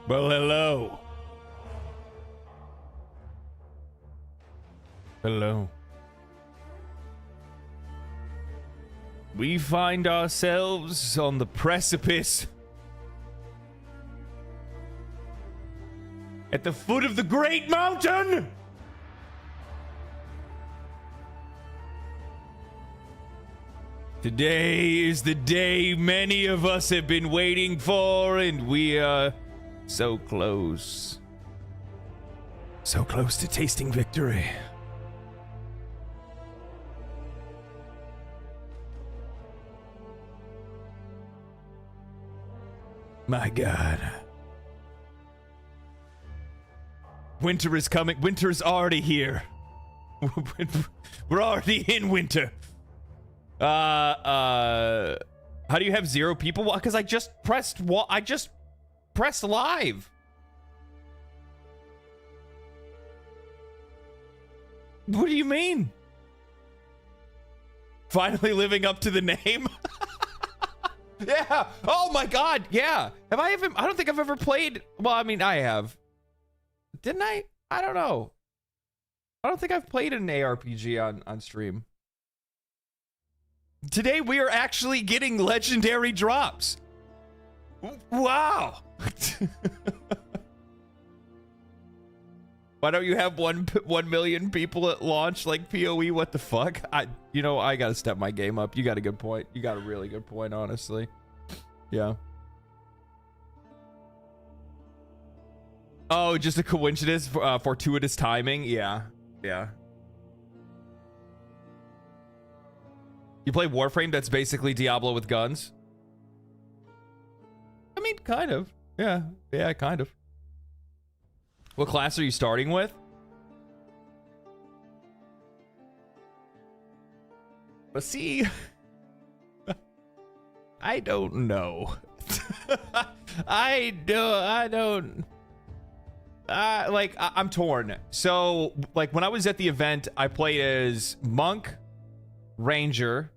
Well, hello. Hello. We find ourselves on the precipice at the foot of the great mountain. Today is the day many of us have been waiting for, and we are so close. So close to tasting victory. My God. Winter is coming. Winter is already here. We're already in winter. How do you have 0 people? Because I just pressed live. What do you mean? Finally living up to the name? Yeah. Oh my God. Yeah. Have I even? I don't think I've ever played. Well, I mean, I have. Didn't I? I don't know. I don't think I've played an ARPG on stream. Today we are actually getting legendary drops. Wow. Why don't you have 1 million people at launch like POE? What the fuck? I gotta step my game up. You got a good point. You got a really good point, honestly. Yeah. Oh, just a coincidence, fortuitous timing. Yeah. Yeah. You play Warframe? That's basically Diablo with guns. I mean, kind of. Yeah. Yeah, kind of. What class are you starting with? But see, I don't know. I'm torn. So, like, when I was at the event, I played as Monk, Ranger,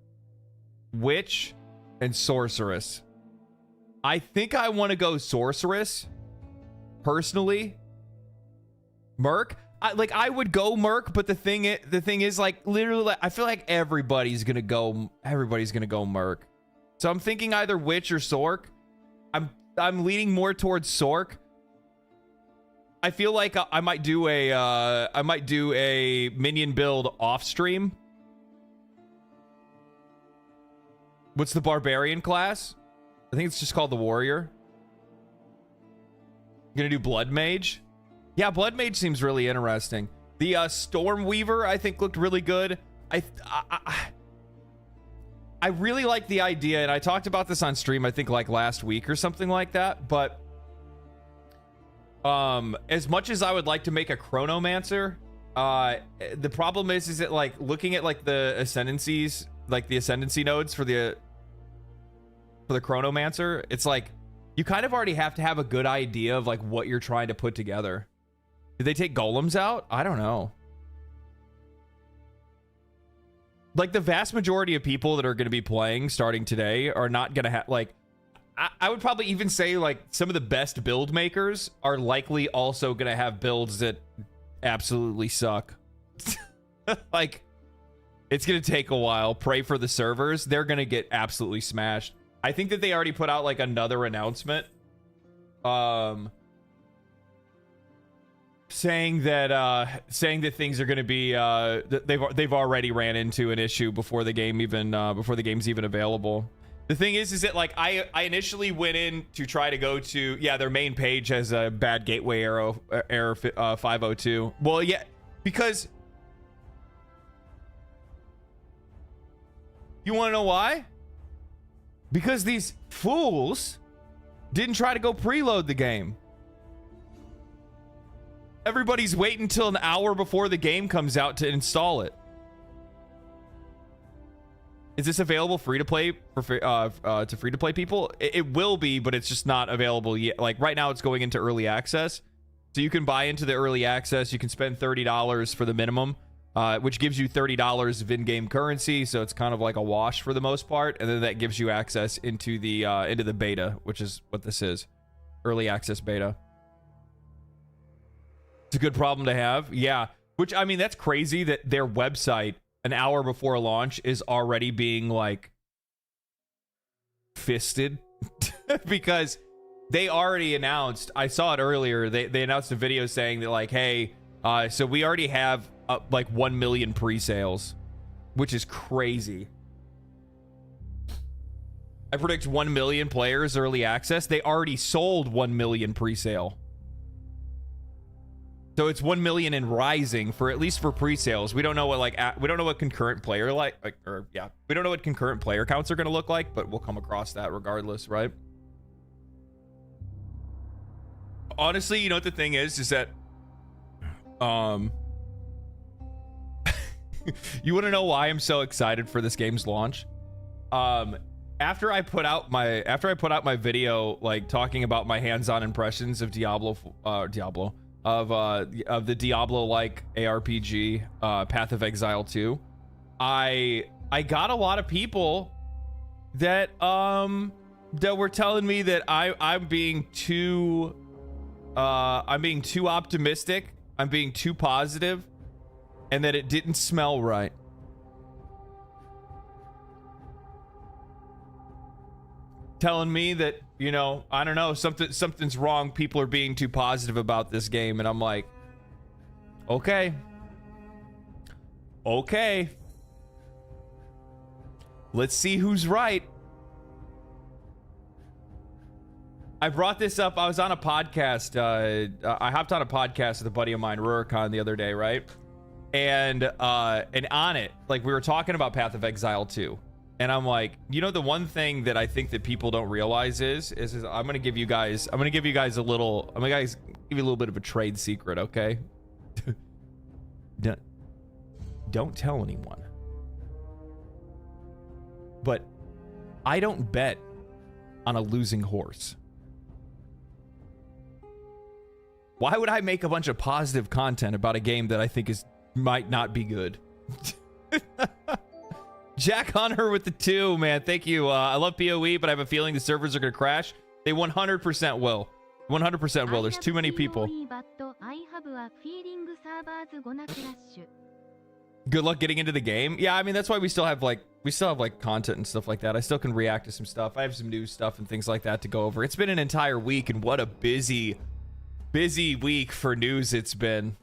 Witch, and Sorceress. I think I want to go Sorceress, personally. Merc, I would go Merc, but the thing is, like, literally, like, I feel like everybody's gonna go Merc. So I'm thinking either Witch or Sorc. I'm leaning more towards Sorc. I feel like I might do a minion build off stream. What's the barbarian class? I think it's just called the warrior. I'm gonna do blood mage. Yeah, blood mage seems really interesting. The Stormweaver, I think, looked really good. I really like the idea, and I talked about this on stream, I think, like, last week or something like that. But as much as I would like to make a Chronomancer, the problem is that, like, looking at, like, the ascendancies, like the ascendancy nodes for the Chronomancer, it's like you kind of already have to have a good idea of, like, what you're trying to put together. Did they take golems out? I don't know. Like, the vast majority of people that are going to be playing starting today are not going to have, like, I would probably even say, like, some of the best build makers are likely also going to have builds that absolutely suck. Like, it's going to take a while. Pray for the servers. They're going to get absolutely smashed. I think that they already put out, like, another announcement. Saying that things are going to be they've already ran into an issue before the game even before the game's even available. The thing is that, like, I initially went in to try to go to, yeah, their main page has a bad gateway error 502. Well, yeah, because you want to know why? Because these fools didn't try to go preload the game. Everybody's waiting until an hour before the game comes out to install it. Is this available free to play for to free to play people? It will be, but it's just not available yet. Like, right now, it's going into early access, so you can buy into the early access. You can spend $30 for the minimum, which gives you $30 of in-game currency. So it's kind of like a wash for the most part, and then that gives you access into the beta, which is what this is, early access beta. It's a good problem to have. Yeah. Which, I mean, that's crazy that their website an hour before launch is already being like fisted because they already announced, I saw it earlier, they announced a video saying that like, hey, so we already have like 1 million pre-sales, which is crazy. I predict 1 million players early access. They already sold 1 million pre-sale. So it's 1 million and rising for at least for pre-sales. We don't know what we don't know what concurrent player we don't know what concurrent player counts are going to look like, but we'll come across that regardless, right? Honestly, you know what the thing is that you want to know why I'm so excited for this game's launch? After I put out my video like talking about my hands-on impressions of Diablo of the Diablo-like ARPG, Path of Exile 2, I got a lot of people that were telling me that I'm being too optimistic, I'm being too positive, and that it didn't smell right. Telling me that, you know, I don't know, something's wrong. People are being too positive about this game, and I'm like, okay. Let's see who's right. I brought this up. I was on a podcast. I hopped on a podcast with a buddy of mine, Rurikon, the other day, right? And on it, like, we were talking about Path of Exile 2. And I'm like, you know, the one thing that I think that people don't realize is I'm gonna give you guys a little bit of a trade secret, okay? Don't tell anyone. But I don't bet on a losing horse. Why would I make a bunch of positive content about a game that I think might not be good? Jack Hunter with the 2, man. Thank you. I love POE, but I have a feeling the servers are going to crash. They 100% will. 100% will. There's too many people. Good luck getting into the game. Yeah, I mean, that's why we still have content and stuff like that. I still can react to some stuff. I have some news stuff and things like that to go over. It's been an entire week, and what a busy week for news it's been.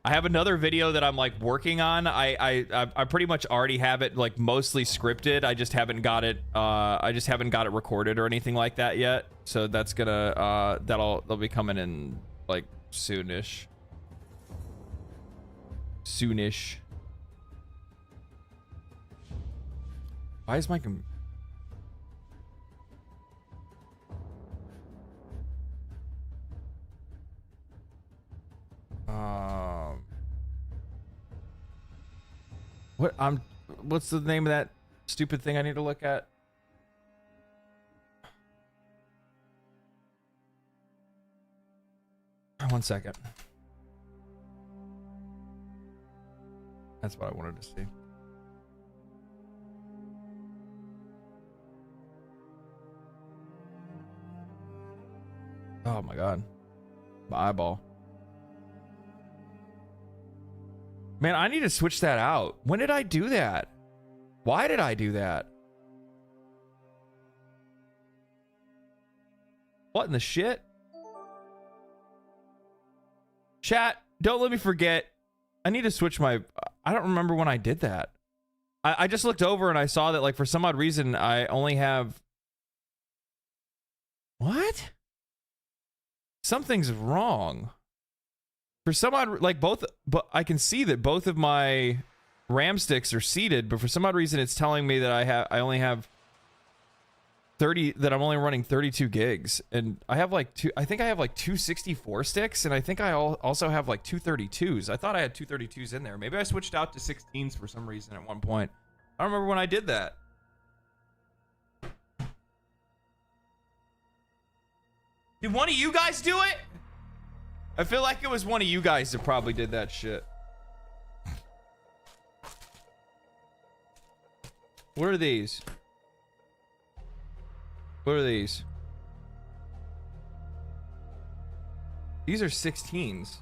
I have another video that I'm like working on. I pretty much already have it like mostly scripted. I just haven't got it recorded or anything like that yet. So that's gonna that'll be coming in like soonish. Why is my what's the name of that stupid thing I need to look at? One second. That's what I wanted to see. Oh my god. My eyeball. Man, I need to switch that out. When did I do that? Why did I do that? What in the shit? Chat, don't let me forget. I need to switch my... I don't remember when I did that. I just looked over and I saw that, like, for some odd reason, I only have... What? Something's wrong. For some odd, like, but I can see that both of my RAM sticks are seated, but for some odd reason it's telling me that I only have 30, that I'm only running 32 gigs, and I have like I think I have like 264 sticks, and I think I also have like 232s. I thought I had 232s in there. Maybe I switched out to 16s for some reason at one point. I don't remember when I did that. Did one of you guys do it? I feel like it was one of you guys that probably did that shit. What are these? What are these? These are 16s.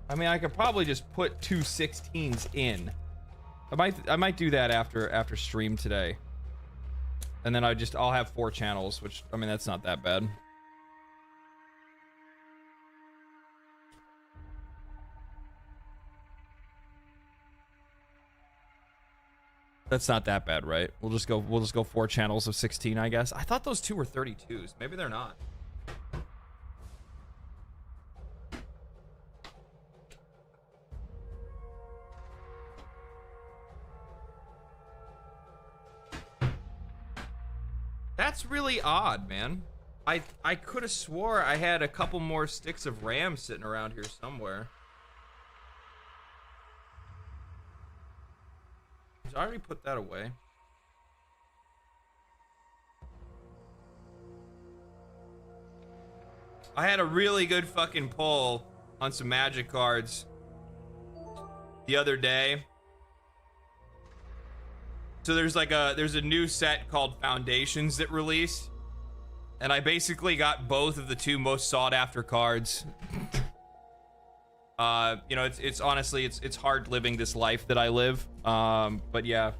I mean, I could probably just put 2 16s in. I might do that after stream today. And then I'll have 4 channels, which, I mean, that's not that bad. That's not that bad, right? We'll just go 4 channels of 16, I guess. I thought those 2 were 32s. Maybe they're not. That's really odd, man. I could have swore I had a couple more sticks of RAM sitting around here somewhere. I already put that away. I had a really good fucking pull on some magic cards the other day. So there's a new set called Foundations that released, and I basically got both of the 2 most sought after cards. You know, it's honestly it's hard living this life that I live. But yeah.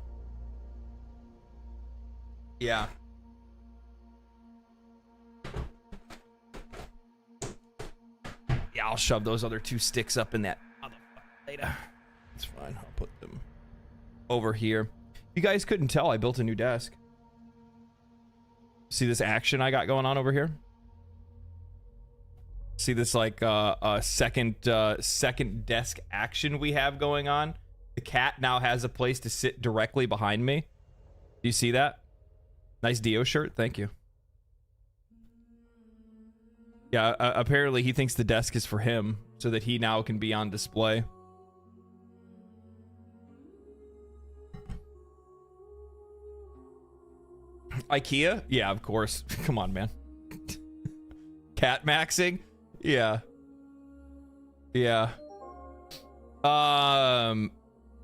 Yeah. Yeah, I'll shove those other 2 sticks up in that motherfucker later. It's fine. I'll put them over here. You guys couldn't tell I built a new desk. See this action I got going on over here? See this like second desk action we have going on? The cat now has a place to sit directly behind me. Do you see that? Nice Dio shirt, thank you. Yeah, apparently he thinks the desk is for him so that he now can be on display. IKEA? Yeah, of course. Come on, man. Cat maxing? Yeah. Yeah.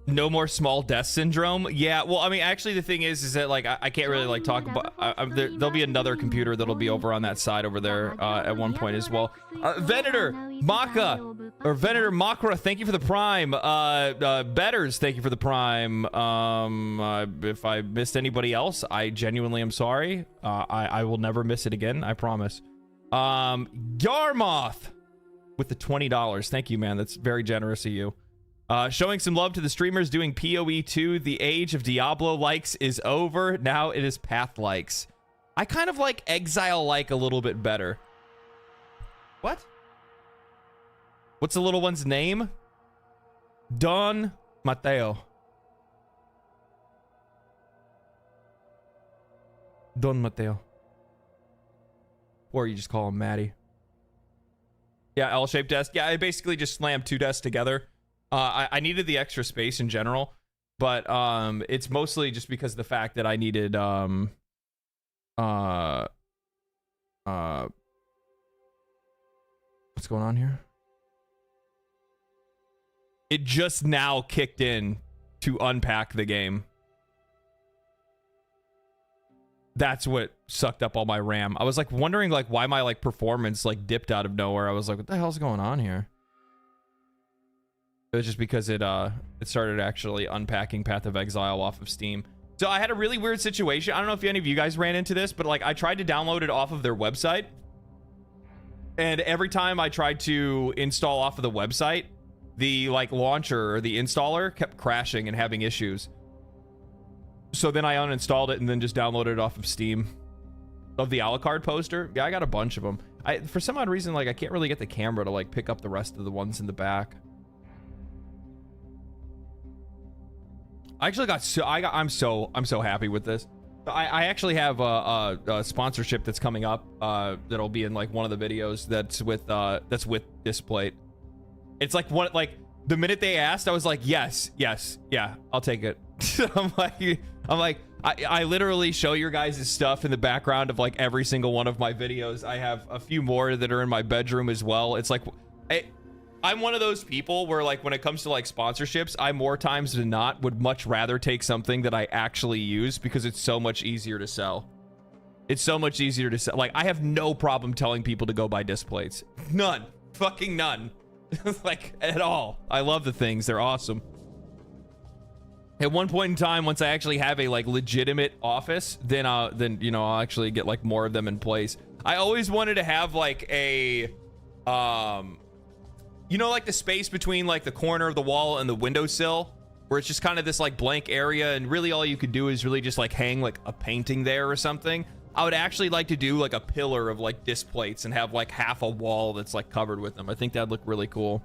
No more small desk syndrome. Yeah, well, I mean, actually, the thing is that like I can't really like talk about. There'll be another computer that'll be over on that side over there at one point as well. Venator Maka or Venator Makra, thank you for the prime. Betters, thank you for the prime. If I missed anybody else, I genuinely am sorry. I will never miss it again. I promise. Yarmoth with the $20. Thank you, man. That's very generous of you. Showing some love to the streamers doing POE2. The age of Diablo likes is over. Now it is Path likes. I kind of like Exile like a little bit better. What? What's the little one's name? Don Mateo. Don Mateo. Or you just call him Maddie. Yeah, L-shaped desk. Yeah, I basically just slammed 2 desks together. I needed the extra space in general, but it's mostly just because of the fact that I needed what's going on here? It just now kicked in to unpack the game. That's what sucked up all my RAM. I was like wondering like why my like performance like dipped out of nowhere. I was like, what the hell's going on here? It was just because it started actually unpacking Path of Exile off of Steam. So I had a really weird situation. I don't know if any of you guys ran into this, but like I tried to download it off of their website, and every time I tried to install off of the website, the like launcher or the installer kept crashing and having issues. So then I uninstalled it and then just downloaded it off of Steam. Of the Alucard poster. Yeah, I got a bunch of them. For some odd reason, like I can't really get the camera to like pick up the rest of the ones in the back. I actually got I'm so happy with this. I actually have a sponsorship that's coming up that'll be in like one of the videos that's with Displate. It's like one like the minute they asked, I was like, yes, yeah, I'll take it. I'm like I literally show your guys' stuff in the background of like every single one of my videos. I have a few more that are in my bedroom as well. It's like I'm one of those people where like when it comes to like sponsorships, I more times than not would much rather take something that I actually use because it's so much easier to sell. It's so much easier to sell. Like I have no problem telling people to go buy disc plates. None. Fucking none. like at all. I love the things. They're awesome. At one point in time, once I actually have a like legitimate office, then you know, I'll actually get like more of them in place. I always wanted to have like a you know, like the space between like the corner of the wall and the windowsill, where it's just kind of this like blank area, and really all you could do is really just like hang like a painting there or something. I would actually like to do like a pillar of like disc plates and have like half a wall that's like covered with them. I think that'd look really cool.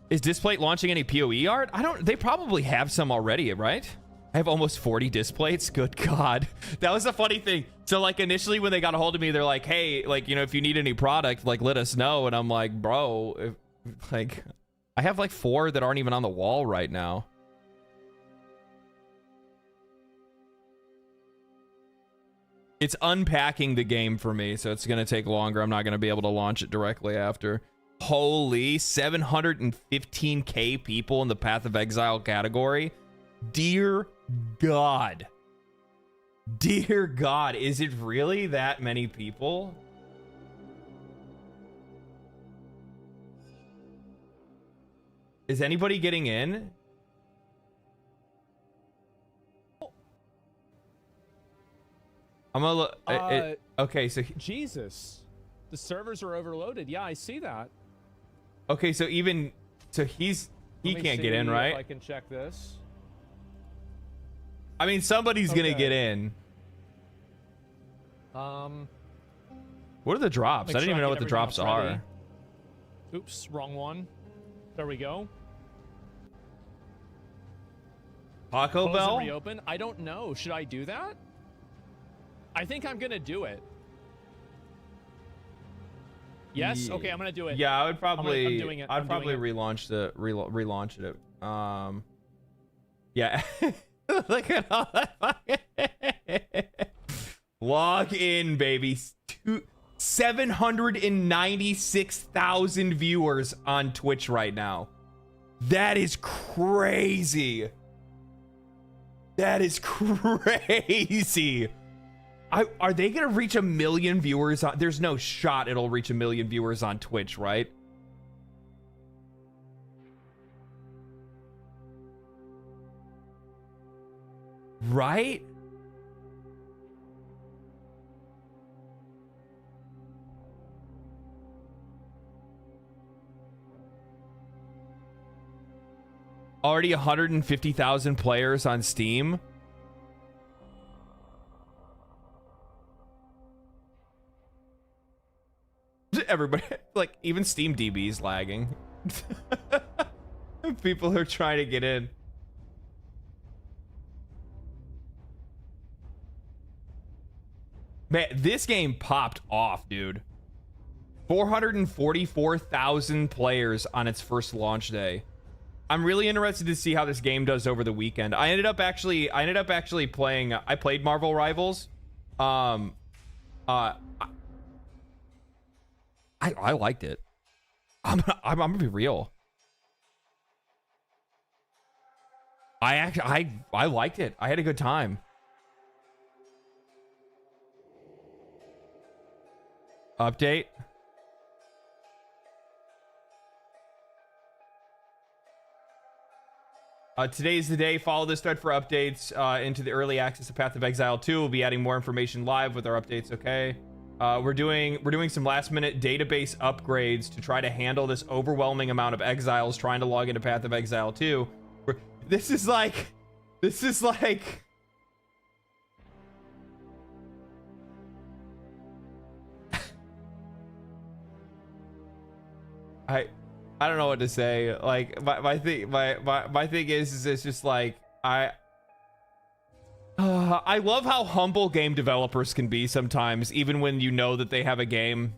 Is Displate launching any PoE art? They probably have some already, right? I have almost 40 displays. Good God. That was a funny thing. So like initially when they got a hold of me, they're like, hey, like, you know, if you need any product, like let us know. And I'm like, bro, like I have like 4 that aren't even on the wall right now. It's unpacking the game for me, so it's going to take longer. I'm not going to be able to launch it directly after. Holy 715k people in the Path of Exile category. Dear God. Dear God, is it really that many people? Is anybody getting in? I'm gonna look. Okay, so Jesus, the servers are overloaded. Yeah, I see that. Okay, so he can't get in, right? If I can check this. I mean, somebody's gonna get in. What are the drops? I didn't even know what the drops are. Oops, wrong one. There we go. Taco Bell? Reopen? I don't know. Should I do that? I think I'm gonna do it. Yes. Okay, I'm gonna do it. Yeah, I would probably. I'm doing it. I'd probably relaunch it. Yeah. Look at all that. Log in, baby. 796,000 viewers on Twitch right now. That is crazy. That is crazy. Are they gonna reach 1 million viewers on? There's no shot it'll reach 1 million viewers on Twitch, right? Right? Already 150,000 players on Steam. Everybody, like, even Steam DB is lagging. People are trying to get in. Man, this game popped off, dude. 444,000 players on its first launch day. I'm really interested to see how this game does over the weekend. I ended up actually playing. I played Marvel Rivals. I liked it. I'm gonna be real. I liked it. I had a good time. Update. Today's the day. Follow this thread for updates into the early access of Path of Exile 2. We'll be adding more information live with our updates. Okay. We're doing some last minute database upgrades to try to handle this overwhelming amount of exiles trying to log into Path of Exile 2. This is like I don't know what to say. Like my thing is it's just like I love how humble game developers can be sometimes, even when you know that they have a game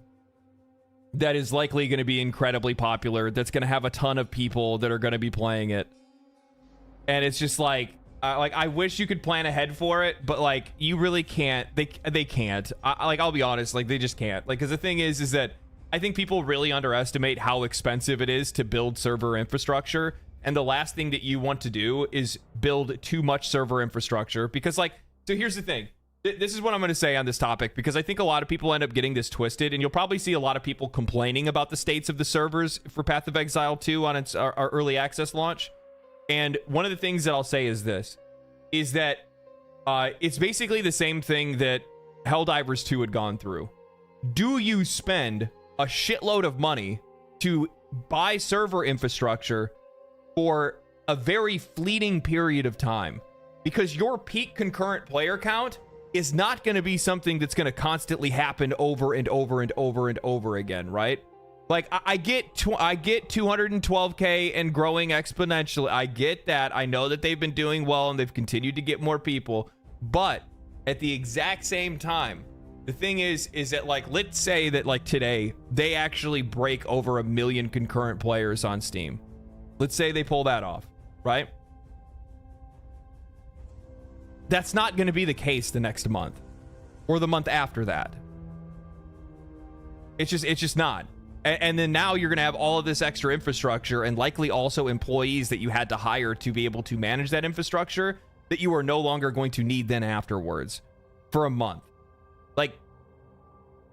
that is likely going to be incredibly popular, that's going to have a ton of people that are going to be playing it. And it's just like I wish you could plan ahead for it, but like you really can't. They can't. I'll be honest, like they just can't. Like, because the thing is that I think people really underestimate how expensive it is to build server infrastructure. And the last thing that you want to do is build too much server infrastructure, because like, so here's the thing. This is what I'm going to say on this topic, because I think a lot of people end up getting this twisted, and you'll probably see a lot of people complaining about the states of the servers for Path of Exile 2 on its our early access launch. And one of the things that I'll say is this, is that it's basically the same thing that Helldivers 2 had gone through. Do you spend a shitload of money to buy server infrastructure for a very fleeting period of time? Because your peak concurrent player count is not going to be something that's going to constantly happen over and over and over and over again, right? Like, I get 212K and growing exponentially. I get that. I know that they've been doing well and they've continued to get more people. But at the exact same time, the thing is that, like, let's say that, like, today, they actually break over 1 million concurrent players on Steam. Let's say they pull that off, right? That's not going to be the case the next month or the month after that. It's just not. And then now you're going to have all of this extra infrastructure and likely also employees that you had to hire to be able to manage that infrastructure that you are no longer going to need then afterwards for a month. Like,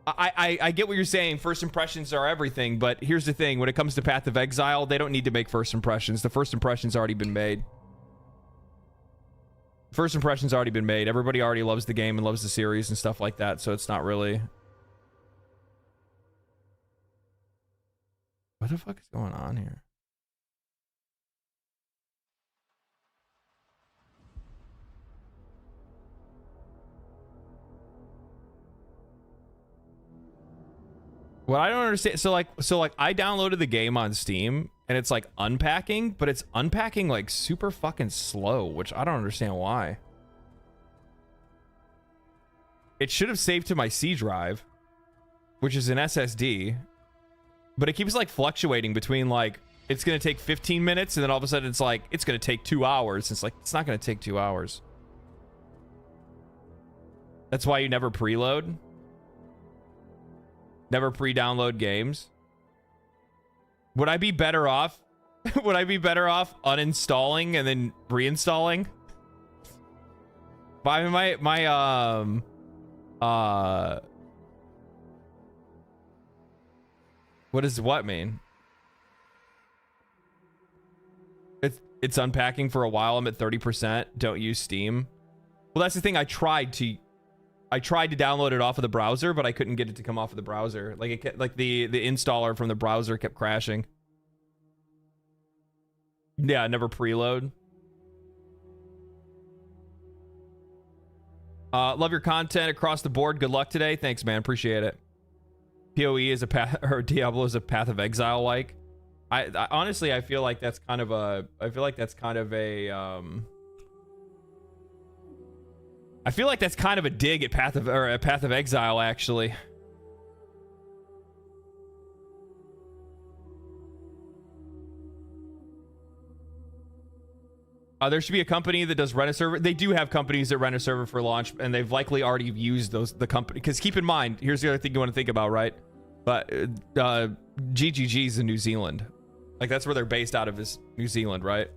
I get what you're saying. First impressions are everything. But here's the thing. When it comes to Path of Exile, they don't need to make first impressions. The first impression's already been made. First impression's already been made. Everybody already loves the game and loves the series and stuff like that. So it's not really... What the fuck is going on here? What I don't understand, so like I downloaded the game on Steam and it's like unpacking, but it's unpacking like super fucking slow, which I don't understand why. It should have saved to my C drive, which is an SSD, but it keeps like fluctuating between like it's gonna take 15 minutes and then all of a sudden it's like it's gonna take 2 hours. It's like it's not gonna take 2 hours. That's why you never preload. Never pre-download games. Would I be better off? Would I be better off uninstalling and then reinstalling? What does what mean? It's unpacking for a while. I'm at 30%. Don't use Steam. Well, that's the thing. I tried to download it off of the browser, but I couldn't get it to come off of the browser. Like it kept, like the installer from the browser kept crashing. Yeah, never preload. Love your content across the board. Good luck today. Thanks, man. Appreciate it. POE is a path, or Diablo is a Path of Exile like. I honestly I feel like that's kind of a I feel like that's kind of a dig at Path of Exile, actually. There should be a company that does rent a server. They do have companies that rent a server for launch, and they've likely already used the company. Because keep in mind, here's the other thing you want to think about, right? But GGG's in New Zealand. Like, that's where they're based out of, is New Zealand, right?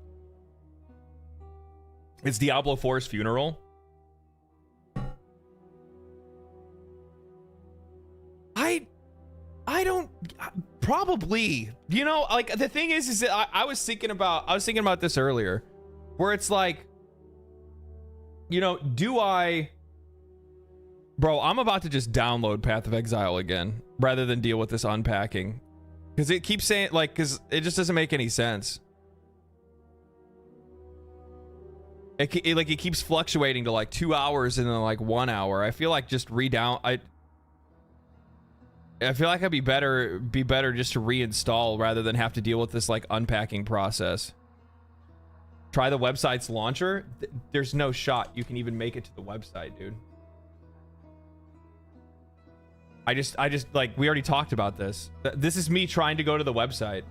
It's Diablo 4's funeral. I don't probably, you know, like the thing is that I was thinking about this earlier, where it's like, you know, bro, I'm about to just download Path of Exile again rather than deal with this unpacking, because it keeps saying, like, because it just doesn't make any sense. It keeps fluctuating to like 2 hours and then like 1 hour. I feel like just I feel like I'd be better just to reinstall rather than have to deal with this like unpacking process. Try the website's launcher. There's no shot you can even make it to the website, dude. I just like, we already talked about this. This is me trying to go to the website.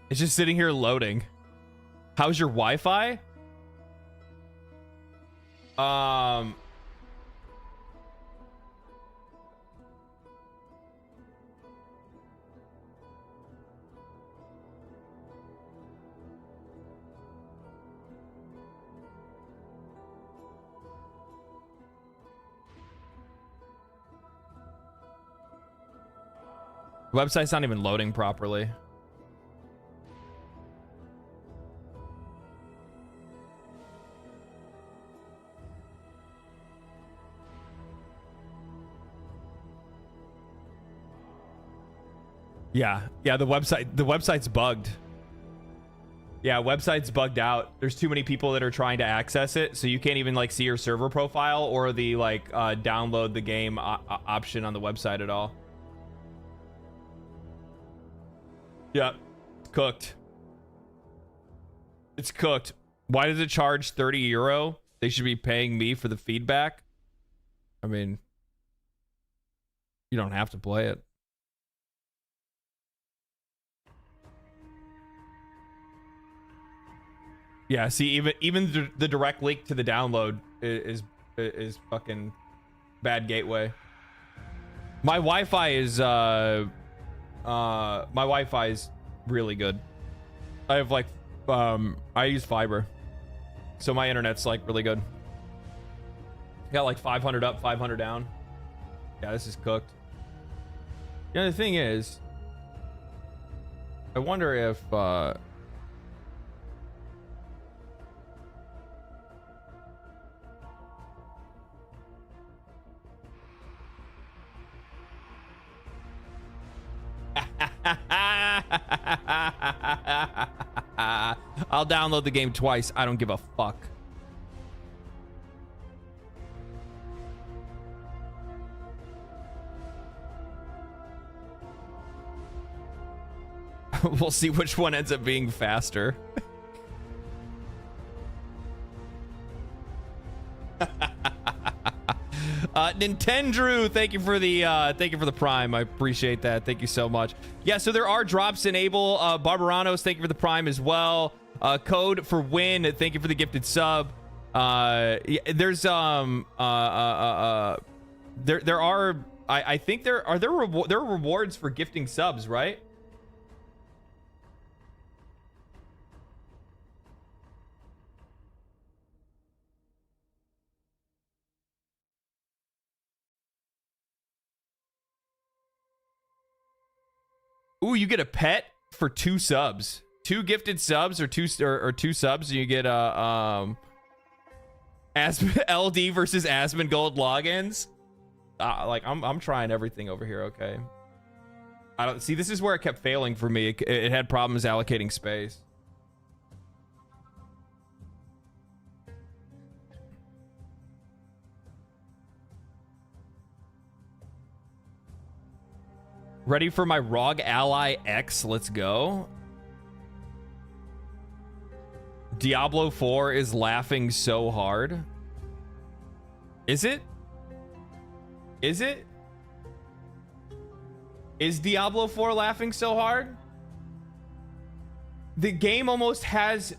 It's just sitting here loading. How's your Wi-Fi? The website's not even loading properly. Yeah, the website's bugged. Yeah, website's bugged out. There's too many people that are trying to access it, so you can't even like see your server profile or the like download the game option on the website at all. Yeah, it's cooked. It's cooked. Why does it charge 30 euro? They should be paying me for the feedback. I mean, you don't have to play it. Yeah, see, even the direct link to the download is fucking bad gateway. My Wi-Fi is really good. I have like I use fiber, so my internet's like really good. Got like 500 up, 500 down. Yeah, this is cooked. Yeah, the thing is, I wonder if I'll download the game twice. I don't give a fuck. We'll see which one ends up being faster. Nintendo, thank you for the prime. I appreciate that. Thank you so much. Yeah, so there are drops enable. Barbaranos, thank you for the prime as well. Code for win, thank you for the gifted sub. Yeah, there's there are I think there are rewards for gifting subs, right? Ooh, you get a pet for 2 subs. 2 gifted subs or 2 subs, and you get LD versus Asmongold logins. Like I'm trying everything over here, okay? I don't see, this is where it kept failing for me. It had problems allocating space. Ready for my ROG Ally X? Let's go. Diablo 4 is laughing so hard. Is it? Is it? Is Diablo 4 laughing so hard? The game almost has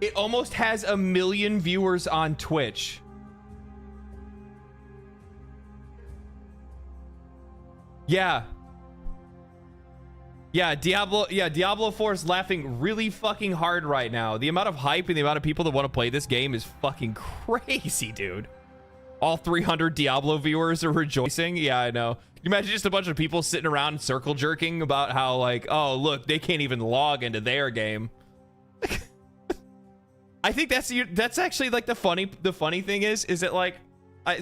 it almost has 1 million viewers on Twitch. Yeah. Diablo 4 is laughing really fucking hard right now. The amount of hype and the amount of people that want to play this game is fucking crazy, dude. All 300 Diablo viewers are rejoicing. Yeah, I know. You imagine just a bunch of people sitting around circle jerking about how, like, oh, look, they can't even log into their game. I think that's actually like the funny thing is that like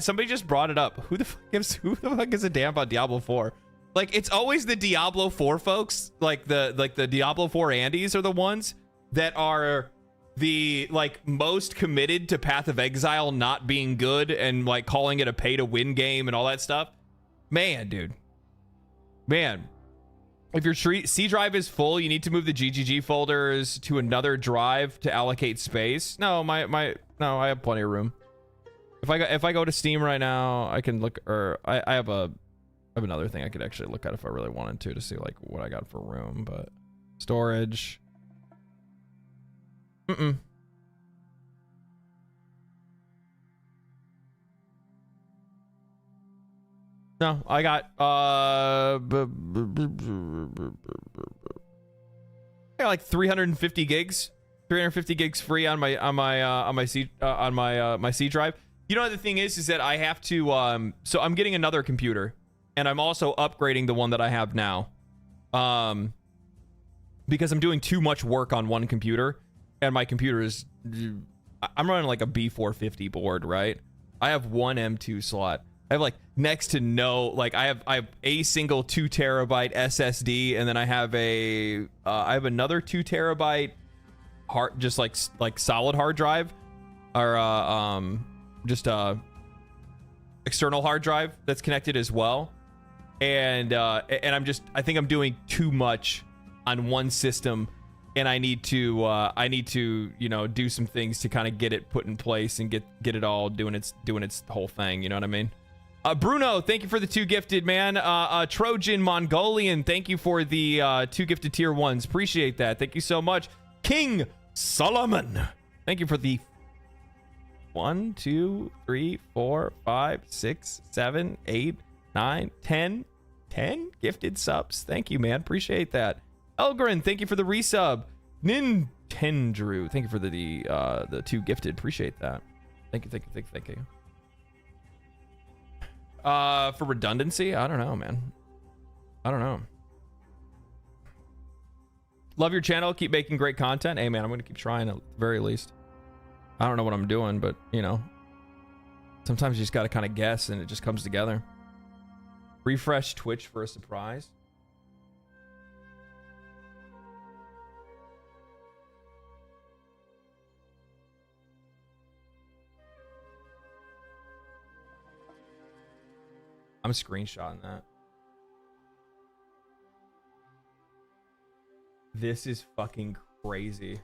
somebody just brought it up. Who the fuck gives a damn about Diablo 4? Like, it's always the Diablo 4 folks, like the Diablo 4 Andes are the ones that are the like most committed to Path of Exile not being good and like calling it a pay to win game and all that stuff. Man, dude. Man. If your C drive is full, you need to move the GGG folders to another drive to allocate space. No, no, I have plenty of room. If I go to Steam right now, I can look, or I have another thing I could actually look at if I really wanted to see like what I got for room, but storage. No, I got like 350 gigs. 350 gigs free on my C drive. You know, the thing is that I have to so I'm getting another computer. and I'm also upgrading the one that I have now. Because I'm doing too much work on one computer, and my computer is, I'm running like a B450 board, right? I have one M2 slot. I have like next to no, like I have a single 2 terabyte SSD, and then I have another 2 terabyte hard, just like solid hard drive, or just external hard drive that's connected as well. And I think I'm doing too much on one system, and I need to you know, do some things to kind of get it put in place and get it all doing its whole thing, you know what I mean? Bruno, thank you for the 2 gifted, man. Trojan Mongolian, thank you for the 2 gifted tier 1s. Appreciate that. Thank you so much. King Solomon, thank you for the 1, 2, 3, 4, 5, 6, 7, 8, 9, 10 gifted subs. Thank you, man. Appreciate that. Elgrin, thank you for the resub. Nintendrew, thank you for the 2 gifted. Appreciate that. Thank you. For redundancy, I don't know, man. I don't know. Love your channel. Keep making great content. Hey, man, I'm gonna keep trying at the very least. I don't know what I'm doing, but you know, sometimes you just gotta kind of guess, and it just comes together. Refresh Twitch for a surprise. I'm screenshotting that. This is fucking crazy.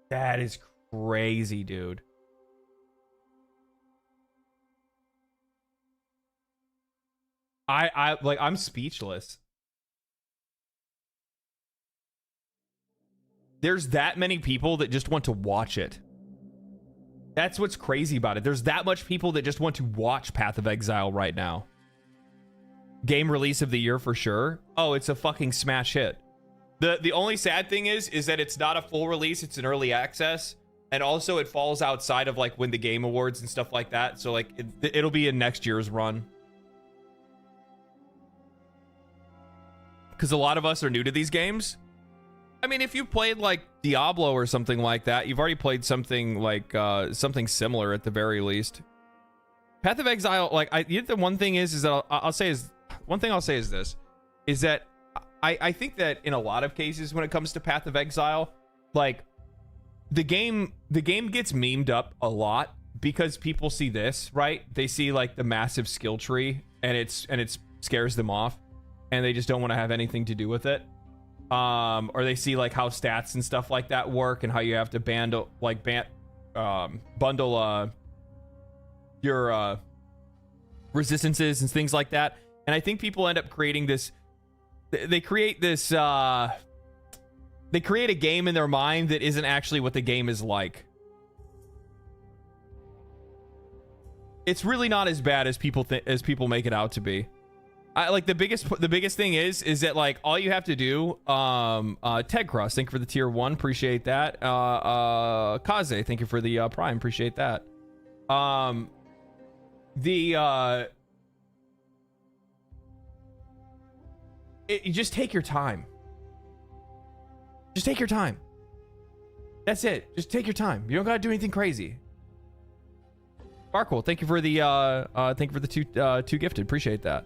That is crazy, dude. I'm speechless. There's that many people that just want to watch it. That's what's crazy about it. There's that much people that just want to watch Path of Exile right now. Game release of the year for sure. Oh, it's a fucking smash hit. The only sad thing is that it's not a full release, it's an early access, and also it falls outside of like when the Game Awards and stuff like that. So like it'll be in next year's run. Because a lot of us are new to these games. I mean, if you played like Diablo or something like that, you've already played something like something similar at the very least. Path of Exile, like the one thing is that I'll say is this, is that I think that in a lot of cases when it comes to Path of Exile, like the game gets memed up a lot because people see this, right? They see like the massive skill tree and it scares them off, and they just don't want to have anything to do with it. Or they see like how stats and stuff like that work, and how you have to bundle your resistances and things like that. And I think people end up creating this. They create this. They create a game in their mind that isn't actually what the game is like. It's really not as bad as people make it out to be. Like the biggest thing is that like all you have to do, Ted Cross, thank you for the tier 1, appreciate that. Kaze, thank you for the prime, appreciate that. You just take your time. Just take your time. That's it. Just take your time. You don't gotta do anything crazy. Sparkle, thank you for the two gifted, appreciate that.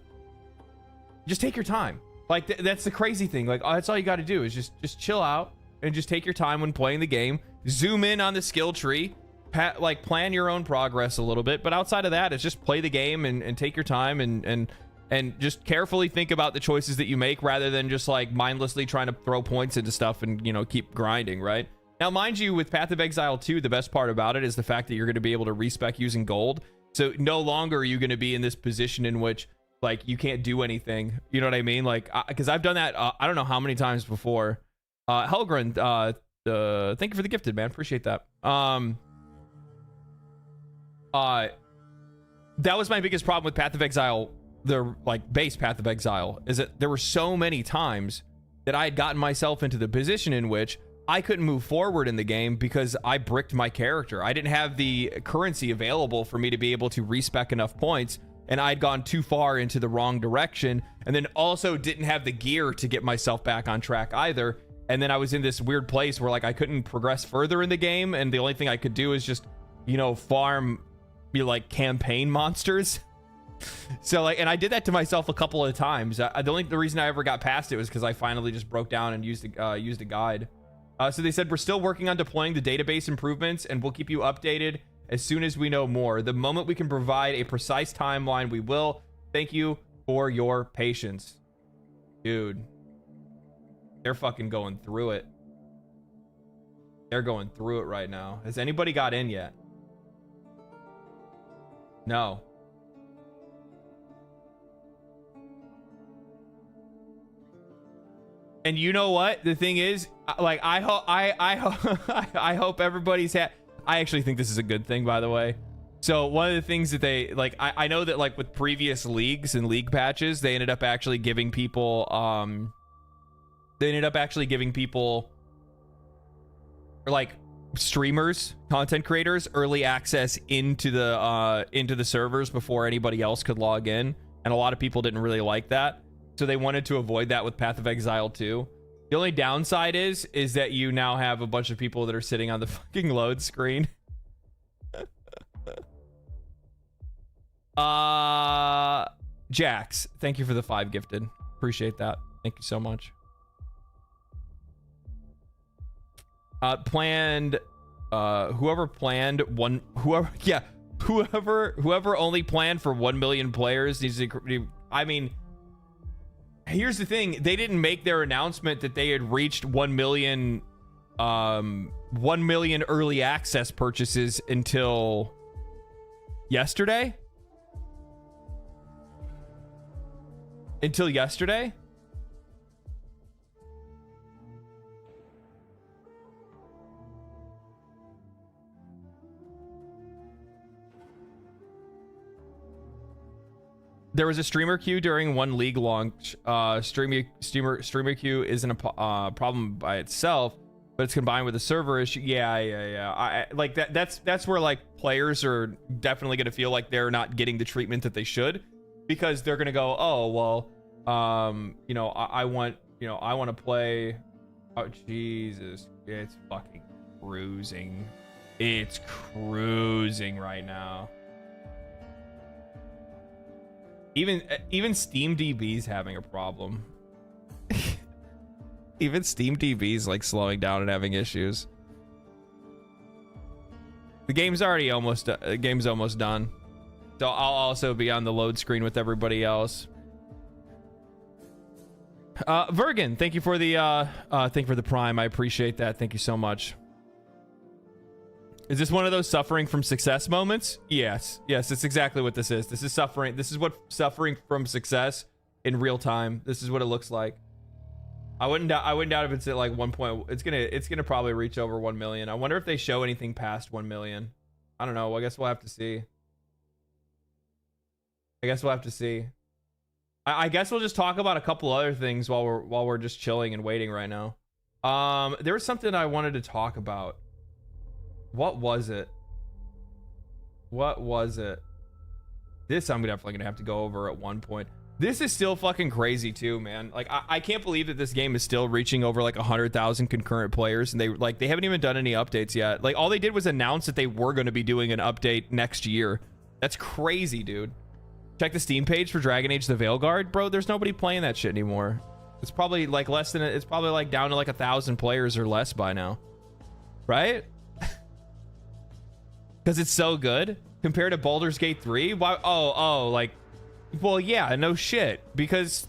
Just take your time. Like that's the crazy thing. Like that's all you got to do is just chill out and just take your time when playing the game. Zoom in on the skill tree, like plan your own progress a little bit. But outside of that, it's just play the game and take your time and just carefully think about the choices that you make, rather than just like mindlessly trying to throw points into stuff and, you know, keep grinding, right? Now, mind you, with Path of Exile 2, the best part about it is the fact that you're going to be able to respec using gold. So no longer are you going to be in this position in which like you can't do anything, you know what I mean? Like, because I've done that I don't know how many times before. Helgren, thank you for the gifted, man, appreciate that. That was my biggest problem with Path of Exile, the like base Path of Exile, is that there were so many times that I had gotten myself into the position in which I couldn't move forward in the game because I bricked my character. I didn't have the currency available for me to be able to respec enough points, and I'd gone too far into the wrong direction, and then also didn't have the gear to get myself back on track either. And then I was in this weird place where like I couldn't progress further in the game, and the only thing I could do is just, you know, farm, be like campaign monsters. So like, and I did that to myself a couple of times. The reason I ever got past it was because I finally just broke down and used a guide. So they said, we're still working on deploying the database improvements, and we'll keep you updated as soon as we know more. The moment we can provide a precise timeline, we will. Thank you for your patience. Dude, they're fucking going through it. They're going through it right now. Has anybody got in yet? No. And you know what? The thing is, like, I hope everybody's I actually think this is a good thing, by the way. So one of the things that they, like, I know that, like, with previous leagues and league patches, they ended up actually giving people, like, streamers, content creators, early access into the servers before anybody else could log in. And a lot of people didn't really like that. So they wanted to avoid that with Path of Exile 2. The only downside is that you now have a bunch of people that are sitting on the fucking load screen. Jax, thank you for the 5 gifted. Appreciate that. Thank you so much. Whoever only planned for 1 million players needs to, I mean, here's the thing. They didn't make their announcement that they had reached 1 million early access purchases until yesterday. There was a streamer queue during one league launch. Streamer queue isn't a problem by itself, but it's combined with a server issue. Yeah. Like that's where like players are definitely going to feel like they're not getting the treatment that they should, because they're going to go, oh well, you know, I want to play. Oh Jesus, it's fucking cruising. It's cruising right now. Even Steam DB's having a problem. Even Steam DB's like slowing down and having issues. The game's already almost done. So I'll also be on the load screen with everybody else. Vergen, thank you for the Prime. I appreciate that. Thank you so much. Is this one of those suffering from success moments? Yes, it's exactly what this is. This is suffering. This is what suffering from success in real time. This is what it looks like. I wouldn't doubt if it's at like 1 point. It's gonna probably reach over 1 million. I wonder if they show anything past 1 million. I don't know. I guess we'll have to see. I guess we'll just talk about a couple other things while we're just chilling and waiting right now. There was something I wanted to talk about. What was it? This I'm definitely gonna have to go over at one point. This is still fucking crazy too, man. Like I can't believe that this game is still reaching over like 100,000 concurrent players, and they haven't even done any updates yet. Like all they did was announce that they were going to be doing an update next year. That's crazy, dude. Check the Steam page for Dragon Age: The Veilguard, bro. There's nobody playing that shit anymore. It's probably like it's probably like down to like 1,000 players or less by now, right? Because it's so good compared to Baldur's Gate 3. Why? Oh, like, well, yeah, no shit. Because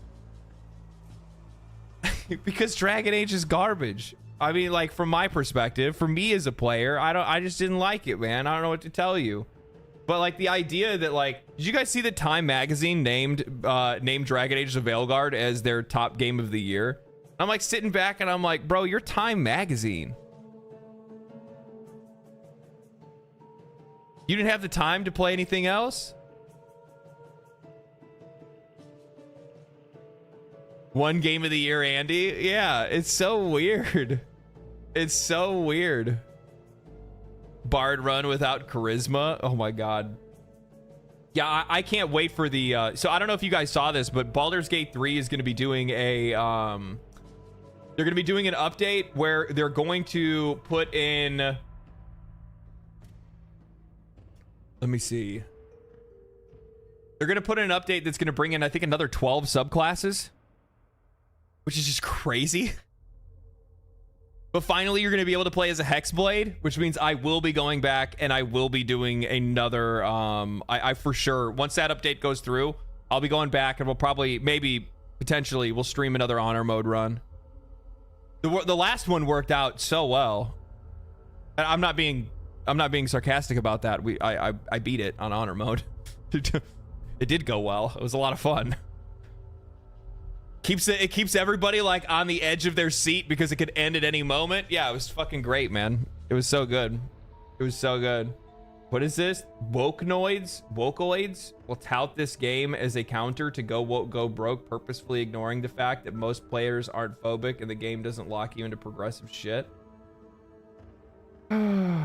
Dragon Age is garbage. I mean, like, from my perspective, for me as a player, I just didn't like it, man. I don't know what to tell you. But like the idea that, like, did you guys see that Time Magazine named Dragon Age: The Veilguard as their top game of the year? I'm like sitting back and I'm like, bro, you're Time Magazine. You didn't have the time to play anything else? One game of the year, Andy? Yeah, it's so weird. It's so weird. Bard run without charisma. Oh my god. Yeah, I can't wait for the so I don't know if you guys saw this, but Baldur's Gate 3 is going to be doing a they're going to be doing an update where they're going to put in, let me see. They're going to put in an update that's going to bring in, I think, another 12 subclasses, which is just crazy. But finally, you're going to be able to play as a Hexblade, which means I will be going back and I will be doing another, I for sure, once that update goes through, I'll be going back and we'll probably, maybe, potentially, we'll stream another honor mode run. The last one worked out so well. I'm not being sarcastic about that. I beat it on honor mode. It did go well. It was a lot of fun. It keeps everybody like on the edge of their seat because it could end at any moment. Yeah, it was fucking great, man. It was so good. It was so good. What is this? Vocaloids will tout this game as a counter to go broke, purposefully ignoring the fact that most players aren't phobic and the game doesn't lock you into progressive shit. Because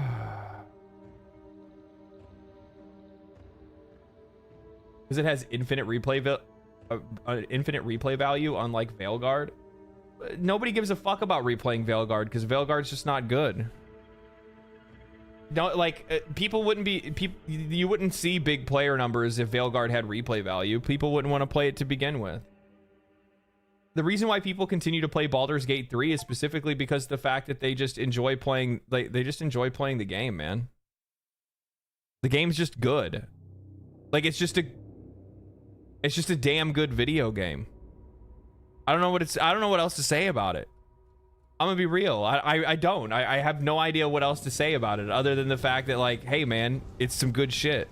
it has infinite replay value, unlike Veilguard. Nobody gives a fuck about replaying Veilguard because Veilguard's just not good. No, like people wouldn't be you wouldn't see big player numbers if Veilguard had replay value. People wouldn't want to play it to begin with. The reason why people continue to play Baldur's Gate 3 is specifically because the fact that they just enjoy playing, like they just enjoy playing the game, man. The game's just good. Like it's just a damn good video game. I don't know what else to say about it. I'm gonna be real. I have no idea what else to say about it other than the fact that, like, hey man, it's some good shit.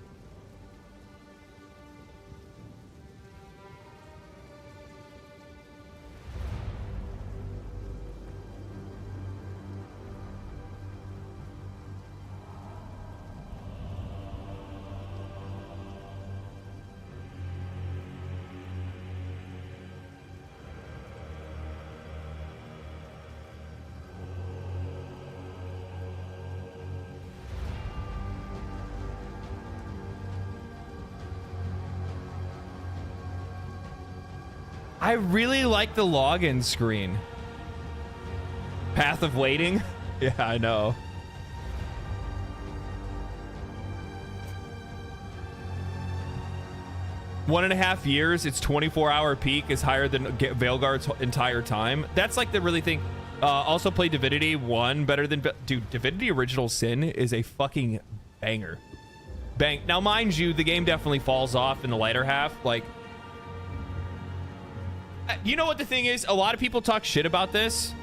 I really like the login screen. Path of Waiting? Yeah, I know. One and a half years, its 24-hour peak is higher than Veilguard's entire time. That's like the really thing. Also play Divinity 1 better than... Dude, Divinity Original Sin is a fucking banger. Bang. Now, mind you, the game definitely falls off in the later half. Like... You know what the thing is? A lot of people talk shit about this.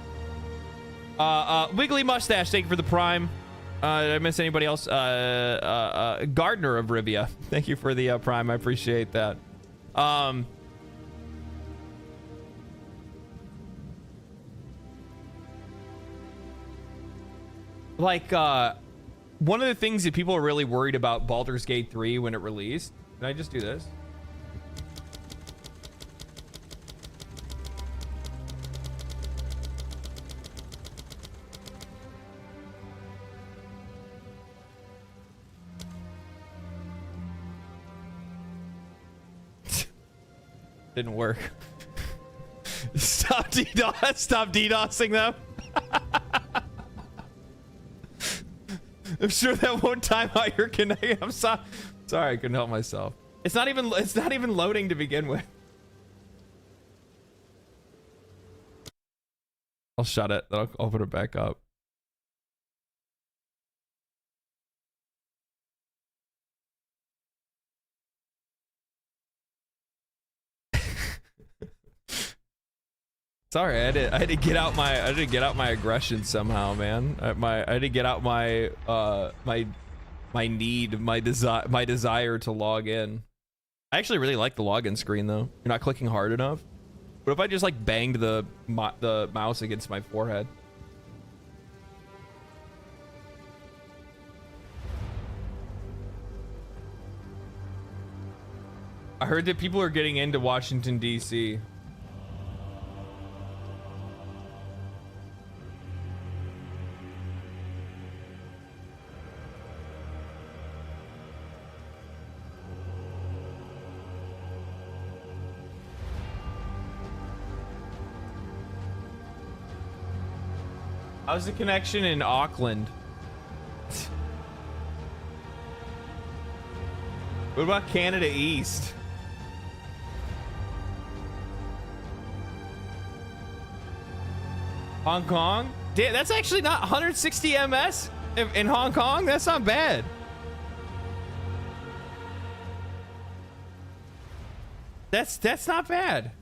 Wiggly Mustache, thank you for the Prime. Did I miss anybody else? Gardner of Rivia, thank you for the Prime. I appreciate that. One of the things that people are really worried about Baldur's Gate 3 when it released. Can I just do this? Didn't work. Stop DDoSing them. I'm sure that won't time out your connection. I'm sorry I couldn't help myself. It's not even loading to begin with. I'll shut it, then I'll open it back up. Sorry, I had to get out my aggression somehow, man. I had to get out my my desire to log in. I actually really like the login screen though. You're not clicking hard enough. What if I just like banged the mouse against my forehead? I heard that people are getting into Washington, D.C. How's the connection in Auckland? What about Canada East? Hong Kong? Damn, that's actually not 160 ms in Hong Kong. That's not bad. That's not bad.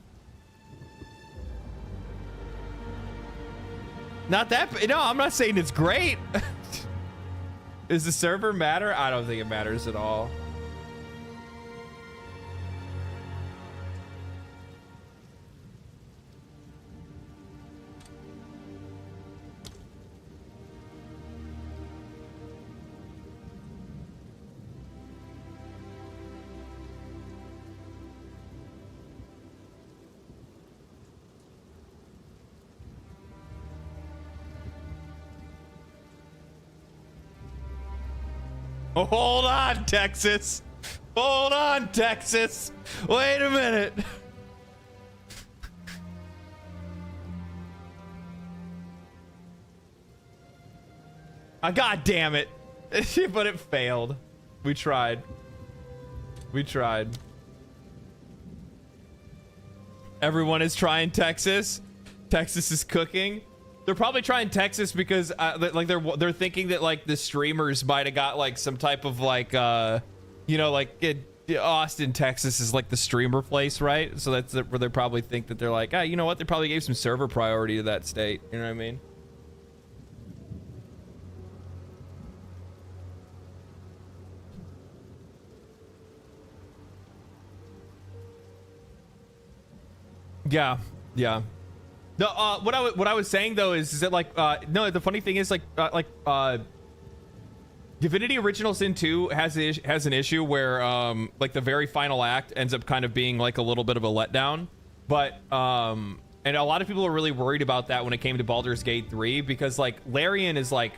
Not that. No, I'm not saying it's great. Does the server matter? I don't think it matters at all. Oh, hold on, Texas. Hold on, Texas. Wait a minute. God damn it. But it failed. We tried. We tried. Everyone is trying Texas. Texas is cooking. They're probably trying Texas because like they're thinking that like the streamers might have got like some type of like you know, like Austin, Texas is like the streamer place, right? So that's where they probably think that they're like, ah, you know what? They probably gave some server priority to that state. You know what I mean? Yeah, yeah. No, what I was saying though is that like no, the funny thing is like Divinity Original Sin 2 has an issue where like the very final act ends up kind of being like a little bit of a letdown, but and a lot of people are really worried about that when it came to Baldur's Gate 3 because like Larian is like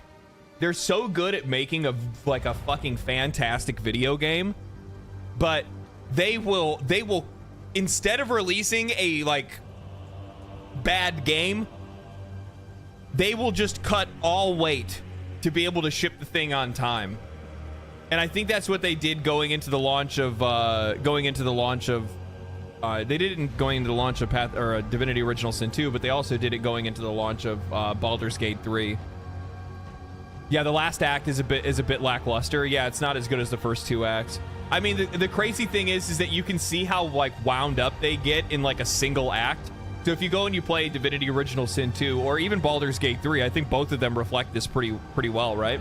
they're so good at making a fucking fantastic video game, but they will instead of releasing a like bad game, they will just cut all weight to be able to ship the thing on time. And I think that's what they did going into the launch of they didn't going into the launch of Divinity Original Sin 2, but they also did it going into the launch of Baldur's Gate 3. Yeah, the last act is a bit lackluster. Yeah, it's not as good as the first two acts. I mean, the crazy thing is that you can see how like wound up they get in like a single act. So if you go and you play Divinity Original Sin 2 or even Baldur's Gate 3, I think both of them reflect this pretty well, right?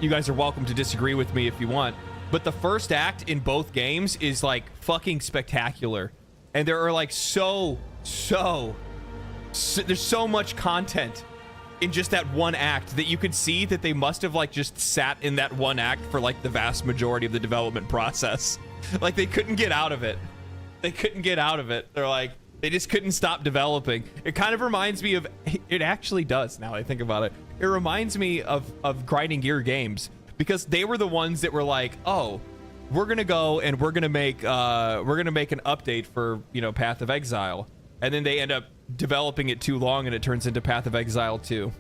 You guys are welcome to disagree with me if you want, but the first act in both games is like fucking spectacular, and there are like so there's so much content in just that one act that you could see that they must have like just sat in that one act for like the vast majority of the development process. Like they couldn't get out of it. They couldn't get out of it. They're like, they just couldn't stop developing. It kind of reminds me of, it actually does now I think about it. It reminds me of Grinding Gear Games, because they were the ones that were like, oh, we're gonna go and we're gonna make an update for, you know, Path of Exile. And then they end up developing it too long and it turns into Path of Exile 2.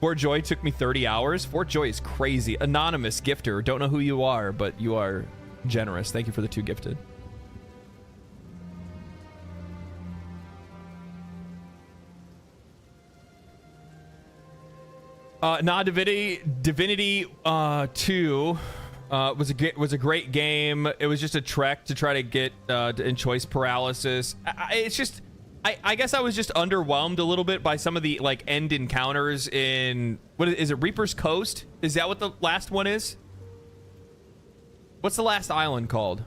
Fort Joy took me 30 hours. Fort Joy is crazy. Anonymous gifter. Don't know who you are, but you are generous. Thank you for the 2 gifted. Divinity 2 was a great game. It was just a trek to try to get in choice paralysis. I guess I was just underwhelmed a little bit by some of the like end encounters in what is it, Reaper's Coast? Is that what the last one is? What's the last island called?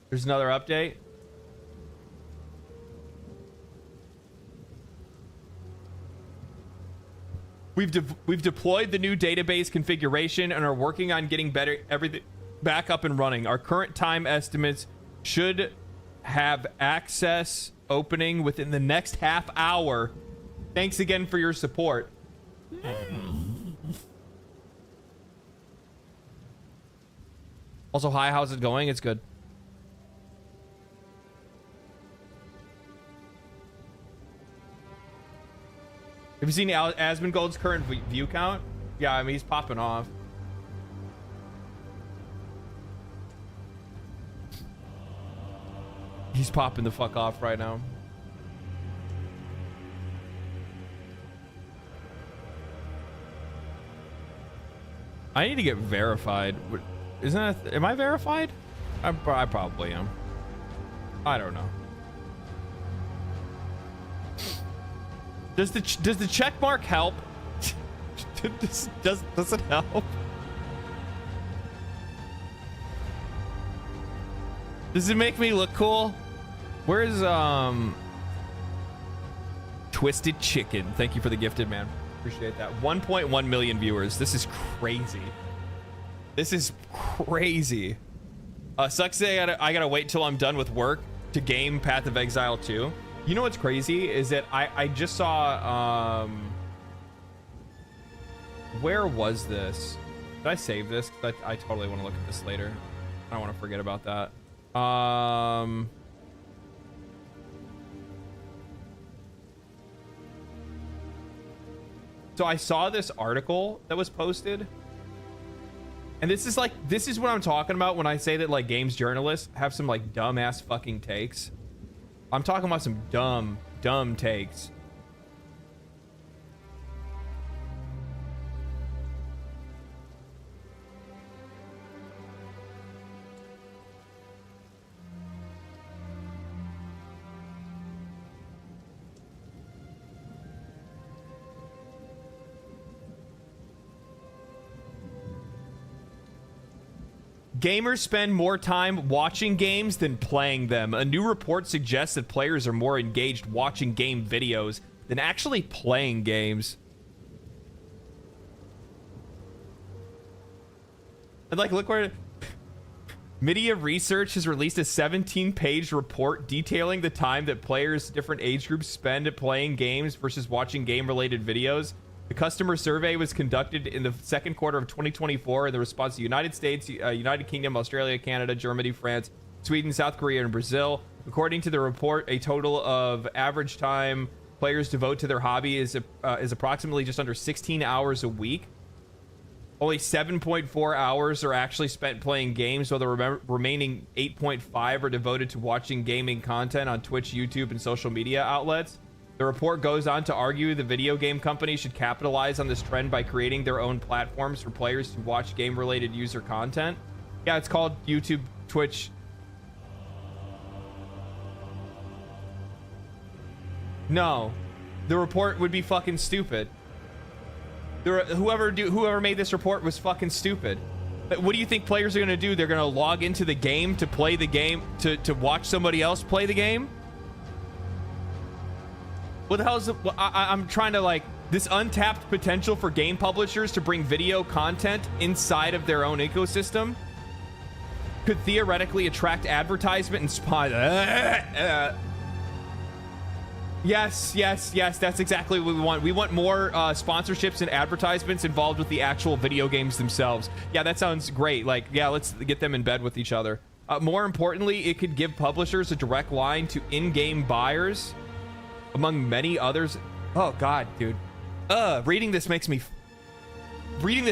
There's another update. We've deployed the new database configuration and are working on getting everything back up and running. Our current time estimates should have access opening within the next half hour. Thanks again for your support. Also, hi, how's it going? It's good. Have you seen Asmongold's current view count? Yeah, I mean, he's popping off. He's popping the fuck off right now. I need to get verified. Isn't that? Am I verified? I probably am. I don't know. Does the check mark help? does it help? Does it make me look cool? Where's Twisted Chicken? Thank you for the gifted, man. Appreciate that. 1.1 million viewers. This is crazy. This is crazy. Sucks that I gotta wait till I'm done with work to game Path of Exile 2. You know what's crazy is that I just saw where was this? Did I save this? I totally want to look at this later. I don't want to forget about that. So I saw this article that was posted, and this is what I'm talking about when I say that like games journalists have some like dumbass fucking takes. I'm talking about some dumb takes. Gamers spend more time watching games than playing them. A new report suggests that players are more engaged watching game videos than actually playing games. And like, look where Media Research has released a 17-page report detailing the time that players different age groups spend at playing games versus watching game-related videos. The customer survey was conducted in the second quarter of 2024 in the response to United States, United Kingdom, Australia, Canada, Germany, France, Sweden, South Korea, and Brazil. According to the report, a total of average time players devote to their hobby is approximately just under 16 hours a week. Only 7.4 hours are actually spent playing games, while the remaining 8.5 are devoted to watching gaming content on Twitch, YouTube, and social media outlets. The report goes on to argue the video game companies should capitalize on this trend by creating their own platforms for players to watch game-related user content. Yeah, it's called YouTube, Twitch. No, the report would be fucking stupid. Whoever made this report was fucking stupid. What do you think players are gonna do? They're gonna log into the game to play the game, to watch somebody else play the game? What the hell is it? I'm trying to like this untapped potential for game publishers to bring video content inside of their own ecosystem could theoretically attract advertisement and Yes, that's exactly what we want. We want more sponsorships and advertisements involved with the actual video games themselves. Yeah, that sounds great. Like, yeah, let's get them in bed with each other. More importantly, it could give publishers a direct line to in-game buyers, among many others. Oh god, dude. Reading this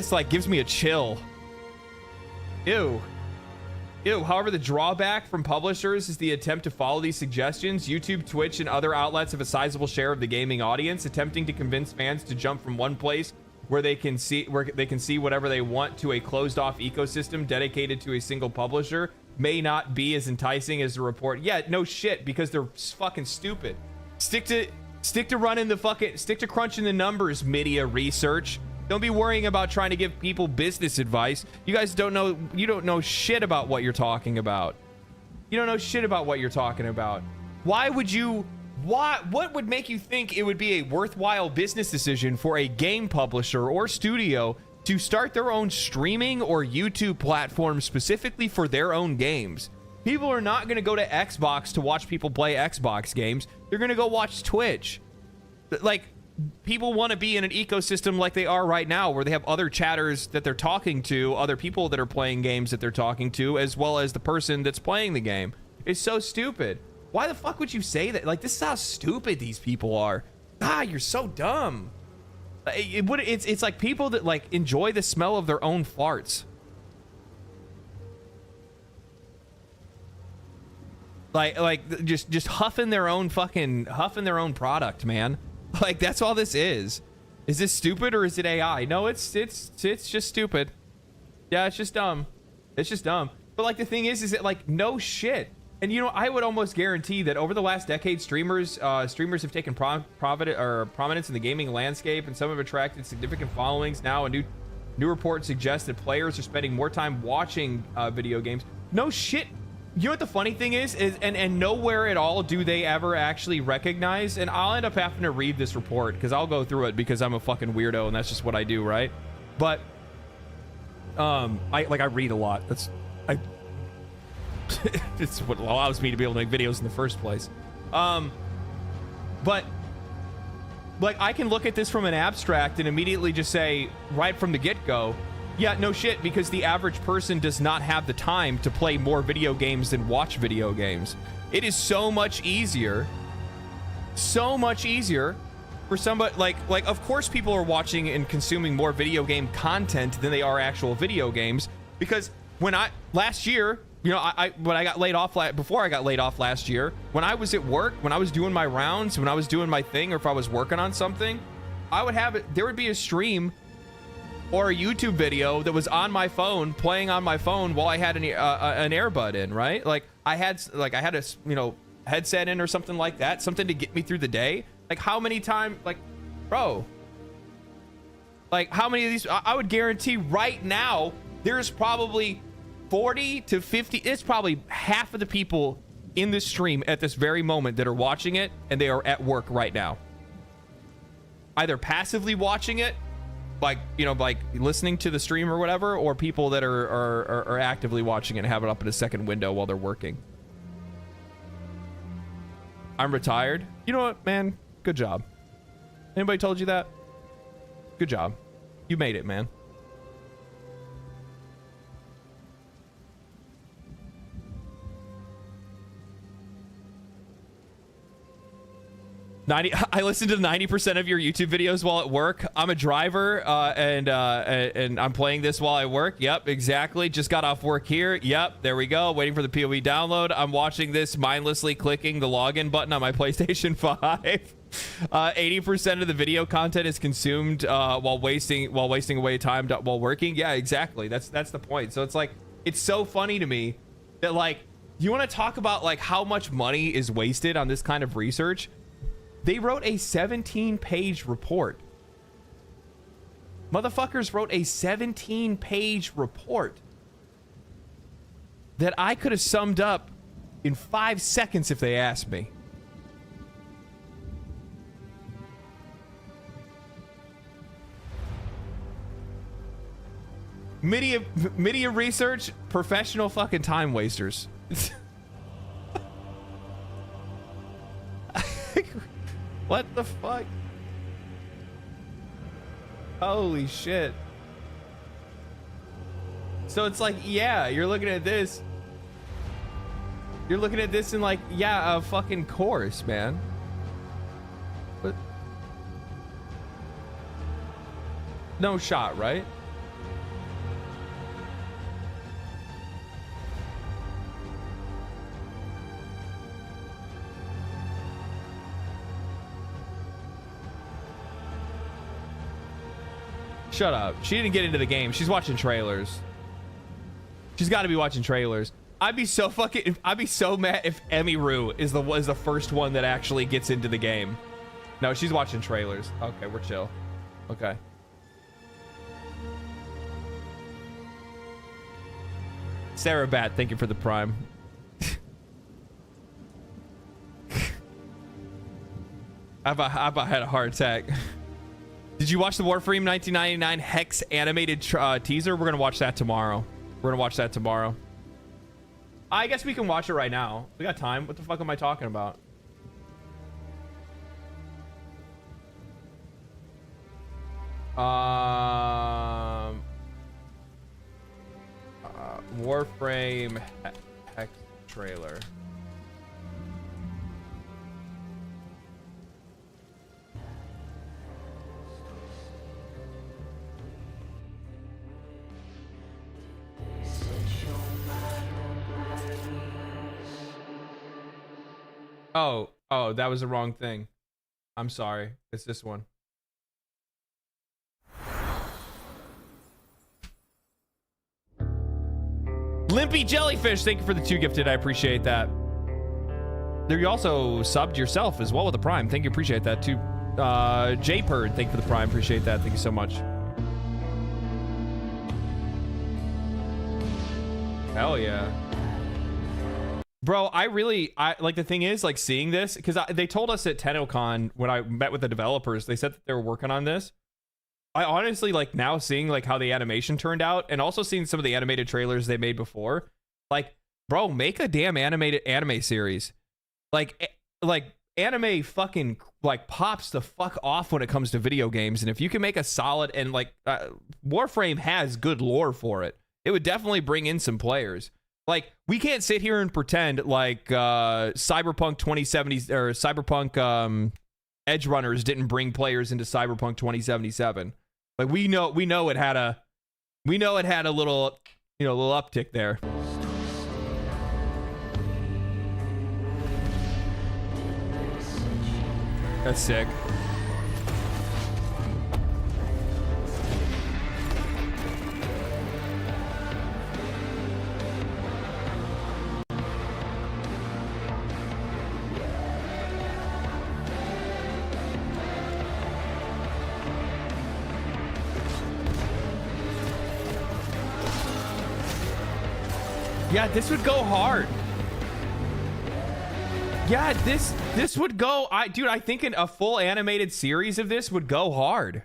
like gives me a chill. Ew. However, the drawback from publishers is the attempt to follow these suggestions. YouTube, Twitch, and other outlets have a sizable share of the gaming audience. Attempting to convince fans to jump from one place where they can see whatever they want to a closed-off ecosystem dedicated to a single publisher may not be as enticing as the report. Yeah, no shit, because they're fucking stupid. Stick to crunching the numbers, Media Research. Don't be worrying about trying to give people business advice. You guys don't know shit about what you're talking about. You don't know shit about what you're talking about. What would make you think it would be a worthwhile business decision for a game publisher or studio to start their own streaming or YouTube platform specifically for their own games? People are not going to go to Xbox to watch people play Xbox games. They're going to go watch Twitch. Like, people want to be in an ecosystem like they are right now, where they have other chatters that they're talking to, other people that are playing games that they're talking to, as well as the person that's playing the game. It's so stupid. Why the fuck would you say that? Like, this is how stupid these people are. Ah, you're so dumb. It's like people that like enjoy the smell of their own farts. Like just huffing their own product, man. Like that's all this is. Is this stupid or is it AI? No, it's just stupid. Yeah, it's just dumb. It's just dumb. But like the thing is that like no shit. And you know, I would almost guarantee that over the last decade, streamers have taken prominence in the gaming landscape, and some have attracted significant followings. Now, a new report suggests that players are spending more time watching video games. No shit. You know what the funny thing is and nowhere at all do they ever actually recognize. And I'll end up having to read this report because I'll go through it because I'm a fucking weirdo and that's just what I do, right? But I read a lot. It's what allows me to be able to make videos in the first place. But like I can look at this from an abstract and immediately just say right from the get-go, yeah, no shit, because the average person does not have the time to play more video games than watch video games. It is so much easier for somebody like of course people are watching and consuming more video game content than they are actual video games, because when last year, you know, when I got laid off before I got laid off last year, when I was at work, when I was doing my rounds, when I was doing my thing, or if I was working on something, there would be a stream or a YouTube video that was on my phone, playing on my phone while I had an earbud in, right? Like I had a, you know, headset in or something like that, something to get me through the day. Like how many times, like, bro, like how many of these, I would guarantee right now, there's probably 40 to 50, it's probably half of the people in this stream at this very moment that are watching it, and they are at work right now. Either passively watching it, like, you know, like listening to the stream or whatever, or people that are actively watching it and have it up in a second window while they're working. I'm retired. You know what, man? Good job. Anybody told you that? Good job. You made it, man. I listen to 90% of your YouTube videos while at work. I'm a driver, and I'm playing this while I work. Yep, exactly. Just got off work here. Yep, there we go. Waiting for the POE download. I'm watching this mindlessly clicking the login button on my PlayStation 5. 80% of the video content is consumed while wasting away time while working. Yeah, exactly. That's the point. So it's like, it's so funny to me that, like, you want to talk about like how much money is wasted on this kind of research. They wrote a 17-page report. Motherfuckers wrote a 17-page report that I could have summed up in 5 seconds if they asked me. Media research, professional fucking time wasters. What the fuck? Holy shit. So it's like, yeah, you're looking at this. You're looking at this and like, yeah, a fucking course, man. But no shot, right? Shut up. She didn't get into the game. She's watching trailers. She's got to be watching trailers. I'd be so mad if Emiru is the first one that actually gets into the game. No, she's watching trailers. Okay, we're chill. Okay. Sarah Bat, thank you for the prime. I've had a heart attack. Did you watch the Warframe 1999 Hex animated teaser? We're gonna watch that tomorrow. I guess we can watch it right now. We got time. What the fuck am I talking about? Warframe Hex trailer. Oh, that was the wrong thing. I'm sorry. It's this one. Limpy Jellyfish, thank you for the 2 gifted. I appreciate that. There, you also subbed yourself as well with the Prime. Thank you, appreciate that too. J-Purd, thank you for the Prime. Appreciate that. Thank you so much. Hell yeah. Bro, I like, the thing is, like, seeing this, because they told us at TennoCon when I met with the developers, they said that they were working on this. I honestly, like, now seeing, like, how the animation turned out, and also seeing some of the animated trailers they made before, like, bro, make a damn animated anime series. Like anime fucking, like, pops the fuck off when it comes to video games, and if you can make a solid, and, like, Warframe has good lore for it, it would definitely bring in some players. Like, we can't sit here and pretend like Cyberpunk 2070 or Cyberpunk Edge Runners didn't bring players into Cyberpunk 2077. Like, we know it had a little, you know, little uptick there. That's sick. Yeah, this would go hard. Yeah, this would go. Dude, I think a full animated series of this would go hard.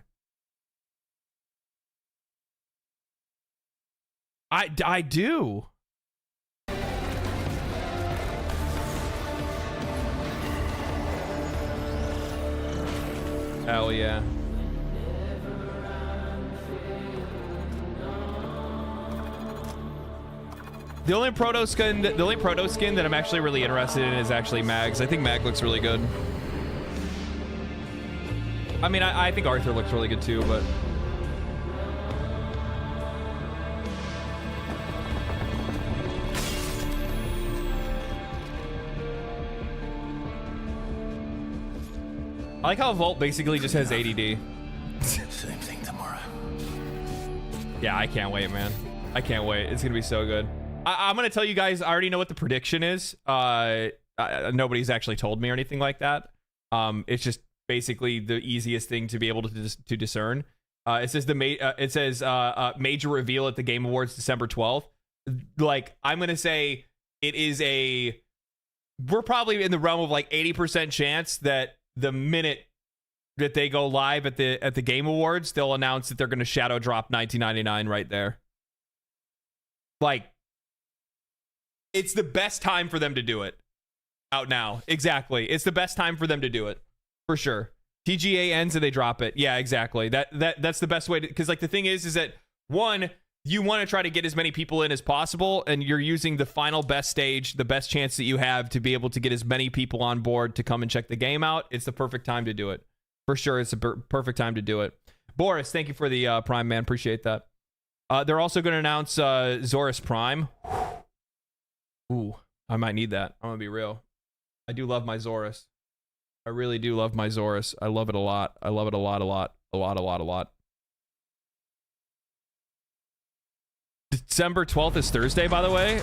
I do. Hell yeah. The only proto skin that I'm actually really interested in is actually Mag's. I think Mag looks really good. I mean, I think Arthur looks really good too, but I like how Volt basically just has ADD. Same thing tomorrow. Yeah, I can't wait, man. I can't wait. It's gonna be so good. I'm gonna tell you guys, I already know what the prediction is. Nobody's actually told me or anything like that. It's just basically the easiest thing to be able to discern. It says major reveal at the Game Awards December 12th. Like, I'm gonna say it is we're probably in the realm of like 80% chance that the minute that they go live at the Game Awards, they'll announce that they're gonna shadow drop 1999 right there. Like, it's the best time for them to do it. Out now. Exactly. It's the best time for them to do it. For sure. TGA ends and they drop it. Yeah, exactly. That's the best way to, because, like, the thing is that, one, you want to try to get as many people in as possible, and you're using the final best stage, the best chance that you have to be able to get as many people on board to come and check the game out. It's the perfect time to do it. For sure, it's a perfect time to do it. Boris, thank you for the Prime, man. Appreciate that. They're also going to announce Zorus Prime. Ooh, I might need that. I'm gonna be real. I do love my Zorus. I really do love my Zorus. I love it a lot. I love it a lot. December 12th is Thursday, by the way.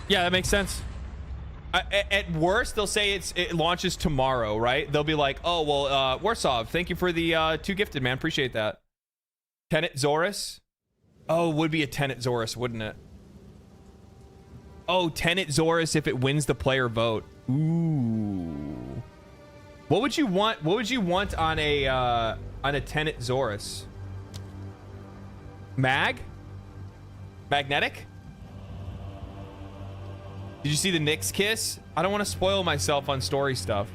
Yeah, that makes sense. At worst, they'll say it launches tomorrow, right? They'll be like, oh, well, Warsaw, thank you for the 2 gifted, man. Appreciate that. Tenet Zorus? Oh, would be a Tenet Zorus, wouldn't it? Oh, Tenet Zorus if it wins the player vote. Ooh. What would you want? What would you want on a Tenet Zorus? Magnetic? Did you see the Nyx kiss? I don't want to spoil myself on story stuff.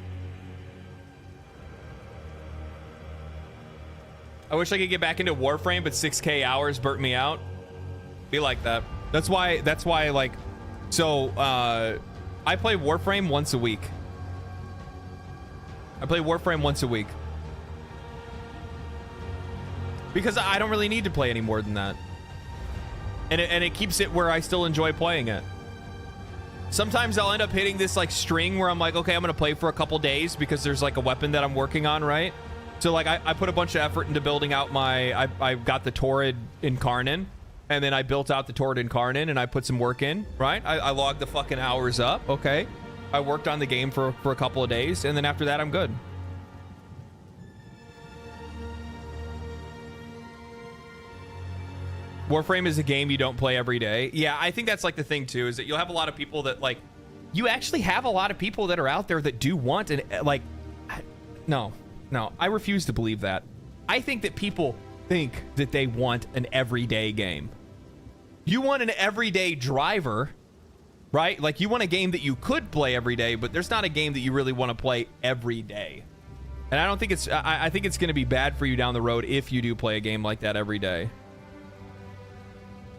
I wish I could get back into Warframe, but 6K hours burnt me out. Be like that. That's why like, so I play Warframe once a week. Because I don't really need to play any more than that. And it keeps it where I still enjoy playing it. sometimes I'll end up hitting this like string where I'm like, okay, I'm gonna play for a couple days because there's like a weapon that I'm working on, right? So like I put a bunch of effort into building out my, I got the Torrid Incarnon, and then I built out the Torrid Incarnon and I put some work in, right? I logged the fucking hours up, okay? I worked on the game for a couple of days, and then after that, I'm good. Warframe is a game you don't play every day. Yeah, I think that's like the thing too, is that you'll have a lot of people that like, you actually have a lot of people that are out there that do want an, like, no, I refuse to believe that. I think that people think that they want an everyday game. You want an everyday driver, right? Like you want a game that you could play every day, but there's not a game that you really want to play every day. And I don't think it's, I think it's going to be bad for you down the road if you do play a game like that every day.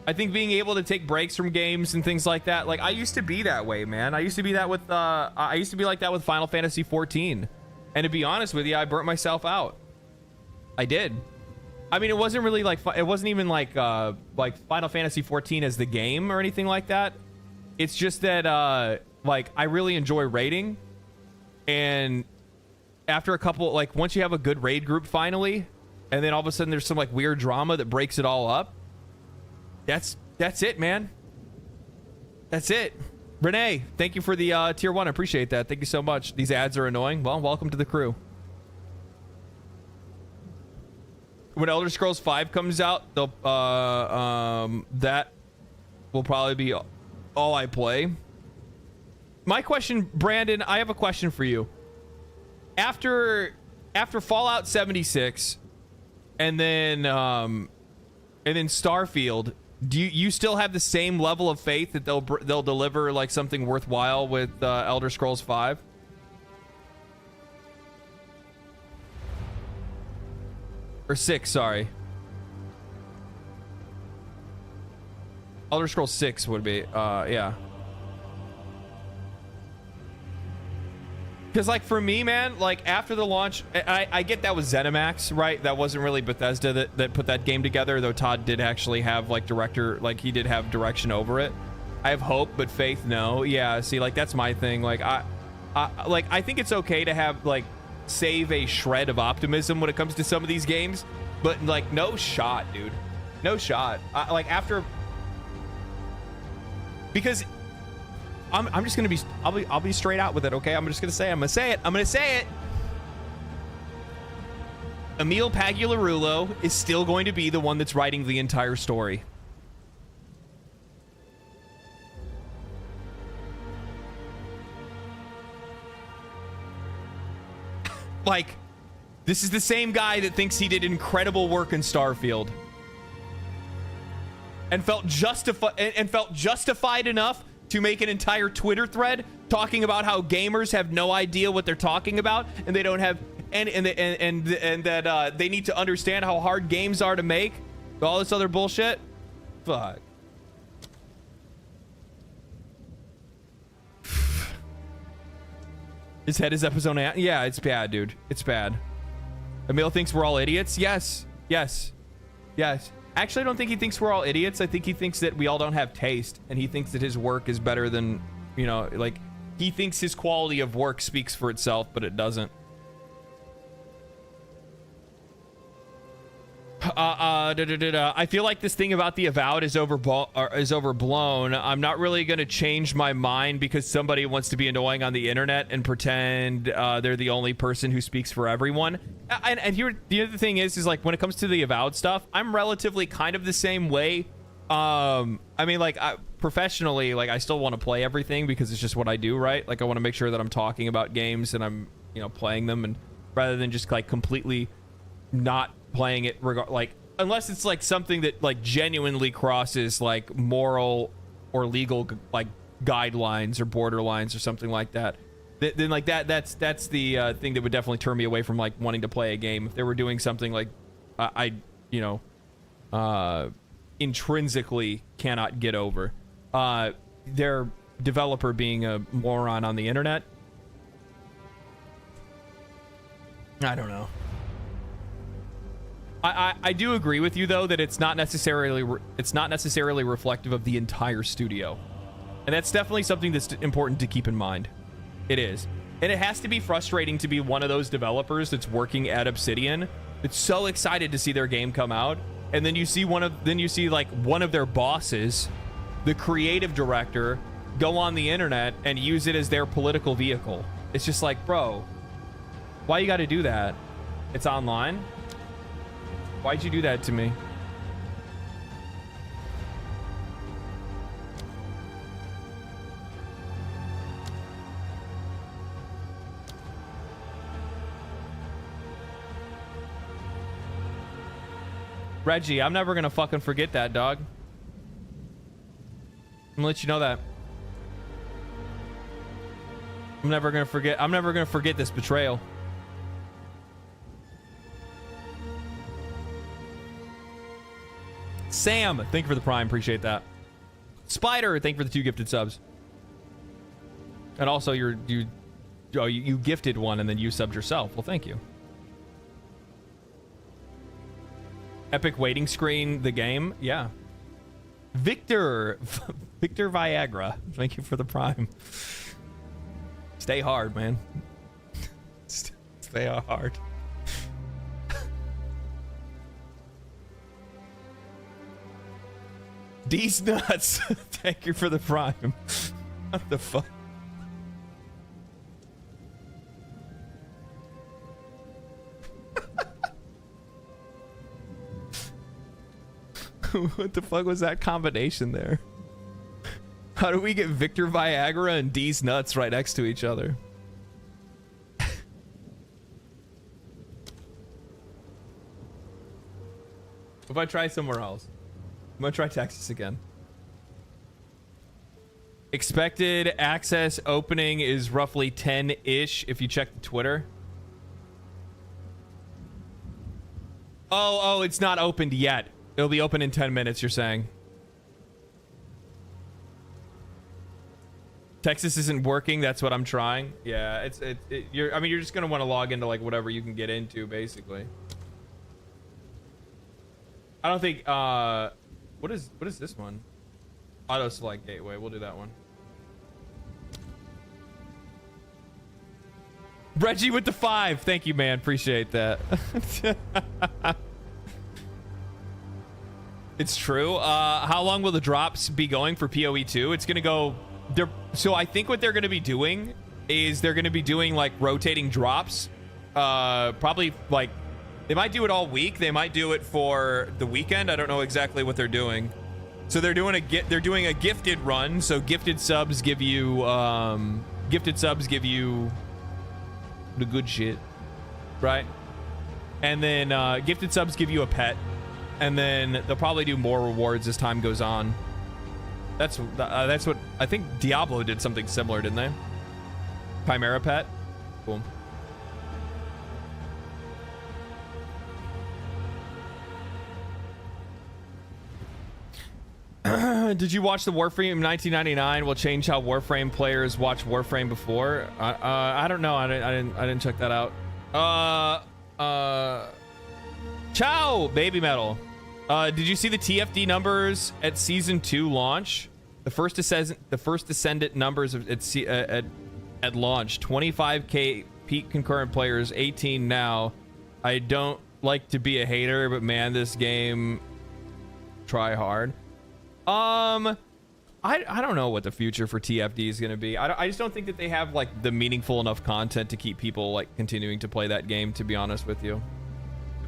I think being able to take breaks from games and things like that, like I used to be that way, man. I used to be that with, I used to be like that with Final Fantasy XIV. And to be honest with you, I burnt myself out. I did. I mean, it wasn't really like, it wasn't even like Final Fantasy XIV as the game or anything like that. It's just that, like, I really enjoy raiding. And after a couple, like, once you have a good raid group finally, and then all of a sudden there's some like weird drama that breaks it all up. That's it, man. That's it. Renee, thank you for the tier 1. I appreciate that. Thank you so much. These ads are annoying. Well, welcome to the crew. When Elder Scrolls 5 comes out, they'll, that will probably be all I play. My question, Brandon, I have a question for you. After Fallout 76 and then Starfield, do you still have the same level of faith that they'll deliver like something worthwhile with Elder Scrolls 5? Or 6, sorry. Elder Scrolls 6 would be, yeah. Because like for me, man, like after the launch, I get that was ZeniMax, right? That wasn't really Bethesda that put that game together, though Todd did actually have like he did have direction over it. I have hope, but faith, no. Yeah, see, like that's my thing. Like I think it's okay to have like save a shred of optimism when it comes to some of these games, but like no shot, dude. No shot. Like after, because I'm just gonna be, I'll be straight out with it, okay? I'm just gonna say, I'm gonna say it. Emil Pagliarulo is still going to be the one that's writing the entire story. Like, this is the same guy that thinks he did incredible work in Starfield. And felt justified enough to make an entire Twitter thread talking about how gamers have no idea what they're talking about, and they don't have, and that they need to understand how hard games are to make, all this other bullshit. Fuck. His head is up his own ass. Yeah, it's bad, dude. It's bad. Emil thinks we're all idiots. Yes. Actually, I don't think he thinks we're all idiots. I think he thinks that we all don't have taste, and he thinks that his work is better than, you know, like, he thinks his quality of work speaks for itself, but it doesn't. I feel like this thing about the Avowed is overblown. I'm not really going to change my mind because somebody wants to be annoying on the internet and pretend they're the only person who speaks for everyone. And here, the other thing is like, when it comes to the Avowed stuff, I'm relatively kind of the same way. I mean, like, professionally, like, I still want to play everything because it's just what I do, right? Like, I want to make sure that I'm talking about games and I'm, you know, playing them, and rather than just like completely not playing it, like, unless it's like something that like genuinely crosses like moral or legal like guidelines or borderlines or something like that, then like that's the thing that would definitely turn me away from like wanting to play a game. If they were doing something like I you know, intrinsically cannot get over, their developer being a moron on the internet. I don't know. I do agree with you though that it's not necessarily reflective of the entire studio. And that's definitely something that's important to keep in mind. It is. And it has to be frustrating to be one of those developers that's working at Obsidian that's so excited to see their game come out, and then you see one of their bosses, the creative director, go on the internet and use it as their political vehicle. It's just like, bro, why you got to do that? It's online. Why'd you do that to me? Reggie, I'm never gonna fucking forget that, dog. I'm gonna let you know that. I'm never gonna forget this betrayal. Sam, thank you for the prime, appreciate that. Spider, thank you for the 2 gifted subs. And also you gifted one and then you subbed yourself. Well, thank you. Epic waiting screen, the game, yeah. Victor Viagra, thank you for the prime. Stay hard, man. Stay hard. D's nuts, thank you for the prime. What the fuck? What the fuck was that combination there? How do we get Victor Viagra and D's nuts right next to each other? If I try somewhere else, I'm gonna try Texas again. Expected access opening is roughly 10-ish if you check the Twitter. Oh, it's not opened yet. It'll be open in 10 minutes, you're saying. Texas isn't working, that's what I'm trying. Yeah, you're just gonna want to log into like whatever you can get into, basically. I don't think what is this one? Auto select gateway, we'll do that one. Reggie with the 5, thank you, man, appreciate that. It's true. How long will the drops be going for POE2? It's gonna go there. So I think what they're gonna be doing is they're gonna be doing like rotating drops. Probably like they might do it all week. They might do it for the weekend. I don't know exactly what they're doing. So they're doing a gifted run. So gifted subs give you the good shit, right? And then gifted subs give you a pet. And then they'll probably do more rewards as time goes on. That's what I think Diablo did something similar, didn't they? Chimera pet. Cool. Did you watch the Warframe 1999? Will change how Warframe players watch Warframe before. I don't know. I didn't check that out. Ciao, Baby Metal. Did you see the TFD numbers at season 2 launch? The first Ascendant numbers at launch. 25k peak concurrent players, 18 now. I don't like to be a hater, but man, this game try hard. I don't know what the future for TFD is going to be. I just don't think that they have like the meaningful enough content to keep people like continuing to play that game, to be honest with you.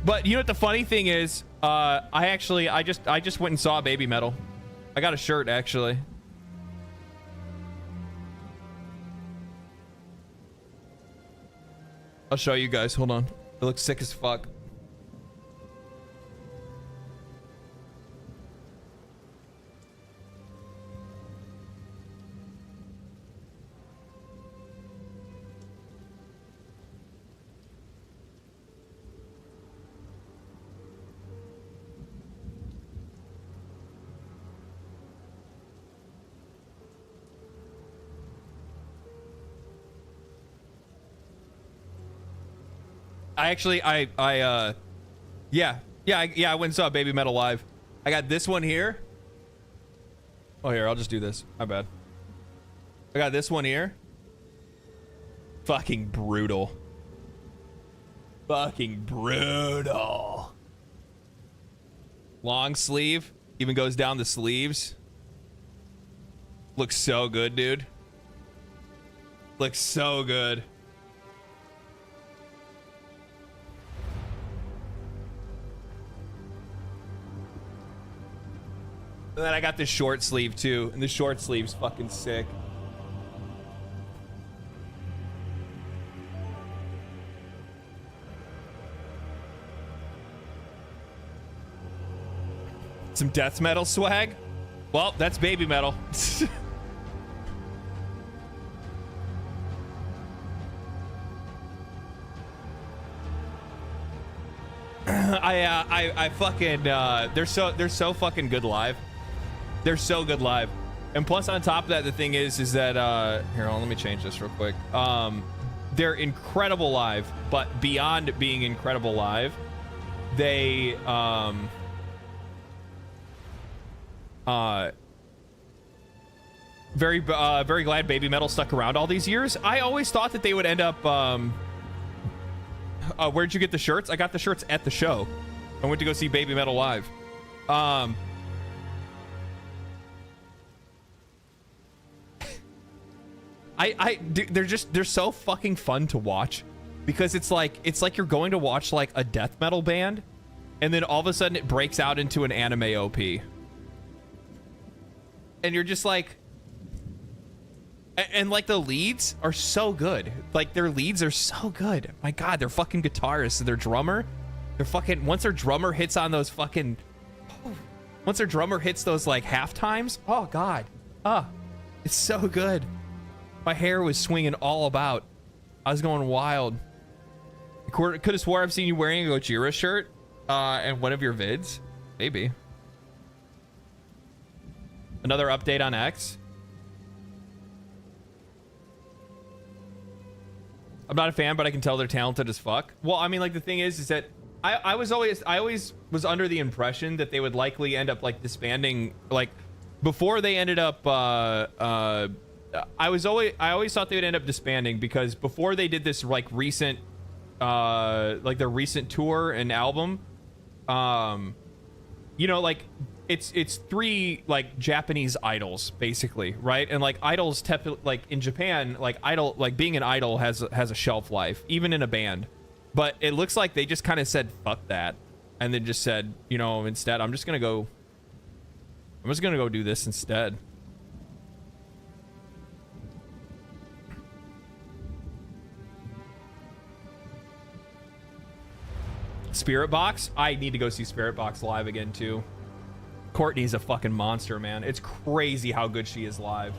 But you know what the funny thing is? I just went and saw Baby Metal. I got a shirt actually. I'll show you guys. Hold on. It looks sick as fuck. I went and saw Baby Metal live. I got this one here. Oh, here, I'll just do this. My bad. I got this one here. Fucking brutal. Fucking brutal. Long sleeve. Even goes down the sleeves. Looks so good, dude. Looks so good. And then I got this short sleeve too, and the short sleeve's fucking sick. Some death metal swag? Well, that's baby metal. I fucking they're so fucking good live. They're so good live. And plus on top of that, the thing is that here, hold on, let me change this real quick. They're incredible live, but beyond being incredible live, they very glad baby metal stuck around all these years. I always thought that they would end up where'd you get the shirts? I got the shirts at the show. I went to go see baby metal live. They're so fucking fun to watch because it's like you're going to watch like a death metal band and then all of a sudden it breaks out into an anime OP. And you're just like, and like the leads are so good. Like their leads are so good. My God, they're fucking guitarists and their drummer. They're fucking, once their drummer hits on those fucking, once their drummer hits those like half times. Oh God. It's so good. My hair was swinging all about. I was going wild. Could have swore I've seen you wearing a Gojira shirt in one of your vids. Maybe. Another update on X. I'm not a fan, but I can tell they're talented as fuck. Well, I mean, like the thing is that I always was under the impression that they would likely end up like disbanding, like before they ended up. I always thought they would end up disbanding because before they did this like recent, like their recent tour and album, you know, like it's three like Japanese idols basically, right? And like idols, like in Japan, like idol, like being an idol has a shelf life, even in a band. But it looks like they just kind of said fuck that, and then just said, you know, instead I'm just gonna go do this instead. Spirit Box? I need to go see Spirit Box live again too. Courtney's a fucking monster, man. It's crazy how good she is live.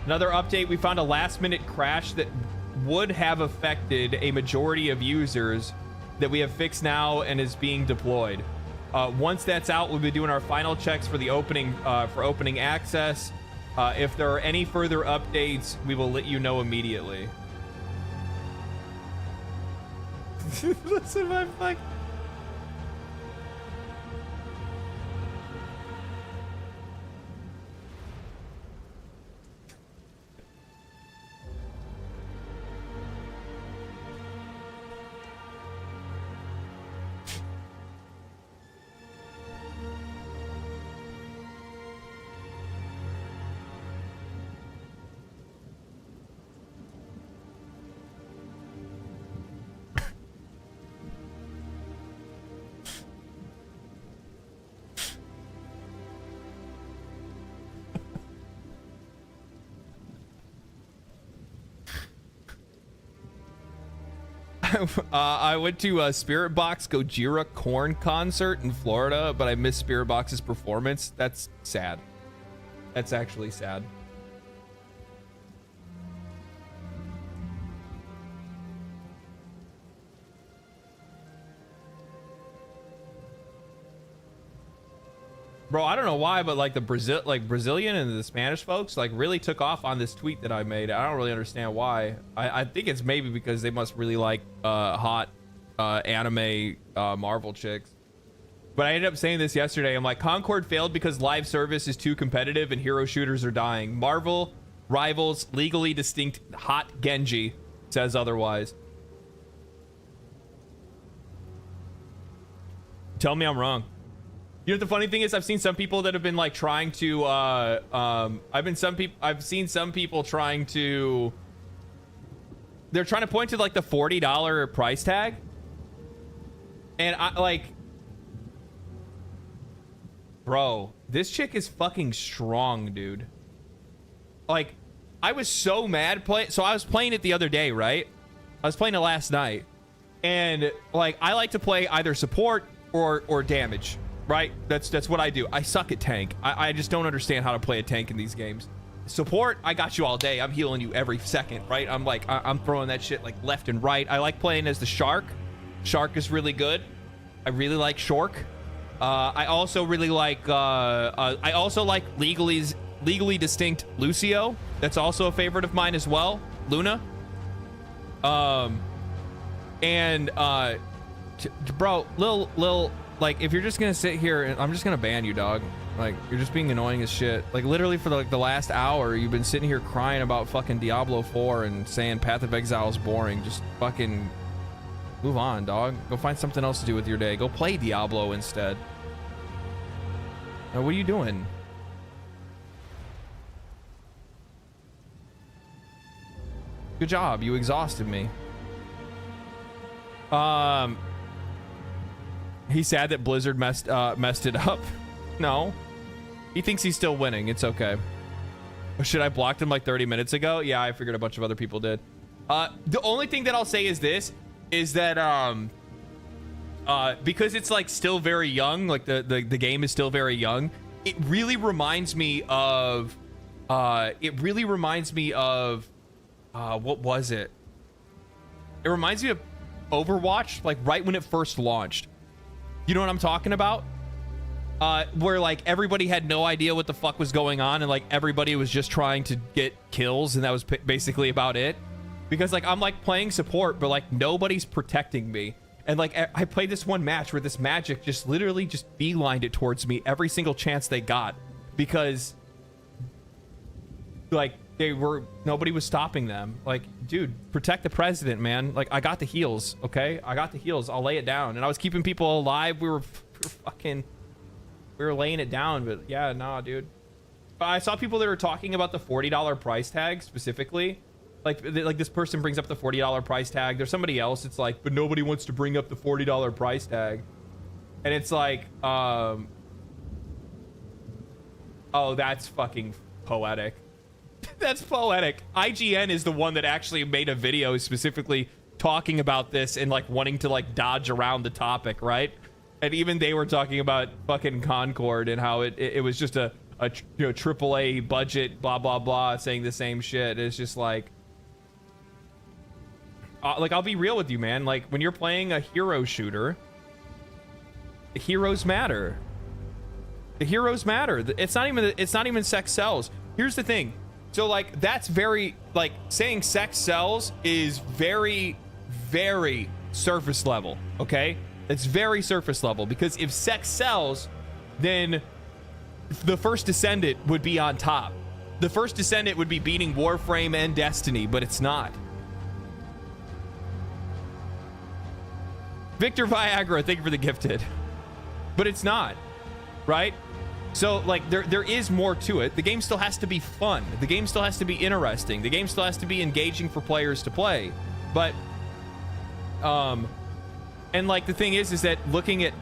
Another update, we found a last-minute crash that would have affected a majority of users that we have fixed now and is being deployed. Once that's out, we'll be doing our final checks for the opening for opening access. If there are any further updates, we will let you know immediately. Listen, my fuck. I went to Spirit Box Gojira Korn concert in Florida, but I missed Spirit Box's performance. That's sad. That's actually sad. Bro, I don't know why, but like the Brazilian and the Spanish folks like really took off on this tweet that I made. I don't really understand why. I think it's maybe because they must really like hot anime Marvel chicks. But I ended up saying this yesterday. I'm like, Concord failed because live service is too competitive and hero shooters are dying. Marvel rivals legally distinct hot Genji says otherwise. Tell me I'm wrong. You know what the funny thing is? I've seen some people that have been like trying to I've seen some people trying to, they're trying to point to like the $40 price tag. And I like, bro, this chick is fucking strong, dude. Like, I was so mad so I was playing it the other day, right? I was playing it last night. And like, I like to play either support or damage, right? That's what I do. I suck at tank. I just don't understand how to play a tank in these games. Support, I got you all day. I'm healing you every second, right? I'm like, I'm throwing that shit like left and right. I like playing as the Shark. Shark is really good. I really like Shork. I also really like I also like legally distinct Lucio. That's also a favorite of mine as well. Luna. Bro, Lil, like, if you're just gonna sit here, I'm just gonna ban you, dog. Like, you're just being annoying as shit. Like, literally for like the last hour, you've been sitting here crying about fucking Diablo 4 and saying Path of Exile is boring. Just fucking move on, dog. Go find something else to do with your day. Go play Diablo instead. Now, what are you doing? Good job. You exhausted me. He's sad that Blizzard messed it up. No. He thinks he's still winning. It's okay. Should I blocked him like 30 minutes ago? Yeah, I figured a bunch of other people did. The only thing that I'll say is this, is that because it's like still very young, like the game is still very young, it really reminds me of what was it? It reminds me of Overwatch, like right when it first launched. You know what I'm talking about? Where like everybody had no idea what the fuck was going on, and like everybody was just trying to get kills, and that was basically about it. Because like I'm like playing support, but like nobody's protecting me. And like I played this one match where this Magic just literally just beelined it towards me every single chance they got, because like nobody was stopping them. Like, dude, protect the president, man. Like, I got the heals, okay? I got the heals. I'll lay it down. And I was keeping people alive. We were laying it down, but yeah, nah, dude. But I saw people that were talking about the $40 price tag specifically. Like this person brings up the $40 price tag. There's somebody else. It's like, but nobody wants to bring up the $40 price tag. And it's like, oh, that's fucking poetic. That's poetic. IGN is the one that actually made a video specifically talking about this and like wanting to like dodge around the topic, right? And even they were talking about fucking Concord and how it was just a you know, AAA budget, blah blah blah, saying the same shit. It's just like I'll be real with you, man. Like, when you're playing a hero shooter, the heroes matter. The heroes matter. It's not even sex sells. Here's the thing. So like, that's very, like, saying sex sells is very, very surface level, okay? It's very surface level, because if sex sells, then the First Descendant would be on top. The First Descendant would be beating Warframe and Destiny, but it's not. Victor Viagra, thank you for the gifted. But it's not, right? So, like, there is more to it. The game still has to be fun. The game still has to be interesting. The game still has to be engaging for players to play. But, and, like, the thing is that looking at,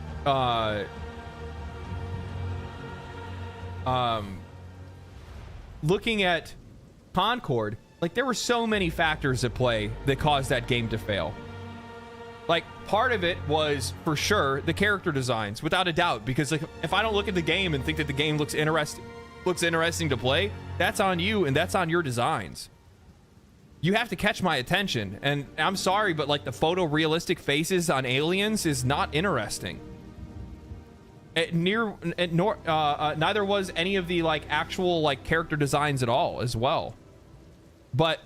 Concord, like, there were so many factors at play that caused that game to fail. Like, part of it was, for sure, the character designs, without a doubt, because like, if I don't look at the game and think that the game looks interesting to play, that's on you and that's on your designs. You have to catch my attention, and I'm sorry, but like the photorealistic faces on aliens is not interesting. Neither was any of the like actual like character designs at all as well. But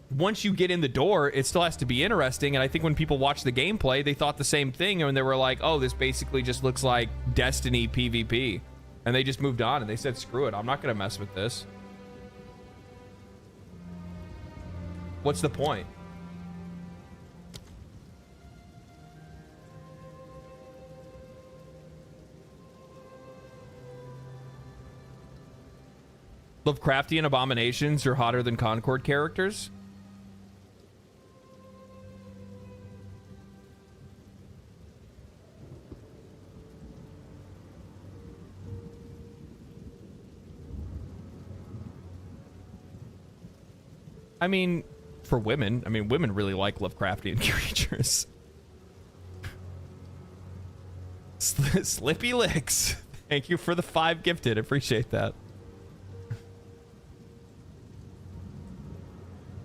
once you get in the door, it still has to be interesting. And I think when people watched the gameplay, they thought the same thing, and they were like, oh, this basically just looks like Destiny PvP. And they just moved on and they said, screw it, I'm not gonna mess with this. What's the point? Lovecraftian abominations are hotter than Concord characters? I mean, for women, women really like Lovecraftian creatures. Slippy Licks. Thank you for the 5 gifted. Appreciate that.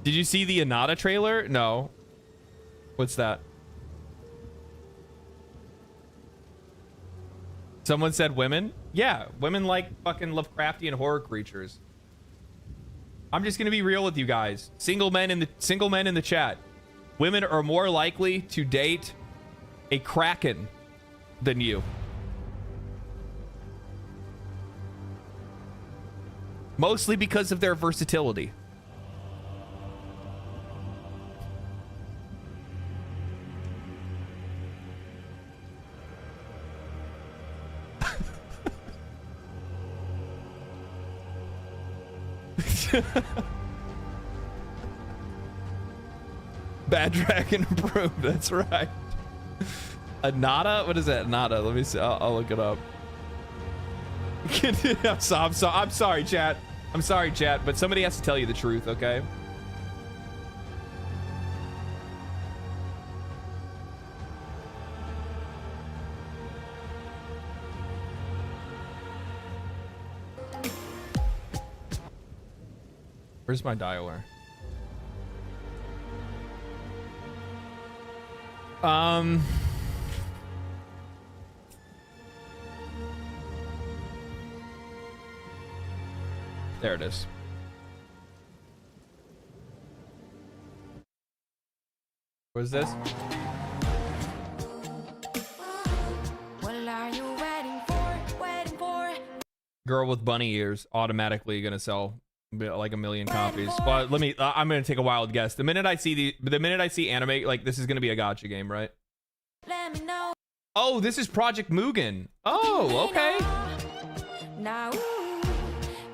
Did you see the Anata trailer? No. What's that? Someone said women? Yeah, women like fucking Lovecraftian horror creatures. I'm just gonna be real with you guys. Single men in the chat. Women are more likely to date a kraken than you. Mostly because of their versatility. Bad dragon approved. That's right. Anata? What is that? Anata. Let me see. I'll look it up. I'm sorry, chat. I'm sorry, chat, but somebody has to tell you the truth, okay? Where's my dialer? There it is. What is this? What are you waiting for? Waiting for? Girl with bunny ears automatically gonna sell like 1 million copies. But let me. I'm gonna take a wild guess. The minute I see anime, like this is gonna be a gacha game, right? Let me know. Oh, this is Project Mugen. Oh, okay. Now,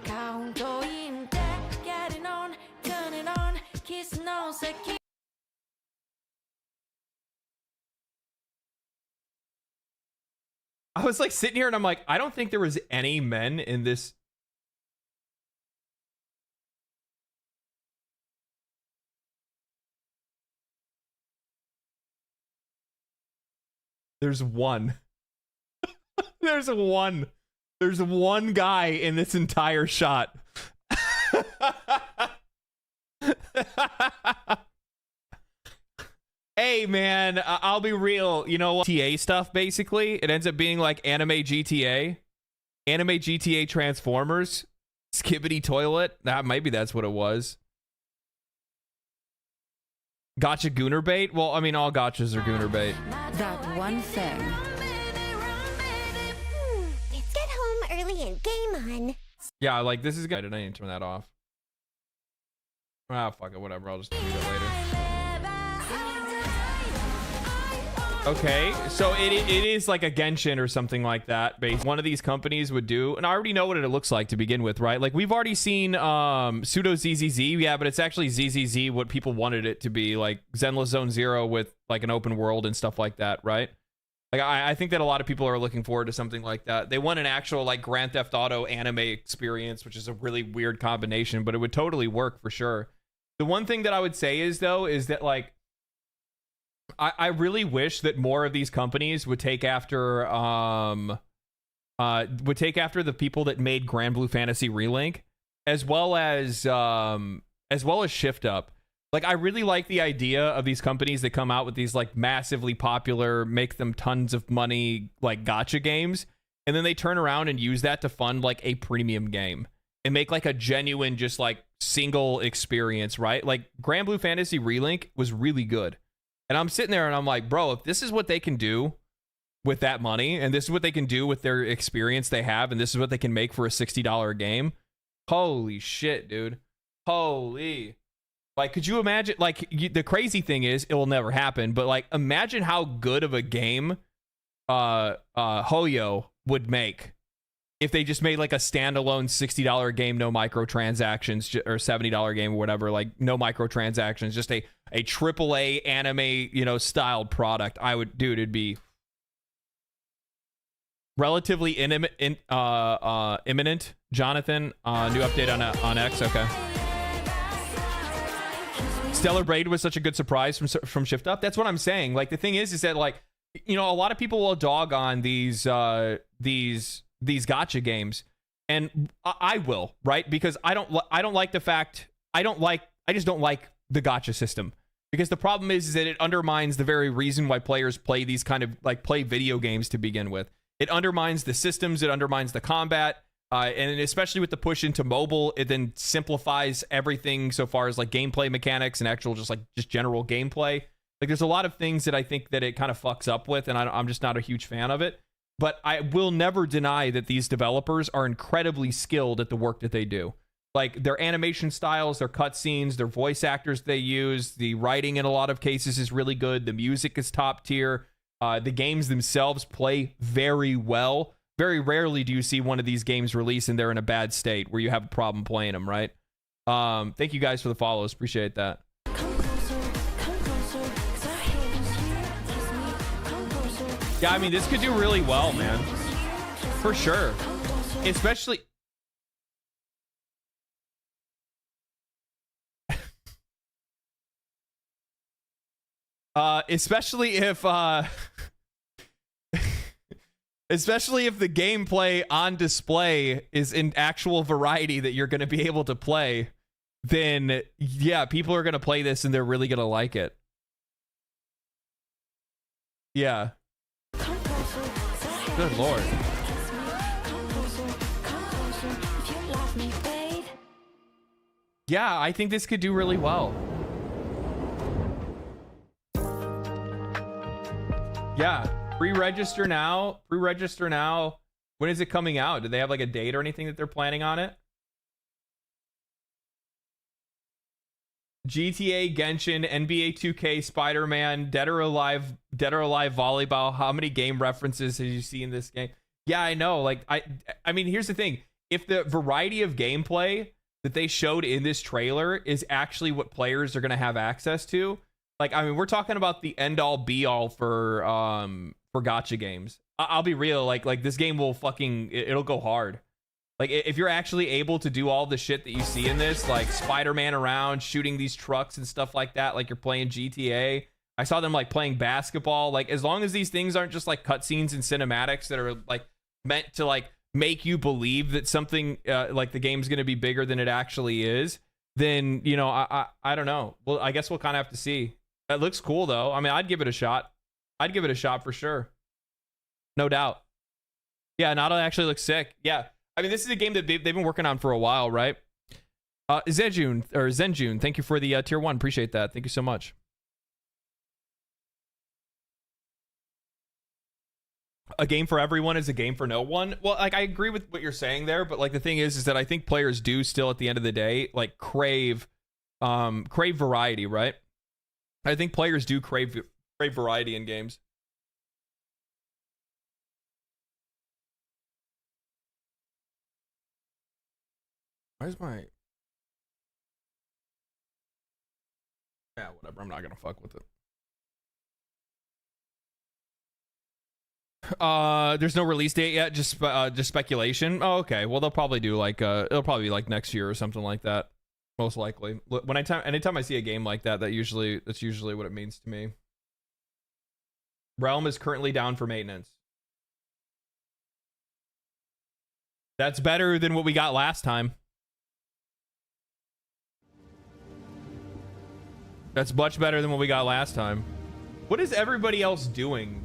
count in getting on, turn it on, kissing on, second. I was like sitting here and I'm like, I don't think there was any men in this. There's one. There's one. There's one guy in this entire shot. Hey, man, I'll be real. You know what? GTA stuff, basically, it ends up being like anime GTA. Anime GTA Transformers. Skibbity Toilet. Maybe that's what it was. Gotcha Gooner bait? Well, I mean, all gotchas are Gooner bait. That one thing. Let's get home early and game on. Yeah, like, this is good. I need to turn that off. Ah, fuck it, whatever. I'll just do that later. Okay, so it is like a Genshin or something like that. One of these companies would do, and I already know what it looks like to begin with, right? Like we've already seen pseudo ZZZ, yeah, but it's actually ZZZ what people wanted it to be, like Zenless Zone Zero with like an open world and stuff like that, right? Like I think that a lot of people are looking forward to something like that. They want an actual like Grand Theft Auto anime experience, which is a really weird combination, but it would totally work for sure. The one thing that I would say is though is that like I really wish that more of these companies would take after the people that made Grand Blue Fantasy Relink, as well as Shift Up. Like, I really like the idea of these companies that come out with these like massively popular, make them tons of money, like gacha games. And then they turn around and use that to fund like a premium game and make like a genuine, just like single experience, right? Like Grand Blue Fantasy Relink was really good. And I'm sitting there and I'm like, bro, if this is what they can do with that money, and this is what they can do with their experience they have, and this is what they can make for a $60 game, holy shit, dude. Holy. Like, could you imagine, like, the crazy thing is, it will never happen, but, like, imagine how good of a game Hoyo would make if they just made, like, a standalone $60 game, no microtransactions, or $70 game or whatever, like, no microtransactions, just a AAA anime, you know, styled product. I would, dude, it'd be relatively imminent. Jonathan, new update on X, okay. Stellar Braid was such a good surprise from Shift Up. That's what I'm saying. Like, the thing is that, like, you know, a lot of people will dog on these gacha games, and I will, right? Because I don't like the fact I just don't like the gacha system, because the problem is that it undermines the very reason why players play these kind of, like, play video games to begin with. It undermines the systems, it undermines the combat. And especially with the push into mobile, it then simplifies everything so far as like gameplay mechanics and actual just general gameplay. Like, there's a lot of things that I think that it kind of fucks up with, and I'm just not a huge fan of it. But I will never deny that these developers are incredibly skilled at the work that they do. Like, their animation styles, their cutscenes, their voice actors they use, the writing in a lot of cases is really good. The music is top tier. The games themselves play very well. Very rarely do you see one of these games release and they're in a bad state where you have a problem playing them, right? Thank you guys for the follows. Appreciate that. Yeah, I mean, this could do really well, man. For sure. Especially... especially if... Especially if the gameplay on display is in actual variety that you're going to be able to play, then yeah, people are going to play this and they're really going to like it. Yeah. Good lord. Yeah, I think this could do really well. Yeah. Pre-register now. Pre-register now. When is it coming out? Do they have like a date or anything that they're planning on it? GTA, Genshin, NBA 2K, Spider-Man, Dead or Alive Volleyball. How many game references have you seen in this game? Yeah, I know. Like, I mean, here's the thing. If the variety of gameplay that they showed in this trailer is actually what players are going to have access to, like, I mean, we're talking about the end-all be-all for gacha games. I'll be real, like this game will it'll go hard. Like, if you're actually able to do all the shit that you see in this, like Spider-Man around shooting these trucks and stuff like that, like you're playing GTA. I saw them like playing basketball. Like, as long as these things aren't just like cutscenes and cinematics that are like meant to like make you believe that something like the game's gonna be bigger than it actually is, then, you know, I don't know. Well, I guess we'll kind of have to see. It looks cool though. I mean, I'd give it a shot. I'd give it a shot for sure. No doubt. Yeah, Nada actually looks sick. Yeah. I mean, this is a game that they've been working on for a while, right? Zenjun, thank you for the tier 1. Appreciate that. Thank you so much. A game for everyone is a game for no one. Well, like, I agree with what you're saying there, but like the thing is that I think players do still at the end of the day like crave variety, right? I think players do crave variety in games. Where's my... Yeah, whatever. I'm not gonna fuck with it. There's no release date yet. Just speculation. Oh, okay. Well, they'll probably do like it'll probably be like next year or something like that. Most likely. Anytime I see a game like that, that's usually what it means to me. Realm is currently down for maintenance. That's better than what we got last time. That's much better than what we got last time. What is everybody else doing?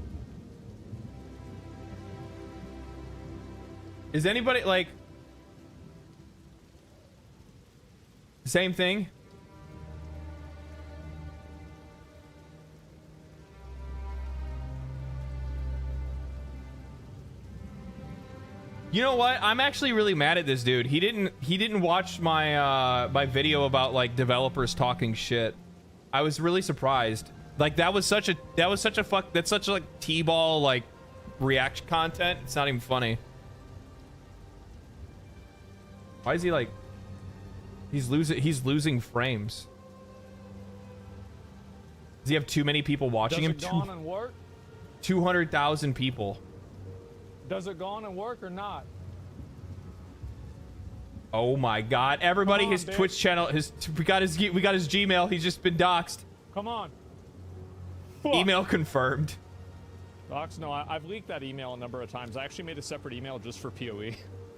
Is anybody like same thing? You know what? I'm actually really mad at this dude. He didn't watch my my video about like developers talking shit. I was really surprised. Like that's such like T-ball like react content. It's not even funny. Why is he like he's losing frames? Does he have too many people watching him? Does it go on and work? 200,000 people. Does it go on and work or not? Oh my god. Everybody, Come on, his bitch. Twitch channel, we got his Gmail. He's just been doxxed. Come on. Email confirmed. Docs, no, I've leaked that email a number of times. I actually made a separate email just for POE.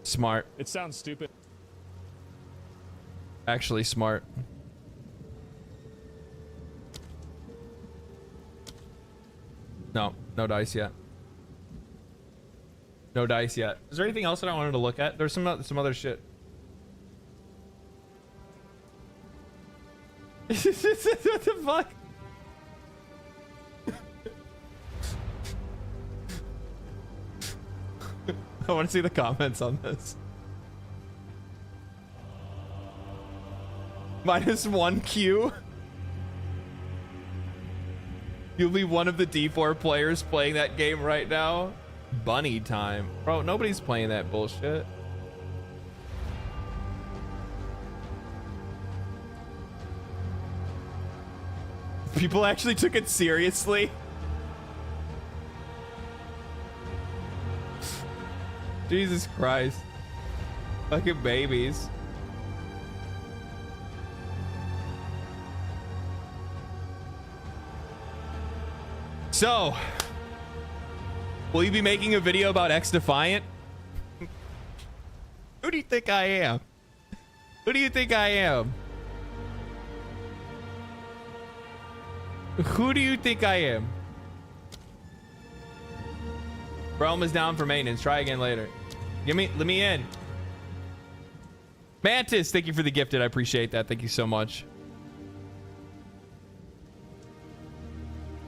Smart. It sounds stupid. Actually smart. No dice yet. No dice yet. Is there anything else that I wanted to look at? There's some other shit. What the fuck? I want to see the comments on this. -1 Q. You'll be one of the D4 players playing that game right now. Bunny time. Bro, nobody's playing that bullshit. People actually took it seriously. Jesus Christ. Fucking babies. So, will you be making a video about X Defiant? Who do you think I am? Who do you think I am? Who do you think I am? Realm is down for maintenance. Try again later. Let me in. Mantis, thank you for the gifted. I appreciate that. Thank you so much.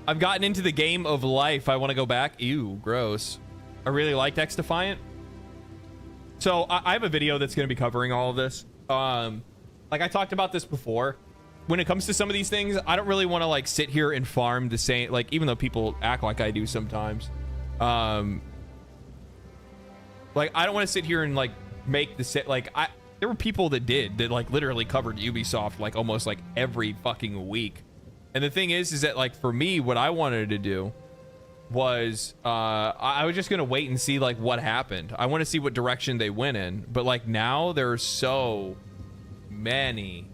I've gotten into the game of life. I want to go back. Ew, gross. I really liked X Defiant. So I have a video that's going to be covering all of this. Like I talked about this before. When it comes to some of these things, I don't really want to like sit here and farm the same, like even though people act like I do sometimes. Like I don't want to sit here and like make the set like there were people that like literally covered Ubisoft like almost like every fucking week. And the thing is that like for me, what I wanted to do was I was just gonna wait and see like what happened. I want to see what direction they went in. But like now there are so many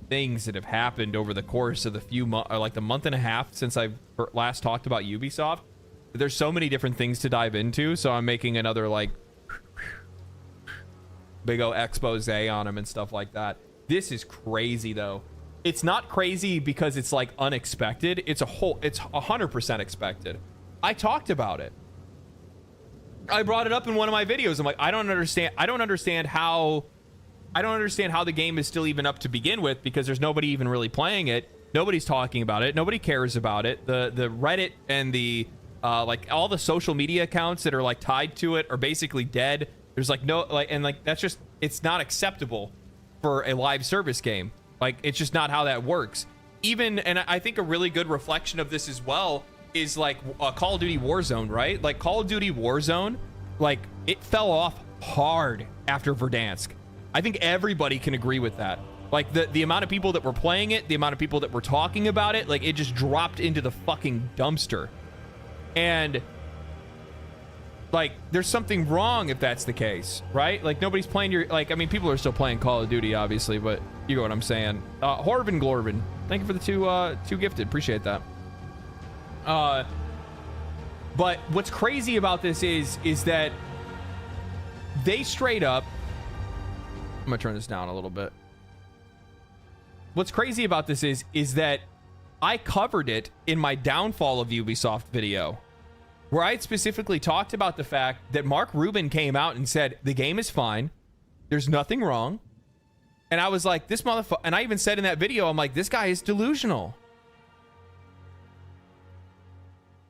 things that have happened over the course of the few months, or like the month and a half since I last talked about Ubisoft. There's so many different things to dive into, so I'm making another like big ol' expose on them and stuff like that. This is crazy though. It's not crazy because it's like unexpected. It's 100% expected. I talked about it. I brought it up in one of my videos. I'm like, I don't understand how the game is still even up to begin with, because there's nobody even really playing it. Nobody's talking about it. Nobody cares about it. The Reddit and the like all the social media accounts that are like tied to it are basically dead. There's like no like, and like that's just, it's not acceptable for a live service game. Like it's just not how that works. Even, and I think a really good reflection of this as well is like Call of Duty Warzone, right? Like Call of Duty Warzone, like it fell off hard after Verdansk. I think everybody can agree with that. Like the amount of people that were playing it, the amount of people that were talking about it, like it just dropped into the fucking dumpster. And like there's something wrong if that's the case, right? Like nobody's playing your, like, I mean, people are still playing Call of Duty obviously, but you know what I'm saying. Horvin Glorvin, thank you for the two gifted, appreciate that. But what's crazy about this is that they straight up, I'm gonna turn this down a little bit. What's crazy about this is that I covered it in my downfall of Ubisoft video, where I had specifically talked about the fact that Mark Rubin came out and said, the game is fine. There's nothing wrong. And I was like, this motherfucker, and I even said in that video, I'm like, this guy is delusional.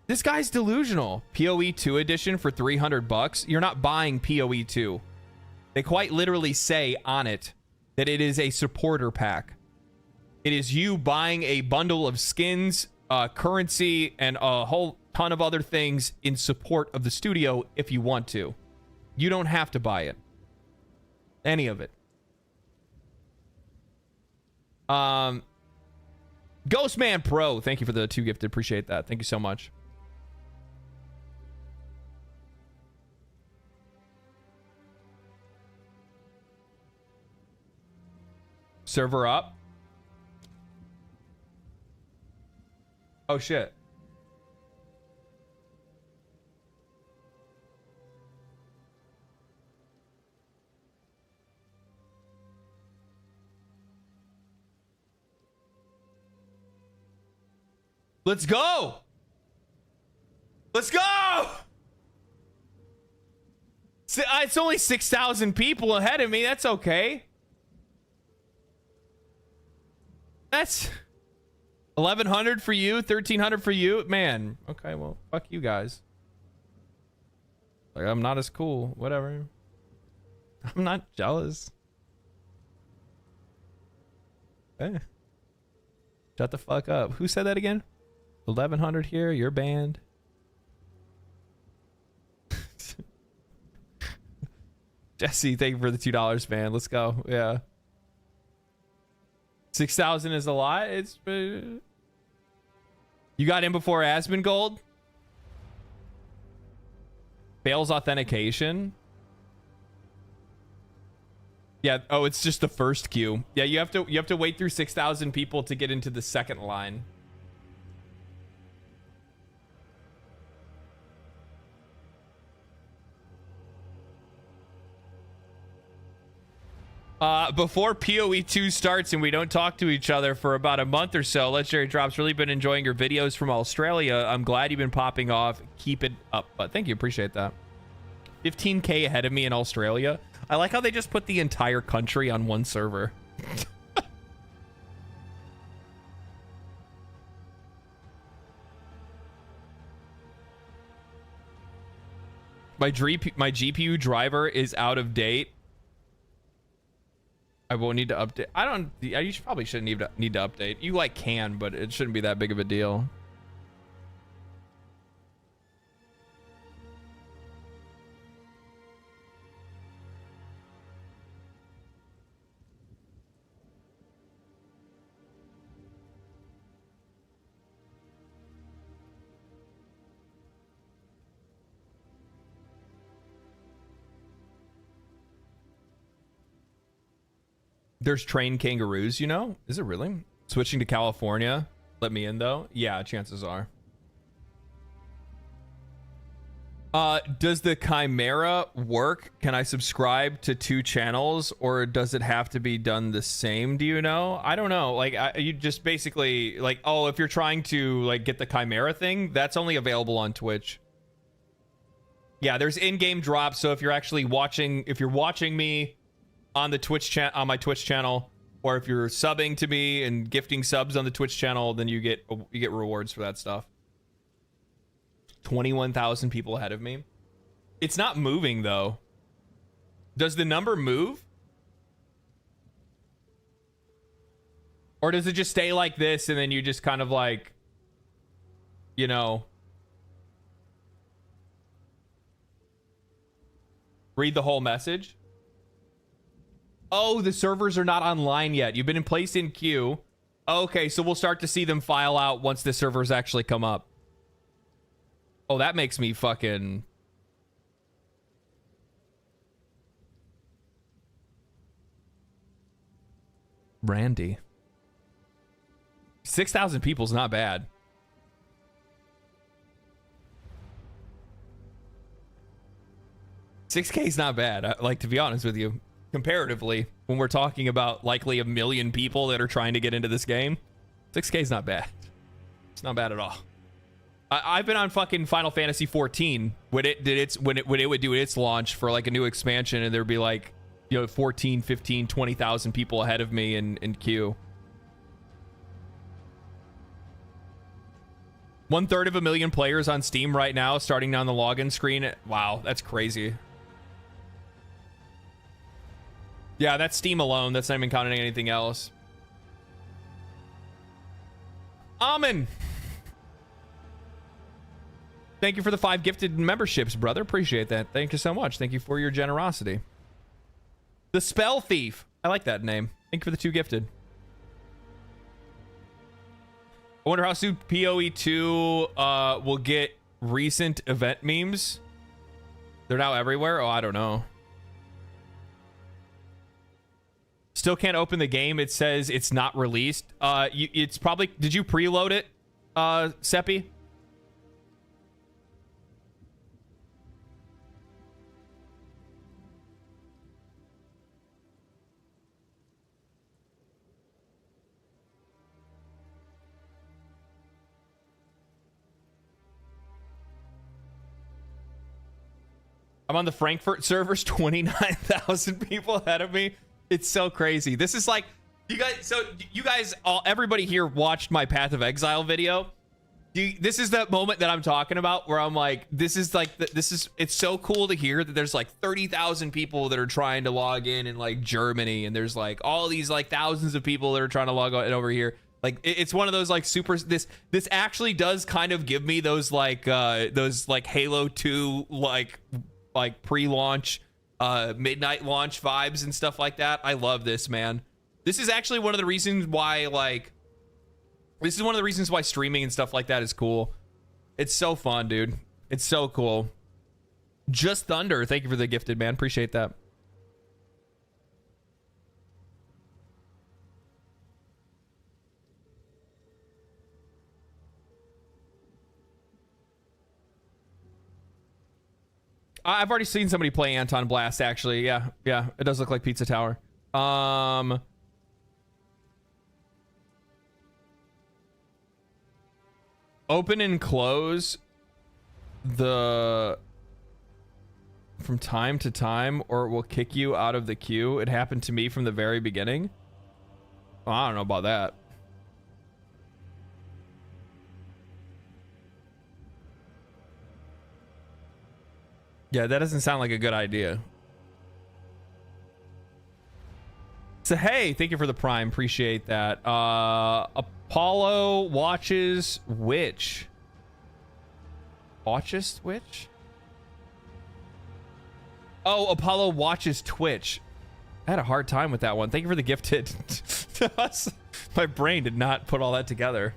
This guy's delusional. POE2 edition for $300. You're not buying POE2. They quite literally say on it that it is a supporter pack. It is you buying a bundle of skins, currency, and a whole ton of other things in support of the studio if you want to. You don't have to buy it. Any of it. Ghostman Pro, thank you for the 2 gifted. Appreciate that. Thank you so much. Server up. Oh shit. Let's go. Let's go. It's only 6,000 people ahead of me. That's okay. That's 1,100 for you, 1,300 for you. Man, okay, well, fuck you guys. Like, I'm not as cool. Whatever. I'm not jealous. Hey. Shut the fuck up. Who said that again? 1,100 here, you're banned. Jesse, thank you for the $2, man. Let's go. Yeah. 6,000 is a lot. It's you got in before Asmongold. Fails authentication. Yeah. Oh, it's just the first queue. Yeah, you have to wait through 6,000 people to get into the second line. Before POE2 starts and we don't talk to each other for about a month or so, Legendary Drops, really been enjoying your videos from Australia. I'm glad you've been popping off. Keep it up. Thank you. Appreciate that. 15K ahead of me in Australia. I like how they just put the entire country on one server. My GPU driver is out of date. I won't need to update. You probably shouldn't need to update. You like can, but it shouldn't be that big of a deal. There's trained kangaroos, you know? Is it really? Switching to California. Let me in, though. Yeah, chances are. Does the Chimera work? Can I subscribe to 2 channels, or does it have to be done the same? Do you know? I don't know. Like, you just basically, like, oh, if you're trying to, like, get the Chimera thing, that's only available on Twitch. Yeah, there's in-game drops, so if you're actually watching, if you're watching me on the Twitch chat, on my Twitch channel, or if you're subbing to me and gifting subs on the Twitch channel, then you get rewards for that stuff. 21,000 people ahead of me. It's not moving though. Does the number move? Or does it just stay like this and then you just kind of like, you know, read the whole message? Oh, the servers are not online yet. You've been placed in queue. Okay, so we'll start to see them file out once the servers actually come up. Oh, that makes me fucking... Randy. 6,000 people's not bad. $6K is not bad. Like, to be honest with you. Comparatively, when we're talking about likely 1 million people that are trying to get into this game, 6K is not bad. It's not bad at all. I've been on fucking Final Fantasy 14 when it would do its launch for like a new expansion, and there'd be like, you know, 14, 15, 20,000 people ahead of me in queue. 1/3 of a million players on Steam right now, starting on the login screen. Wow, that's crazy. Yeah, that's Steam alone. That's not even counting anything else. Amen. Thank you for the 5 gifted memberships, brother. Appreciate that. Thank you so much. Thank you for your generosity. The Spell Thief. I like that name. Thank you for the 2 gifted. I wonder how soon POE2 will get recent event memes. They're now everywhere. Oh, I don't know. Still can't open the game. It says it's not released. It's probably... Did you preload it, Seppi? I'm on the Frankfurt servers, 29,000 people ahead of me. It's so crazy. This is like, you guys, everybody here watched my Path of Exile video. This is that moment that I'm talking about where I'm like, it's so cool to hear that there's like 30,000 people that are trying to log in like Germany, and there's like all these like thousands of people that are trying to log in over here. Like it's one of those like super, this actually does kind of give me those like Halo 2 like pre-launch midnight launch vibes and stuff like that. I love this, man. This is actually one of the reasons why streaming and stuff like that is cool. It's so fun, dude. It's so cool. Just Thunder, thank you for the gifted, man. Appreciate that. I've already seen somebody play Anton Blast, actually. Yeah, it does look like Pizza Tower. Open and close from time to time, or it will kick you out of the queue. It happened to me from the very beginning. Well, I don't know about that. Yeah, that doesn't sound like a good idea. So, hey, thank you for the Prime. Appreciate that. Apollo watches which? Watches which? Oh, Apollo watches Twitch. I had a hard time with that one. Thank you for the gifted. My brain did not put all that together.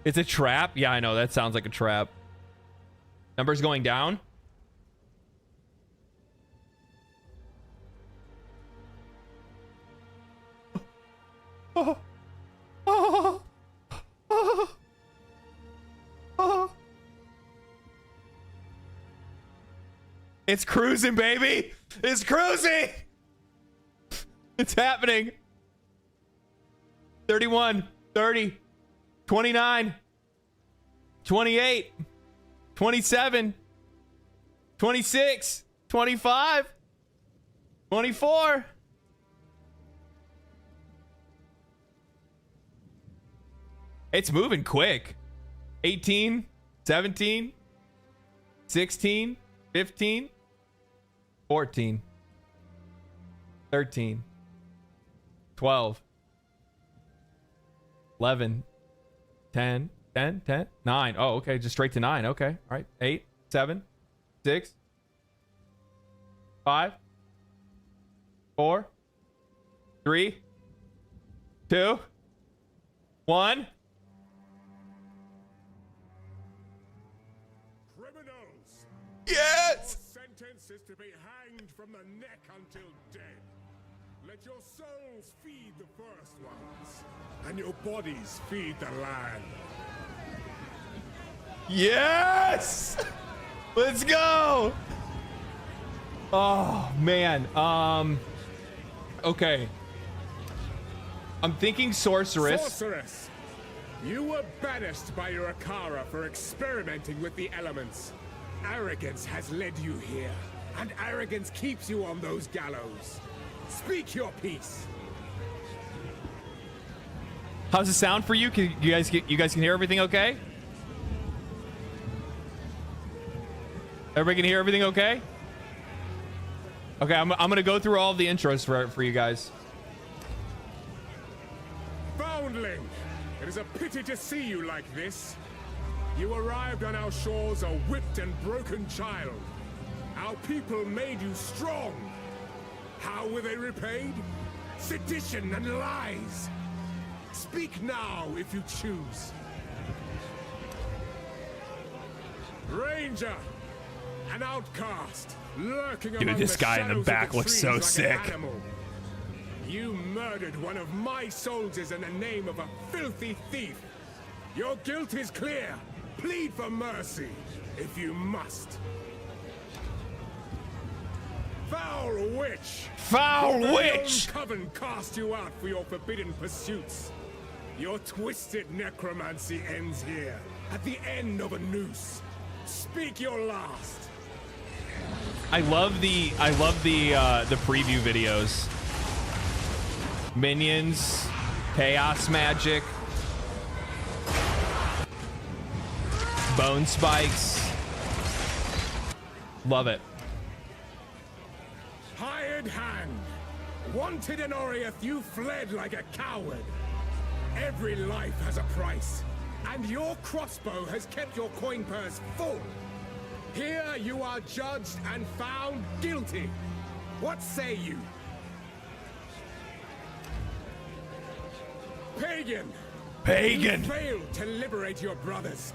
It's a trap? Yeah, I know. That sounds like a trap. Numbers going down? Oh. Oh. Oh. Oh. It's cruising, baby. It's cruising. It's happening. 31, 30. 29, 28, 27, 26, 25, 24. It's moving quick. 18, 17, 16, 15, 14, 13, 12, 11, 10, 9. Oh, okay. Just straight to 9. Okay. All right. 8, 7, 6, 5, 4, 3, 2, 1. Criminals! Yes! Your sentence is to be hanged from the neck until dead. Let your souls feed the first ones, and your bodies feed the land. Yes! Let's go! Oh, man. Okay. I'm thinking sorceress. Sorceress! You were banished by your Akara for experimenting with the elements. Arrogance has led you here, and arrogance keeps you on those gallows. Speak your piece. How's it sound for you? Can you guys can hear everything okay? Everybody can hear everything okay? Okay, I'm gonna go through all of the intros for you guys. Foundling! It is a pity to see you like this. You arrived on our shores a whipped and broken child. Our people made you strong. How were they repaid? Sedition and lies. Speak now if you choose. Ranger, an outcast, lurking among this the guy in the shadows back of the looks trees so like an sick. animal. You murdered one of my soldiers in the name of a filthy thief. Your guilt is clear. Plead for mercy, if you must. Foul witch! Foul Your very witch! own coven cast you out for your forbidden pursuits. Your twisted necromancy ends here, at the end of a noose. Speak your last. I love the preview videos. Minions, chaos magic, bone spikes. Love it. Hired hand. Wanted in Oriath, you fled like a coward. Every life has a price, and your crossbow has kept your coin purse full. Here you are judged and found guilty. What say you? Pagan! Pagan! You failed to liberate your brothers,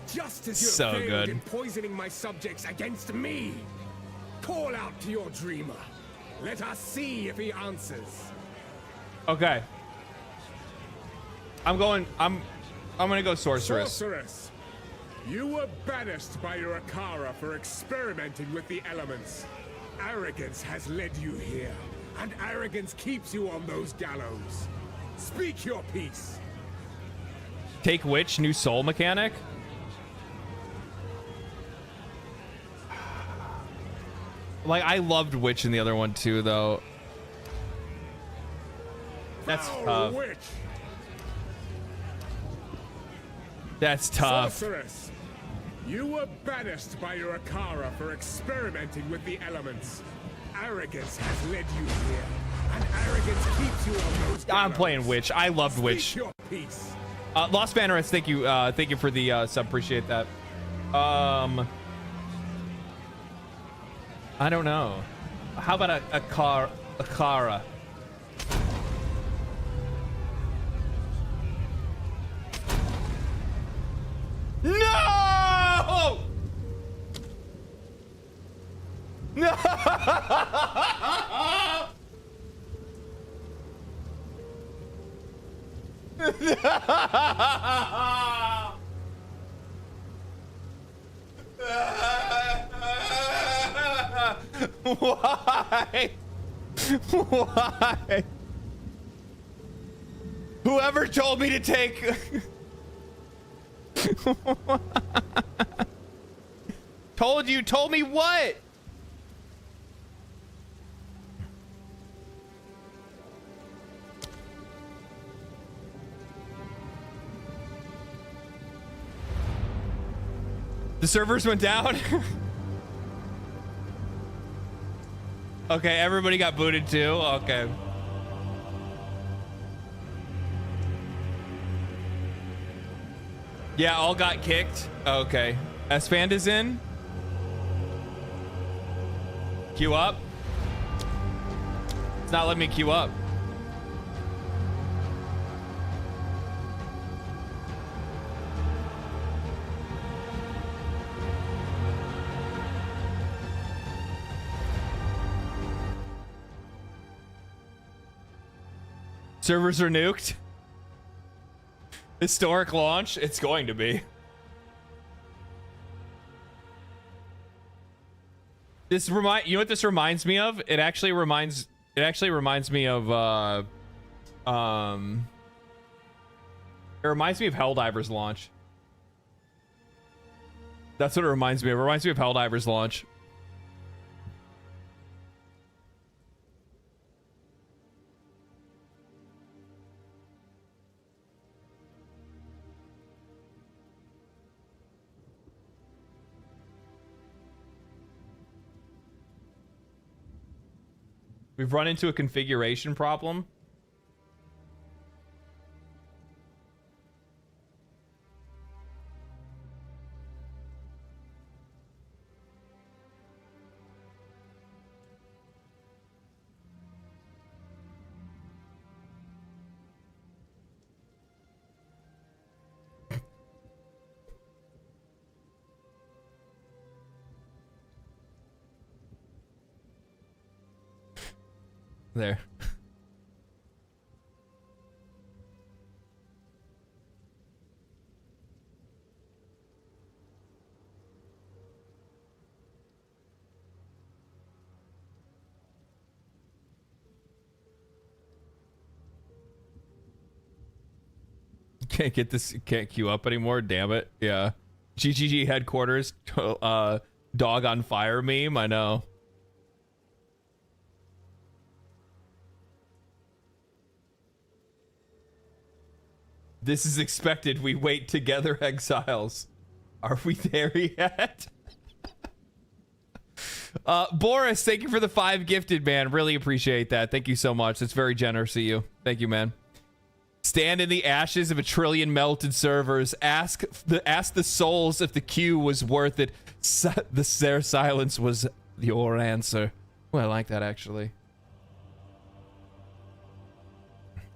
just as you So failed good. in poisoning my subjects against me. Call out to your dreamer. Let us see if he answers. Okay. I'm gonna go sorceress. Sorceress, you were banished by your Akara for experimenting with the elements. Arrogance has led you here, and arrogance keeps you on those gallows. Speak your piece. Take witch, new soul mechanic. Like, I loved witch in the other one too, though. That's Foul tough. witch. That's tough. Sorceress, you were banished by your Akara for experimenting with the elements. Arrogance has led you here, and arrogance keeps you on those gallows. I'm playing witch. I loved Speak witch. your piece. Lost Bannerist, thank you for the sub. Appreciate that. I don't know. How about a Kara? No! No! Why? Why? Whoever told me to take... told me what? The servers went down? Okay, everybody got booted too? Okay. Yeah, all got kicked. Okay. S-Band is in. Queue up. It's not letting me queue up. Servers are nuked. Historic launch. It's going to be. You know what this reminds me of? It actually reminds me of It reminds me of Helldivers launch. That's what it reminds me of. It reminds me of Helldivers launch. We've run into a configuration problem. There. Can't get this, can't queue up anymore, damn it. Yeah. GGG headquarters, dog on fire meme, I know. This is expected. We wait together, exiles. Are we there yet? Boris, thank you for the 5 gifted, man. Really appreciate that. Thank you so much. That's very generous of you. Thank you, man. Stand in the ashes of a trillion melted servers. Ask the souls if the queue was worth it. Their silence was your answer. Well, I like that, actually.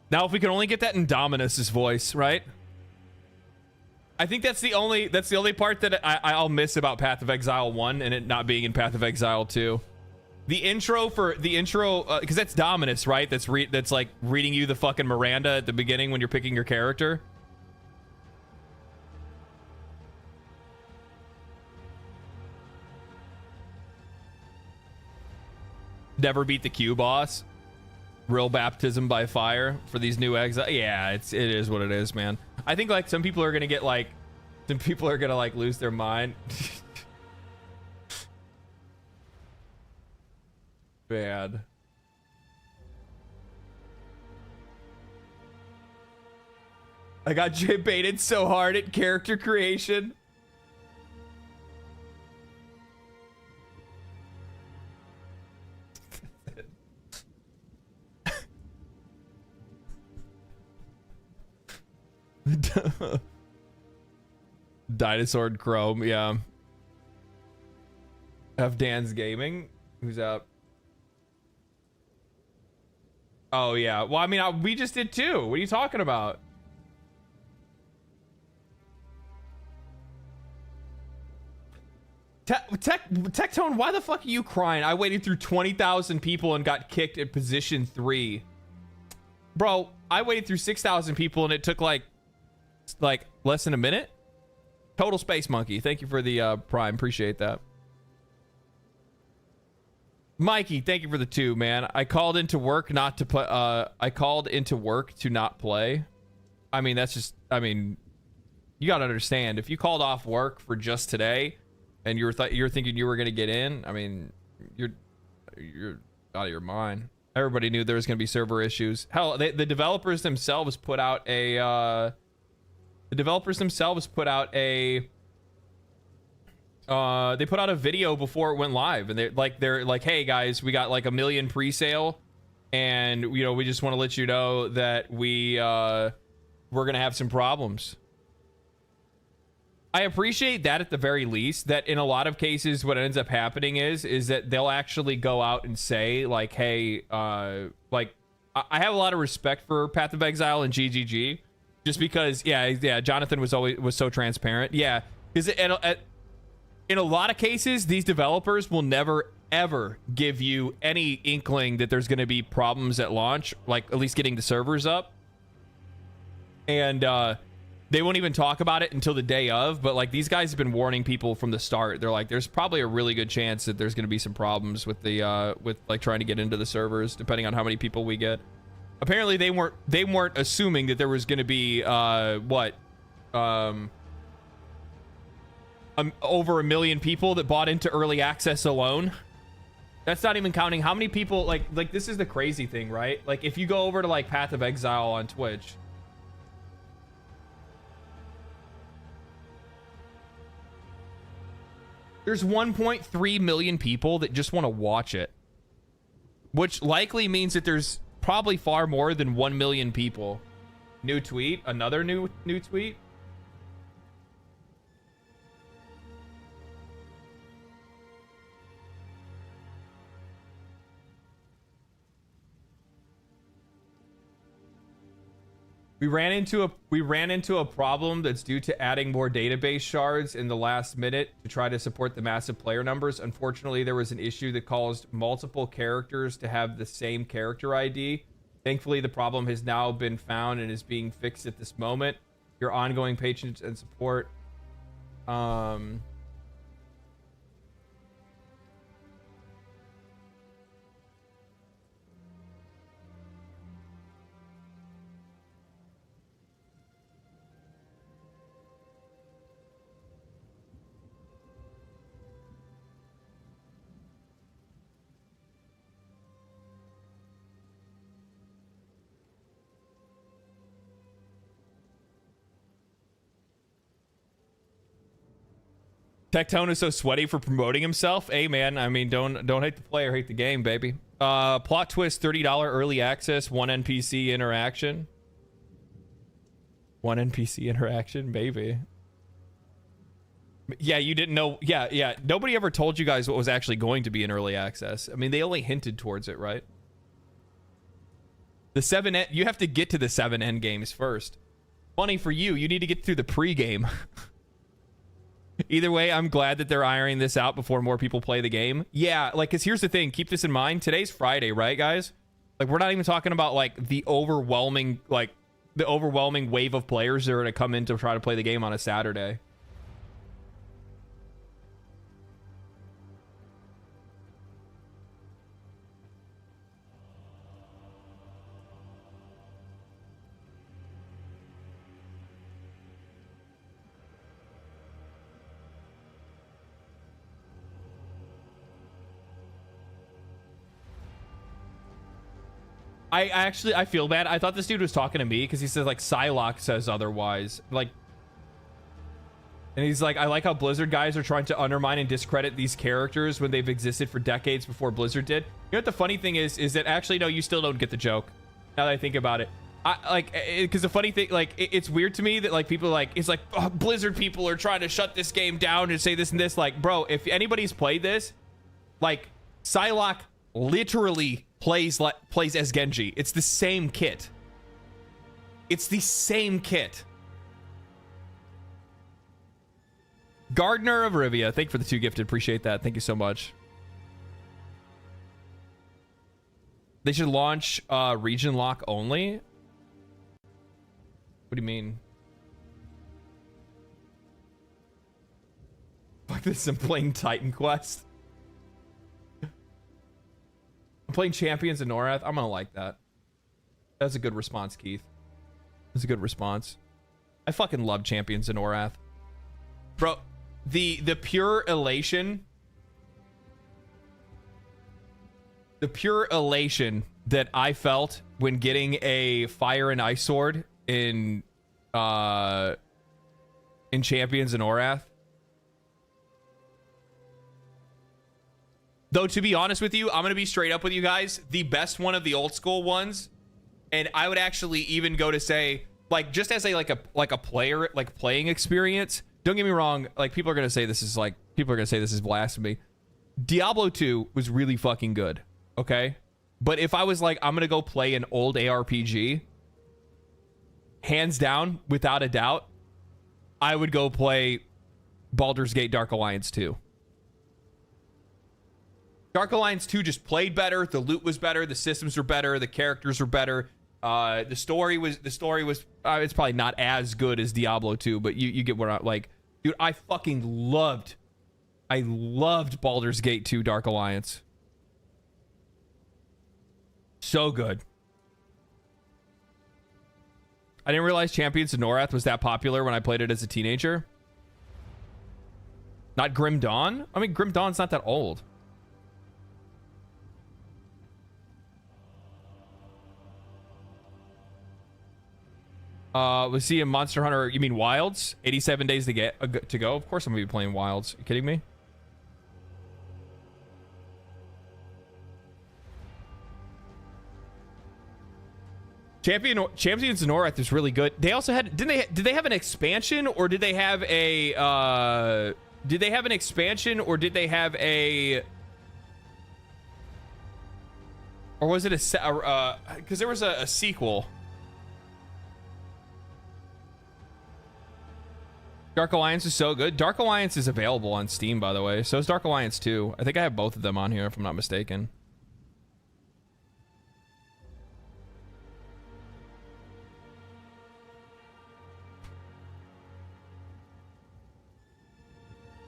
Now, if we can only get that in Dominus's voice, right? I think that's the only part that I'll miss about Path of Exile 1 and it not being in Path of Exile 2. The intro, because that's Dominus, right? That's like reading you the fucking Miranda at the beginning when you're picking your character. Never beat the Q boss. Real baptism by fire for these new exiles. Yeah, it is what it is, man. I think like some people are gonna get like, lose their mind. Bad. I got baited so hard at character creation. Dinosaur and Chrome, yeah. F Dan's Gaming, who's up? Oh yeah. Well, I mean, we just did too. What are you talking about? Tectone, why the fuck are you crying? I waited through 20,000 people and got kicked at position 3. Bro, I waited through 6,000 people and it took like less than a minute. Total Space Monkey, thank you for the prime. Appreciate that. Mikey, thank you for the 2, man. I called into work not to put I called into work to not play. I mean, that's just, I mean, you gotta understand, if you called off work for just today and you're thinking you were gonna get in, I mean, you're out of your mind. Everybody knew there was gonna be server issues. Hell, the developers themselves put out a they put out a video before it went live, and they're like, hey guys, we got like 1 million pre-sale, and you know, we just want to let you know that we're gonna have some problems. I appreciate that at the very least, that in a lot of cases what ends up happening is that they'll actually go out and say like, hey, like, I have a lot of respect for Path of Exile and GGG, just because yeah, Jonathan was so transparent. Yeah, because in a lot of cases, these developers will never ever give you any inkling that there's going to be problems at launch, like at least getting the servers up. And they won't even talk about it until the day of, but like these guys have been warning people from the start. They're like, there's probably a really good chance that there's going to be some problems with the with like trying to get into the servers, depending on how many people we get. Apparently they weren't assuming that there was going to be over 1 million people that bought into early access alone. That's not even counting how many people like this is the crazy thing, right? Like if you go over to like Path of Exile on Twitch, there's 1.3 million people that just want to watch it, which likely means that there's probably far more than 1 million people. New tweet, another new tweet. We ran into a problem that's due to adding more database shards in the last minute to try to support the massive player numbers. Unfortunately, there was an issue that caused multiple characters to have the same character ID. Thankfully, the problem has now been found and is being fixed at this moment. Your ongoing patience and support. Tectone is so sweaty for promoting himself. Hey man, I mean, don't hate the player, hate the game, baby. Plot twist, $30 early access, 1 NPC interaction. 1 NPC interaction, baby. Yeah, you didn't know. Yeah. Nobody ever told you guys what was actually going to be in early access. I mean, they only hinted towards it, right? The 7 you have to get to the 7 end games first. Funny for you, you need to get through the pre-game. Either way, I'm glad that they're ironing this out before more people play the game. Yeah, like, because here's the thing. Keep this in mind. Today's Friday, right, guys? Like, we're not even talking about, like, the overwhelming wave of players that are going to come in to try to play the game on a Saturday. I feel bad. I thought this dude was talking to me because he says like Psylocke says otherwise. Like, and he's like, I like how Blizzard guys are trying to undermine and discredit these characters when they've existed for decades before Blizzard did. You know what the funny thing is that actually, no, you still don't get the joke. Now that I think about it, because the funny thing, like, it's weird to me that like people like, it's like, oh, Blizzard people are trying to shut this game down and say this and this. Like, bro, if anybody's played this, like, Psylocke literally plays as Genji. It's the same kit. It's the same kit. Gardener of Rivia, thank you for the 2 gifted. Appreciate that. Thank you so much. They should launch region lock only. What do you mean? Fuck this, I'm playing Titan Quest. I'm playing Champions in Norath. I'm gonna like that. That's a good response, Keith. That's a good response. I fucking love Champions in Norath. Bro, the pure elation. The pure elation that I felt when getting a Fire and Ice Sword in Champions in Norath. Though, to be honest with you, I'm going to be straight up with you guys. The best one of the old school ones, and I would actually even go to say, like, just as a player, like, playing experience, don't get me wrong, like, people are going to say this is blasphemy. Diablo 2 was really fucking good, okay? But if I was like, I'm going to go play an old ARPG, hands down, without a doubt, I would go play Baldur's Gate Dark Alliance 2. Dark Alliance 2 just played better. The loot was better. The systems were better. The characters were better. The story was it's probably not as good as Diablo 2, but you get what I like. Dude, I loved Baldur's Gate 2 Dark Alliance. So good. I didn't realize Champions of Norath was that popular when I played it as a teenager. Not Grim Dawn? I mean, Grim Dawn's not that old. Was he a Monster Hunter? You mean Wilds? 87 days to go? Of course I'm gonna be playing Wilds. Are you kidding me? Champions of Norath is really good. They also had did they have an expansion, or did they have a did they have an expansion, or did they have a, or was it a because there was a sequel. Dark Alliance is so good. Dark Alliance is available on Steam, by the way. So is Dark Alliance 2. I think I have both of them on here, if I'm not mistaken.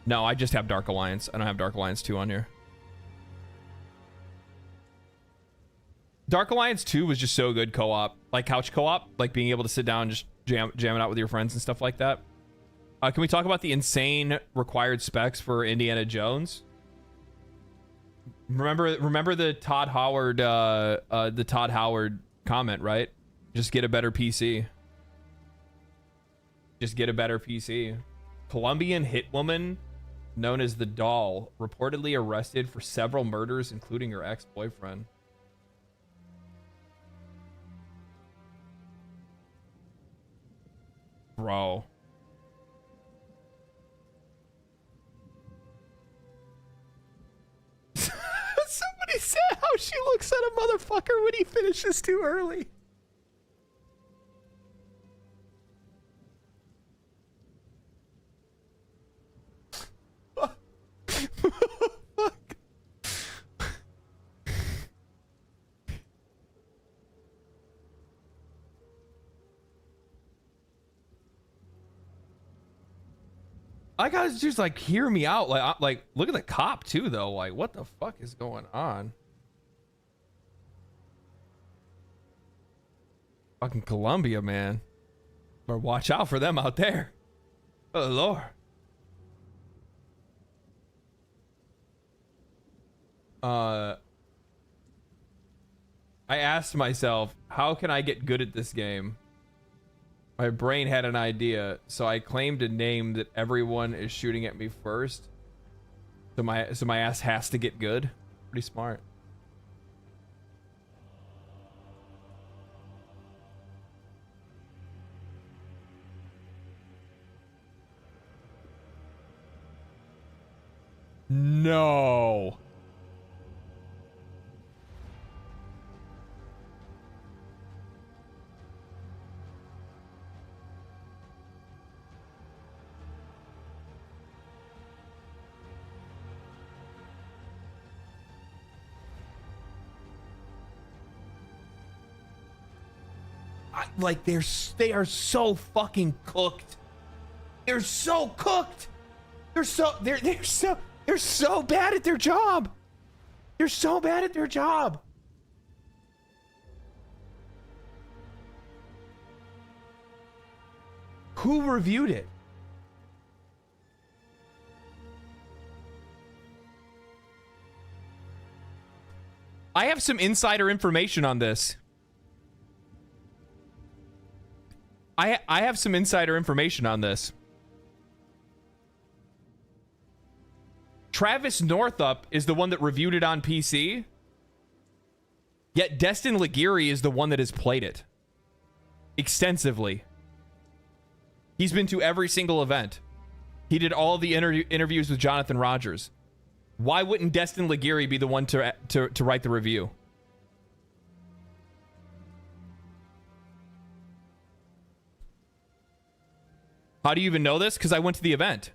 No, I just have Dark Alliance. I don't have Dark Alliance 2 on here. Dark Alliance 2 was just so good co-op. Like couch co-op. Like being able to sit down and just jam it out with your friends and stuff like that. Can we talk about the insane required specs for Indiana Jones? Remember the Todd Howard comment, right? Just get a better PC. Just get a better PC. Colombian hitwoman known as the Doll reportedly arrested for several murders, including her ex-boyfriend. Bro. Somebody said how she looks at a motherfucker when he finishes too early. Fuck. I gotta just like hear me out. Like look at the cop too, though. Like, what the fuck is going on? Fucking Colombia, man. Better watch out for them out there. Oh Lord. I asked myself, how can I get good at this game? My brain had an idea, so I claimed a name that everyone is shooting at me first. So my ass has to get good. Pretty smart. No. Like they are so fucking cooked. They're so cooked. They're so bad at their job. They're so bad at their job. Who reviewed it? I have some insider information on this. I have some insider information on this. Travis Northup is the one that reviewed it on PC. Yet Destin Laguirre is the one that has played it extensively. He's been to every single event. He did all the interviews with Jonathan Rogers. Why wouldn't Destin Laguirre be the one to write the review? How do you even know this? Because I went to the event.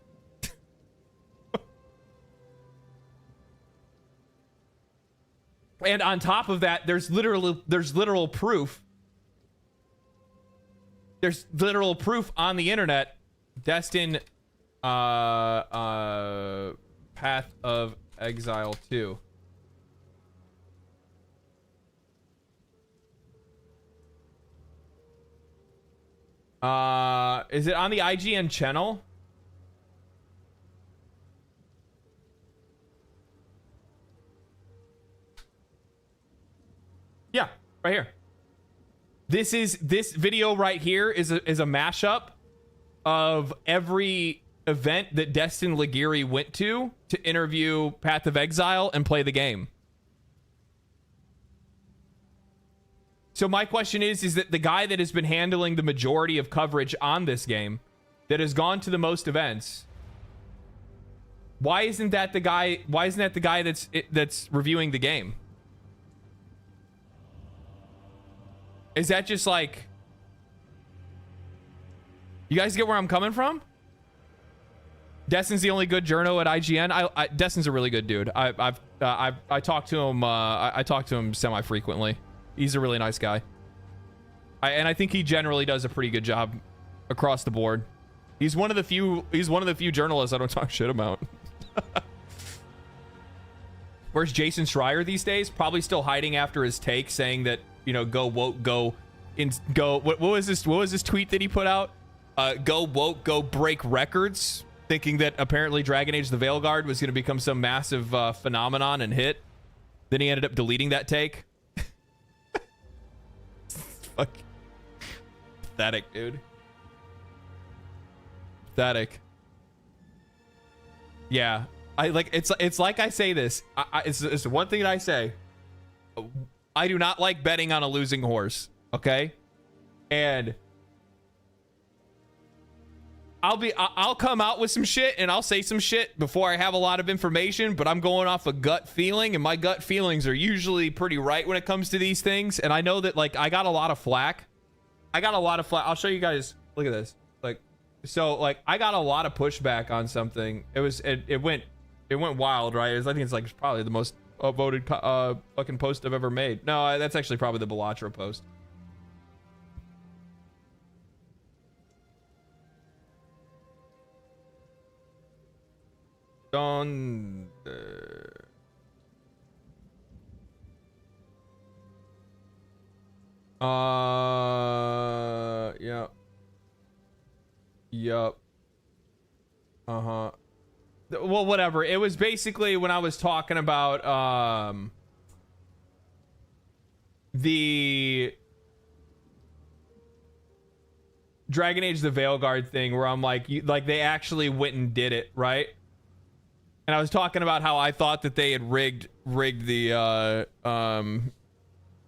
And on top of that, there's literal proof. There's literal proof on the internet. Destin Path of Exile 2. Is it on the IGN channel? Yeah, right here. This video right here is a mashup of every event that Destin Ligiri went to interview Path of Exile and play the game. So my question is that the guy that has been handling the majority of coverage on this game, that has gone to the most events, why isn't that the guy that's reviewing the game? Is that just like, you guys get where I'm coming from? Destin's the only good journo at IGN. Destin's a really good dude. I talk to him. I talk to him semi frequently. He's a really nice guy. And I think he generally does a pretty good job across the board. He's one of the few journalists I don't talk shit about. Where's Jason Schreier these days? Probably still hiding after his take saying that, you know, go woke, go. What was this tweet that he put out? Go woke, go break records. Thinking that apparently Dragon Age the Veilguard was going to become some massive phenomenon and hit. Then he ended up deleting that take. Fuck. Pathetic, dude. Pathetic. Yeah. It's like I say this. It's one thing that I say. I do not like betting on a losing horse. Okay? And I'll come out with some shit and I'll say some shit before I have a lot of information, but I'm going off a gut feeling, and my gut feelings are usually pretty right when it comes to these things. And I know that, like, I got a lot of flack. I'll show you guys. Look at this. Like, so, like, I got a lot of pushback on something. It went wild, right? I think it's like probably the most voted fucking post I've ever made. No, that's actually probably the Belatra post. Yep. Well, whatever. It was basically when I was talking about the Dragon Age the Veilguard thing, where I'm like, they actually went and did it, right? And I was talking about how I thought that they had rigged the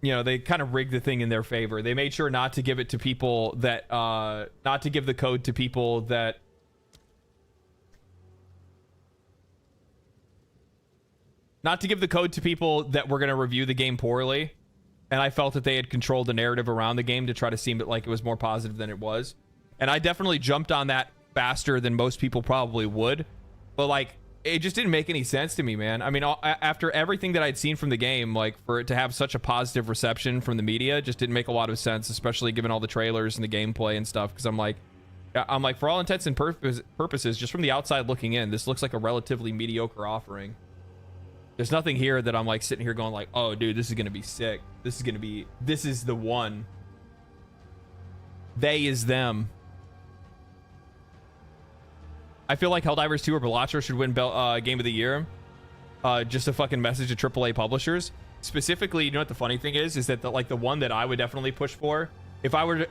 you know, they kind of rigged the thing in their favor. They made sure not to give it to people that not to give the code to people that were going to review the game poorly. And I felt that they had controlled the narrative around the game to try to seem like it was more positive than it was. And I definitely jumped on that faster than most people probably would. But, like, it just didn't make any sense to me, man. I mean, after everything that I'd seen from the game, like, for it to have such a positive reception from the media just didn't make a lot of sense, especially given all the trailers and the gameplay and stuff. Because I'm like, for all intents and purposes, just from the outside looking in, this looks like a relatively mediocre offering. There's nothing here that I'm like sitting here going like, oh, dude, this is going to be sick. This is the one. They is them. I feel like Helldivers 2 or Belatra should win Game of the Year. Just a fucking message to AAA publishers. Specifically, you know what the funny thing is that the one that I would definitely push for, if I were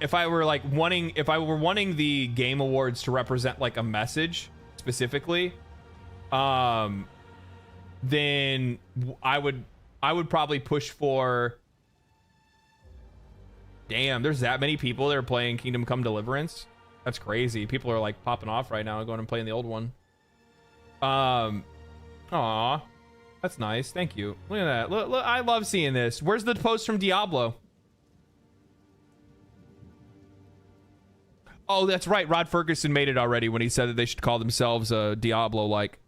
wanting the Game Awards to represent like a message specifically, then I would probably push for. Damn, there's that many people that are playing Kingdom Come Deliverance. That's crazy. People are like popping off right now, going and playing the old one. Aw, that's nice. Thank you. Look at that. Look, I love seeing this. Where's the post from Diablo? Oh, that's right. Rod Ferguson made it already when he said that they should call themselves Diablo-like.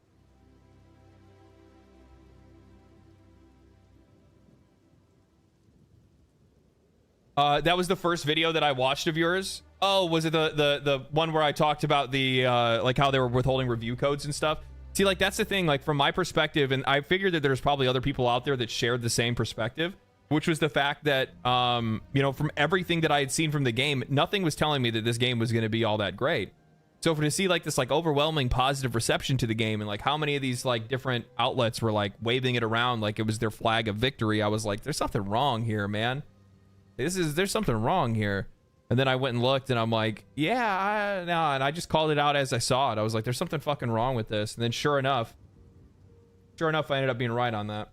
That was the first video that I watched of yours. Oh, was it the one where I talked about the like how they were withholding review codes and stuff? See, like, that's the thing, like, from my perspective, and I figured that there's probably other people out there that shared the same perspective, which was the fact that, you know, from everything that I had seen from the game, nothing was telling me that this game was going to be all that great. So for to see like this like overwhelming positive reception to the game and like how many of these like different outlets were like waving it around like it was their flag of victory, I was like, there's something wrong here, man. There's something wrong here. And then I went and looked and I'm like, yeah, no, and I just called it out as I saw it. I was like, there's something fucking wrong with this. And then sure enough, I ended up being right on that.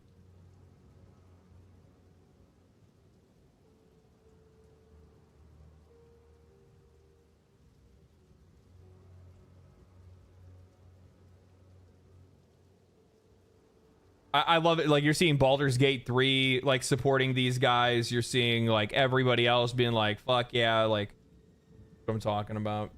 I love it. Like, you're seeing Baldur's Gate 3 like supporting these guys. You're seeing like everybody else being like, fuck yeah, like what I'm talking about.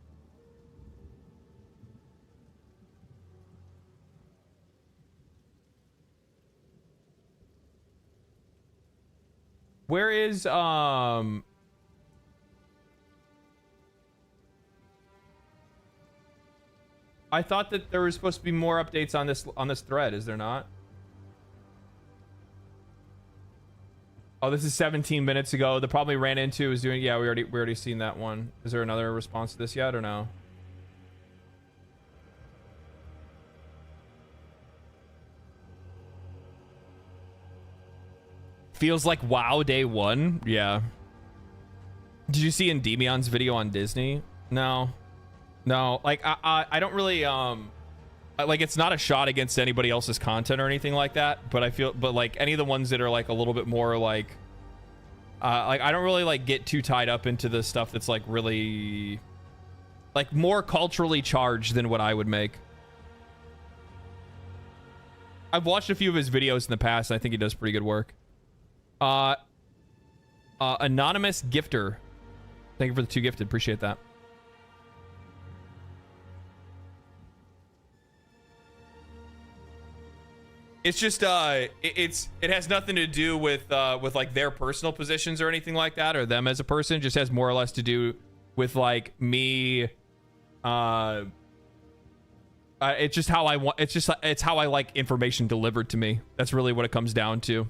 Where is I thought that there was supposed to be more updates on this thread, is there not? Oh, this is 17 minutes ago. The problem we ran into was doing, yeah, we already seen that one. Is there another response to this yet or no? Feels like WoW day one. Yeah. Did you see Endemion's video on Disney? No. Like I don't really like, it's not a shot against anybody else's content or anything like that, but I feel, but like any of the ones that are like a little bit more like I don't really like get too tied up into the stuff that's like really like more culturally charged than what I would make. I've watched a few of his videos in the past and I think he does pretty good work. Anonymous Gifter, thank you for the 2 gifted, appreciate that. It's just it has nothing to do with like their personal positions or anything like that, or them as a person. It just has more or less to do with like me. It's just how I want. It's how I like information delivered to me. That's really what it comes down to.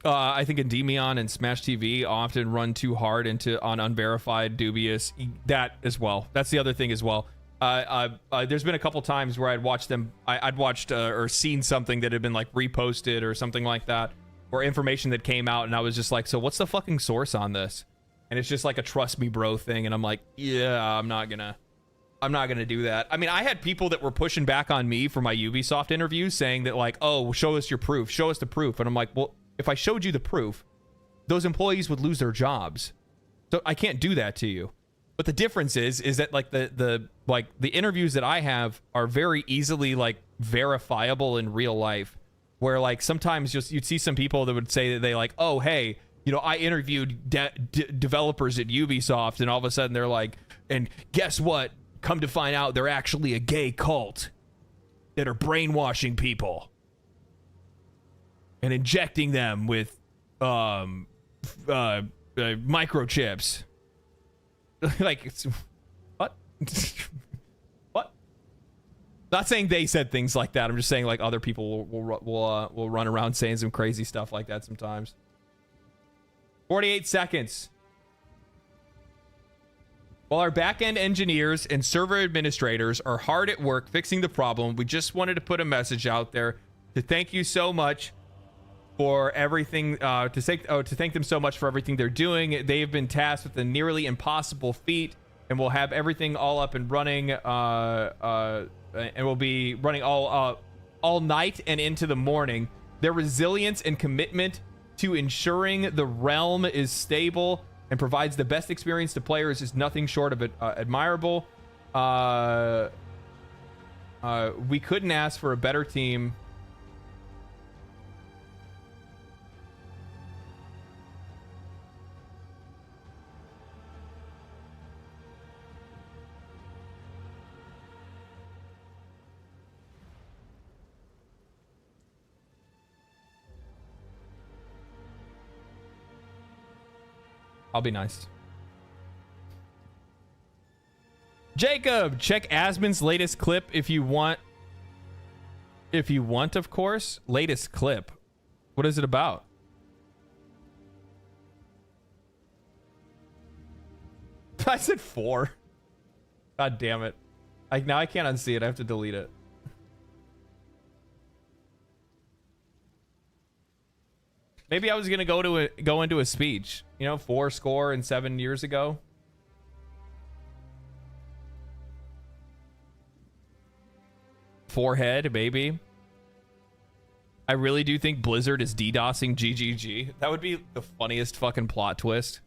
I think Endemion and Smash TV often run too hard on unverified, dubious. That as well. That's the other thing as well. There's been a couple times where I'd watched them. I'd watched or seen something that had been like reposted or something like that, or information that came out, and I was just like, so what's the fucking source on this? And it's just like a trust me bro thing, and I'm like, yeah, I'm not gonna do that. I mean, I had people that were pushing back on me for my Ubisoft interviews, saying that like, oh, show us your proof, show us the proof, and I'm like, well, if I showed you the proof, those employees would lose their jobs, so I can't do that to you. But the difference is that like the interviews that I have are very easily like verifiable in real life, where like sometimes you'd see some people that would say that they like, oh, hey, you know, I interviewed developers at Ubisoft, and all of a sudden they're like, and guess what? Come to find out they're actually a gay cult that are brainwashing people and injecting them with microchips. Like, it's, what? What? Not saying they said things like that. I'm just saying like other people will run around saying some crazy stuff like that sometimes. 48 seconds. While our back-end engineers and server administrators are hard at work fixing the problem, we just wanted to put a message out there to thank you so much for everything, to thank them so much for everything they're doing. They have been tasked with a nearly impossible feat, and we'll have everything all up and running, and we'll be running all night and into the morning. Their resilience and commitment to ensuring the realm is stable and provides the best experience to players is nothing short of admirable. We couldn't ask for a better team. I'll be nice. Jacob, check Asmon's latest clip if you want If you want, of course. Latest clip. What is it about? I said 4. God damn it. Now I can't unsee it. I have to delete it. Maybe I was gonna go into a speech. You know, 4 years ago. Forehead, maybe. I really do think Blizzard is DDoSing GGG. That would be the funniest fucking plot twist.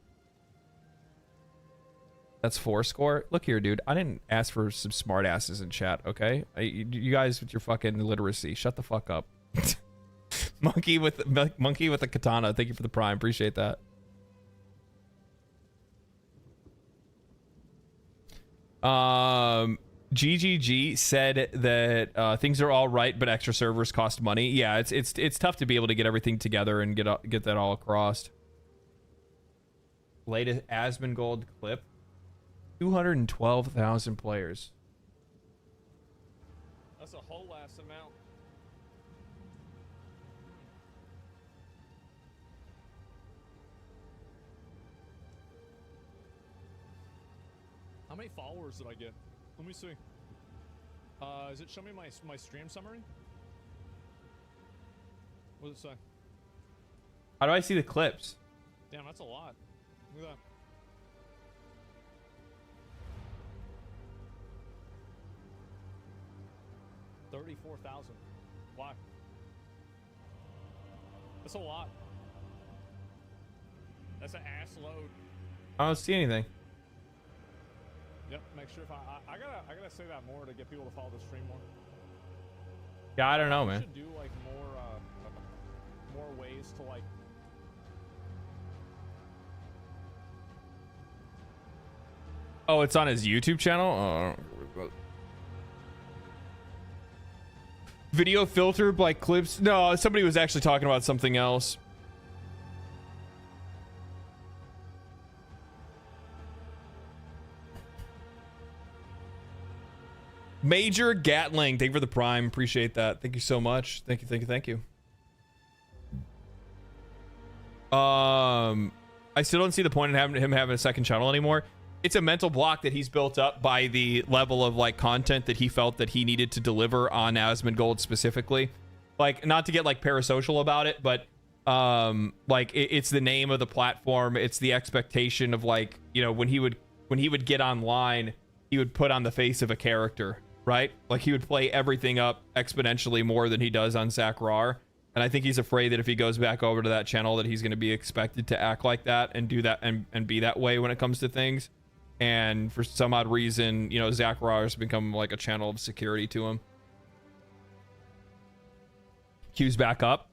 That's 4. Look here, dude. I didn't ask for some smart asses in chat, okay? You guys with your fucking illiteracy, shut the fuck up. Monkey with a katana. Thank you for the prime. Appreciate that. GGG said that things are all right, but extra servers cost money. Yeah, it's tough to be able to get everything together and get that all across. Latest Asmongold clip. 212,000 players. That's a whole ass amount. How many followers did I get? Let me see. Is it showing me my stream summary? What does it say? How do I see the clips? Damn, that's a lot. Look at that. $34,000. Why? That's a lot. That's an ass load. I don't see anything. Yep. Make sure if I gotta say that more to get people to follow the stream more. Yeah, I don't know, We man. should do like more ways to like. Oh, it's on his YouTube channel? Oh. Video filtered like clips? No, somebody was actually talking about something else. Major Gatling, thank you for the prime. Appreciate that. Thank you so much. Thank you. I still don't see the point in him having a second channel anymore. It's a mental block that he's built up by the level of like content that he felt that he needed to deliver on Asmongold specifically. Like, not to get like parasocial about it, but like it's the name of the platform. It's the expectation of like, you know, when he would get online, he would put on the face of a character, right? Like he would play everything up exponentially more than he does on Zachrar. And I think he's afraid that if he goes back over to that channel that he's going to be expected to act like that and do that and be that way when it comes to things. And for some odd reason, you know, Zachrar has become like a channel of security to him. Q's back up.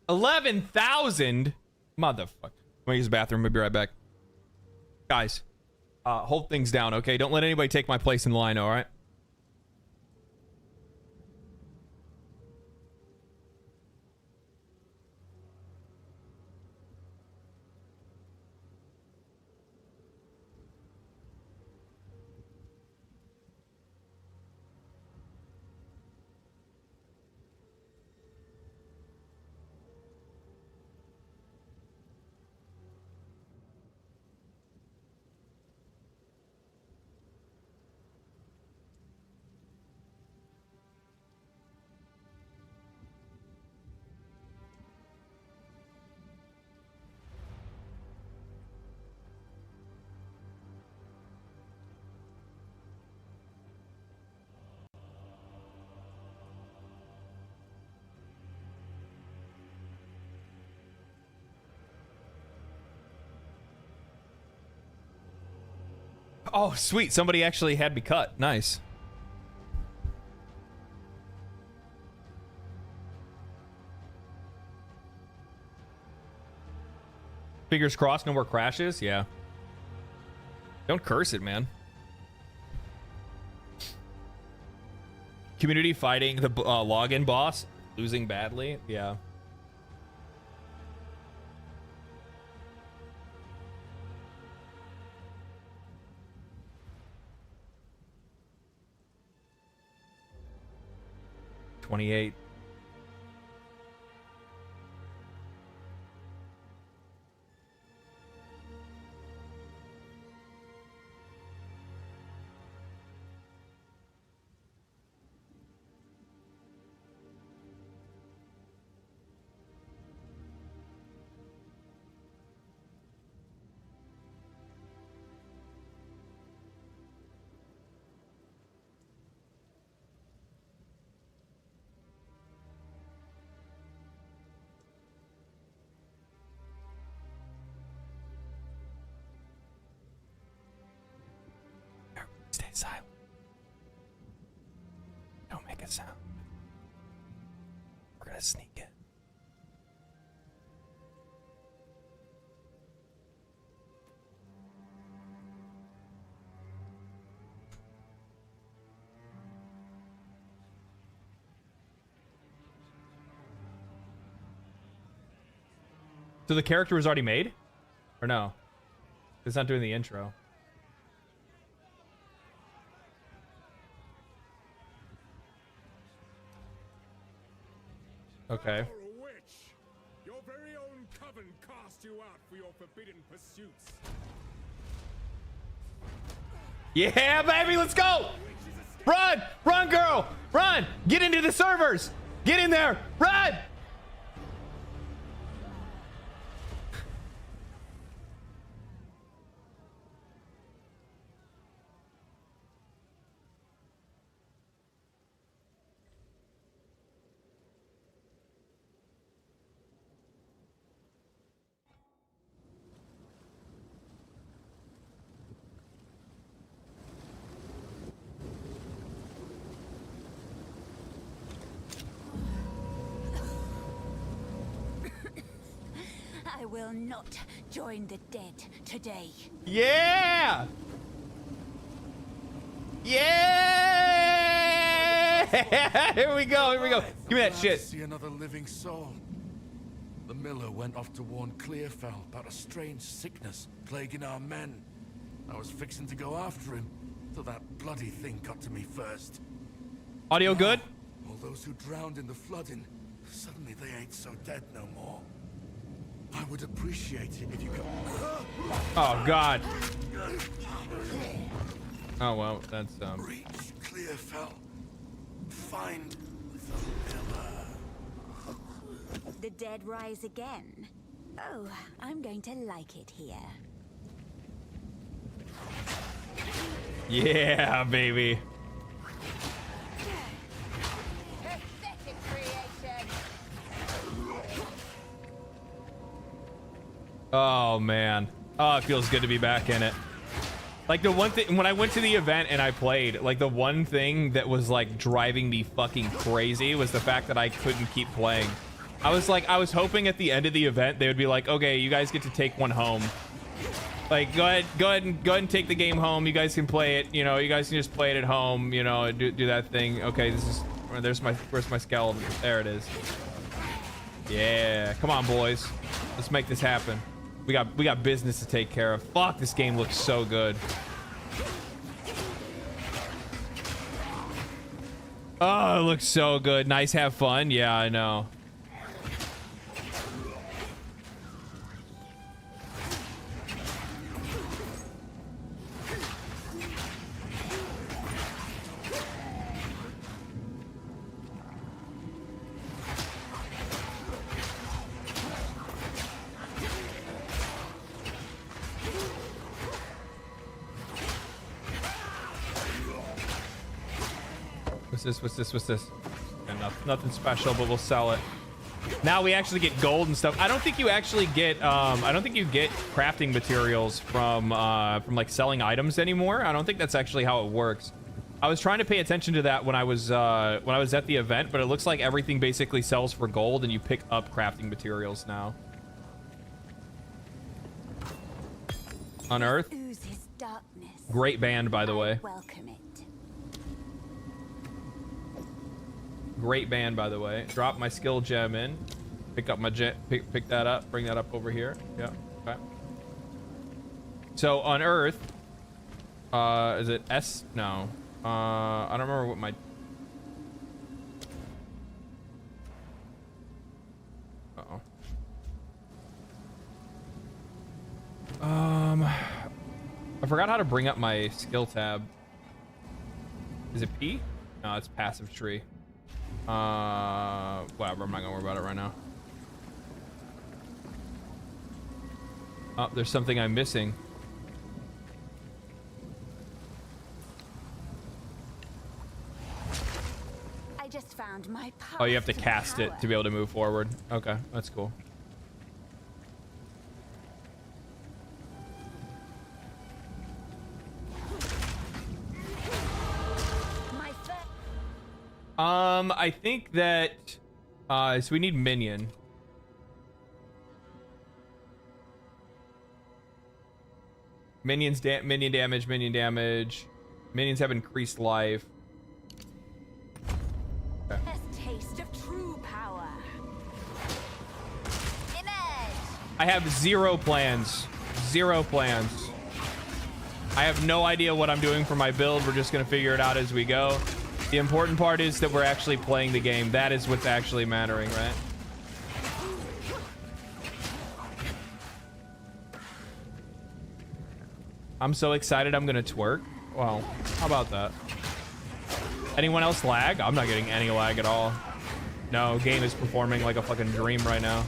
$11,000, motherfucker. I'm gonna use the bathroom. I'll be right back, guys. Hold things down, okay? Don't let anybody take my place in line. All right. Oh, sweet. Somebody actually had me cut. Nice. Fingers crossed, no more crashes. Yeah. Don't curse it, man. Community fighting the login boss, losing badly. Yeah. $28. Stay silent. Don't make a sound. We're gonna sneak in. So the character was already made? Or no? It's not doing the intro. Okay. You're a witch. Your very own coven cast you out for your forbidden pursuits. Yeah, baby, let's go! Run! Run, girl! Run! Get into the servers! Get in there! Run! I will not join the dead today. Yeah! Yeah! Here we go, here we go. Give me that shit. See another living soul. The miller went off to warn Clearfell about a strange sickness plaguing our men. I was fixing to go after him, till that bloody thing got to me first. Audio good? All those who drowned in the flooding, suddenly they ain't so dead no more. I would appreciate it if you could... Oh, God. Oh, well, that's, Reach Clearfell. Find the miller. The dead rise again. Oh, I'm going to like it here. Yeah, baby. Pathetic creation. Oh, man. Oh, it feels good to be back in it. Like, the one thing, when I went to the event and I played, like, the one thing that was, like, driving me fucking crazy was the fact that I couldn't keep playing. I was hoping at the end of the event, they would be like, okay, you guys get to take one home. Like, go ahead and take the game home. You guys can play it, you know, you guys can just play it at home, you know, do that thing. Okay, where's my skeleton? There it is. Yeah, come on, boys. Let's make this happen. We got business to take care of. Fuck, this game looks so good. Oh, it looks so good. Nice, have fun. Yeah, I know. What's this? Yeah, nothing special, but we'll sell it. Now we actually get gold and stuff. I don't think you actually get crafting materials from like selling items anymore. I don't think that's actually how it works. I was trying to pay attention to that when I was at the event, but it looks like everything basically sells for gold and you pick up crafting materials now. Unearth. Great band, by the way. Welcome it. Great band, by the way. Drop my skill gem in. Pick up my pick that up. Bring that up over here. Yeah. Okay. So on Earth, is it S? No. I don't remember what my. Uh-oh. I forgot how to bring up my skill tab. Is it P? No, it's passive tree. Whatever, I'm not gonna worry about it right now. Oh, there's something I'm missing. I just found my path. Oh, you have to the cast it power. to be able to move forward. Okay, that's cool. I think that so we need minion. Minions minion damage. Minions have increased life. Okay. Best taste of true power. Image. I have zero plans. I have no idea what I'm doing for my build. We're just gonna figure it out as we go. The important part is that we're actually playing the game. That is what's actually mattering, right? I'm so excited I'm gonna twerk. Well, how about that? Anyone else lag? I'm not getting any lag at all. No, game is performing like a fucking dream right now.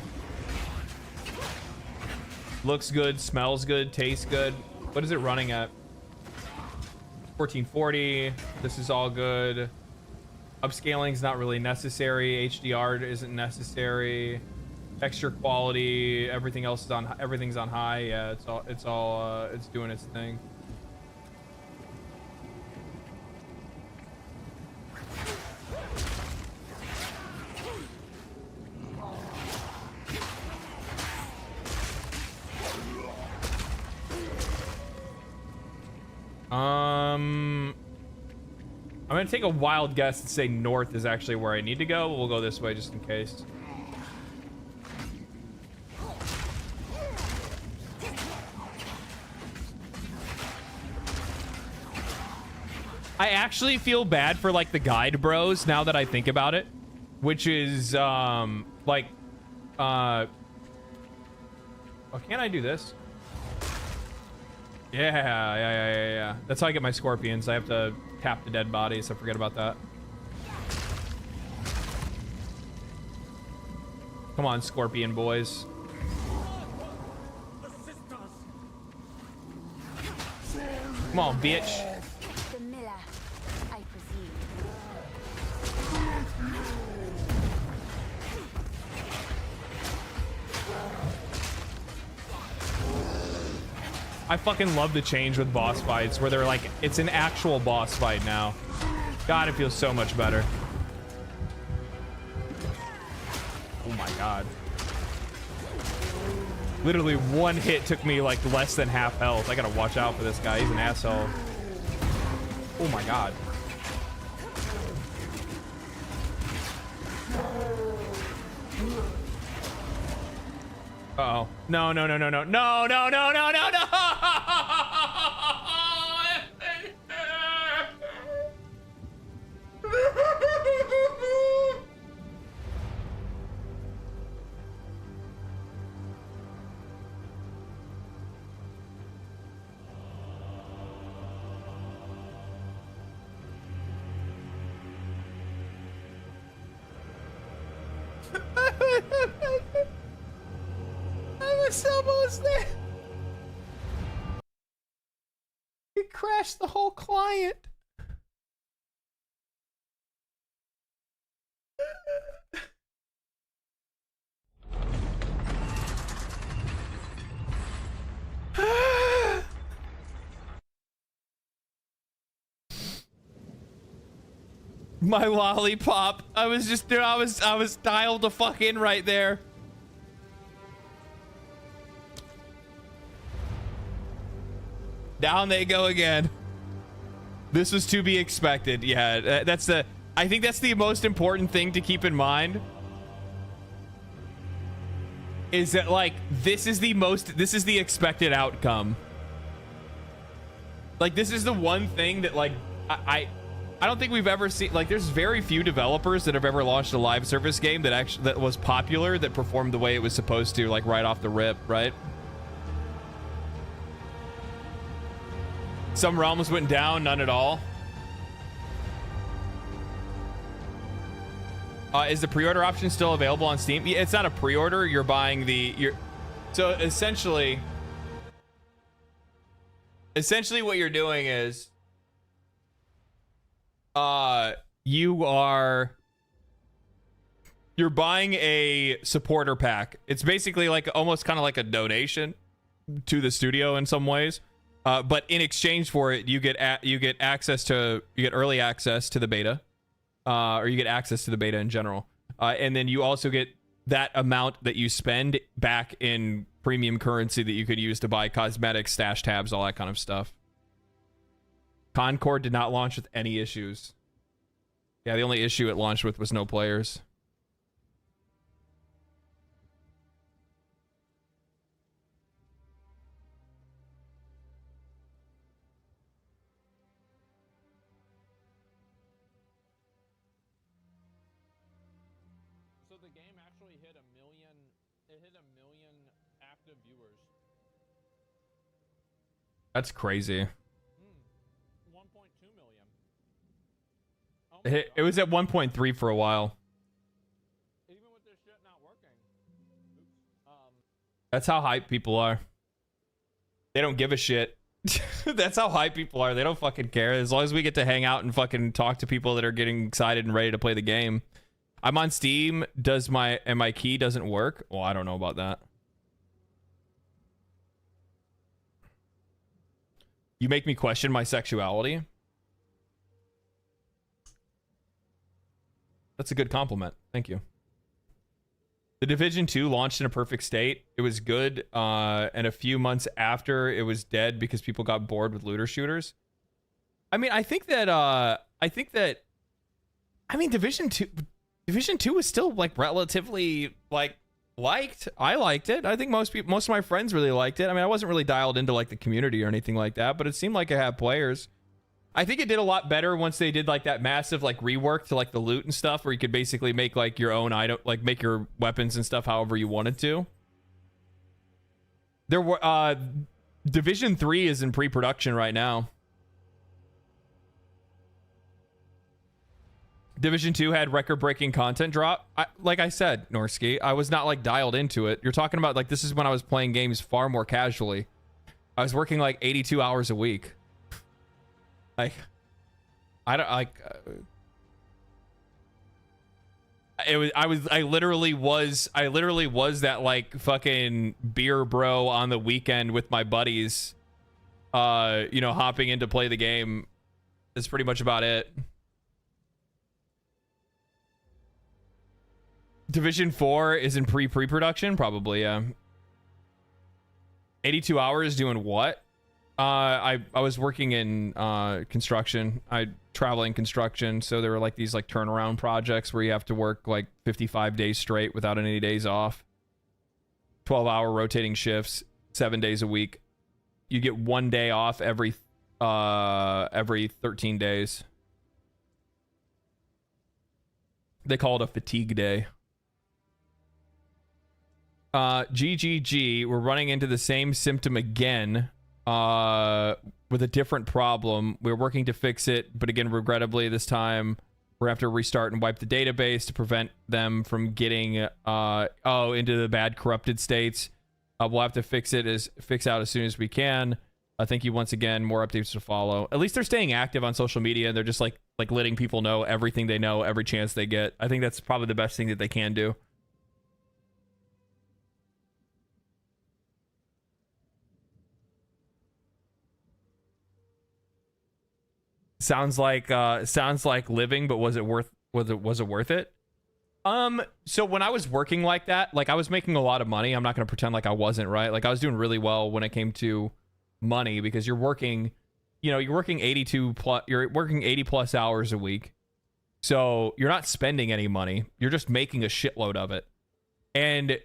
Looks good, smells good, tastes good. What is it running at? 1440. This is all good. Upscaling is not really necessary. HDR isn't necessary. Texture quality, everything's on high. Yeah, it's doing its thing. I'm gonna take a wild guess and say north is actually where I need to go. We'll go this way just in case. I actually feel bad for like the guide bros now that I think about it, which is like oh, can't I do this? Yeah. That's how I get my scorpions. I have to tap the dead bodies, so forget about that. Come on, scorpion boys. Come on, bitch. The miller, I presume. I fucking love the change with boss fights where they're like, it's an actual boss fight now. God, it feels so much better. Oh my god. Literally one hit took me like less than half health. I gotta watch out for this guy. He's an asshole. Oh my god. Uh-oh. No. I was almost there. It crashed the whole client. My lollipop. I was dialed the fuck in right there. Down they go again. This was to be expected. Yeah, that's the I think that's the most important thing to keep in mind. Is that like this is the expected outcome. Like this is the one thing that like I don't think we've ever seen. Like there's very few developers that have ever launched a live service game that was popular, that performed the way it was supposed to, like right off the rip, right? Some realms went down, none at all. Is the pre-order option still available on Steam? It's not a pre-order. You're buying so essentially what you're doing is you're buying a supporter pack. It's basically like almost kind of like a donation to the studio in some ways. But in exchange for it, you get early access to the beta. Or you get access to the beta in general. And then you also get that amount that you spend back in premium currency that you could use to buy cosmetics, stash tabs, all that kind of stuff. Concord did not launch with any issues. Yeah, the only issue it launched with was no players. The game actually hit a million. It hit 1 million active viewers. That's crazy. 1.2 million. It was at 1.3 for a while. Even with this shit not working. That's how hype people are. They don't give a shit. That's how hype people are. They don't fucking care. As long as we get to hang out and fucking talk to people that are getting excited and ready to play the game. I'm on Steam. And my key doesn't work? Well, I don't know about that. You make me question my sexuality. That's a good compliment. Thank you. The Division 2 launched in a perfect state. It was good. And a few months after, it was dead because people got bored with looter shooters. I mean, I think that Division 2 was still like relatively like liked. I liked it. I think most of my friends really liked it. I mean, I wasn't really dialed into like the community or anything like that, but it seemed like it had players. I think it did a lot better once they did like that massive like rework to like the loot and stuff, where you could basically make like your own item, like make your weapons and stuff however you wanted to. There were Division 3 is in pre-production right now. Division 2 had record-breaking content drop. Like I said, Norsky, I was not like dialed into it. You're talking about like this is when I was playing games far more casually. I was working like 82 hours a week. Like, I don't like. I literally was that like fucking beer bro on the weekend with my buddies. You know, hopping in to play the game. That's pretty much about it. Division 4 is in pre-production, probably, yeah. 82 hours doing what? I was working in construction. I travel in construction, so there were like these like turnaround projects where you have to work like 55 days straight without any days off. 12-hour rotating shifts, 7 days a week. You get 1 day off every 13 days. They call it a fatigue day. GGG, we're running into the same symptom again, with a different problem. We're working to fix it, but again, regrettably, this time we're gonna have to restart and wipe the database to prevent them from getting into the bad corrupted states. We'll have to fix out as soon as we can. Thank you once again. More updates to follow. At least they're staying active on social media, and they're just like letting people know everything they know every chance they get. I think that's probably the best thing that they can do. Sounds like living, but was it worth it? So when I was working like that, like I was making a lot of money. I'm not going to pretend like I wasn't, right? Like I was doing really well when it came to money, because you're working 80 plus hours a week. So you're not spending any money. You're just making a shitload of it. And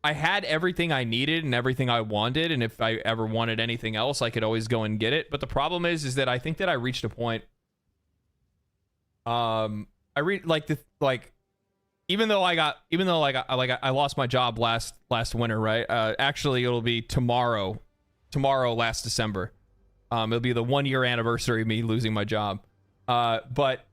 I had everything I needed and everything I wanted. And if I ever wanted anything else, I could always go and get it. But the problem is that I think that I reached a point. Even though I lost my job last winter, right? Actually, it'll be tomorrow last December. It'll be the 1 year anniversary of me losing my job. But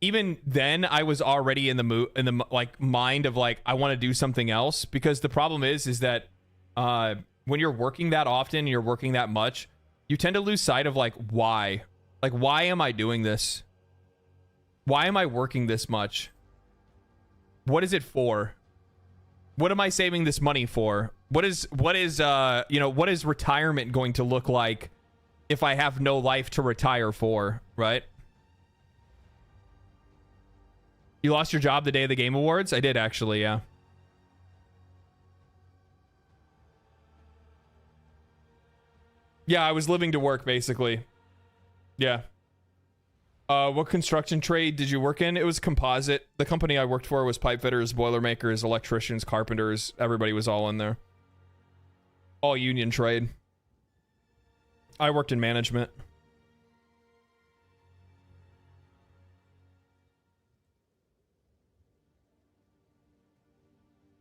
even then, I was already in the mind of like, I want to do something else, because the problem is that when you're working that often and you're working that much, you tend to lose sight of like, why am I doing this? Why am I working this much? What is it for? What am I saving this money for? What is retirement going to look like if I have no life to retire for, right? You lost your job the day of the Game Awards? I did, actually, yeah. Yeah, I was living to work, basically. Yeah. What construction trade did you work in? It was composite. The company I worked for was pipe fitters, boilermakers, electricians, carpenters. Everybody was all in there. All union trade. I worked in management.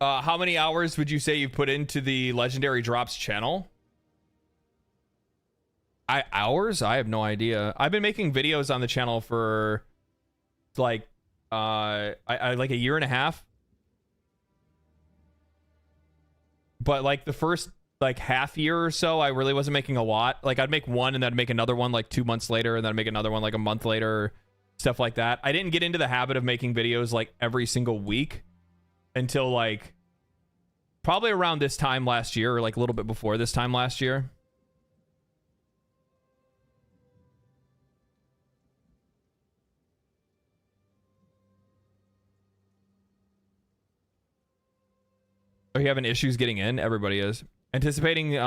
How many hours would you say you've put into the Legendary Drops channel? Hours? I have no idea. I've been making videos on the channel for like like a year and a half. But like the first like half year or so, I really wasn't making a lot. Like I'd make one and then I'd make another one like 2 months later, and then I'd make another one like a month later, stuff like that. I didn't get into the habit of making videos like every single week until like probably around this time last year, or like a little bit before this time last year. Are you having issues getting in? Everybody is. Anticipated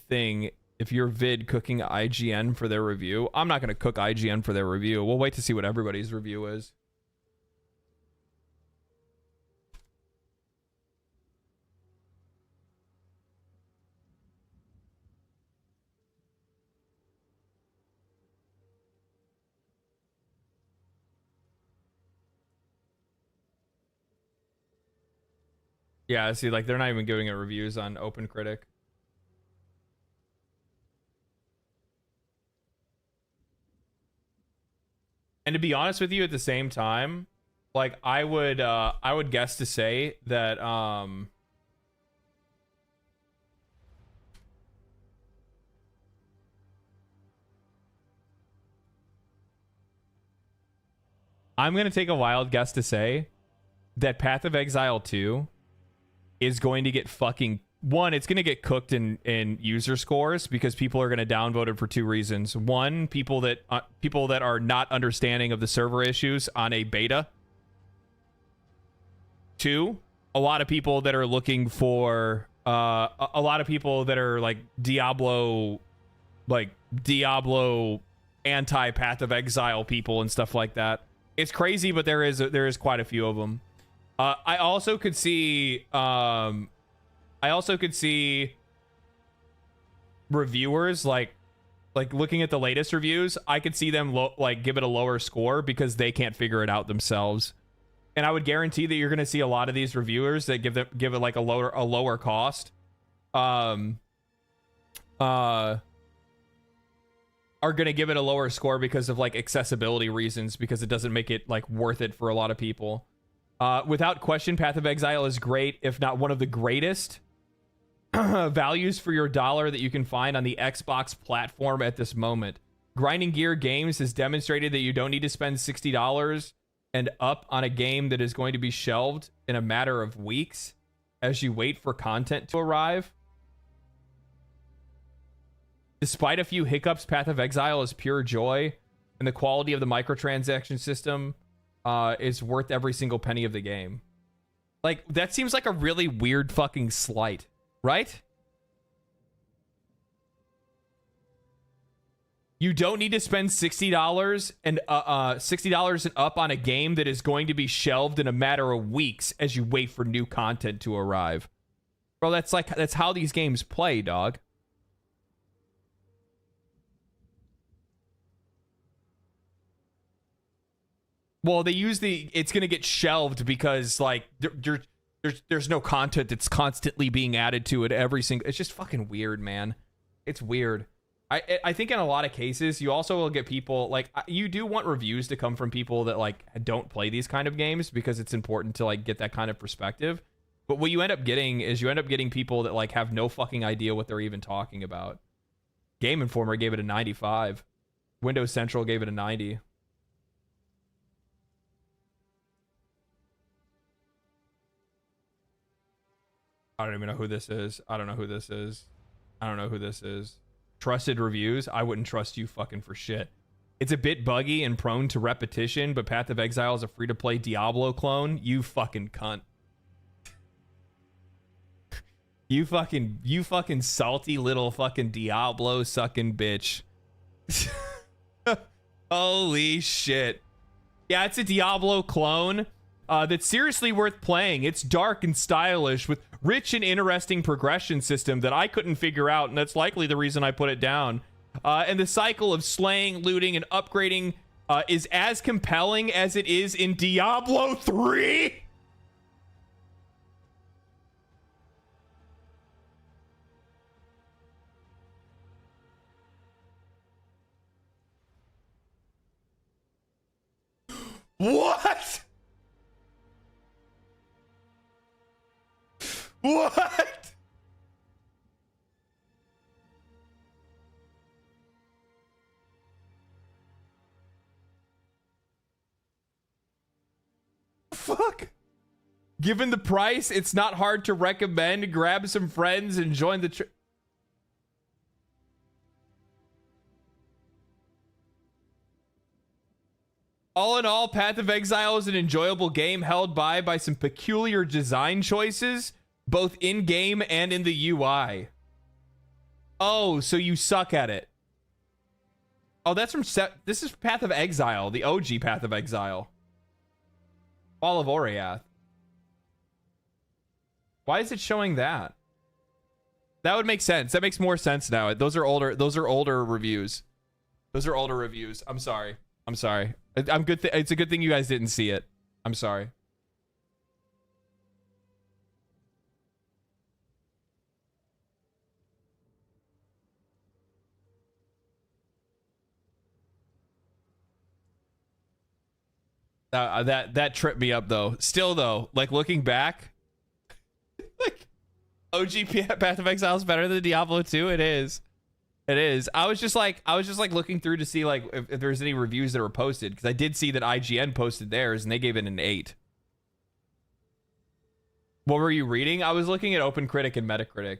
thing, if your vid cooking IGN for their review. I'm not going to cook IGN for their review. We'll wait to see what everybody's review is. Yeah, see, like, they're not even giving it reviews on OpenCritic. And to be honest with you, at the same time, like, I would guess to say that, I'm going to take a wild guess to say that Path of Exile 2 is going to get fucking... One, it's going to get cooked in user scores because people are going to downvote it for two reasons. One, people that are not understanding of the server issues on a beta. Two, a lot of people that are looking for... a lot of people that are like Diablo anti-Path of Exile people and stuff like that. It's crazy, but there is quite a few of them. I also could see reviewers like looking at the latest reviews. I could see them give it a lower score because they can't figure it out themselves. And I would guarantee that you're going to see a lot of these reviewers that give it like a lower cost. Are going to give it a lower score because of like accessibility reasons, because it doesn't make it like worth it for a lot of people. Without question, Path of Exile is great, if not one of the greatest values for your dollar that you can find on the Xbox platform at this moment. Grinding Gear Games has demonstrated that you don't need to spend $60 and up on a game that is going to be shelved in a matter of weeks as you wait for content to arrive. Despite a few hiccups, Path of Exile is pure joy, and the quality of the microtransaction system is worth every single penny of the game. Like, that seems like a really weird fucking slight, right? You don't need to spend $60 and $60 and up on a game that is going to be shelved in a matter of weeks as you wait for new content to arrive. Bro, that's how these games play, dog. Well, they use it's gonna get shelved because like there's no content that's constantly being added to it every single. It's just fucking weird, man. It's weird. I think in a lot of cases you also will get people like, you do want reviews to come from people that like don't play these kind of games because it's important to like get that kind of perspective. But what you end up getting is people that like have no fucking idea what they're even talking about. Game Informer gave it a 95. Windows Central gave it a 90. I don't even know who this is. I don't know who this is. I don't know who this is. Trusted reviews? I wouldn't trust you fucking for shit. It's a bit buggy and prone to repetition, but Path of Exile is a free-to-play Diablo clone. You fucking cunt. You fucking salty little fucking Diablo sucking bitch. Holy shit. Yeah, it's a Diablo clone that's seriously worth playing. It's dark and stylish with rich and interesting progression system that I couldn't figure out, and that's likely the reason I put it down. And the cycle of slaying, looting, and upgrading is as compelling as it is in Diablo 3. What? What? Fuck. Given the price, it's not hard to recommend. Grab some friends and join the All in all, Path of Exile is an enjoyable game held by some peculiar design choices, both in-game and in the UI. Oh, so you suck at it. Oh, that's from this is Path of Exile, the OG Path of Exile. Fall of Oriath. Why is it showing that? That would make sense. That makes more sense now. Those are older reviews. Those are older reviews. I'm sorry. I'm sorry. I'm good. It's a good thing you guys didn't see it. I'm sorry. That tripped me up though. Still though, like looking back, like OG Path of Exile is better than Diablo 2. It is. It is. I was just like looking through to see like if there's any reviews that were posted, because I did see that IGN posted theirs and they gave it an 8. What were you reading? I was looking at OpenCritic and Metacritic.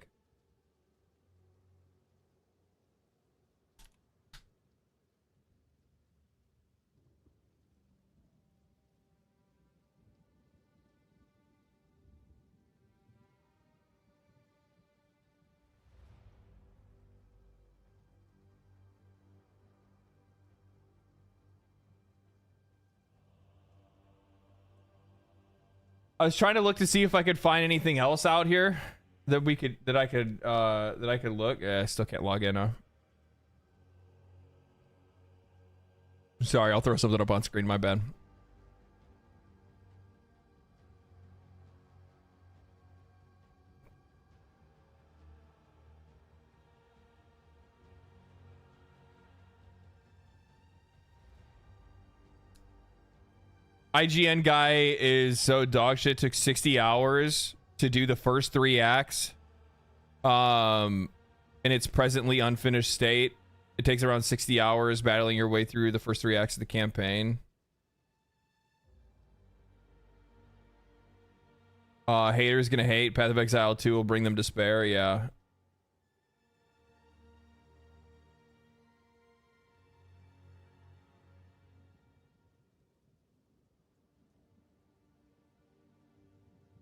I was trying to look to see if I could find anything else out here that I could look. Yeah, I still can't log in now. Sorry, I'll throw something up on screen, my bad. IGN guy is so dog shit. Took 60 hours to do the first 3 acts. In its presently unfinished state. It takes around 60 hours battling your way through the first 3 acts of the campaign. Haters gonna hate. Path of Exile 2 will bring them despair. Yeah.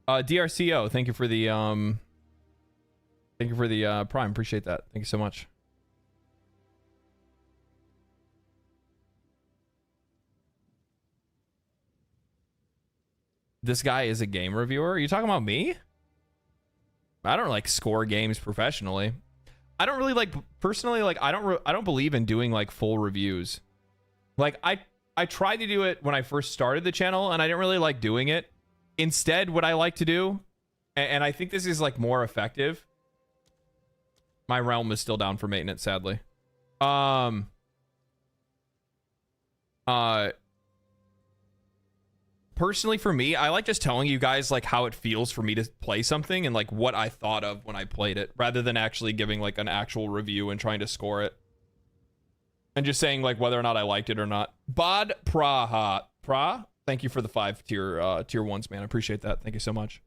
DRCO, thank you for the Prime. Appreciate that. Thank you so much. This guy is a game reviewer. Are you talking about me? I don't like score games professionally. I don't really like personally, like I don't believe in doing like full reviews. Like I tried to do it when I first started the channel and I didn't really like doing it. Instead, what I like to do, and I think this is like more effective. My realm is still down for maintenance, sadly. Personally for me, I like just telling you guys like how it feels for me to play something and like what I thought of when I played it, rather than actually giving like an actual review and trying to score it. And just saying like whether or not I liked it or not. Bod Pra, thank you for the 5 tier 1s, man. I appreciate that. Thank you so much.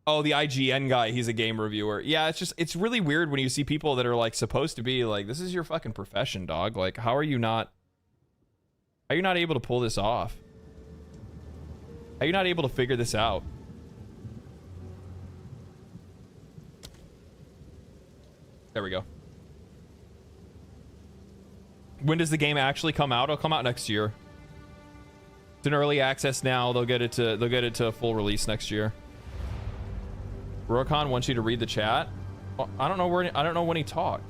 Oh, the IGN guy, he's a game reviewer. Yeah, it's really weird when you see people that are like supposed to be like, this is your fucking profession, dog. Like, how are you not able to pull this off? How are you not able to figure this out? There we go. When does the game actually come out? It'll come out next year. It's in early access now. They'll get it to full release next year. Rurikon wants you to read the chat. Well, I don't know when he talked.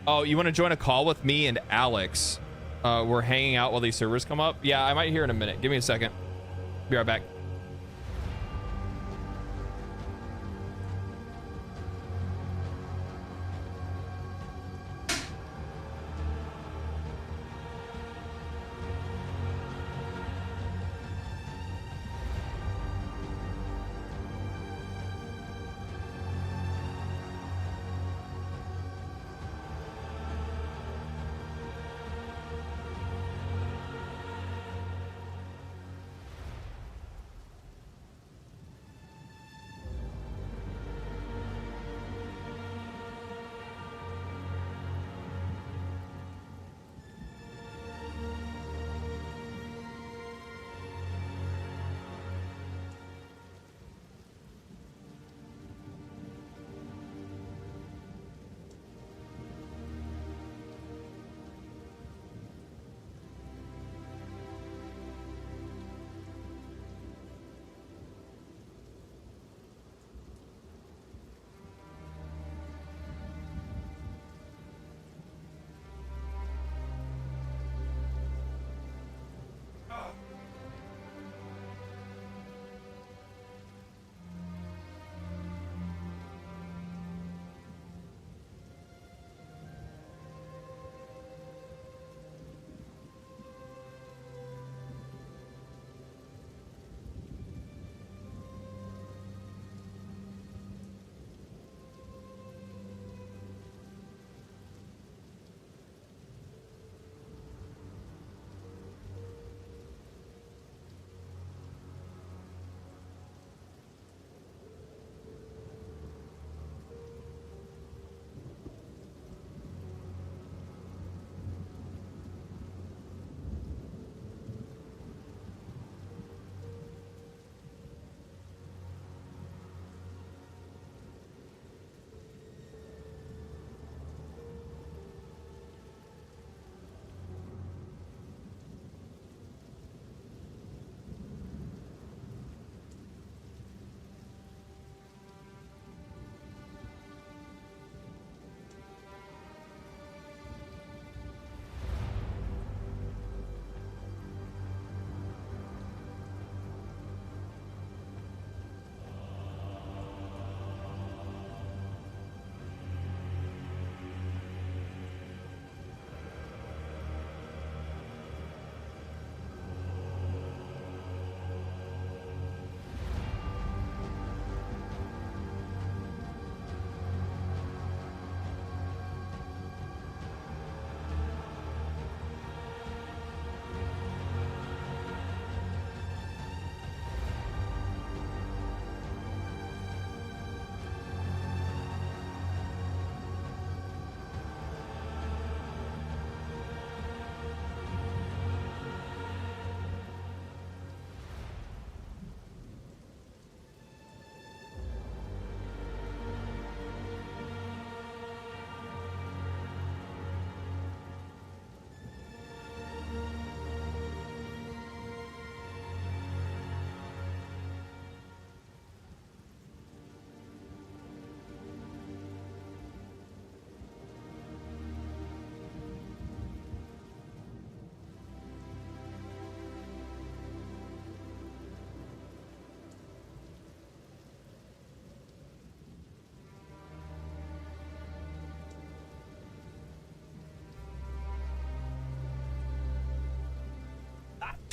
Oh, you want to join a call with me and Alex? We're hanging out while these servers come up. Yeah, I might hear in a minute. Give me a second. Be right back.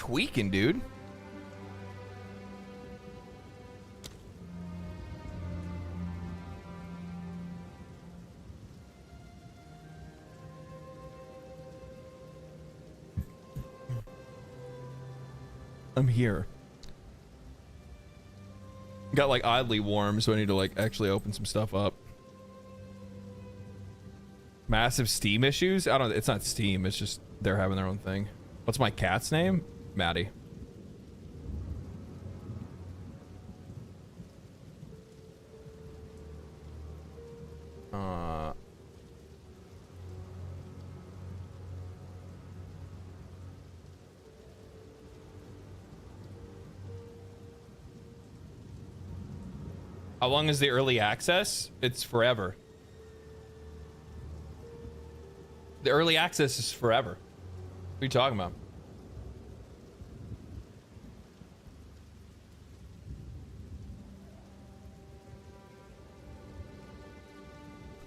tweaking, dude. I'm here. Got like oddly warm, so I need to like actually open some stuff up. Massive Steam issues? I don't. It's not Steam. It's just they're having their own thing. What's my cat's name? Maddie. How long is the early access? It's forever. The early access is forever. What are you talking about?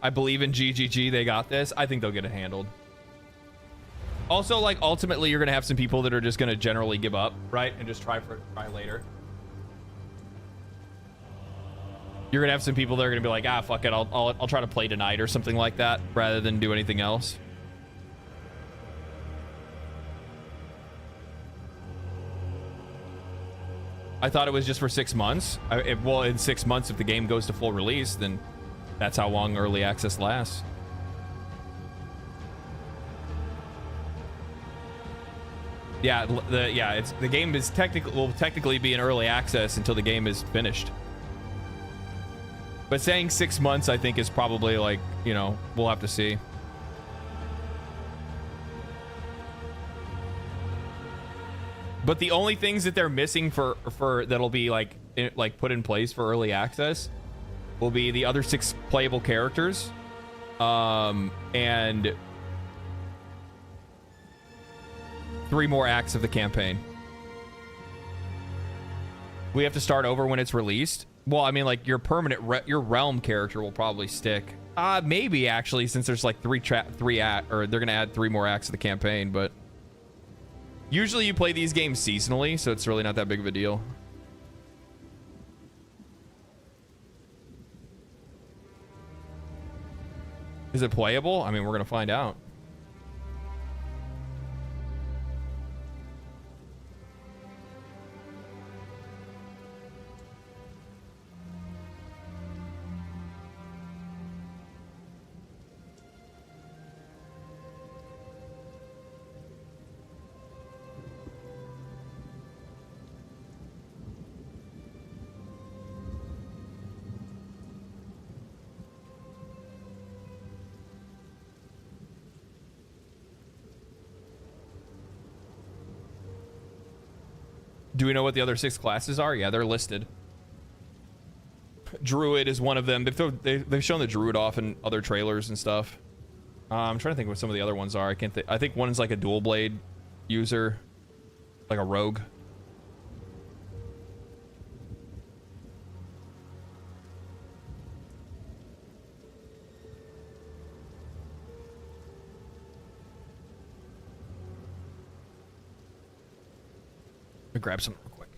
I believe in GGG. They got this. I think they'll get it handled. Also, like, ultimately, you're going to have some people that are just going to generally give up, right? And just try later. You're going to have some people that are going to be like, ah, fuck it. I'll try to play tonight or something like that rather than do anything else. I thought it was just for 6 months. Well, in 6 months, if the game goes to full release, then that's how long early access lasts. Yeah, the game is will technically be in early access until the game is finished. But saying 6 months, I think, is probably like, you know, we'll have to see. But the only things that they're missing for that'll be like put in place for early access will be the other 6 playable characters, and 3 more acts of the campaign. We have to start over when it's released. Well, I mean, like your permanent your realm character will probably stick. Maybe actually, since there's like they're gonna add 3 more acts of the campaign, but usually you play these games seasonally, so it's really not that big of a deal. Is it playable? I mean, we're gonna find out. Do we know what the other 6 classes are? Yeah, they're listed. Druid is one of them. They've shown the Druid off in other trailers and stuff. I'm trying to think what some of the other ones are. I can't think. I think one is like a dual blade user, like a rogue. Grab some real quick.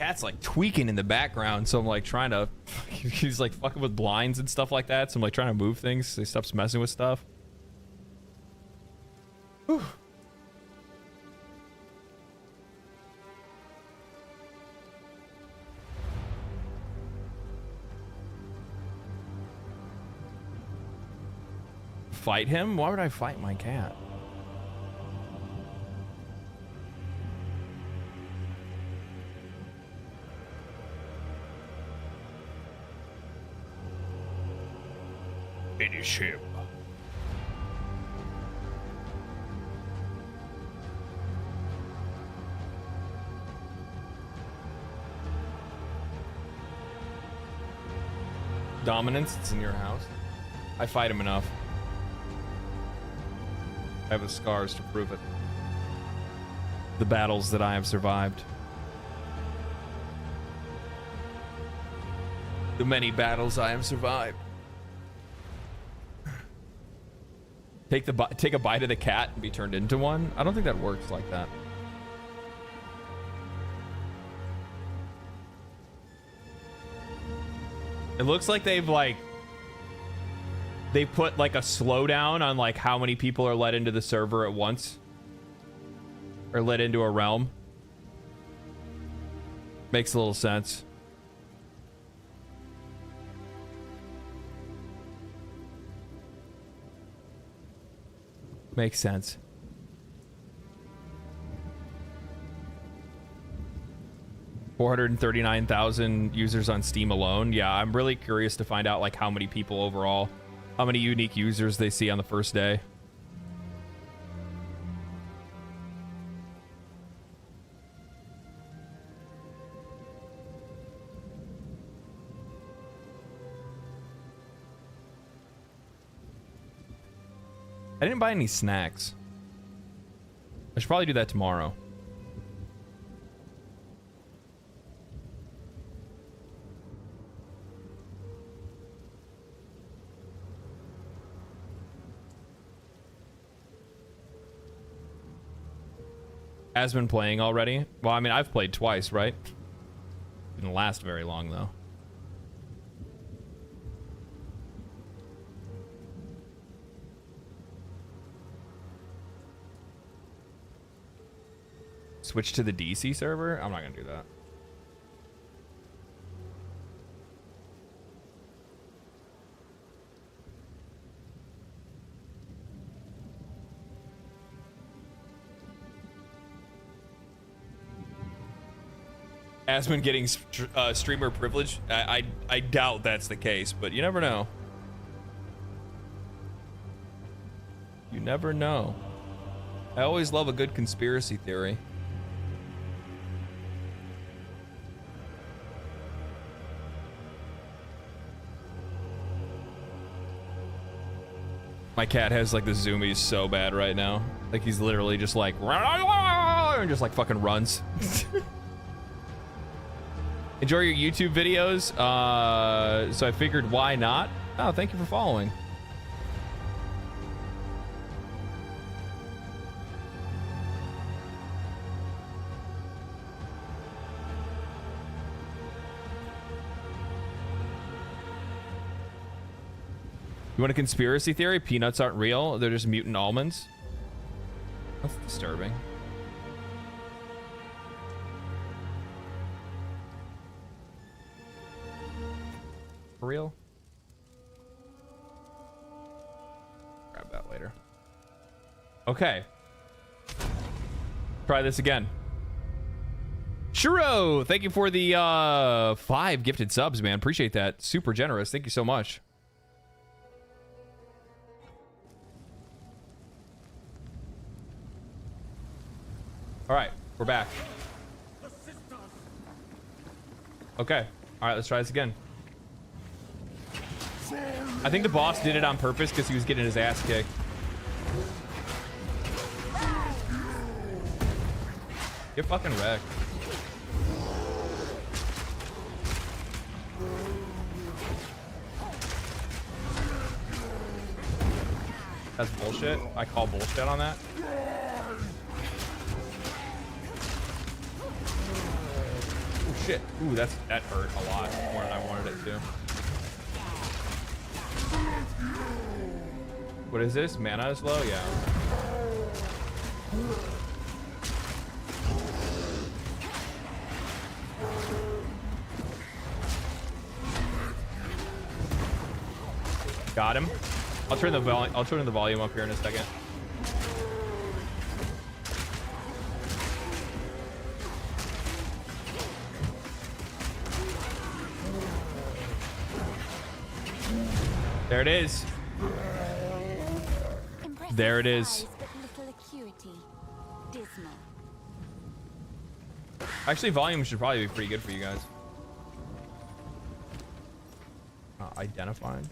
cat's like tweaking in the background, so I'm like trying to. He's like fucking with blinds and stuff like that, so I'm like trying to move things so he stops messing with stuff. Whew. Fight him? Why would I fight my cat? Finish him. Dominance, it's in your house. I fight him enough. I have the scars to prove it. The battles that I have survived. The many battles I have survived. Take a bite of the cat and be turned into one? I don't think that works like that. It looks like they put like a slowdown on like how many people are let into the server at once. Or let into a realm. Makes a little sense. Makes sense. $439,000 users on Steam alone. Yeah, I'm really curious to find out like how many people overall, how many unique users they see on the first day. I didn't buy any snacks. I should probably do that tomorrow. Has been playing already? Well, I mean, I've played twice, right? Didn't last very long, though. Switch to the DC server? I'm not gonna do that. Asmon getting streamer privilege? I doubt that's the case, but you never know. You never know. I always love a good conspiracy theory. My cat has like the zoomies so bad right now. Like he's literally just like and just like fucking runs. Enjoy your YouTube videos. So I figured why not? Oh, thank you for following. You want a conspiracy theory? Peanuts aren't real. They're just mutant almonds. That's disturbing. For real? Grab that later. Okay. Try this again. Shuro, thank you for the 5 gifted subs, man. Appreciate that. Super generous. Thank you so much. All right, we're back. Okay. All right, let's try this again. I think the boss did it on purpose because he was getting his ass kicked. Get fucking wrecked. That's bullshit. I call bullshit on that. shit. Ooh, that hurt a lot more than I wanted it to. What is this? Mana is low? Yeah. Got him. I'll turn the volume up here in a second. There it is. Impressive There it is. size, but little acuity. Dismal. Actually, volume should probably be pretty good for you guys. Identified.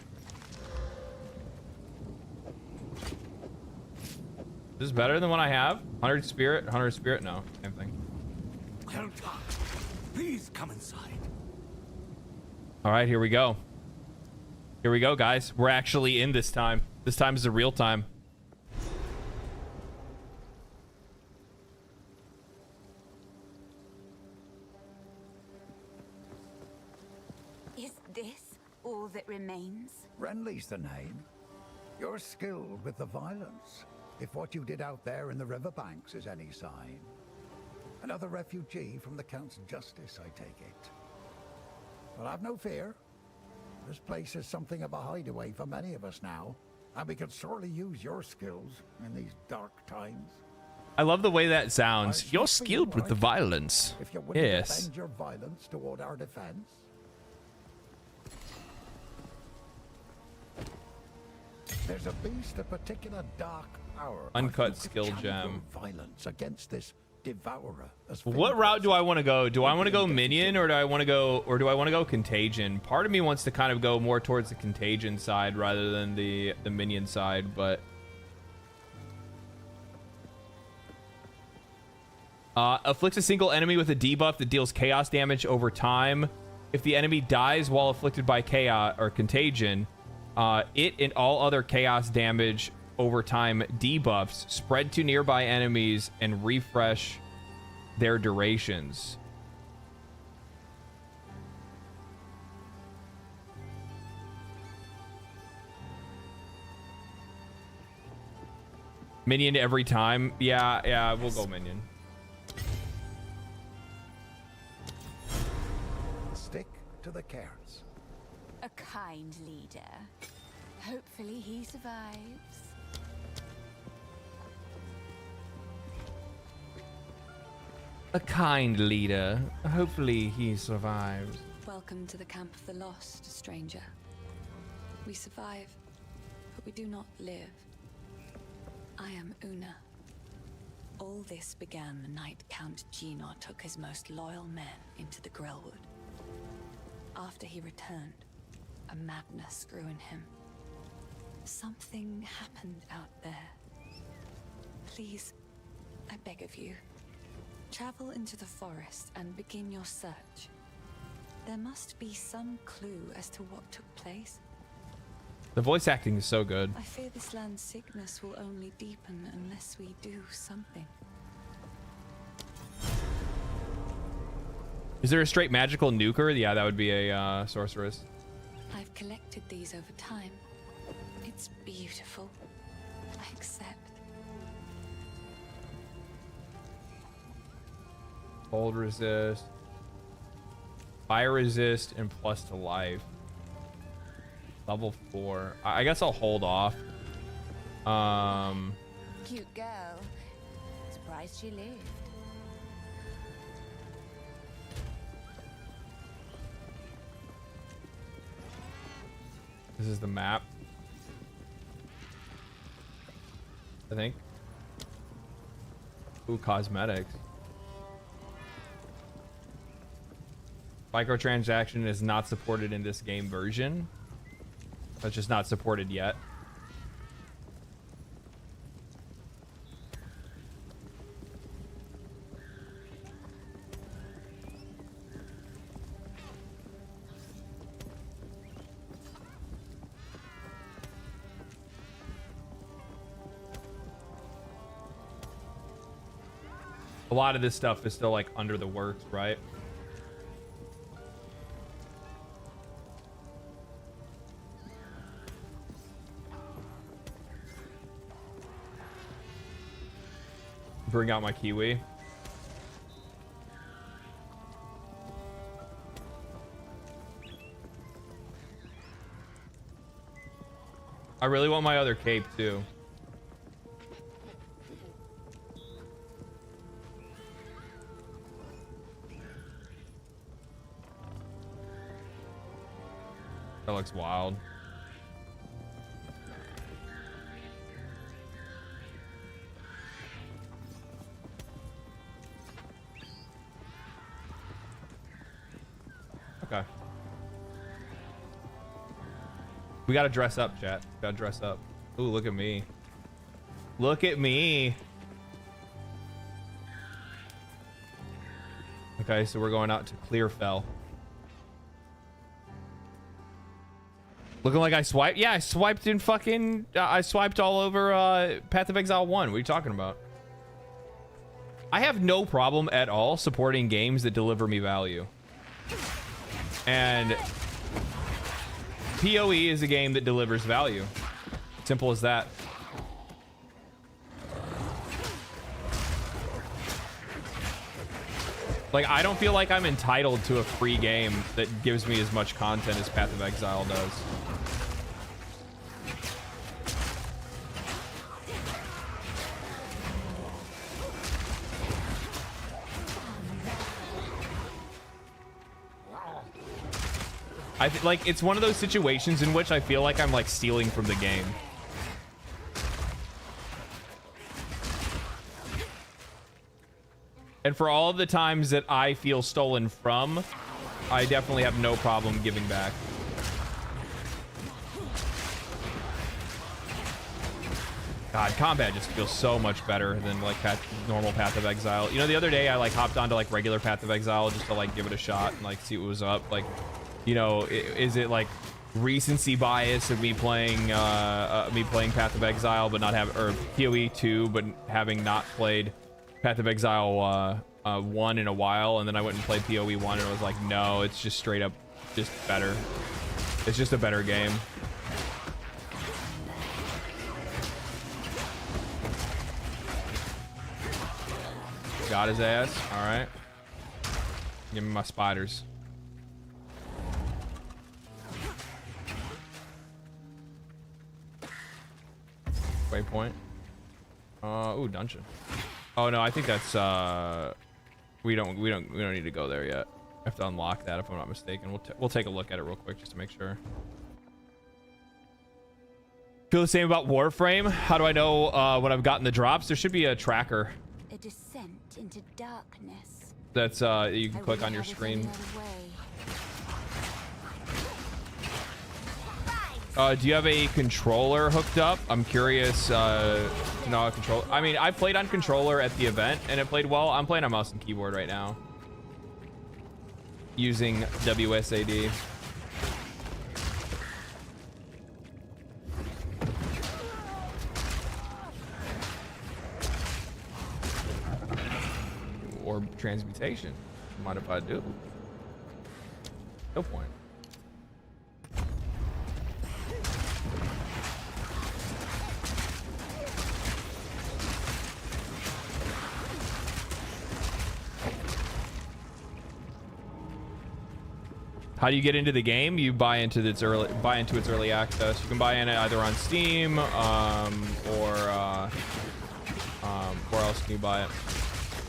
This is better than what I have. 100 spirit, 100 spirit. No, same thing. Well done. Please come inside. All right, here we go. Here we go, guys. We're actually in this time. This time is the real time. Is this all that remains? Renly's the name. You're skilled with the violence, if what you did out there in the riverbanks is any sign. Another refugee from the Count's justice, I take it. Well, have no fear. This place is something of a hideaway for many of us now, and we could sorely use your skills in these dark times. I love the way that sounds. I You're should be skilled with the right violence. If you're willing Yes. to bend your violence toward our defense. There's a beast of particular dark power. Uncut I think skill could channel gem. your violence against this devourer. as What Finn route do puts I it. want to go? Do I want to go Maybe minion or do I want to go contagion? Part of me wants to kind of go more towards the contagion side rather than the minion side, but afflicts a single enemy with a debuff that deals chaos damage over time. If the enemy dies while afflicted by chaos or contagion, it and all other chaos damage over time debuffs spread to nearby enemies and refresh their durations. Minion every time. Yeah, we'll go minion. Stick to the carrots. A kind leader. Hopefully he survives. A kind leader. Hopefully he survives. Welcome to the camp of the lost, stranger. We survive, but we do not live. I am Una. All this began the night Count Gino took his most loyal men into the Grellwood. After he returned, a madness grew in him. Something happened out there. Please, I beg of you, travel into the forest and begin your search. There must be some clue as to what took place. The voice acting is so good. I fear this land's sickness will only deepen unless we do something. Is there a straight magical nuker? Yeah, that would be a sorceress. I've collected these over time. It's beautiful. I accept. Cold resist, fire resist, and plus to life. Level 4. I guess I'll hold off. Cute girl. Surprised she lived. This is the map, I think. Ooh, cosmetics. Microtransaction is not supported in this game version. It's just not supported yet. A lot of this stuff is still like under the works, right? bring out my Kiwi. I really want my other cape too. That looks wild. Okay. We gotta dress up, chat. Gotta dress up. Ooh, look at me. Look at me. Okay, so we're going out to Clearfell. Looking like I swiped? Yeah, I swiped in fucking... I swiped all over Path of Exile 1. What are you talking about? I have no problem at all supporting games that deliver me value. And POE is a game that delivers value. Simple as that. Like, I don't feel like I'm entitled to a free game that gives me as much content as Path of Exile does. Like, it's one of those situations in which I feel like I'm like stealing from the game. And for all of the times that I feel stolen from, I definitely have no problem giving back. God, combat just feels so much better than like normal Path of Exile. You know, the other day I like hopped onto like regular Path of Exile just to like give it a shot and like see what was up. Like, you know, is it like recency bias of me playing Path of Exile but not have, or POE2 but having not played Path of Exile 1 in a while, and then I went and played POE 1 and I was like, no, it's just straight up just better. It's just a better game. Got his ass. All right. Give me my spiders. Waypoint. Ooh, dungeon. Oh no, I think that's we don't need to go there yet. I have to unlock that if I'm not mistaken. We'll take a look at it real quick just to make sure. Feel the same about Warframe? How do I know when I've gotten the drops? There should be a tracker. A descent into darkness. That's you can click on your screen. Do you have a controller hooked up? I'm curious to know how controller. I mean, I played on controller at the event and it played well. I'm playing on mouse and keyboard right now using WSAD. Or transmutation. Mind if I do? No point. How do you get into the game? You buy into its early access. You can buy in it either on Steam, or where else can you buy it?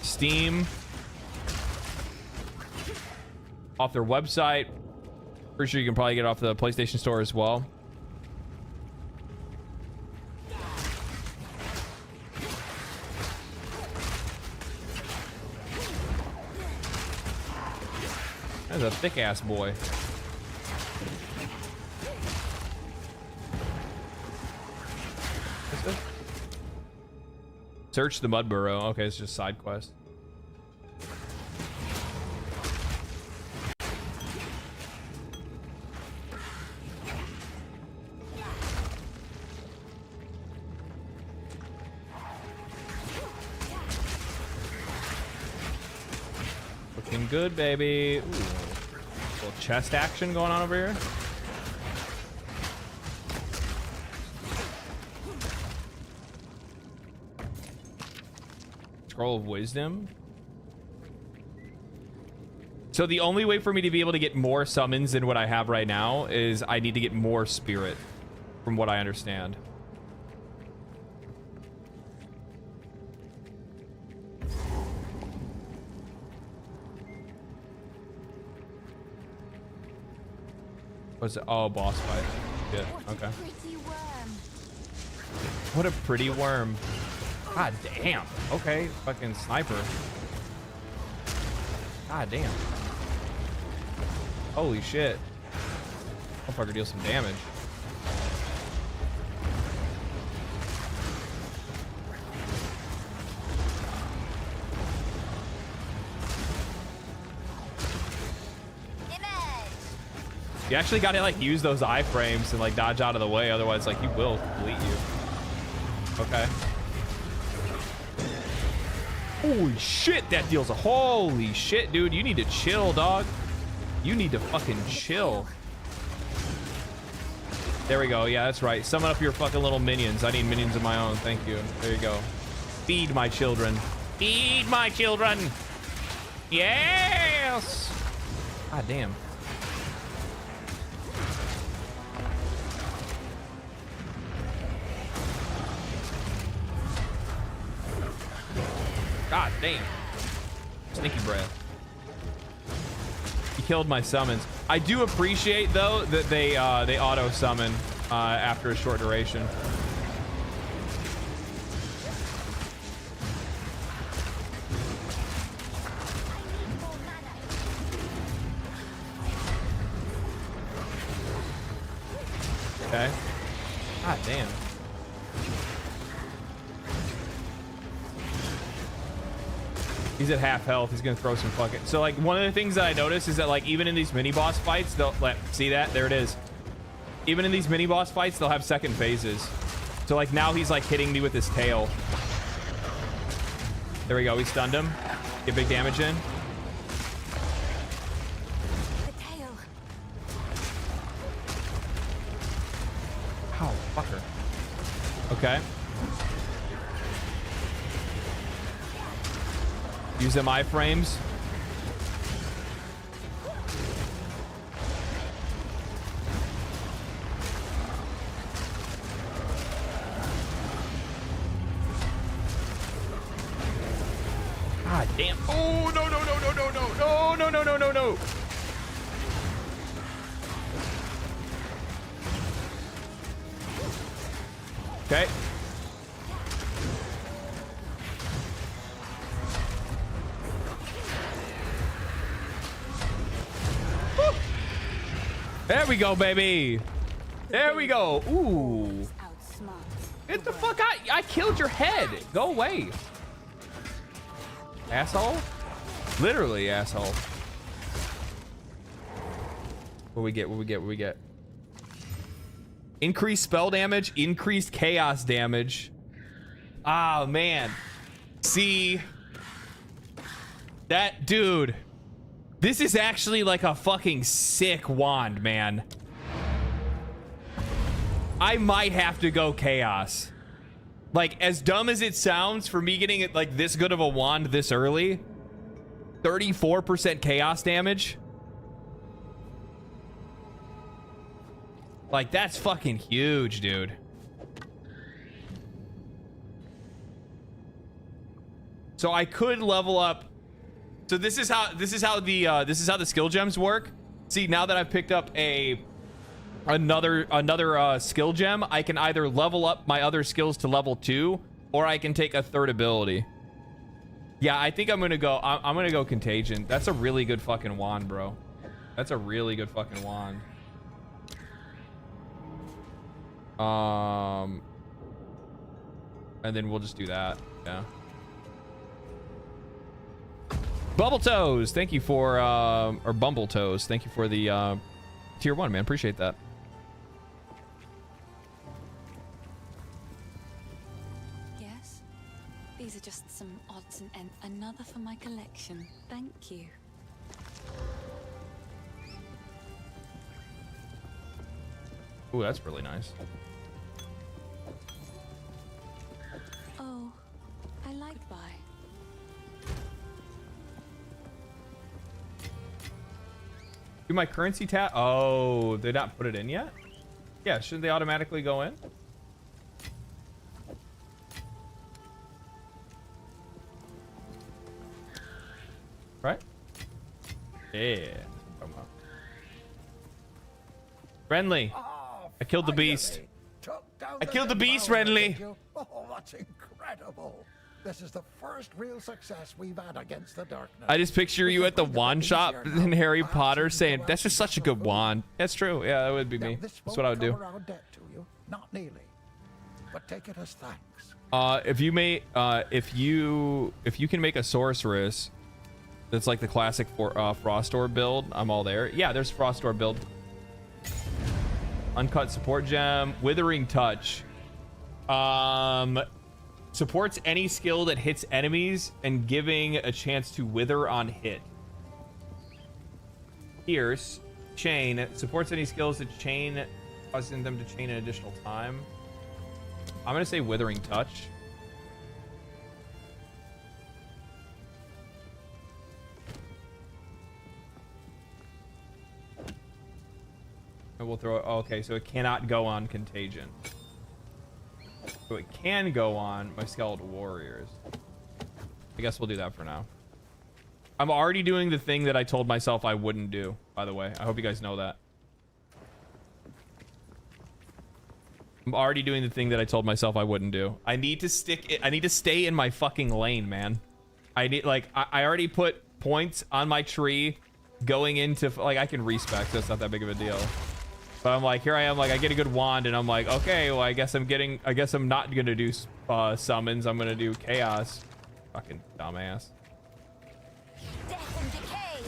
Steam, off their website. Pretty sure you can probably get it off the PlayStation Store as well. That's a thick ass boy. What's this? Search the Mud Burrow. Okay, it's just side quest. Looking good, baby. Ooh. A little chest action going on over here. scroll of wisdom. So the only way for me to be able to get more summons than what I have right now is I need to get more spirit, from what I understand. What's it? Oh, boss fight. Yeah, okay. What a pretty worm. God damn. Okay, fucking sniper. God damn. Holy shit. Motherfucker deals some damage. You actually gotta like use those iframes and like dodge out of the way, otherwise like he will complete you. Okay. Holy shit, that deals a holy shit, dude. You need to chill, dog. You need to fucking chill. There we go. Yeah, that's right. Summon up your fucking little minions. I need minions of my own. Thank you. There you go. Feed my children. Feed my children. Yes. God damn. God damn. Sneaky breath. He killed my summons. I do appreciate though that they auto summon after a short duration. Okay. God damn. He's at half health. He's gonna throw some fucking. So like one of the things that I noticed is that like even in these mini boss fights, they'll see that there it is. Even in these mini boss fights, they'll have second phases. So like now he's like hitting me with his tail. There we go. We stunned him. Get big damage in. The tail. Ow, fucker. Okay. Use them iframes. God damn. Oh, no, no, no, no, no, no, no, no, no, no, no, no. Okay. There we go, baby. There we go. Ooh. Get the fuck out. I killed your head. Go away. Asshole. Literally, asshole. What we get? What we get? What we get? Increased spell damage. Increased chaos damage. Ah, man. See. That dude. This is actually like a fucking sick wand, man. I might have to go chaos. Like, as dumb as it sounds for me getting it like this good of a wand this early, 34% chaos damage. Like, that's fucking huge, dude. So I could level up. So this is how the skill gems work. See, now that I've picked up another skill gem, I can either level up my other skills to level 2, or I can take a third ability. Yeah, I think I'm gonna go Contagion. That's a really good fucking wand, bro. That's a really good fucking wand. And then we'll just do that. Yeah. Bubble Toes, thank you for or Bumble Toes, thank you for the tier 1, man. Appreciate that. Yes, these are just some odds and ends. Another for my collection. Thank you. Ooh, that's really nice. Oh, I like buy. Do my currency tab? Oh, they not put it in yet? Yeah, shouldn't they automatically go in? Right? Yeah. Friendly. I killed the beast. I killed the beast, Renly. Oh, that's incredible. This is the first real success we've had against the darkness. I just picture you at the wand shop in Harry Potter saying, that's just such a good wand. That's true. Yeah, that would be me. That's what I would do. Not nearly, but take it as thanks. If you may, if you can make a sorceress that's like the classic Frost Orb build, I'm all there. Yeah, there's Frost Orb build. Uncut support gem, Withering Touch. Supports any skill that hits enemies and giving a chance to wither on hit. Pierce, chain, supports any skills that chain, causing them to chain an additional time. I'm gonna say Withering Touch. And we'll throw it. Oh, okay, so it cannot go on Contagion. So it can go on my Skeletal Warriors. I guess we'll do that for now. I'm already doing the thing that I told myself I wouldn't do, by the way. I hope you guys know that. I'm already doing the thing that I told myself I wouldn't do. I need to stick it. I need to stay in my fucking lane, man. I need, like, I already put points on my tree going into, like, I can respec, so it's not that big of a deal. But I'm like, here I am, like, I get a good wand, and I'm like, okay, well, I guess I'm not gonna do summons. I'm gonna do chaos. Fucking dumbass. Death and decay.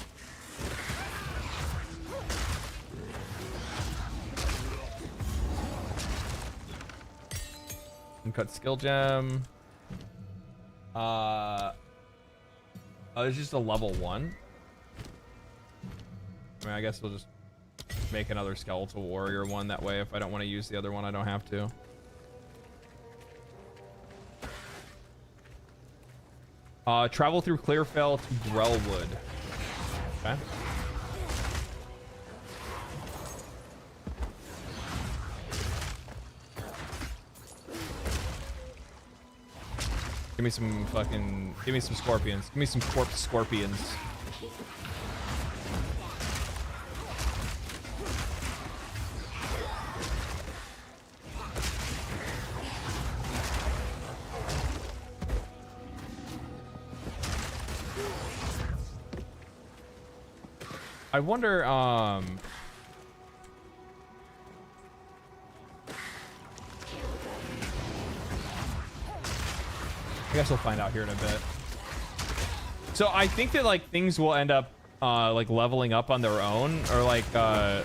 Uncut skill gem. Oh, it's just a level 1. I mean, I guess we'll just make another skeletal warrior one that way. If I don't want to use the other one, I don't have to. Travel through Clearfell to Grellwood. Okay. Give me some fucking, give me some scorpions. Give me some corpse scorpions. I wonder, I guess we'll find out here in a bit. So I think that, like, things will end up like leveling up on their own, or like I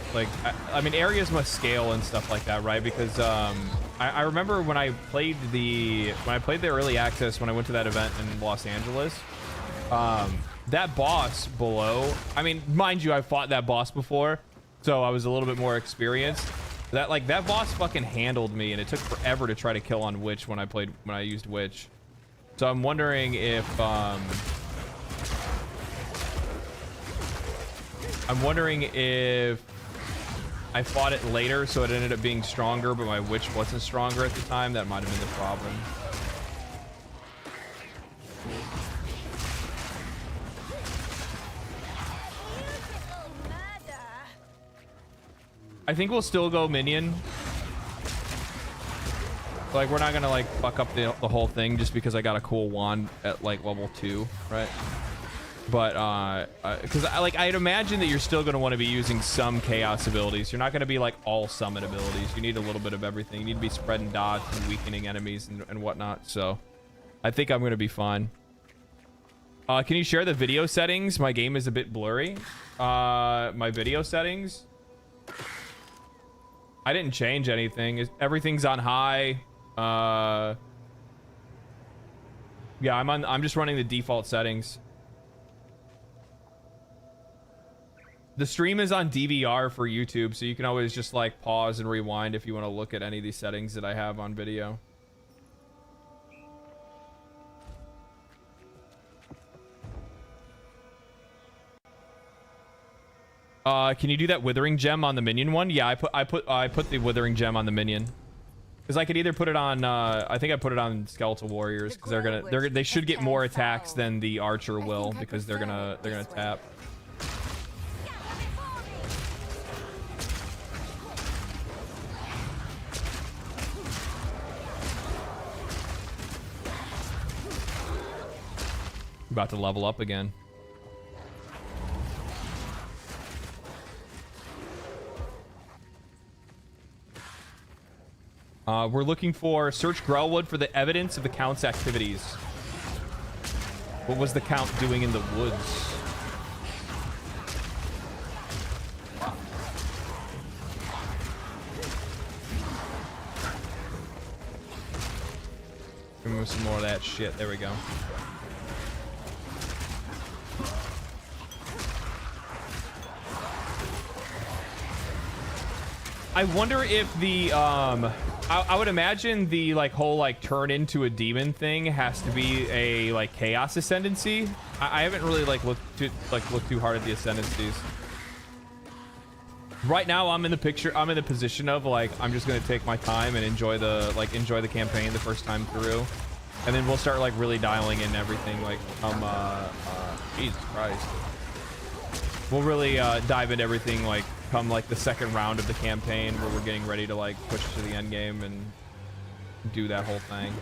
mean, areas must scale and stuff like that, right? Because I remember when I played the early access, when I went to that event in Los Angeles, that boss below, I mean, mind you, I fought that boss before, so I was a little bit more experienced. That boss fucking handled me, and it took forever to try to kill on Witch when I used Witch. So I'm wondering if I fought it later, so it ended up being stronger, but my Witch wasn't stronger at the time. That might have been the problem. I think we'll still go minion. Like, we're not gonna, like, fuck up the whole thing just because I got a cool wand at, like, level 2, right? But, because, I'd imagine that you're still gonna want to be using some chaos abilities. You're not gonna be, like, all summon abilities. You need a little bit of everything. You need to be spreading dots and weakening enemies and whatnot. So, I think I'm gonna be fine. Can you share the video settings? My game is a bit blurry. My video settings... I didn't change anything. Everything's on high. Yeah, I'm just running the default settings. The stream is on DVR for YouTube, so you can always just, like, pause and rewind if you want to look at any of these settings that I have on video. Can you do that withering gem on the minion one? Yeah, I put the withering gem on the minion. Because I could either put it on, I think I put it on skeletal warriors because they should get more attacks than the archer will because they're gonna tap. About to level up again. We're looking for search Grellwood for the evidence of the Count's activities. What was the Count doing in the woods? Remove some more of that shit. There we go. I wonder if the I would imagine the like whole like turn into a demon thing has to be a like chaos ascendancy. I haven't really like looked too hard at the ascendancies. Right now I'm in the position of like I'm just gonna take my time and enjoy the campaign the first time through, and then we'll start like really dialing in everything like Jesus Christ. We'll really dive into everything like come like the second round of the campaign where we're getting ready to like push to the end game and do that whole thing.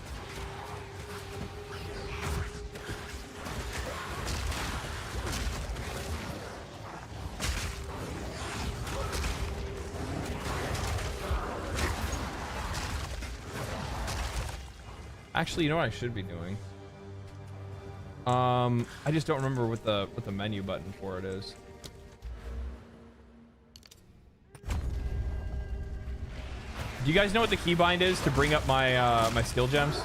Actually, you know what I should be doing? I just don't remember what the menu button for it is. Do you guys know what the keybind is to bring up my my skill gems?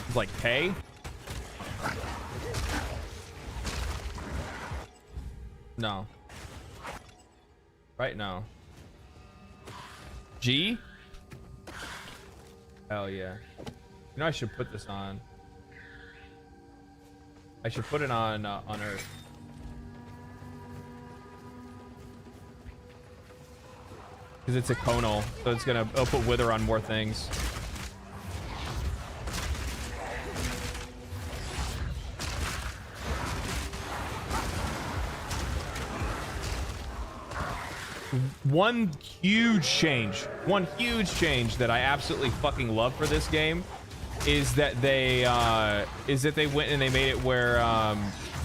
It's like K. No. Right now. G? Hell yeah. You know I should put this on. I should put it on Earth. Because it's a conal, so it'll put wither on more things. One huge change that I absolutely fucking love for this game is that they went and they made it where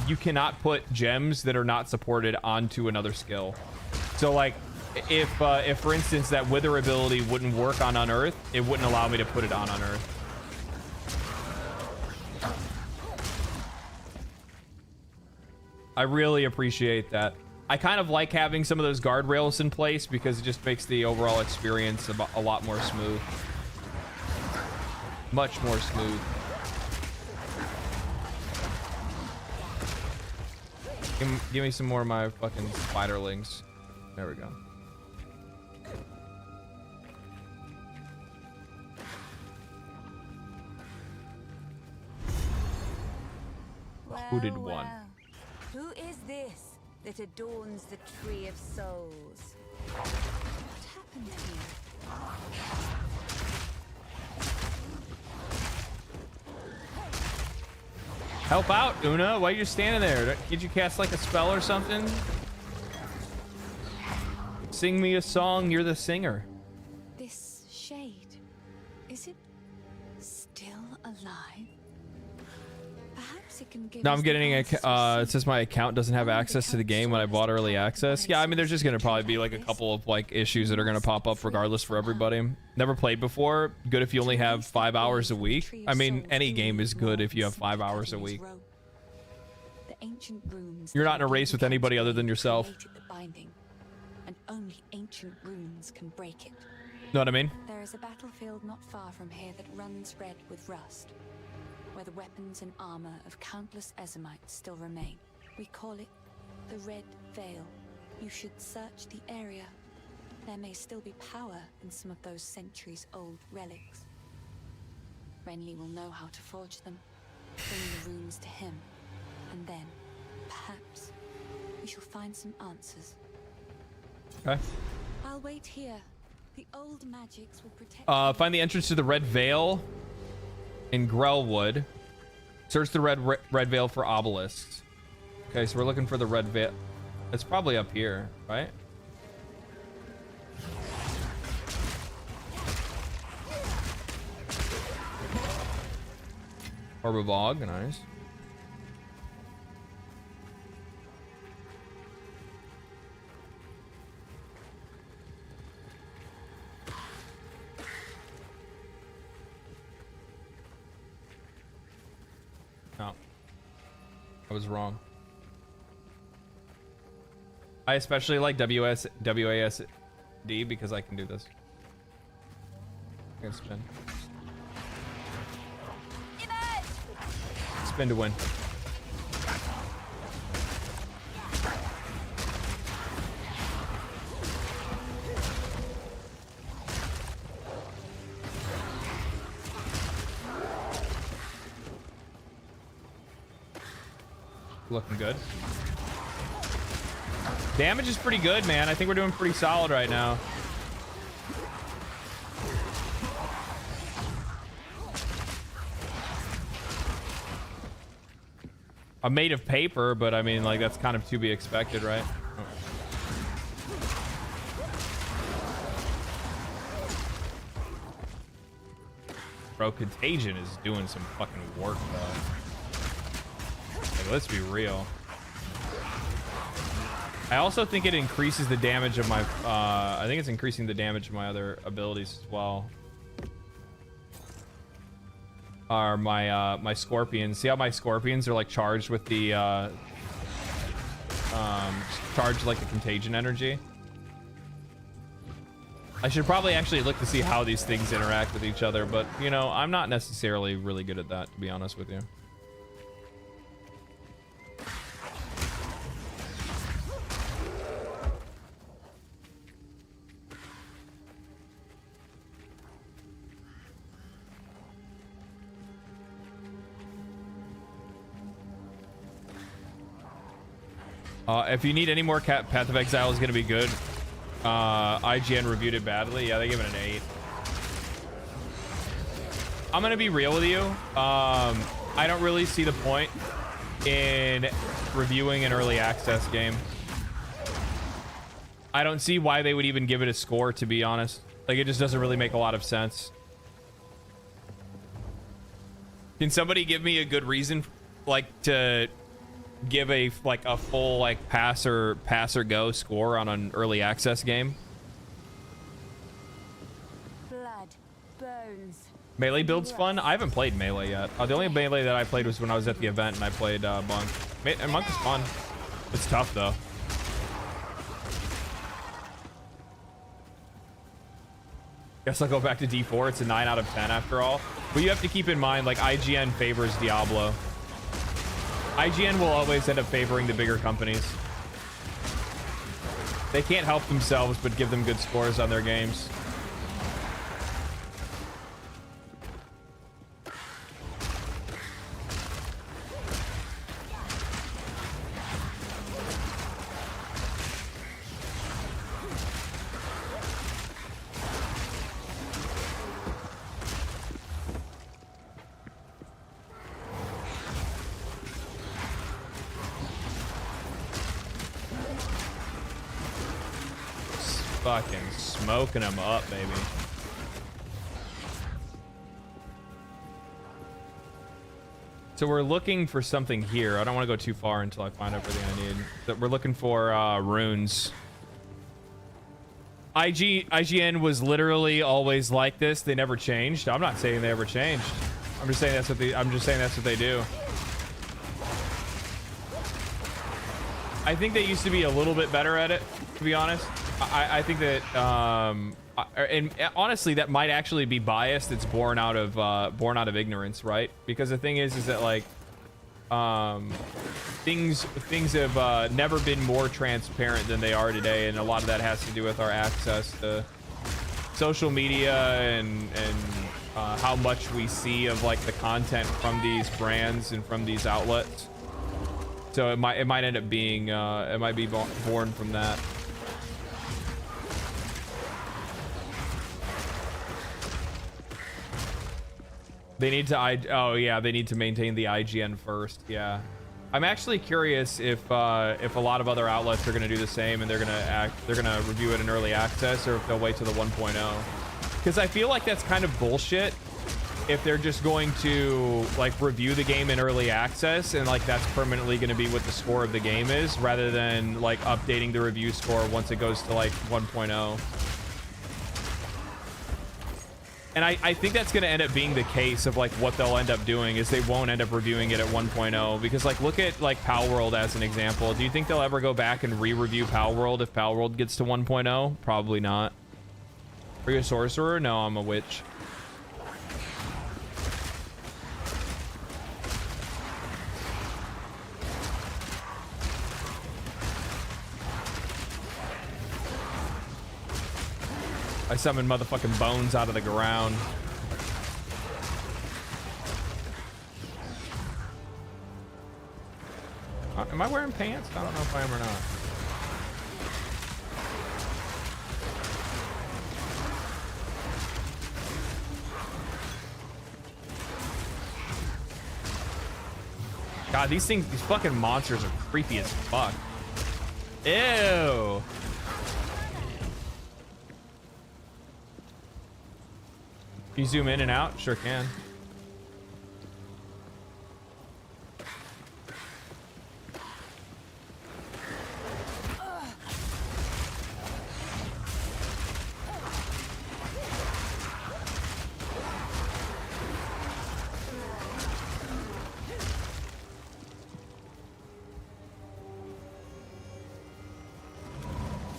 you cannot put gems that are not supported onto another skill. So like if for instance that wither ability wouldn't work on Unearth, it wouldn't allow me to put it on Unearth. I really appreciate that. I kind of like having some of those guardrails in place because it just makes the overall experience a lot more smooth. Much more smooth. Give me some more of my fucking spiderlings. There we go. Who did one? Who is this that adorns the Tree of Souls? What happened here? Help out, Una. Why are you standing there? Did you cast like a spell or something? Sing me a song. You're the singer. This shade, is it still alive? Perhaps it can give. No, I'm getting a. It says my account doesn't have access to the game when I bought early access. Yeah, I mean, there's just gonna probably be like a couple of like issues that are gonna pop up regardless for everybody. Never played before. Good if you only have 5 hours a week. I mean, any game is good if you have 5 hours a week. You're not in a race with anybody other than yourself. And only ancient runes can break it. Know what I mean? There is a battlefield not far from here that runs red with rust, where the weapons and armor of countless Ezamites still remain. We call it the Red Veil. You should search the area. There may still be power in some of those centuries-old relics. Renly will know how to forge them. Bring the runes to him, And then, perhaps, we shall find some answers. Okay. I'll wait here. The old magics will protect. Find the entrance to the Red Veil in Grellwood. Search the Red Veil for obelisks. Okay, so we're looking for the Red Veil. It's probably up here, right? Orb of Og, nice. No. I was wrong. I especially like WASD because I can do this. I can spin. Spin to win. Looking good. Damage is pretty good, man. I think we're doing pretty solid right now. I'm made of paper, but I mean, like, that's kind of to be expected, right? Oh. Bro, Contagion is doing some fucking work, though. Like, let's be real. I also think it increases the damage of my... I think it's increasing the damage of my other abilities as well. Are my my scorpions. See how my scorpions are like charged with the charged like the contagion energy? I should probably actually look to see how these things interact with each other, but you know, I'm not necessarily really good at that, to be honest with you. If you need any more, Path of Exile is going to be good. IGN reviewed it badly. Yeah, they give it an 8. I'm going to be real with you. I don't really see the point in reviewing an early access game. I don't see why they would even give it a score, to be honest. Like, it just doesn't really make a lot of sense. Can somebody give me a good reason, like, to give a full like pass or go score on an early access game? Blood, bones. Melee build's fun. I haven't played Melee yet. The only Melee that I played was when I was at the event and I played Monk. And Monk is fun. It's tough though. Guess I'll go back to D4. It's a 9 out of 10 after all. But you have to keep in mind, like, IGN favors Diablo. IGN will always end up favoring the bigger companies. They can't help themselves but give them good scores on their games. Fucking smoking them up, baby. So we're looking for something here. I don't want to go too far until I find everything I need. But we're looking for runes. IGN was literally always like this. They never changed. I'm not saying they ever changed. I'm just saying that's what they do. I think they used to be a little bit better at it, to be honest. I think that, and honestly, that might actually be biased. It's born out of ignorance, right? Because the thing is that like, things have never been more transparent than they are today, and a lot of that has to do with our access to social media and how much we see of like the content from these brands and from these outlets. So it might end up being it might be born from that. They need to oh yeah, they need to maintain the IGN first. Yeah. I'm actually curious if a lot of other outlets are going to do the same and they're going to review it in early access, or if they'll wait till the 1.0. Because I feel like that's kind of bullshit if they're just going to like review the game in early access and like that's permanently going to be what the score of the game is, rather than like updating the review score once it goes to like 1.0. And I think that's going to end up being the case of like what they'll end up doing is they won't end up reviewing it at 1.0, because like look at like Palworld as an example. Do you think they'll ever go back and re-review Palworld if Palworld gets to 1.0? Probably not. Are you a sorcerer? No, I'm a witch. I summoned motherfucking bones out of the ground. Am I wearing pants? I don't know if I am or not. God, these fucking monsters are creepy as fuck. Ew. Can you zoom in and out? Sure can.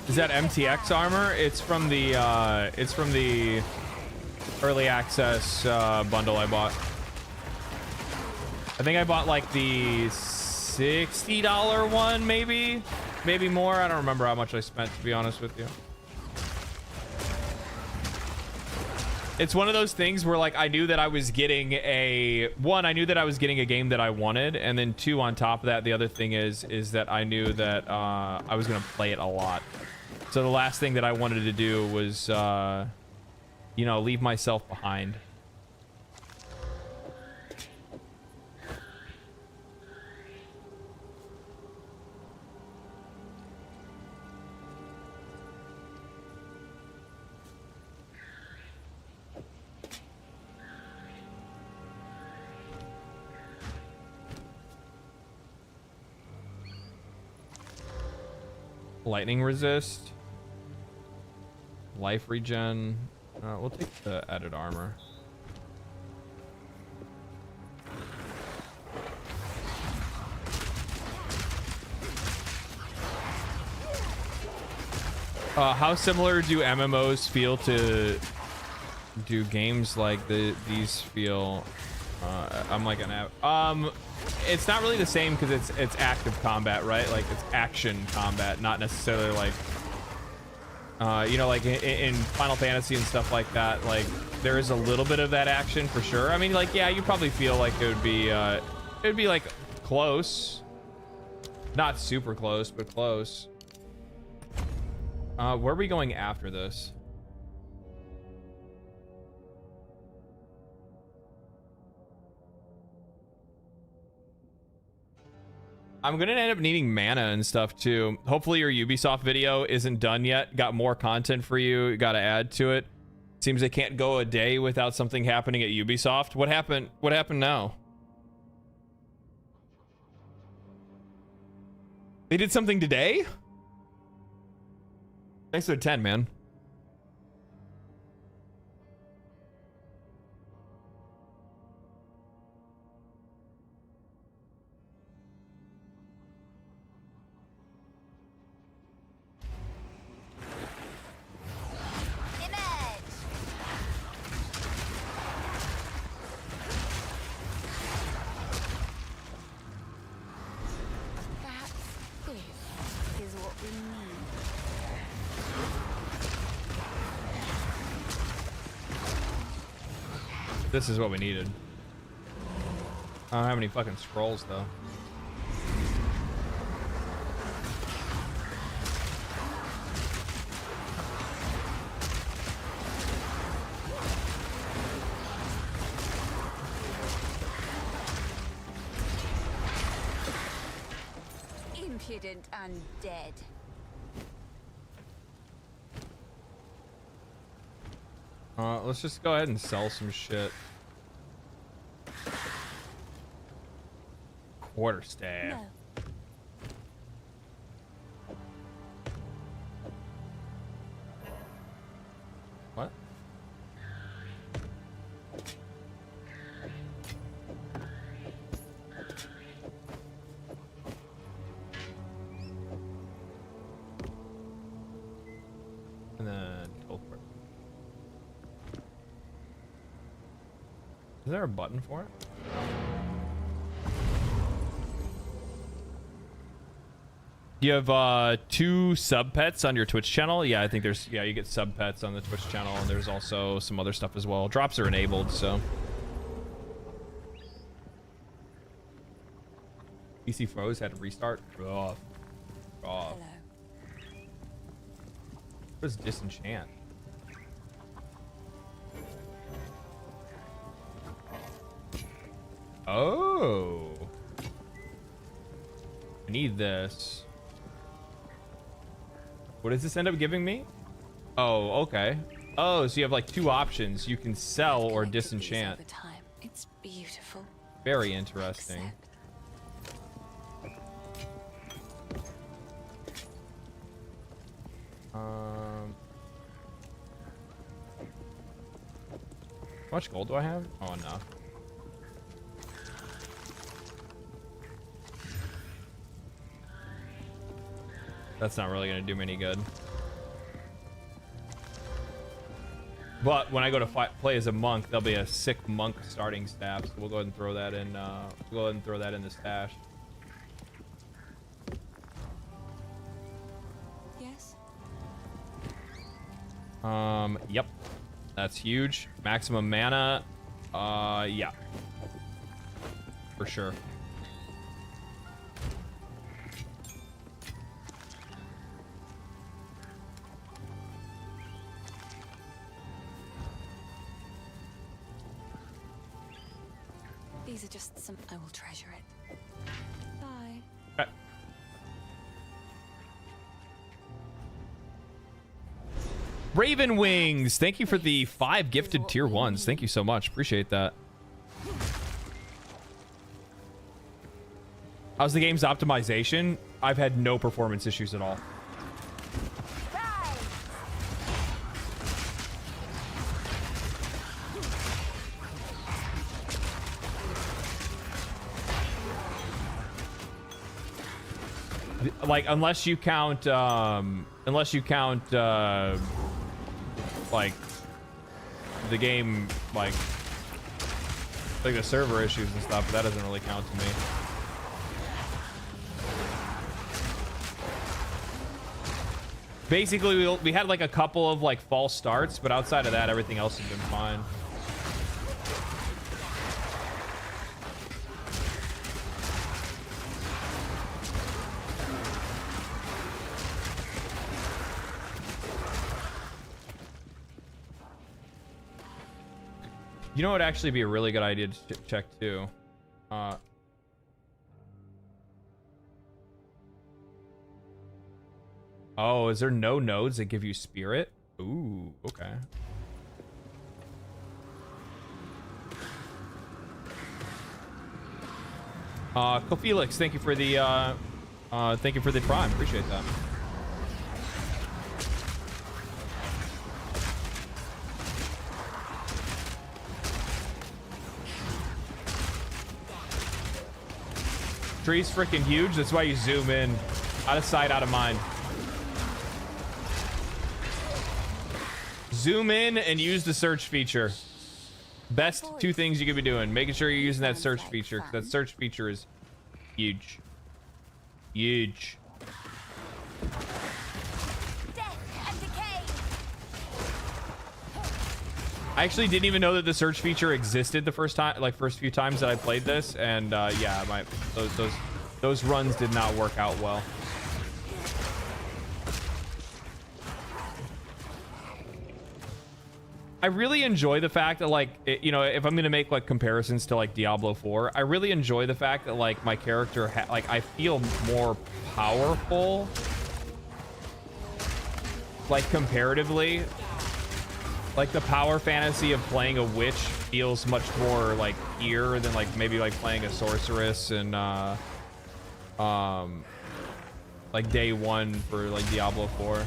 Is that MTX armor? It's from the early access bundle I bought. I think I bought like the $60 one, maybe more. I don't remember how much I spent, to be honest with you. It's one of those things where like I knew that I was getting a game that I wanted, and then two, on top of that, the other thing is that I knew that I was gonna play it a lot. So the last thing that I wanted to do was you know, leave myself behind. Lightning resist. Life regen. We'll take the added armor. How similar do MMOs feel to do games like these feel? I'm like it's not really the same because it's active combat, right? Like it's action combat, not necessarily like you know, like in Final Fantasy and stuff like that. Like there is a little bit of that action for sure. I mean, like, yeah, you probably feel like it would be like close, not super close, but close. Where are we going after this? I'm gonna end up needing mana and stuff too. Hopefully your Ubisoft video isn't done yet. Got more content for you. Got to add to it. Seems they can't go a day without something happening at Ubisoft. What happened? What happened now? They did something today? Thanks for the 10, man. This is what we needed. I don't have any fucking scrolls though. impudent undead. Let's just go ahead and sell some shit. Quarterstaff. No. What? And then teleport. Is there a button for it? You have 2 sub pets on your Twitch channel. Yeah, I think there's, yeah, you get sub pets on the Twitch channel, and there's also some other stuff as well. Drops are enabled, so. PC froze, had to restart. Rough. Rough. Hello. What is disenchant? Oh. I need this. What does this end up giving me? Oh, okay. Oh, so you have like 2 options. You can sell or disenchant. Over time. It's beautiful. Very interesting. How much gold do I have? Oh, no. That's not really going to do me any good. But when I go to play as a monk, there'll be a sick monk starting staff. So we'll go ahead and throw that in. We'll go ahead and throw that in the stash. Yes. Yep. That's huge. Maximum mana. Yeah. For sure. These are just some. I will treasure it. Bye. Okay. Raven Wings, thank you for the 5 gifted tier 1s. Thank you so much. Appreciate that. How's the game's optimization? I've had no performance issues at all. Like, unless you count like the game, like the server issues and stuff, but that doesn't really count to me. Basically, we had like a couple of like false starts, but outside of that, everything else has been fine. You know what would actually be a really good idea to check too? Oh, is there no nodes that give you spirit? Ooh, okay. Felix, thank you for the prime. Appreciate that. Tree's freaking huge. That's why you zoom in. Out of sight, out of mind. Zoom in and use the search feature. Best 2 things you could be doing. Making sure you're using that search feature, because that search feature is huge. Huge. I actually didn't even know that the search feature existed the first few times that I played this, and yeah, those runs did not work out well. I really enjoy the fact that like you know, if I'm gonna make like comparisons to like Diablo 4, I really enjoy the fact that like my character like I feel more powerful, like comparatively. Like the power fantasy of playing a witch feels much more like here than like maybe like playing a sorceress and like day one for like Diablo 4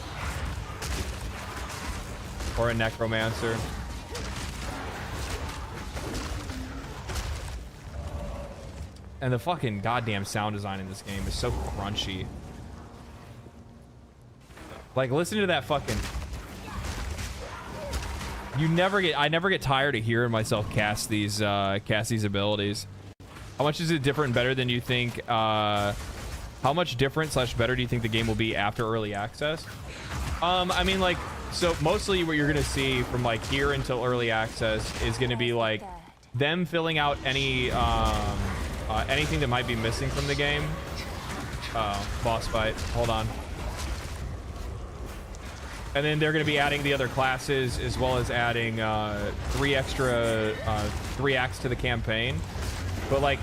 or a necromancer. And the fucking goddamn sound design in this game is so crunchy. Like listen to that fucking. I never get tired of hearing myself cast these abilities. How much is it different and better than you think? How much different / better do you think the game will be after early access? I mean, like, so mostly what you're gonna see from like here until early access is gonna be like them filling out any anything that might be missing from the game. Boss fight. Hold on. And then they're going to be adding the other classes as well as adding 3 acts to the campaign. But like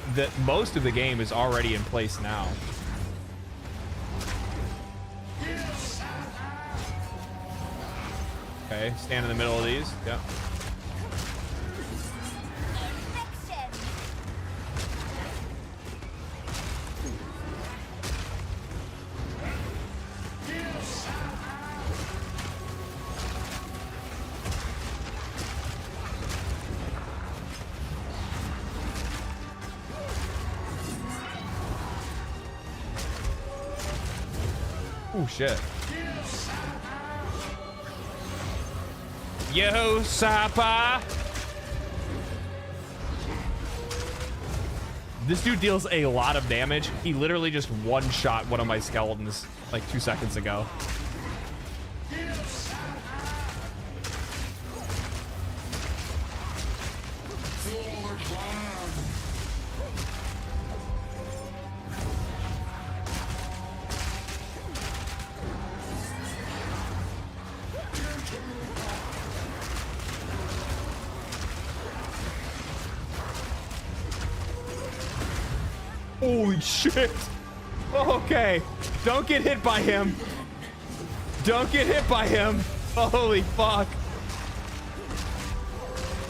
most of the game is already in place now. Okay, stand in the middle of these. Yep. Oh shit. Yo, Sapa. This dude deals a lot of damage. He literally just one-shot one of my skeletons like 2 seconds ago. Holy shit. Okay. Don't get hit by him. Don't get hit by him. Holy fuck.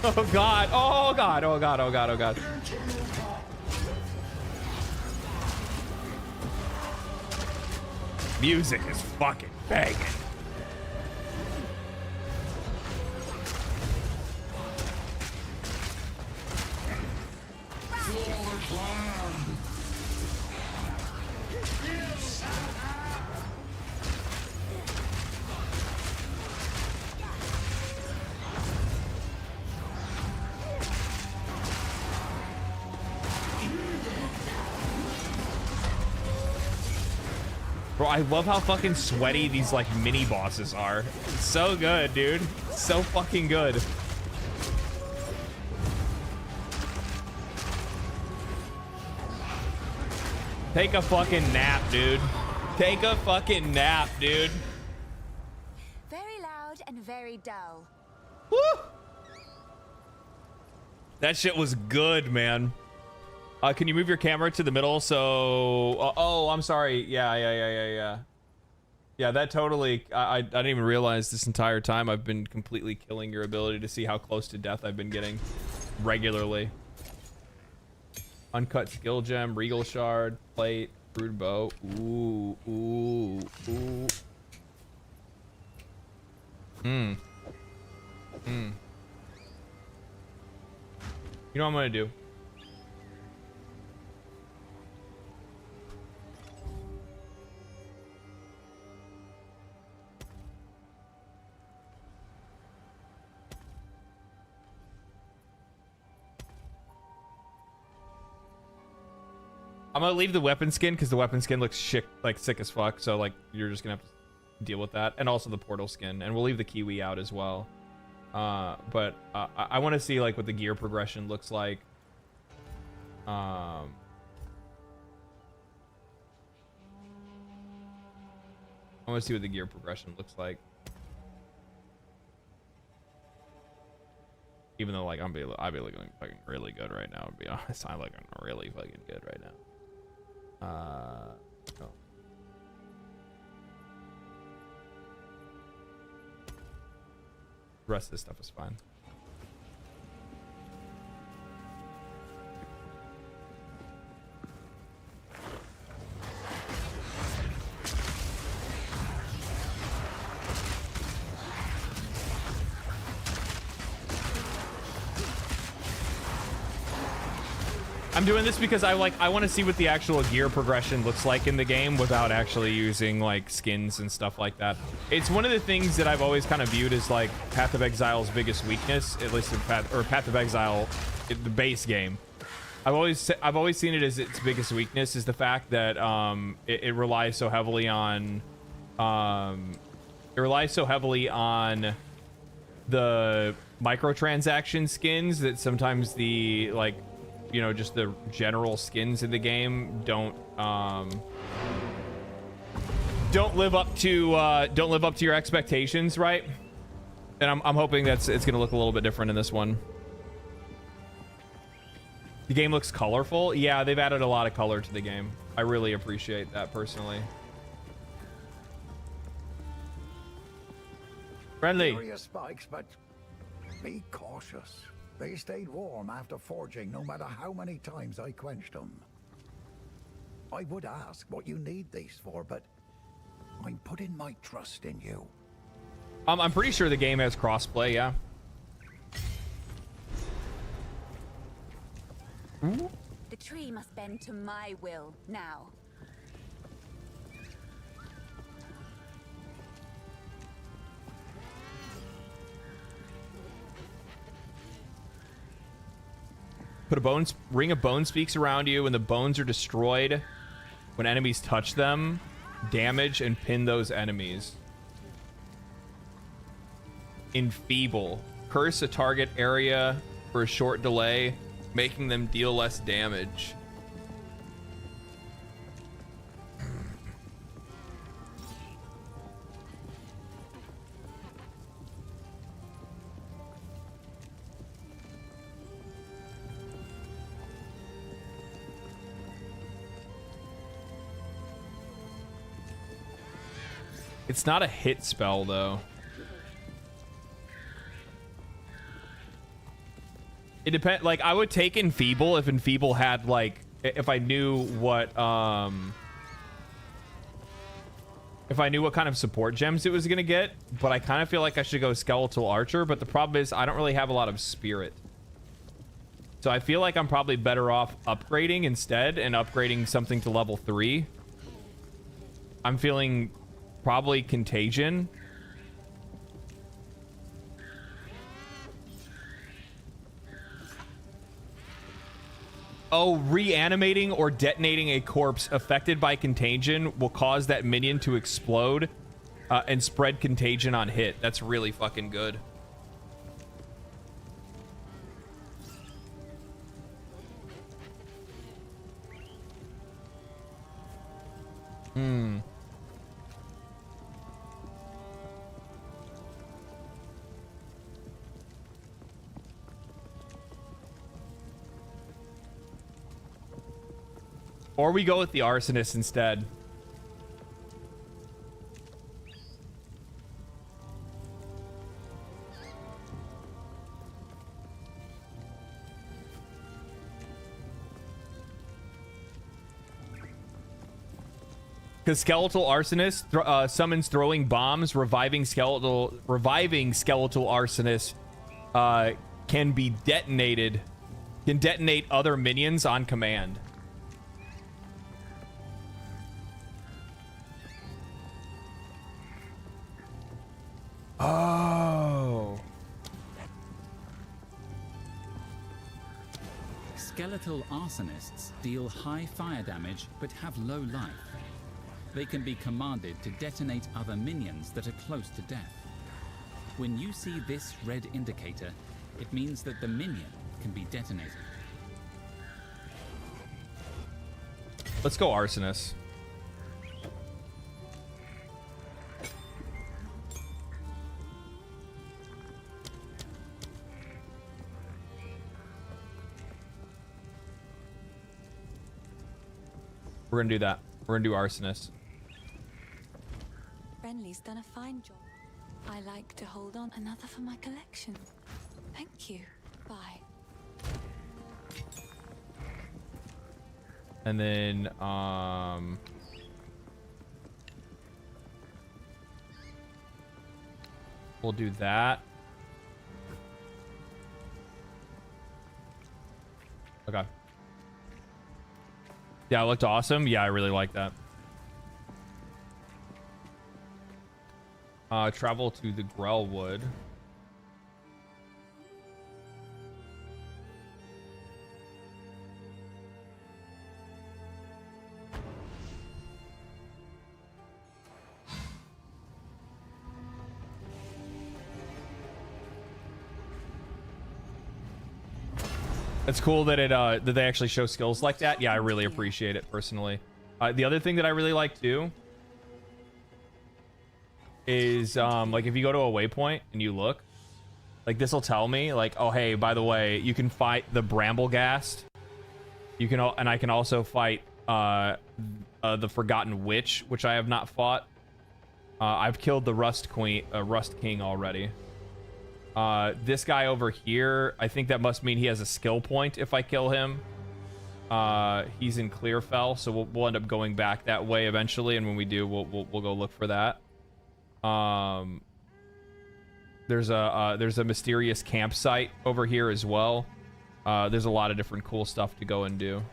Oh god. Oh god. Oh god. Oh god. Oh god. Music is fucking banging. Bro, I love how fucking sweaty these like mini bosses are. It's so good, dude. So fucking good. Take a fucking nap, dude. Take a fucking nap, dude. Very loud and very dull. Woo! That shit was good, man. Can you move your camera to the middle? So, oh, I'm sorry. Yeah. Yeah, that totally. I didn't even realize this entire time I've been completely killing your ability to see how close to death I've been getting regularly. Uncut skill gem, regal shard, plate, crude bow. Ooh. You know what I'm gonna do? I'm gonna leave the weapon skin because the weapon skin looks sick as fuck. So like you're just gonna have to deal with that, and also the portal skin, and we'll leave the kiwi out as well. But I want to see like what the gear progression looks like. I want to see what the gear progression looks like. Even though like I'd be looking fucking really good right now. To be honest, I'm looking really fucking good right now. Oh. The rest of this stuff is fine. I'm doing this because I want to see what the actual gear progression looks like in the game without actually using like skins and stuff like that. It's one of the things that I've always kind of viewed as like Path of Exile's biggest weakness, at least in Path of Exile, the base game. I've always seen it as its biggest weakness is the fact that it relies so heavily on the microtransaction skins that sometimes the like, you know, just the general skins in the game don't live up to your expectations, right? And I'm hoping it's gonna look a little bit different in this one. The game looks colorful. Yeah, they've added a lot of color to the game. I really appreciate that personally. Friendly. Furious spikes, but be cautious. They stayed warm after forging, no matter how many times I quenched them. I would ask what you need these for, but I'm putting my trust in you. I'm pretty sure the game has crossplay, yeah. The tree must bend to my will now. Put a ring of bone speaks around you, and the bones are destroyed when enemies touch them. Damage and pin those enemies. Enfeeble. Curse a target area for a short delay, making them deal less damage. It's not a hit spell, though. It depends. Like, I would take Enfeeble if Enfeeble had, like, if I knew what, if I knew what kind of support gems it was gonna get. But I kind of feel like I should go Skeletal Archer. But the problem is I don't really have a lot of Spirit. So I feel like I'm probably better off upgrading instead and upgrading something to level 3. I'm feeling probably Contagion. Oh, reanimating or detonating a corpse affected by Contagion will cause that minion to explode and spread Contagion on hit. That's really fucking good. Or we go with the Arsonist instead. Because Skeletal Arsonist summons throwing bombs, reviving Skeletal Arsonist can be detonated, can detonate other minions on command. Oh. Skeletal Arsonists deal high fire damage but have low life. They can be commanded to detonate other minions that are close to death. When you see this red indicator, it means that the minion can be detonated. Let's go Arsonist. We're gonna do that. We're gonna do Arsonist. Renly's done a fine job. I like to hold on another for my collection. Thank you. Bye. And then we'll do that. Okay. Yeah, it looked awesome. Yeah, I really like that. Travel to the Grellwood. It's cool that it that they actually show skills like that. Yeah, I really appreciate it personally. The other thing that I really like too is like if you go to a waypoint and you look, like this will tell me like, oh hey, by the way, you can fight the Bramblegast. You can and I can also fight the Forgotten Witch, which I have not fought. I've killed the Rust King already. This guy over here, I think that must mean he has a skill point if I kill him. He's in Clearfell, so we'll end up going back that way eventually, and when we do, we'll go look for that. There's a mysterious campsite over here as well. There's a lot of different cool stuff to go and do.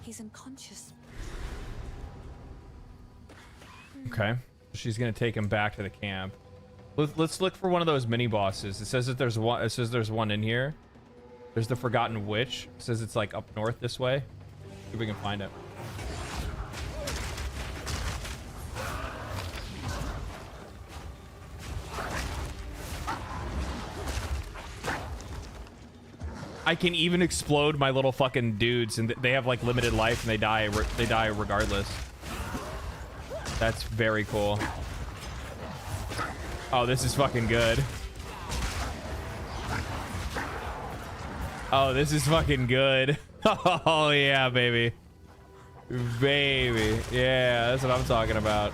He's unconscious. Okay, she's gonna take him back to the camp. Let's look for one of those mini bosses. It says that there's one. It says there's one in here. There's the Forgotten Witch. It says it's like up north this way. See if we can find it. I can even explode my little fucking dudes, and they have like limited life, and they die regardless. That's very cool. Oh, this is fucking good. Oh, this is fucking good. Oh yeah, baby. Baby. Yeah, that's what I'm talking about.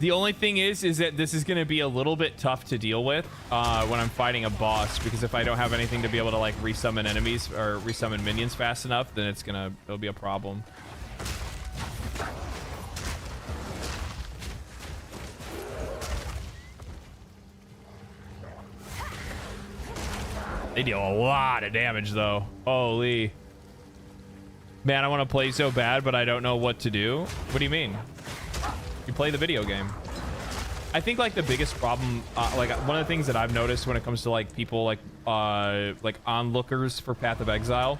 The only thing is that this is going to be a little bit tough to deal with when I'm fighting a boss, because if I don't have anything to be able to like resummon enemies or resummon minions fast enough, then it'll be a problem. They deal a lot of damage though. Holy. Man, I want to play so bad, but I don't know what to do. What do you mean? You play the video game. I think like the biggest problem, like one of the things that I've noticed when it comes to like people like onlookers for Path of Exile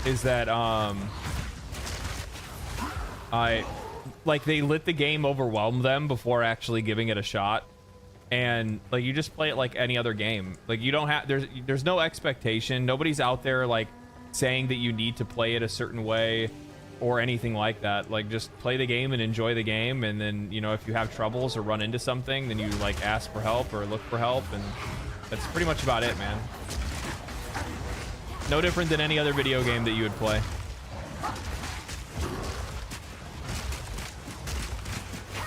is that they let the game overwhelm them before actually giving it a shot, and like you just play it like any other game. Like you don't have there's no expectation. Nobody's out there like saying that you need to play it a certain way or anything like that. Like just play the game and enjoy the game, and then, you know, if you have troubles or run into something, then you like ask for help or look for help, and that's pretty much about it, man. No different than any other video game that you would play.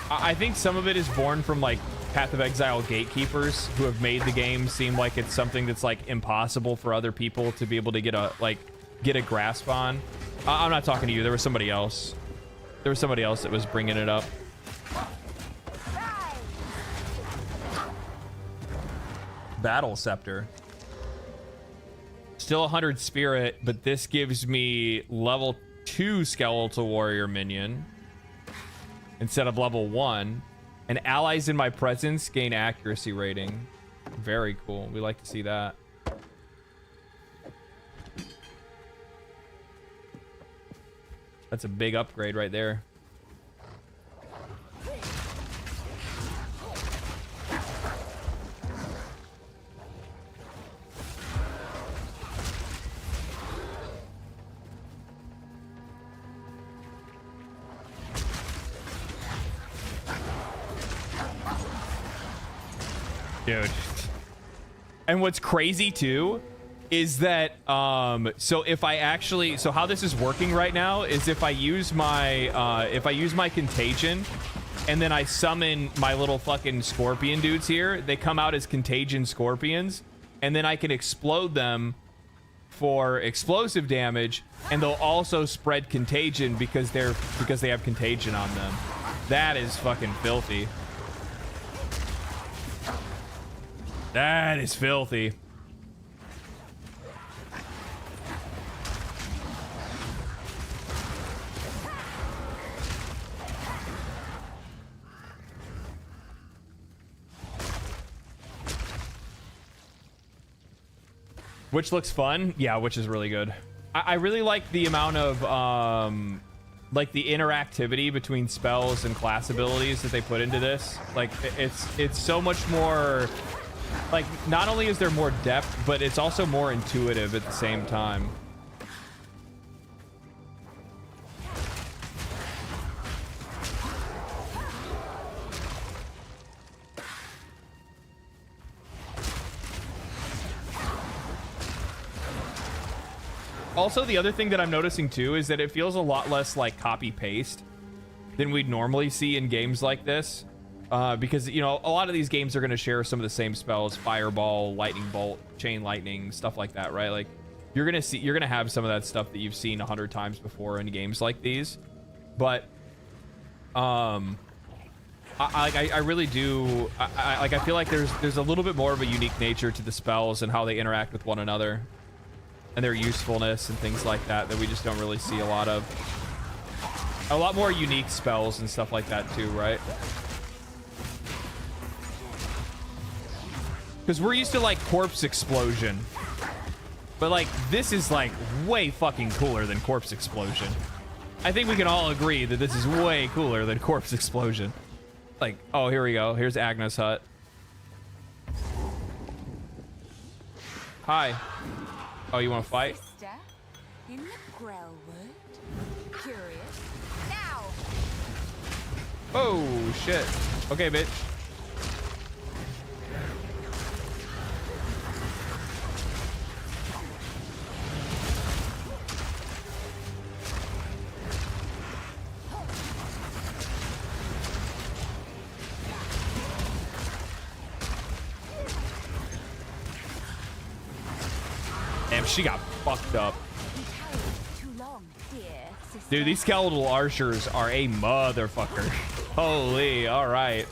I think some of it is born from like Path of Exile gatekeepers who have made the game seem like it's something that's like impossible for other people to be able to get a grasp on. I'm not talking to you. There was somebody else. There was somebody else that was bringing it up. Battle Scepter. Still 100 spirit, but this gives me level 2 Skeletal Warrior minion instead of level 1. And allies in my presence gain accuracy rating. Very cool. We like to see that. That's a big upgrade right there. Dude. And what's crazy too is that so if I actually, so how this is working right now is if I use my contagion and then I summon my little fucking scorpion dudes here, they come out as contagion scorpions, and then I can explode them for explosive damage, and they'll also spread contagion because they have contagion on them. That is fucking filthy. That is filthy. Which looks fun. Yeah, which is really good. I really like the amount of like the interactivity between spells and class abilities that they put into this. Like it's so much more, like, not only is there more depth, but it's also more intuitive at the same time. Also, the other thing that I'm noticing too is that it feels a lot less like copy paste than we'd normally see in games like this. Because, you know, a lot of these games are going to share some of the same spells: fireball, lightning bolt, chain lightning, stuff like that, right? Like, you're going to have some of that stuff that you've seen 100 times before in games like these. But I really do, I feel like there's a little bit more of a unique nature to the spells and how they interact with one another and their usefulness and things like that we just don't really see a lot of. A lot more unique spells and stuff like that too, right? Because we're used to like corpse explosion, but like this is like way fucking cooler than corpse explosion. I think we can all agree that this is way cooler than corpse explosion. Like, oh, here we go. Here's Agnes Hut. Hi. Oh, you want to fight? In the Grellwood. Curious. Now. Oh shit. Okay, bitch. Damn, she got fucked up. Dude, these skeletal archers are a motherfucker. Holy, all right.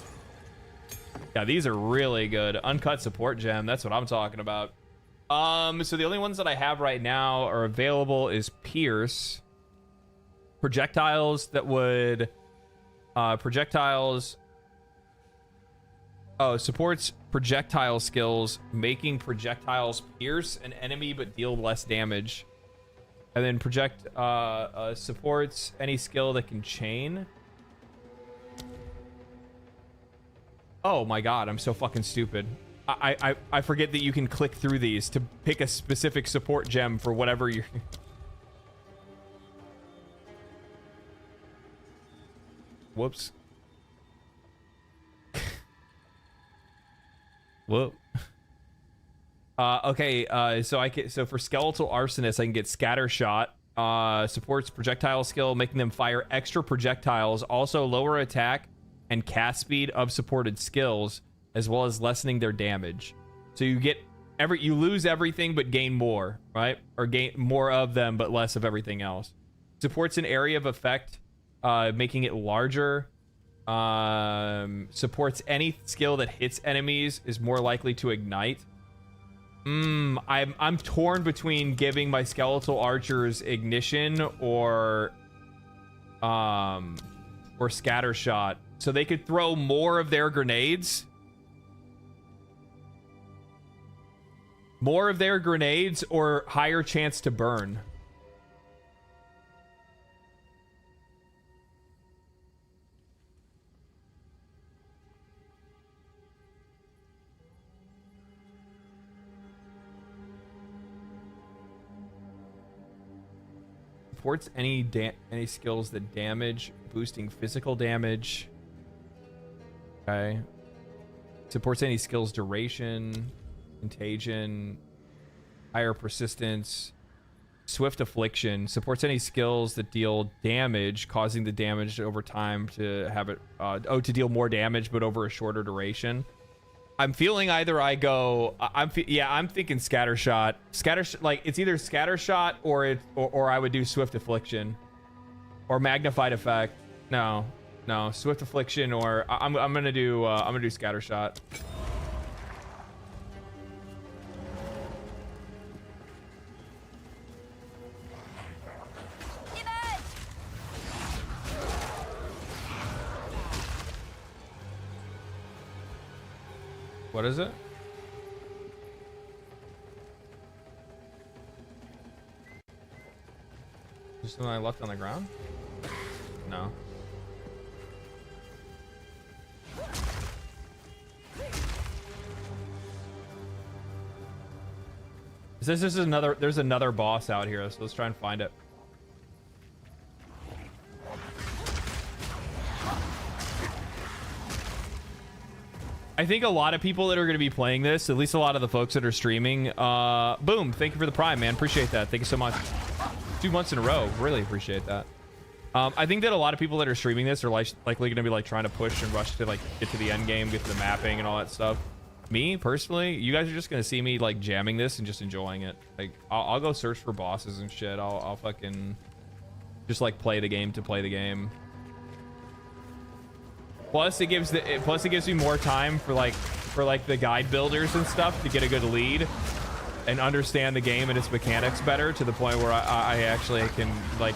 Yeah, these are really good. Uncut support gem, that's what I'm talking about. So the only ones that I have right now are available is Pierce. Projectiles that would... Oh, supports projectile skills, making projectiles pierce an enemy but deal less damage. And then supports any skill that can chain. Oh my god, I'm so fucking stupid. I forget that you can click through these to pick a specific support gem for whatever you're... Whoops. Whoa. Okay, so for Skeletal Arsonist, I can get Scatter Shot. Supports projectile skill, making them fire extra projectiles, also lower attack and cast speed of supported skills, as well as lessening their damage. So you get you lose everything but gain more, right? Or gain more of them but less of everything else. Supports an area of effect making it larger. Supports any skill that hits enemies, is more likely to ignite. I'm torn between giving my skeletal archers ignition or scatter shot, so they could throw more of their grenades. More of their grenades or higher chance to burn. Supports any skills that damage, boosting physical damage. Okay. Supports any skills duration, contagion, higher persistence, swift affliction. Supports any skills that deal damage, causing the damage over time to have it to deal more damage but over a shorter duration. I'm feeling either I go I'm thinking scattershot. Like it's either scattershot or I would do swift affliction or magnified effect. No, swift affliction, or I'm gonna do scattershot. What is it? Is something I left on the ground? No. This is another. There's another boss out here, so let's try and find it. I think a lot of people that are going to be playing this, at least a lot of the folks that are streaming, boom, thank you for the Prime, man. Appreciate that. Thank you so much. 2 months in a row. Really appreciate that. I think that a lot of people that are streaming this are likely going to be like trying to push and rush to like get to the end game, get to the mapping and all that stuff. Me, personally, you guys are just going to see me like jamming this and just enjoying it. Like, I'll go search for bosses and shit. I'll fucking just like play the game to play the game. Plus it gives me more time for the guide builders and stuff to get a good lead and understand the game and its mechanics better, to the point where I actually can like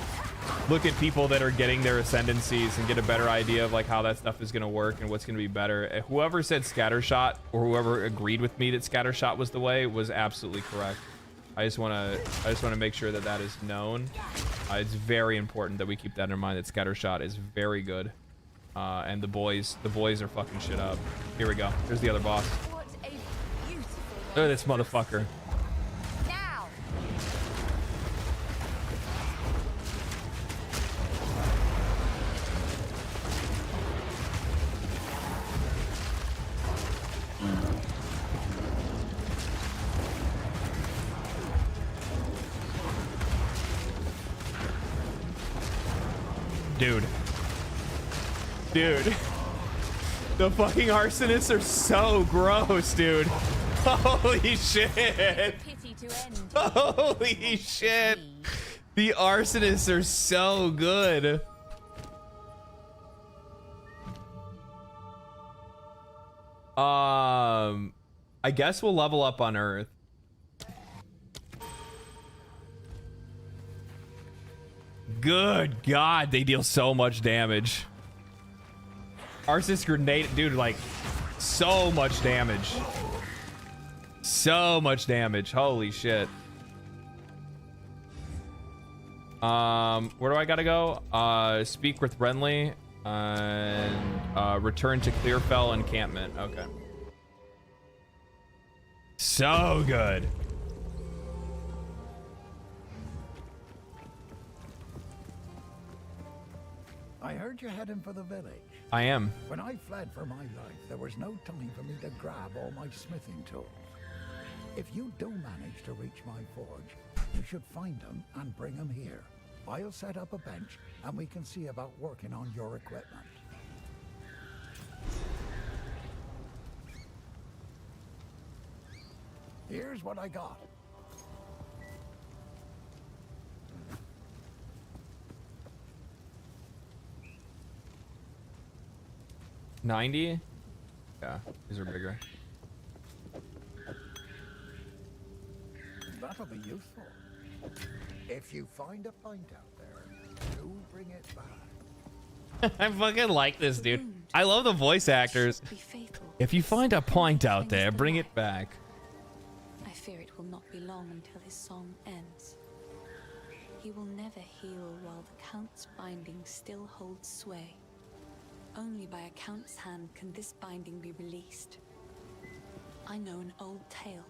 look at people that are getting their ascendancies and get a better idea of like how that stuff is going to work and what's going to be better. Whoever said scattershot, or whoever agreed with me that scattershot was the way, was absolutely correct. I just want to make sure that is known. It's very important that we keep that in mind, that scattershot is very good. And the boys are fucking shit up. Here we go. Here's the other boss. Look at this motherfucker. Now. Dude. The fucking arsonists are so gross, dude. Holy shit. Holy shit. The arsonists are so good. I guess we'll level up on Earth. Good God, they deal so much damage. Arsonist grenade, dude, like so much damage. So much damage. Holy shit. Where do I gotta go? Speak with Renly and return to Clearfell encampment. Okay. So good. I heard you're heading for the village. I am. When I fled for my life, there was no time for me to grab all my smithing tools. If you do manage to reach my forge, you should find them and bring them here. I'll set up a bench and we can see about working on your equipment. Here's what I got. 90? Yeah, these are bigger. That'll be useful. If you find a pint out there, do bring it back. I fucking like this, dude. I love the voice actors. If you find a point out there, bring it back. I fear it will not be long until his song ends. He will never heal while the Count's binding still holds sway. Only by a Count's hand can this binding be released. I know an old tale.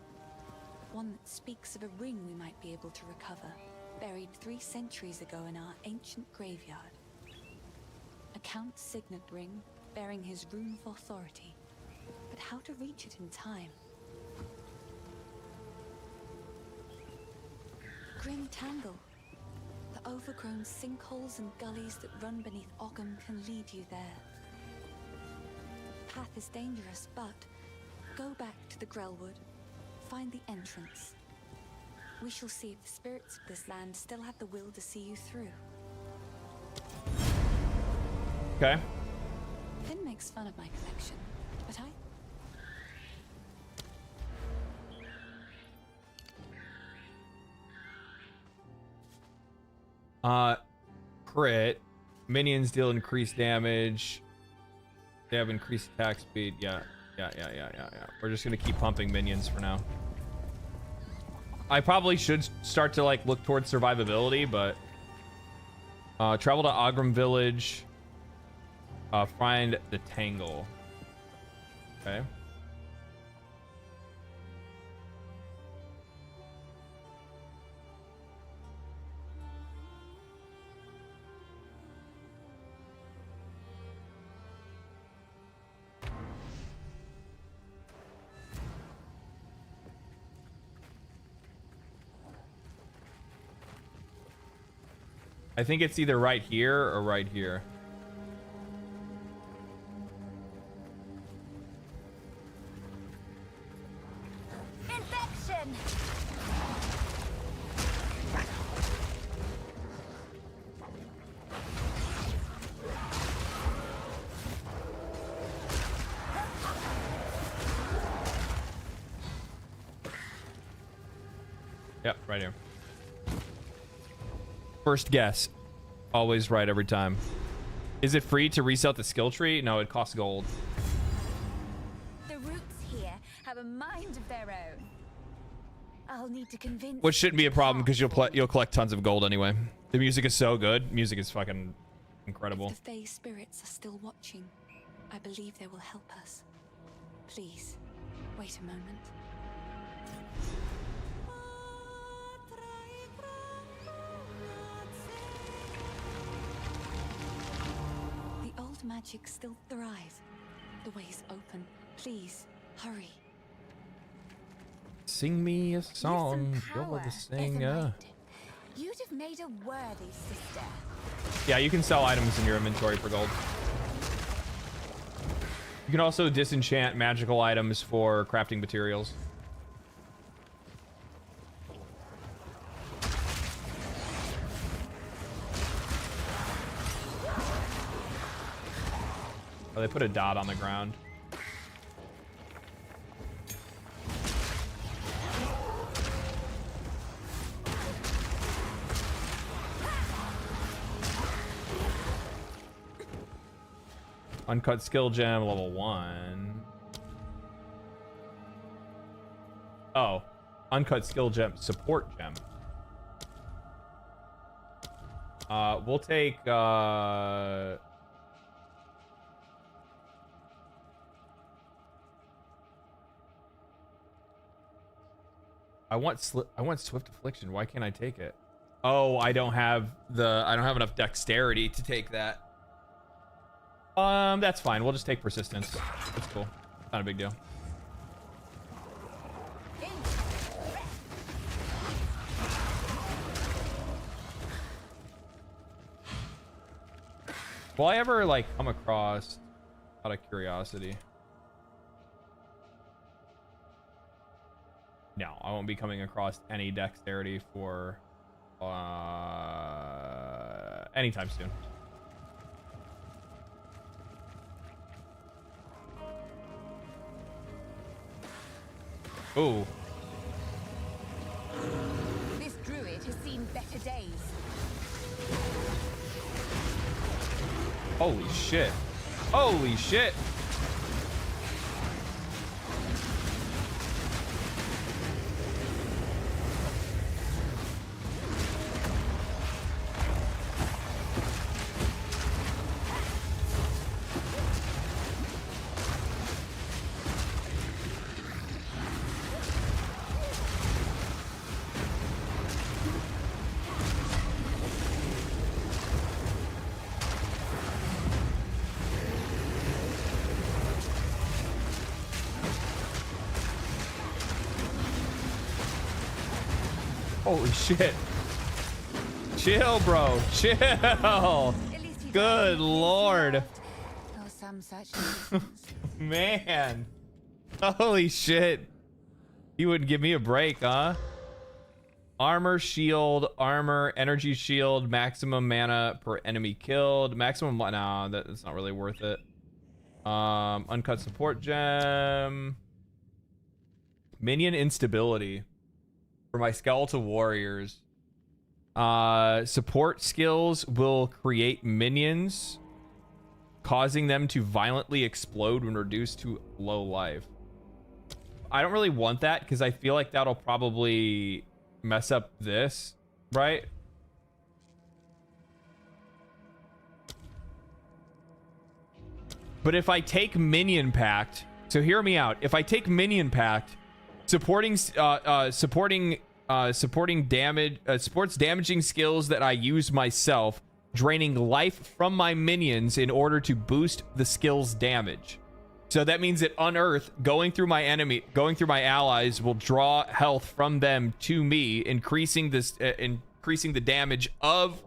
One that speaks of a ring we might be able to recover, buried 3 centuries ago in our ancient graveyard. A Count's signet ring, bearing his rune of authority. But how to reach it in time? Grim Tangle. The overgrown sinkholes and gullies that run beneath Ogham can lead you there. Path is dangerous, but go back to the Grelwood. Find the entrance. We shall see if the spirits of this land still have the will to see you through. Okay. Finn makes fun of my collection, but Crit. Minions deal increased damage. They have increased attack speed. Yeah. We're just gonna keep pumping minions for now. I probably should start to like look towards survivability, but travel to Ogham Village. Find the Tangle. Okay. I think it's either right here or right here. Infection! Yep, right here. First guess. Always right every time. Is it free to reset the skill tree? No, it costs gold. The roots here have a mind of their own. I'll need to convince. Which shouldn't be a problem because you'll collect tons of gold anyway. The music is so good. Music is fucking incredible. if the Fae spirits are still watching, I believe they will help us. Please, wait a moment. The old magic still thrives. The way is open. Please, hurry. Sing me a song. You're Power the is singer. might. You'd have made a worthy sister. Yeah, you can sell items in your inventory for gold. You can also disenchant magical items for crafting materials. Oh, they put a dot on the ground. Uncut skill gem, level 1. Oh, uncut skill gem, support gem. We'll take, I want swift affliction. Why can't I take it? Oh, I don't have enough dexterity to take that. That's fine. We'll just take persistence. That's cool. Not a big deal. Will I ever like come across, out of curiosity? No, I won't be coming across any dexterity for anytime soon. Ooh. This druid has seen better days. Holy shit. Holy shit. Holy shit. Chill, bro. Chill. Good lord. Or some such. Man. Holy shit. You wouldn't give me a break, huh? Armor, shield, armor, energy shield, maximum mana per enemy killed. Maximum, no, that's not really worth it. Uncut support gem. Minion instability. For my skeletal warriors, support skills will create minions, causing them to violently explode when reduced to low life. I don't really want that because I feel like that'll probably mess up this, right? But if I take Minion Pact, so hear me out. If I take Minion Pact, supports damaging skills that I use myself, draining life from my minions in order to boost the skill's damage. So that means that Unearth, going through my allies, will draw health from them to me, increasing the damage of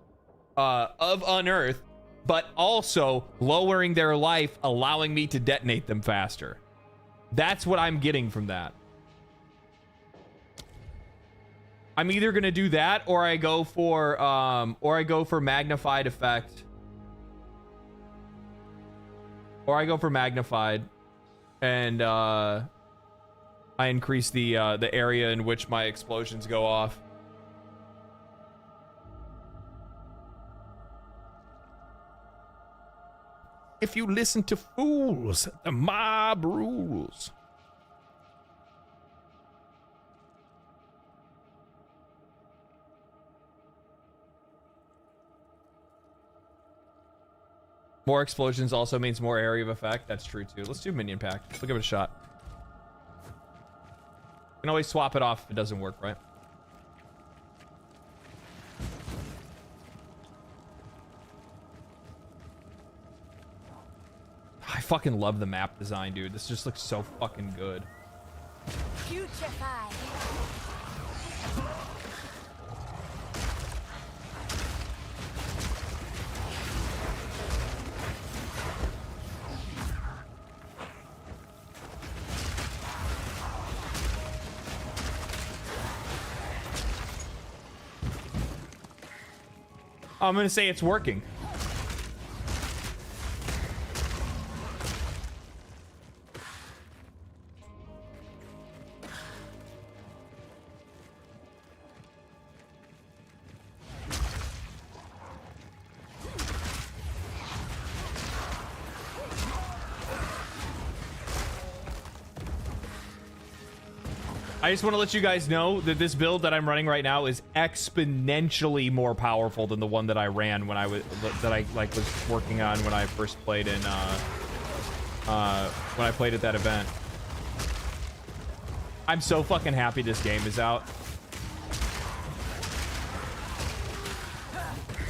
Unearth, but also lowering their life, allowing me to detonate them faster. That's what I'm getting from that. I'm either gonna do that or I go for magnified effect. Or I go for magnified and I increase the area in which my explosions go off. If you listen to fools, the mob rules. More explosions also means more area of effect. That's true too. Let's do Minion Pack. We'll give it a shot. You can always swap it off if it doesn't work, right? I fucking love the map design, dude. This just looks so fucking good. Putrefy. I'm gonna say it's working. I just want to let you guys know that this build that I'm running right now is exponentially more powerful than the one that I ran when I was working on when I first played in when I played at that event. I'm so fucking happy this game is out.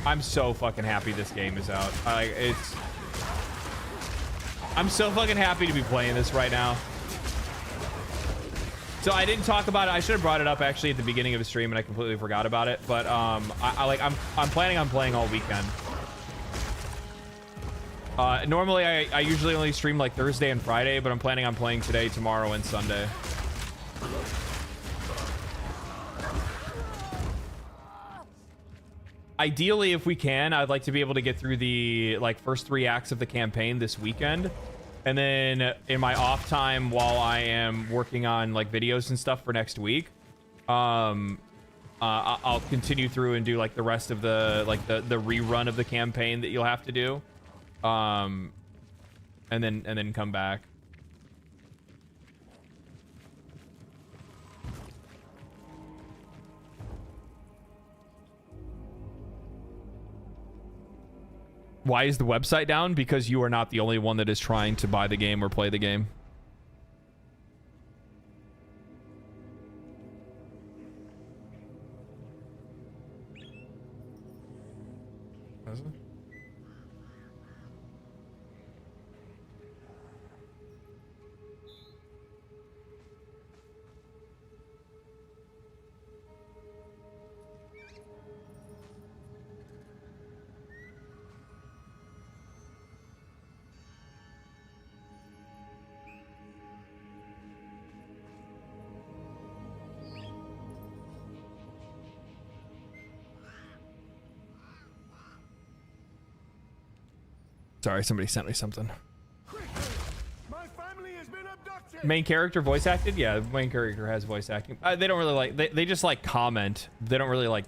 I'm so fucking happy this game is out. I'm so fucking happy to be playing this right now. So I didn't talk about it. I should have brought it up actually at the beginning of the stream, and I completely forgot about it. But I'm planning on playing all weekend. Normally I usually only stream like Thursday and Friday, but I'm planning on playing today, tomorrow, and Sunday. Ideally, if we can, I'd like to be able to get through the first 3 acts of the campaign this weekend. And then in my off time while I am working on like videos and stuff for next week, I'll continue through and do like the rest of the the rerun of the campaign that you'll have to do. And then come back. Why is the website down? Because you are not the only one that is trying to buy the game or play the game. Is it? Sorry, somebody sent me something. My family has been abducted. Main character voice acted? Yeah, main character has voice acting. They don't really like, they just like comment. They don't really like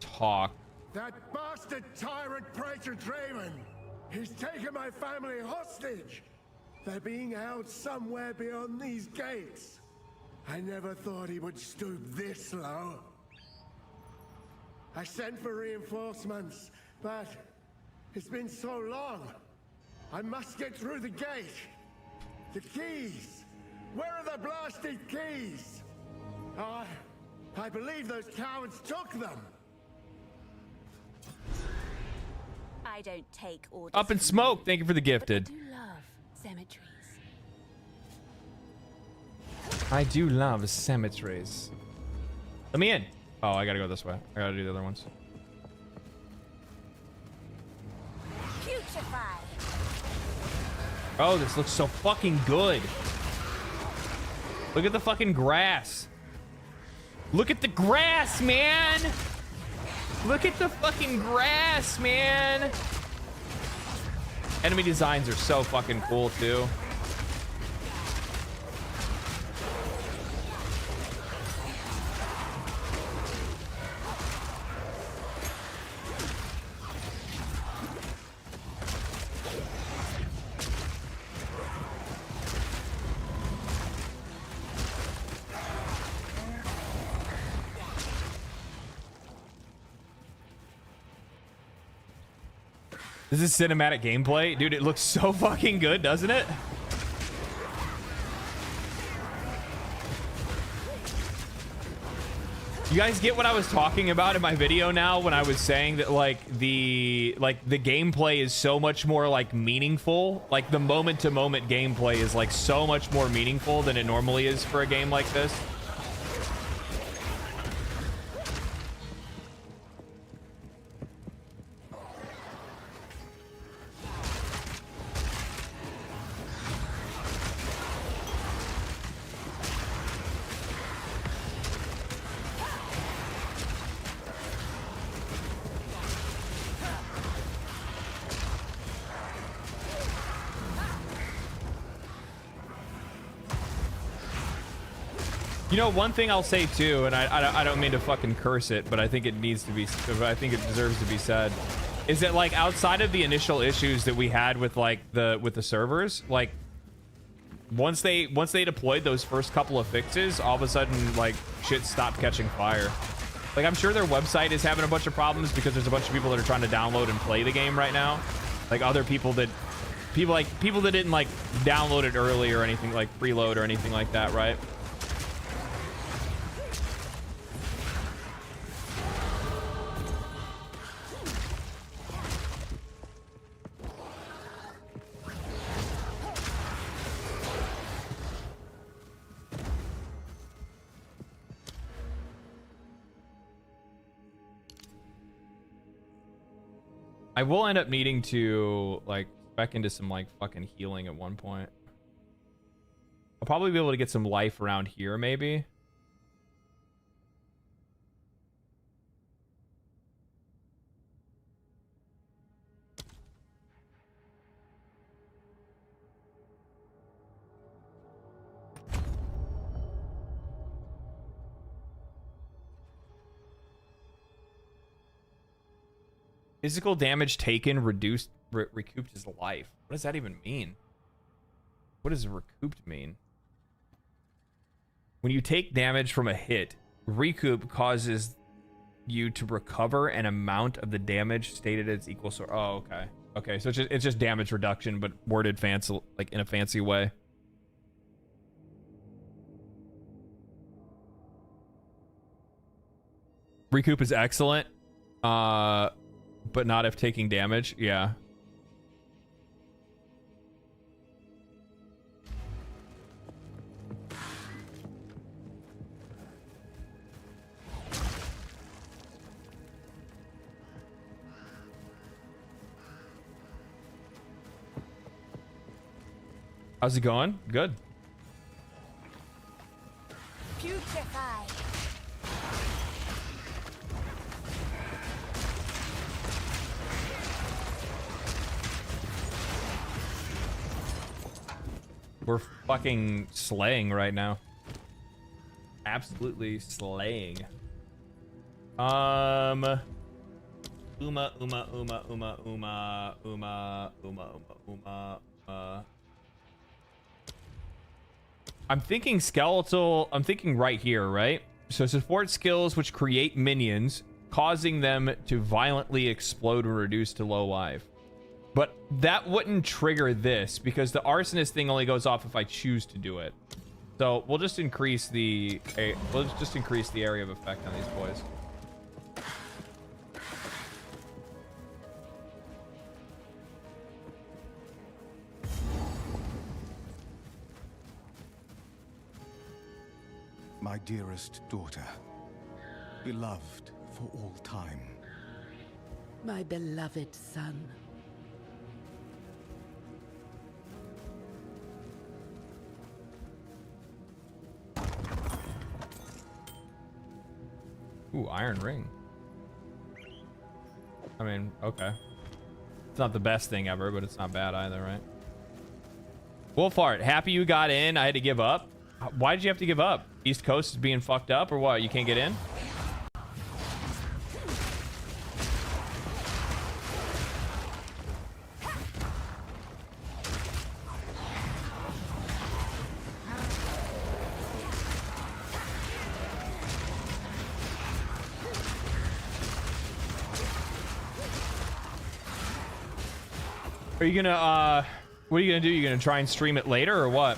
talk. That bastard tyrant Praetor Draven! He's taken my family hostage! They're being held somewhere beyond these gates. I never thought he would stoop this low. I sent for reinforcements, but it's been so long. I must get through the gate. The keys! Where are the blasted keys? I believe those cowards took them. I don't take orders. Up in smoke. Thank you for the gifted. I do love cemeteries. I do love cemeteries. Let me in. Oh, I gotta go this way. I gotta do the other ones. Putrefy. Oh, this looks so fucking good. Look at the fucking grass. Look at the grass, man. Look at the fucking grass, man. Enemy designs are so fucking cool, too. This is cinematic gameplay. Dude, it looks so fucking good, doesn't it? You guys get what I was talking about in my video now when I was saying that the gameplay is so much more like meaningful. Like the moment to moment gameplay is like so much more meaningful than it normally is for a game like this. You know, one thing I'll say too, and I don't mean to fucking curse it, but I think it needs to be, I think it deserves to be said, is that like outside of the initial issues that we had with like the servers, like once they deployed those first couple of fixes, all of a sudden like shit stopped catching fire. Like I'm sure their website is having a bunch of problems because there's a bunch of people that are trying to download and play the game right now. Like other people that people that didn't like download it early or anything, like preload or anything like that, right? I will end up needing to like spec into some like fucking healing at one point. I'll probably be able to get some life around here maybe. Physical damage taken reduced recouped his life. What does that even mean? What does recouped mean? When you take damage from a hit, recoup causes you to recover an amount of the damage stated as equal. So, oh, okay. Okay, so it's just damage reduction, but worded fancy, like in a fancy way. Recoup is excellent, but not if taking damage. Yeah. How's it going? Good. Putrefy. We're fucking slaying right now. Absolutely slaying. Uma. I'm thinking skeletal. I'm thinking right here, right? So support skills which create minions, causing them to violently explode when reduced to low life. But that wouldn't trigger this because the arsonist thing only goes off if I choose to do it. So we'll just increase the area of effect on these boys. My dearest daughter, beloved for all time. My beloved son. Ooh, iron ring. I mean, okay. It's not the best thing ever, but it's not bad either, right? Wolfheart, happy you got in. I had to give up. Why did you have to give up? East Coast is being fucked up or what? You can't get in? Are you gonna, what are you gonna do? You gonna try and stream it later or what?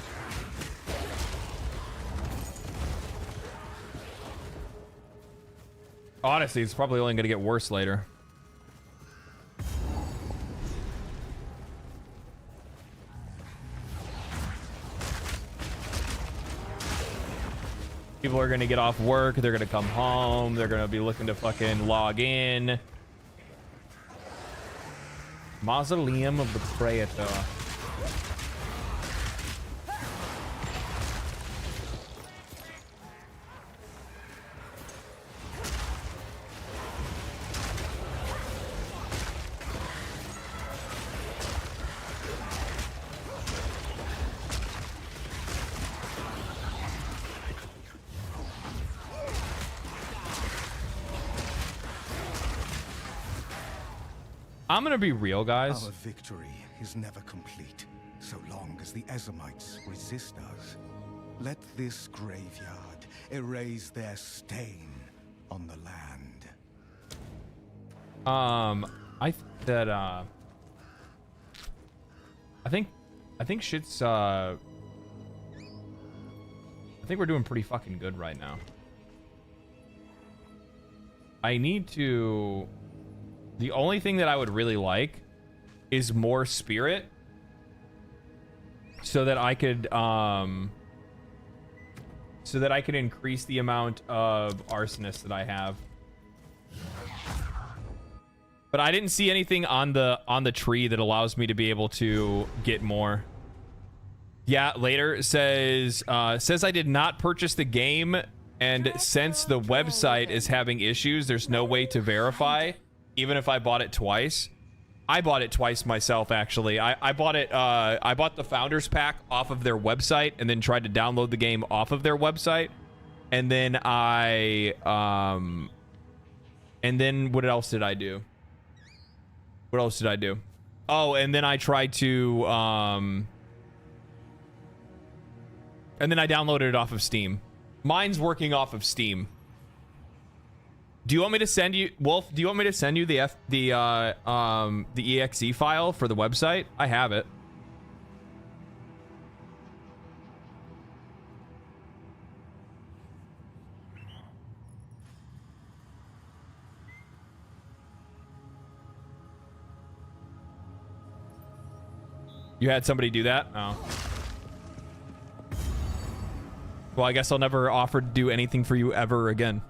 Honestly, it's probably only gonna get worse later. People are gonna get off work, they're gonna come home, they're gonna be looking to fucking log in. Mausoleum of the Praetor. I'm gonna be real, guys. Our victory is never complete, so long as the Ezamites resist us. Let this graveyard erase their stain on the land. I think shit's I think we're doing pretty fucking good right now. I need to. The only thing that I would really like is more spirit so that I could increase the amount of arsonists that I have. But I didn't see anything on the tree that allows me to be able to get more. Yeah, later says I did not purchase the game, and since the website is having issues, there's no way to verify. Even if I bought it twice. I bought it twice myself, actually. I bought it, I bought the Founders Pack off of their website and then tried to download the game off of their website. And then and then what else did I do? What else did I do? Oh, and then I tried to and then I downloaded it off of Steam. Mine's working off of Steam. Do you want me to send you, Wolf? Do you want me to send you the exe file for the website? I have it. You had somebody do that? Oh. Well, I guess I'll never offer to do anything for you ever again.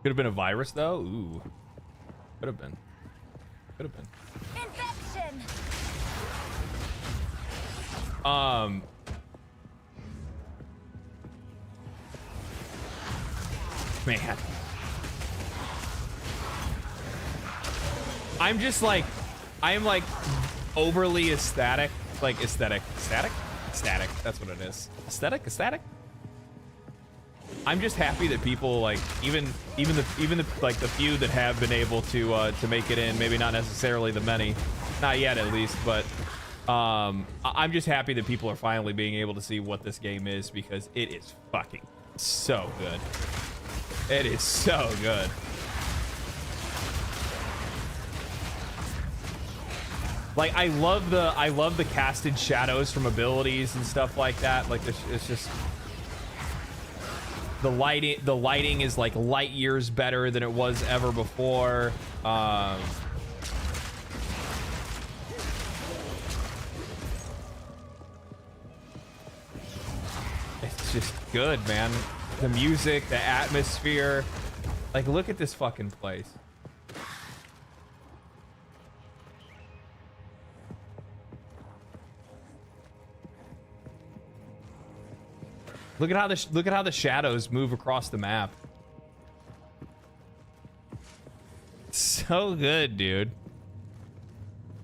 Could have been a virus though. Ooh, could have been. Could have been. Infection. Man, I'm just like, I am like overly ecstatic, like static. That's what it is. Ecstatic. I'm just happy that people like even the like the few that have been able to make it in, maybe not necessarily the many, not yet at least, but I'm just happy that people are finally being able to see what this game is, because it is fucking so good. It is so good. Like I love the casted shadows from abilities and stuff like that. Like it's just the lighting is like light years better than it was ever before. It's just good, man. The music, the atmosphere. Like, look at this fucking place. Look at how the shadows move across the map. So good, dude.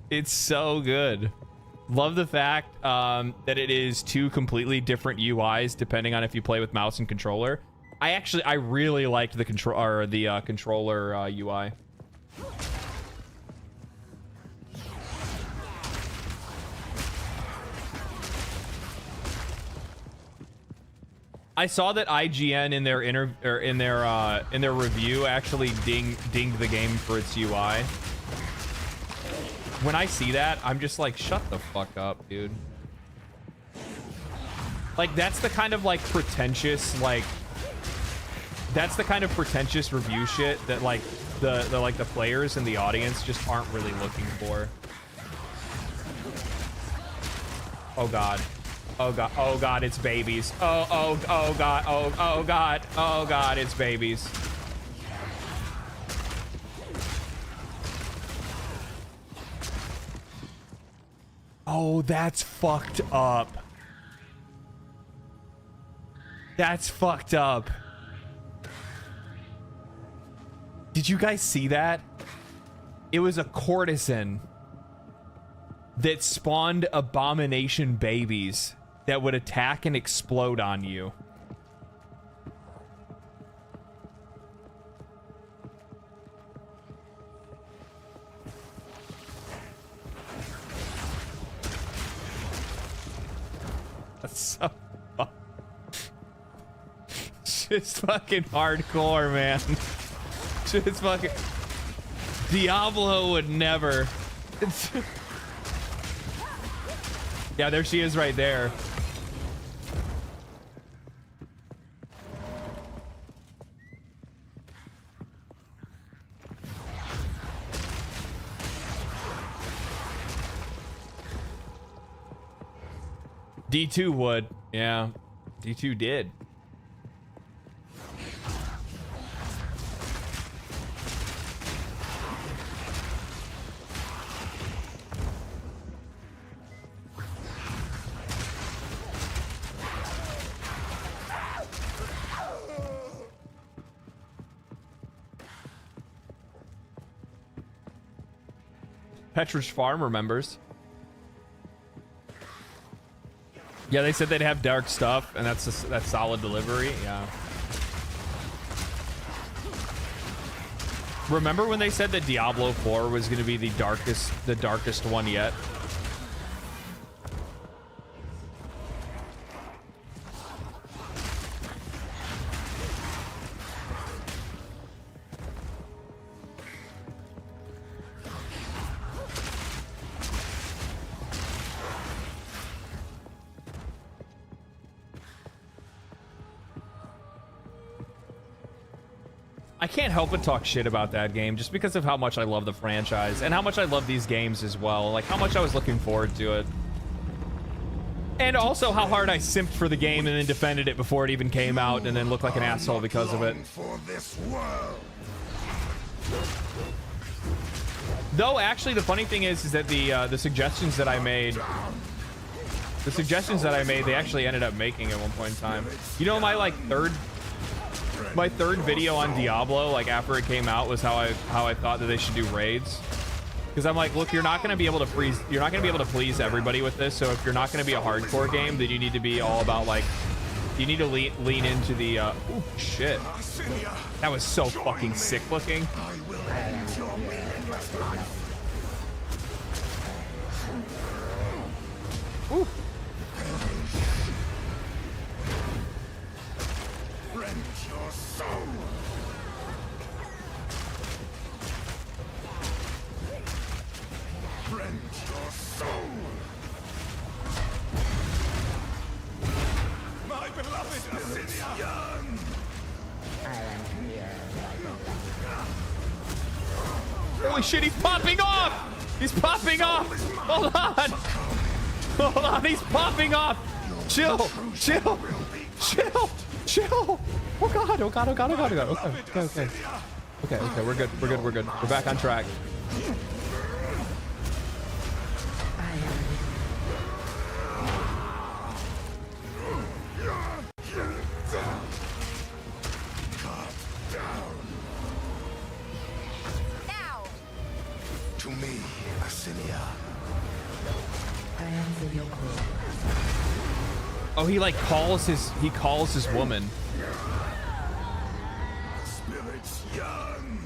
It's so good. Love the fact that it is two completely different UIs depending on if you play with mouse and controller. I really liked the controller UI. I saw that IGN in their review actually dinged the game for its UI. When I see that, I'm just like, shut the fuck up, dude. Like, that's the kind of like pretentious, like, that's the kind of pretentious review shit that like the players and the audience just aren't really looking for. Oh god. Oh god. Oh god, it's babies. Oh god. Oh god. Oh god, it's babies. Oh, that's fucked up. That's fucked up. Did you guys see that? It was a courtesan that spawned abomination babies that would attack and explode on you. That's so just fucking hardcore, man. Just fucking Diablo would never. Yeah, there she is right there. D2 would. Yeah. D2 did. Petrus Farm remembers. Yeah, they said they'd have dark stuff, and that's solid delivery. Yeah. Remember when they said that Diablo 4 was going to be the darkest one yet? I can't help but talk shit about that game just because of how much I love the franchise and how much I love these games as well. Like how much I was looking forward to it. And also how hard I simped for the game and then defended it before it even came out and then looked like an asshole because of it. Though actually the funny thing is that the suggestions that I made, they actually ended up making at one point in time. You know, my third video on Diablo, like after it came out, was how I thought that they should do raids. Because I'm like, look, you're not gonna be able to please everybody with this. So if you're not gonna be a hardcore game, then you need to be all about like, you need to lean into the. Ooh, shit. That was so fucking sick looking. Ooh. My beloved young. Holy shit, he's popping off! He's popping off! Hold on! Hold on, he's popping off! Chill! Chill! Chill! Chill! Oh god, oh god, oh god, oh god, oh god. Okay. Okay, we're good. We're back on track. To me, Asilia. I answer your call. Oh, he like calls his woman. Spirits young.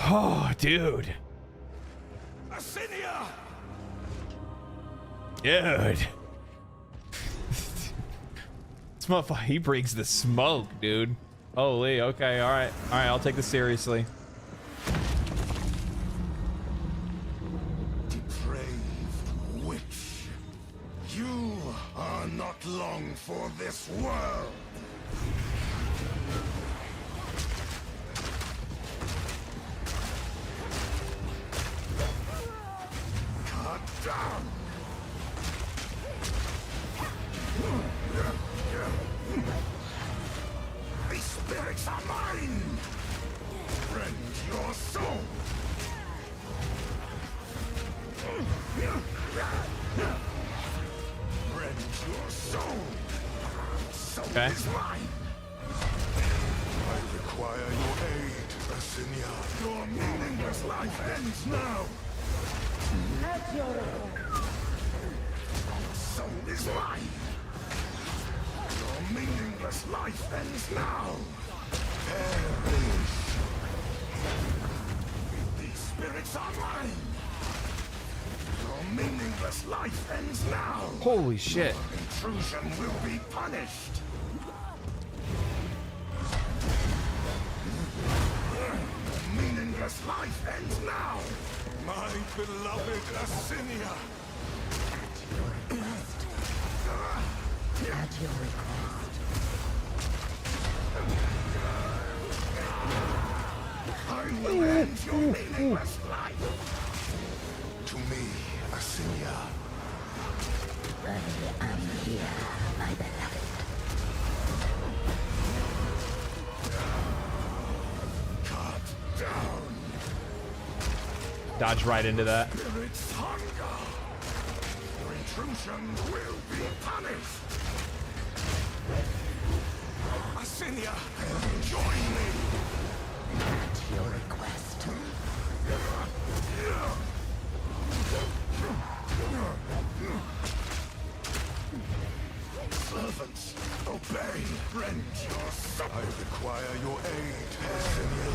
Oh, dude. Asilia. Dude. This motherfucker, he brings the smoke, dude. Holy, okay, alright. Alright, I'll take this seriously. Depraved witch. You are not long for this world. Cut down. These spirits are mine. Rend your soul. Rend your soul. Soul Okay. is mine. I require your aid, Asilia. Your meaningless life ends now. At your call. Soul is mine. Your meaningless life ends now. Perish. These spirits are mine. Your meaningless life ends now. Holy shit. Intrusion will be punished. Your meaningless life ends now. My beloved Asilia. At your request. I will end your meaningless life. To me, Asilia. I'm here, my beloved. Cut down. Dodge right into that. Spirit's hunger. Your intrusion will be punished. Asinia, join me. At your request. Servants, obey. Rend your soul. I require your aid, Asinia.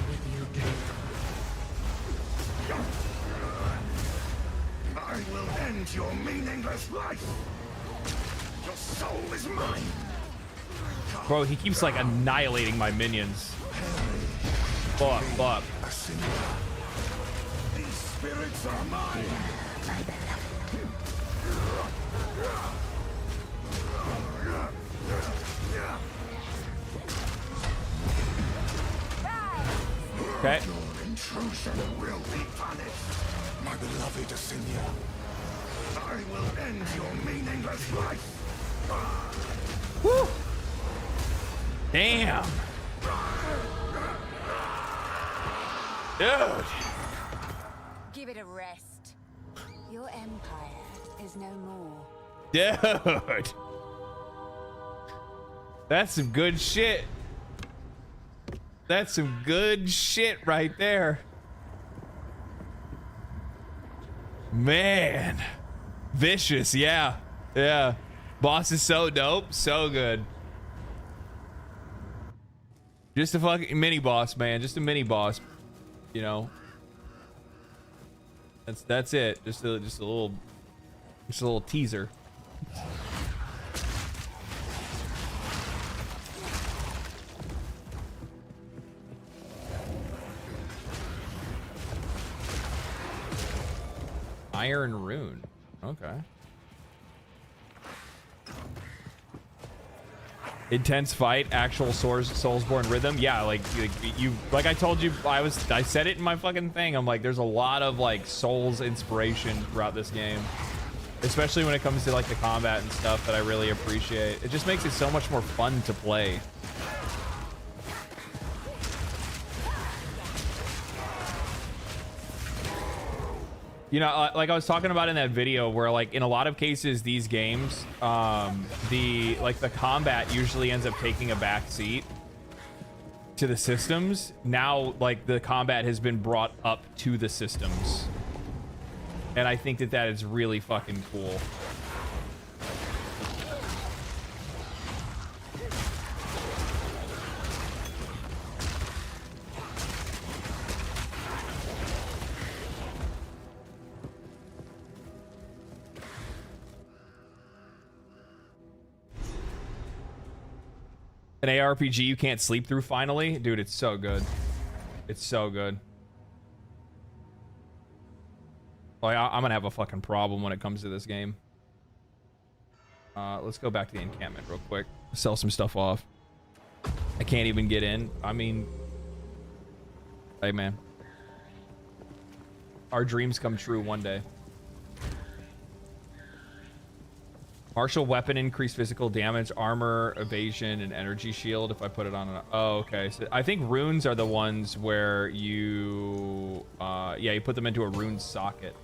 With you, Drake. I will end your meaningless life. Your soul is mine. Bro, he keeps like annihilating my minions. Fuck, fuck. These spirits are mine. My beloved. Okay. Your intrusion will be punished. My beloved Asinia. I will end your meaningless life. Woo! Damn. Dude. Give it a rest. Your empire is no more. Dude. That's some good shit. That's some good shit right there. Man. Vicious, yeah. Yeah. Boss is so dope. So good. Just a fucking mini boss, man. Just a mini boss. You know. That's it. Just a little teaser. Iron Rune. Okay. Intense fight, actual Soulsborne rhythm. Yeah, like I told you, I said it in my fucking thing. I'm like, there's a lot of like Souls inspiration throughout this game, especially when it comes to like the combat and stuff that I really appreciate. It just makes it so much more fun to play. You know, like I was talking about in that video, where like in a lot of cases these games, the combat usually ends up taking a back seat to the systems. Now, like the combat has been brought up to the systems, and I think that is really fucking cool. An ARPG you can't sleep through finally? Dude, it's so good. It's so good. Like, I'm gonna have a fucking problem when it comes to this game. Let's go back to the encampment real quick. Sell some stuff off. I can't even get in. I mean... Hey, man. Our dreams come true one day. Martial weapon, increased physical damage, armor, evasion, and energy shield if I put it on an... Oh, okay. So I think runes are the ones where you... yeah, you put them into a rune socket.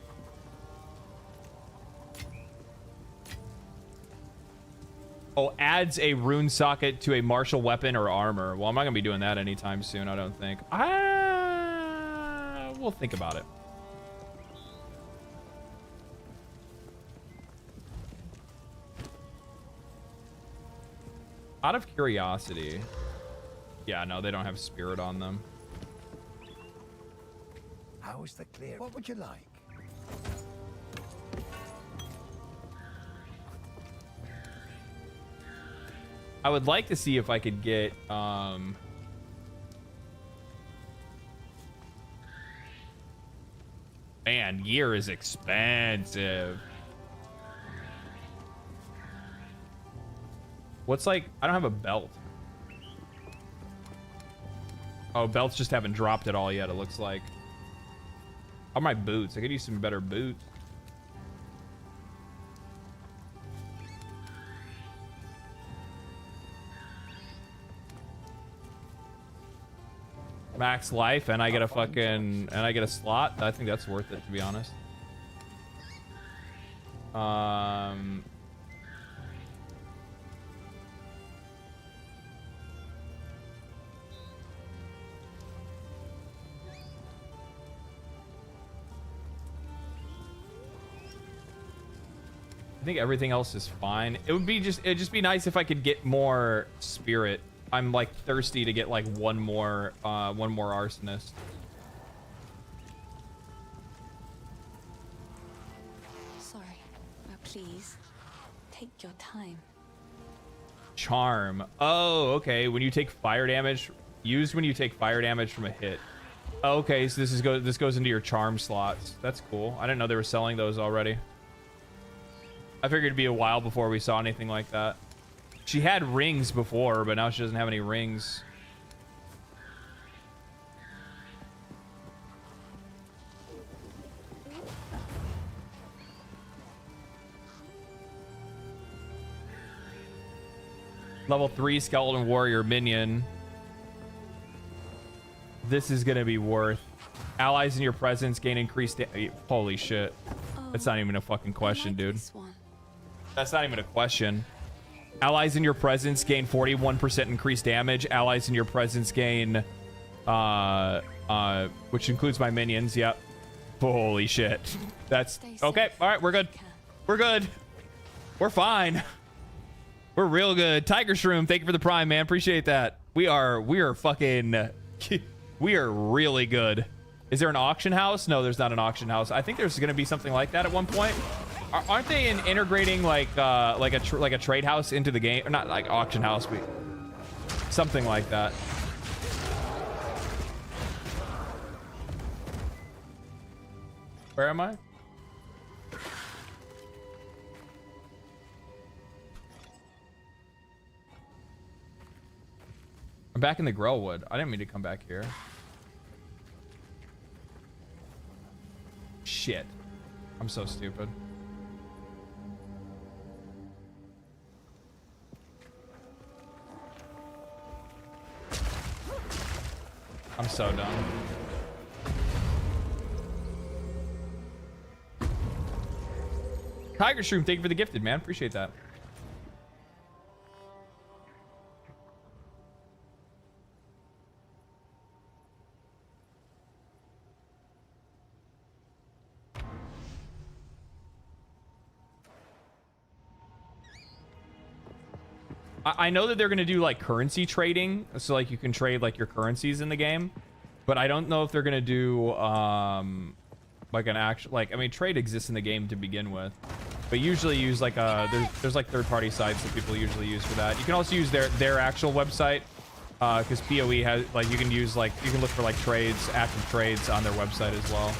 Oh, adds a rune socket to a martial weapon or armor. Well, I'm not going to be doing that anytime soon, I don't think. We'll think about it. Out of curiosity. Yeah, no, they don't have spirit on them. How is the clear? What would you like? I would like to see if I could get man, gear is expensive. What's like, I don't have a belt. Oh, belts just haven't dropped at all yet, it looks like. How are my boots? I could use some better boots. max life, and I get a fucking slot. I think that's worth it, to be honest. I think everything else is fine. It'd just be nice if I could get more spirit. I'm like thirsty to get like one more arsonist. Sorry. Now please, take your time. Charm. Oh, okay. When you take fire damage, used when you take fire damage from a hit. Okay, so this goes into your charm slots. That's cool. I didn't know they were selling those already. I figured it'd be a while before we saw anything like that. She had rings before, but now she doesn't have any rings. Level 3 skeleton warrior minion. This is gonna be worth. Allies in your presence gain increased. Holy shit! That's not even a fucking question, dude. That's not even a question. Allies in your presence gain 41% increased damage. Allies in your presence gain, which includes my minions. Yep. Holy shit. That's okay. All right, we're good. We're good. We're fine. We're real good. Tiger Shroom, thank you for the prime, man. Appreciate that. We are fucking. We are really good. Is there an auction house? No, there's not an auction house. I think there's gonna be something like that at one point. Aren't they integrating like a trade house into the game? Or not like auction house, but something like that. Where am I? I'm back in the Grellwood. I didn't mean to come back here. Shit. I'm so stupid. I'm so dumb. Tiger Shroom, thank you for the gifted, man. Appreciate that. I know that they're going to do like currency trading, so like you can trade like your currencies in the game, but I don't know if they're going to do like an actual, like, I mean, trade exists in the game to begin with, but usually use like there's like third-party sites that people usually use for that. You can also use their actual website, because POE has like, you can use like, you can look for like trades, active trades on their website as well.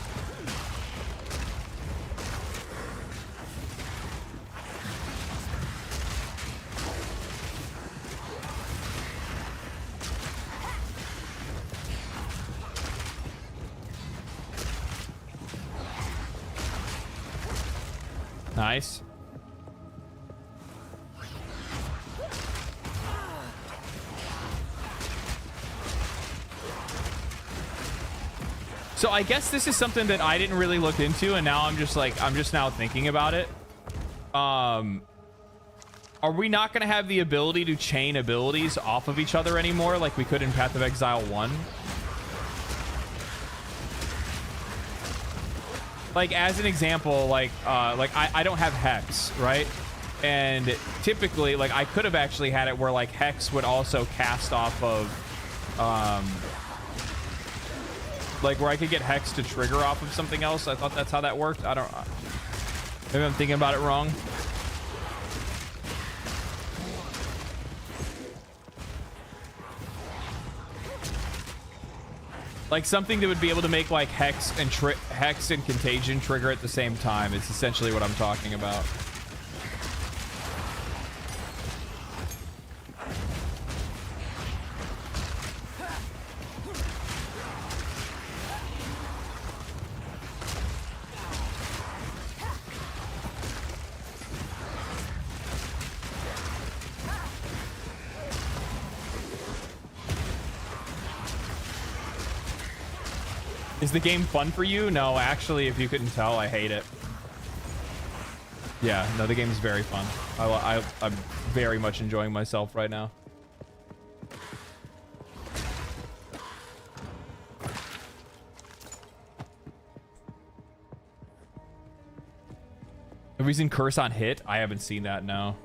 Nice. So I guess this is something that I didn't really look into, and now I'm just now thinking about it. Are we not going to have the ability to chain abilities off of each other anymore like we could in Path of Exile 1? Like, as an example, like I don't have Hex, right? And typically, like, I could have actually had it where, like, Hex would also cast off of, like, where I could get Hex to trigger off of something else. I thought that's how that worked. I don't, maybe I'm thinking about it wrong. Like something that would be able to make like Hex and Contagion trigger at the same time. It's essentially what I'm talking about. Is the game fun for you? No, actually, if you couldn't tell, I hate it. Yeah, no, the game's very fun. I'm very much enjoying myself right now. Have we seen Curse on Hit? I haven't seen that, no.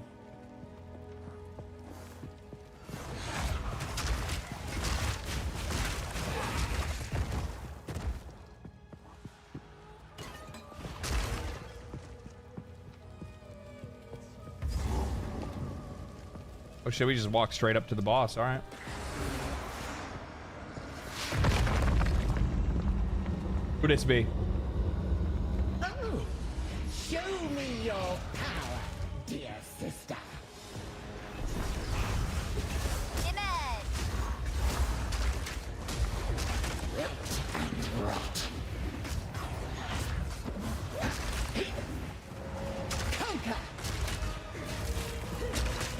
Oh, should we just walk straight up to the boss? All right. Who this be? Oh, show me your power, dear sister. Image! Ripped and rot. Conquer.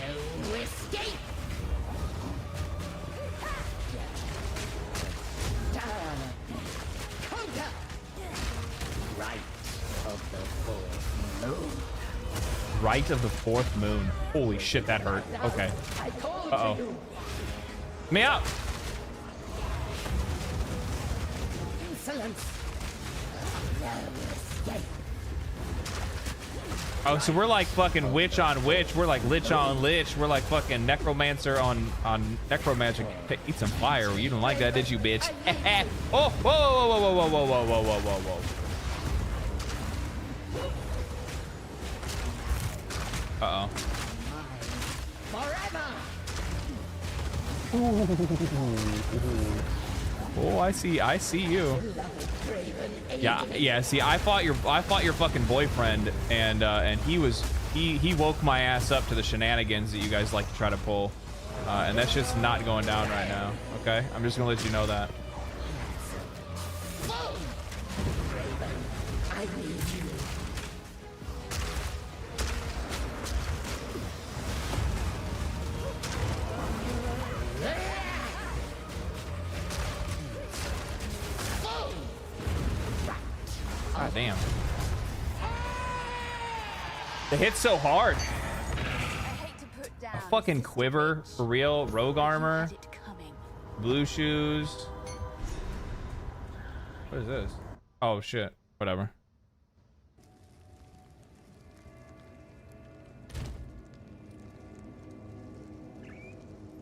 No escape. Conquer. Right of the fourth moon. Right of the fourth moon. Holy shit, that hurt. Okay. Uh-oh. Me up! Insolence. No escape. Oh, so we're like fucking witch on witch. We're like lich on lich. We're like fucking necromancer on necromancer. Eat some fire. You didn't like that, did you, bitch? Oh, whoa, whoa, whoa, whoa, whoa, whoa, whoa, whoa, whoa, whoa, whoa. Uh-oh. Oh, I see you. Yeah, see, I fought your fucking boyfriend, and he woke my ass up to the shenanigans that you guys like to try to pull. And that's just not going down right now. Okay? I'm just gonna let you know that. I need you. God damn. The hit's so hard. A fucking quiver, for real. Rogue armor. Blue shoes. What is this? Oh shit. Whatever.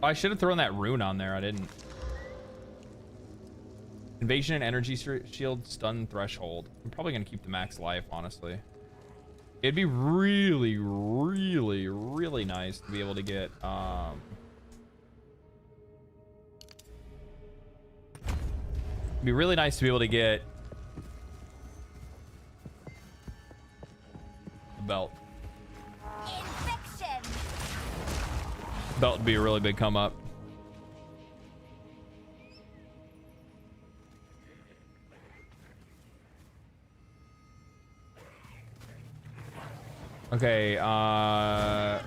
Oh, I should have thrown that rune on there. I didn't. Invasion and energy shield stun threshold. I'm probably gonna keep the max life, honestly. It'd be really, really, really nice to be able to get it'd be really nice to be able to get the belt. Infection! Belt would be a really big come up. Okay,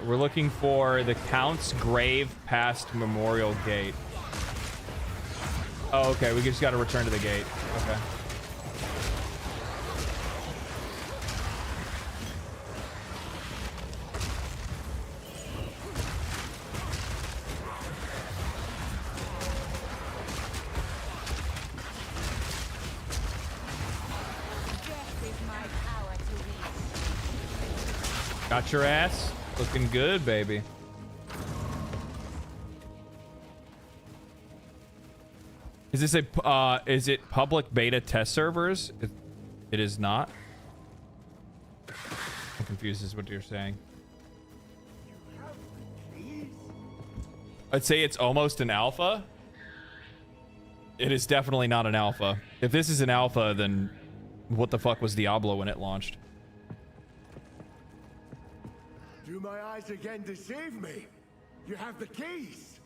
we're looking for the Count's Grave past Memorial Gate. Oh, okay, we just gotta return to the gate. Okay. Got your ass looking good, baby. Is this a is it public beta test servers? It is not. I'm confused as what you're saying. I'd say it's almost an alpha. It is definitely not an alpha. If this is an alpha, then what the fuck was Diablo when it launched? Do my eyes again deceive me? You have the keys.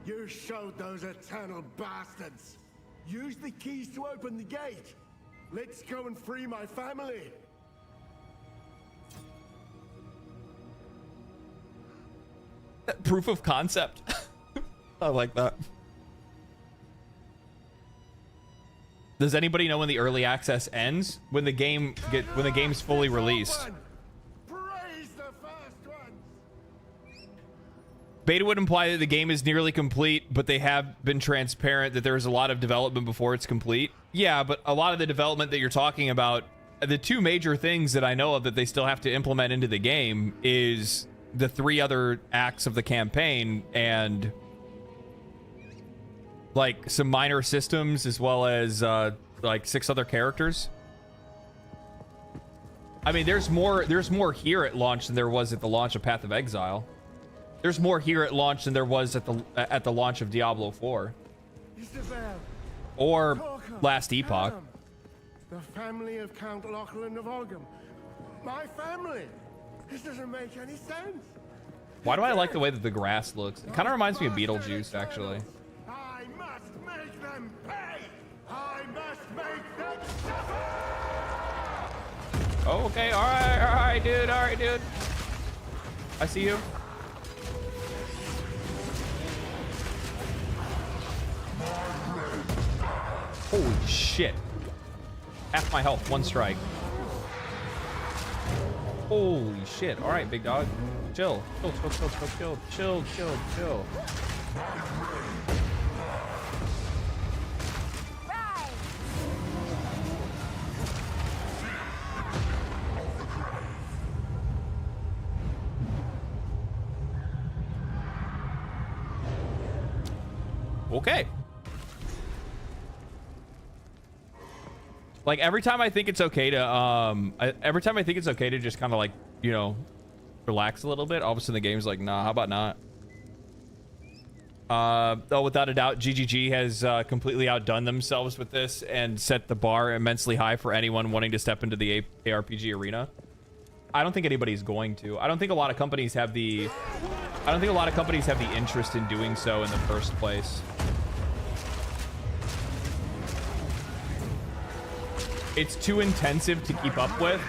You showed those eternal bastards. Use the keys to open the gate. Let's go and free my family. Proof of concept. I like that. Does anybody know when the early access ends? When the game's fully released. Praise the first one. Beta would imply that the game is nearly complete, but they have been transparent that there is a lot of development before it's complete. Yeah, but a lot of the development that you're talking about, the two major things that I know of that they still have to implement into the game is the 3 other acts of the campaign and like some minor systems, as well as like 6 other characters. I mean, there's more here at launch than there was at the launch of Path of Exile. There's more here at launch than there was at the launch of Diablo 4 or Last Epoch. The family of Count Lachlan of Ogham. My family. This doesn't make any sense. Why do I like the way that the grass looks? It kind of reminds me of Beetlejuice, actually. I must make them pay. I must make them suffer. Oh, okay, all right, dude. I see you. Holy shit. Half my health, 1 strike. Holy shit. All right, big dog. Chill. Chill. Okay. Like every time I think it's okay to just kind of like, you know, relax a little bit, all of a sudden the game's like, nah, how about not? Though without a doubt, GGG has completely outdone themselves with this and set the bar immensely high for anyone wanting to step into the ARPG arena. I don't think anybody's going to. I don't think a lot of companies have the interest in doing so in the first place. It's too intensive to keep up with.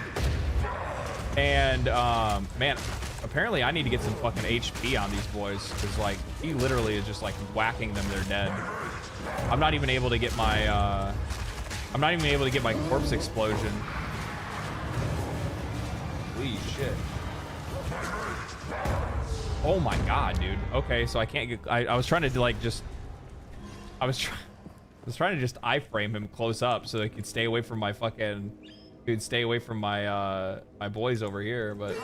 And, man, apparently I need to get some fucking HP on these boys. Because, like, he literally is just, like, whacking them. They're dead. I'm not even able to get my, corpse explosion. Holy shit. Oh my god, dude. Okay, so I can't get... I was trying to, like, just... I was trying to just iframe him close up so they could stay away from my fucking... Dude, stay away from my, my boys over here, but...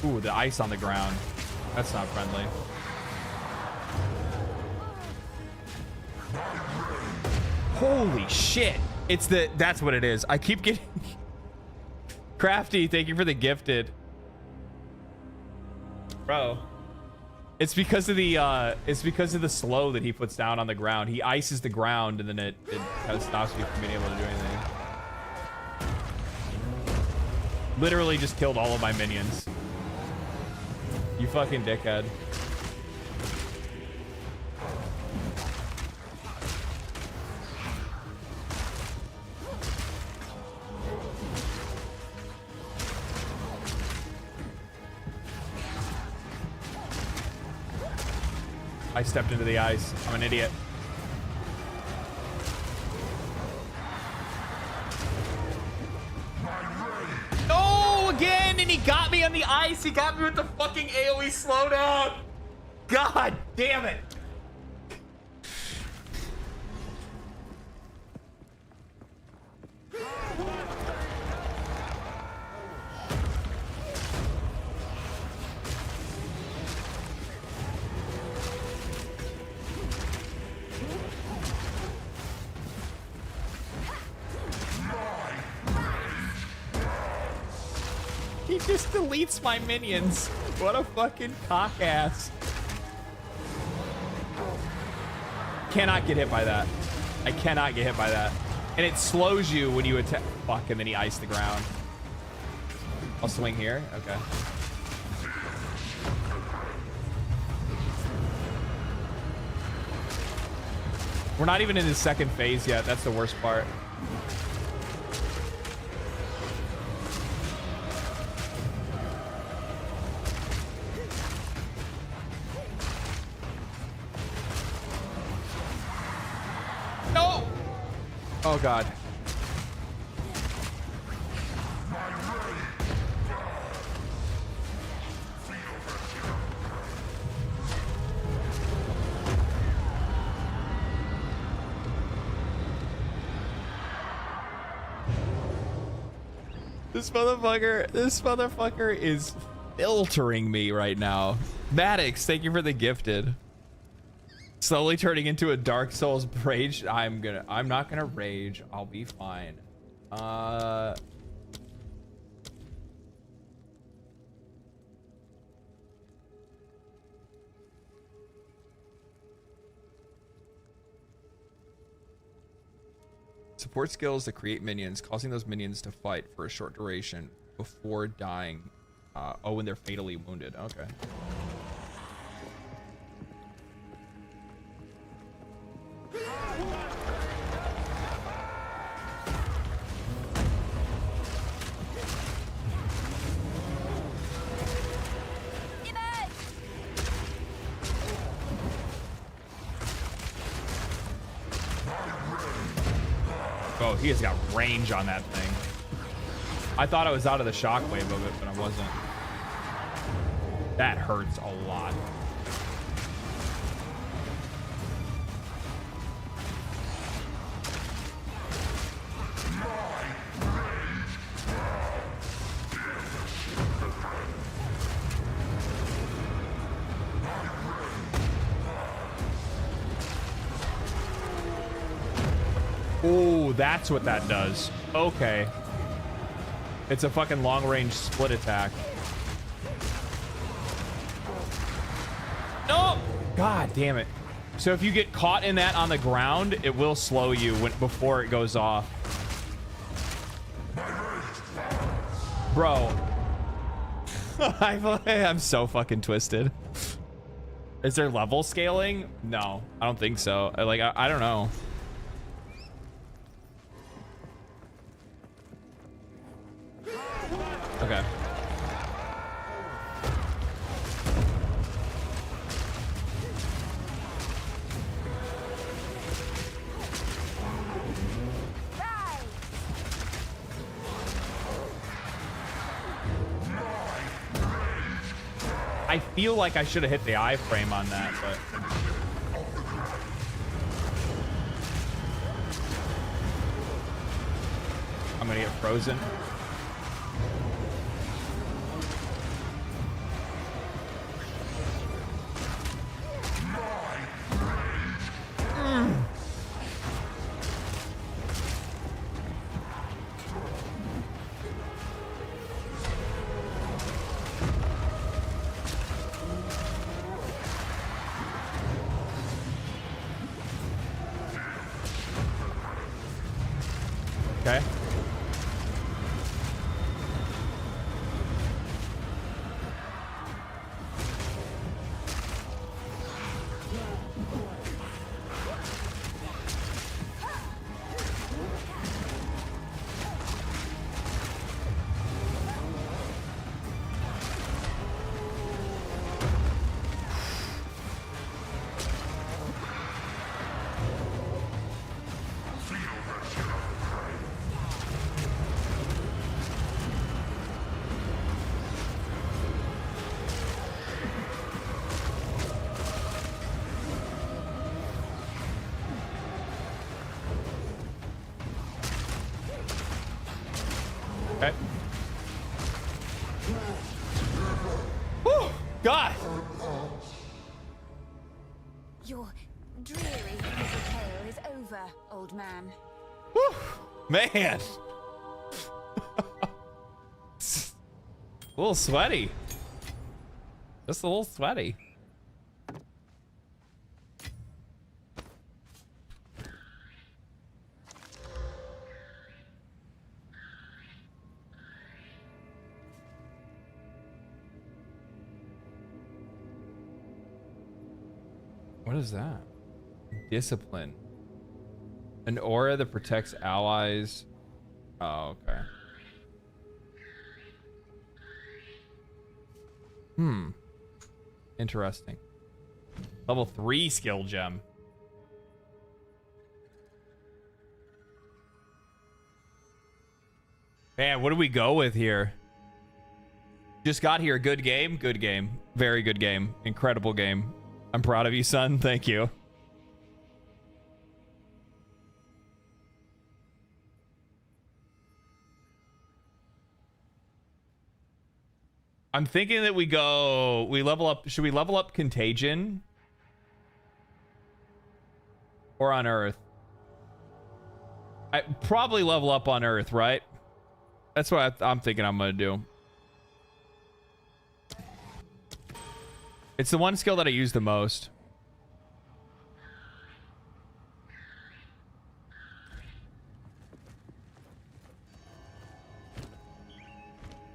Ooh, the ice on the ground. That's not friendly. Holy shit. It's the... That's what it is. I keep getting... Crafty, thank you for the gifted. Bro. It's because of the slow that he puts down on the ground. He ices the ground and then it kind of stops you from being able to do anything. Literally just killed all of my minions. You fucking dickhead. I stepped into the ice. I'm an idiot. Oh, again! And he got me on the ice. He got me with the fucking AoE slowdown. God damn it. He just deletes my minions. What a fucking cock ass. Cannot get hit by that. I cannot get hit by that. And it slows you when you attack. Fuck, and then he iced the ground. I'll swing here. Okay. We're not even in the second phase yet. That's the worst part. No! Oh god. This motherfucker is filtering me right now. Maddox, thank you for the gifted. Slowly turning into a Dark Souls rage. I'm not gonna rage. I'll be fine. Support skills that create minions, causing those minions to fight for a short duration before dying. Oh, when they're fatally wounded. Okay. Oh, he has got range on that thing. I thought I was out of the shockwave of it, but I wasn't. That hurts a lot. Oh, that's what that does. Okay. It's a fucking long-range split attack. No! God damn it. So if you get caught in that on the ground, it will slow you before it goes off. Bro. I'm so fucking twisted. Is there level scaling? No, I don't think so. I don't know. Okay. I feel like I should have hit the iframe on that, but I'm gonna get frozen. Okay. Okay. Whew, God. Your dreary little tale is over, old man. Whew, man. A little sweaty. Just a little sweaty. What is that? Discipline. An aura that protects allies. Oh, okay. Interesting. Level 3 skill gem. Man, what do we go with here? Just got here. Good game. Good game. Very good game. Incredible game. I'm proud of you, son. Thank you. I'm thinking that we level up. Should we level up Contagion? Or on Earth? I probably level up on Earth, right? That's what I'm thinking I'm going to do. It's the one skill that I use the most.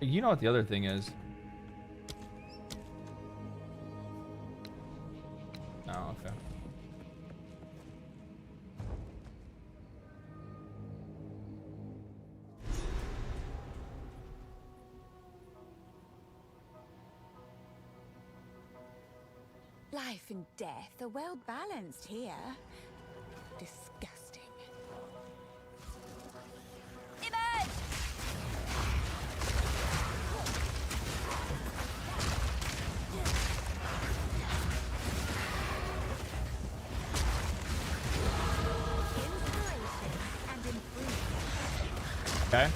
You know what the other thing is. Oh, okay. Life and death are well balanced here. Disgusting. Emerge! Okay.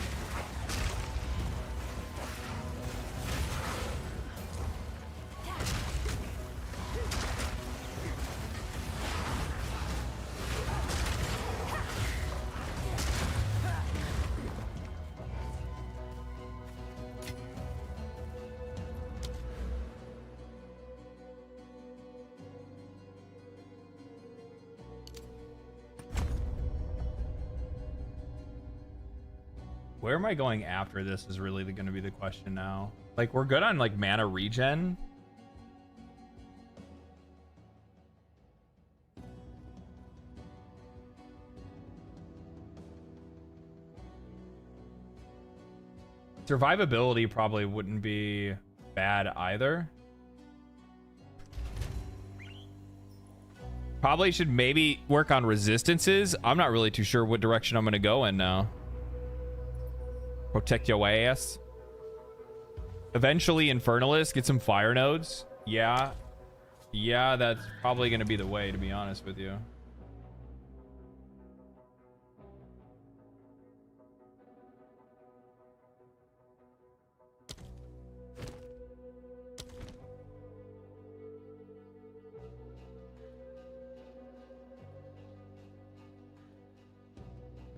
Where am I going after this is really going to be the question now. Like, we're good on, like, mana regen. Survivability probably wouldn't be bad either. Probably should maybe work on resistances. I'm not really too sure what direction I'm going to go in now. Protect your ass. Eventually, Infernalist. Get some fire nodes. Yeah. Yeah, that's probably going to be the way, to be honest with you.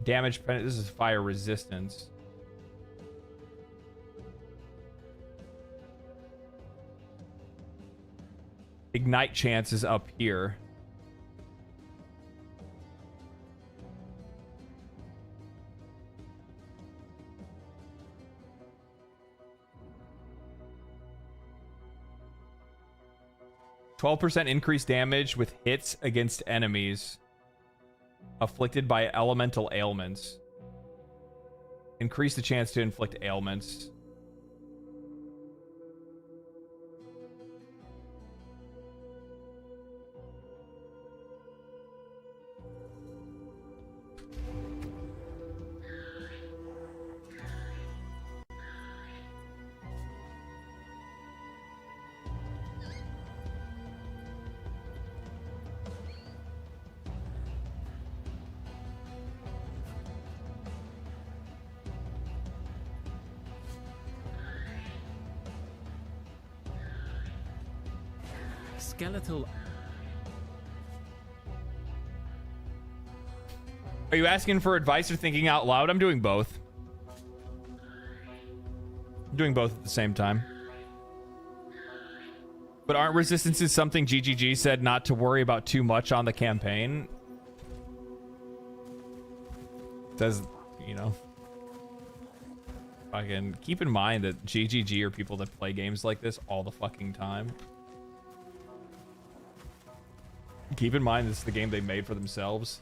Damage. This is fire resistance. Ignite chance is up here. %12 increased damage with hits against enemies afflicted by elemental ailments. Increase the chance to inflict ailments. Skeletal. Are you asking for advice or thinking out loud? I'm doing both. I'm doing both at the same time. But aren't resistances something GGG said not to worry about too much on the campaign? Says, you know. Fucking keep in mind that GGG are people that play games like this all the fucking time. Keep in mind this is the game they made for themselves.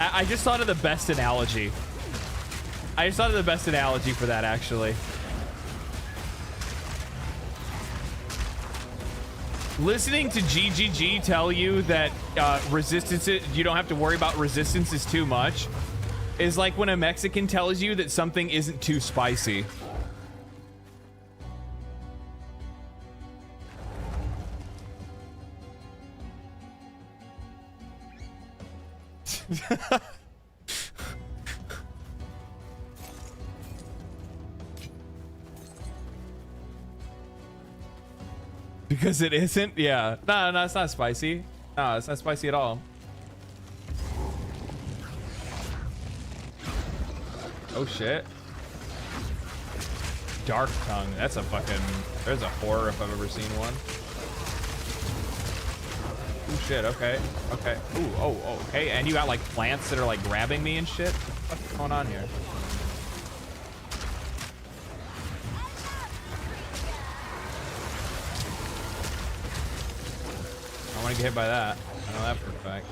I just thought of the best analogy. I just thought of the best analogy for that, actually. Listening to GGG tell you that you don't have to worry about resistances too much is like when a Mexican tells you that something isn't too spicy. Because it isn't? Yeah. No, it's not spicy. No, it's not spicy at all. Oh shit. Dark tongue. That's a fucking... There's a horror if I've ever seen one. Oh shit, okay. Okay. Ooh, oh, okay. And you got like plants that are like grabbing me and shit? What's going on here? I want to get hit by that. I know that for a fact.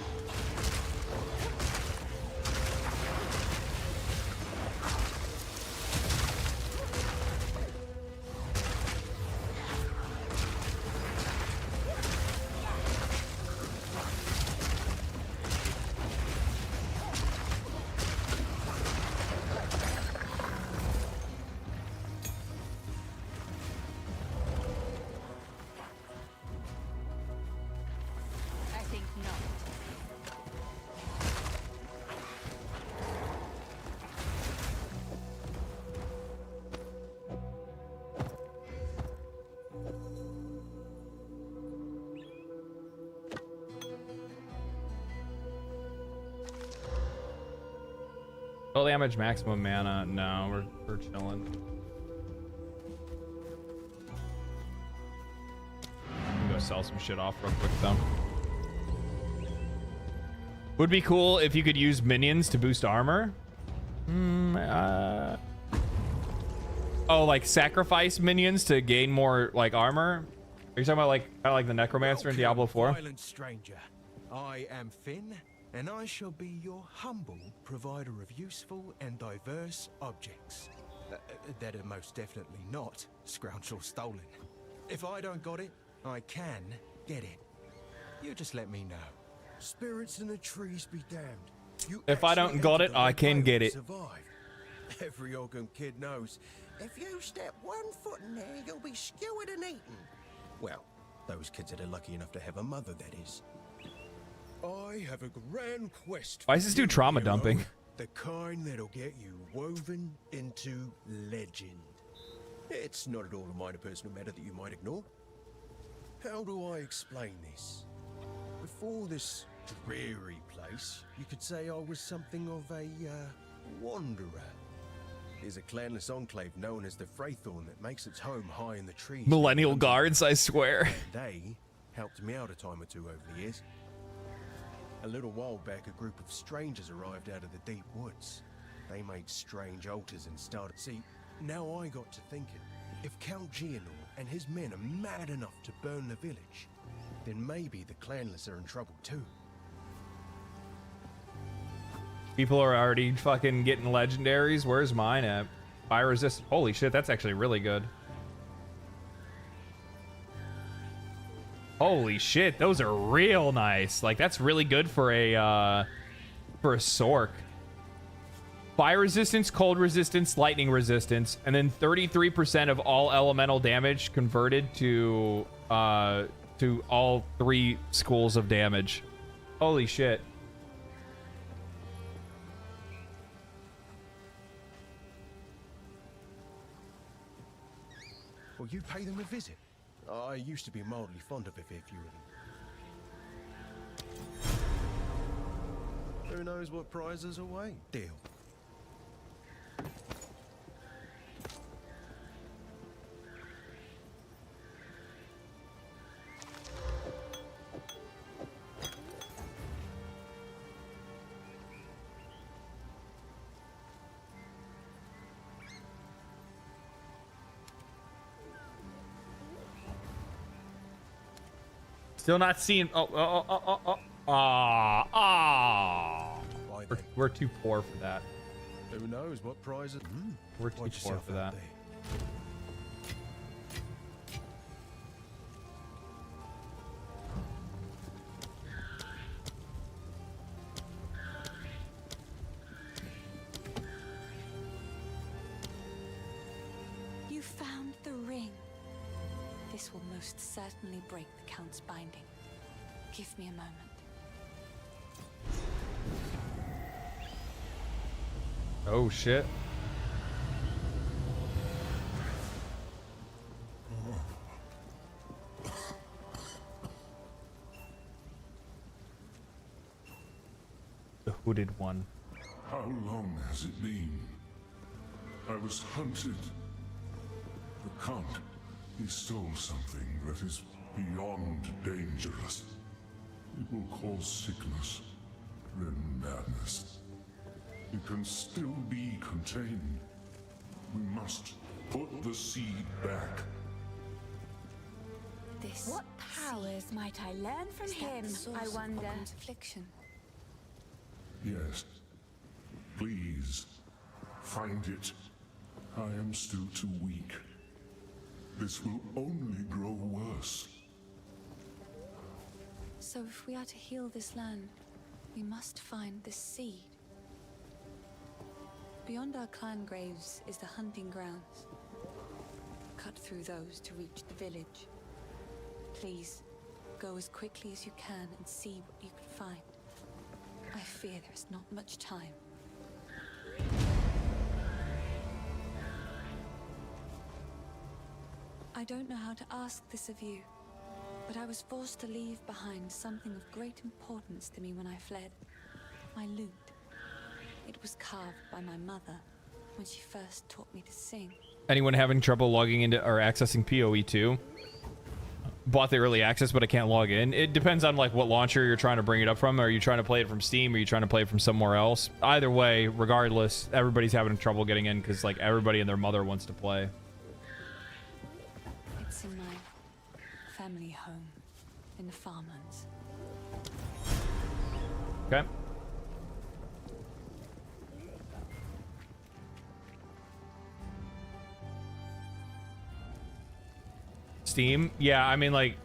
Full damage, maximum mana. No, we're chilling. I'm gonna go sell some shit off real quick though. Would be cool if you could use minions to boost armor. Oh, like sacrifice minions to gain more like armor? Are you talking about like kind of like the necromancer in Diablo 4? Violent stranger, I am Finn, and I shall be your humble provider of useful and diverse objects. That are most definitely not scrounged or stolen. If I don't got it, I can get it. You just let me know. Spirits in the trees be damned. You If I don't got it, I can get it. Survived. Every Ogham kid knows. If you step 1 foot in there, you'll be skewered and eaten. Well, those kids that are lucky enough to have a mother, that is. I have a grand quest. Why is this dude trauma dumping? The kind that'll get you woven into legend. It's not at all a minor personal matter that you might ignore. How do I explain this? Before this dreary place, you could say I was something of a wanderer. There's a clanless enclave known as the Fraythorn that makes its home high in the trees. Millennial guards, I swear. They helped me out a time or two over the years. A little while back, a group of strangers arrived out of the deep woods. They made strange altars and started... See, now I got to thinking, if Count Gianor and his men are mad enough to burn the village, then maybe the clanless are in trouble too. People are already fucking getting legendaries. Where's mine at? Fire resist. Holy shit, that's actually really good. Holy shit, those are real nice. Like, that's really good for a Sork. Fire resistance, cold resistance, lightning resistance, and then 33% of all elemental damage converted to all 3 schools of damage. Holy shit. Well, you pay them a visit. I used to be mildly fond of a fair few of them. Who knows what prizes await? Deal. Still not seeing. I We're too poor for that. Who knows what prizes? We're too poor for that. You found the ring. This will most certainly break the Count's binding. Give me a moment. Oh shit. The hooded one. How long has it been? I was hunted. The Count, he stole something that is beyond dangerous. It will cause sickness, then madness. It can still be contained. We must put the seed back. This. What powers might I learn from him, I wonder? Affliction. Yes. Please, find it. I am still too weak. This will only grow worse. So if we are to heal this land, we must find this seed. Beyond our clan graves is the hunting grounds. Cut through those to reach the village. Please, go as quickly as you can and see what you can find. I fear there is not much time. I don't know how to ask this of you, but I was forced to leave behind something of great importance to me when I fled. My lute. It was carved by my mother when she first taught me to sing. Anyone having trouble logging into or accessing POE2? Bought the early access, but I can't log in. It depends on like what launcher you're trying to bring it up from. Are you trying to play it from Steam? Or are you trying to play it from somewhere else? Either way, regardless, everybody's having trouble getting in because like everybody and their mother wants to play. It's in my family home in the farmlands. Okay. Steam, yeah, I mean like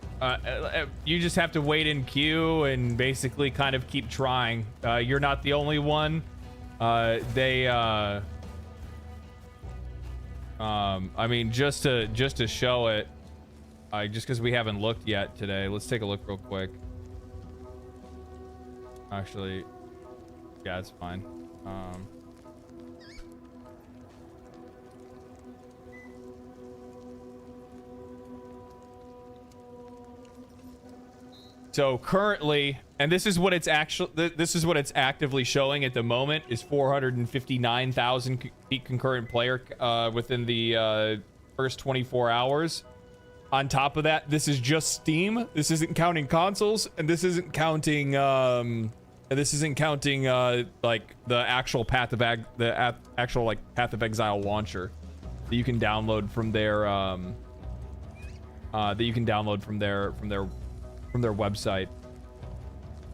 you just have to wait in queue and basically kind of keep trying. You're not the only one. I mean just to show it, just because we haven't looked yet today, let's take a look real quick. Actually, yeah, it's fine. So currently, and this is what it's actively showing at the moment, is 459,000 peak concurrent player within the first 24 hours. On top of that, this is just Steam. This isn't counting consoles, and this isn't counting like the actual Path of Exile launcher that you can download from their website.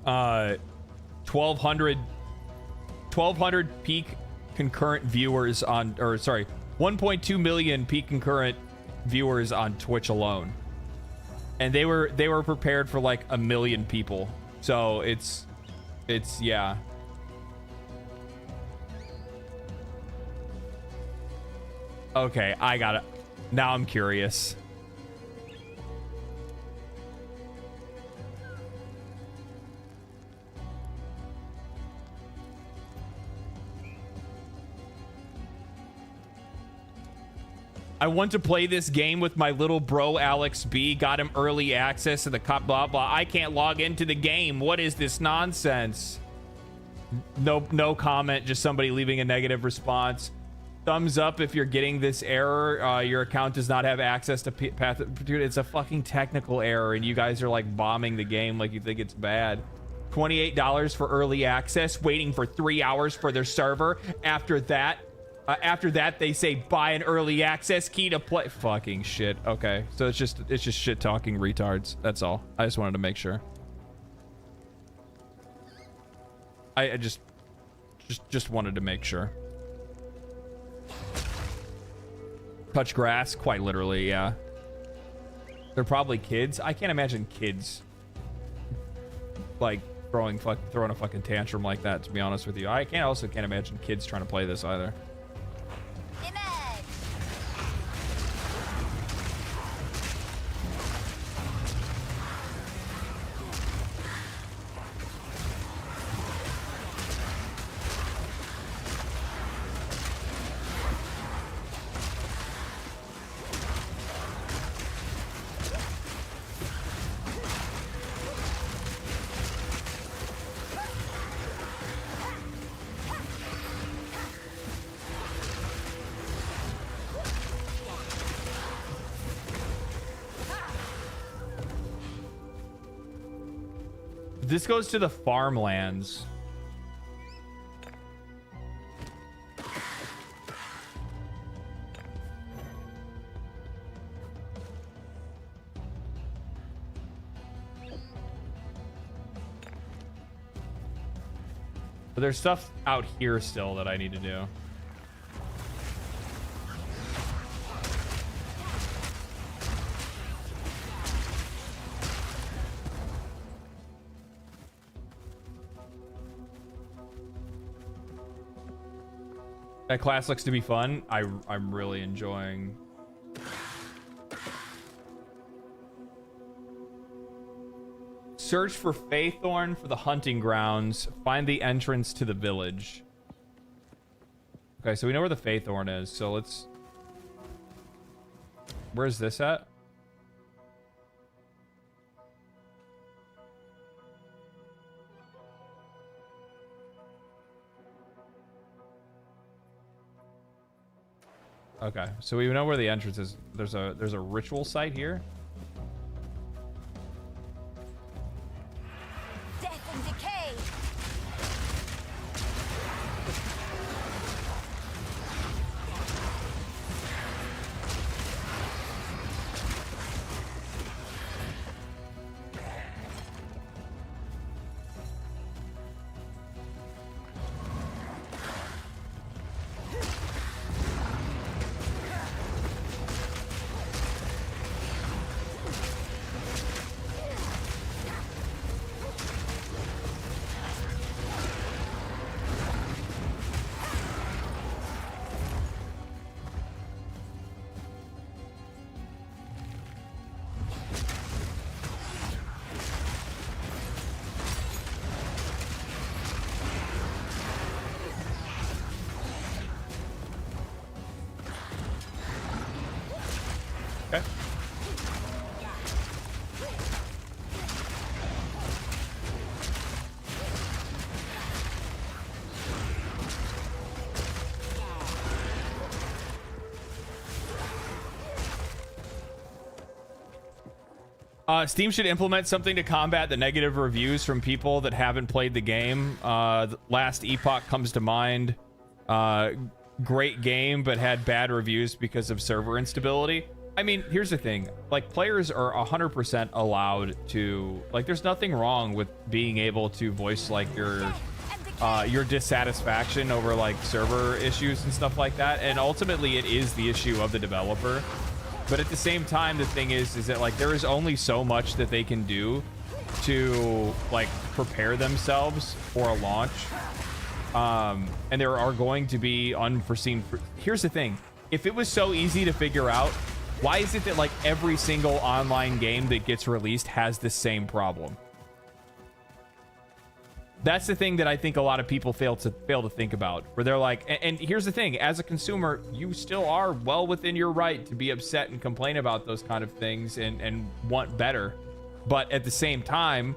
1200 peak concurrent viewers on, or sorry, 1.2 million peak concurrent viewers on Twitch alone, and they were prepared for like 1 million people. So it's yeah. Okay, I got it. Now I'm curious. I want to play this game with my little bro Alex B. Got him early access to the cop, blah blah. I can't log into the game. What is this nonsense? No comment. Just somebody leaving a negative response. Thumbs up if you're getting this error. Your account does not have access to Path. Dude, it's a fucking technical error, and you guys are like bombing the game like you think it's bad. $28 for early access, waiting for 3 hours for their server. After that, they say buy an early access key to play. Fucking shit. Okay, so it's just shit talking retards. That's all. I just wanted to make sure. I just Just wanted to make sure. Touch grass, quite literally, yeah. They're probably kids. I can't imagine kids like throwing a fucking tantrum like that, to be honest with you. I can't imagine kids trying to play this either. This goes to the farmlands. But there's stuff out here still that I need to do. That class looks to be fun. I'm really enjoying. Search for Faithorn for the hunting grounds. Find the entrance to the village. Okay, so we know where the Faithorn is. So let's... Where's this at? Okay, so we know where the entrance is. There's a ritual site here. Death and decay. Steam should implement something to combat the negative reviews from people that haven't played the game. Last Epoch comes to mind. Great game, but had bad reviews because of server instability. I mean, here's the thing. Like, players are 100% allowed to... Like, there's nothing wrong with being able to voice, like, your dissatisfaction over, like, server issues and stuff like that. And ultimately, it is the issue of the developer. But at the same time, the thing is that, like, there is only so much that they can do to, like, prepare themselves for a launch. And there are going to be unforeseen... Here's the thing. If it was so easy to figure out, why is it that, like, every single online game that gets released has the same problem? That's the thing that I think a lot of people fail to think about, where they're like, and here's the thing, as a consumer, you still are well within your right to be upset and complain about those kind of things and want better. But at the same time,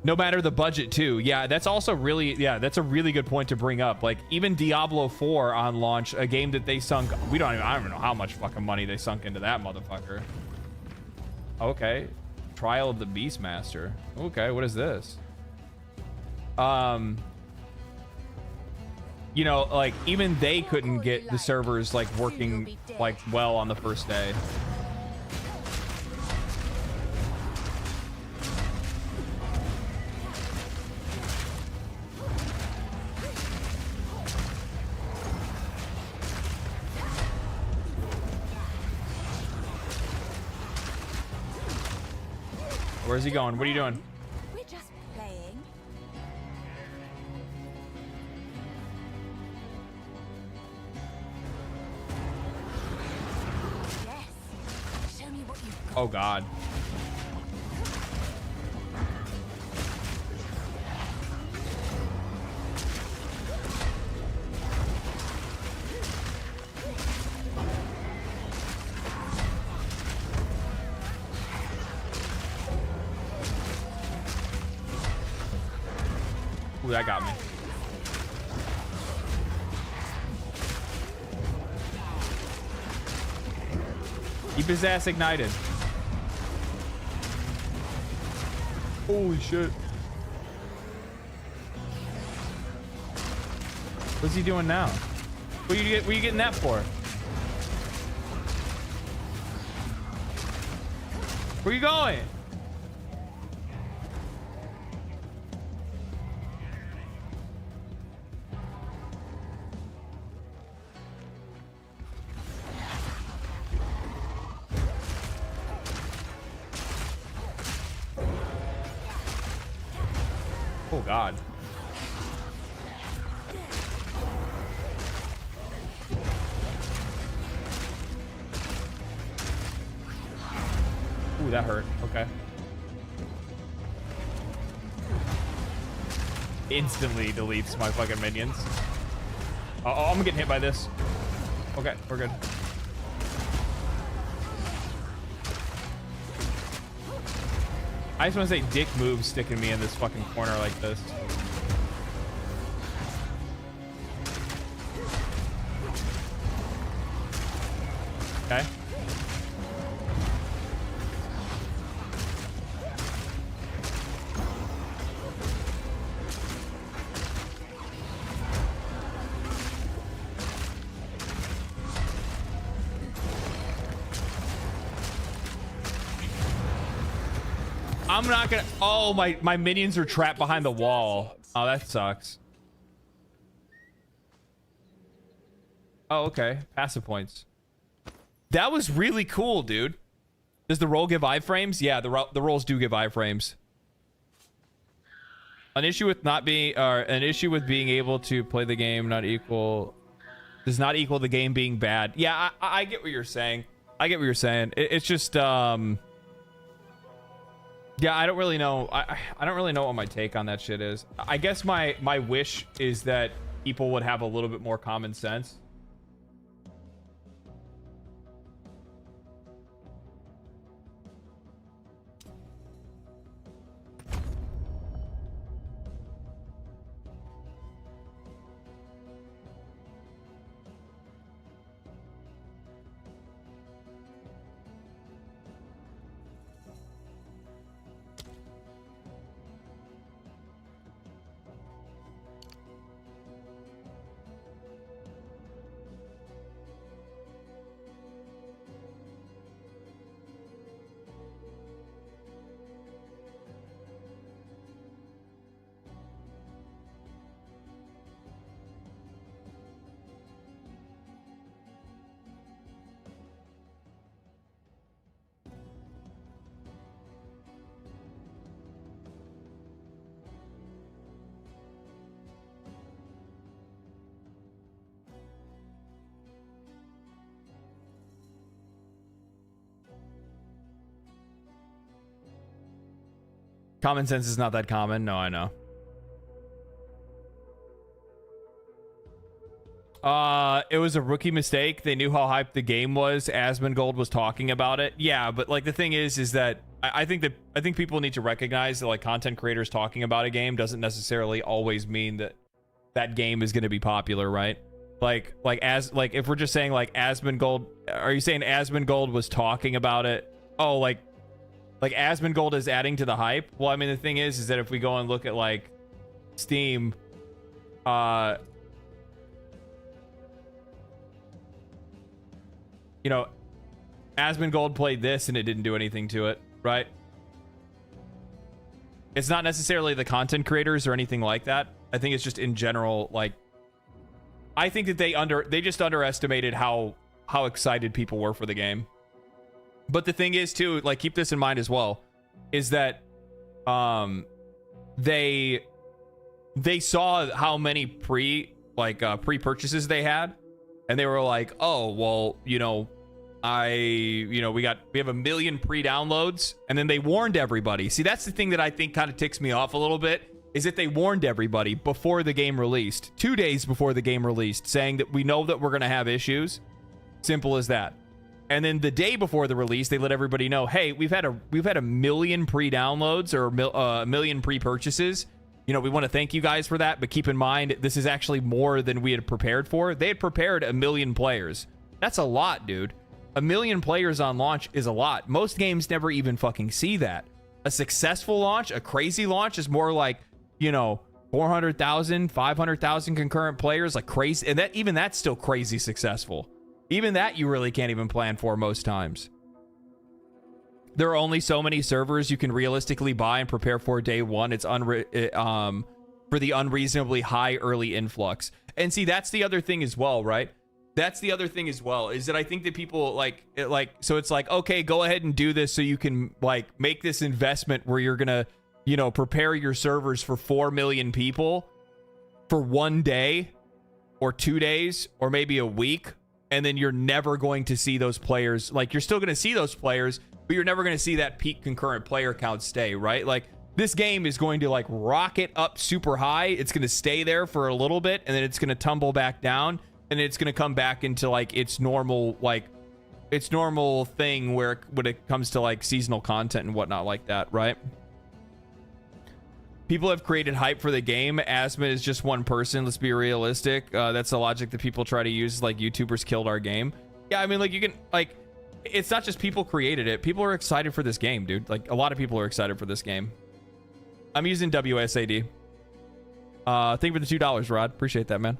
no matter the budget too. Yeah, that's also really, that's a really good point to bring up. Like, even Diablo 4 on launch, a game that they sunk, I don't even know how much fucking money they sunk into that motherfucker. Okay. Trial of the Beastmaster. Okay, what is this? You know, like, even they couldn't get the servers, like, working, like, well on the first day. Where's he going? What are you doing? We're just playing. Yes. Show me what you've got. Oh God. Ooh, that got me. Keep his ass ignited. Holy shit. What's he doing now? What are you getting that for? Where you going? Oh God. Ooh, that hurt. Okay. Instantly deletes my fucking minions. Oh, I'm getting hit by this. Okay, we're good. I just want to say dick moves sticking me in this fucking corner like this. Okay. I'm not gonna. Oh, my minions are trapped behind the wall. Oh, that sucks. Oh, okay. Passive points. That was really cool, dude. Does the roll give iframes? Yeah, the rolls do give iframes. An issue with not being, or an issue with being able to play the game does not equal the game being bad. Yeah, I get what you're saying. I get what you're saying. It's just yeah, I don't really know. I don't really know what my take on that shit is. I guess my wish is that people would have a little bit more common sense. Common sense is not that common. No, I know. It was a rookie mistake. They knew how hyped the game was. Asmongold was talking about it. Yeah, but like the thing is that I think people need to recognize that like content creators talking about a game doesn't necessarily always mean that that game is going to be popular, right? Like if we're just saying like Asmongold, are you saying Asmongold was talking about it? Oh, like Asmongold is adding to the hype? Well, I mean, the thing is that if we go and look at like Steam, you know, Asmongold played this and it didn't do anything to it, right? It's not necessarily the content creators or anything like that. I think it's just in general, like, I think that they just underestimated how excited people were for the game. But the thing is too, like, keep this in mind as well. is that they saw how many pre-purchases they had, and they were like, oh well, we have 1 million pre-downloads, and then they warned everybody. See, that's the thing that I think kind of ticks me off a little bit, is that they warned everybody before the game released, 2 days before the game released, saying that we know that we're going to have issues. Simple as that. And then the day before the release, they let everybody know, hey, we've had 1 million pre-downloads or 1 million pre-purchases. We want to thank you guys for that, but keep in mind, this is actually more than we had prepared for. They had prepared 1 million players. That's a lot, dude. 1 million players on launch is a lot. Most games never even fucking see that. A successful launch, a crazy launch, is more like, 400,000, 500,000 concurrent players, like crazy. And that's still crazy successful. Even that you really can't even plan for most times. There are only so many servers you can realistically buy and prepare for day one. It's for the unreasonably high early influx. And see, that's the other thing as well, right? That's the other thing as well, is that I think that people so it's like, okay, go ahead and do this so you can make this investment where you're gonna, prepare your servers for 4 million people for 1 day or 2 days or maybe a week. And then you're never going to see those players. You're still going to see those players, but you're never going to see that peak concurrent player count stay, right? This game is going to rocket up super high. It's going to stay there for a little bit, and then it's going to tumble back down, and it's going to come back into its normal thing where when it comes to seasonal content and whatnot like that, right? People have created hype for the game. Asthma is just one person. Let's be realistic. That's the logic that people try to use. YouTubers killed our game. Yeah, I mean, you can, it's not just people created it. People are excited for this game, dude. A lot of people are excited for this game. I'm using WSAD. Thank you for the $2, Rod. Appreciate that, man.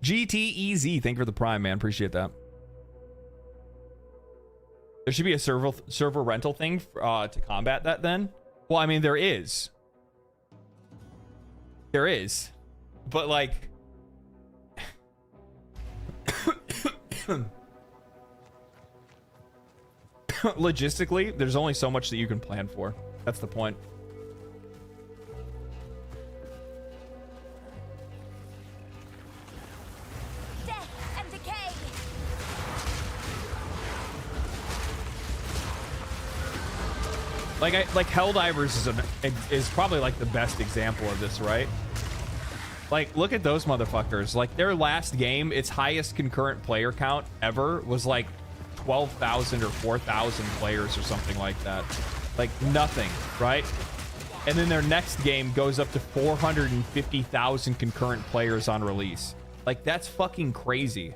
GTEZ, thank you for the Prime, man. Appreciate that. There should be a server rental thing to combat that then. Well, I mean, there is. There is. But logistically, there's only so much that you can plan for. That's the point. Helldivers is probably the best example of this, right? Look at those motherfuckers. Their last game, its highest concurrent player count ever was 12,000 or 4,000 players or something like that. Nothing, right? And then their next game goes up to 450,000 concurrent players on release. That's fucking crazy.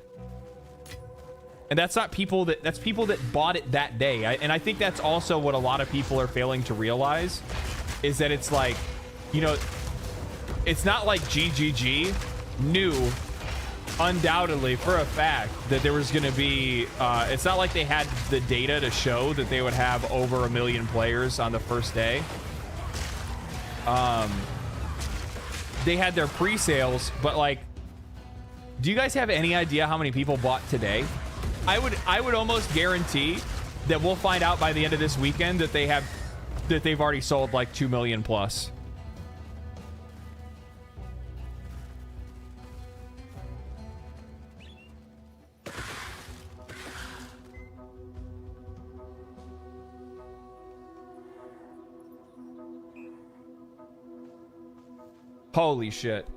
And that's not people that's people that bought it that day. And I think that's also what a lot of people are failing to realize, is that it's it's not like GGG knew undoubtedly for a fact that there was going to be, it's not like they had the data to show that they would have over 1 million players on the first day. They had their pre-sales, but do you guys have any idea how many people bought today? I would almost guarantee that we'll find out by the end of this weekend that they've already sold 2 million plus. Holy shit.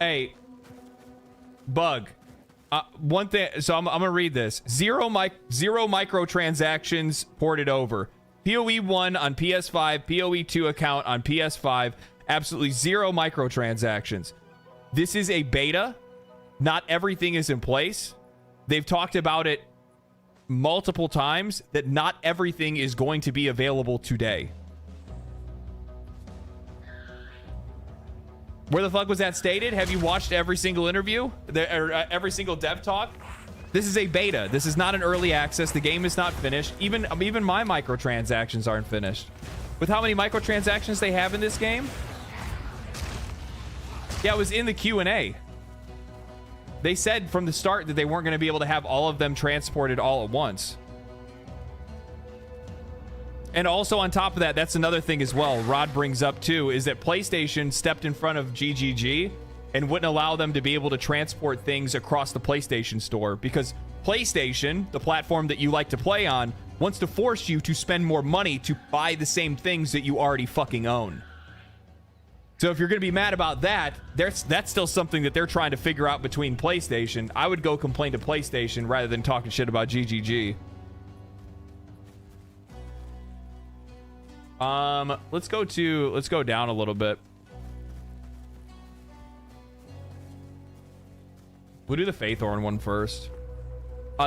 Hey, Bug. One thing, so I'm gonna read this. Zero microtransactions ported over. POE1 on PS5, POE2 account on PS5. Absolutely zero microtransactions. This is a beta. Not everything is in place. They've talked about it multiple times that not everything is going to be available today. Where the fuck was that stated? Have you watched every single interview? Every single dev talk? This is a beta. This is not an early access. The game is not finished. Even my microtransactions aren't finished. With how many microtransactions they have in this game? Yeah, it was in the Q&A. They said from the start that they weren't going to be able to have all of them transported all at once. And also on top of that, that's another thing as well Rod brings up too, is that PlayStation stepped in front of GGG and wouldn't allow them to be able to transport things across the PlayStation Store because PlayStation, the platform that you like to play on, wants to force you to spend more money to buy the same things that you already fucking own. So if you're going to be mad about that, that's still something that they're trying to figure out between PlayStation. I would go complain to PlayStation rather than talking shit about GGG. Let's go down a little bit. We'll do the Faithorn one first.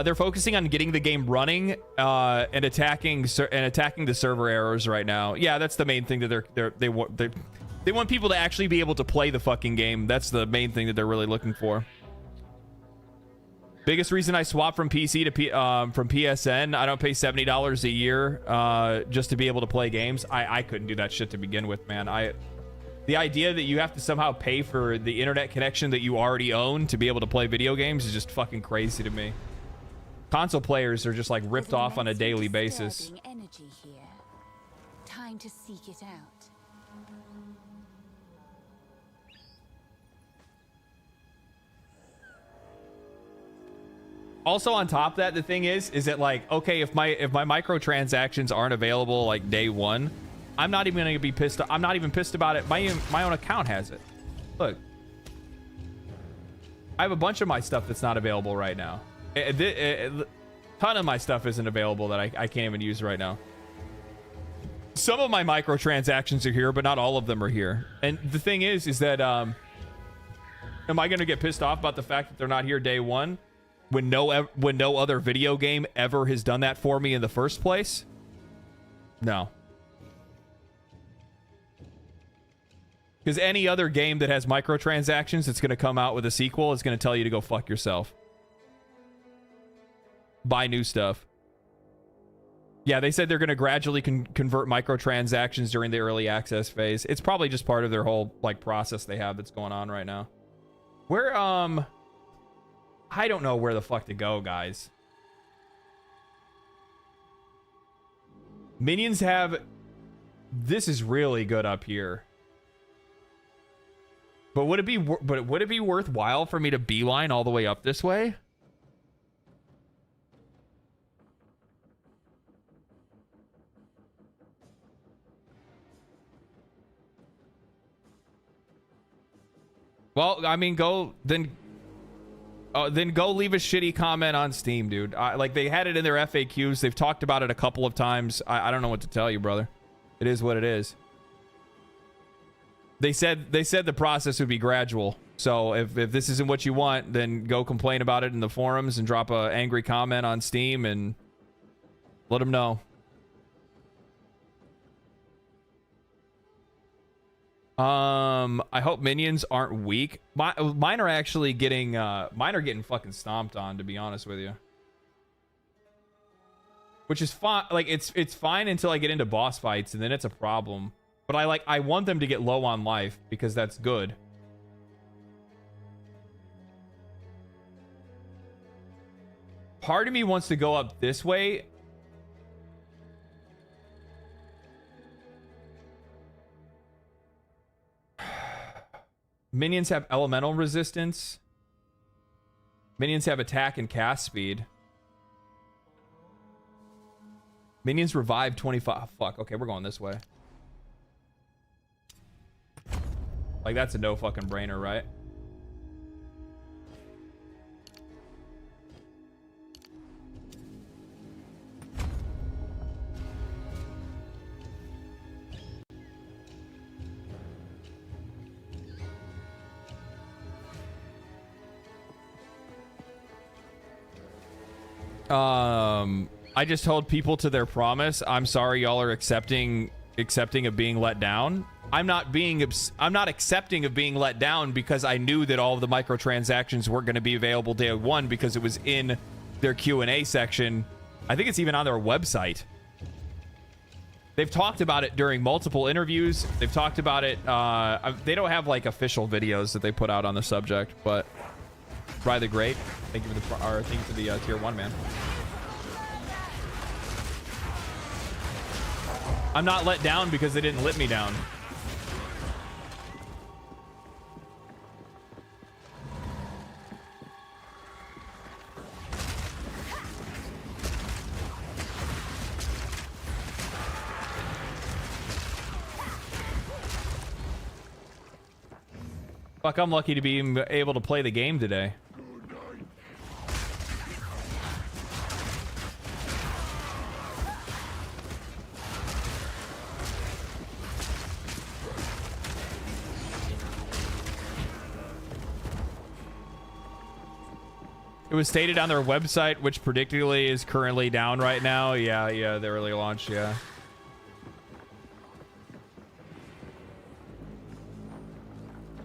They're focusing on getting the game running and attacking the server errors right now. Yeah, that's the main thing that they want people to actually be able to play the fucking game. That's the main thing that they're really looking for. Biggest reason I swapped from PC to from PSN, I don't pay $70 a year just to be able to play games. I couldn't do that shit to begin with, man. The idea that you have to somehow pay for the internet connection that you already own to be able to play video games is just fucking crazy to me. Console players are just like ripped off on a daily basis. Energy here. Time to seek it out. Also on top of that, the thing is that like, okay, if my microtransactions aren't available like day one, I'm not even gonna be pissed. I'm not even pissed about it. My own account has it. Look, I have a bunch of my stuff that's not available right now. A ton of my stuff isn't available that I can't even use right now. Some of my microtransactions are here, but not all of them are here. And the thing is that am I gonna get pissed off about the fact that they're not here day one when no other video game ever has done that for me in the first place? No. Because any other game that has microtransactions that's going to come out with a sequel is going to tell you to go fuck yourself. Buy new stuff. Yeah, they said they're going to gradually convert microtransactions during the early access phase. It's probably just part of their whole like process they have that's going on right now. Where I don't know where the fuck to go, guys. Minions have... This is really good up here. But would it be worthwhile for me to beeline all the way up this way? Well, I mean, go then go leave a shitty comment on Steam, dude. Like, they had it in their FAQs. They've talked about it a couple of times. I don't know what to tell you, brother. It is what it is. They said the process would be gradual. So if this isn't what you want, then go complain about it in the forums and drop a angry comment on Steam and let them know. I hope minions aren't weak. Mine are actually getting fucking stomped on, to be honest with you. Which is fine. Like, it's fine until I get into boss fights, and then it's a problem. But I want them to get low on life because that's good. Part of me wants to go up this way. Minions have elemental resistance. Minions have attack and cast speed. Minions revive 25. Oh, fuck. Okay, we're going this way. Like, that's a no fucking brainer, right? I just hold people to their promise. I'm sorry, y'all are accepting of being let down. I'm not accepting of being let down because I knew that all of the microtransactions weren't going to be available day one because it was in their Q&A section. I think it's even on their website. They've talked about it during multiple interviews. They've talked about it. They don't have like official videos that they put out on the subject, but Rye the Great, thank you for the tier 1, man. I'm not let down because they didn't let me down. Fuck, I'm lucky to be able to play the game today. It was stated on their website, which predictably is currently down right now. Yeah, the early launch, yeah.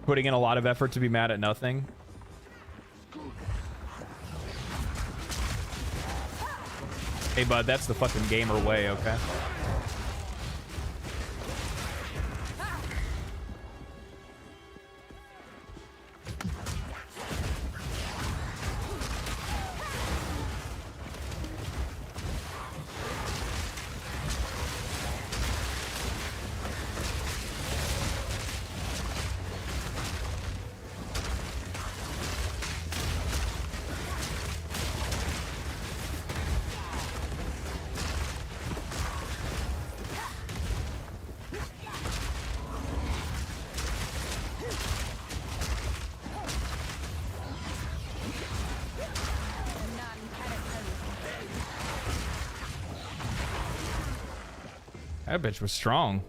Putting in a lot of effort to be mad at nothing. Hey, bud, that's the fucking gamer way, okay? That bitch was strong.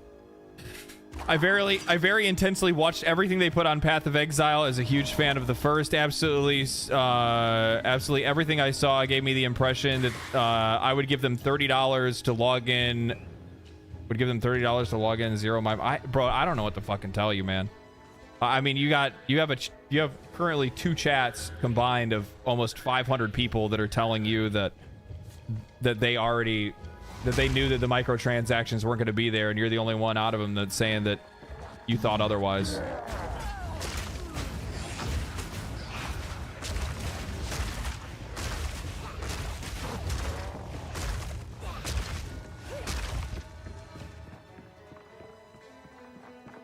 I very intensely watched everything they put on Path of Exile. As a huge fan of the first, absolutely everything I saw gave me the impression that I would give them $30 to log in. Would give them $30 to log in zero my. Bro, I don't know what to fucking tell you, man. I mean, you have currently 2 chats combined of almost 500 people that are telling you that they knew that the microtransactions weren't going to be there, and you're the only one out of them that's saying that you thought otherwise.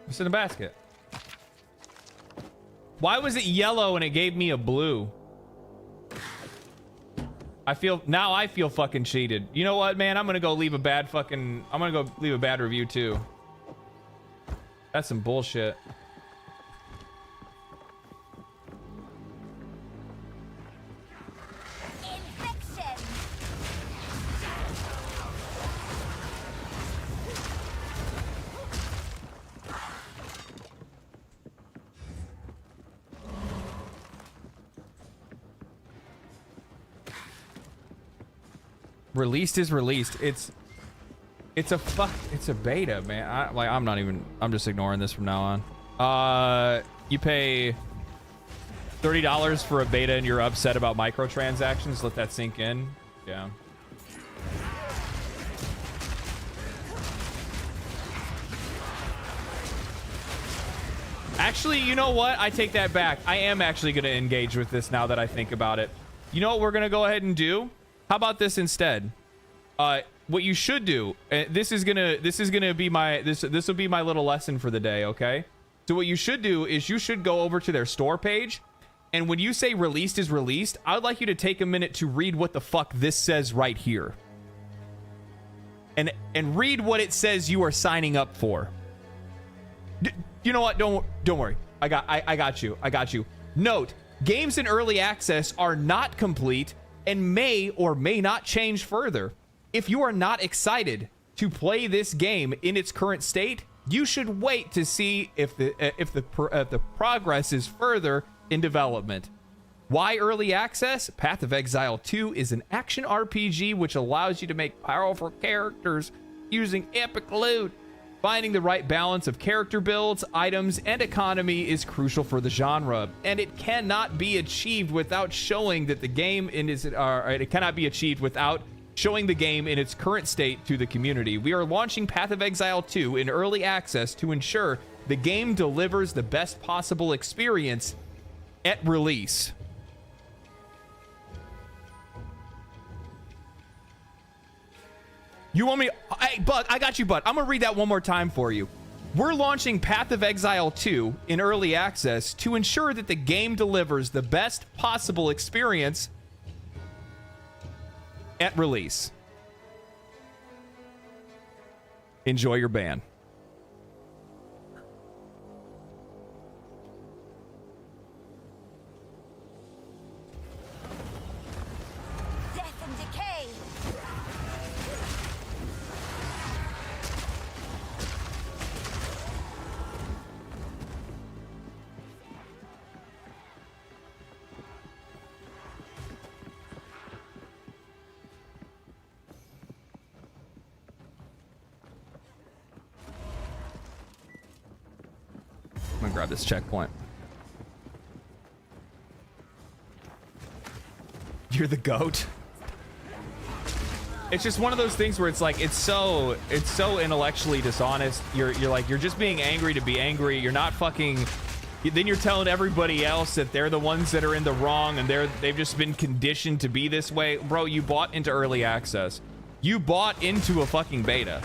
What's in the basket? Why was it yellow and it gave me a blue? I feel fucking cheated. You know what, man? I'm gonna go leave a bad review too. That's some bullshit. Released is released. It's a beta, man. I'm just ignoring this from now on. You pay $30 for a beta and you're upset about microtransactions. Let that sink in. Yeah. Actually, you know what? I take that back. I am actually going to engage with this now that I think about it. You know what we're going to go ahead and do? How about this instead? What you should do, this will be my little lesson for the day, okay? So what you should do is you should go over to their store page, and when you say released is released, I would like you to take a minute to read what the fuck this says right here. And read what it says you are signing up for. You know what? Don't worry. I got you. Note, games in early access are not complete and may or may not change further. If you are not excited to play this game in its current state, you should wait to see if the progress is further in development. Why early access? Path of Exile 2 is an action RPG which allows you to make powerful characters using epic loot. Finding the right balance of character builds, items, and economy is crucial for the genre, and it cannot be achieved without showing that the game it cannot be achieved without showing the game in its current state to the community. We are launching Path of Exile 2 in early access to ensure the game delivers the best possible experience at release. You want me? Hey, Bud, I got you, Bud. I'm going to read that one more time for you. We're launching Path of Exile 2 in early access to ensure that the game delivers the best possible experience at release. Enjoy your ban. Death and decay. I'm gonna grab this checkpoint. You're the goat. It's just one of those things where it's like it's so intellectually dishonest. You're just being angry to be angry. You're not fucking. Then you're telling everybody else that they're the ones that are in the wrong and they've just been conditioned to be this way. Bro, you bought into early access. You bought into a fucking beta.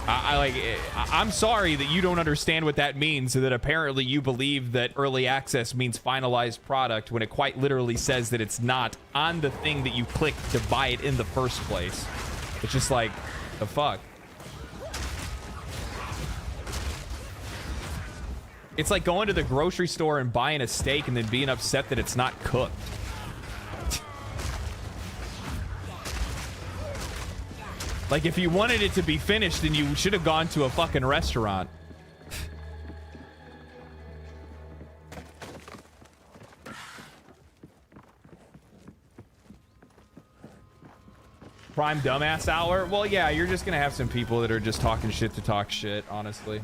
I'm sorry that you don't understand what that means, so that apparently you believe that early access means finalized product when it quite literally says that it's not on the thing that you clicked to buy it in the first place. It's just like, the fuck? It's like going to the grocery store and buying a steak and then being upset that it's not cooked. Like, if you wanted it to be finished, then you should have gone to a fucking restaurant. Prime dumbass hour? Well, yeah, you're just gonna have some people that are just talking shit to talk shit, honestly.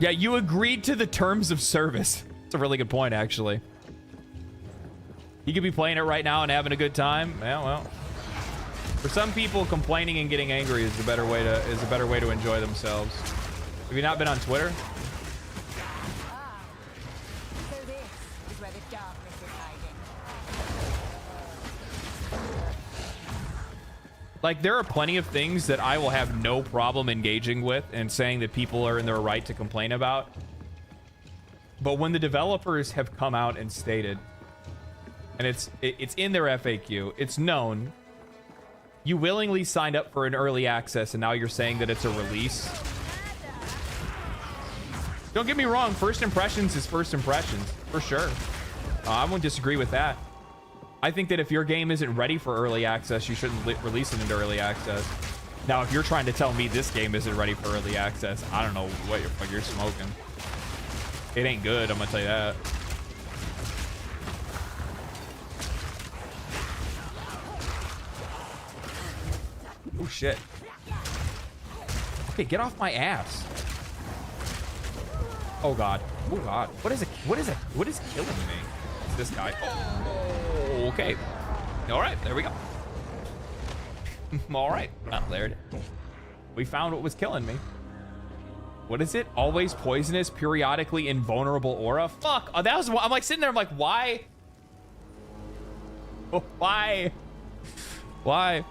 Yeah, you agreed to the terms of service. That's a really good point, actually. You could be playing it right now and having a good time. Yeah, well, for some people, complaining and getting angry is a better way to enjoy themselves. Have you not been on Twitter? So this is where the darkness is hiding. Like, there are plenty of things that I will have no problem engaging with and saying that people are in their right to complain about. But when the developers have come out and stated, and it's in their FAQ, it's known, you willingly signed up for an early access and now you're saying that it's a release. Don't get me wrong, first impressions is first impressions, for sure. I won't disagree with that. I think that if your game isn't ready for early access, you shouldn't release it into early access. Now, if you're trying to tell me this game isn't ready for early access, I don't know what you're smoking. It ain't good, I'm gonna tell you that. Oh shit. Okay, get off my ass. Oh god. Oh god. What is killing me? It's this guy. Oh, okay. All right, there we go. All right. Oh, there it is. We found what was killing me. What is it? Always poisonous, periodically invulnerable aura. Fuck. Oh, that was. I'm like sitting there. I'm like, why? Why? Why?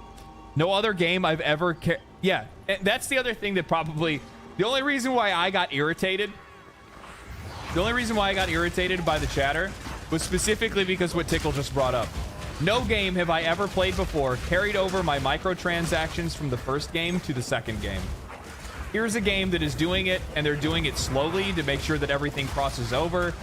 No other game I've ever yeah, that's the other thing that probably. The only reason why I got irritated. The only reason why I got irritated by the chatter was specifically because what Tickle just brought up. No game have I ever played before carried over my microtransactions from the first game to the second game. Here's a game that is doing it, and they're doing it slowly to make sure that everything crosses over.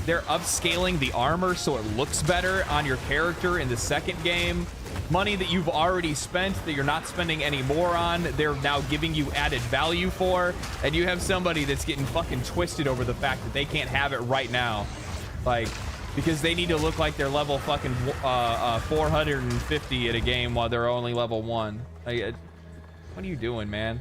They're upscaling the armor so it looks better on your character in the second game. Money that you've already spent that you're not spending any more on, they're now giving you added value for, and you have somebody that's getting fucking twisted over the fact that they can't have it right now. Like, because they need to look like they're level fucking 450 at a game while they're only level 1. Like, what are you doing, man?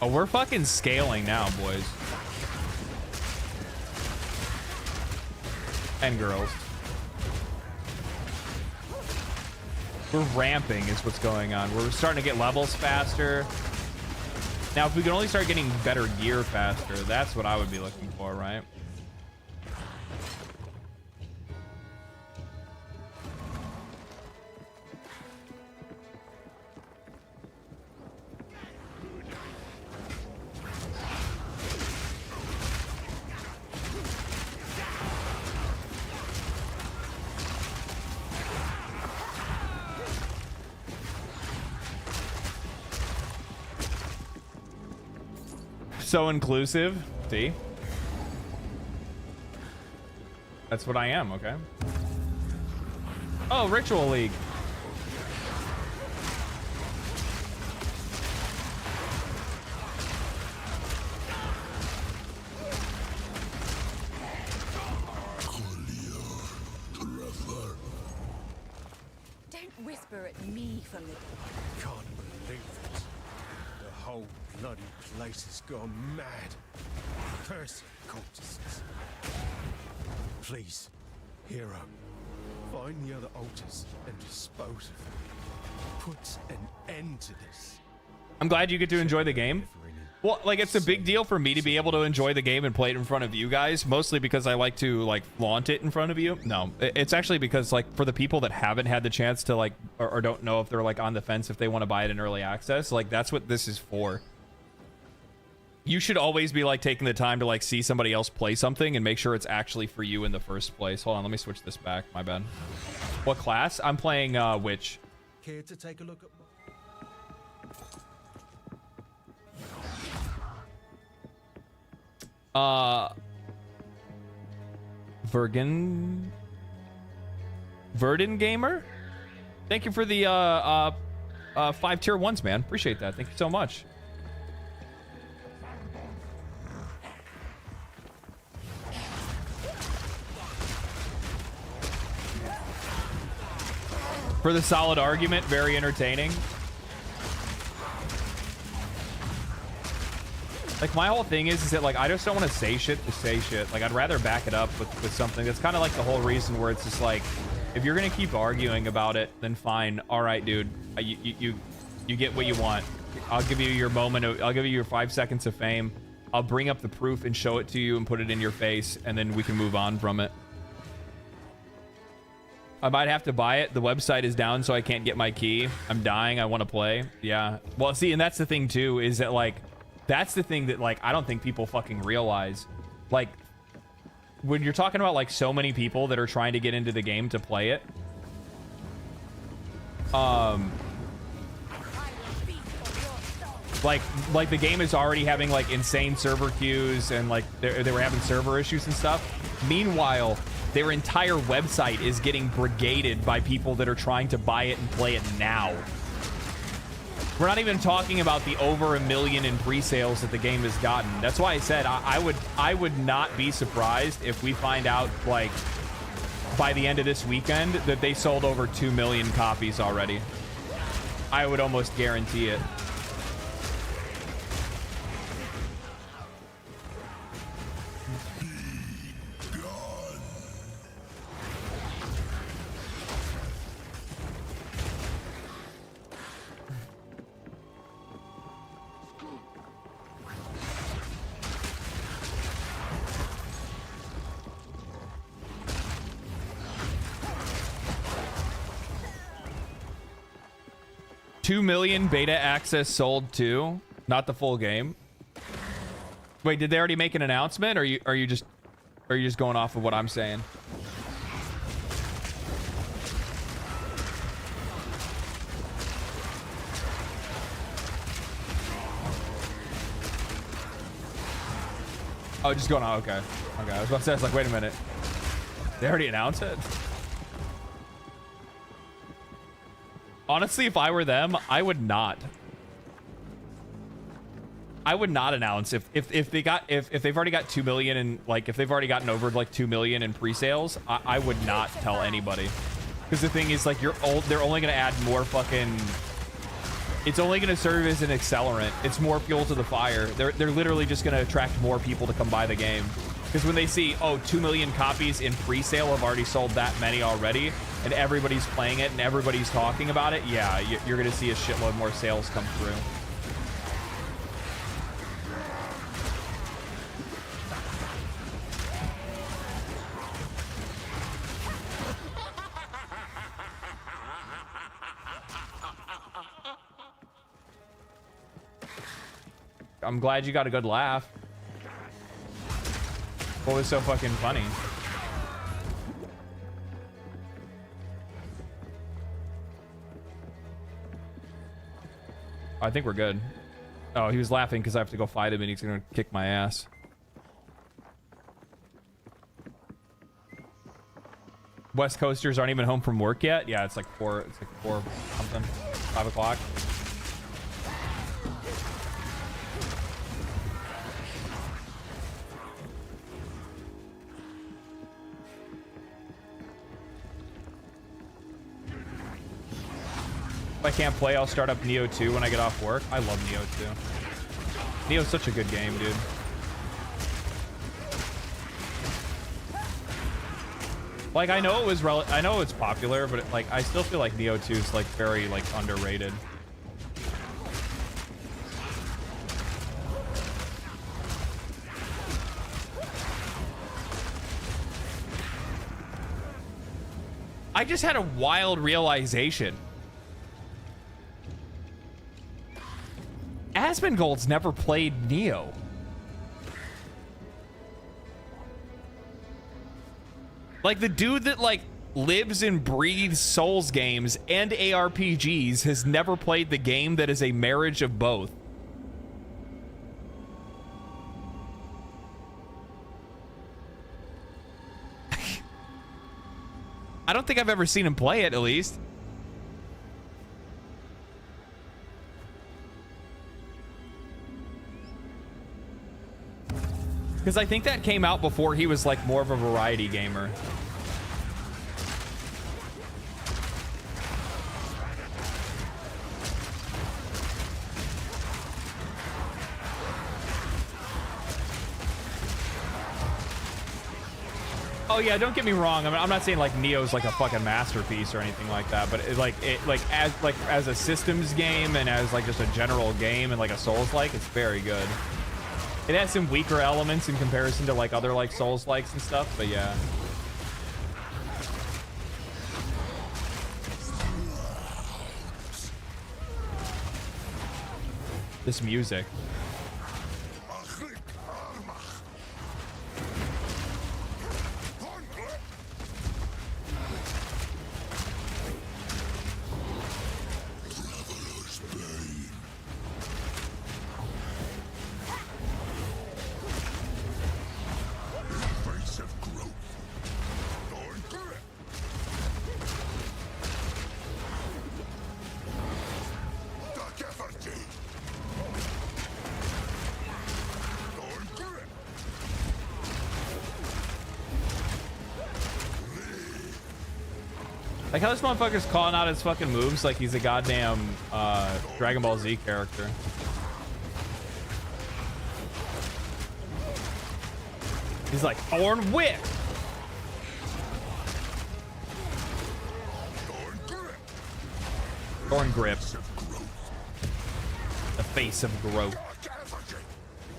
Oh, we're fucking scaling now, boys. And girls. We're ramping is what's going on. We're starting to get levels faster. Now, if we can only start getting better gear faster, that's what I would be looking for, right? So inclusive. See? That's what I am, okay? Oh, Ritual League. Don't whisper at me for little. Can't believe it. The whole bloody place has gone mad. Cursed cultists. Please, hero, find the other altars and dispose of them. Put an end to this. I'm glad you get to enjoy the game. Well, like, it's a big deal for me to be able to enjoy the game and play it in front of you guys, mostly because I like to, like, flaunt it in front of you. No, it's actually because, like, for the people that haven't had the chance to, like, or don't know if they're, like, on the fence if they want to buy it in early access, like, that's what this is for. You should always be, like, taking the time to, like, see somebody else play something and make sure it's actually for you in the first place. Hold on, let me switch this back. My bad. What class? I'm playing Witch. Care to take a look at Verdun Gamer? Thank you for the 5 tier 1s, man. Appreciate that. Thank you so much. For the solid argument, very entertaining. Like, my whole thing is that, like, I just don't want to say shit to say shit. Like, I'd rather back it up with something. That's kind of like the whole reason where it's just like, if you're gonna keep arguing about it, then fine. All right, dude, you get what you want. I'll give you your moment. I'll give you your 5 seconds of fame. I'll bring up the proof and show it to you and put it in your face, and then we can move on from it. I might have to buy it. The website is down, so I can't get my key. I'm dying. I want to play. Yeah. Well, see, and that's the thing too, is that, like, that's the thing that, like, I don't think people fucking realize. Like, when you're talking about, like, so many people that are trying to get into the game to play it, like the game is already having, like, insane server queues, and, like, they were having server issues and stuff. Meanwhile, their entire website is getting brigaded by people that are trying to buy it and play it now. We're not even talking about the over 1 million in pre-sales that the game has gotten. That's why I said I would not be surprised if we find out, like, by the end of this weekend that they sold over 2 million copies already. I would almost guarantee it. 2 million beta access sold too, not the full game. Wait, did they already make an announcement, or are you just going off of what I'm saying? Oh, just going on. Okay. Okay. I was about to say, I was like, wait a minute. They already announced it? Honestly, if I were them, I would not. I would not announce if they've already got 2 million and like if they've already gotten over like 2 million in pre-sales, I would not tell anybody. Because the thing is, like, they're only gonna add more fucking. It's only gonna serve as an accelerant. It's more fuel to the fire. They're literally just gonna attract more people to come buy the game. Because when they see, oh, 2 million copies in pre-sale have already sold that many already, and everybody's playing it and everybody's talking about it, yeah, you're gonna see a shitload more sales come through. I'm glad you got a good laugh. What was so fucking funny? I think we're good. Oh, he was laughing because I have to go fight him and he's gonna kick my ass. West Coasters aren't even home from work yet? Yeah, it's like 4 something. 5 o'clock. If I can't play, I'll start up Neo 2 when I get off work. I love Neo 2. Neo's such a good game, dude. Like, I know it was I know it's popular, but like I still feel like Neo 2 is like very like underrated. I just had a wild realization. Asmongold's never played Neo. Like, the dude that like lives and breathes Souls games and ARPGs has never played the game that is a marriage of both. I don't think I've ever seen him play it, at least. Because I think that came out before he was like more of a variety gamer. Oh yeah, don't get me wrong. I mean, I'm not saying like Neo's like a fucking masterpiece or anything like that, but as a systems game and as like just a general game and like a Souls-like, it's very good. It has some weaker elements in comparison to like other like Souls-likes and stuff, but yeah. This music. Like how this motherfucker's calling out his fucking moves like he's a goddamn Dragon Ball Z character. He's like, Thorn Whip! Thorn Grip. The face of growth.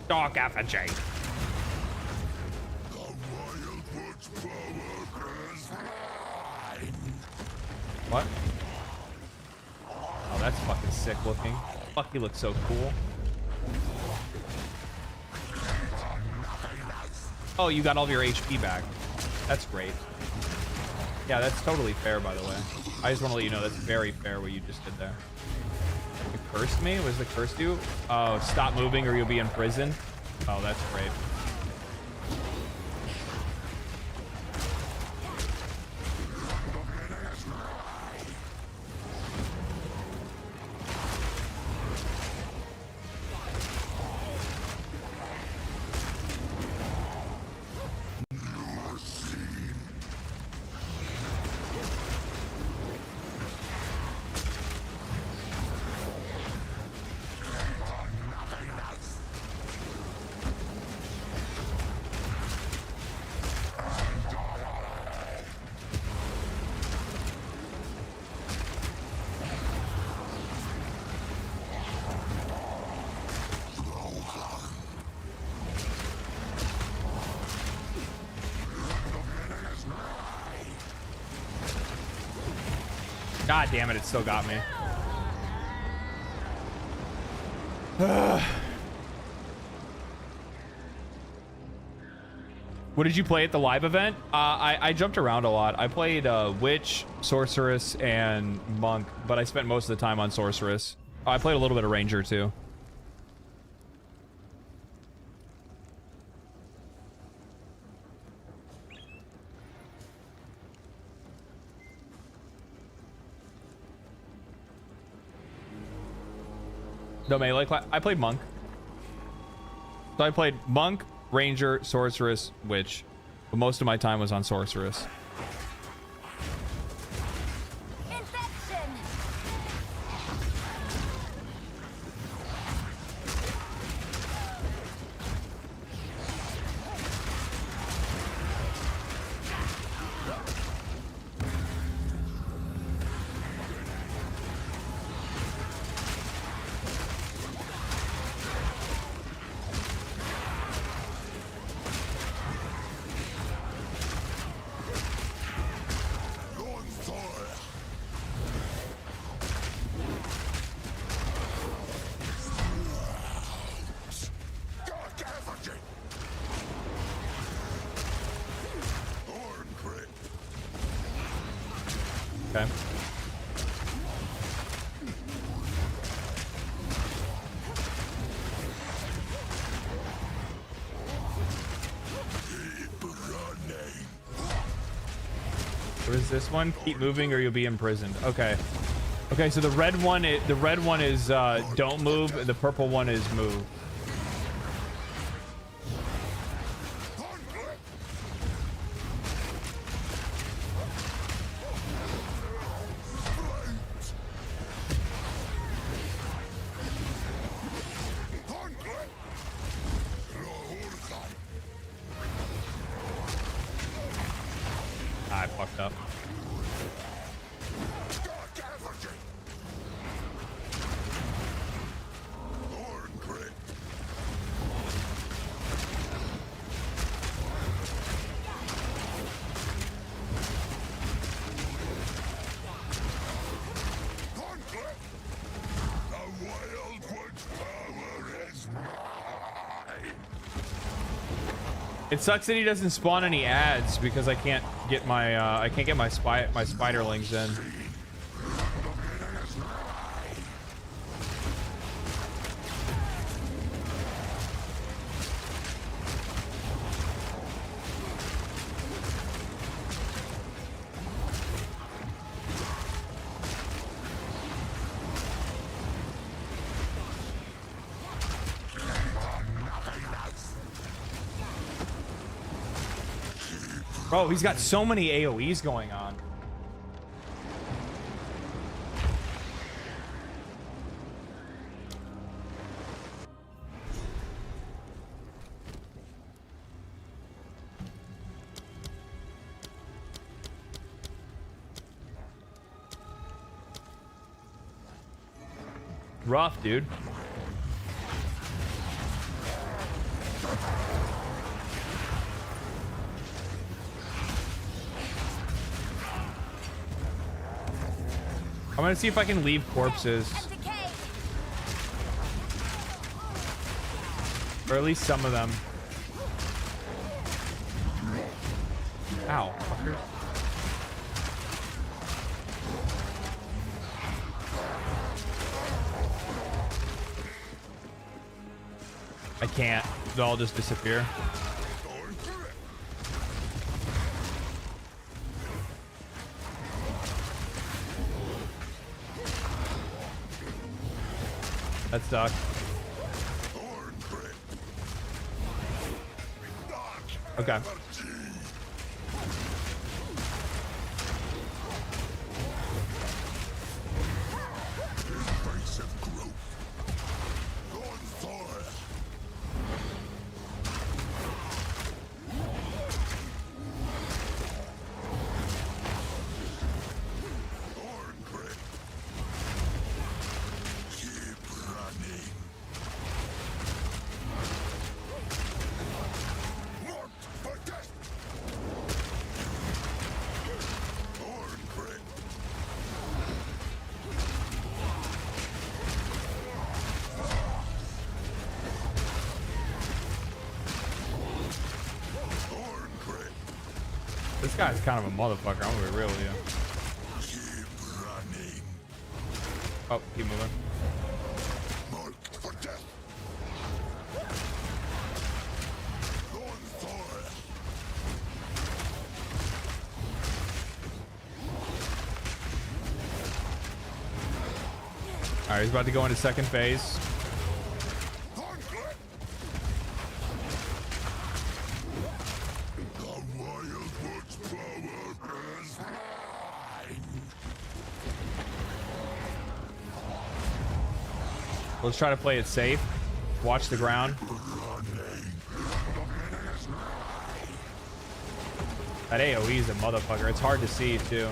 Dark Effigy. What? Oh, that's fucking sick looking. Fuck, he looks so cool. Oh, you got all of your HP back. That's great. Yeah, that's totally fair, by the way. I just want to let you know that's very fair what you just did there. You cursed me? What does the curse do? Oh, stop moving or you'll be in prison. Oh, that's great. God damn it, it still got me. What did you play at the live event? I jumped around a lot. I played Witch, Sorceress, and Monk, but I spent most of the time on Sorceress. Oh, I played a little bit of Ranger too. No melee class. I played Monk. So I played Monk, Ranger, Sorceress, Witch. But most of my time was on Sorceress. Okay. What is this one? Keep moving or you'll be imprisoned. Okay. Okay, so the red one is don't move, and the purple one is move. I fucked up. It sucks that he doesn't spawn any ads because I can't get my my spiderlings in. Bro, he's got so many AoEs going on. Rough, dude. I'm gonna see if I can leave corpses. Or at least some of them. Ow, fucker. I can't. They'll all just disappear. That sucks. Okay. This guy's kind of a motherfucker. I'm gonna be real with you. Oh, keep moving. All right, he's about to go into second phase. Let's try to play it safe. Watch the ground. That AoE is a motherfucker. It's hard to see too.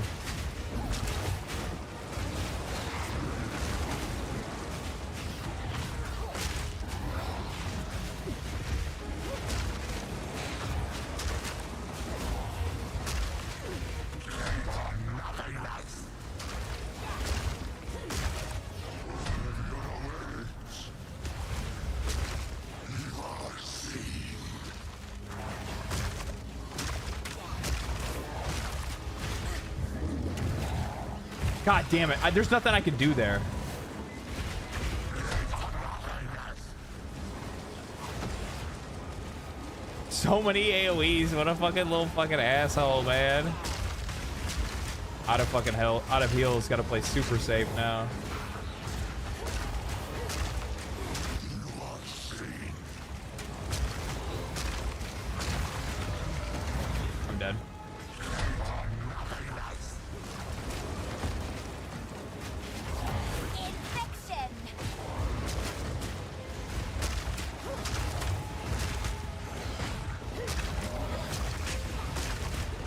God damn it. There's nothing I can do there. So many AoEs. What a fucking little fucking asshole, man. Out of fucking hell. Out of heals. Gotta play super safe now. I'm dead.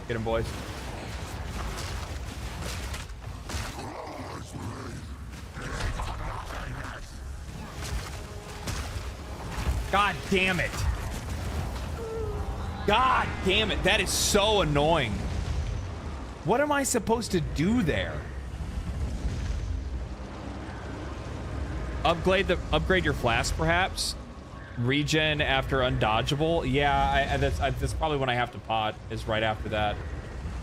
Get him, boys. God damn it. God damn it. That is so annoying. What am I supposed to do there? Upgrade your flask, perhaps. Regen after undodgeable. Yeah, that's probably when I have to pot, is right after that.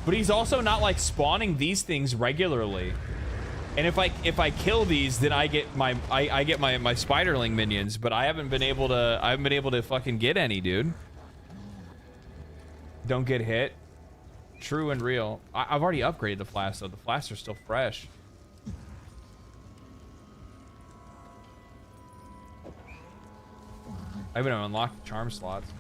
But he's also not like spawning these things regularly. And if I kill these, then I get my spiderling minions, but I haven't been able to fucking get any, dude. Don't get hit. True and real. I've already upgraded the flasks though. The flasks are still fresh. I haven't unlocked the charm slots.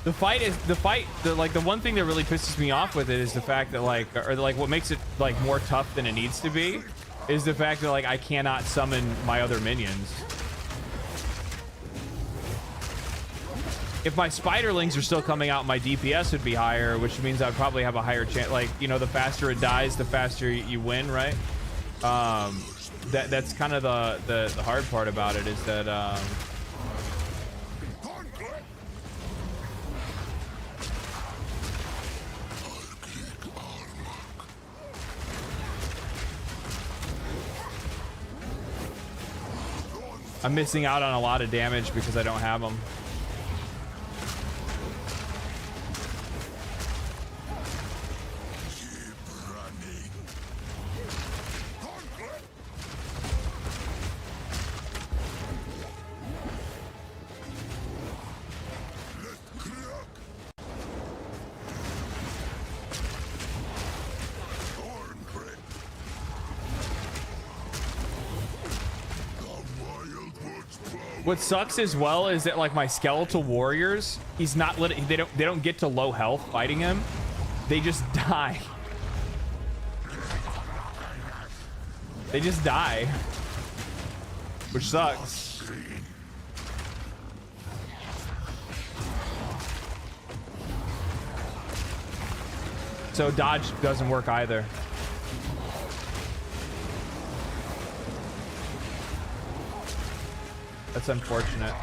The fight is the one thing that really pisses me off with it is the fact that like what makes it like more tough than it needs to be is the fact that like I cannot summon my other minions. If my spiderlings are still coming out, my DPS would be higher, which means I'd probably have a higher chance. Like, you know, the faster it dies, the faster you win, right? That's kind of the hard part about it is that I'm missing out on a lot of damage because I don't have them. What sucks as well is that like my skeletal warriors, he's not they don't get to low health fighting him. They just die. They just die. Which sucks. So dodge doesn't work either. That's unfortunate.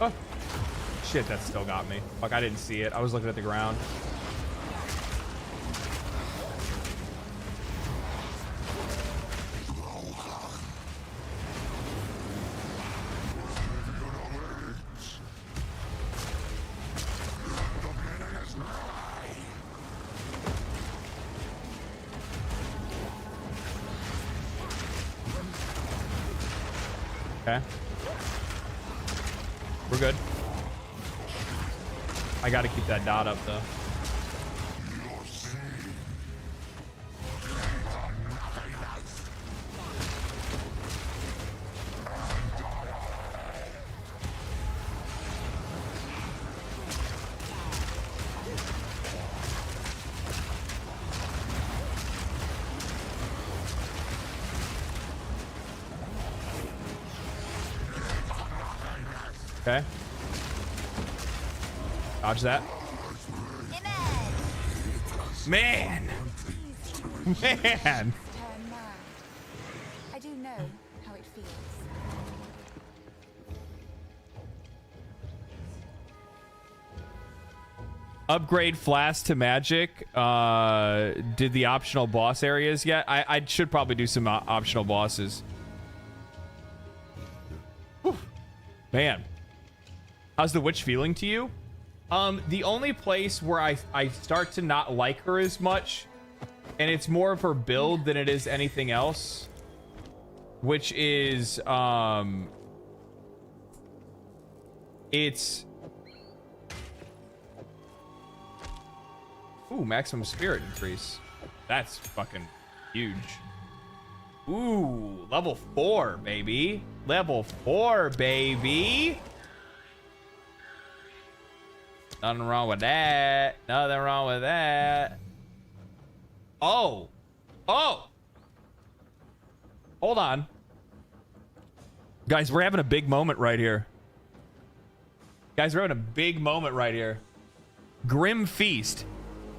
Oh. Shit, that still got me. Fuck, I didn't see it. I was looking at the ground. Okay. We're good. I gotta keep that dot up though. Okay. Dodge that. Man! Man! I do know how it feels. Upgrade Flask to Magic. Did the optional boss areas yet? I should probably do some optional bosses. Whew. Man. How's the witch feeling to you? The only place where I start to not like her as much, and it's more of her build than it is anything else, which is, it's... Ooh, maximum spirit increase. That's fucking huge. Ooh, level 4, baby. Level 4, baby. Nothing wrong with that. Nothing wrong with that. Oh. Oh. Hold on. Guys, we're having a big moment right here. Guys, we're having a big moment right here. Grim Feast.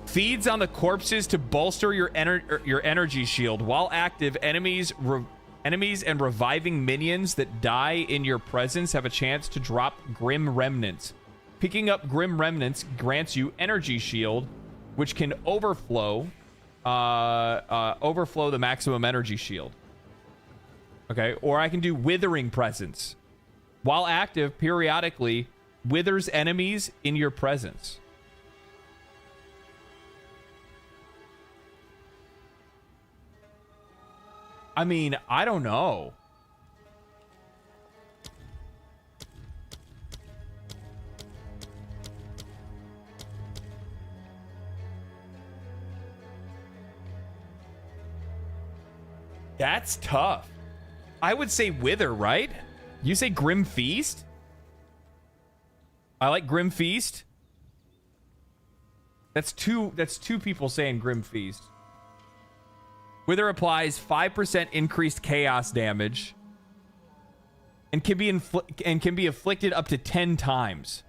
Feeds on the corpses to bolster your energy shield. While active, enemies and reviving minions that die in your presence have a chance to drop Grim Remnants. Picking up Grim Remnants grants you energy shield, which can overflow the maximum energy shield. Okay, or I can do Withering Presence. While active, periodically withers enemies in your presence. I mean, I don't know. That's tough. I would say Wither, right? You say Grim Feast? I like Grim Feast. That's two people saying Grim Feast. Wither applies 5% increased chaos damage and can be afflicted up to 10 times.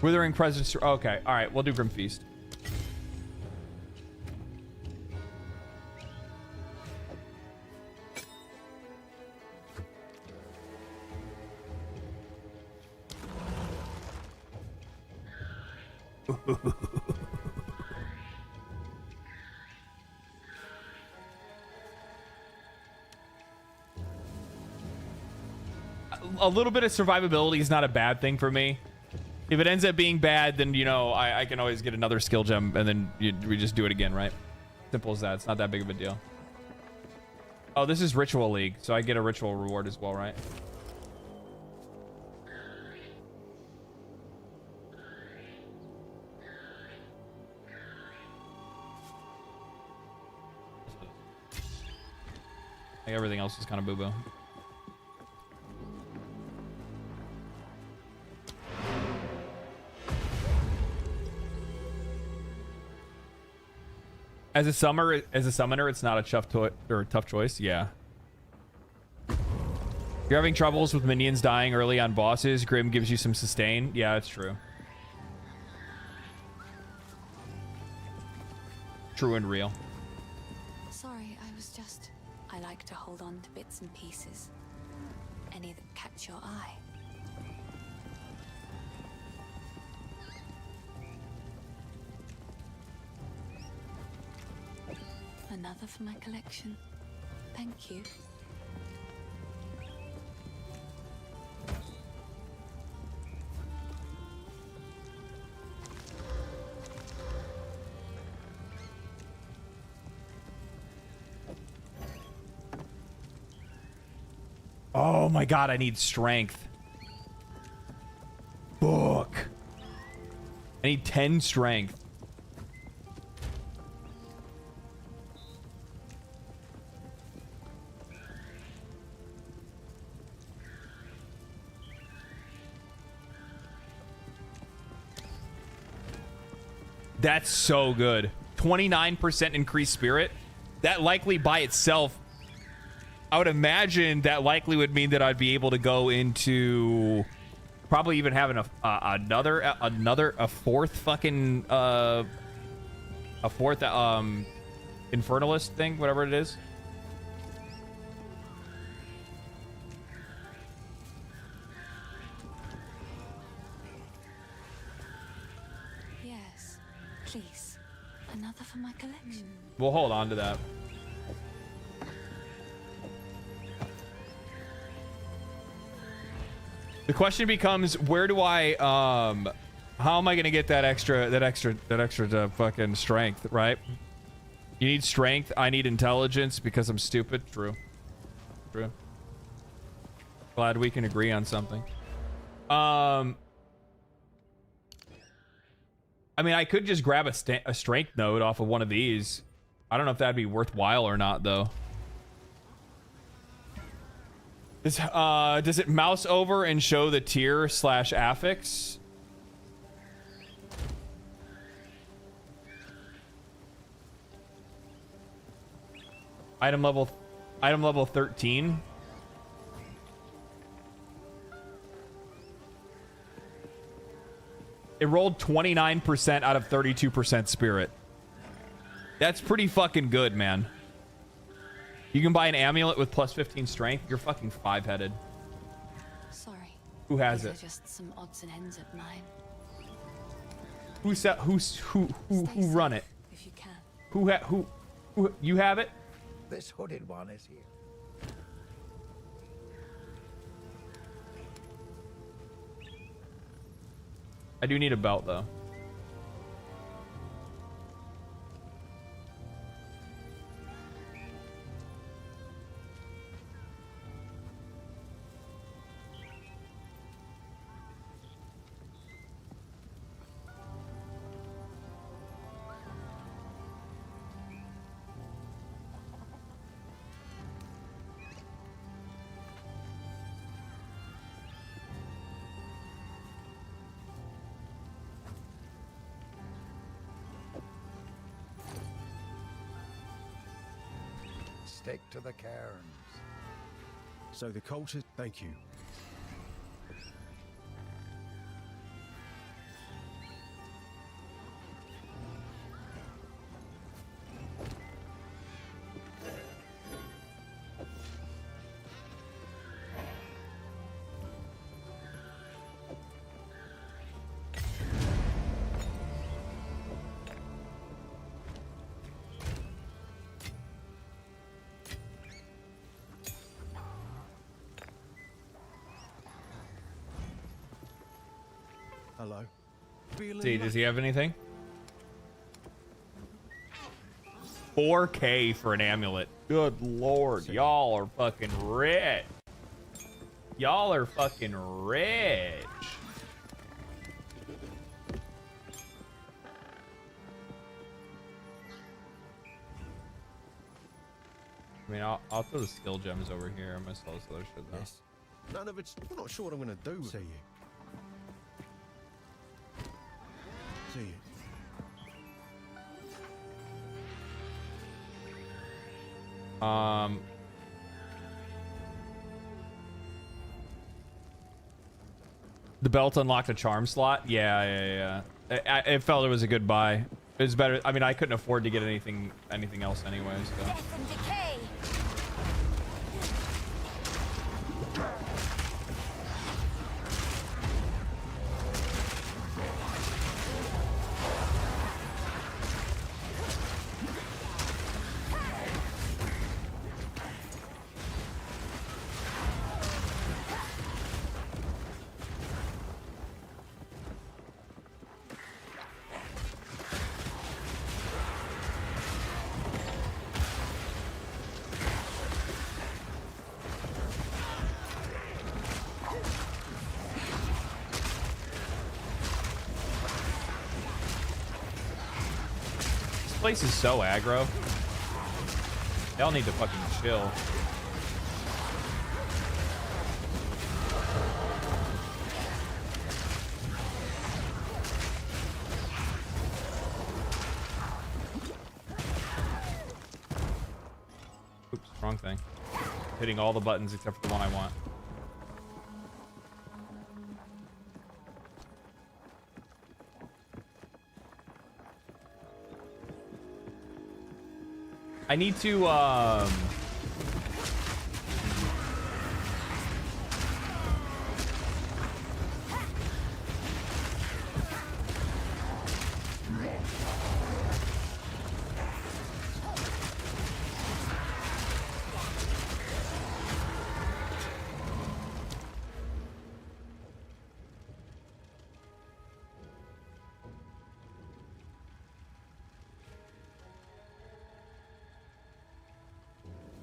Withering presence. Okay, all right, we'll do Grim Feast. A little bit of survivability is not a bad thing for me. If it ends up being bad, then, you know, I can always get another skill gem, and then we just do it again, right? Simple as that. It's not that big of a deal. Oh, this is Ritual League, so I get a ritual reward as well, right? Like everything else is kind of boo-boo. As a summoner, it's not a tough choice. Yeah. You're having troubles with minions dying early on bosses. Grim gives you some sustain. Yeah, that's true. True and real. Sorry, I like to hold on to bits and pieces. Any that catch your eye. Another for my collection. Thank you. Oh my god, I need strength. Fuck. I need 10 strength. That's so good. 29% increased spirit. That likely by itself, I would imagine that likely would mean that I'd be able to go into probably even having a fourth fucking infernalist thing, whatever it is. Please, another for my collection. We'll hold on to that. The question becomes, where do I how am I gonna get that extra fucking strength, right? You need strength, I need intelligence because I'm stupid. True. Glad we can agree on something. I mean, I could just grab a strength node off of one of these. I don't know if that'd be worthwhile or not, though. Does it mouse over and show the tier / affix? Item level 13. It rolled 29% out of 32% spirit. That's pretty fucking good, man. You can buy an amulet with plus 15 strength. You're fucking 5-headed. Sorry. Who has These it? are just some odds and ends of mine. Who run it? If you can. Who you have it? This hooded one is here. I do need a belt though. Stick to the cairns. So the cultist, thank you. Hello. See, does he have anything? 4K for an amulet. Good lord, y'all are fucking rich. Y'all are fucking rich. I mean, I'll throw the skill gems over here. I'm gonna sell this other shit though. Yes. None of it's. I'm not sure what I'm gonna do. See you. See you. The belt unlocked a charm slot. Yeah. It felt it was a good buy. It was better. I mean, I couldn't afford to get anything else anyway. So. Death and decay. This place is so aggro. Y'all need to fucking chill. Oops, wrong thing. Hitting all the buttons except for the one I want. I need to,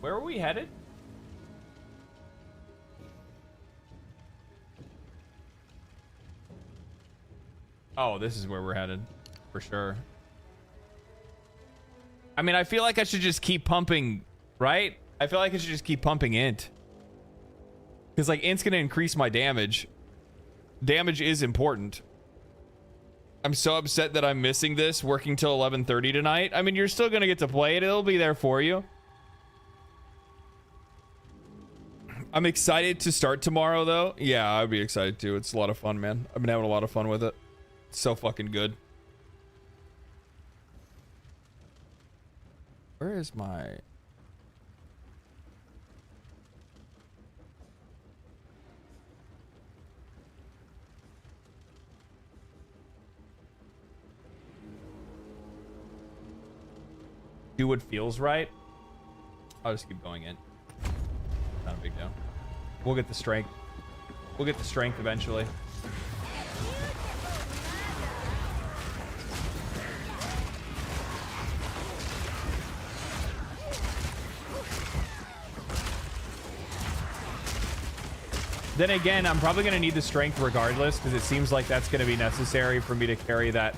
where are we headed? Oh, this is where we're headed. For sure. I mean, I feel like I should just keep pumping, right? I feel like I should just keep pumping int. Because, like, int's gonna increase my damage. Damage is important. I'm so upset that I'm missing this, working till 11:30 tonight. I mean, you're still gonna get to play it. It'll be there for you. I'm excited to start tomorrow, though. Yeah, I'd be excited too. It's a lot of fun, man. I've been having a lot of fun with it. It's so fucking good. Where is my... Do what feels right? I'll just keep going in. Not a big deal. We'll get the strength. We'll get the strength eventually. Then again, I'm probably gonna need the strength regardless, because it seems like that's gonna be necessary for me to carry that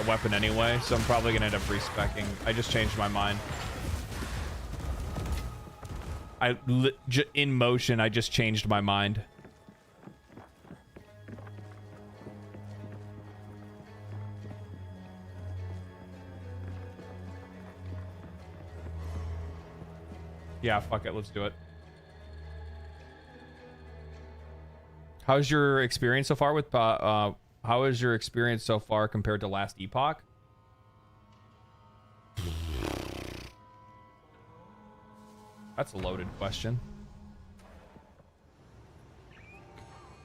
weapon anyway. So I'm probably gonna end up respecking. I just changed my mind. In motion, I just changed my mind. Yeah, fuck it. Let's do it. How's your experience so far with how is your experience so far compared to last epoch? That's a loaded question.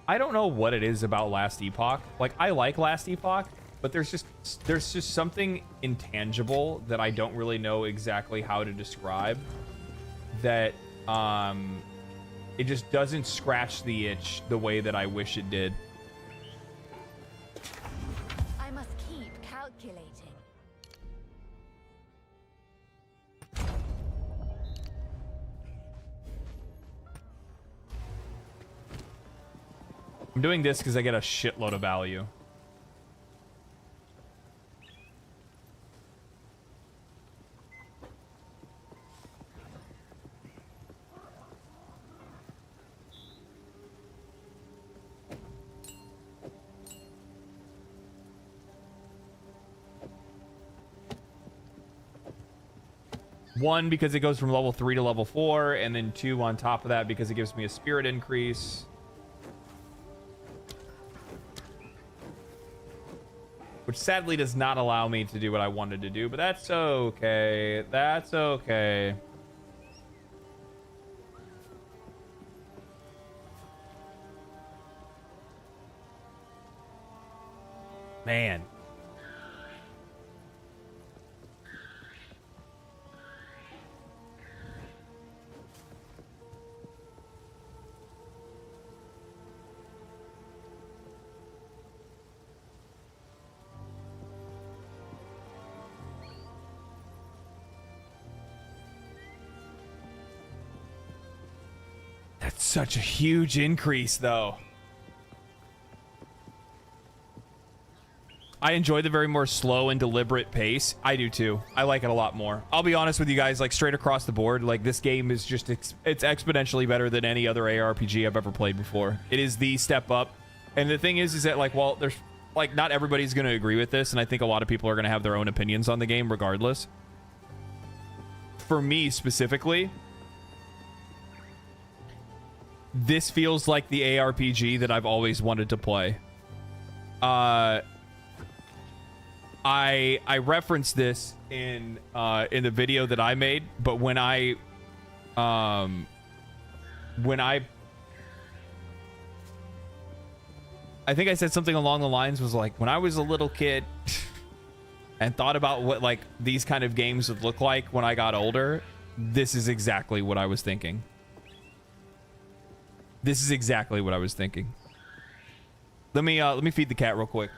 I don't know what it is about last epoch. Like, I like last epoch, but there's just something intangible that I don't really know exactly how to describe, that it just doesn't scratch the itch the way that I wish it did. I must keep calculating. I'm doing this because I get a shitload of value. One, because it goes from level 3 to level 4, and then 2 on top of that because it gives me a spirit increase. Which sadly does not allow me to do what I wanted to do, but that's okay. That's okay. Man. That's such a huge increase, though. I enjoy the very more slow and deliberate pace. I do too. I like it a lot more. I'll be honest with you guys, like straight across the board, like this game is just, it's exponentially better than any other ARPG I've ever played before. It is the step up. And the thing is that like, well, there's like, not everybody's going to agree with this. And I think a lot of people are going to have their own opinions on the game regardless. For me specifically, this feels like the ARPG that I've always wanted to play. I referenced this in the video that I made, but when I think I said something along the lines was like, when I was a little kid and thought about what like these kind of games would look like when I got older, this is exactly what I was thinking. This is exactly what I was thinking. Let me feed the cat real quick.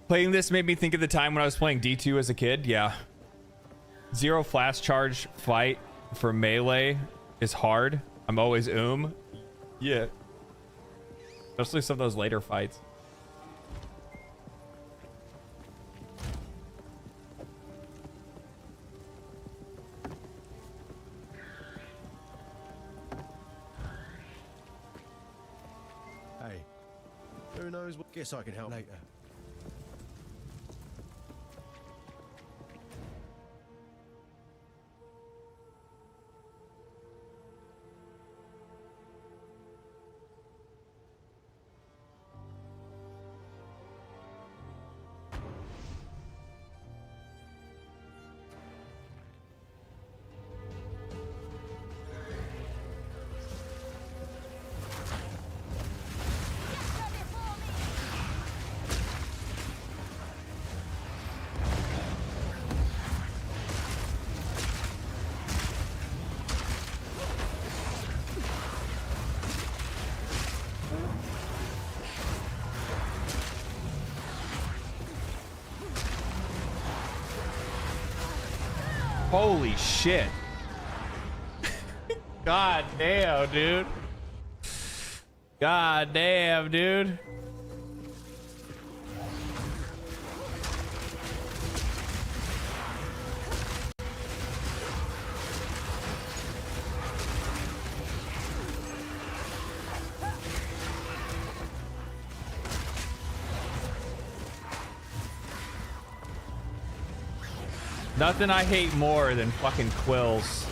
Playing this made me think of the time when I was playing D2 as a kid. Yeah. Zero flash charge fight for melee is hard. I'm always Yeah. Especially some of those later fights. Hey, who knows what? Guess I can help later. Holy shit. God damn, dude. God damn, dude. Nothing I hate more than fucking quills.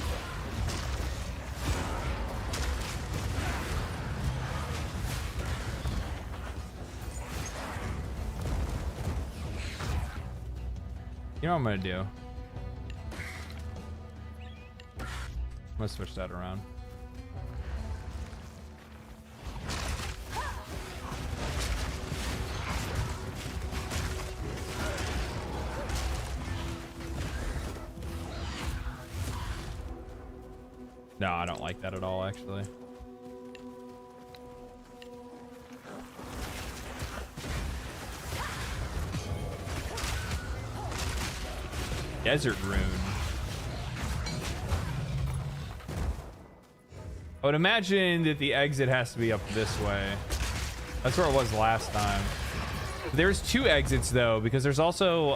You know what I'm gonna do? I'm gonna switch that around. No, I don't like that at all, actually. Desert Rune. I would imagine that the exit has to be up this way. That's where it was last time. There's two exits, though, because there's also,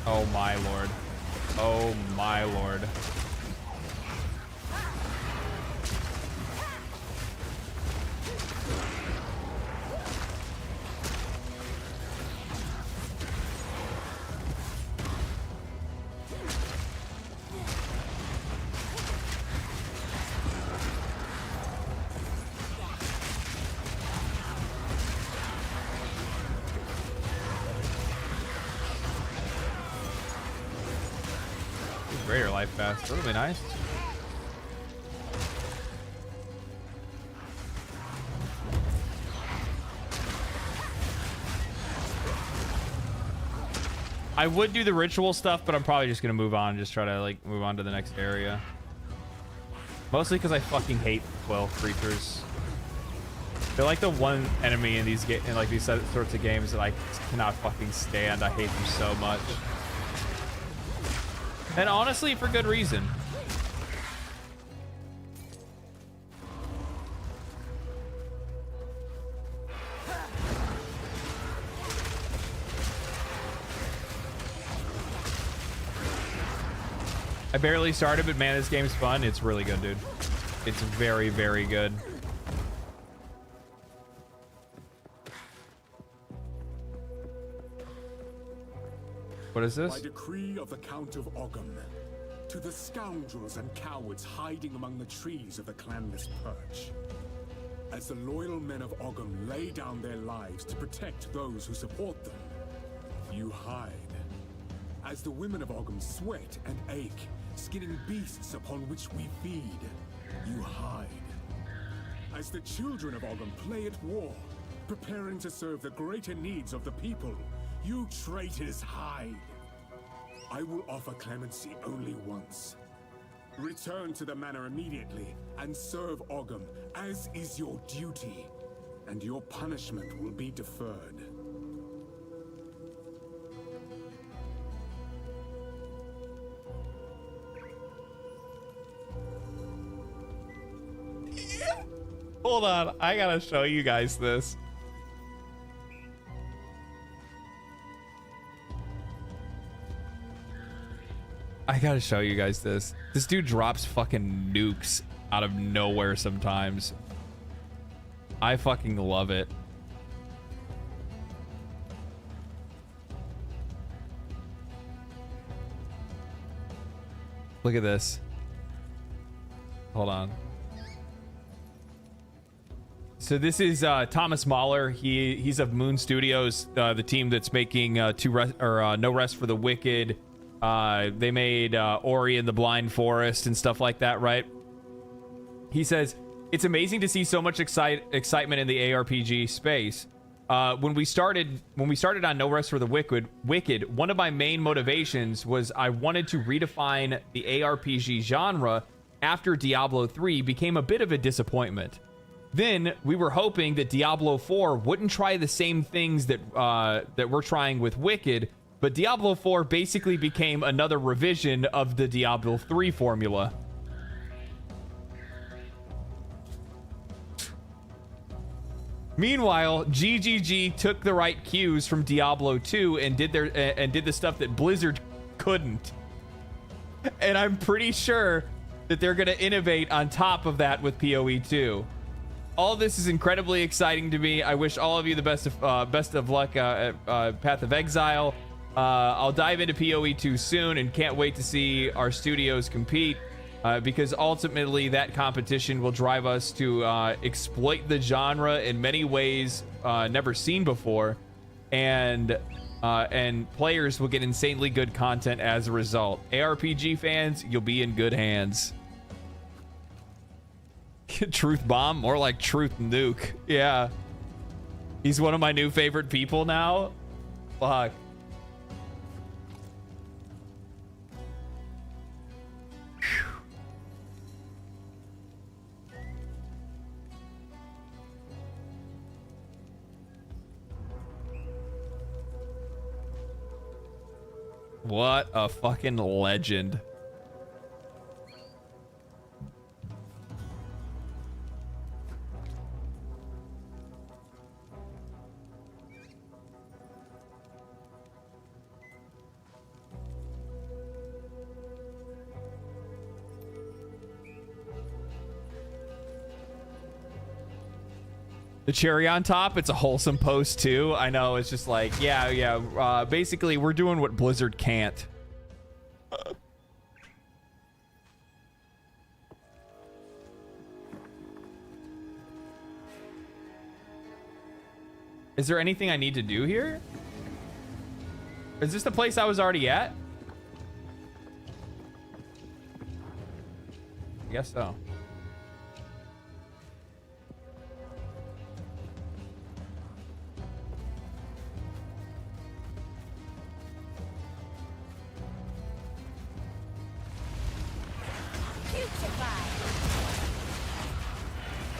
oh my lord. Oh my lord. Greater life fast. That'll be nice. I would do the ritual stuff, but I'm probably just gonna move on and just try to like move on to the next area. Mostly because I fucking hate quill creatures. They're like the one enemy in these in like these sorts of games that I cannot fucking stand. I hate them so much. And honestly, for good reason. I barely started, but man, this game's fun. It's really good, dude. It's very, very good. What is this? By decree of the Count of Ogham, to the scoundrels and cowards hiding among the trees of the clanless Perch. As the loyal men of Ogham lay down their lives to protect those who support them, you hide. As the women of Ogham sweat and ache, skinning beasts upon which we feed, you hide. As the children of Ogham play at war, preparing to serve the greater needs of the people, you traitors hide. I will offer clemency only once. Return to the manor immediately and serve Ogham, as is your duty. and your punishment will be deferred. Hold on, I gotta show you guys this. I gotta show you guys this. This dude drops fucking nukes out of nowhere sometimes. I fucking love it. Look at this. Hold on. So this is Thomas Mahler. He's of Moon Studios, the team that's making No Rest for the Wicked. They made Ori and the Blind Forest and stuff like that, right? He says, it's amazing to see so much excitement in the ARPG space. When we started on No Rest for the Wicked, one of my main motivations was I wanted to redefine the ARPG genre after Diablo 3 became a bit of a disappointment. Then we were hoping that Diablo 4 wouldn't try the same things that we're trying with Wicked, but Diablo 4 basically became another revision of the Diablo 3 formula. Meanwhile, GGG took the right cues from Diablo 2 and did the stuff that Blizzard couldn't. And I'm pretty sure that they're going to innovate on top of that with POE2. All this is incredibly exciting to me. I wish all of you the best of luck at Path of Exile. I'll dive into POE2 soon and can't wait to see our studios compete because ultimately that competition will drive us to exploit the genre in many ways never seen before, and players will get insanely good content as a result. ARPG fans, you'll be in good hands. Truth bomb, more like truth nuke. Yeah, he's one of my new favorite people now. Fuck. What a fucking legend. The cherry on top, it's a wholesome post too. I know, it's just like, yeah. Basically, we're doing what Blizzard can't. Is there anything I need to do here? Is this the place I was already at? I guess so.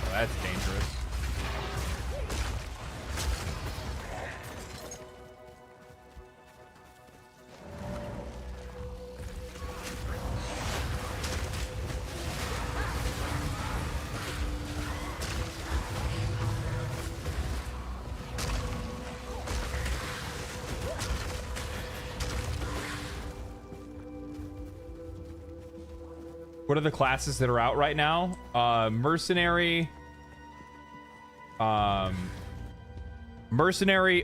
Oh, that's dangerous. What are the classes that are out right now? Mercenary,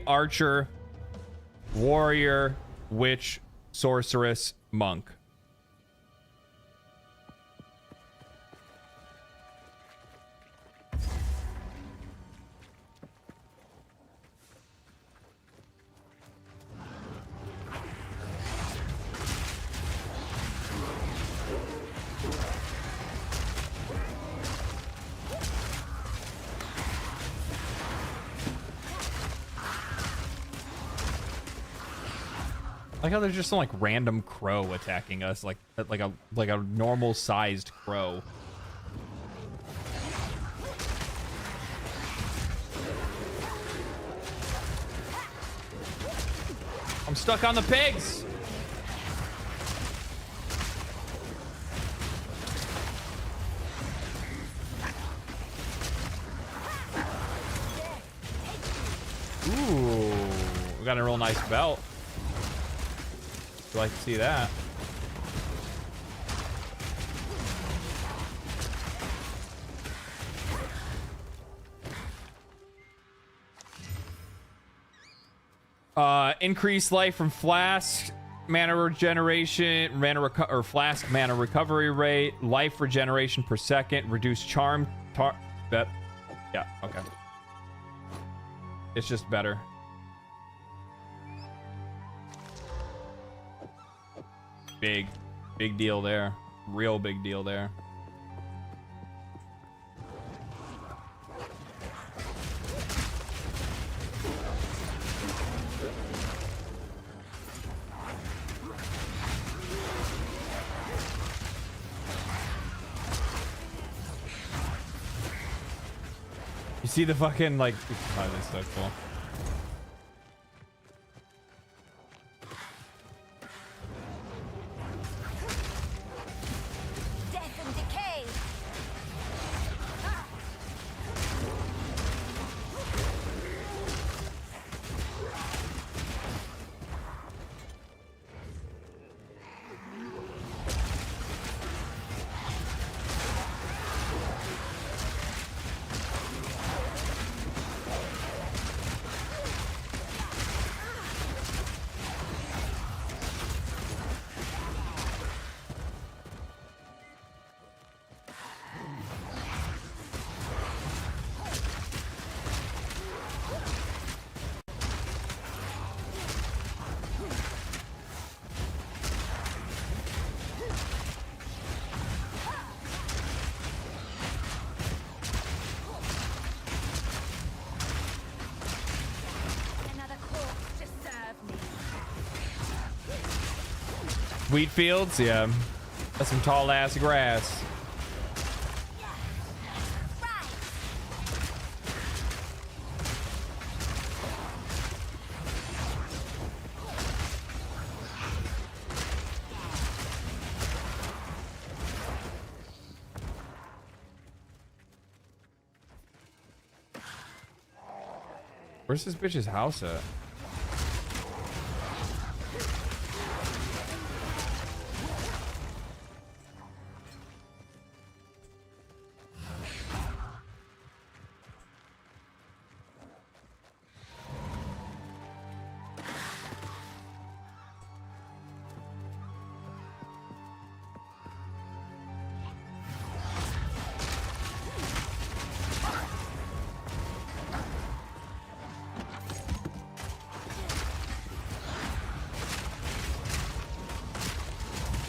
Archer, Warrior, Witch, Sorceress, Monk. I like how there's just some like random crow attacking us, like a normal sized crow. stuck on the pigs. Ooh, we got a real nice belt. I'd like to see that. Increased life from flask mana regeneration, flask mana recovery rate, life regeneration per second, reduced charm yeah, okay. It's just better. Big deal there. Real big deal there. You see the fucking, like, oh, that's so cool. Death and decay. Wheat fields, yeah. That's some tall ass grass. Where's this bitch's house at?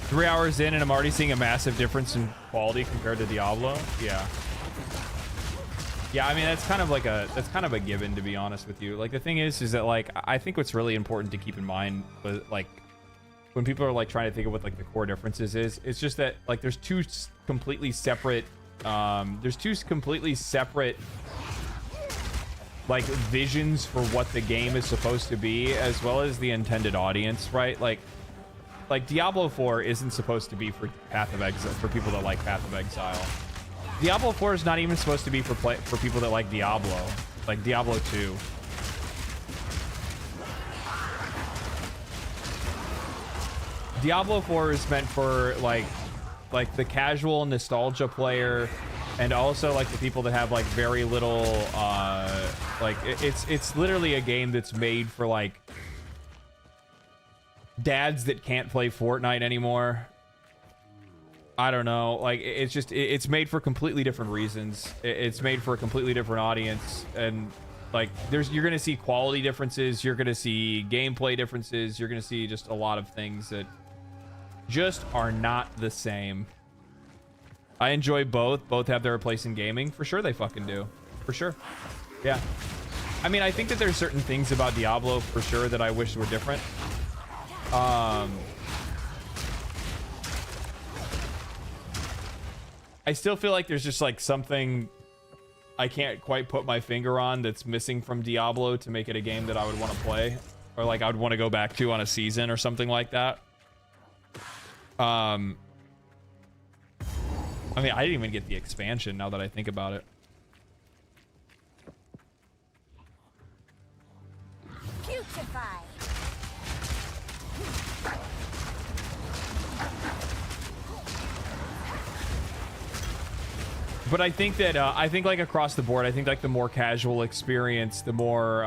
Three hours in and I'm already seeing a massive difference in quality compared to Diablo. Yeah. Yeah, I mean, that's kind of a given, to be honest with you. Like, the thing is that, like, I think what's really important to keep in mind, like, when people are, like, trying to think of what, like, the core differences is, it's just that, like, there's two completely separate, like, visions for what the game is supposed to be, as well as the intended audience, right? Like Diablo 4 isn't supposed to be for Path of Exile, for people that like Path of Exile. Diablo 4 is not even supposed to be for people that like Diablo, like Diablo 2. Diablo 4 is meant for like the casual nostalgia player, and also like the people that have like very little like it's literally a game that's made for like dads that can't play Fortnite anymore. I don't know, like it's made for completely different reasons. It's made for a completely different audience, and like you're gonna see quality differences, you're gonna see gameplay differences, you're gonna see just a lot of things that just are not the same. I enjoy both have their place in gaming, for sure. They fucking do, for sure. Yeah, I mean, I think that there's certain things about Diablo for sure that I wish were different. I still feel like there's just like something I can't quite put my finger on that's missing from Diablo to make it a game that I would want to play. or like I would want to go back to on a season or something like that. I mean, I didn't even get the expansion now that I think about it. Putrefy. But I think that I think like across the board, I think like the more casual experience, the more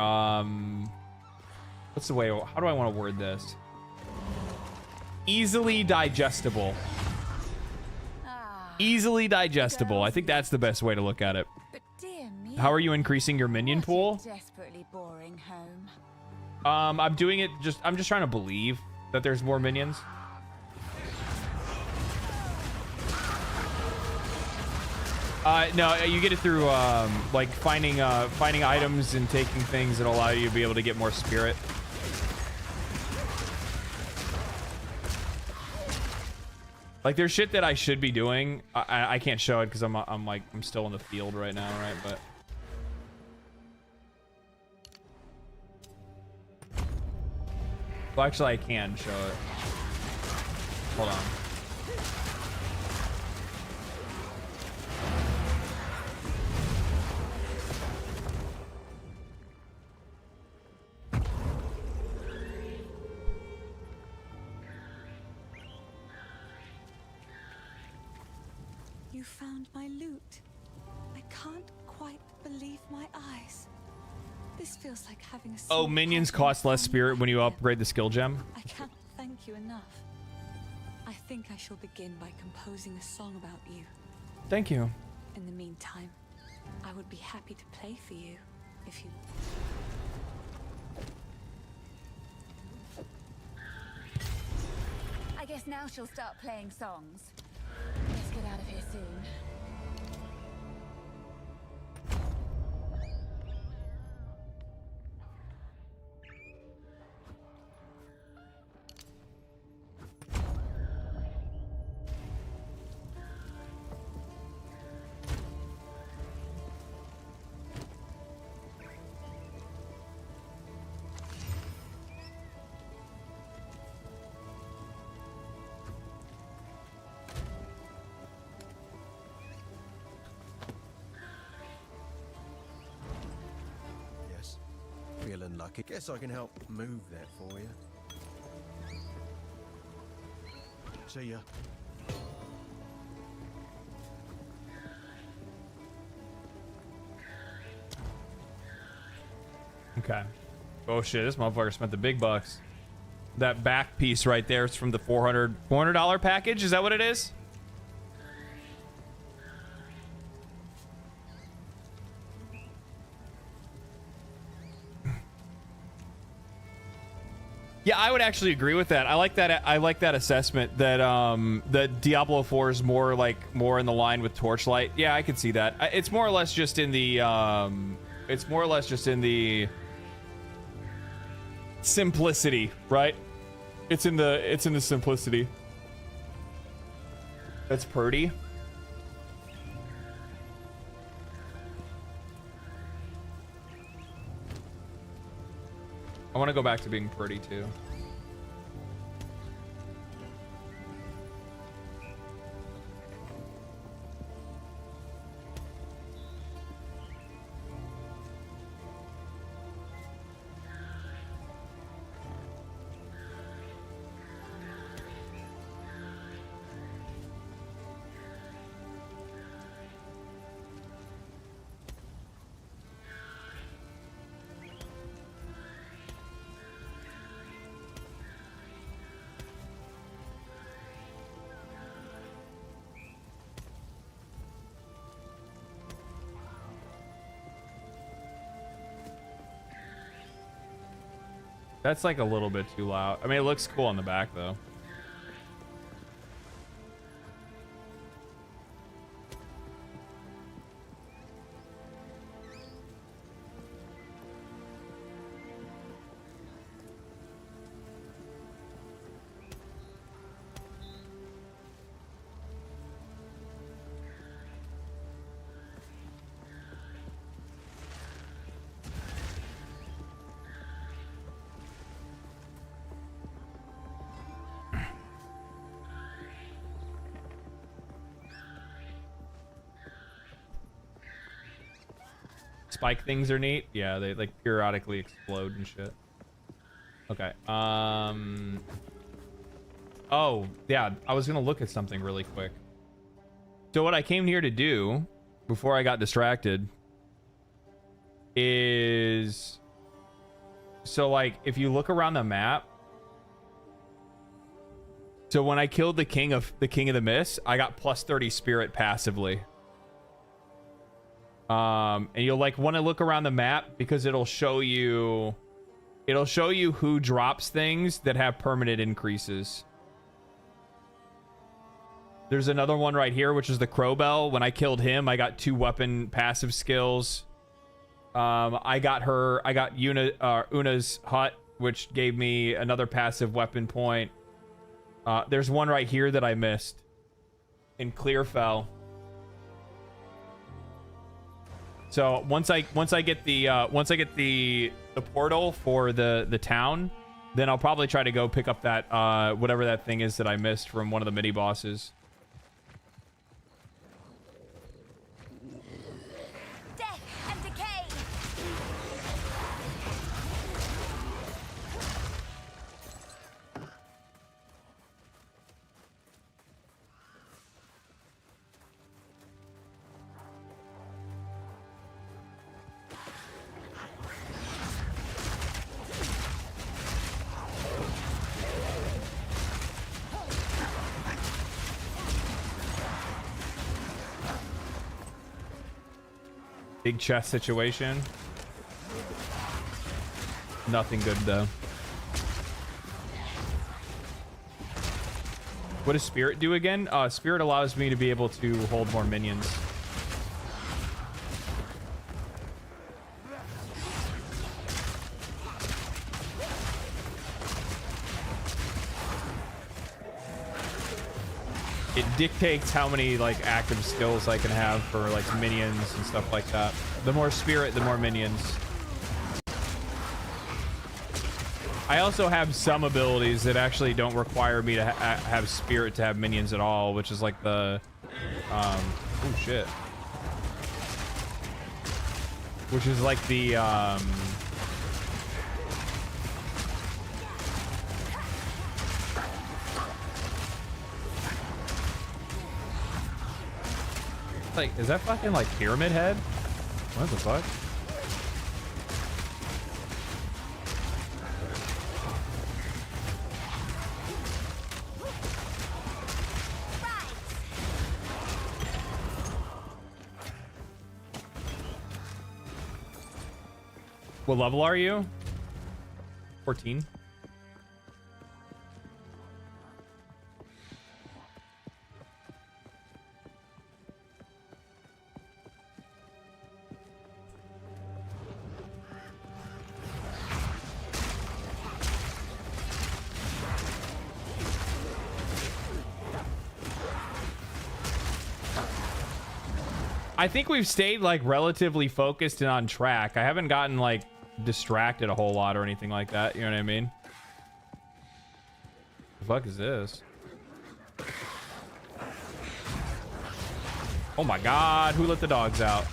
what's the way? How do I want to word this? Easily digestible. Easily digestible. I think that's the best way to look at it. But dear me, How are you increasing your minion pool? desperately boring home. I'm doing it I'm just trying to believe that there's more minions. No, you get it through like finding items and taking things that allow you to be able to get more spirit. Like there's shit that I should be doing. I can't show it because I'm still in the field right now, right? But well, actually, I can show it. Hold on. You found my loot. I can't quite believe my eyes. This feels like having a Oh, minions cost less spirit when you upgrade the skill gem. I can't thank you enough. I think I shall begin by composing a song about you. Thank you. In the meantime, I would be happy to play for you if you... I guess now she'll start playing songs. Let's get out of here soon. Feeling lucky. Guess I can help move that for you. See ya. Okay. Oh shit, this motherfucker spent the big bucks. That back piece right there is from the $400 package. Is that what it is? Yeah, I would actually agree with that. I like that. I like that assessment that that Diablo 4 is more in the line with Torchlight. Yeah, I could see that. It's more or less just in the simplicity, right? It's in the simplicity. That's Purdy. I want to go back to being pretty too. That's like a little bit too loud. I mean, it looks cool on the back though. spike things are neat. Yeah, they like periodically explode and shit. Okay. Oh, yeah, I was gonna look at something really quick. So what I came here to do before I got distracted is, so like if you look around the map, so when I killed the king of the mist, I got plus 30 spirit passively. And you'll like want to look around the map because it'll show you who drops things that have permanent increases. There's another one right here, which is the Crowbell. When I killed him, I got 2 weapon passive skills. I got Una's hut, which gave me another passive weapon point. There's one right here that I missed in Clearfell. So once I get the portal for the town, then I'll probably try to go pick up that whatever that thing is that I missed from one of the mini bosses. Big chest situation. Nothing good though. What does Spirit do again? Spirit allows me to be able to hold more minions. It dictates how many like active skills I can have for like minions and stuff like that. The more spirit, the more minions. I also have some abilities that actually don't require me to have spirit to have minions at all, which is like the oh shit. Which is like the like, is that fucking like Pyramid Head? What the fuck? What level are you? 14. I think we've stayed like relatively focused and on track. I haven't gotten like distracted a whole lot or anything like that. You know what I mean? The fuck is this? Oh my god, who let the dogs out?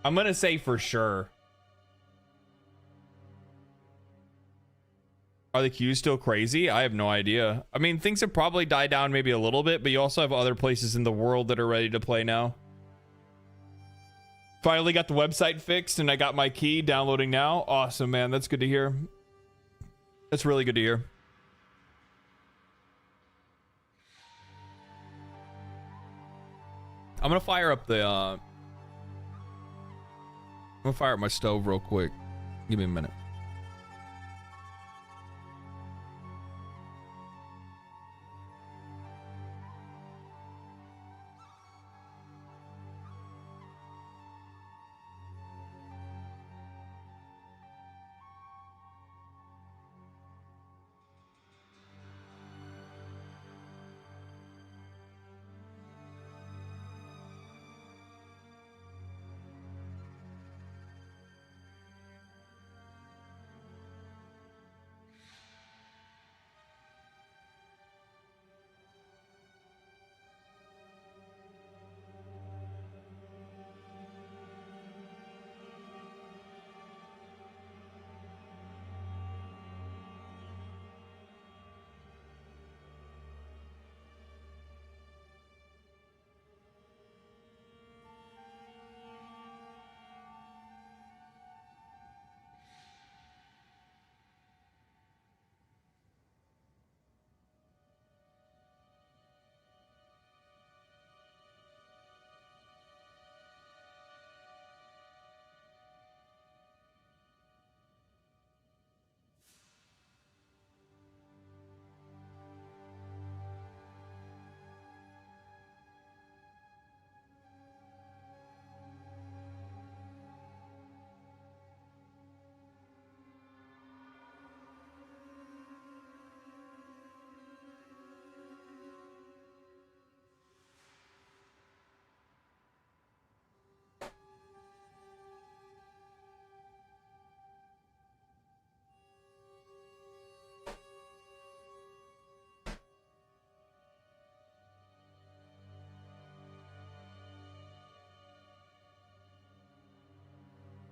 I'm gonna say for sure. Are the queues still crazy? I have no idea. I mean, things have probably died down maybe a little bit, but you also have other places in the world that are ready to play now. Finally got the website fixed and I got my key. Downloading now. Awesome, man. That's good to hear. That's really good to hear. I'm gonna fire up the I'm gonna fire up my stove real quick. Give me a minute.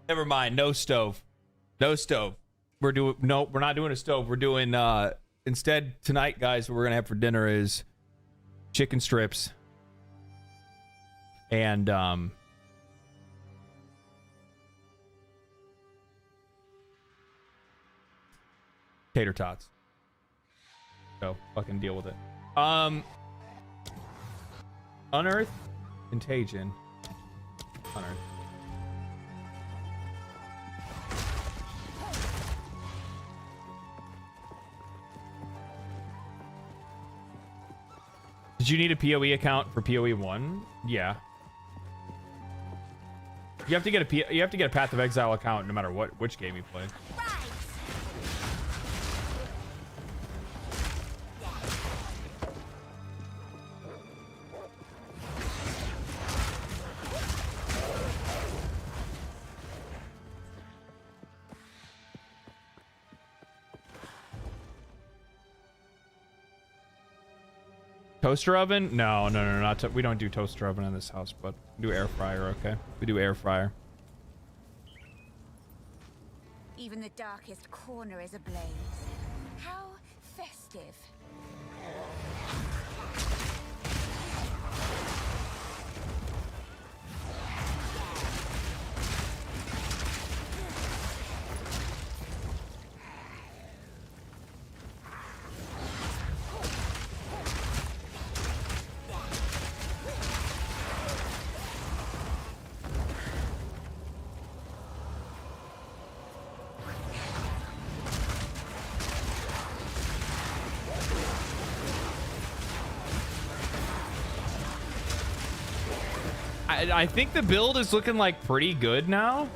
Never mind. No stove. No stove. We're not doing a stove. We're doing instead tonight, guys, what we're gonna have for dinner is chicken strips and tater tots. So fucking deal with it. Unearth Contagion. Unearth. Did you need a POE account for POE1? Yeah. You have to get a Path of Exile account no matter which game you play. Toaster oven? No, not we don't do toaster oven in this house, but we do air fryer, okay? We do air fryer. Even the darkest corner is ablaze. How festive. I think the build is looking like pretty good now.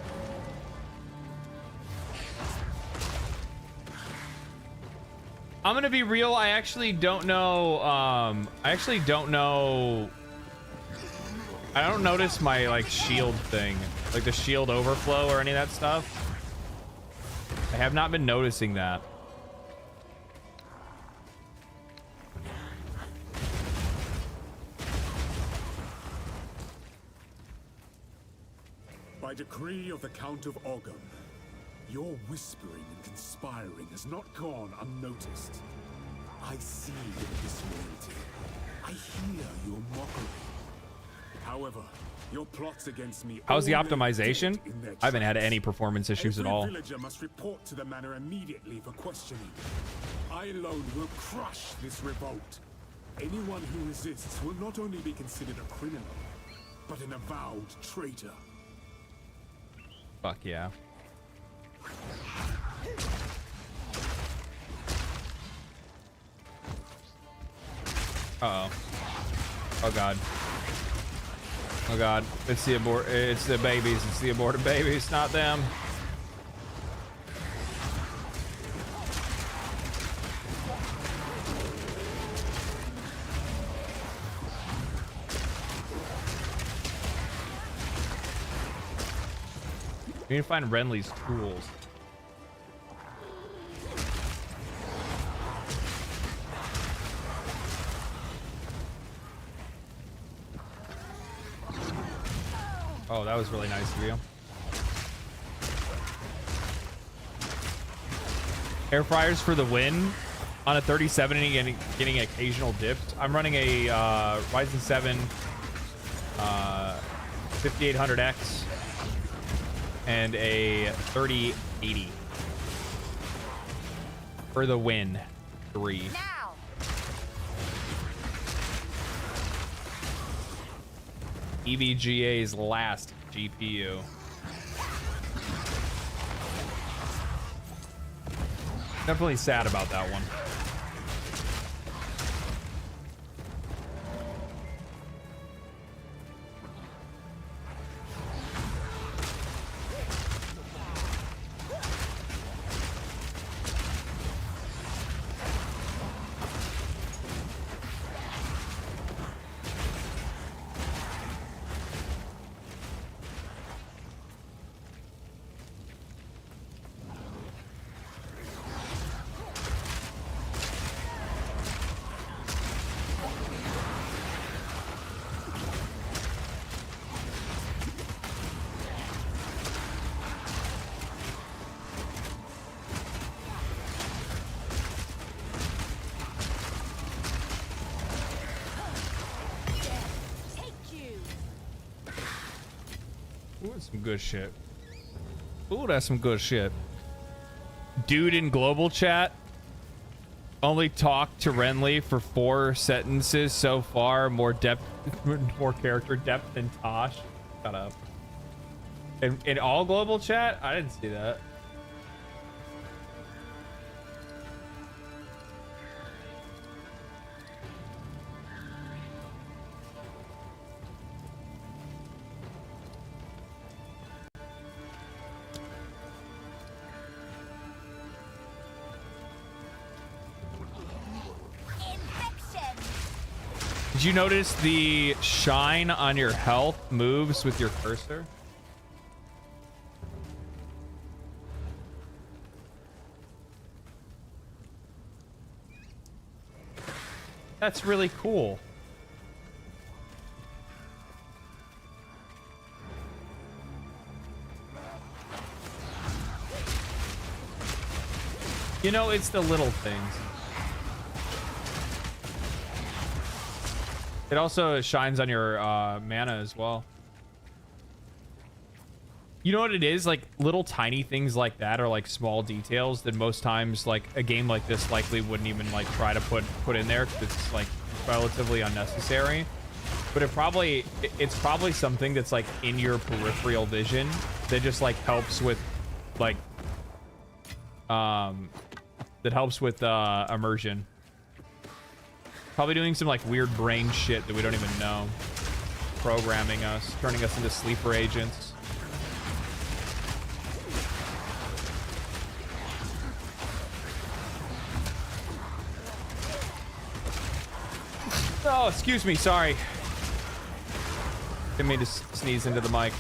I'm gonna be real. I actually don't know. I don't notice my like shield thing, like the shield overflow or any of that stuff. I have not been noticing that. By decree of the Count of Ogham, your whispering and conspiring has not gone unnoticed. I see your disloyalty. I hear your mockery. However, your plots against me. How's the optimization? I haven't had any performance issues at all. Every villager must report to the manor immediately for questioning. I alone will crush this revolt. Anyone who resists will not only be considered a criminal, but an avowed traitor. Fuck yeah. Uh-oh. Oh god. Oh god. It's the babies. It's the aborted babies, not them. We need to find Renly's tools. Oh, that was really nice of you. Air fryers for the win. On a 37 and getting occasional dips. I'm running a Ryzen 7 5800X and a 3080 for the win. 3. EVGA's last GPU. Definitely sad about that one. Some good shit. Ooh, that's some good shit. Dude in global chat only talked to Renly for 4 sentences so far. More character depth than Tosh. Shut up. In all global chat? I didn't see that. Did you notice the shine on your health moves with your cursor? That's really cool. You know, it's the little things. It also shines on your mana as well. You know what it is? Like little tiny things like that are like small details that most times like a game like this likely wouldn't even like try to put in there because it's like relatively unnecessary. But it's probably something that's like in your peripheral vision that just like helps with like immersion. Probably doing some like weird brain shit that we don't even know. Programming us, turning us into sleeper agents. Oh, excuse me, sorry. Didn't mean to sneeze into the mic.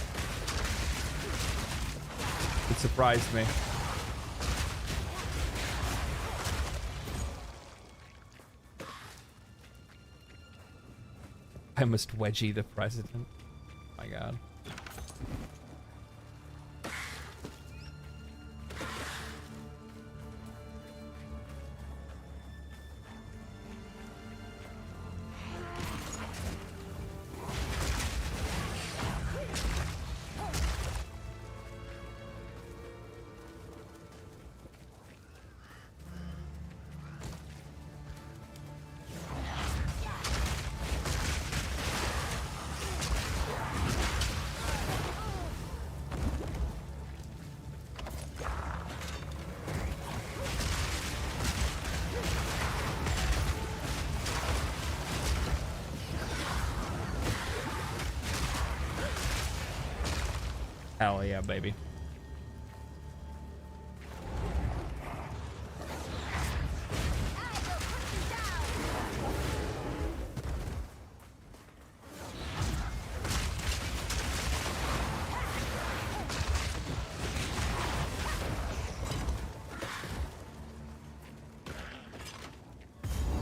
It surprised me. I must wedgie the president. Oh my god. Hell yeah, baby.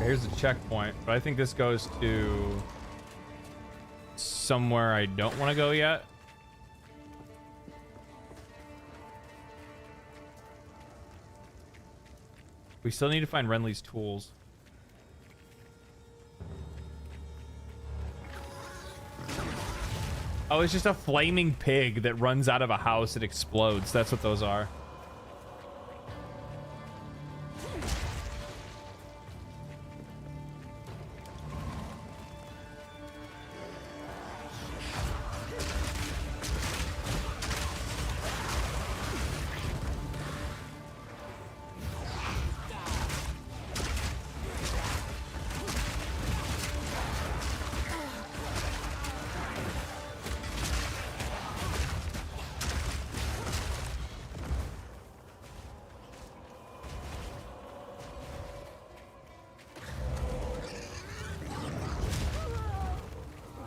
Here's a checkpoint, but I think this goes to somewhere I don't want to go yet. We still need to find Renly's tools. Oh, it's just a flaming pig that runs out of a house and explodes. That's what those are.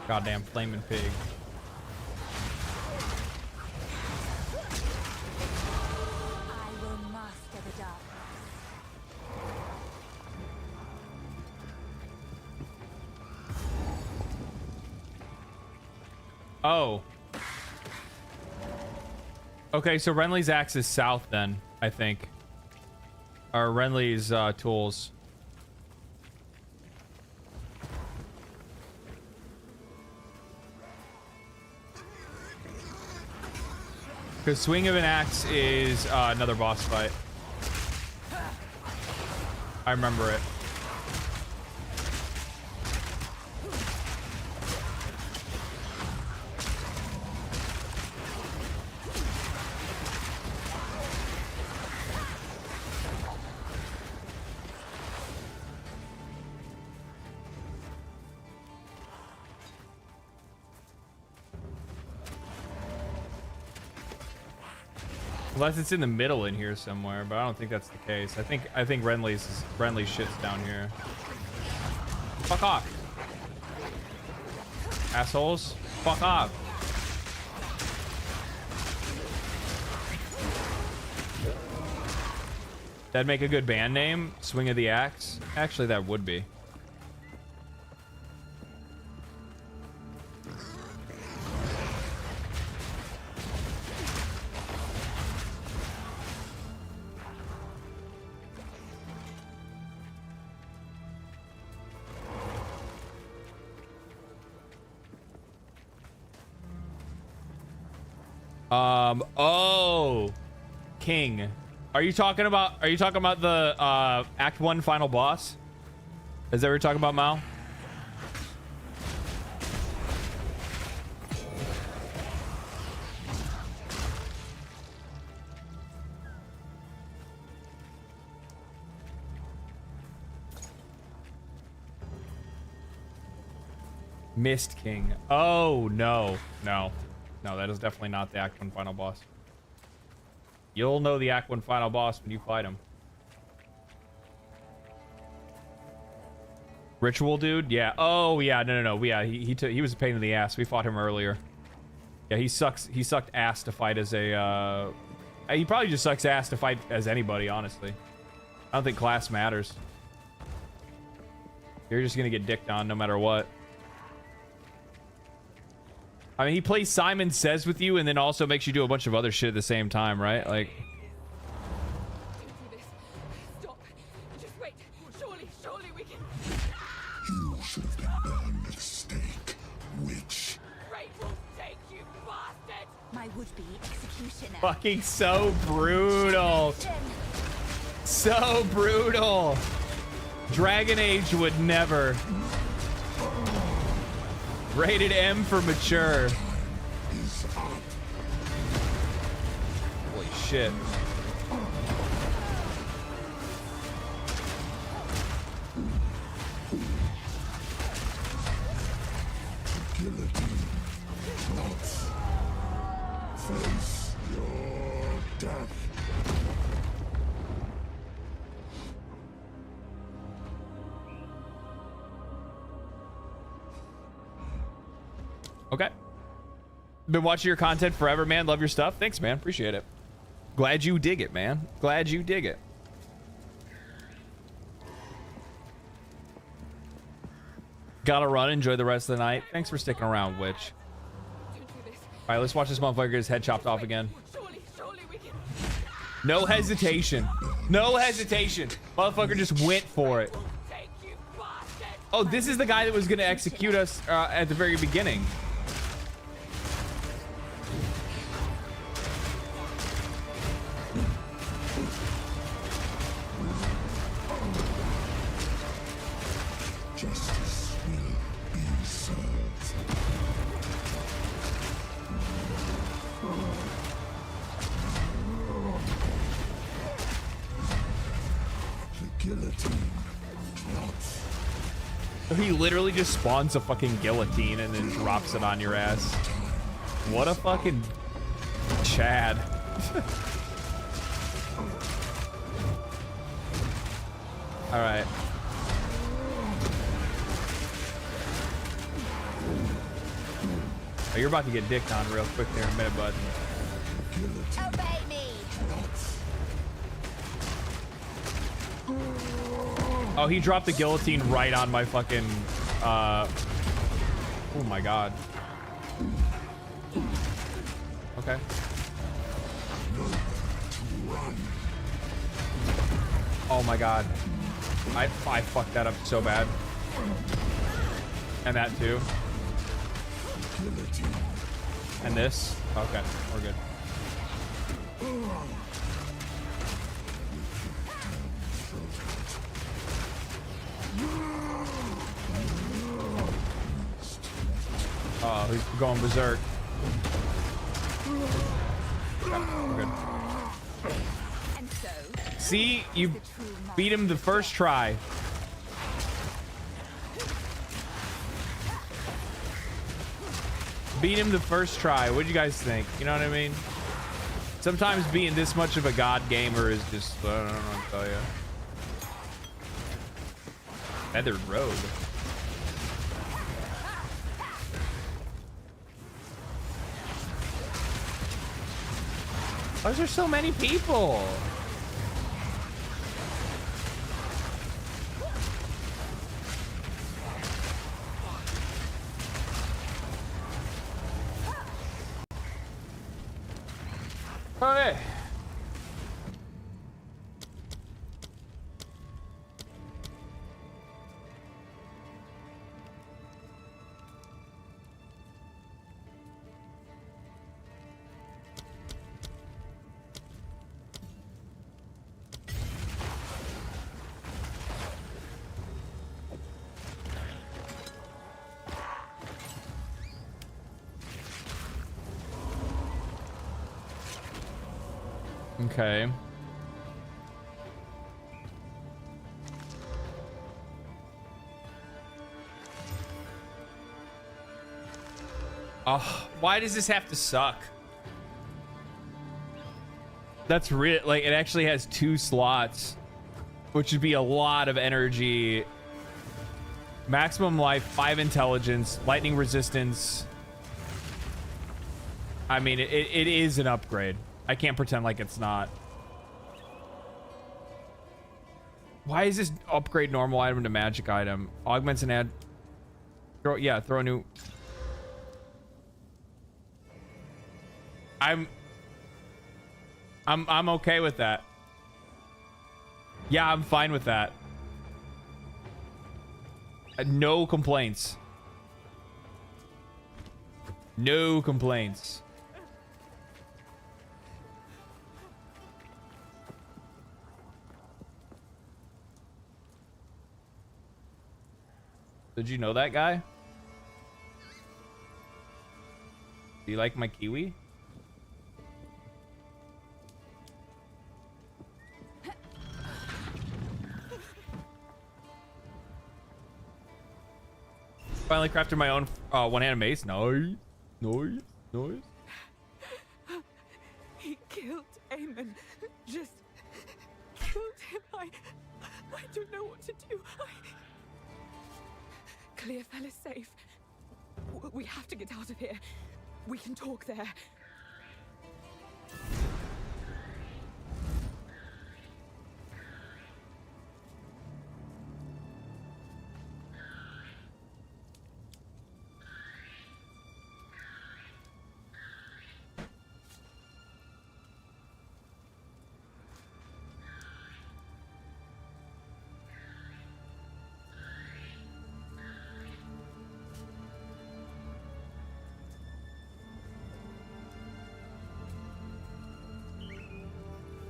Goddamn flaming pig. I will master the darkness. Oh. Okay, so Renly's axe is south then, I think. Or Renly's tools. Because swing of an axe is another boss fight. I remember it. Unless it's in the middle in here somewhere, but I don't think that's the case. I think Renly's shit's down here. Fuck off. Assholes. Fuck off. That'd make a good band name. Swing of the Axe. Actually, that would be. Oh, King. Are you talking about the Act 1 final boss? Is that what you're talking about, Mal? Mist King. Oh, no. No, that is definitely not the Act 1 final boss. You'll know the Act 1 final boss when you fight him. Ritual dude? Yeah. Oh, yeah. No. Yeah, he was a pain in the ass. We fought him earlier. Yeah, he sucks. He sucked ass to fight as a... he probably just sucks ass to fight as anybody, honestly. I don't think class matters. You're just gonna get dicked on no matter what. I mean, he plays Simon Says with you and then also makes you do a bunch of other shit at the same time, right? Like... Don't do this. Stop. Just wait. Surely we can... You should have been burned at the stake, witch. Great will take you, bastard! My would-be executioner. Fucking so brutal. So brutal. Dragon Age would never. Rated M for mature. Holy shit. Face Okay. Been watching your content forever, man. Love your stuff. Thanks, man. Appreciate it. Glad you dig it, man. Glad you dig it. Gotta run. Enjoy the rest of the night. Thanks for sticking around, Witch. All right, let's watch this motherfucker get his head chopped off again. No hesitation. No hesitation. Motherfucker just went for it. Oh, this is the guy that was gonna execute us at the very beginning. Justice will be served. The guillotine drops. He literally just spawns a fucking guillotine and then drops it on your ass. What a fucking Chad. All right. Oh, you're about to get dicked on real quick there in a minute, bud. Obey me. Oh, he dropped the guillotine right on my fucking, oh my god. Okay. Oh my god. I fucked that up so bad. And that too. And this. Okay, we're good. Oh, he's going berserk. Okay, we're good. See, you beat him the first try. Beat him the first try. What'd you guys think? You know what I mean? Sometimes being this much of a god gamer is just, I don't know what to tell you. Feathered robe. Why is there so many people? Okay. Okay. Oh, why does this have to suck? That's real. Like, it actually has 2 slots, which would be a lot of energy. Maximum life, 5 intelligence, lightning resistance. I mean, it is an upgrade. I can't pretend like it's not. Why is this upgrade normal item to magic item? Augments and add. Throw a new. I'm okay with that. Yeah, I'm fine with that. No complaints. No complaints. Did you know that guy? Do you like my kiwi? Finally crafted my own one-handed mace. Nice. Nice. Nice. He killed Eamon. Just killed him. I don't know what to do. Clearfell is safe. we have to get out of here. We can talk there.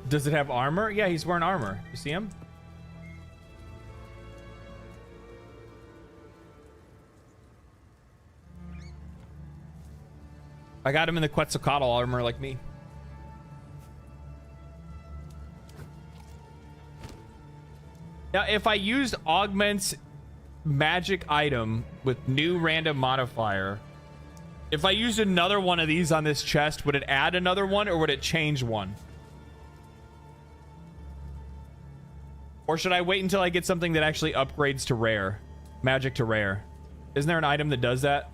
Does it have armor? Yeah, he's wearing armor. You see him? I got him in the Quetzalcoatl armor like me. Now, if I used augments magic item with new random modifier, if I used another one of these on this chest, would it add another one or would it change one? Or should I wait until I get something that actually upgrades to rare? Magic to rare. Isn't there an item that does that?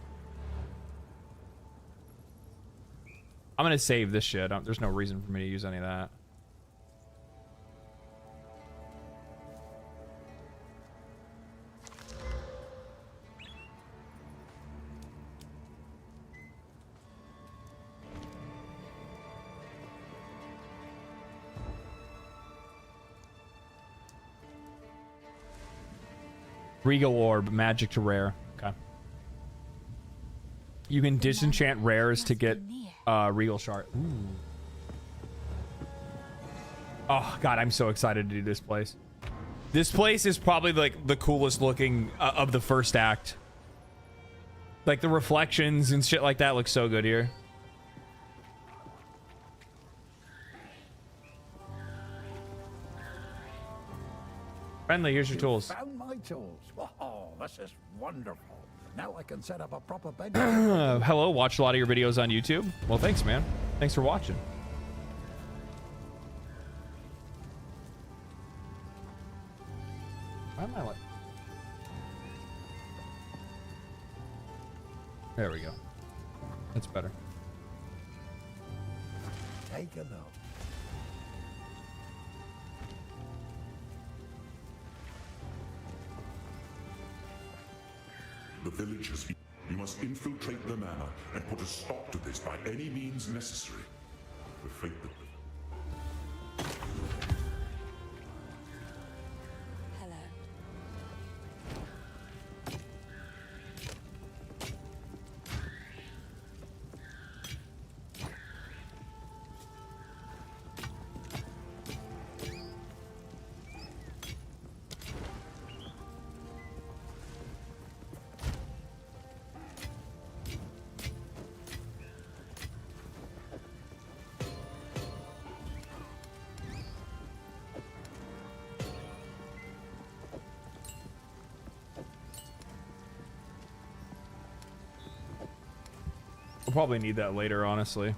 I'm gonna save this shit. There's no reason for me to use any of that. Regal Orb, magic to rare. Okay. You can disenchant rares to get Regal Shard. Ooh. Oh, God, I'm so excited to do this place. This place is probably like the coolest looking of the first act. Like the reflections and shit like that look so good here. Friendly, here's your tools. Found my tools. Oh, this is wonderful. Now I can set up a proper bench. Hello, watch a lot of your videos on YouTube. Well, thanks, man. Thanks for watching. Why am I like... There we go. That's better. Take a look. The villagers, you must infiltrate the manor and put a stop to this by any means necessary. The fate that... We'll probably need that later, honestly.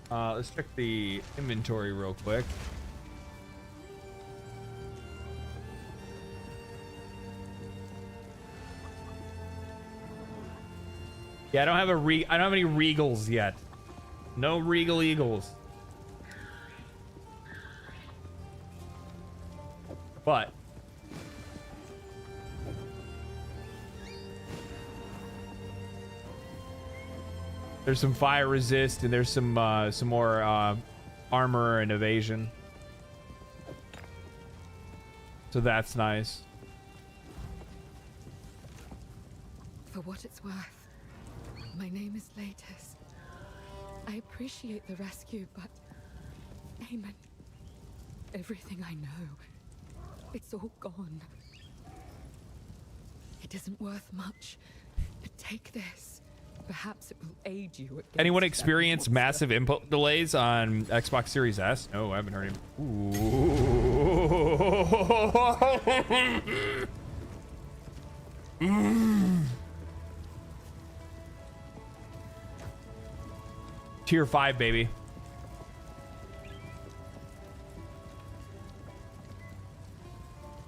Let's check the inventory real quick. Yeah, I don't have any regals yet. No regal eagles. But there's some fire resist and there's some more armor and evasion. So that's nice. For what it's worth, my name is Latus. I appreciate the rescue, but Eamon, everything I know, it's all gone. It isn't worth much, but take this. Perhaps it will aid you against Anyone experience massive input delays on Xbox Series S? No, I haven't heard him. Ooh. Tier 5, baby.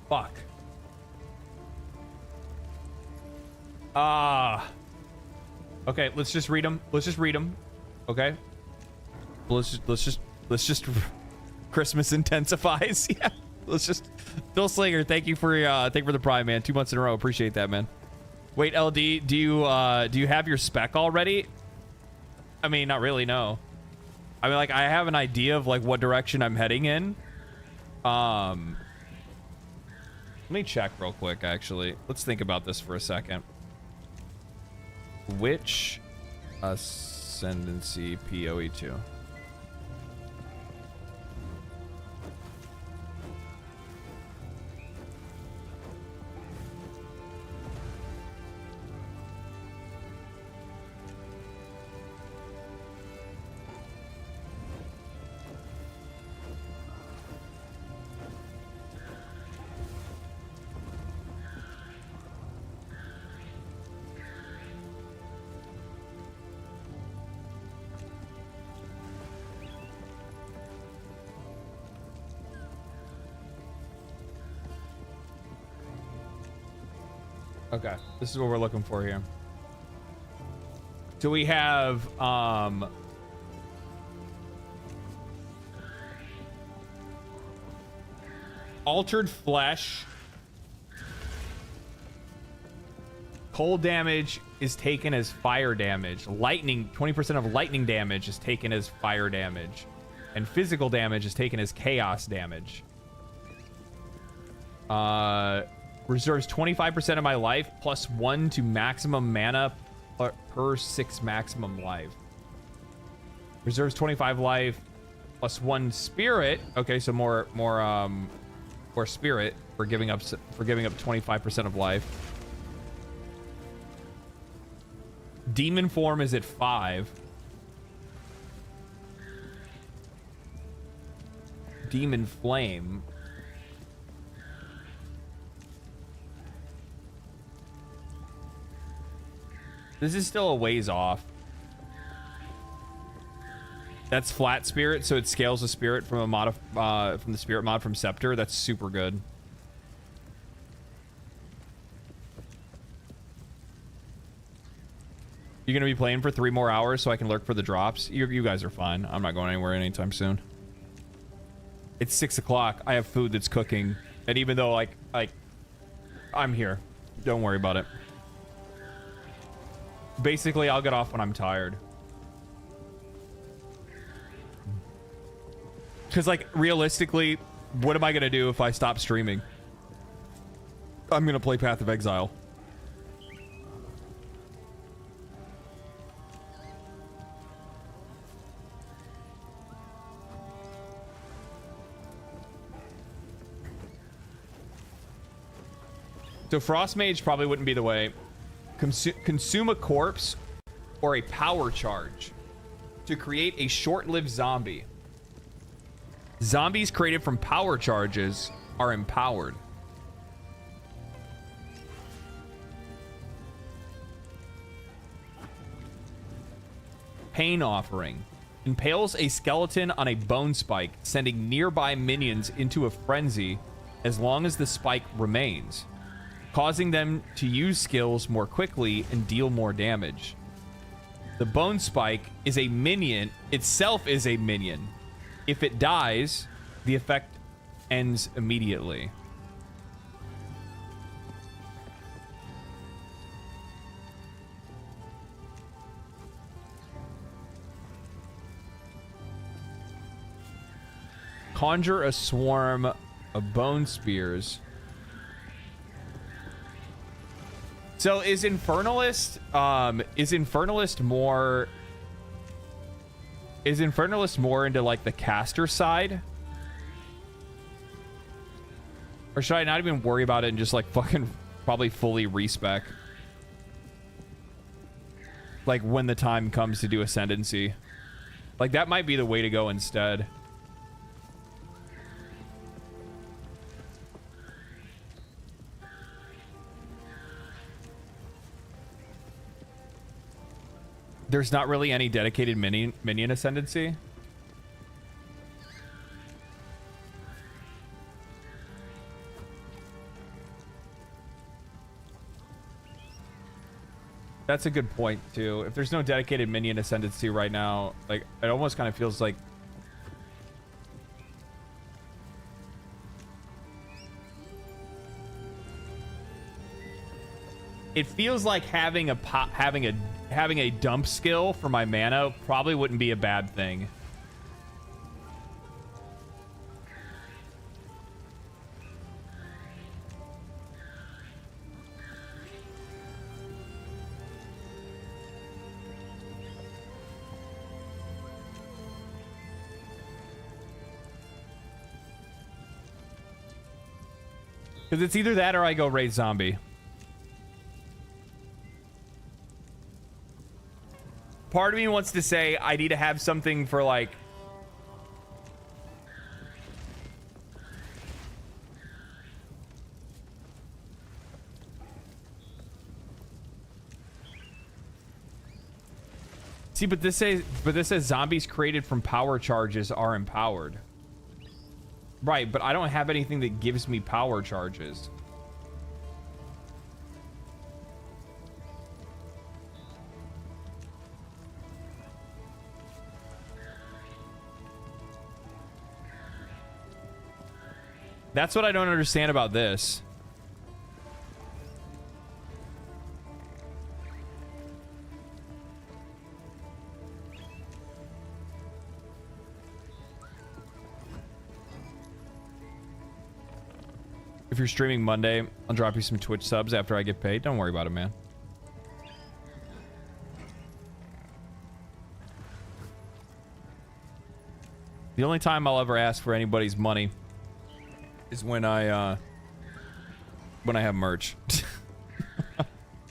Fuck. Okay, let's just read them. Let's just read them. Okay. Let's just Christmas intensifies. Yeah. Let's just Phil Slinger, thank you for the Prime, man. 2 months in a row. Appreciate that, man. Wait, LD, do you have your spec already? I mean, not really, no. I mean, like, I have an idea of like what direction I'm heading in. Let me check real quick, actually. Let's think about this for a second. Which ascendancy POE2? Okay, this is what we're looking for here. So we have altered flesh. Cold damage is taken as fire damage. Lightning, 20% of lightning damage is taken as fire damage. And physical damage is taken as chaos damage. Reserves 25% of my life plus 1 to maximum mana per 6 maximum life. Reserves 25 life plus 1 spirit. Okay, so more spirit for giving up 25% of life. Demon form is at 5. Demon flame. This is still a ways off. That's flat spirit, so it scales the spirit from a mod from the spirit mod from Scepter. That's super good. You're gonna be playing for 3 more hours so I can lurk for the drops. You guys are fine. I'm not going anywhere anytime soon. It's 6 o'clock. I have food that's cooking, and even though like I'm here, don't worry about it. Basically, I'll get off when I'm tired. Because, like, realistically, what am I going to do if I stop streaming? I'm going to play Path of Exile. So Frost Mage probably wouldn't be the way. Consume a corpse or a power charge to create a short-lived zombie. Zombies created from power charges are empowered. Pain Offering. Impales a skeleton on a bone spike, sending nearby minions into a frenzy as long as the spike remains, causing them to use skills more quickly and deal more damage. The bone spike is a minion, itself is a minion. If it dies, the effect ends immediately. Conjure a swarm of bone spears. So is Infernalist more into like the caster side? Or should I not even worry about it and just like fucking probably fully respec? Like when the time comes to do Ascendancy. Like that might be the way to go instead. There's not really any dedicated minion ascendancy. That's a good point too. If there's no dedicated minion ascendancy right now, like it almost kind of feels like it feels like having a dump skill for my mana probably wouldn't be a bad thing. Because it's either that or I go raid zombie. Part of me wants to say I need to have something for like see, but this says zombies created from power charges are empowered. Right, but I don't have anything that gives me power charges. That's what I don't understand about this. If you're streaming Monday, I'll drop you some Twitch subs after I get paid. Don't worry about it, man. The only time I'll ever ask for anybody's money is when I have merch.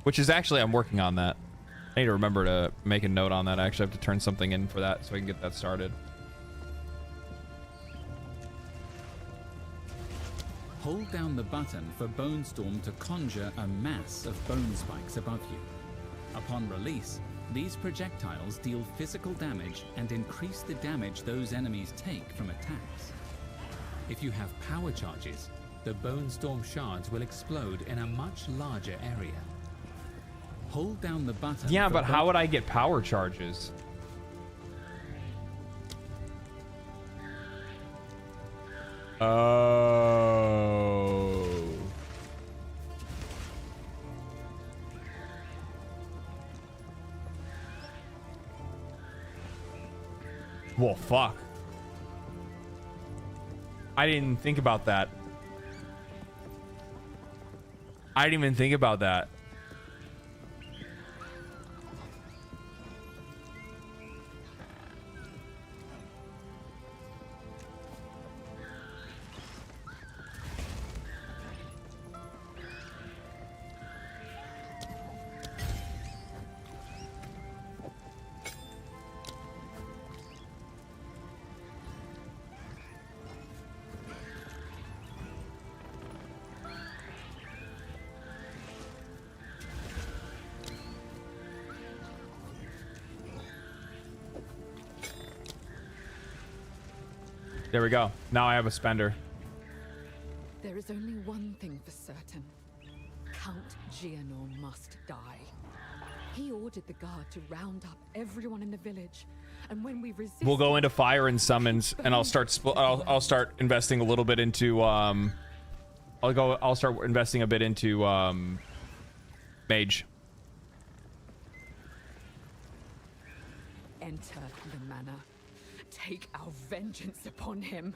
Which is actually, I'm working on that. I need to remember to make a note on that. I actually have to turn something in for that so I can get that started. Hold down the button for Bone Storm to conjure a mass of bone spikes above you. Upon release, these projectiles deal physical damage and increase the damage those enemies take from attacks. If you have power charges, the Bone Storm shards will explode in a much larger area. Hold down the button. Yeah, but how would I get power charges? Oh. Well, fuck. I didn't think about that. I didn't even think about that. There we go. Now I have a spender. There is only one thing for certain. Count Gianor must die. He ordered the guard to round up everyone in the village, and when we resist, We'll go into fire and summons, and I'll start investing a little bit into I'll start investing a bit into mage. enter the manor. Take our vengeance upon him.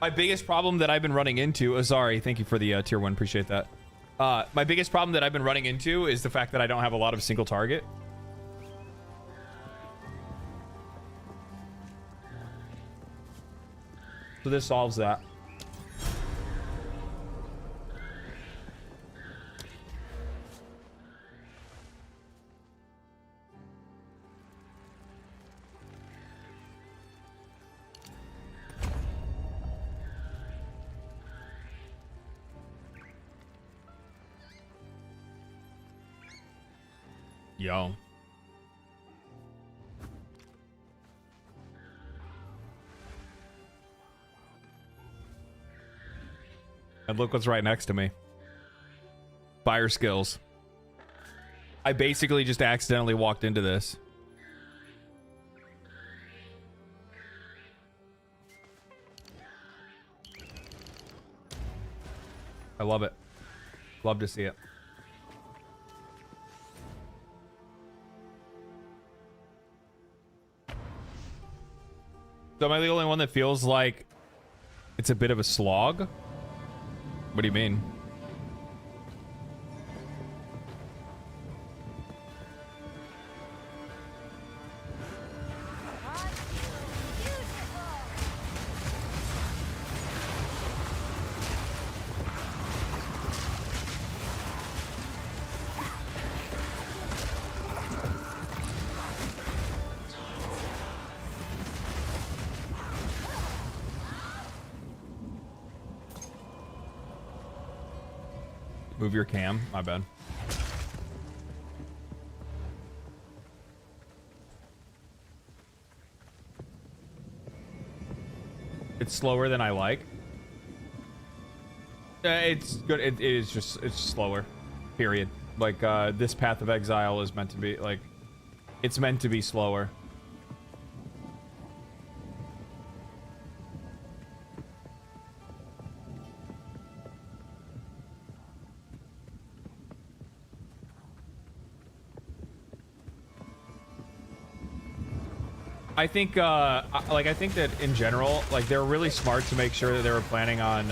My biggest problem that I've been running into, sorry, thank you for the tier 1, appreciate that. My biggest problem that I've been running into is the fact that I don't have a lot of single target. So this solves that. Yo. And look what's right next to me. Fire skills. I basically just accidentally walked into this. I love it. Love to see it. So am I the only one that feels like it's a bit of a slog? What do you mean? Move your cam. My bad. It's slower than I like. It's good. It is just, it's slower. Period. Like, this Path of Exile is meant to be, like, it's meant to be slower. I think, like, I think that in general, like, they're really smart to make sure that they were planning on,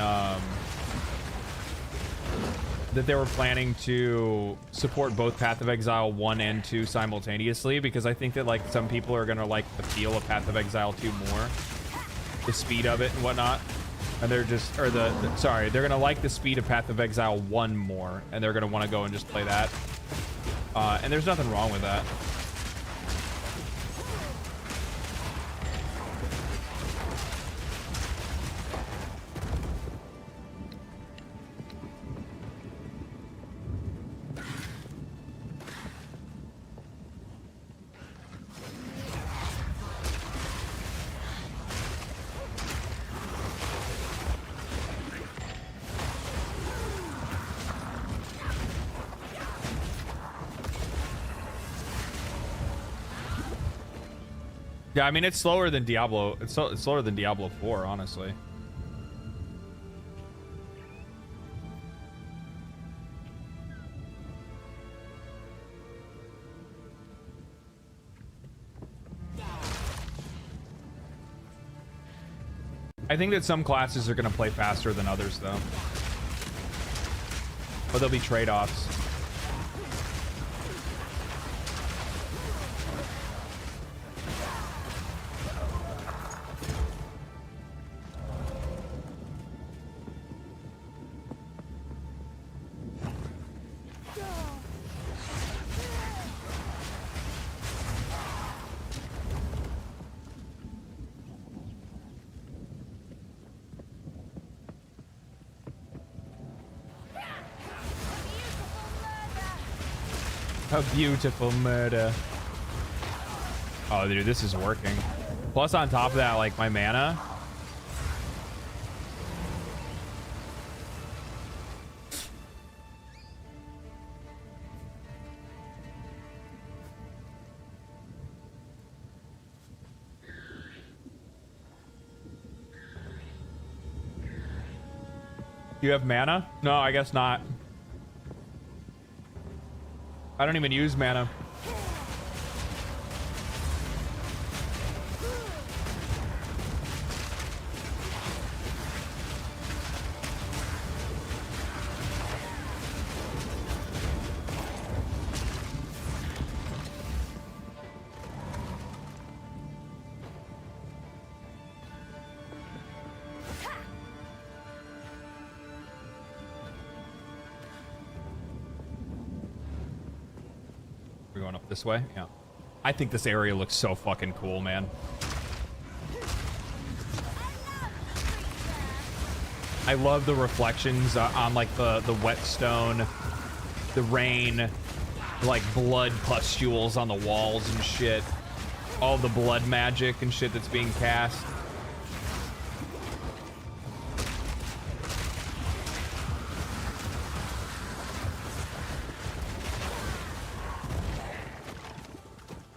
that they were planning to support both Path of Exile 1 and 2 simultaneously, because I think that, like, some people are gonna like the feel of Path of Exile 2 more, the speed of it and whatnot, and they're just, or sorry, they're gonna like the speed of Path of Exile 1 more, and they're gonna want to go and just play that, and there's nothing wrong with that. Yeah, I mean, it's slower than Diablo. It's slower than Diablo 4, honestly. I think that some classes are going to play faster than others, though. But there'll be trade-offs. A beautiful murder. Oh, dude, this is working. Plus, on top of that, like, my mana. You have mana? No, I guess not. I don't even use mana. We're going up this way? Yeah. I think this area looks so fucking cool, man. I love the reflections on like the whetstone, the rain, like blood pustules on the walls and shit. All the blood magic and shit that's being cast.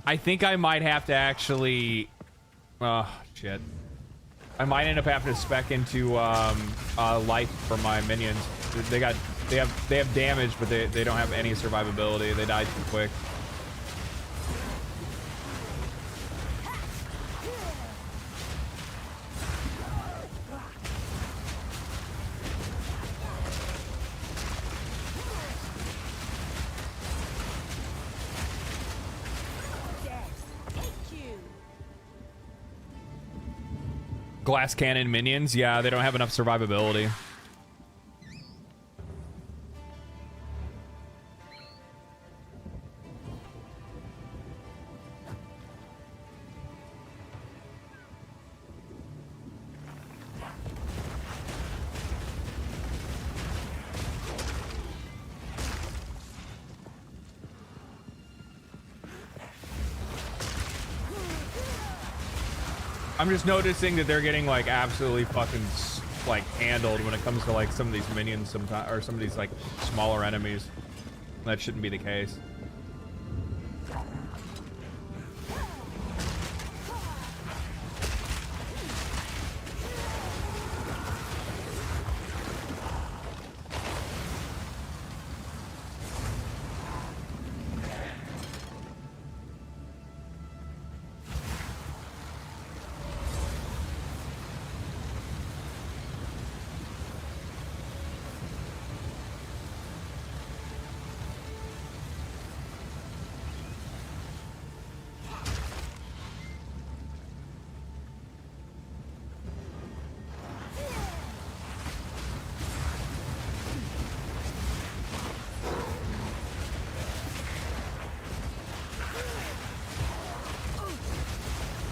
I think I might have to actually... Oh, shit. I might end up having to spec into life for my minions. They have damage, but they don't have any survivability. They die too quick. Glass cannon minions, yeah, they don't have enough survivability. I'm just noticing that they're getting like absolutely fucking like handled when it comes to like some of these minions sometimes, or some of these like smaller enemies. That shouldn't be the case.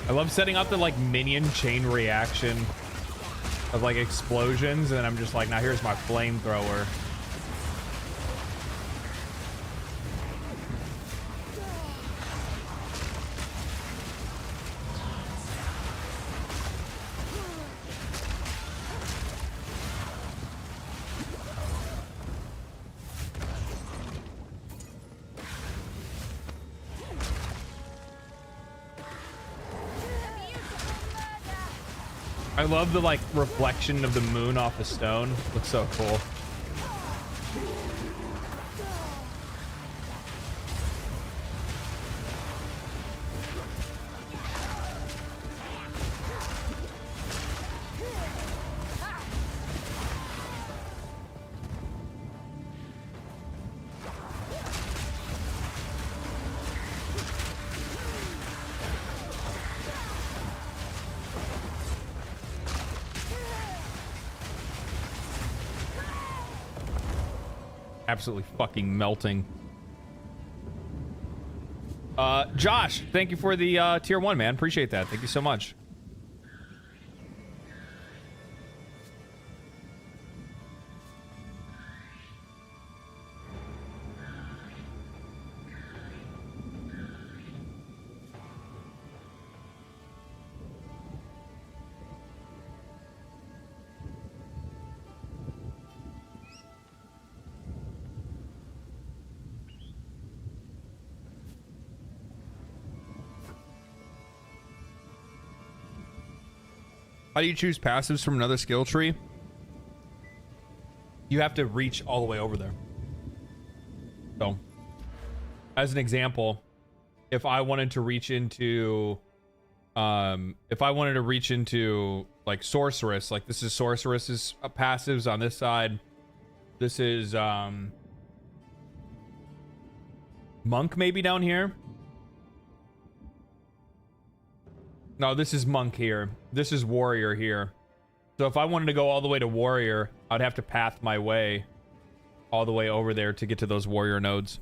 I love setting up the like minion chain reaction of like explosions, and I'm just like, now here's my flamethrower. I love the like reflection of the moon off the stone. Looks so cool. Absolutely fucking melting. Josh, thank you for the tier 1, man. Appreciate that. Thank you so much. How do you choose passives from another skill tree? You have to reach all the way over there. So, as an example, if I wanted to reach into, like sorceress, like this is sorceress's passives on this side. This is monk maybe down here. No, this is monk here. This is warrior here. So if I wanted to go all the way to warrior, I'd have to path my way all the way over there to get to those warrior nodes.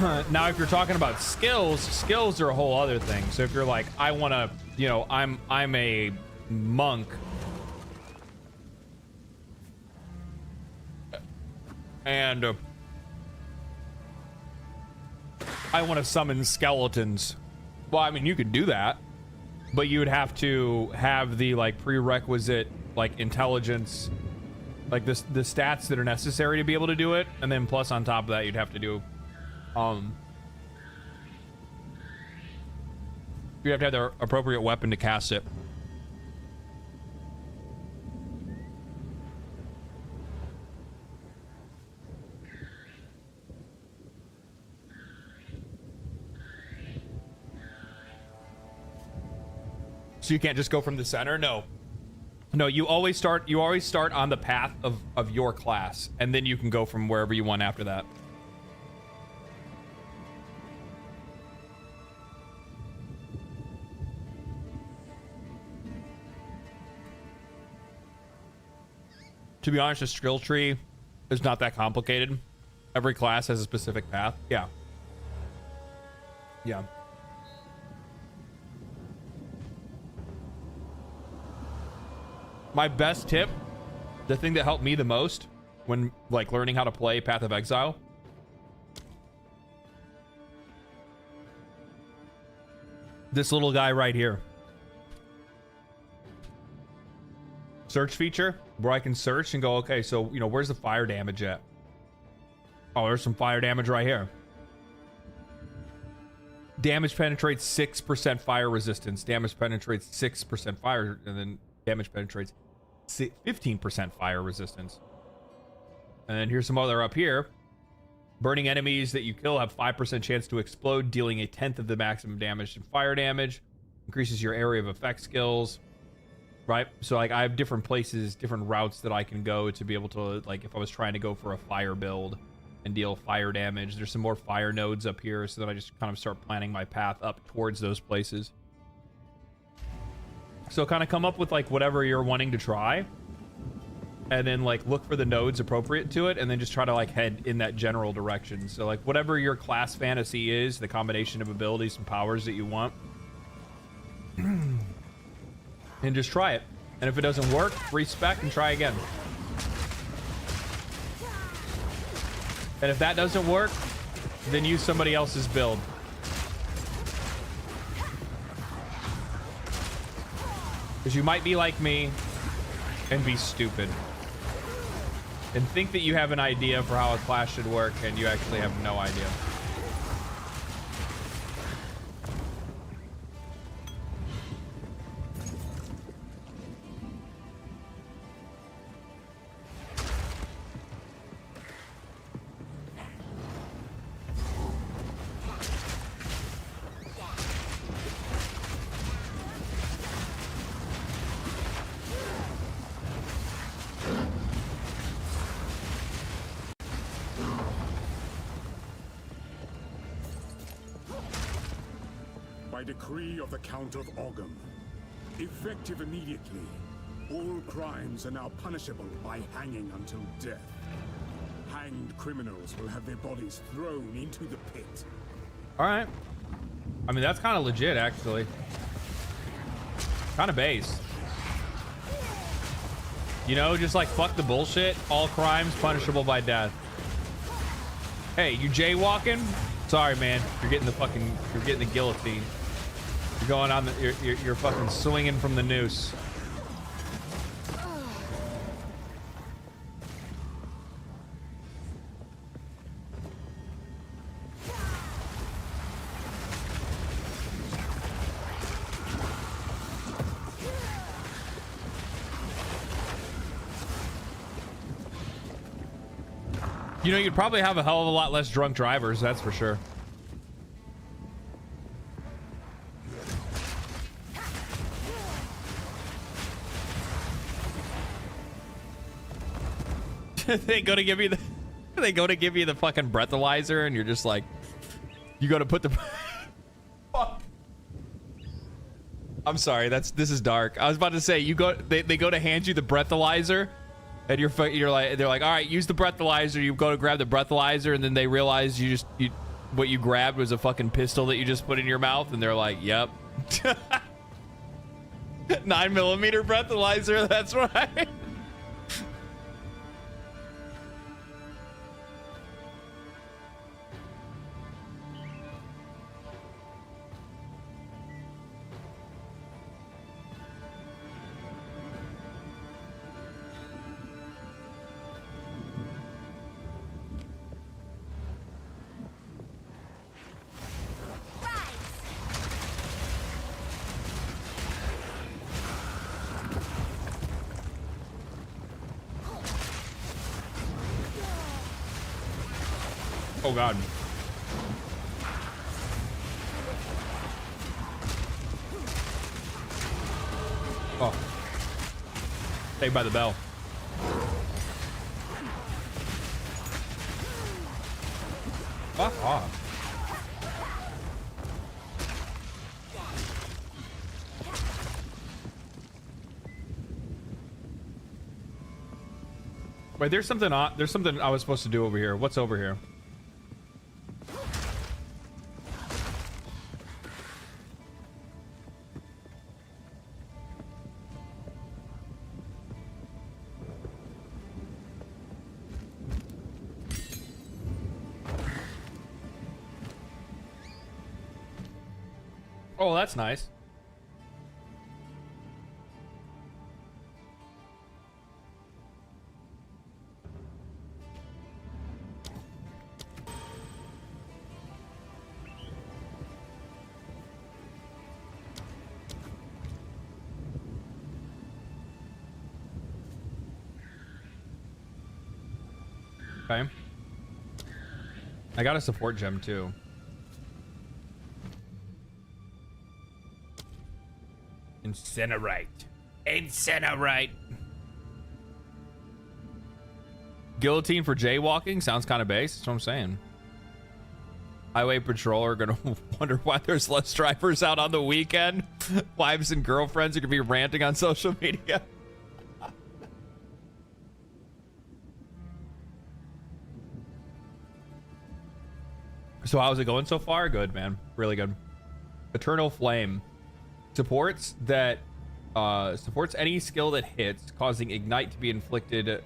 Now, if you're talking about skills are a whole other thing. So if you're like, I want to, you know, I'm a monk, and I want to summon skeletons. Well, I mean, you could do that, but you would have to have the like prerequisite like intelligence, like the stats that are necessary to be able to do it, and then plus on top of that, you'd have to do you have to have the appropriate weapon to cast it. So you can't just go from the center? No. No, you always start on the path of your class, and then you can go from wherever you want after that. To be honest, a skill tree is not that complicated. Every class has a specific path. Yeah. Yeah. My best tip, the thing that helped me the most when like learning how to play Path of Exile, this little guy right here. Search feature where I can search and go, okay, so, you know, where's the fire damage at? Oh, there's some fire damage right here. Damage penetrates 6% fire resistance. Damage penetrates 6% fire, and then damage penetrates 15% fire resistance. And then here's some other up here. Burning enemies that you kill have 5% chance to explode, dealing 1/10 of the maximum damage and fire damage. Increases your area of effect skills. Right? So like I have different places, different routes that I can go to be able to, like if I was trying to go for a fire build and deal fire damage. There's some more fire nodes up here, so then I just kind of start planning my path up towards those places. So kind of come up with like whatever you're wanting to try, and then like look for the nodes appropriate to it, and then just try to like head in that general direction. So like whatever your class fantasy is, the combination of abilities and powers that you want, and just try it. And if it doesn't work, respec and try again. And if that doesn't work, then use somebody else's build. Because you might be like me and be stupid. And think that you have an idea for how a class should work, and you actually have no idea. By decree of the Count of Ogham, effective immediately, all crimes are now punishable by hanging until death. Hanged criminals will have their bodies thrown into the pit. All right. I mean, that's kind of legit, actually. Kind of base. You know, just like fuck the bullshit. All crimes punishable by death. Hey, you jaywalking? Sorry, man. You're getting the guillotine. You're going on the, you're fucking swinging from the noose. You know, you'd probably have a hell of a lot less drunk drivers, that's for sure. They go to give you the fucking breathalyzer, and you're just like, you go to put the fuck. I'm sorry, this is dark. I was about to say, they go to hand you the breathalyzer, and you're like, they're like, all right, use the breathalyzer. You go to grab the breathalyzer, and then they realize you what you grabbed was a fucking pistol that you just put in your mouth, and they're like, "Yep." 9mm breathalyzer. That's right. Oh god. Oh. Saved by the bell. Fuck off. Wait, there's something I was supposed to do over here. What's over here? Oh, that's nice. Okay. I got a support gem too. Incinerate. Incinerate. Guillotine for jaywalking sounds kind of base. That's what I'm saying. Highway patrol are gonna wonder why there's less drivers out on the weekend. Wives and girlfriends are gonna be ranting on social media. So how's it going so far? Good, man. Really good. Eternal Flame. Supports any skill that hits, causing ignite to be inflicted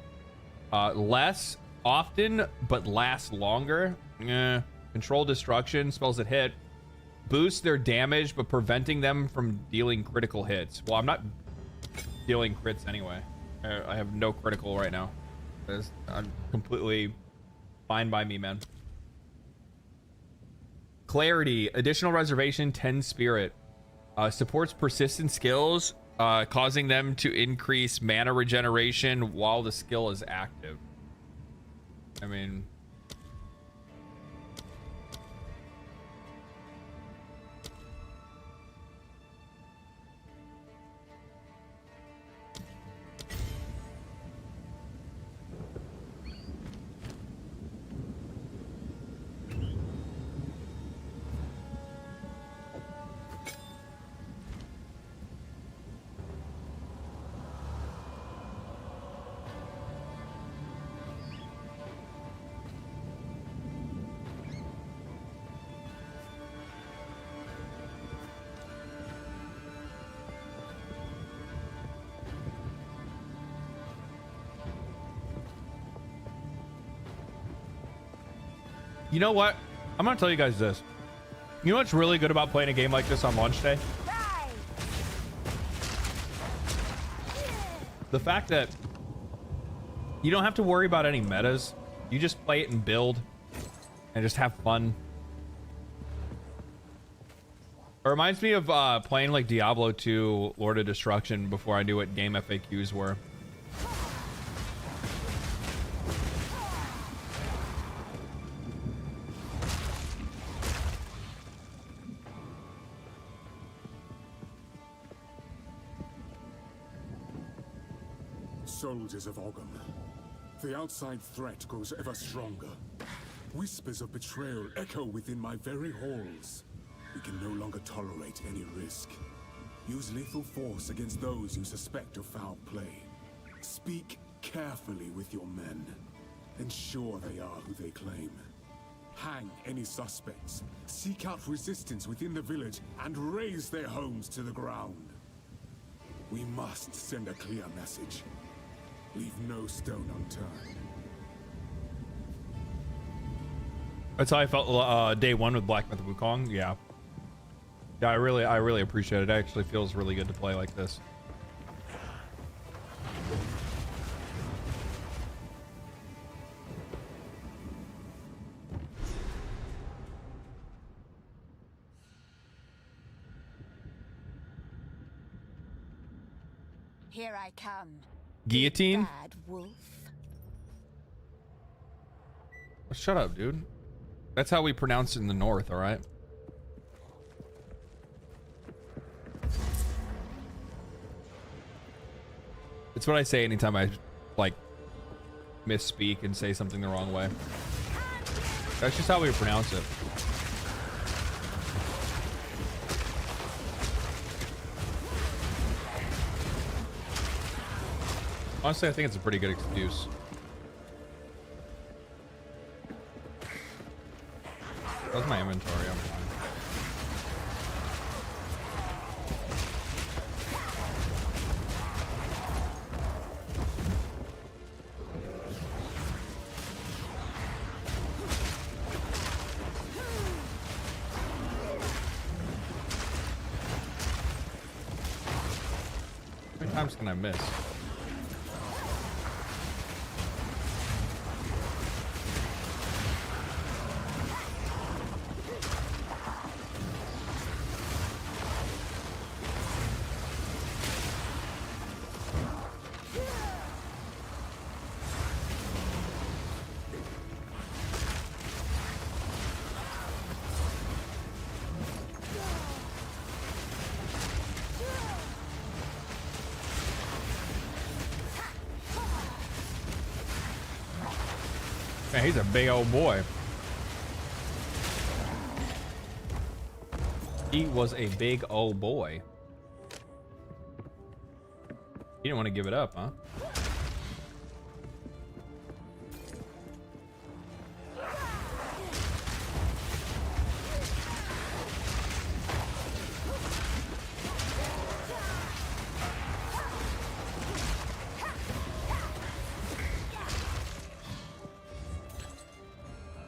less often but lasts longer. Control destruction. Spells that hit boost their damage but preventing them from dealing critical hits. Well, I'm not dealing crits anyway. I have no critical right now. I'm completely fine by me, man. Clarity. Additional reservation. 10 spirit. Supports persistent skills, causing them to increase mana regeneration while the skill is active. I mean... You know what? I'm gonna tell you guys this. You know what's really good about playing a game like this on launch day? The fact that you don't have to worry about any metas. You just play it and build and just have fun. It reminds me of playing like Diablo 2 Lord of Destruction before I knew what game FAQs were. Soldiers of Ogham, the outside threat grows ever stronger. Whispers of betrayal echo within my very halls. We can no longer tolerate any risk. Use lethal force against those you suspect of foul play. Speak carefully with your men. Ensure they are who they claim. Hang any suspects, seek out resistance within the village, and raze their homes to the ground. We must send a clear message. Leave no stone unturned. That's how I felt day one with Black Myth Wukong. Yeah. Yeah, I really appreciate it. It actually feels really good to play like this. Here I come. Guillotine? Bad wolf. Shut up, dude. That's how we pronounce it in the north, all right? It's what I say anytime I, like, misspeak and say something the wrong way. That's just how we pronounce it. Honestly, I think it's a pretty good excuse. That's my inventory. I'm fine. How many times can I miss? Man, he's a big old boy. He was a big old boy. He didn't want to give it up, huh?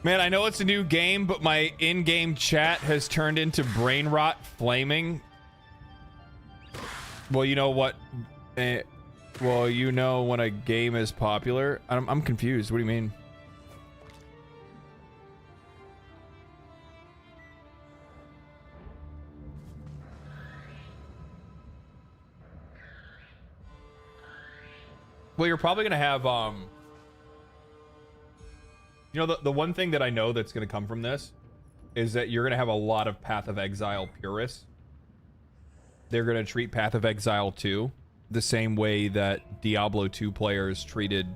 Man, I know it's a new game, but my in-game chat has turned into brain rot flaming. Well, you know what? Well, you know when a game is popular. I'm confused. What do you mean? Well, you're probably gonna have you know, the one thing that I know that's going to come from this is that you're going to have a lot of Path of Exile purists. They're going to treat Path of Exile 2 the same way that Diablo 2 players treated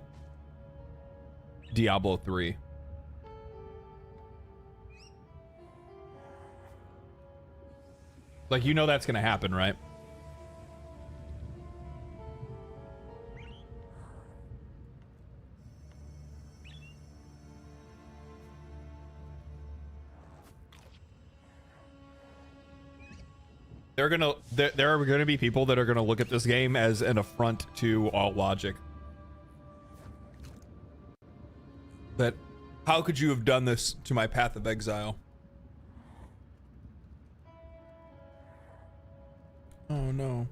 Diablo 3. Like, you know that's going to happen, right? There are gonna be people that are gonna look at this game as an affront to all logic. That, how could you have done this to my Path of Exile? Oh no.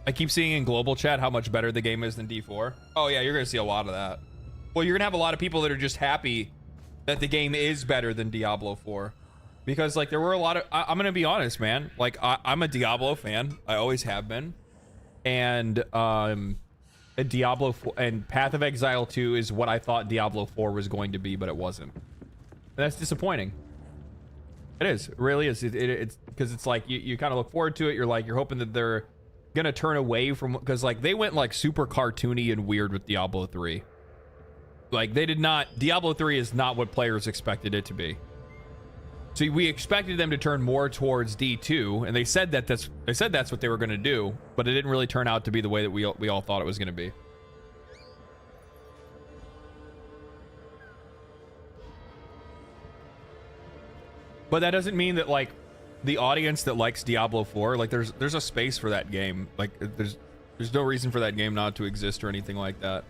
I keep seeing in global chat how much better the game is than D4. Oh yeah, you're gonna see a lot of that. Well, you're gonna have a lot of people that are just happy that the game is better than Diablo 4. Because like there were a lot of, I'm gonna be honest, man. Like I'm a Diablo fan. I always have been. And a Diablo 4 and Path of Exile 2 is what I thought Diablo 4 was going to be, but it wasn't. And that's disappointing. It is. It really is. It's because it's like you kind of look forward to it. You're like, you're hoping that they're gonna turn away from, because like they went like super cartoony and weird with Diablo 3. Like they did not, Diablo 3 is not what players expected it to be. So we expected them to turn more towards D2, and they said that's what they were going to do, but it didn't really turn out to be the way that we all thought it was going to be. But that doesn't mean that like the audience that likes Diablo 4, like there's a space for that game. Like there's no reason for that game not to exist or anything like that.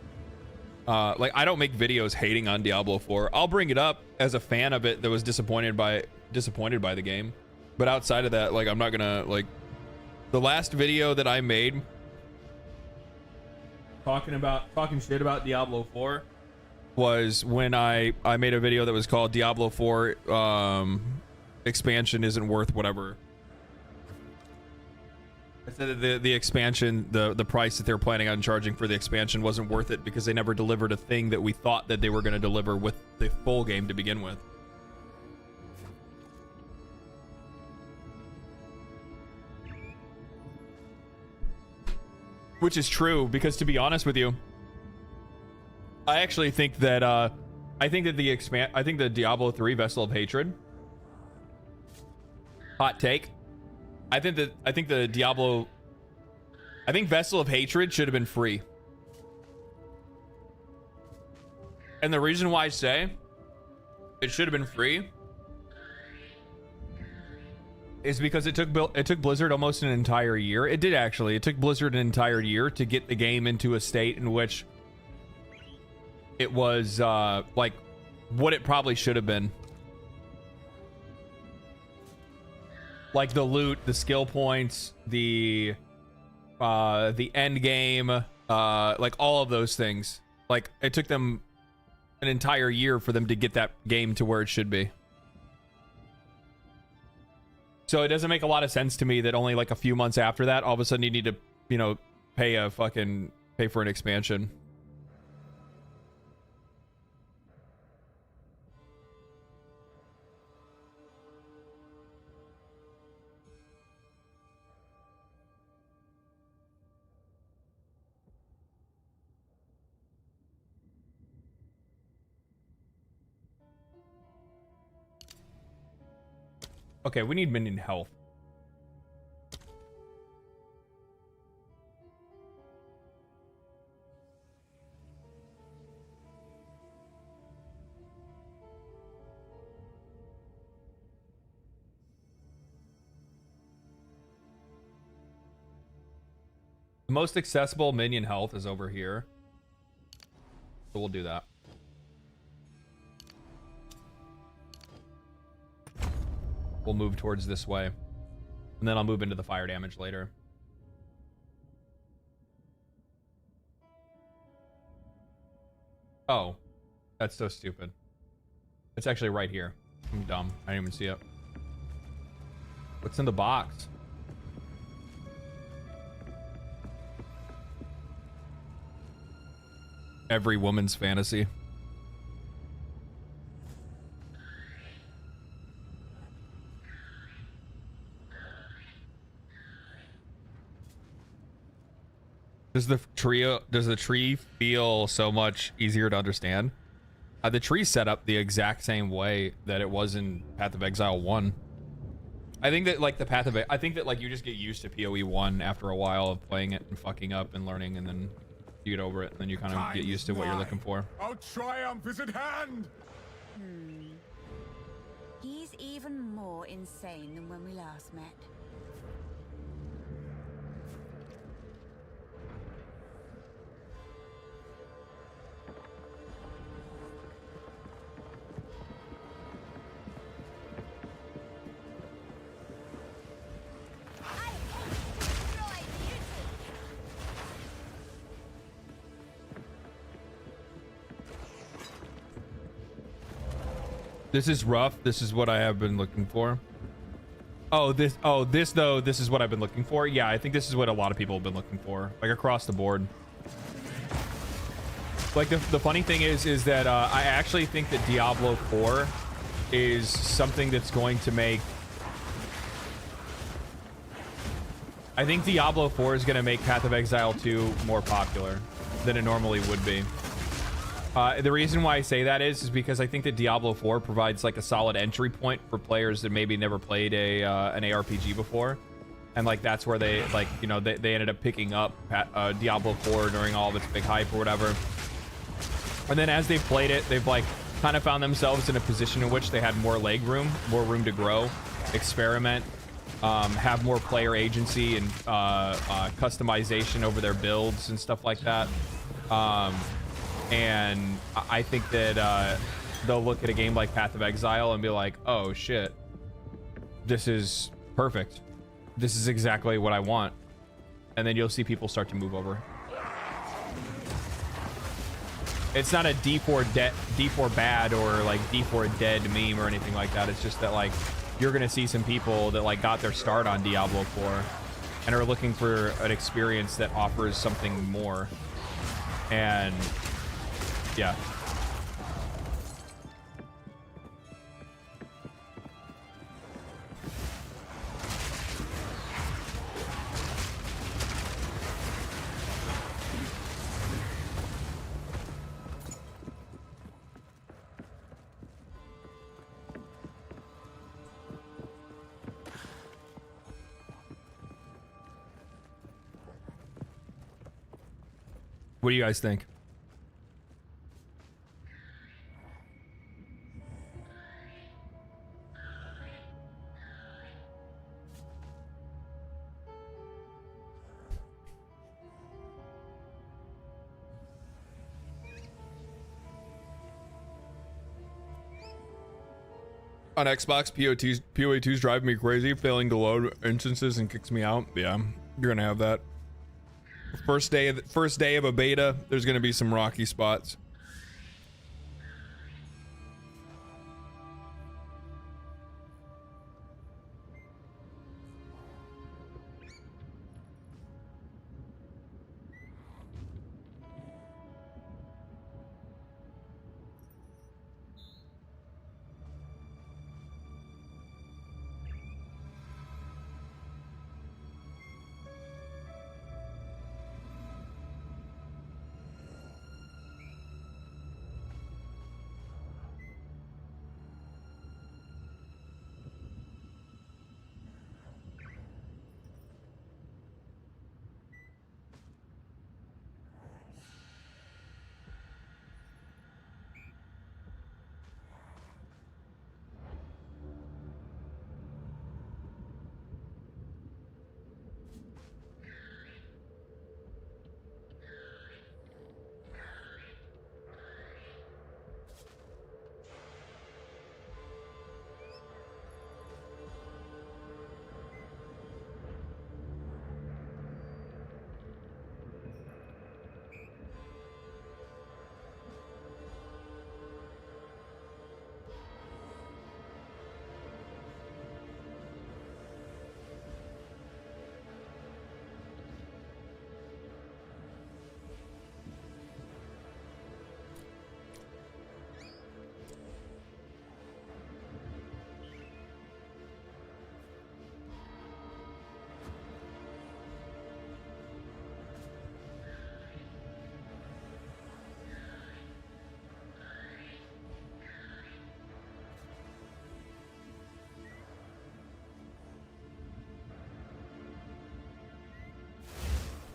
Like I don't make videos hating on Diablo 4. I'll bring it up as a fan of it that was disappointed by the game. But outside of that, like I'm not gonna like the last video that I made talking shit about Diablo 4 was when I made a video that was called Diablo 4 expansion isn't worth whatever. I said that the expansion, the price that they were planning on charging for the expansion wasn't worth it because they never delivered a thing that we thought that they were going to deliver with the full game to begin with. Which is true, because to be honest with you, I actually think that I think the Diablo 3 Vessel of Hatred, hot take, I think Vessel of Hatred should have been free. And the reason why I say it should have been free is because it took Blizzard almost an entire year. It did actually. It took Blizzard an entire year to get the game into a state in which it was like what it probably should have been. Like the loot, the skill points, the end game, like all of those things. Like it took them an entire year for them to get that game to where it should be. So it doesn't make a lot of sense to me that only like a few months after that, all of a sudden you need to, you know, pay for an expansion. Okay, we need minion health. The most accessible minion health is over here. So we'll do that. We'll move towards this way. And then I'll move into the fire damage later. Oh. That's so stupid. It's actually right here. I'm dumb. I didn't even see it. What's in the box? Every woman's fantasy. Does the tree feel so much easier to understand? The tree's set up the exact same way that it was in Path of Exile 1. I think that like I think that like you just get used to POE1 after a while of playing it and fucking up and learning, and then you get over it, and then you kind of get used to what you're looking for. Our triumph is at hand. He's even more insane than when we last met. This is rough. This is what I have been looking for. This is what I've been looking for. Yeah, I think this is what a lot of people have been looking for, like across the board. Like the funny thing is that I actually think that Diablo 4 is something that's going to make. I think Diablo 4 is going to make Path of Exile 2 more popular than it normally would be. The reason why I say that is because I think that Diablo 4 provides like a solid entry point for players that maybe never played an ARPG before, and like that's where they like, you know, they ended up picking up Diablo 4 during all of its big hype or whatever, and then as they've played it, they've like kind of found themselves in a position in which they had more leg room, more room to grow, experiment, have more player agency and customization over their builds and stuff like that. And I think that they'll look at a game like Path of Exile and be like, oh shit, this is perfect. This is exactly what I want. And then you'll see people start to move over. It's not a D4 bad or like D4 dead meme or anything like that. It's just that like you're gonna see some people that like got their start on Diablo 4 and are looking for an experience that offers something more. And yeah. What do you guys think? On Xbox, POE2's driving me crazy, failing to load instances and kicks me out. Yeah, you're gonna have that. First day of a beta, there's gonna be some rocky spots.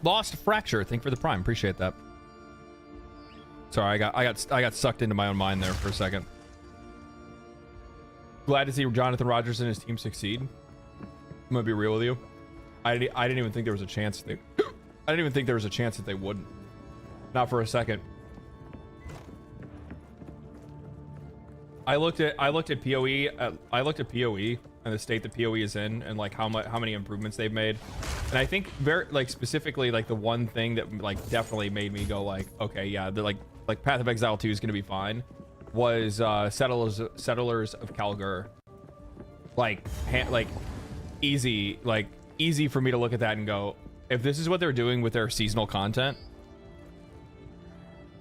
Lost Fracture, thank you for the prime. Appreciate that. Sorry, I got sucked into my own mind there for a second. Glad to see Jonathan Rogers and his team succeed. I'm gonna be real with you. I didn't even think there was a chance I didn't even think there was a chance that they wouldn't. Not for a second. I looked at POE. I looked at POE and the state that POE is in, and like how many improvements they've made. And I think very like specifically like the one thing that like definitely made me go like, okay, yeah, they're like Path of Exile 2 is gonna be fine, was Settlers of Kalgur. Like easy for me to look at that and go, if this is what they're doing with their seasonal content,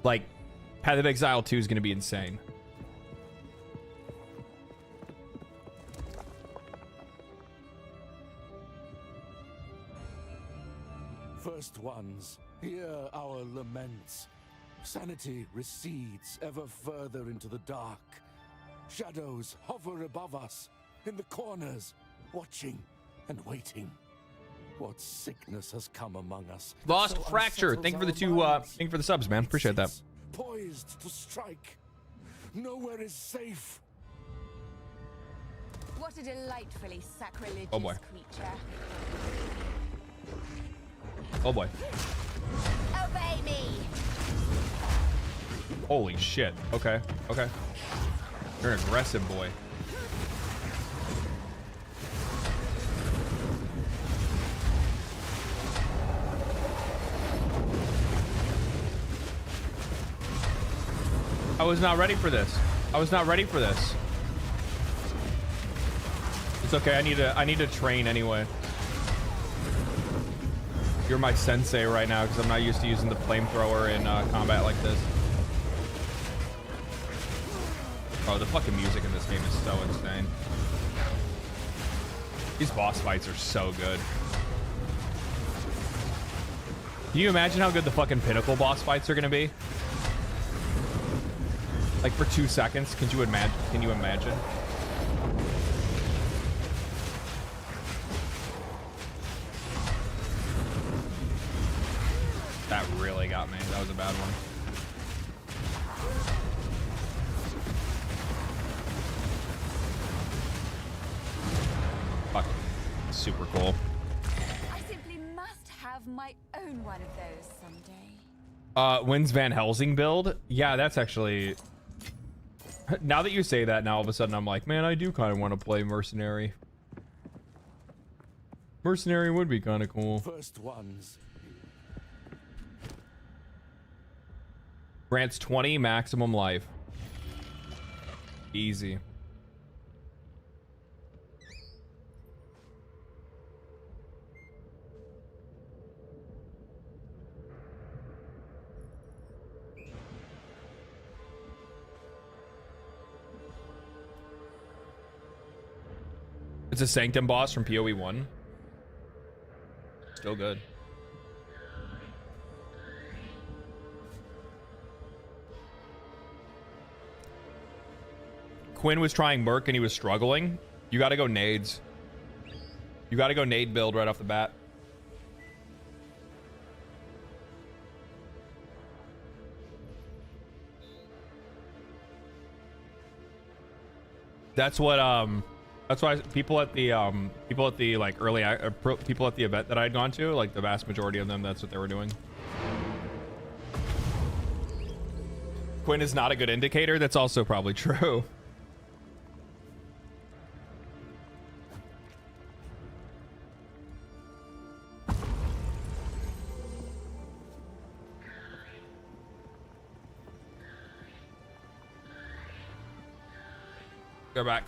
like Path of Exile 2 is gonna be insane. First ones, hear our laments. Sanity recedes ever further into the dark. Shadows hover above us, in the corners, watching and waiting. What sickness has come among us? Lost so Fracture. Thank you for the unsettles thank you for the subs, man. Appreciate that. poised to strike. Nowhere is safe. What a delightfully sacrilegious Oh boy. creature. Oh boy. Obey me! Holy shit. Okay. Okay. You're an aggressive boy. I was not ready for this. I was not ready for this. It's okay. I need to train anyway. You're my sensei right now because I'm not used to using the flamethrower in combat like this. Oh, the fucking music in this game is so insane. These boss fights are so good. Can you imagine how good the fucking pinnacle boss fights are gonna be? Like for 2 seconds, can you imagine? Can you imagine? That really got me. That was a bad one. Fuck. Super cool. I simply must have my own one of those someday. When's Van Helsing build? Yeah, that's actually... Now that you say that, now all of a sudden I'm like, man, I do kind of want to play Mercenary. Mercenary would be kind of cool. First ones. Grants 20 maximum life. Easy. It's a Sanctum boss from POE1. Still good. Quinn was trying Merc and he was struggling. You gotta go nades. You gotta go nade build right off the bat. That's why people at the like people at the event that I'd gone to, like the vast majority of them, that's what they were doing. Quinn is not a good indicator. That's also probably true. Go back.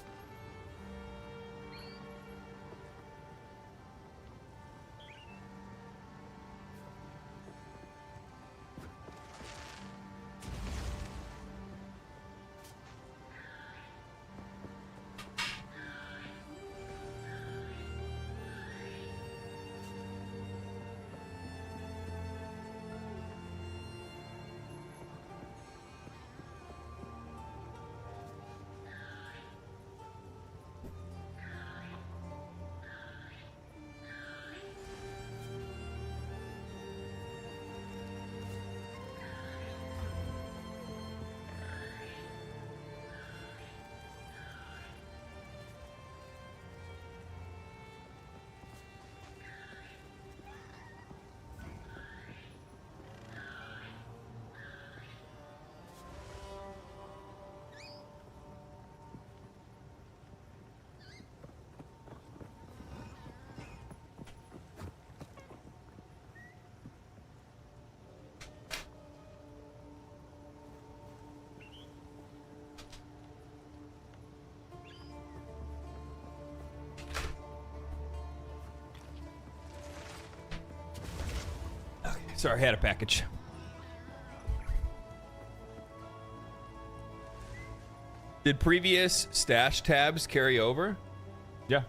Sorry, I had a package. Did previous stash tabs carry over? Yeah.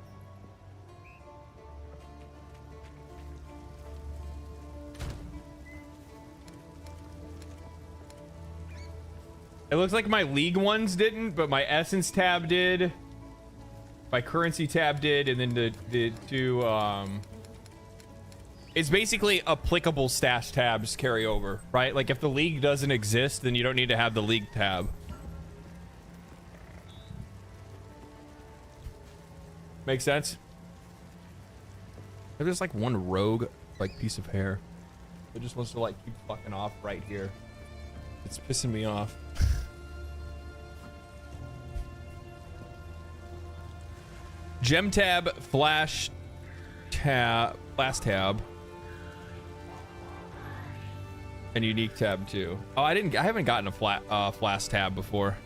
It looks like my League ones didn't, but my Essence tab did. My Currency tab did, and then the two, it's basically applicable stash tabs carry over, right? Like if the League doesn't exist, then you don't need to have the League tab. Make sense? There's like one rogue like piece of hair that just wants to like keep fucking off right here. It's pissing me off. Gem tab, flash tab, blast tab, and unique tab too. Oh, I haven't gotten a flash tab before.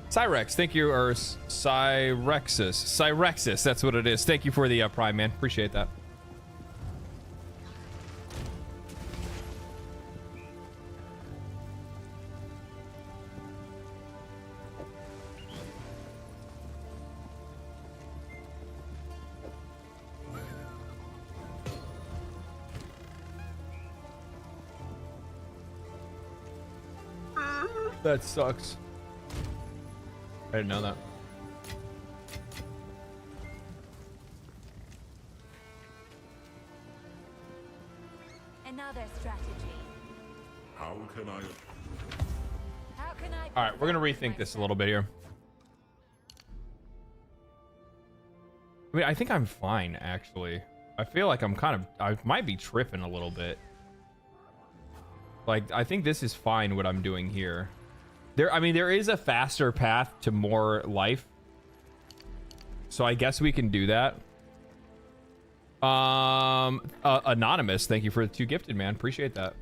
Cyrex, thank you, or Cyrexis, that's what it is. Thank you for the Prime, man. Appreciate that. That sucks. I didn't know that. Another strategy. How can I? All right, we're gonna rethink this a little bit here. I mean, I think I'm fine actually. I feel like I might be tripping a little bit. Like, I think this is fine what I'm doing here. I mean, there is a faster path to more life. So I guess we can do that. Anonymous, thank you for the 2 gifted, man. Appreciate that.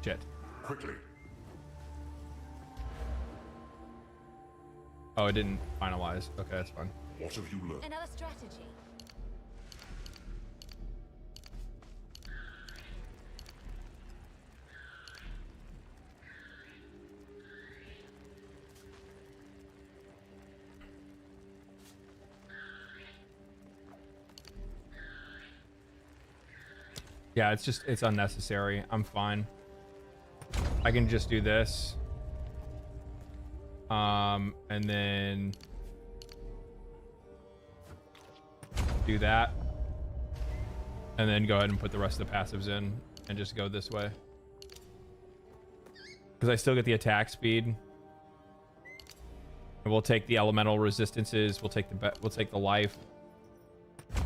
Shit. Quickly. Oh, it didn't finalize. Okay, that's fine. What have you learned? Another strategy. Yeah, it's unnecessary. I'm fine. I can just do this. And then do that. And then go ahead and put the rest of the passives in and just go this way. Because I still get the attack speed. And we'll take the elemental resistances. We'll take the life. And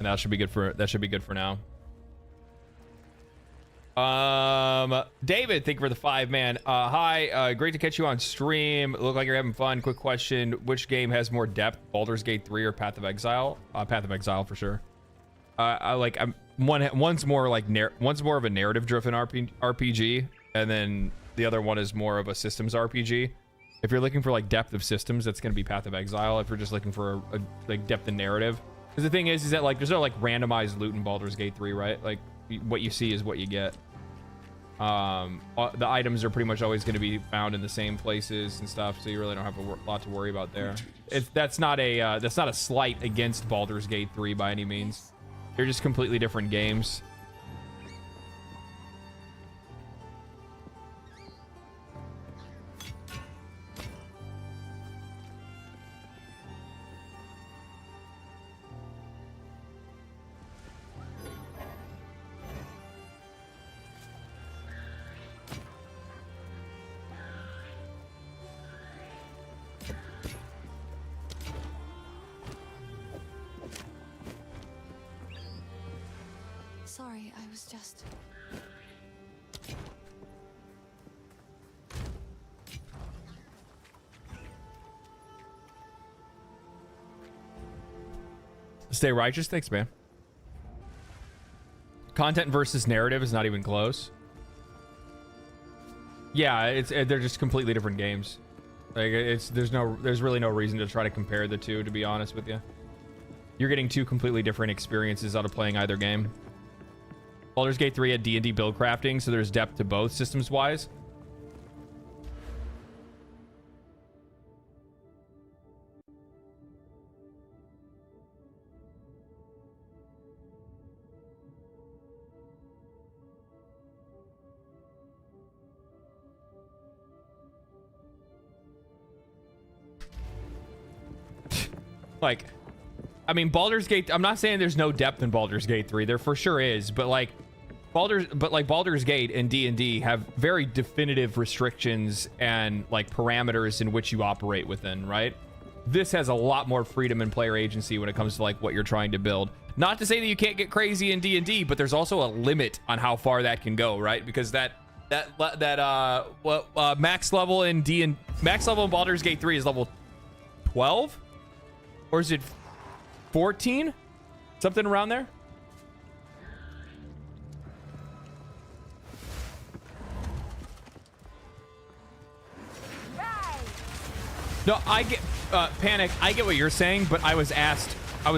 that should be good for now. David, thank you for the 5, man. Hi, great to catch you on stream. Look like you're having fun. Quick question: which game has more depth, Baldur's Gate 3 or Path of Exile? Path of Exile for sure. One's more of a narrative-driven RPG, and then the other one is more of a systems RPG. If you're looking for like depth of systems, that's going to be Path of Exile. If you're just looking for a like depth in narrative, because the thing is that like there's no like randomized loot in Baldur's Gate 3, right? Like what you see is what you get. The items are pretty much always going to be found in the same places and stuff, so you really don't have a lot to worry about there. That's not a slight against Baldur's Gate 3 by any means. They're just completely different games. Sorry, I was just... Stay righteous. Thanks, man. Content versus narrative is not even close. Yeah, they're just completely different games. Like there's really no reason to try to compare the two, to be honest with you. You're getting 2 completely different experiences out of playing either game. Baldur's Gate 3 had D&D build crafting, so there's depth to both systems wise. Like, I mean, Baldur's Gate, I'm not saying there's no depth in Baldur's Gate 3. There for sure is, but like Baldur's Gate and D&D have very definitive restrictions and like parameters in which you operate within, right? This has a lot more freedom and player agency when it comes to like what you're trying to build. Not to say that you can't get crazy in D&D, but there's also a limit on how far that can go, right? Because max level in max level in Baldur's Gate 3 is level 12, or is it 14? Something around there. No, I get Panic. I get what you're saying, but I was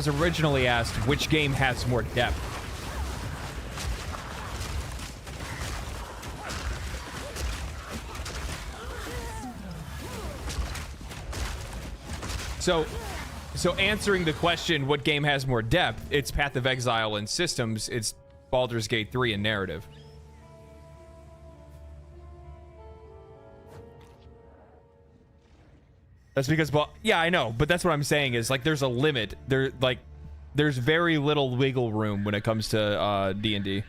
originally asked which game has more depth. So answering the question, what game has more depth? It's Path of Exile and systems. It's Baldur's Gate 3 and narrative. That's because, well, yeah, I know, but that's what I'm saying is like there's a limit. There's very little wiggle room when it comes to D&D.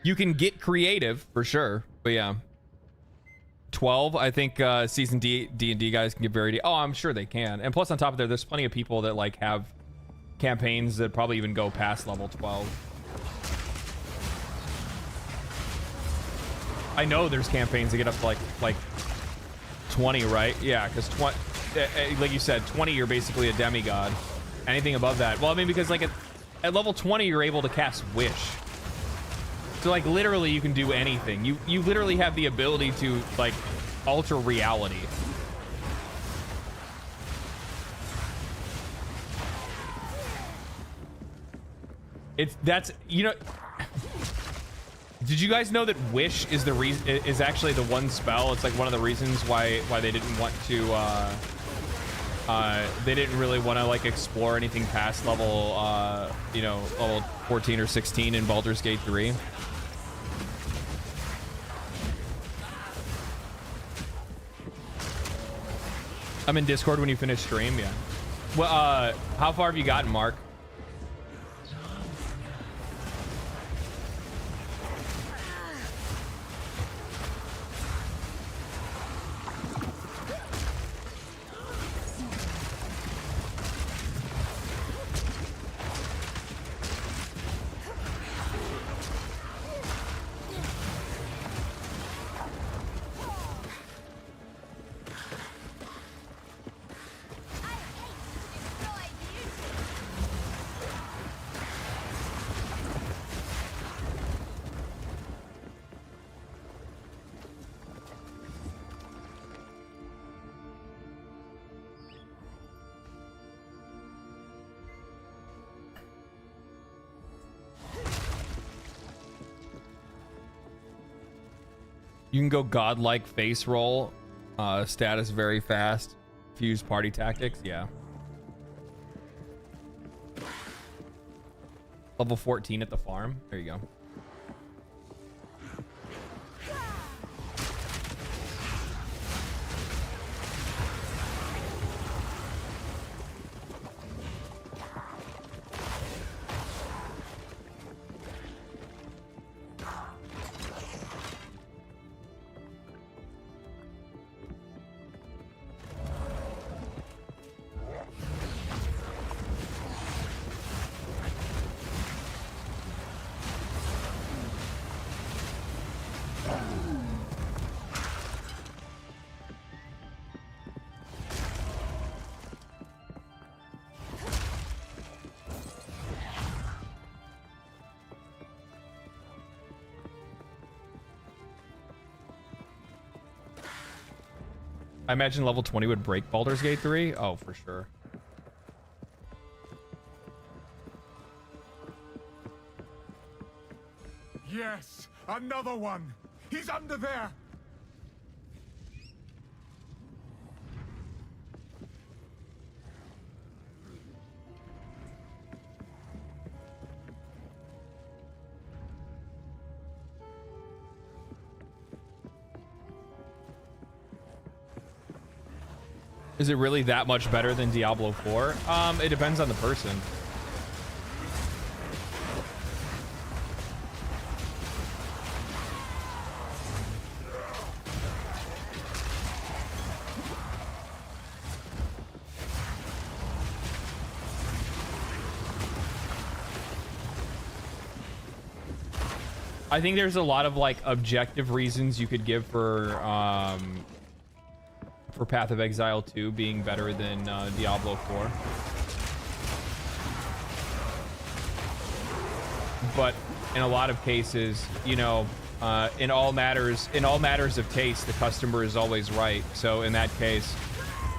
You can get creative for sure, but yeah. 12, I think seasoned D&D guys can get very. Oh, I'm sure they can. And plus, on top of that, there's plenty of people that like have campaigns that probably even go past level 12. I know there's campaigns that get up to like 20, right? Yeah, because like you said, 20 you're basically a demigod. Anything above that, well, I mean, because like at level 20 you're able to cast Wish. So like literally you can do anything. You literally have the ability to like alter reality. That's you know. Did you guys know that Wish is the reason is actually the one spell? It's like one of the reasons why they didn't want to they didn't really want to like explore anything past level you know, level 14 or 16 in Baldur's Gate 3. I'm in Discord when you finish stream, yeah. Well, how far have you gotten, Mark? You can go godlike face roll, status very fast, fuse party tactics, yeah. Level 14 at the farm, there you go. I imagine level 20 would break Baldur's Gate 3. Oh, for sure. Yes, another one. He's under there. Is it really that much better than Diablo 4? It depends on the person. I think there's a lot of like objective reasons you could give for Path of Exile 2 being better than Diablo 4. But in a lot of cases, you know, in all matters of taste, the customer is always right. So in that case,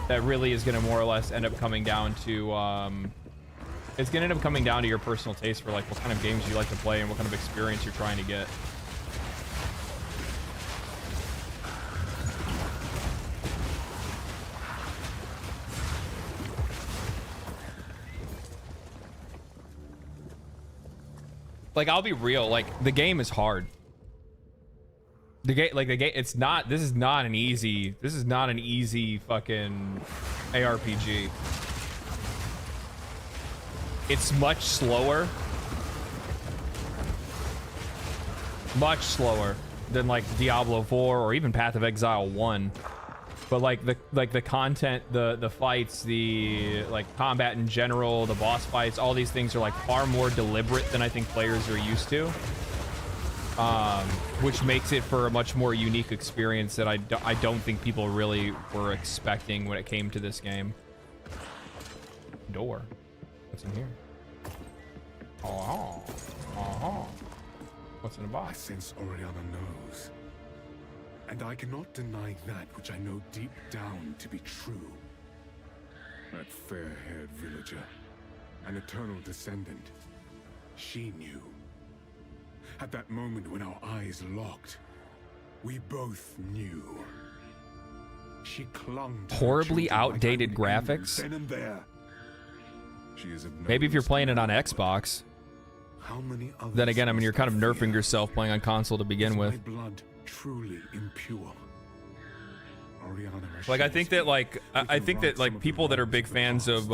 that really is going to more or less end up coming down to it's going to end up coming down to your personal taste for like what kind of games you like to play and what kind of experience you're trying to get. Like, I'll be real, like, the game is hard. The game, it's not, this is not an easy fucking ARPG. It's much slower than like Diablo 4 or even Path of Exile 1. But like the content, the fights, the like combat in general, the boss fights, all these things are like far more deliberate than I think players are used to. Which makes it for a much more unique experience that I don't think people really were expecting when it came to this game. Door. What's in here? Oh. What's in the box? I sense Oriana knows. And I cannot deny that which I know deep down to be true. That fair-haired villager, an eternal descendant, she knew. At that moment when our eyes locked, we both knew. She clung to horribly outdated graphics. Then and there. She is of no Maybe if you're playing it on Xbox. How many others Then again, I mean, you're kind of must nerfing yourself playing on console to begin with. my blood truly impure. Like, I think that people that are big fans of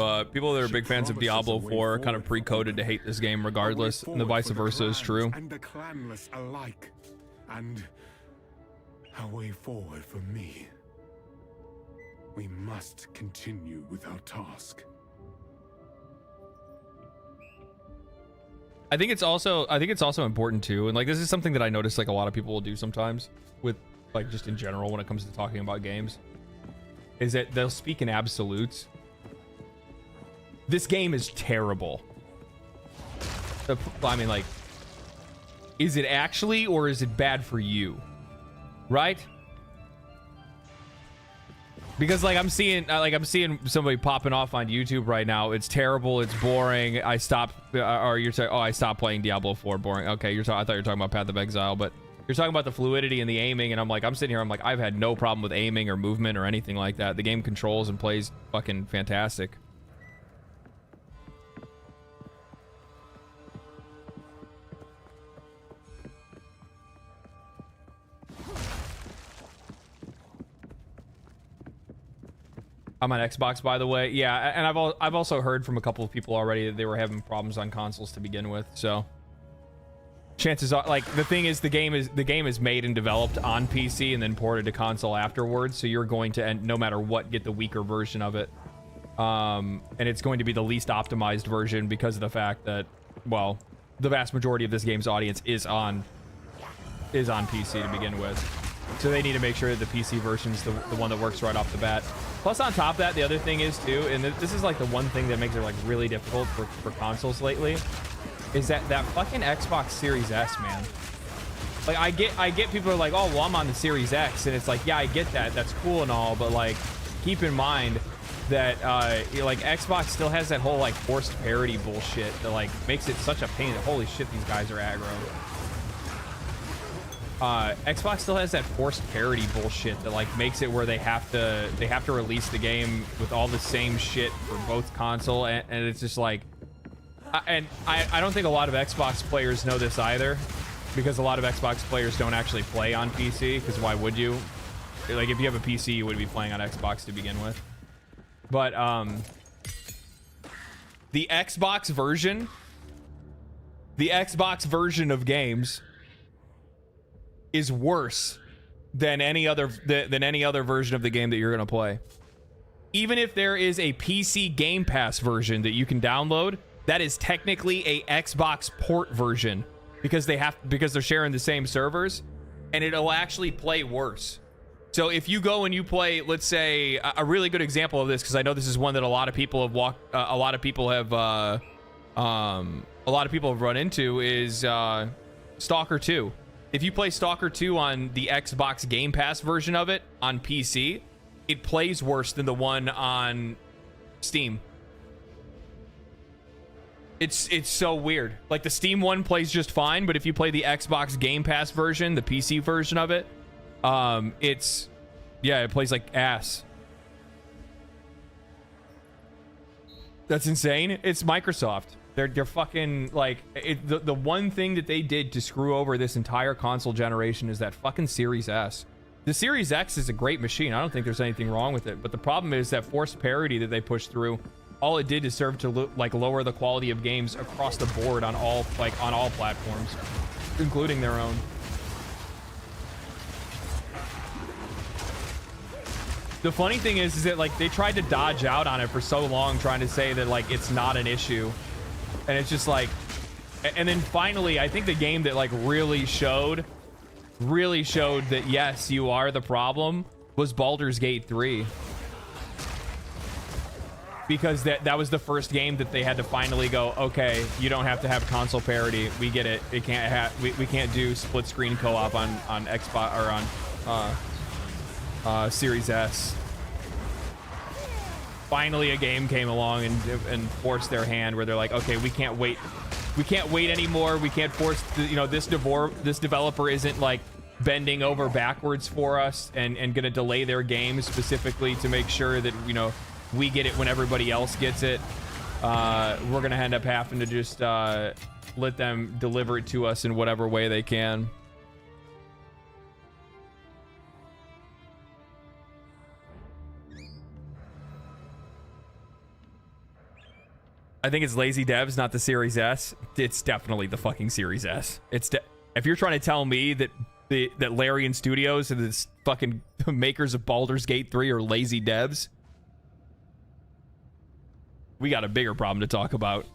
Diablo 4 are kind of pre-coded to hate this game regardless, and the vice versa is true. And the clanless alike, and a way forward for me. We must continue with our task. I think it's also important too, and like this is something that I notice like a lot of people will do sometimes with like just in general when it comes to talking about games, is that they'll speak in absolutes. This game is terrible. I mean, like, is it actually, or is it bad for you? Right? Because like I'm seeing somebody popping off on YouTube right now. It's terrible. It's boring. I stopped. Or you're saying, oh, I stopped playing Diablo 4. Boring. Okay, I thought you were talking about Path of Exile, but you're talking about the fluidity and the aiming, and I'm sitting here. I'm like, I've had no problem with aiming or movement or anything like that. The game controls and plays fucking fantastic. I'm on Xbox, by the way. Yeah, and I've also heard from a couple of people already that they were having problems on consoles to begin with. So chances are, like, the thing is, the game is made and developed on PC and then ported to console afterwards. So you're going to, no matter what, get the weaker version of it, and it's going to be the least optimized version because of the fact that, well, the vast majority of this game's audience is on PC to begin with. So they need to make sure that the PC version's the one that works right off the bat. Plus, on top of that, the other thing is too, and this is like the one thing that makes it like really difficult for consoles lately, is that fucking Xbox Series S, man. Like, I get people are like, oh, well, I'm on the Series X, and it's like, yeah, I get that, that's cool and all, but like, keep in mind that like Xbox still has that whole like forced parity bullshit that like makes it such a pain. Holy shit, these guys are aggro. Xbox still has that forced parity bullshit that like makes it where they have to release the game with all the same shit for both console, and it's just like, and I don't think a lot of Xbox players know this either, because a lot of Xbox players don't actually play on PC, because why would you? Like, if you have a PC, you would be playing on Xbox to begin with. But the Xbox version of games is worse than any other version of the game that you're gonna play. Even if there is a PC Game Pass version that you can download, that is technically a Xbox port version because they're sharing the same servers, and it'll actually play worse. So if you go and you play, let's say, a really good example of this, because I know this is one that a lot of people have run into, is Stalker 2. If you play Stalker 2 on the Xbox Game Pass version of it on PC, it plays worse than the one on Steam. It's so weird. Like, the Steam one plays just fine, but if you play the Xbox Game Pass version, the PC version of it, it plays like ass. That's insane. It's Microsoft. They're fucking like the one thing that they did to screw over this entire console generation is that fucking Series S. The Series X is a great machine. I don't think there's anything wrong with it, but the problem is that forced parity that they pushed through. All it did is serve to lower the quality of games across the board on all platforms, including their own. The funny thing is that like they tried to dodge out on it for so long, trying to say that like it's not an issue, and it's just like, and then finally, I think the game that like really showed that yes, you are the problem was Baldur's Gate 3. Because that was the first game that they had to finally go, okay, you don't have to have console parity. We get it. It can't have we can't do split screen co-op on Xbox or on Series S. Finally, a game came along and forced their hand where they're like, okay, we can't wait anymore. We can't force this developer isn't like bending over backwards for us and gonna delay their game specifically to make sure that we get it when everybody else gets it. We're gonna end up having to just let them deliver it to us in whatever way they can. I think it's lazy devs, not the Series S. It's definitely the fucking Series S. If you're trying to tell me that Larian Studios and the fucking makers of Baldur's Gate 3 are lazy devs, we got a bigger problem to talk about.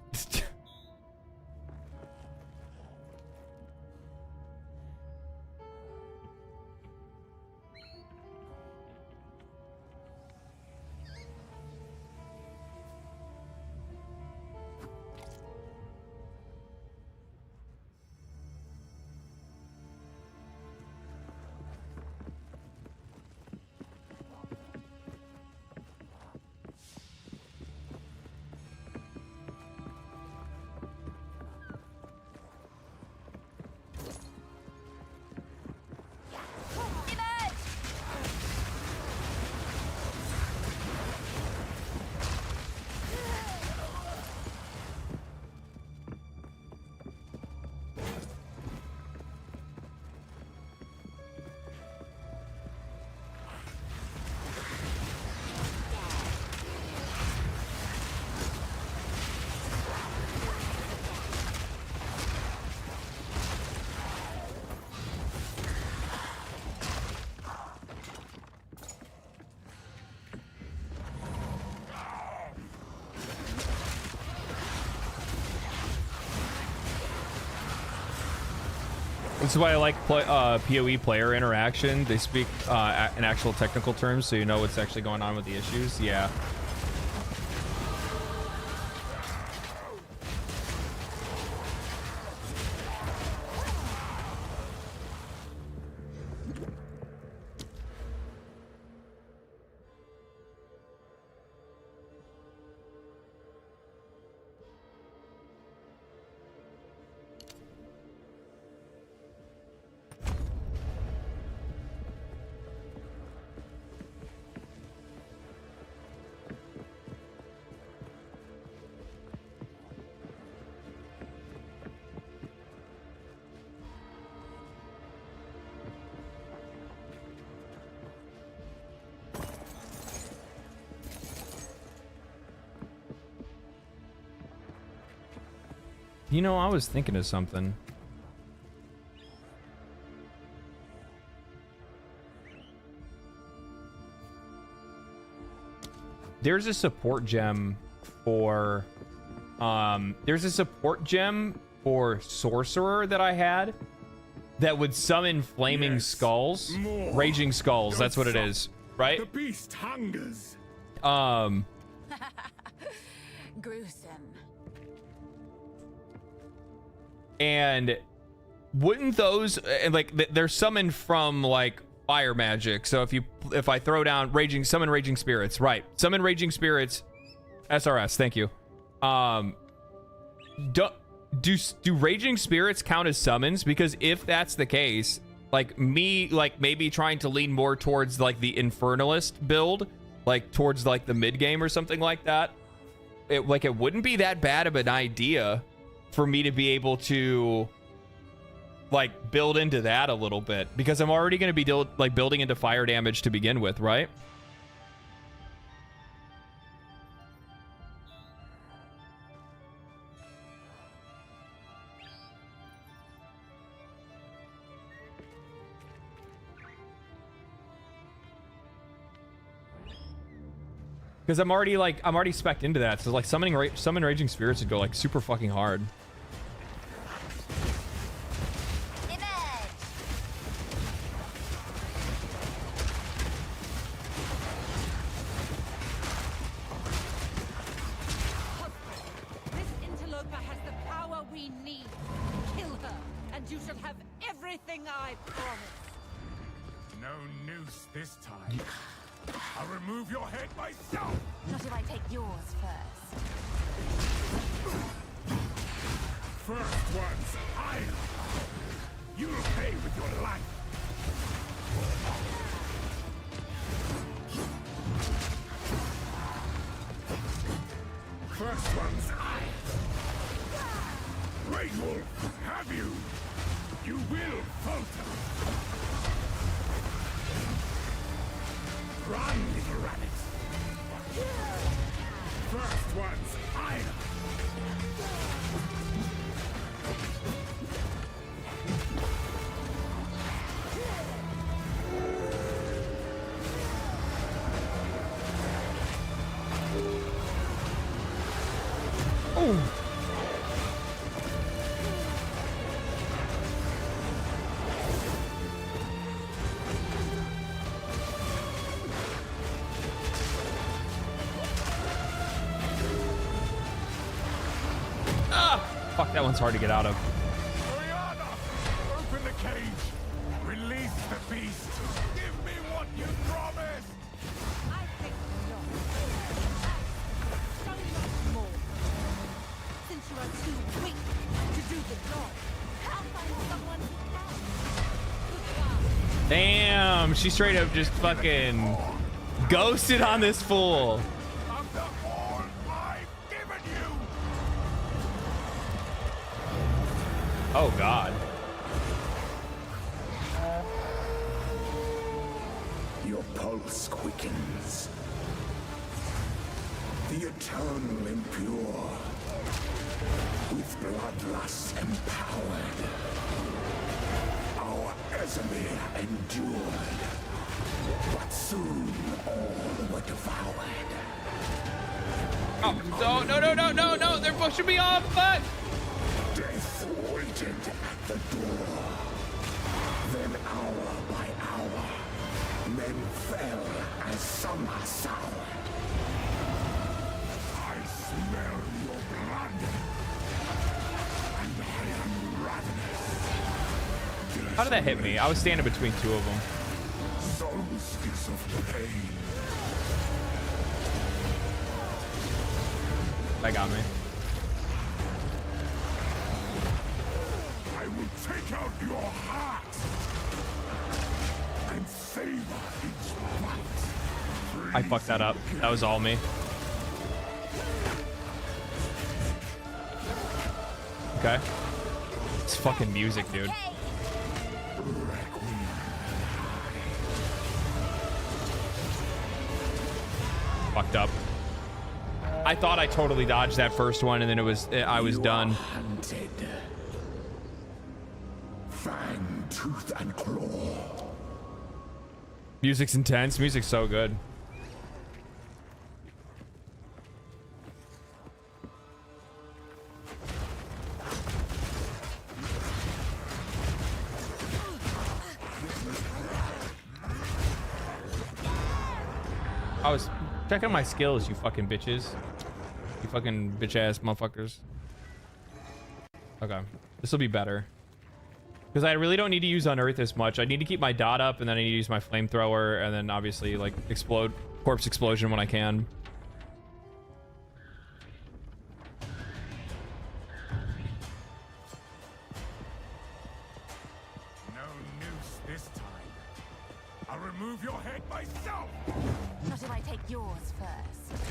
This is why I like POE player interaction. They speak in actual technical terms, so you know what's actually going on with the issues. Yeah. You know, I was thinking of something. There's a support gem for sorcerer that I had that would summon flaming skulls, raging skulls. That's what it is, right? The beast hungers. Gruesome. And wouldn't those, and like they're summoned from like fire magic. So if I throw down summon raging spirits, right? Summon raging spirits, SRS. Thank you. Do raging spirits count as summons? Because if that's the case, like me, like maybe trying to lean more towards like the infernalist build, like towards like the mid game or something like that, it wouldn't be that bad of an idea for me to be able to like build into that a little bit, because I'm already going to be building into fire damage to begin with, right? Because I'm already spec'd into that, so like summon raging spirits would go like super fucking hard. This interloper has the power we need. Kill her, and you shall have everything I promise. No noose this time. I'll remove your head myself! Not if I take yours first. First one's iron. You'll pay with your life. First one's iron. Great Wolf, have you? You will falter. Run, little rabbit. First one's iron. Oh. Fuck, that one's hard to get out of. Open the cage. Release the beast. Give me what you promised. I think not. So much more. Since you are too weak to do the job, I'll find someone who can. Damn, she straight up just fucking ghosted on this fool. Oh God. Your pulse quickens. The eternal impure. With bloodlust empowered. Our Ezemir endured. But soon all were devoured. Oh, no, they're pushing me off, fuck! Death waited at the door. Then hour by hour, men fell as some are soured. I smell your blood, and I am ravenous. How did that hit me? I was standing between two of them. Solstice of pain. That got me. I will take out your heart and savor its bite. I fucked that up. That was all me. Okay. It's fucking music, dude. Fucked up. I thought I totally dodged that first one, and then I was done. Hunted. Fang, tooth, and claw. Music's intense. Music's so good. I was checking my skills, you fucking bitches. You fucking bitch ass motherfuckers. Okay. This will be better. Because I really don't need to use Unearth as much. I need to keep my dot up, and then I need to use my flamethrower, and then obviously, like, explode, corpse explosion when I can. No noose this time. I'll remove your head myself. Not if I take yours first.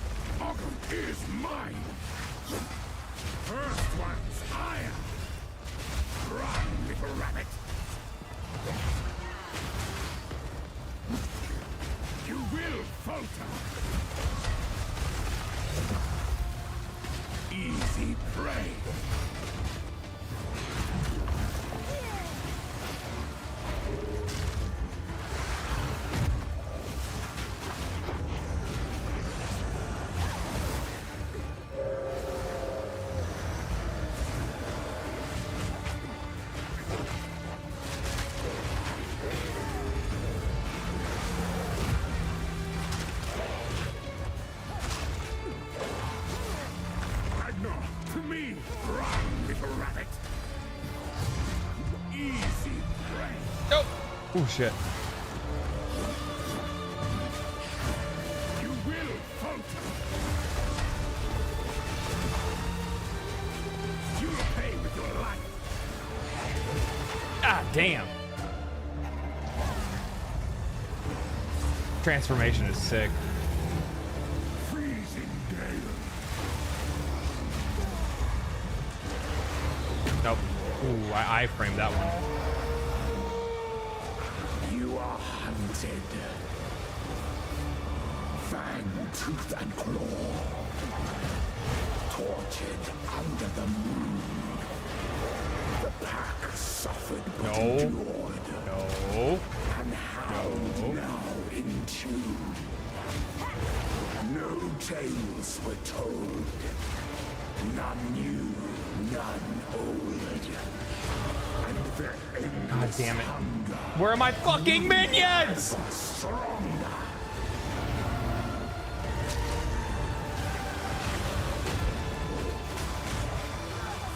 Ogre is mine. First one's higher. Run, little rabbit. You will falter. Easy prey. Oh shit. You will falter. You will pay with your life. Ah, damn. Transformation is sick. Freezing gale. Nope. Ooh, I framed that one. You are hunted. Fang, tooth, and claw. Tortured under the moon. The pack suffered but endured. No. And howled now in tune. No tales were told. None new, none old. And their God damn it. Where are my fucking minions?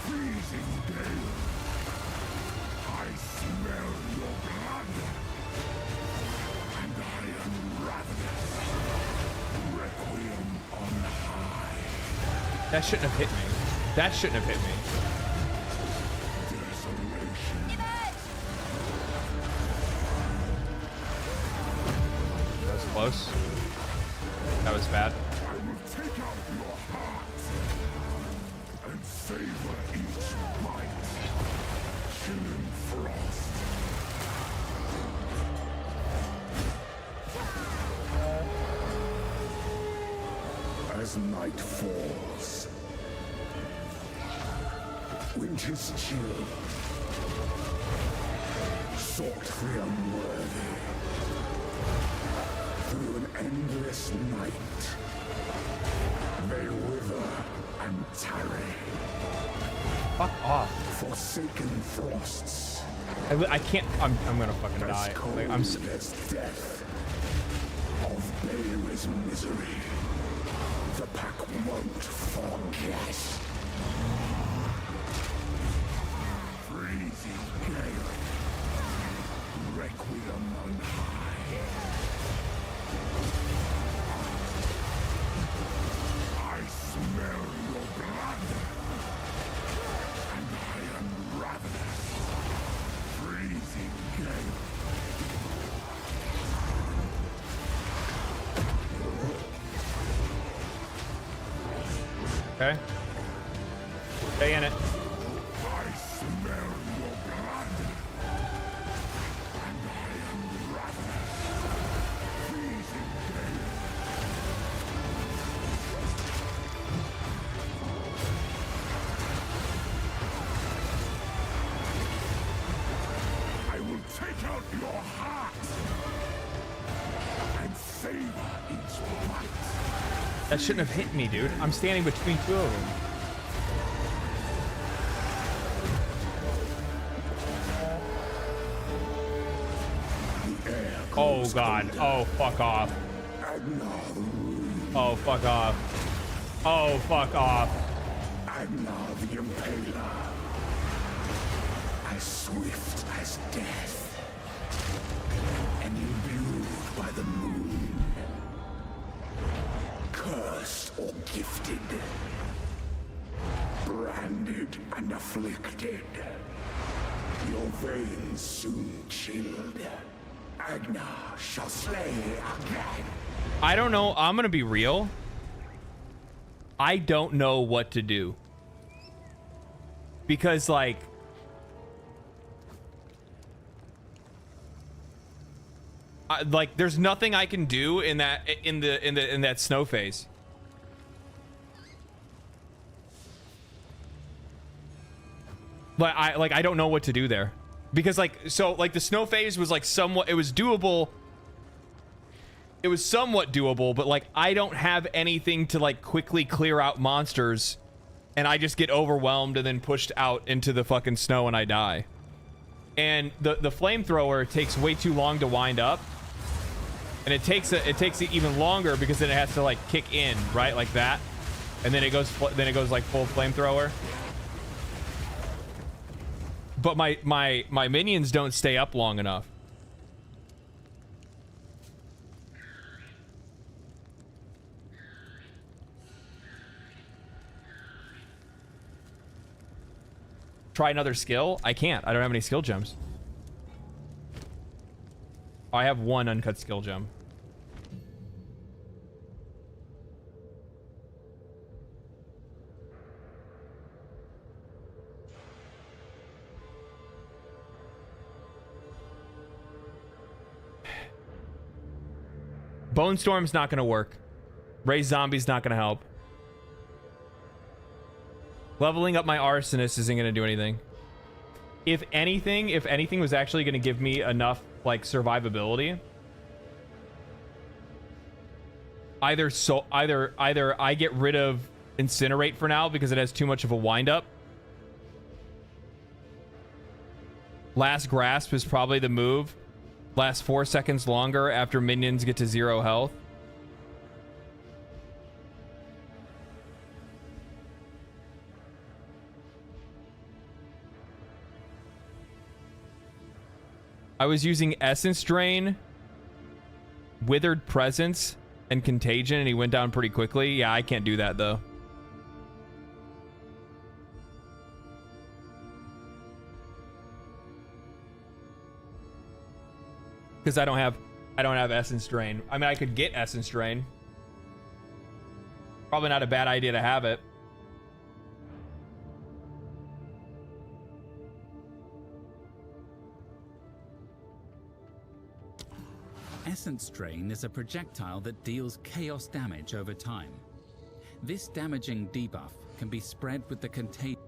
Freezing gale. I smell your blood. And I am ravenous. Requiem on high. That shouldn't have hit me. That shouldn't have hit me. That was close. That was bad. I will take out your heart and savor each bite. Chilling frost. As night falls, winter's chill, sought the unworthy. Through an endless night, they wither and tarry. Fuck off. Forsaken frosts. I can't. I'm gonna fucking die. Like, I'm. As death of Balor's misery. The pack won't forget. Freezing gale. Requiem on high. I smell your blood. And I am ravenous. Freezing gale. Okay. Stay in it. I smell your blood. And I am ravenous. Freezing gale. your heart and savor each bite. That shouldn't have hit me, dude. I'm standing between two of them. Oh god. Oh fuck off. Oh fuck off. Oh fuck off. Agnar the Impaler, as swift as death, and imbued by the moon, cursed or gifted, branded and afflicted, your veins soon chilled. Agnar shall slay again. I don't know. I'm gonna be real. I don't know what to do. Because like there's nothing I can do in that snow phase. But I don't know what to do there. Because the snow phase was like somewhat, it was doable. It was somewhat doable, but like I don't have anything to like quickly clear out monsters, and I just get overwhelmed and then pushed out into the fucking snow and I die. And the flamethrower takes way too long to wind up, and it takes it even longer because then it has to like kick in, right, like that, and then it goes like full flamethrower. But my minions don't stay up long enough. Try another skill? I can't. I don't have any skill gems. I have one uncut skill gem. Bone Storm's not going to work. Raise Zombie's not going to help. Leveling up my Arsonist isn't going to do anything. If anything was actually going to give me enough like survivability, either I get rid of Incinerate for now because it has too much of a windup. Last Grasp is probably the move. Lasts 4 seconds longer after minions get to 0 health. I was using Essence Drain, Withered Presence, and Contagion, and he went down pretty quickly. Yeah, I can't do that though. Because I don't have Essence Drain. I mean, I could get Essence Drain. Probably not a bad idea to have it. Essence Drain is a projectile that deals chaos damage over time. This damaging debuff can be spread with the contagion.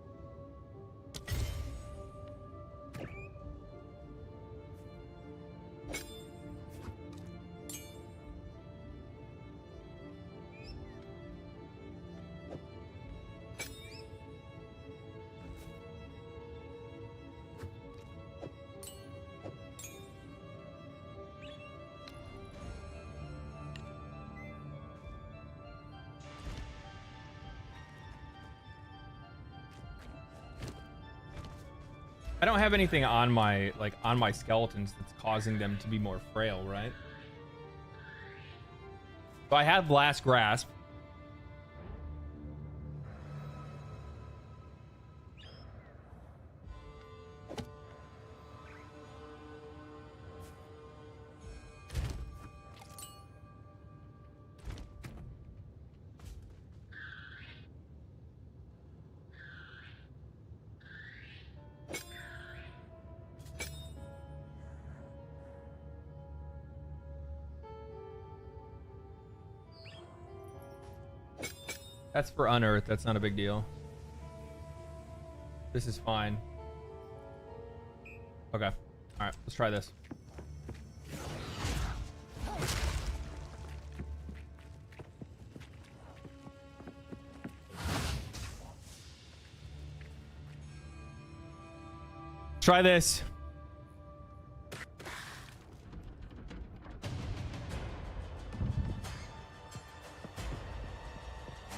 I don't have anything on my skeletons that's causing them to be more frail, right? So I have Last Grasp. That's for Unearth. That's not a big deal. This is fine. Okay. All right. Let's try this. Try this.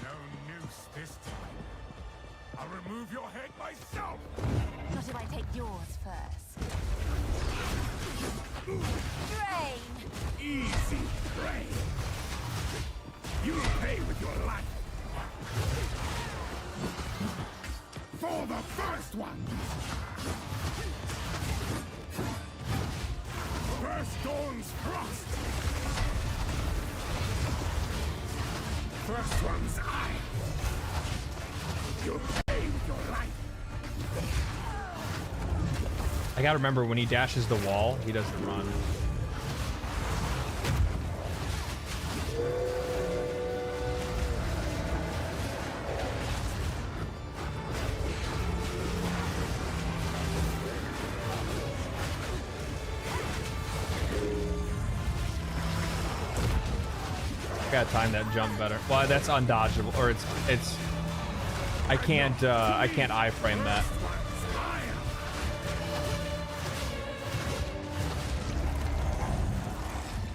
No noose this time. I'll remove your head myself. Not if I take yours first. Drain! Easy prey. You'll pay with your life. For the first one. First Dawn's Frost. First one's eye. You'll pay with your life. I gotta remember when he dashes the wall, he doesn't run. I gotta time that jump better. Well, that's undodgeable, or it's I can't iframe that.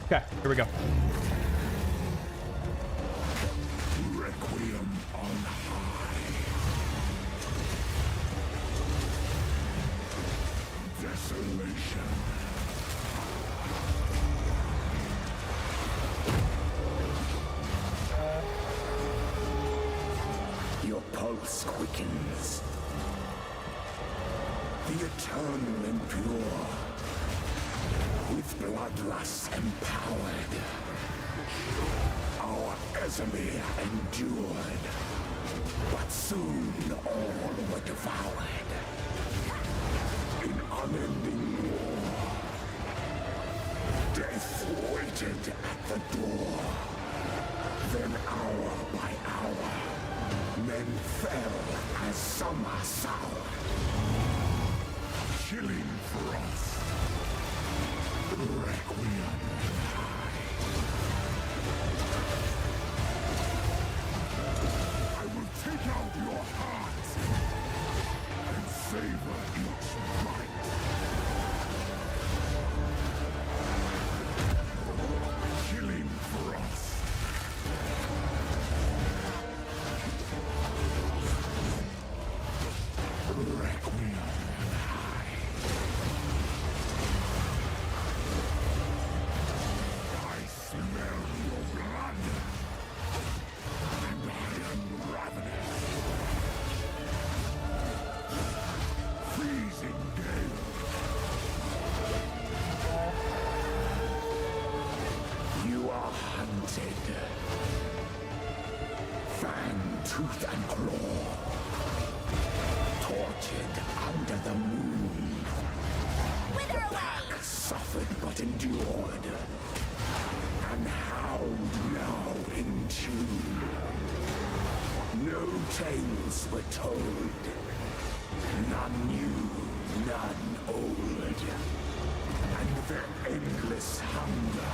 Okay, here we go. Requiem on high. Desolation. Your pulse quickens. The eternal impure. With bloodlust empowered, our Esme endured, but soon all were devoured in unending war. Death waited at the door. Then hour by hour, men fell as summer sour. Chilling frost. Requiem high. I will take out your heart and savor each bite. Killing frost. Requiem. Tooth and claw, tortured under the moon. Wither away! Suffered but endured, and howled now in tune. No tales were told, none new, none old, and their endless hunger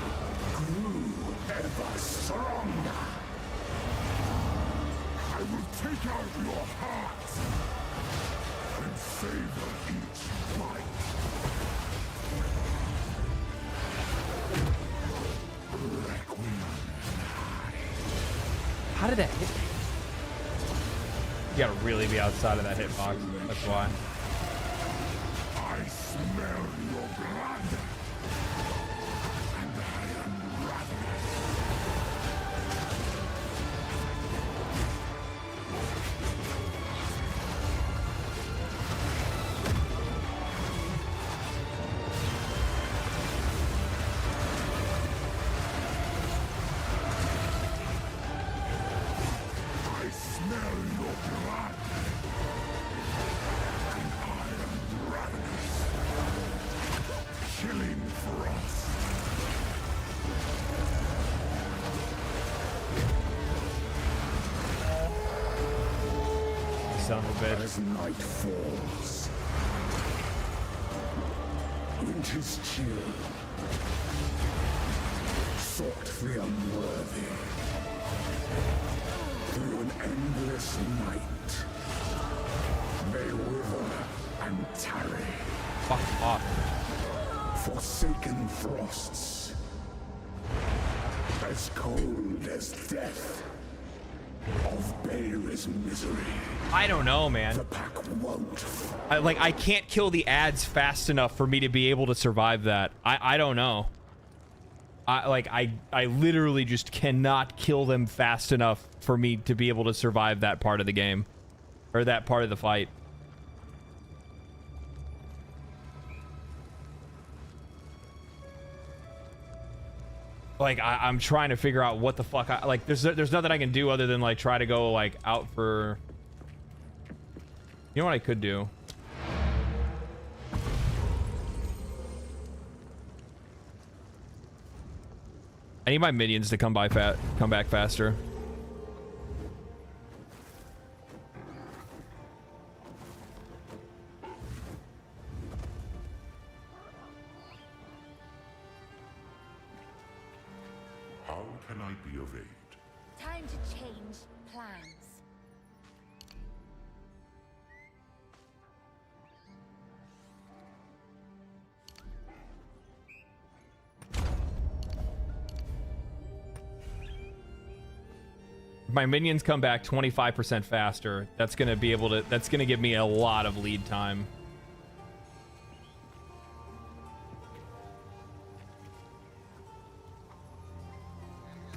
grew ever stronger. I will take out your heart and savor each bite. Requiem high. How did that hit me? You gotta really be outside of that hitbox. That's why. I smell your blood, and I am ravenous. As night falls, winter's chill, sought the unworthy. Through an endless night, they wither and tarry. Fuck off. Forsaken frosts, as cold as death, of Balor's misery. I don't know, man. The pack won't. I can't kill the ads fast enough for me to be able to survive that. I don't know. I literally just cannot kill them fast enough for me to be able to survive that part of the game, or that part of the fight. Like I'm trying to figure out what the fuck there's nothing I can do other than like try to go like out for. You know what I could do? I need my minions to come back faster. How can I be of aid? Time to change plans. If my minions come back 25% faster, that's gonna give me a lot of lead time.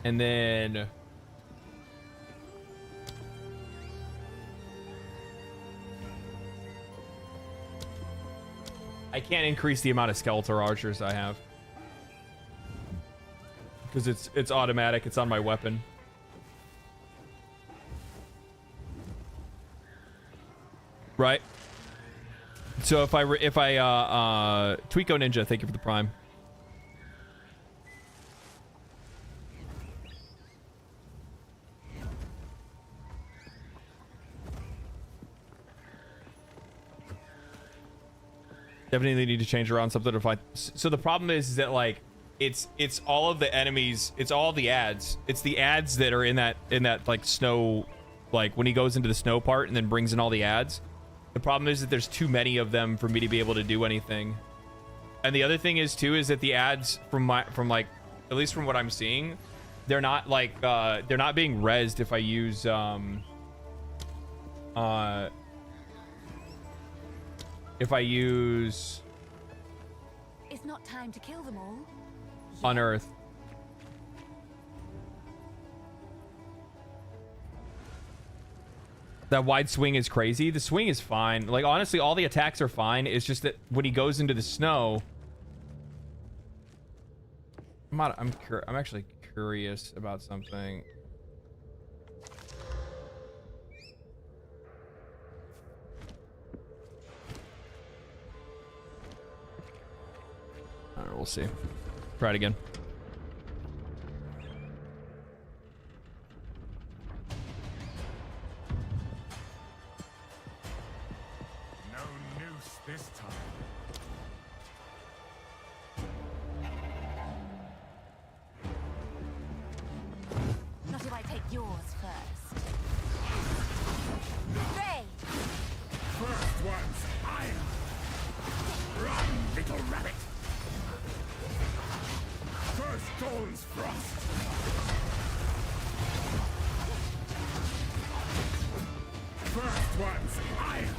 And then I can't increase the amount of skeletal archers I have because it's automatic. It's on my weapon. Right. So if I Tweeko Ninja, thank you for the prime. Definitely need to change around something to find. So the problem is that like it's all of the enemies, it's all the ads. It's the ads that are in that like snow, like when he goes into the snow part and then brings in all the ads. The problem is that there's too many of them for me to be able to do anything. And the other thing is too is that the ads from like at least from what I'm seeing, they're not like they're not being rezzed if I use It's not time to kill them all. Unearth. That wide swing is crazy. The swing is fine. Like honestly, all the attacks are fine. It's just that when he goes into the snow, I'm actually curious about something. I don't know, we'll see. Try it again. No noose this time. Not if I take yours first. Ray! First one's iron. Run, little rabbit. First dawn's frost. First one's iron.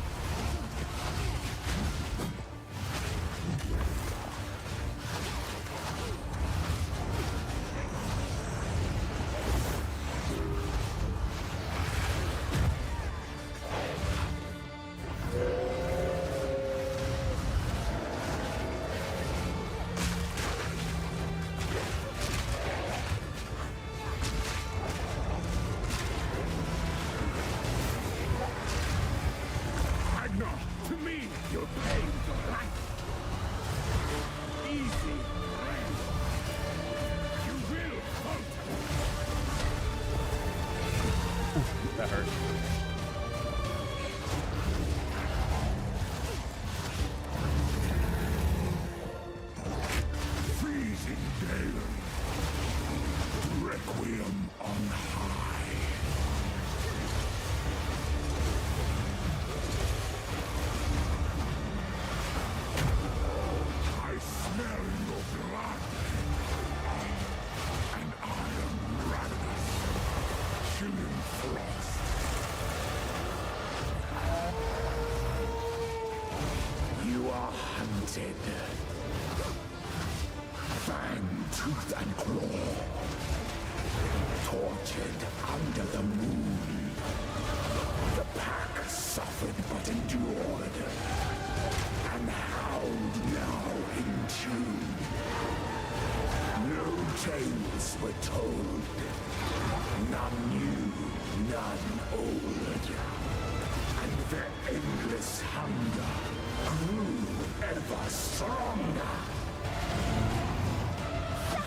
tooth and claw. Tortured under the moon. The pack suffered but endured. And howled now in tune. No tales were told. None new, none old. And their endless hunger grew ever stronger.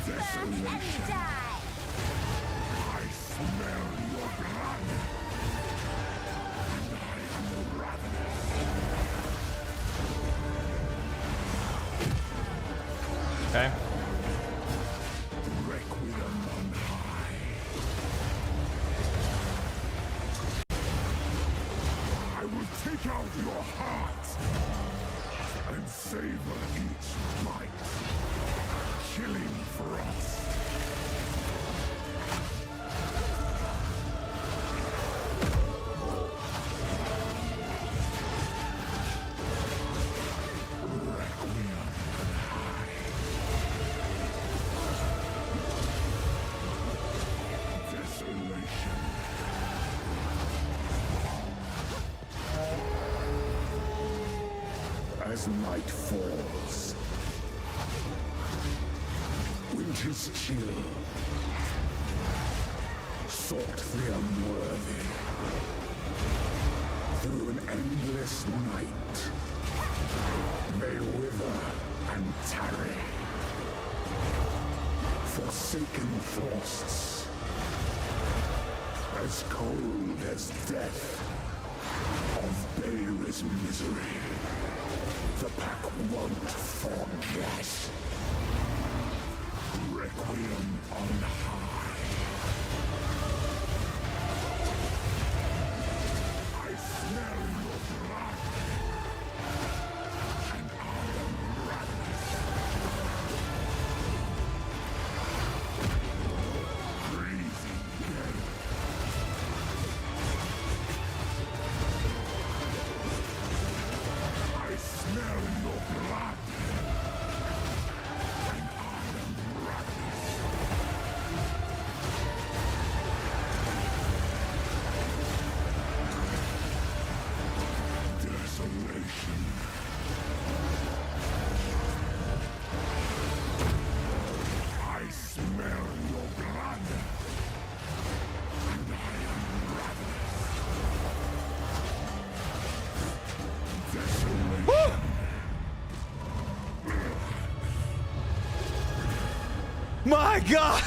Desolation. I smell your blood. And I am ravenous. Okay. Requiem on high. I will take out your heart and savor each bite. Killing for us. Requiem on high. Desolation. As night falls, winter's chill sought the unworthy through an endless night. They wither and tarry, forsaken frosts, as cold as death of Balur's misery. The pack won't forget. Requiem on high. I smell your blood. And I am ravenous. Breathing dead. I smell your blood. And I am ravenous. Desolation. I smell your blood. And I am ravenous. Desolation. My God!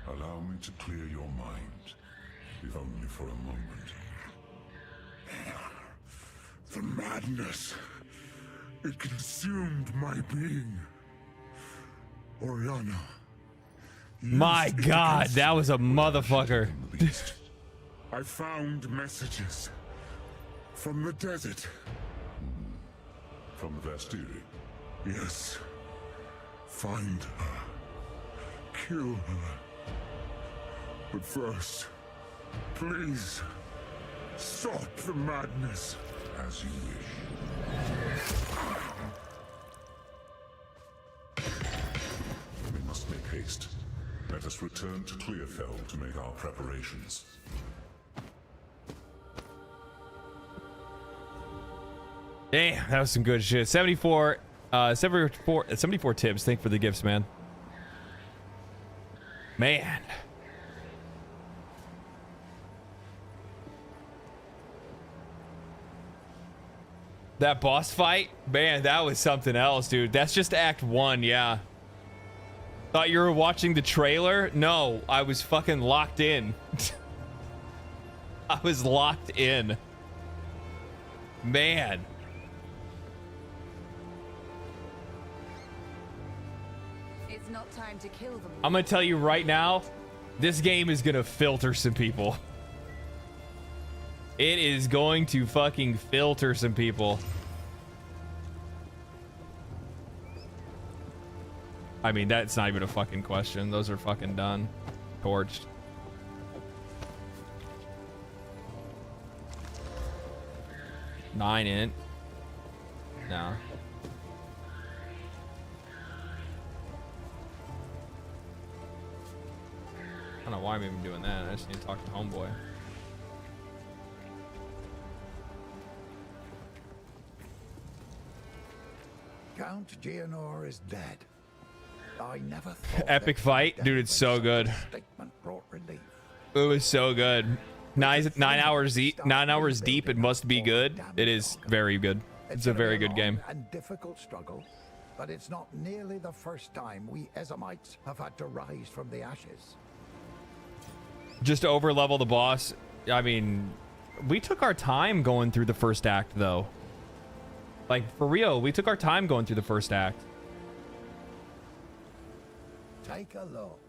Allow me to clear your mind, if only for a moment. The madness. It consumed my being. Oriana. My God, that was a motherfucker. I found messages. From the desert. From the Vastiri? Yes. Find her. Kill her. But first, please, stop the madness. As you wish. We must make haste. Let us return to Clearfell to make our preparations. Damn, that was some good shit. 74 tips. Thank you for the gifts, man. Man. That boss fight, man, that was something else, dude. That's just Act 1, yeah. Thought you were watching the trailer? No, I was fucking locked in. I was locked in. Man. It's not time to kill them. I'm gonna tell you right now, this game is gonna filter some people. It is going to fucking filter some people. I mean, that's not even a fucking question. Those are fucking done. Torched. Nine int. No. don't know why I'm even doing that. I just need to talk to homeboy. Count Geonor is dead. I never thought Epic fight, dude. It's so good. statement brought relief. It was so good. 9 hours deep. 9 hours deep. It must be good. It is very good. It's a very good game. And difficult struggle, but it's not nearly the first time we Ezamites have had to rise from the ashes. Just to over level the boss. I mean, we took our time going through the first act, though. Like, for real, we took our time going through the first act. Take a look.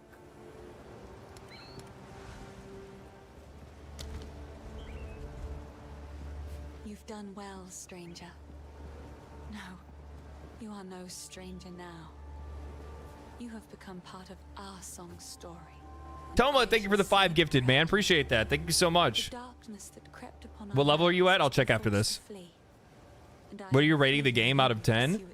You've done well, stranger. No, you are no stranger now. You have become part of our song's story. Toma, thank you for the 5 gifted, man. Appreciate that. Thank you so much. What level are you at? I'll check after this. What are you rating the game out of 10?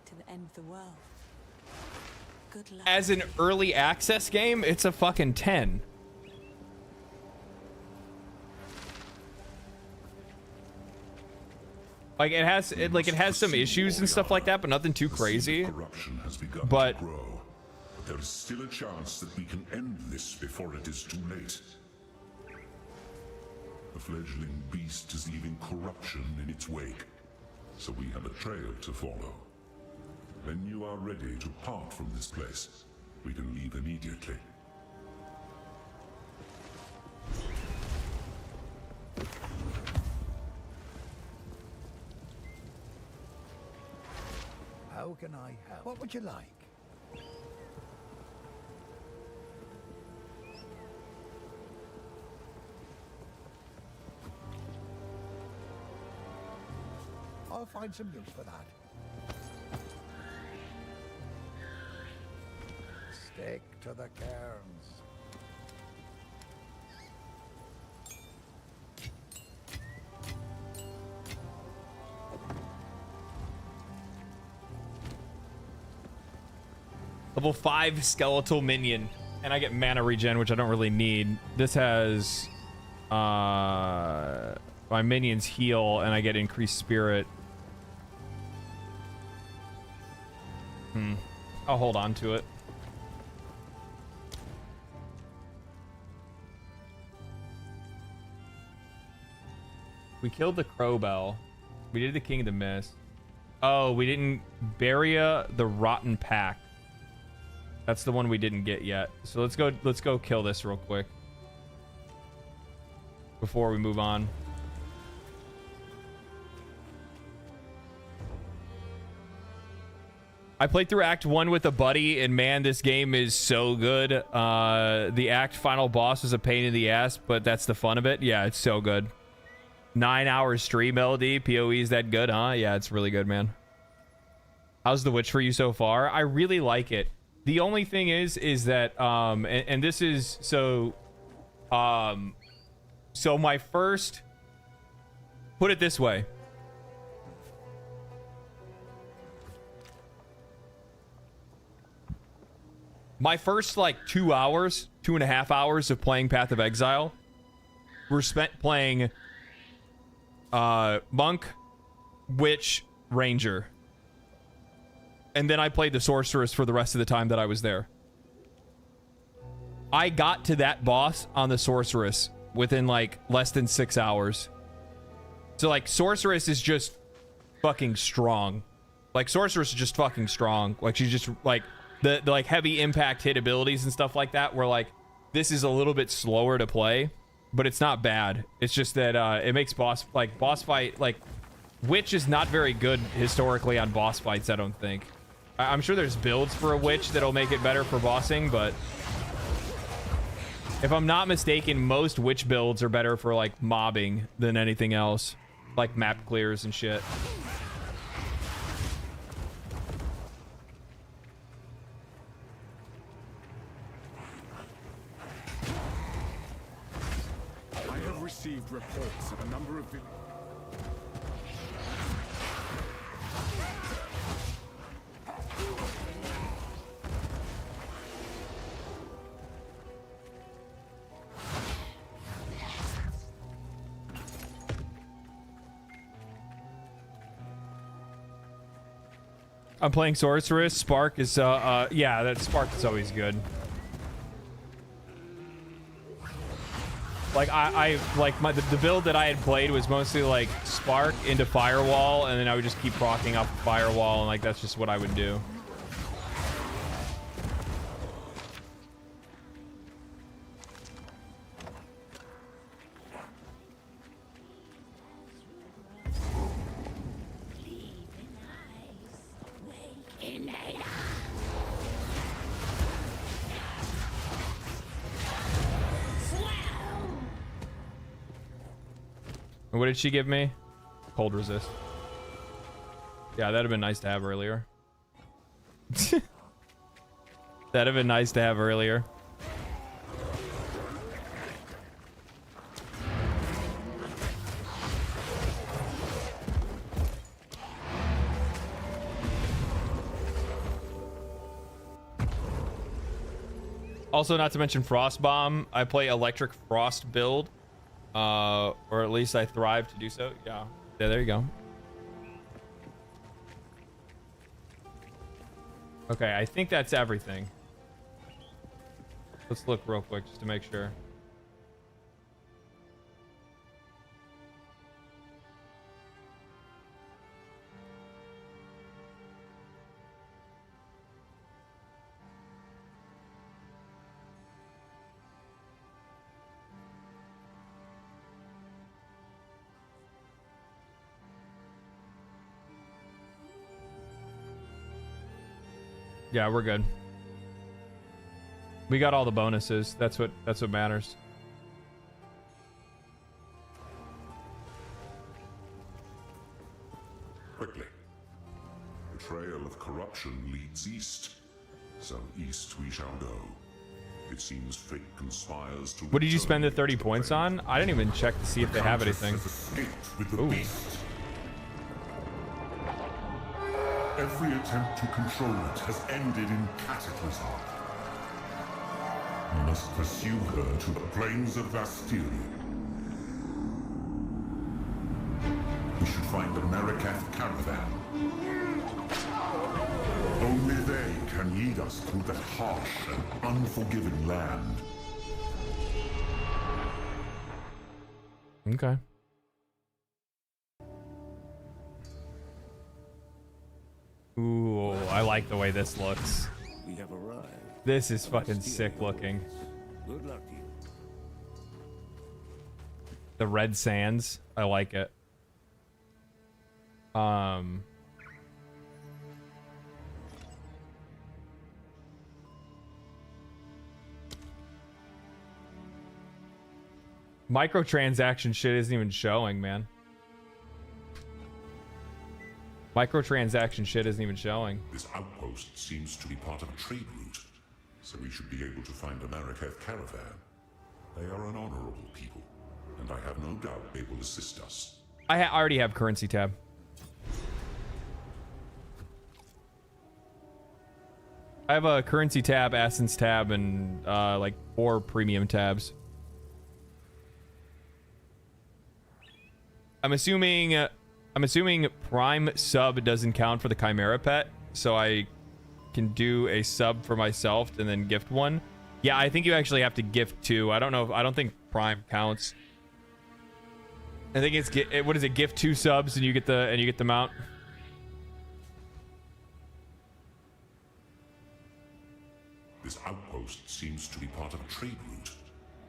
As an early access game, it's a fucking 10. Like it has some issues and stuff like that, but nothing too crazy. Corruption has begun But to grow. But there is still a chance that we can end this before it is too late. The fledgling beast is leaving corruption in its wake, so we have a trail to follow. When you are ready to part from this place, we can leave immediately. How can I help? What would you like? I'll find some use for that. Stick to the cairns. Level 5 skeletal minion. And I get mana regen, which I don't really need. This has my minions heal and I get increased spirit. I'll hold on to it. We killed the Crowbell. We did the King of the Mist. Oh, we didn't bury the Rotten Pack. That's the one we didn't get yet. So let's go kill this real quick before we move on. I played through Act 1 with a buddy, and man, this game is so good. The Act final boss was a pain in the ass, but that's the fun of it. Yeah, it's so good. 9 hours stream, LD. POE is that good, huh? Yeah, it's really good, man. How's The Witch for you so far? I really like it. The only thing is that, and this is, so my first, put it this way. My first, like, 2.5 hours of playing Path of Exile were spent playing Monk, Witch, Ranger. And then I played the Sorceress for the rest of the time that I was there. I got to that boss on the Sorceress within, like, less than 6 hours. So, like, Sorceress is just fucking strong. Like, Sorceress is just fucking strong. Like, she's just, like... The like heavy impact hit abilities and stuff like that, where like this is a little bit slower to play, but it's not bad. It's just that it makes boss fight, like Witch is not very good historically on boss fights, I don't think. I'm sure there's builds for a Witch that'll make it better for bossing, but if I'm not mistaken, most Witch builds are better for like mobbing than anything else, like map clears and shit. Received reports of a number of I'm playing Sorceress. Spark is yeah, that Spark is always good. Like I like the build that I had played was mostly like Spark into Firewall, and then I would just keep proccing off the Firewall, and like that's just what I would do. What did she give me? Cold resist. Yeah, that'd have been nice to have earlier. That'd have been nice to have earlier. Also, not to mention Frostbomb. I play Electric Frost build. Or at least I thrive to do so. Yeah, there you go. Okay, I think that's everything. Let's look real quick just to make sure. Yeah, we're good. We got all the bonuses. That's what matters. Quickly. The trail of corruption leads east. So east we shall go. It seems fate conspires to... What did you spend the 30 points on? I didn't even check to see if they have anything. Ooh. Every attempt to control it has ended in cataclysm. We must pursue her to the plains of Vastyria. We should find the Marikath caravan. Only they can lead us through that harsh and unforgiving land. Okay. Ooh, I like the way this looks. We have arrived. This is fucking sick looking. Good luck to you. The red sands, I like it. Microtransaction shit isn't even showing, man. Microtransaction shit isn't even showing. This outpost seems to be part of a trade route, so we should be able to find a Marikath caravan. They are an honorable people, and I have no doubt they will assist us. I already have currency tab. I have a currency tab, essence tab, and like 4 premium tabs. I'm assuming Prime sub doesn't count for the Chimera pet, so I can do a sub for myself and then gift one. Yeah, I think you actually have to gift 2. I don't think Prime counts. I think it's what is it? Gift 2 subs and you get the mount. This outpost seems to be part of a trade route,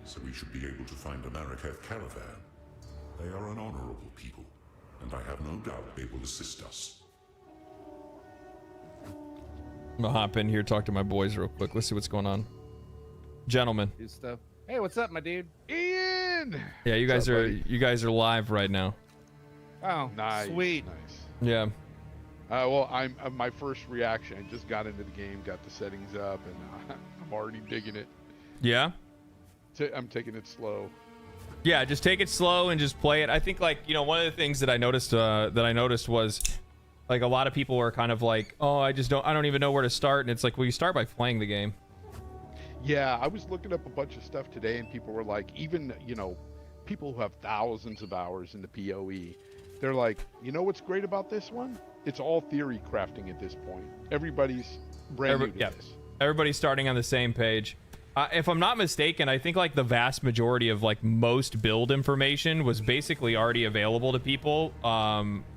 so we should be able to find a Marikath caravan. They are an honorable people, and I have no doubt they will assist us. I'm gonna hop in here, talk to my boys real quick. Let's see what's going on. Gentlemen. Good stuff. Hey, what's up, my dude? Ian! Yeah, you guys are live right now. Oh, Nice. sweet. Nice. Yeah. Well, I'm my first reaction. I just got into the game, got the settings up, and I'm already digging it. Yeah. I'm taking it slow. Yeah, just take it slow and just play it. I think, like, you know, one of the things that I noticed was, like, a lot of people were kind of like, oh, I don't even know where to start. And it's like, well, you start by playing the game. Yeah, I was looking up a bunch of stuff today, and people were like, even, you know, people who have thousands of hours in the POE, they're like, you know what's great about this one? it's all theory crafting at this point. Everybody's brand new to this. Everybody's starting on the same page. If I'm not mistaken, I think like the vast majority of like most build information was basically already available to people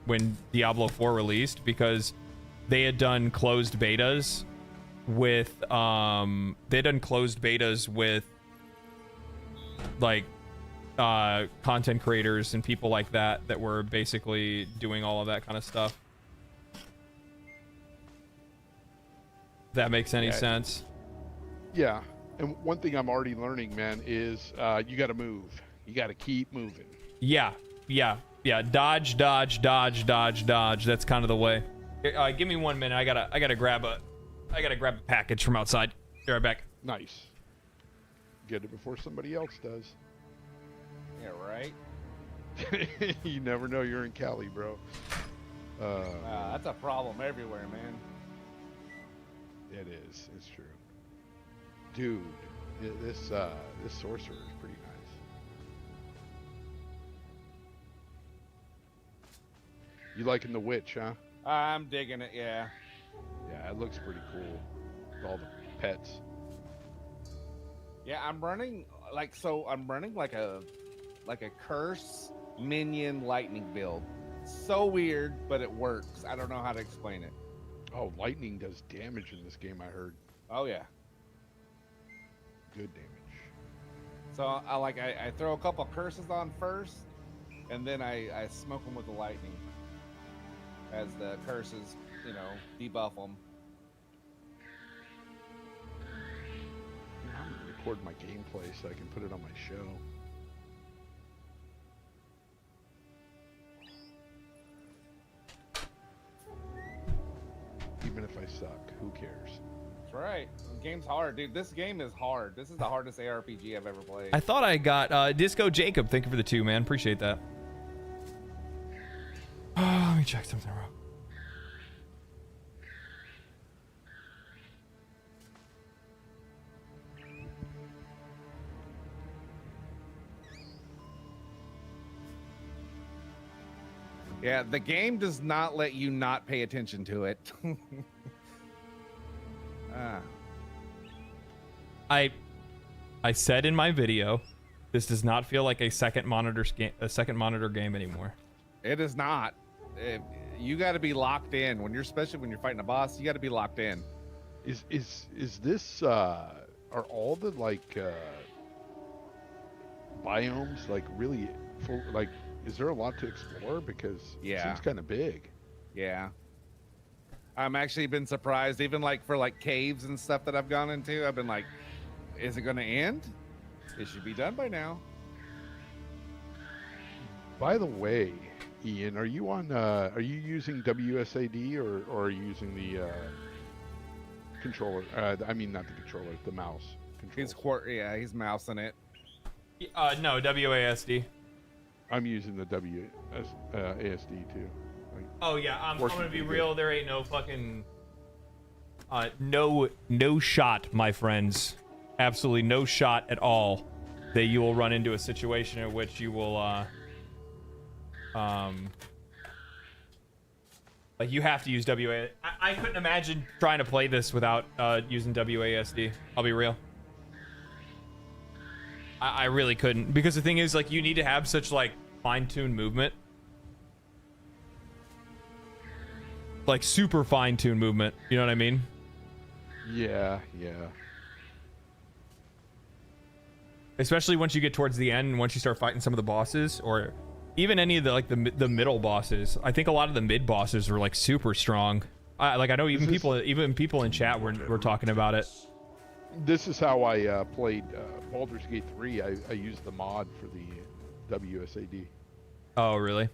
when Diablo 4 released, because they had done closed betas with like content creators and people like that were basically doing all of that kind of stuff. If that makes any sense. Yeah. And one thing I'm already learning, man, is you got to move. You got to keep moving. Yeah. Dodge. That's kind of the way. Give me 1 minute. I gotta grab a package from outside. Be right back. Nice. Get it before somebody else does. Yeah, right. You never know. You're in Cali, bro. That's a problem everywhere, man. It is. It's true. Dude, this sorcerer is pretty nice. You liking the witch, huh? I'm digging it, yeah. Yeah, it looks pretty cool. With all the pets. Yeah, I'm running like a curse minion lightning build. So weird, but it works. I don't know how to explain it. Oh, lightning does damage in this game, I heard. Oh yeah. Good damage. So I throw a couple curses on first, and then I smoke them with the lightning as the curses, debuff them. I'm gonna record my gameplay so I can put it on my show. Even if I suck, who cares? That's right. The game's hard, dude. This game is hard. This is the hardest ARPG I've ever played. I thought I got Disco Jacob. Thank you for the 2, man. Appreciate that. Let me check something real. Yeah, the game does not let you not pay attention to it. I said in my video, this does not feel like a second monitor game anymore. It is not. You got to be locked in especially when you're fighting a boss. You got to be locked in. Is this are all the biomes like really full? Like, is there a lot to explore? Because it seems kind of big. Yeah. I'm actually been surprised, even for caves and stuff that I've gone into. I've been like, is it going to end? It should be done by now. By the way, Ian, are you using WSAD or are you using the controller? I mean, not the controller, the mouse. He's mousing it. No, WASD. I'm using the ASD too. Oh yeah, I'm gonna be real. There ain't no fucking no shot, my friends. Absolutely no shot at all that you will run into a situation in which you will like you have to use WASD. I couldn't imagine trying to play this without using WASD. I'll be real. I really couldn't, because the thing is, like, you need to have such fine-tuned movement, super fine-tuned movement. You know what I mean? Yeah. Especially once you get towards the end, and once you start fighting some of the bosses, or even any of the middle bosses. I think a lot of the mid bosses were super strong. I know even people in chat were talking about it. This is how I played Baldur's Gate 3. I used the mod for the WSAD. Oh, really?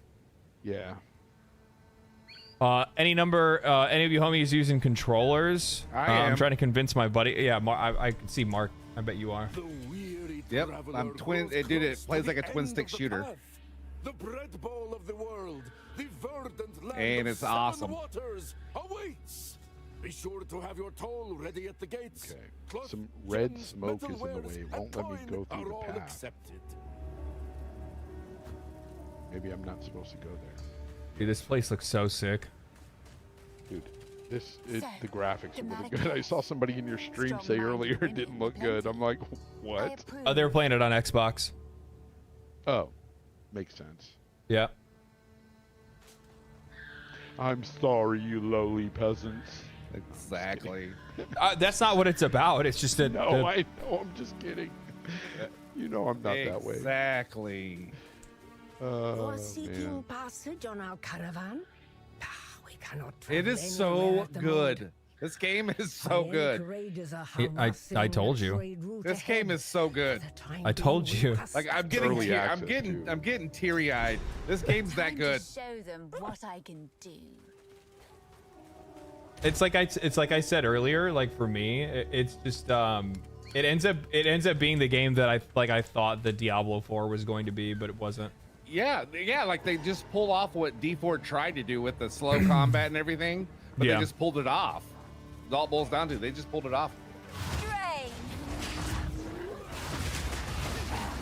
Yeah. Any of you homies using controllers? I'm trying to convince my buddy. Yeah, I can see Mark. I bet you are. Yep, I'm twin. Dude, it plays like a twin stick shooter. The bread bowl of the world, the verdant land and of it's awesome. Waters awaits. Be sure to have your toll ready at the gates. Okay. Some red smoke is in the way. Won't let me go through the path. Accepted. Maybe I'm not supposed to go there. Dude, this place looks so sick. Dude, the graphics are really good. I saw somebody in your stream say earlier it didn't look good. I'm like, what? Oh, they were playing it on Xbox. Oh, makes sense. Yeah. I'm sorry, you lowly peasants. Exactly. That's not what it's about. It's just that. No, I know. I'm just kidding. You know I'm not that way. Exactly. You're seeking passage on our caravan? We cannot It is so good. This game is so good. I told you. This game is so good. I told you. Like I'm getting teary-eyed. This game's that good. Show them what I can do. It's like I said earlier. Like for me, it's just it ends up being the game that I thought the Diablo 4 was going to be, but it wasn't. Yeah, like they just pulled off what D4 tried to do with the slow combat and everything, but they just pulled it off. It all boils down to they just pulled it off.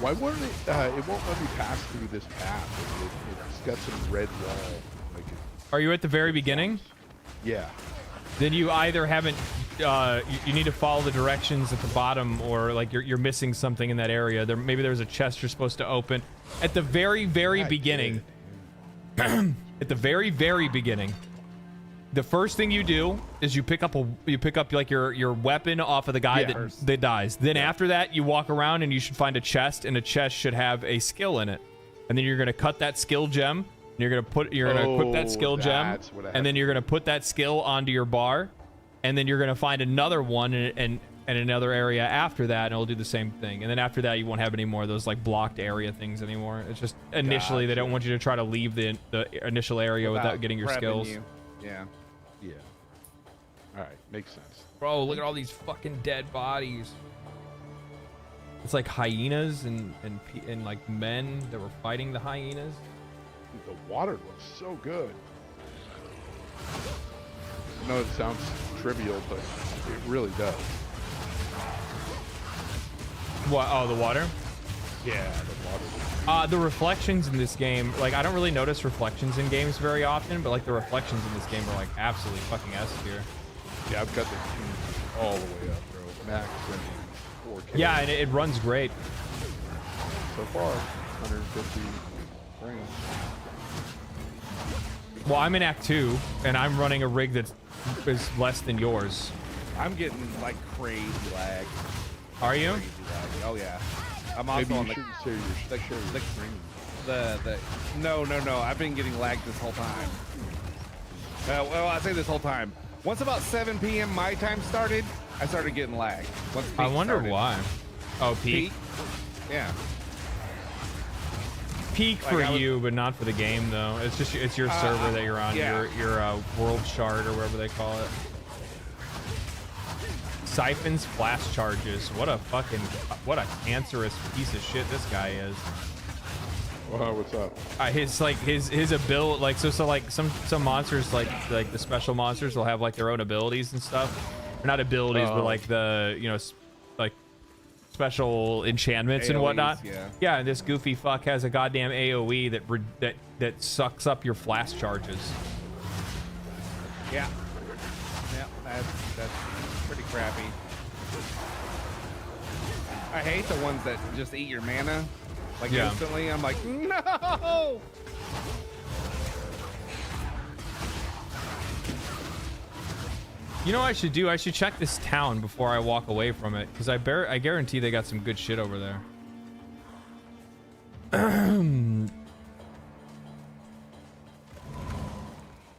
Why won't it won't let me pass through this path? It's got some red wall. Like Are you at the very beginning? Yeah. Then you either haven't. You need to follow the directions at the bottom, or like you're missing something in that area. Maybe there's a chest you're supposed to open at the very beginning. At the very beginning. The first thing you do is you pick up like your weapon off of the guy that dies. Then after that, you walk around and you should find a chest, and a chest should have a skill in it. And then you're gonna cut that skill gem, and you're gonna equip that skill gem, and then you're gonna put that skill onto your bar, and then you're gonna find another one in another area after that, and it'll do the same thing. And then after that, you won't have any more of those like blocked area things anymore. It's just initially they don't want you to try to leave the initial area without getting your skills. Yeah. Yeah. All right, makes sense. Bro, look at all these fucking dead bodies. It's like hyenas and like men that were fighting the hyenas. Dude, the water looks so good. I know it sounds trivial, but it really does. What? Oh, the water? Yeah, the water. The reflections in this game, like I don't really notice reflections in games very often, but like the reflections in this game are like absolutely fucking S tier. Yeah, I've got the tunes all the way up, bro. Max and 4K. Yeah, and it runs great. So far, 150 frames. Well, I'm in Act 2, and I'm running a rig that is less than yours. I'm getting like crazy lag. Are you? Crazy lag. Oh yeah. I'm also Maybe on you shouldn't share your screen. No. I've been getting lagged this whole time. Well, I say this whole time. Once about 7 p.m. my time started, I started getting lagged. I wonder why. Oh, peak? Yeah. Peak for you, but not for the game though. It's your server that you're on. Yeah. Your world chart or whatever they call it. Siphons flash charges. What a cancerous piece of shit this guy is. Wow, what's up? His ability, like so like some monsters like the special monsters will have like their own abilities and stuff. Or not abilities, but like the like special enchantments and whatnot. Yeah, and this goofy fuck has a goddamn AOE that sucks up your flash charges. Yeah, that's pretty crappy. I hate the ones that just eat your mana like instantly. I'm like, no. You know what I should do? I should check this town before I walk away from it, because I guarantee they got some good shit over there.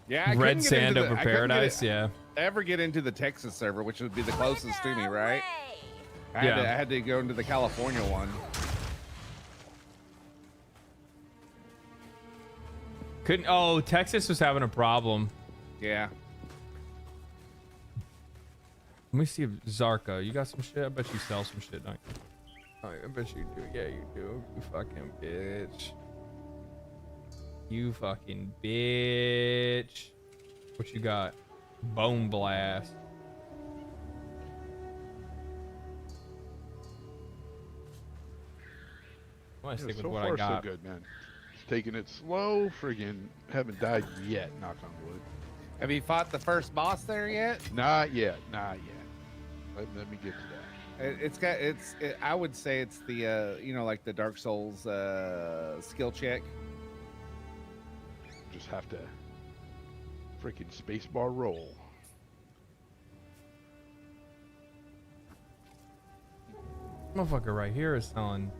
Yeah, I Red couldn't get Sand into over Paradise. Yeah. Ever get into the Texas server, which would be the closest to me, right? I Yeah. had to go into the California one. Couldn't. Oh, Texas was having a problem. Yeah. Let me see if Zarka, you got some shit? I bet you sell some shit, don't you? Oh, I bet you do. Yeah, you do. You fucking bitch. You fucking bitch. What you got? Bone Blast. I want to stick with so what far, I got. so good, man. It's taking it slow. Friggin' haven't died yet. Knock on wood. Have you fought the first boss there yet? Not yet. Not yet. Let me get to that. I would say it's the you know, like the Dark Souls skill check. Just have to freaking spacebar roll. Motherfucker right here is selling.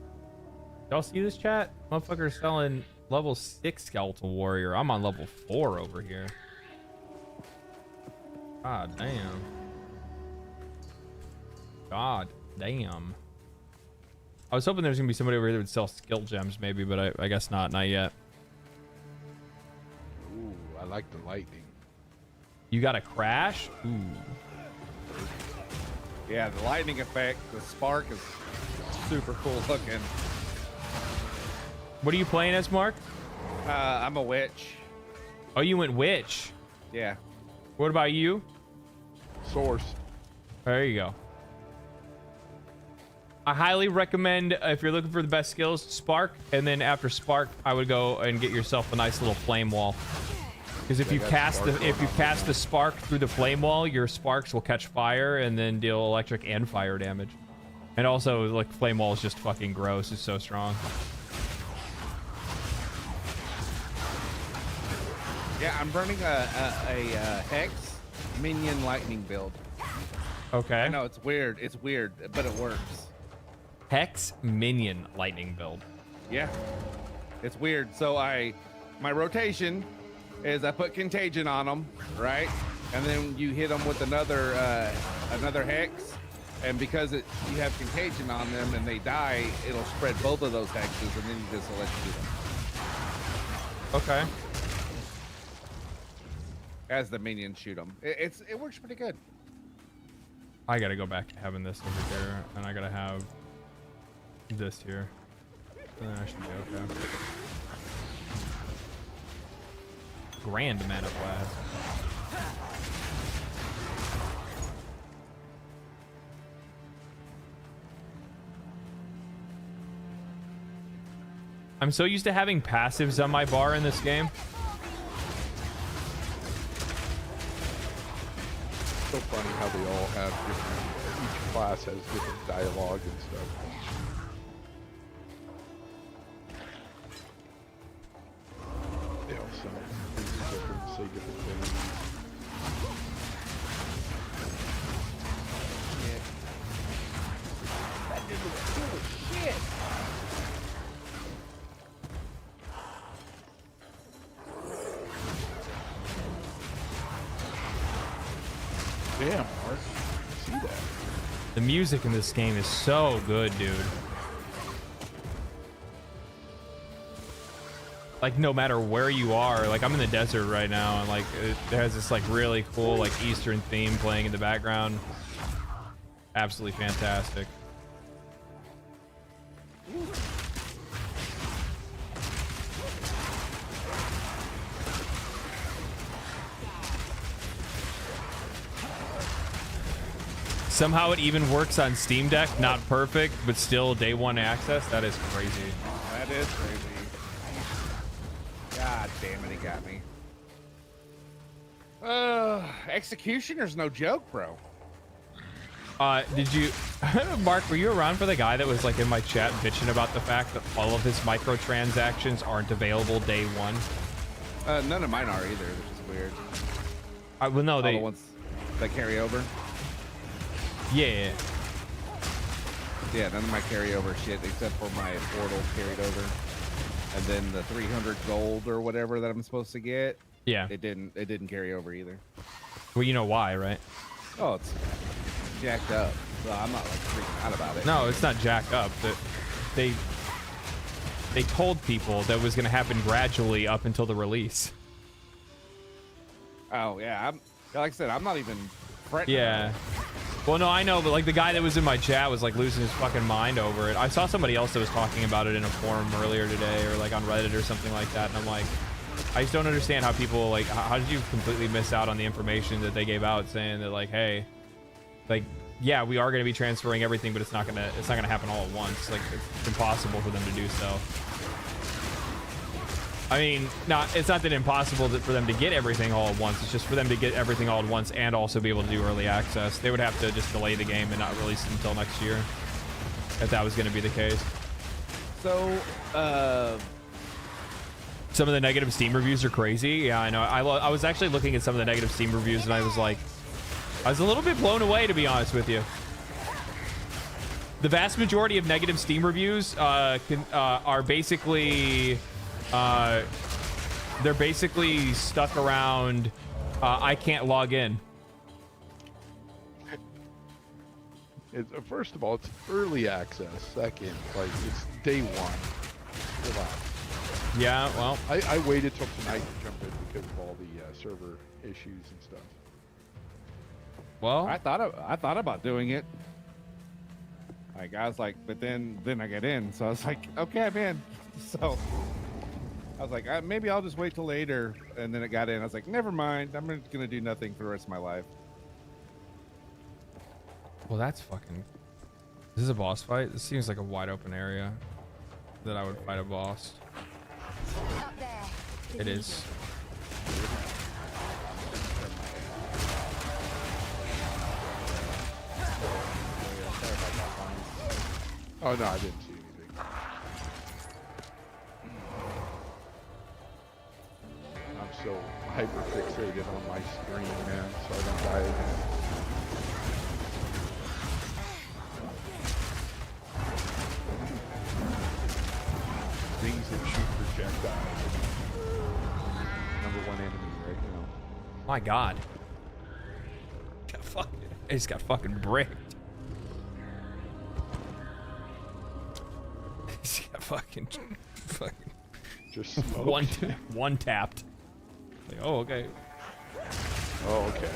Y'all see this chat? Motherfucker is selling level 6 skeletal warrior. I'm on level 4 over here. God damn. God damn. I was hoping there was gonna be somebody over here that would sell skill gems maybe, but I guess not yet. Ooh, I like the lightning. You got a crash? Ooh. Yeah, the lightning effect, the spark is super cool looking. What are you playing as, Mark? I'm a witch. Oh, you went witch. Yeah. What about you? Source. There you go. I highly recommend, if you're looking for the best skills, Spark, and then after Spark, I would go and get yourself a nice little flame wall. Because if you cast the spark through the flame wall, your sparks will catch fire and then deal electric and fire damage. And also, like, flame wall is just fucking gross. It's so strong. Yeah, I'm running a Hex minion lightning build. Okay. I know it's weird, but it works. Hex minion lightning build. Yeah, it's weird. So my rotation is I put contagion on them, right? And then you hit them with another hex, and because you have contagion on them and they die, it'll spread both of those hexes, and then you just electrocute them. Okay. As the minions shoot them, it works pretty good. I gotta go back to having this over here, and I gotta have this here. And then I should be okay. Grand mana blast. I'm so used to having passives on my bar in this game. So funny how they all have different, each class has different dialogue and stuff. They all sound different, say different things. That dude was cool as shit. Damn, Mark. I see that. The music in this game is so good, dude. Like, no matter where you are, like, I'm in the desert right now, and like it has this like really cool like Eastern theme playing in the background. Absolutely fantastic. Somehow it even works on Steam Deck. Not perfect, but still day one access. That is crazy. That is crazy. God damn it, he got me. Executioner's no joke, bro. Did you, Mark, were you around for the guy that was like in my chat bitching about the fact that all of his microtransactions aren't available day one? None of mine are either, which is weird. Well, no, all the ones that carry over. Yeah. Yeah, none of my carryover shit except for my portal carried over. And then the 300 gold or whatever that I'm supposed to get. Yeah. It didn't carry over either. Well, you know why, right? Oh, it's jacked up. So I'm not like freaking out about it. No, it's not jacked up. They told people that was going to happen gradually up until the release. Oh, yeah. Like I said, I'm not even fretting. Yeah. Well, no, I know, but like the guy that was in my chat was like losing his fucking mind over it. I saw somebody else that was talking about it in a forum earlier today, or like on Reddit or something like that, and I'm like, I just don't understand how people like, how did you completely miss out on the information that they gave out, saying that like, hey, like, yeah, we are going to be transferring everything, but it's not gonna happen all at once. Like, it's impossible for them to do so. I mean, it's not that impossible for them to get everything all at once. It's just for them to get everything all at once and also be able to do early access. They would have to just delay the game and not release it until next year, if that was going to be the case. So, some of the negative Steam reviews are crazy. Yeah, I know. I was actually looking at some of the negative Steam reviews and I was like, I was a little bit blown away, to be honest with you. The vast majority of negative Steam reviews are basically, they're basically stuck around, I can't log in. First of all, it's early access. Second, like, it's day one. Relax. Yeah, well, I waited till tonight to jump in because of all the server issues and stuff. Well, I thought about doing it. Like, I was like, but then I get in, so I was like, okay, I'm in. So I was like, maybe I'll just wait till later, and then it got in. I was like, never mind. I'm gonna do nothing for the rest of my life. well, that's fucking. This is a boss fight. This seems like a wide open area that I would fight a boss. Up there. It is. Oh no, I didn't see anything. I'm so hyper fixated on my screen, man, so I don't die again. Things that shoot projectiles. #1 enemy right now. My God. I just got fucking bricked. He's got fucking just one tapped. Like, oh, okay. Oh, okay.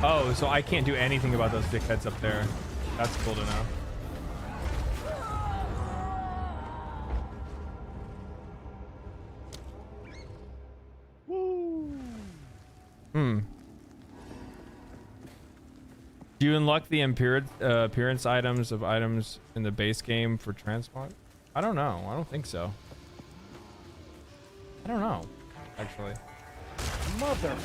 Oh, so I can't do anything about those dickheads up there. That's cool to know. Do you unlock the appearance items of items in the base game for transmog? I don't know. I don't think so. I don't know, actually. Mother.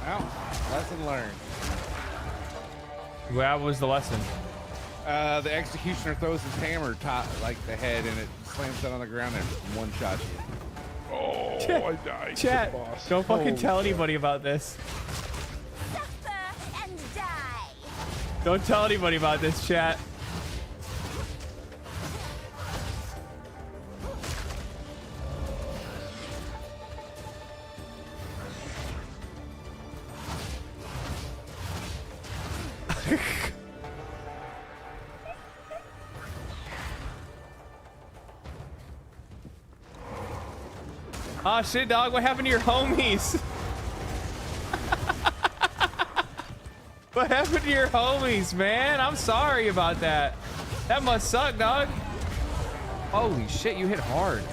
Well, lesson learned. What was the lesson? The executioner throws his hammer like the head, and it slams it on the ground and one shot you. Oh, I died. Chat, don't fucking tell anybody about this. Suffer and die. Don't tell anybody about this, chat. Oh shit, dog, what happened to your homies? What happened to your homies, man? I'm sorry about that. That must suck, dog. Holy shit, you hit hard.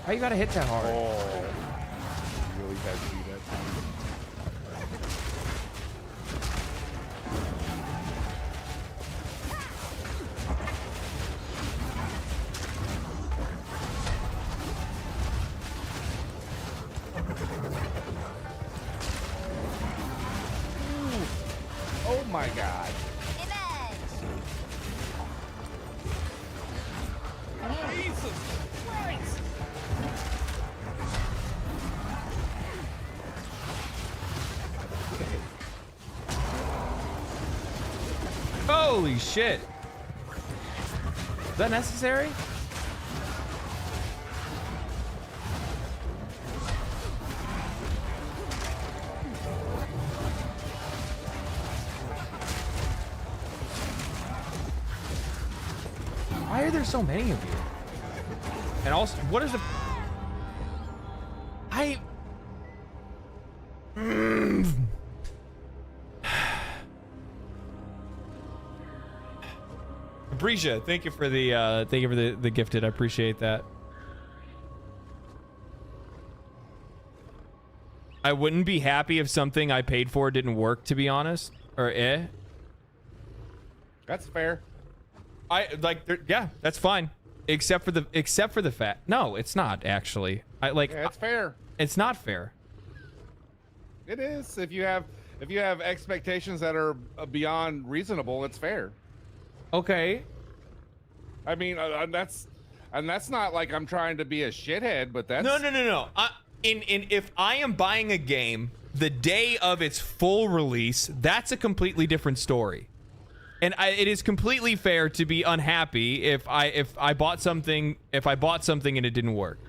How you gotta hit that hard? Oh, you really had to do that. Oh my God. Jesus Christ. Holy shit. Is that necessary? Why are there so many of you? And also, what is the... Brescia, thank you for the gifted. I appreciate that. I wouldn't be happy if something I paid for didn't work, to be honest. Or That's fair. Yeah, that's fine. Except for the fact. No, it's not actually. Yeah, it's fair. It's not fair. It is. If you have expectations that are beyond reasonable, it's fair. Okay. I mean, that's not like I'm trying to be a shithead, but that's No. If I am buying a game the day of its full release, that's a completely different story. And it is completely fair to be unhappy if I bought something and it didn't work.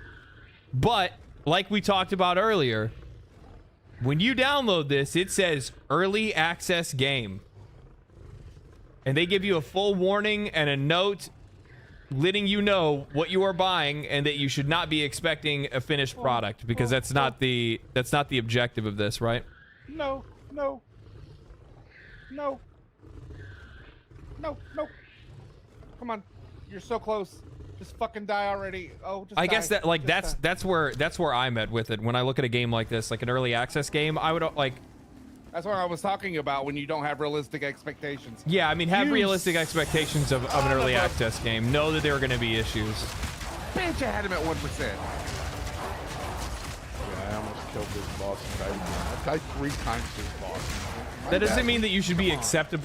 But like we talked about earlier, when you download this, it says early access game. And they give you a full warning and a note letting you know what you are buying and that you should not be expecting a finished product, because that's not the objective of this, right? No. Come on. You're so close. Just fucking die already. Oh, just I die. guess that that's where I'm at with it. When I look at a game like this, like an early access game, I would like. That's what I was talking about when you don't have realistic expectations. Yeah, I mean, have realistic expectations of an early access game. Know that there are going to be issues. Bitch, I had him at 1%. Yeah, I almost killed this boss. I died 3 times to this boss. That doesn't mean that you should be accepting.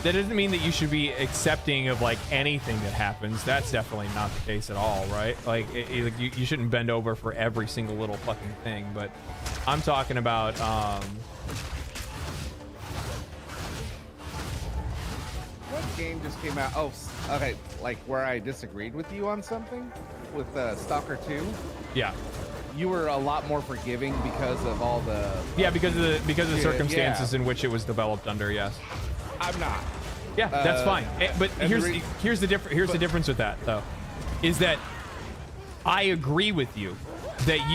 That doesn't mean that you should be accepting of like anything that happens. That's definitely not the case at all, right? Like, you shouldn't bend over for every single little fucking thing. But I'm talking about What game just came out? Oh, okay. Like where I disagreed with you on something with Stalker 2. Yeah. You were a lot more forgiving because of all the. Yeah, because of the circumstances in which it was developed under. Yes. I'm not. Yeah, that's fine. But here's the difference with that though, is that I agree with you that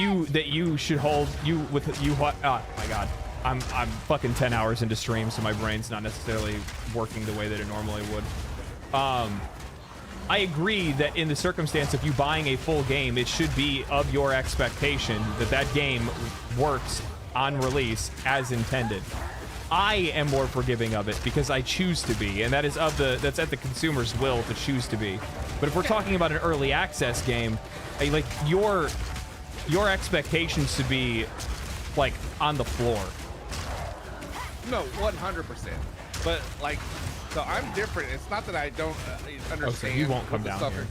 you should hold you with you. Oh my God, I'm fucking 10 hours into stream, so my brain's not necessarily working the way that it normally would. I agree that in the circumstance of you buying a full game, it should be of your expectation that game works on release as intended. I am more forgiving of it because I choose to be, and that's at the consumer's will to choose to be. But if we're talking about an early access game, like your expectations to be like on the floor. No, 100%. But like, so I'm different. It's not that I don't understand. Oh, so you won't come down here.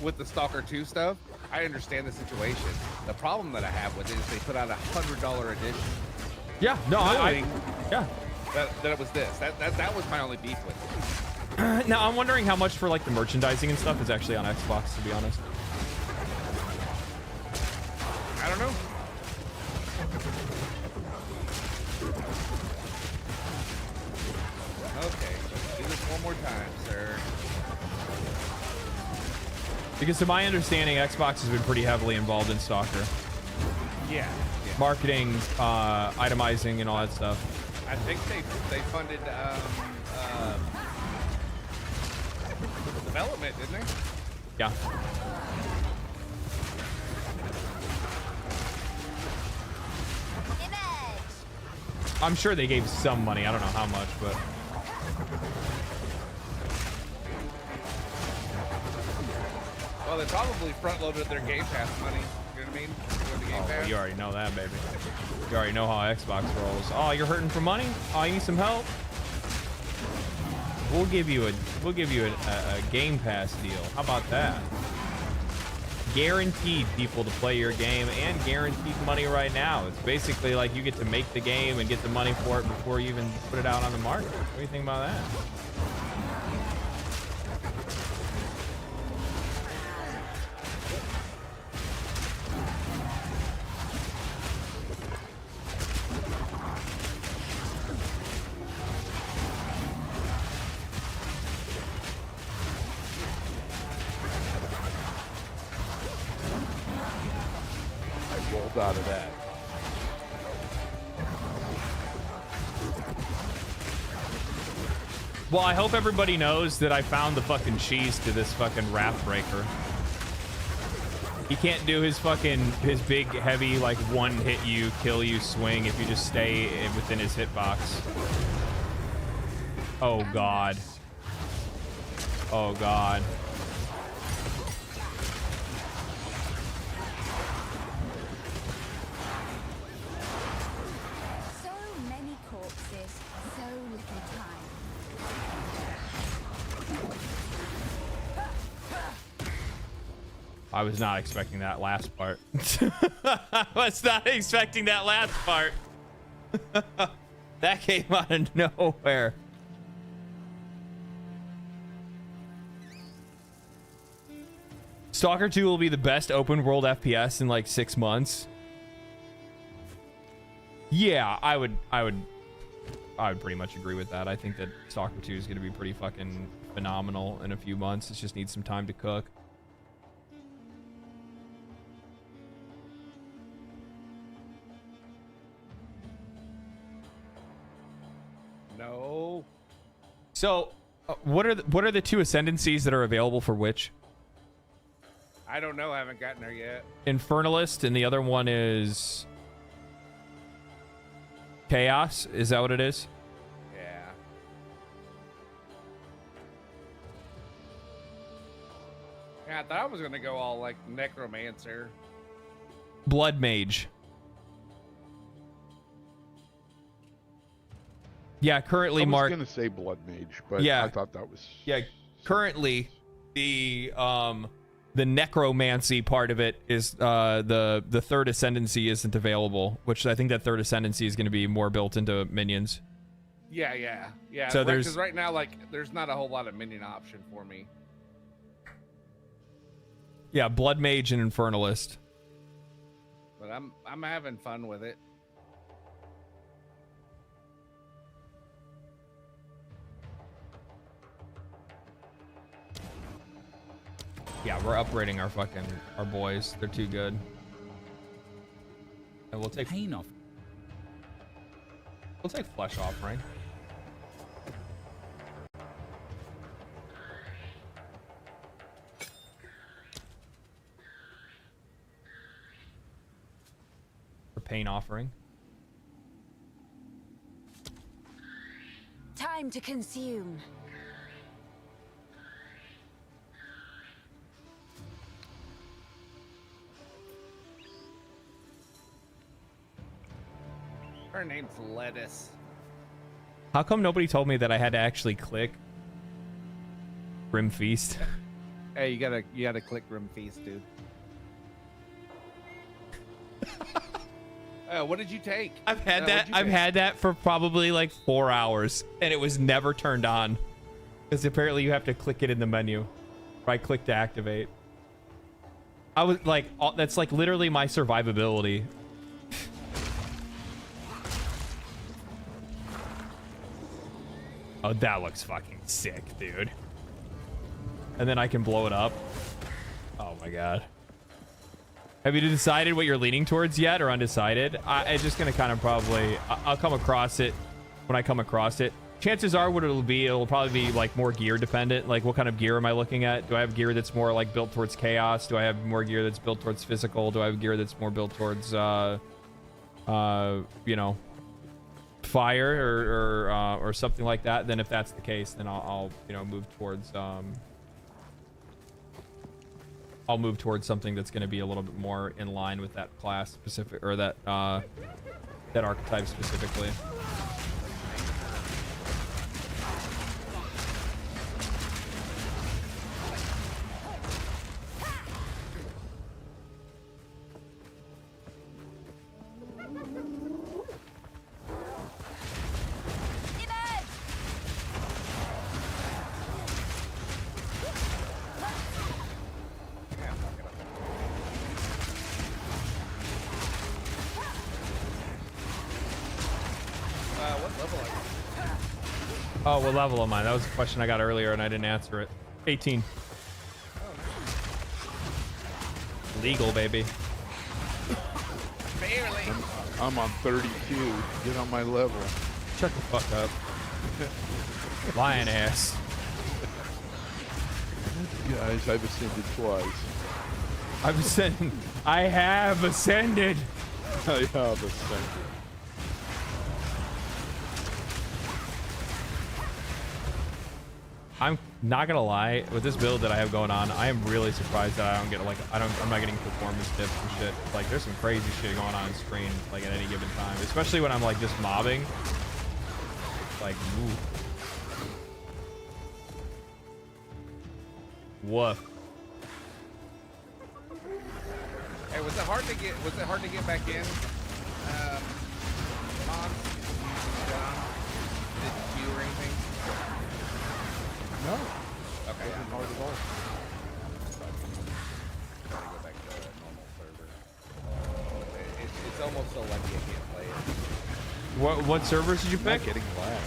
With the Stalker 2 stuff, I understand the situation. The problem that I have with it is they put out $100 edition. Yeah, no, yeah. That it was this. That was my only beef with it. Now I'm wondering how much for like the merchandising and stuff is actually on Xbox, to be honest. I don't know. Okay, let's do this one more time, sir. Because to my understanding, Xbox has been pretty heavily involved in Stalker. Yeah. Marketing, itemizing, and all that stuff. I think they funded development, didn't they? Yeah. I'm sure they gave some money. I don't know how much, but. Well, they probably front-loaded their Game Pass money. You know what I mean? The Game Pass. You already know that, baby. You already know how Xbox rolls. Oh, you're hurting for money? Oh, you need some help? We'll give you a Game Pass deal. How about that? Guaranteed people to play your game and guaranteed money right now. It's basically like you get to make the game and get the money for it before you even put it out on the market. What do you think about that? gold out of that. Well, I hope everybody knows that I found the fucking cheese to this fucking Wrathbreaker. He can't do his big, heavy, like, one hit you, kill you swing if you just stay within his hitbox. Oh, God. Oh, God. So many corpses, so little time. I was not expecting that last part. I was not expecting that last part. That came out of nowhere. Stalker 2 will be the best open world FPS in like 6 months. Yeah, I would pretty much agree with that. I think that Stalker 2 is going to be pretty fucking phenomenal in a few months. It just needs some time to cook. No. So, what are the 2 ascendancies that are available for which? I don't know. I haven't gotten there yet. Infernalist, and the other one is Chaos. Is that what it is? Yeah. Yeah, I thought I was gonna go all like Necromancer. Blood Mage. Yeah, currently Mark. I was gonna say Blood Mage, but yeah, I thought that was. Yeah, currently the necromancy part of it is the third ascendancy isn't available, which I think that third ascendancy is going to be more built into minions. Yeah. So because right now, like, there's not a whole lot of minion option for me. Yeah, Blood Mage and Infernalist. But I'm having fun with it. Yeah, we're upgrading our boys. They're too good. And we'll take Pain off. We'll take Flesh Offering. For Pain Offering. Time to consume. Her name's Lettuce. How come nobody told me that I had to actually click Grim Feast? Hey, you gotta click Grim Feast, dude. What did you take? I've had that for probably like 4 hours, and it was never turned on because apparently you have to click it in the menu. Right click to activate. I was like, that's like literally my survivability. Oh, that looks fucking sick, dude. And then I can blow it up. Oh my god. Have you decided what you're leaning towards yet, or undecided? I'm just gonna kind of probably... I'll come across it when I come across it. Chances are what it'll probably be like more gear dependent. Like, what kind of gear am I looking at? Do I have gear that's more like built towards chaos? Do I have more gear that's built towards physical? Do I have gear that's more built towards, you know, fire or something like that? Then if that's the case, then I'll you know, move towards I'll move towards something that's going to be a little bit more in line with that class specific, or that that archetype specifically. Oh, what level am I? That was a question I got earlier and I didn't answer it. 18. Legal, baby. Barely. I'm on 32. Get on my level. Shut the fuck up. Lion ass. Guys, I've ascended twice. I have ascended. I have ascended. I'm not gonna lie, with this build that I have going on, I am really surprised that I don't get like I'm not getting performance dips and shit. Like there's some crazy shit going on screen like at any given time, especially when I'm like just mobbing. Like woof. Hey, was it hard to get back in? Mom, did you or anything? No. Okay. It wasn't hard at all. Gotta go back to a normal server. It's almost so lucky I can't play it. What servers did you pick? Not getting lag.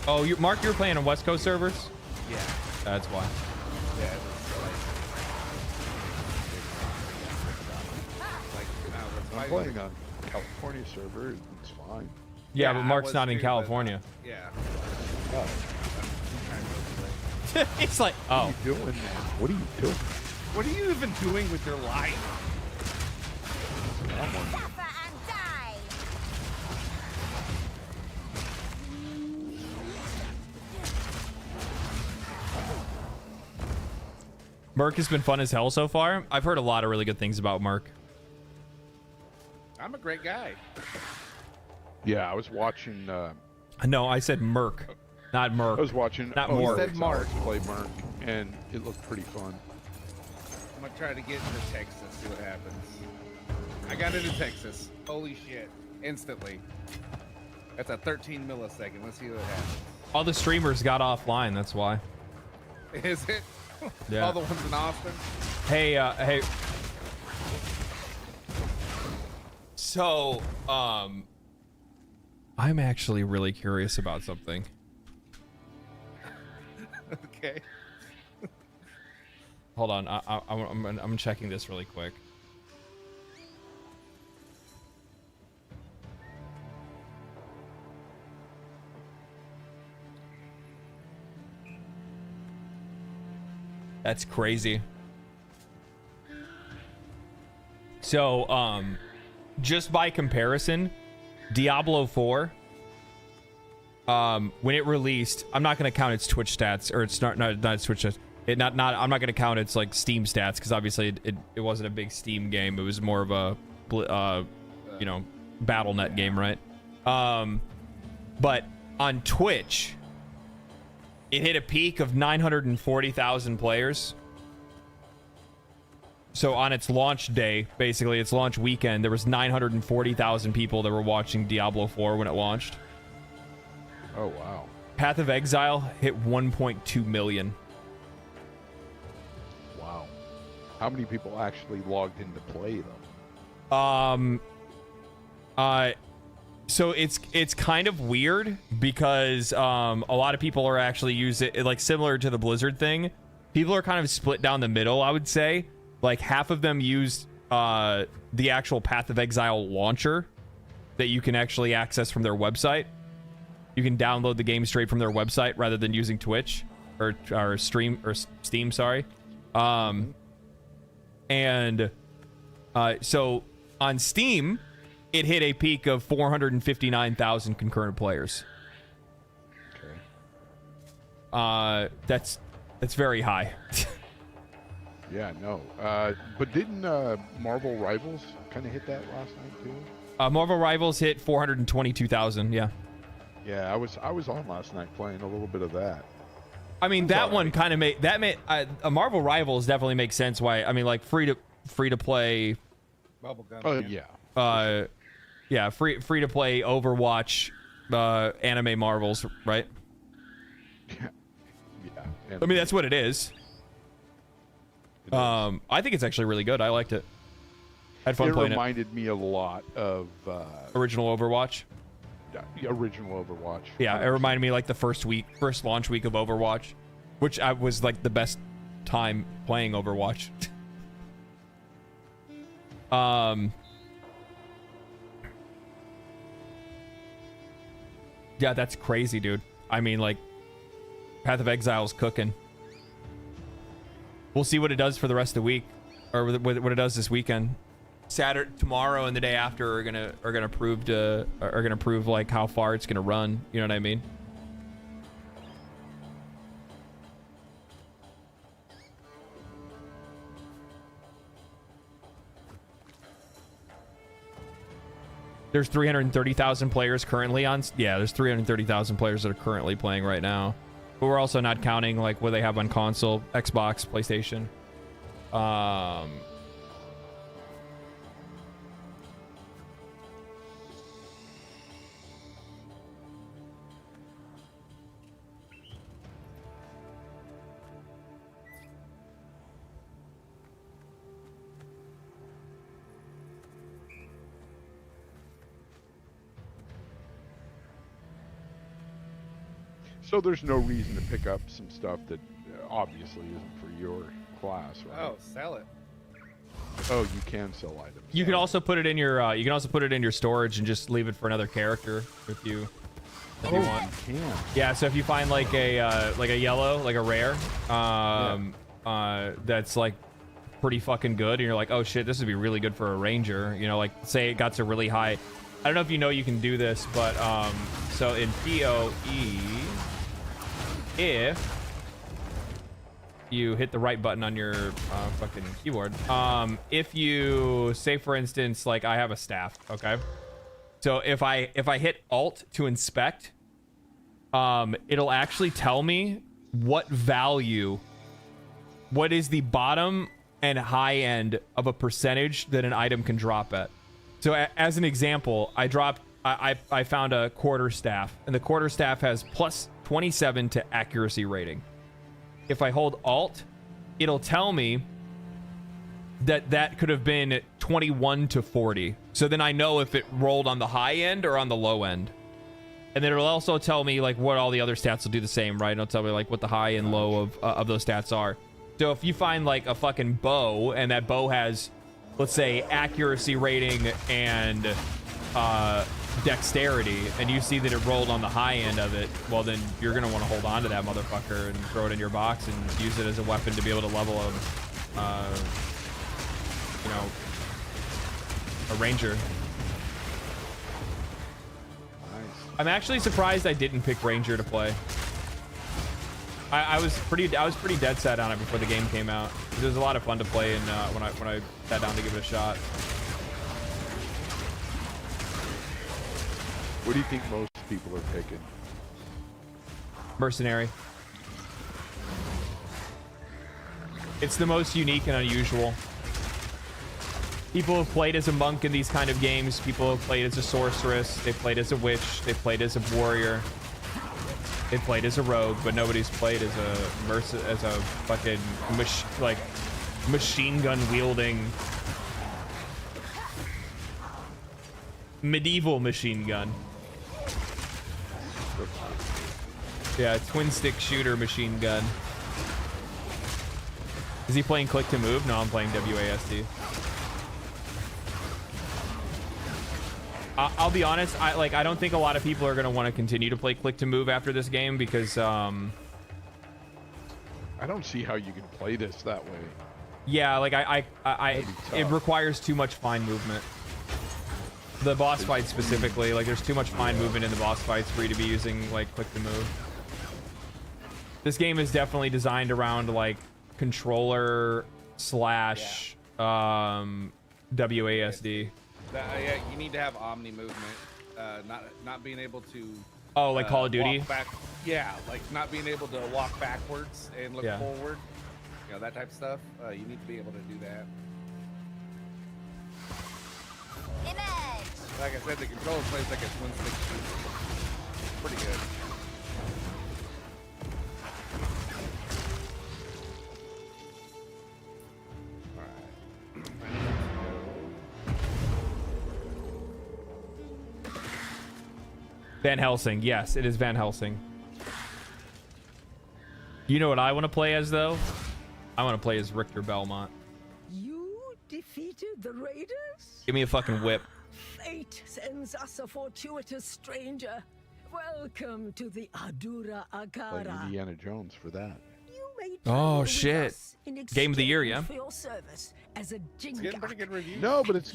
Oh, Mark, you were playing on West Coast servers? Yeah. That's why. Yeah. I'm playing on California server. It's fine. Yeah, but Mark's not in California. Yeah. Oh. It's like, oh. What are you doing, man? What are you doing? What are you even doing with your life? Merc has been fun as hell so far. I've heard a lot of really good things about Merc. I'm a great guy. Yeah, I was watching. No, I said Merc, not Merc. I was watching. Not Mark. Mark. said Mark. Play Merc, and it looked pretty fun. I'm gonna try to get into Texas, see what happens. I got into Texas. Holy shit. Instantly. That's a 13 millisecond. Let's see what happens. All the streamers got offline, that's why. Is it? Yeah. All the ones in Austin? Hey, hey. So, I'm actually really curious about something. Okay. Hold on, I'm checking this really quick. That's crazy. So, just by comparison, Diablo 4, when it released, I'm not going to count its Twitch stats, or it's not its Twitch stats. I'm not going to count its like Steam stats, because obviously it wasn't a big Steam game. It was more of a, you know, BattleNet game, right? But on Twitch, it hit a peak of 940,000 players. So on its launch day, basically its launch weekend, there was 940,000 people that were watching Diablo 4 when it launched. Oh, wow. Path of Exile hit 1.2 million. Wow. How many people actually logged into play, though? So it's kind of weird because a lot of people are actually using it, like similar to the Blizzard thing. People are kind of split down the middle, I would say. Like half of them used the actual Path of Exile launcher that you can actually access from their website. You can download the game straight from their website rather than using Twitch or Steam, sorry. So on Steam, it hit a peak of 459,000 concurrent players. Okay. That's very high. Yeah, no. But didn't Marvel Rivals kind of hit that last night too? Marvel Rivals hit 422,000. Yeah. Yeah, I was on last night playing a little bit of that. I mean, that one kind of made a Marvel Rivals definitely makes sense. Why? I mean, like free to play. Bubblegum. Yeah. Yeah, free to play Overwatch, anime Marvels, right? Yeah. I mean, that's what it is. I think it's actually really good. I liked it. I had fun playing it. It reminded me a lot of original Overwatch. The original Overwatch. Yeah, it reminded me like the first launch week of Overwatch, which was like the best time playing Overwatch. Yeah, that's crazy, dude. I mean, like, Path of Exile's cooking. We'll see what it does for the rest of the week, or what it does this weekend. Saturday, tomorrow, and the day after are gonna prove like how far it's gonna run. You know what I mean? There's 330,000 players currently on. Yeah, there's 330,000 players that are currently playing right now. But we're also not counting like what they have on console, Xbox, PlayStation. So there's no reason to pick up some stuff that obviously isn't for your class, right? Oh, sell it. Oh, you can sell items. You can also put it in your storage and just leave it for another character if you want. You can. Yeah, so if you find like a yellow, like a rare, that's like pretty fucking good, and you're like, oh shit, this would be really good for a ranger. You know, like say it got to really high. I don't know if you know you can do this, but so in POE, if you hit the right button on your fucking keyboard, if you say, for instance, like I have a staff, okay, so if I hit Alt to inspect, it'll actually tell me what value, what is the bottom and high end of a percentage that an item can drop at. So as an example, I found a quarterstaff, and the quarterstaff has plus 27 to accuracy rating. If I hold Alt, it'll tell me that could have been 21 to 40. So then I know if it rolled on the high end or on the low end. And then it'll also tell me like what all the other stats will do the same, right? It'll tell me like what the high and low of those stats are. So if you find like a fucking bow, and that bow has, let's say, accuracy rating and dexterity, and you see that it rolled on the high end of it, well then you're gonna want to hold on to that motherfucker and throw it in your box and use it as a weapon to be able to level a ranger. Nice. I'm actually surprised I didn't pick ranger to play. I was pretty dead set on it before the game came out. It was a lot of fun to play, and when I sat down to give it a shot. What do you think most people are picking? Mercenary. It's the most unique and unusual. People have played as a monk in these kind of games. People have played as a sorceress. They've played as a witch. They've played as a warrior. They played as a rogue, but nobody's played as a fucking machine gun wielding medieval machine gun. Yeah, twin stick shooter machine gun. Is he playing click to move? No, I'm playing WASD. I'll be honest, I don't think a lot of people are going to want to continue to play click to move after this game because I don't see how you can play this that way. Yeah, like it requires too much fine movement. The boss fight specifically, like there's too much fine movement in the boss fights for you to be using like click to move. This game is definitely designed around like controller slash WASD. Yeah, you need to have omni movement. Not being able to. Oh, like Call of Duty. Walk back, yeah, like not being able to walk backwards and look forward. You know, that type of stuff. You need to be able to do that. Like I said, the controller plays like a twin stick shooter. Pretty good. Van Helsing. Yes, it is Van Helsing. You know what I want to play as, though? I want to play as Richter Belmont. You defeated the raiders? Give me a fucking whip. Fate sends us a fortuitous stranger. Welcome to the Adura Like Agara. Indiana Jones for that. Oh shit! Game of the year, yeah. For your service as a It's getting pretty good reviews. No, but it's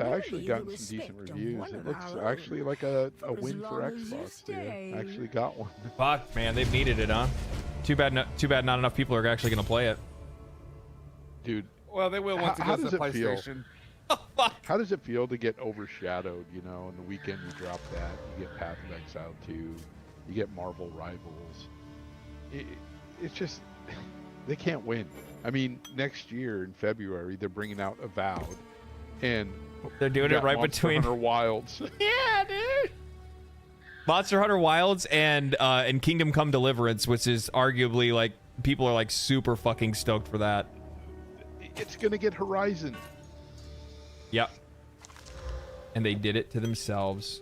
actually gotten some decent reviews. It looks actually like a win for Xbox. Dude. Actually got one. Fuck, man, they've needed it, huh? Too bad not enough people are actually gonna play it. Dude. Well, they will once it goes to PlayStation. How does it feel to get overshadowed, you know, and the weekend you drop that, you get Path of Exile 2, you get Marvel Rivals. It's just, they can't win. I mean, next year in February, they're bringing out Avowed, and they're doing it right Monster between Hunter Wilds. Yeah, dude. Monster Hunter Wilds and Kingdom Come Deliverance, which is arguably like people are like super fucking stoked for that. It's gonna get Horizon. Yep. And they did it to themselves.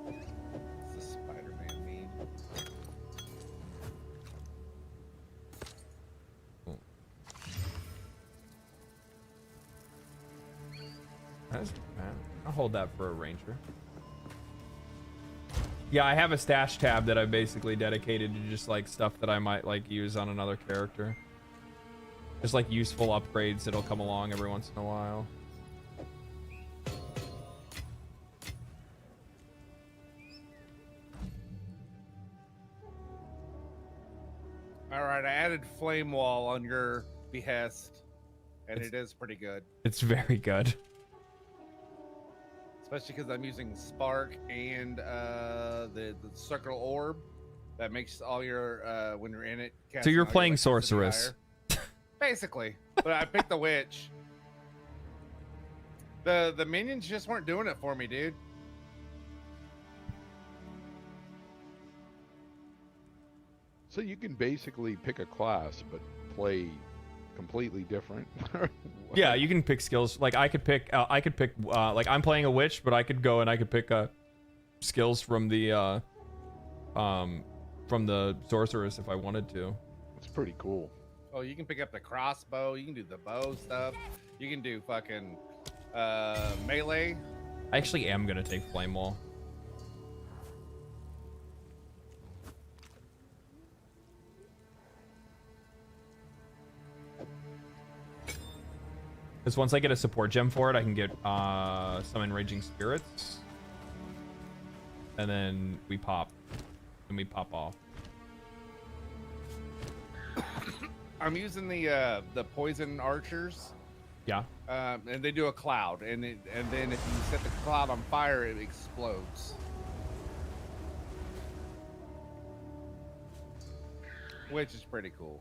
It's a Spider-Man meme. I'll hold that for a ranger. Yeah, I have a stash tab that I basically dedicated to just like stuff that I might like use on another character. Just like useful upgrades that'll come along every once in a while. All right, I added Flame Wall on your behest, and it is pretty good. It's very good. Especially because I'm using Spark and the Circle Orb. That makes all your, when you're in it... So you're playing Sorceress. Basically. But I picked the Witch. The minions just weren't doing it for me, dude. So you can basically pick a class, but play completely different. Yeah, you can pick skills. Like I could pick, like I'm playing a witch, but I could go and I could pick skills from the sorceress if I wanted to. It's pretty cool. Oh, you can pick up the crossbow. You can do the bow stuff. You can do fucking melee. I actually am gonna take Flame Wall. Because once I get a support gem for it, I can get summon Raging Spirits. And then we pop. And we pop off. I'm using the poison archers. Yeah. And they do a cloud, and then if you set the cloud on fire, it explodes. Which is pretty cool.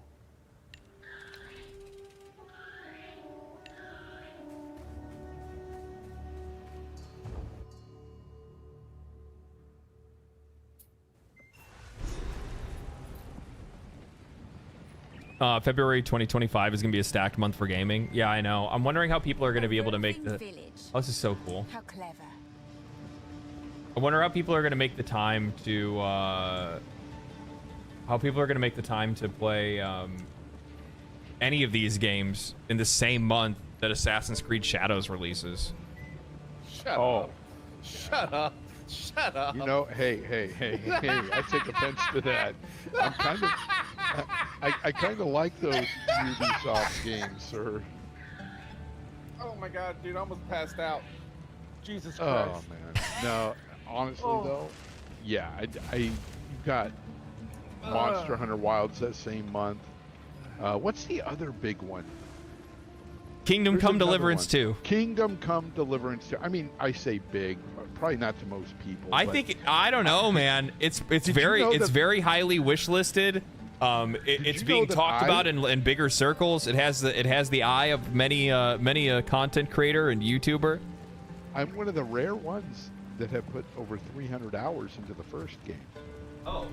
February 2025 is going to be a stacked month for gaming. Yeah, I know. I'm wondering how people are going to be able to make the... Oh, this is so cool. How clever. I wonder how people are going to make the time to... how people are going to make the time to play any of these games in the same month that Assassin's Creed Shadows releases. Shut up. Shut up. Shut up. You know, hey, I take offense to that. I'm kind of... I kind of like those Ubisoft games, sir. Oh my god, dude, I almost passed out. Jesus Christ. Oh man, no, honestly though, yeah, you got Monster Hunter Wilds that same month. What's the other big one? Kingdom Come Deliverance 2. Kingdom Come Deliverance 2. I mean, I say big, probably not to most people. I think I don't know, man. It's very highly wish listed. It's being talked about in bigger circles. It has the eye of many content creator and YouTuber. I'm one of the rare ones that have put over 300 hours into the first game. Oh.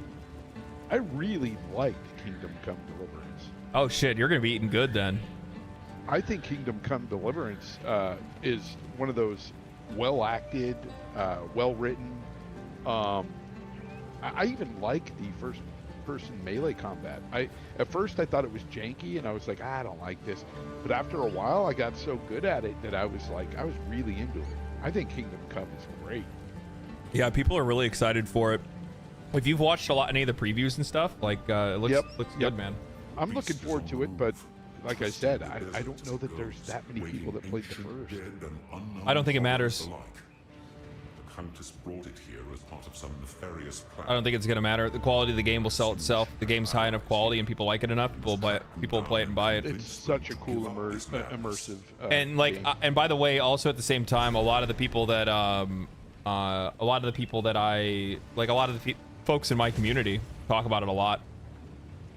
I really liked Kingdom Come Deliverance. Oh shit, you're gonna be eating good then. I think Kingdom Come Deliverance is one of those well-acted, well-written. I even like the first-person melee combat. At first I thought it was janky, and I was like, I don't like this. But after a while, I got so good at it that I was really into it. I think Kingdom Come is great. Yeah, people are really excited for it. If you've watched any of the previews and stuff, like it looks good, man. I'm looking forward to it, but like I said, I don't know that there's that many people that played the first. I don't think it matters. The Countess brought it here as part of some nefarious plan. I don't think it's gonna matter. The quality of the game will sell itself. The game's high enough quality, and people like it enough. People will play it and buy it. It's such a cool immersive. And like, game. and by the way, also at the same time, a lot of the people that folks in my community talk about it a lot.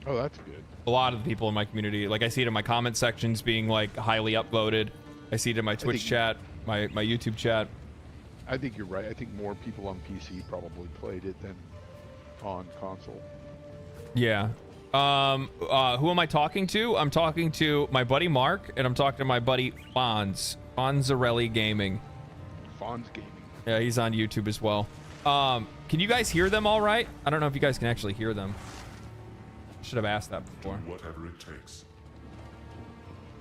Oh, that's good. A lot of the people in my community, like I see it in my comment sections being like highly upvoted. I see it in my Twitch chat, my YouTube chat. I think you're right. I think more people on PC probably played it than on console. Yeah. Who am I talking to? I'm talking to my buddy Mark, and I'm talking to my buddy Fonzarelli Gaming. Fonz Gaming. Yeah, he's on YouTube as well. Can you guys hear them all right? I don't know if you guys can actually hear them. Should have asked that before. Whatever it takes.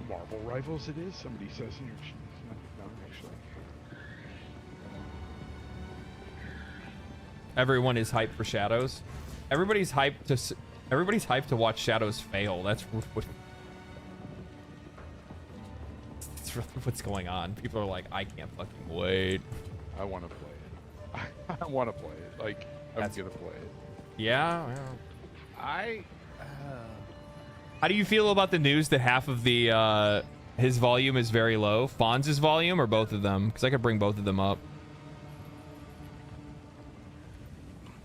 Marvel Rivals it is? Somebody says in your sheet. No, actually. Everyone is hyped for Shadows. Everybody's hyped to watch Shadows fail. That's what's going on. People are like, I can't fucking wait. I want to play it. I want to play it. Like, I'm gonna play it. Yeah. How do you feel about the news that half of the his volume is very low? Fonz's volume or both of them? Because I could bring both of them up.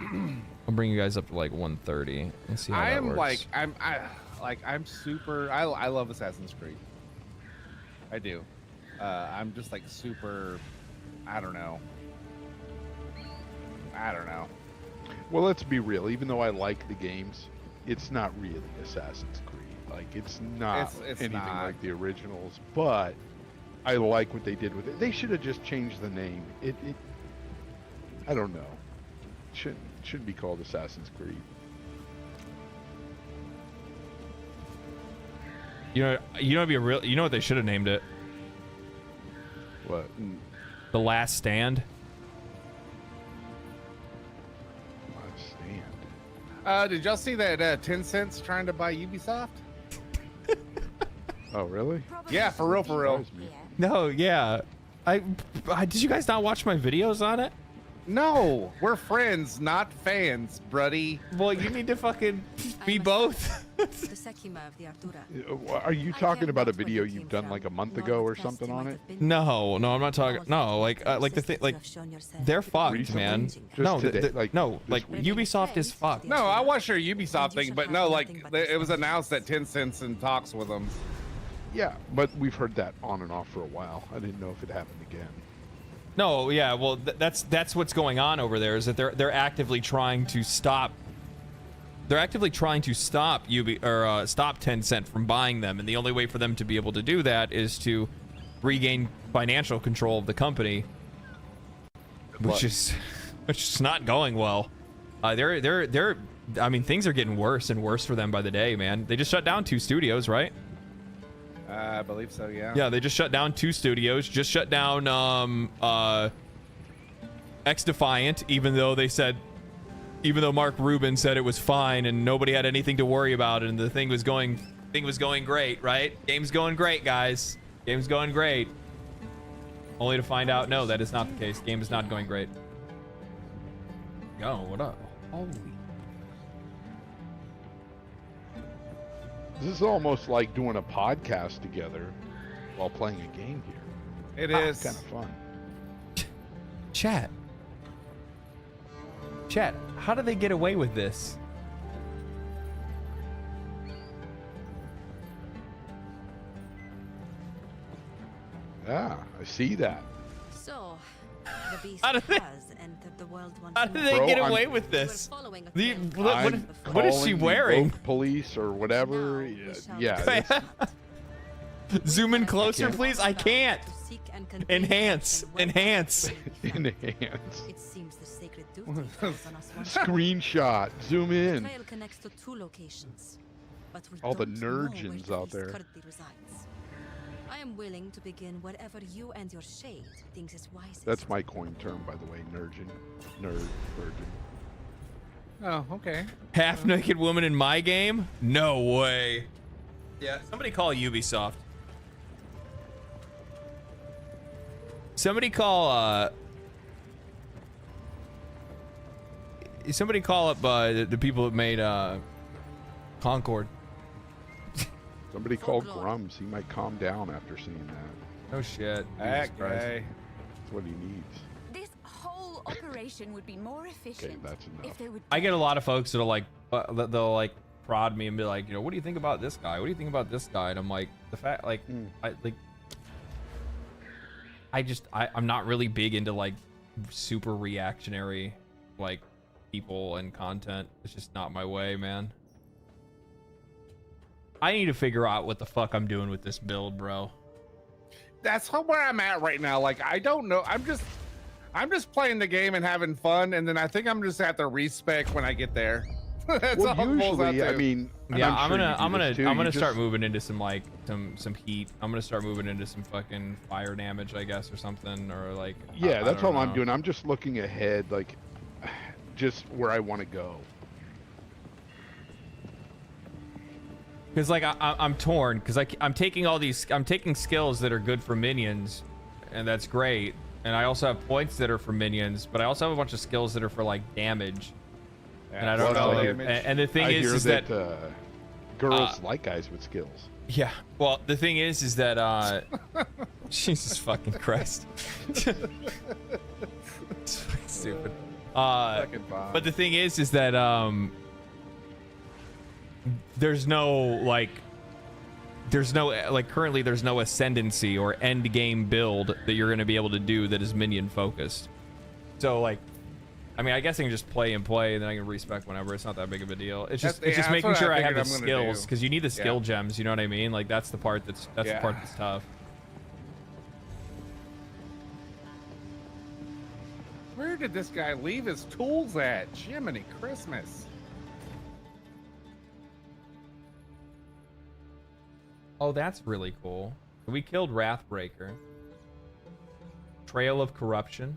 I'll bring you guys up to like 130 and see how that works. I'm super. I love Assassin's Creed. I do. I'm just like super. I don't know. Well, let's be real. Even though I like the games, it's not really Assassin's Creed. Like, it's not anything like the originals. But I like what they did with it. They should have just changed the name. I don't know. Shouldn't be called Assassin's Creed. You know what they should have named it? What? The Last Stand. Last Stand. Did y'all see that Tencent's trying to buy Ubisoft? Oh, really? Yeah, for real. No, yeah. Did you guys not watch my videos on it? No, we're friends, not fans, buddy. Well, you need to fucking be both. Are you talking about a video you've done like a month ago or something on it? No, I'm not talking. No, like the thing, like they're fucked, man. No, Ubisoft is fucked. No, I watched your Ubisoft thing, but no, like it was announced that Tencent's in talks with them. Yeah, but we've heard that on and off for a while. I didn't know if it happened again. No, yeah, well, that's what's going on over there. Is that they're actively trying to stop. They're actively trying to stop stop Tencent from buying them, and the only way for them to be able to do that is to regain financial control of the company, which is not going well. I mean, things are getting worse and worse for them by the day, man. They just shut down 2 studios, right? I believe so, yeah. Yeah, they just shut down 2 studios. Just shut down X-Defiant, even though Mark Rubin said it was fine and nobody had anything to worry about it, and the thing was going great, right? Game's going great, guys. Game's going great. Only to find out, no, that is not the case. Game is not going great. Yo, what up? Holy. This is almost like doing a podcast together while playing a game here. It is kind of fun. Chat, how do they get away with this? Yeah, I see that. So, the beast How do they- has entered the world once How do more. they get away with this? What is she I'm wearing? calling the police or whatever. Yeah. Zoom in closer, please. I can't. Enhance. Enhance. It seems the sacred duty Screenshot. Zoom The in. trail connects to 2 locations, but we All the don't know where nurgens the out beast there. currently resides. I am willing to begin wherever you and your shade thinks is wisest. That's my coin term, by the way. Nurgen. Nerd. Virgin. Oh, okay. Half naked woman in my game? No way. Yeah, somebody call Ubisoft. Somebody call up the people that made Concord. Somebody called Grums. He might calm down after seeing that. Oh shit. That guy. That's what he needs. This whole operation would be more efficient that's enough. if they would. I get a lot of folks that'll like they'll like prod me and be like, you know, what do you think about this guy? What do you think about this guy? And I'm like, the fact like I'm not really big into like super reactionary like people and content. It's just not my way, man. I need to figure out what the fuck I'm doing with this build, bro. That's where I'm at right now. Like, I don't know. I'm just playing the game and having fun, and then I think I'm just at the respec when I get there. That's Well, all it boils out usually, to. I mean, Yeah, I'm gonna start moving into some like some heat. I'm gonna start moving into some fucking fire damage, I guess, or something, or like. Yeah, that's all I'm know. doing. I'm just looking ahead, like, just where I want to go. Because like I'm torn because I'm taking skills that are good for minions, and that's great. And I also have points that are for minions, but I also have a bunch of skills that are for like damage. Yeah, and I don't know. And the thing I hear is that girls like guys with skills. Yeah. Well, the thing is that Jesus fucking Christ. It's fucking stupid. But the thing is that there's no currently there's no ascendancy or end game build that you're going to be able to do that is minion focused. So like, I mean, I guess I can just play and then I can respec whenever. It's not that big of a deal. It's just making sure I have the skills, because you need the skill gems. You know what I mean? Like that's the part that's the part that's tough. Where did this guy leave his tools at? Jiminy Christmas. Oh, that's really cool. We killed Wrathbreaker. Trail of Corruption.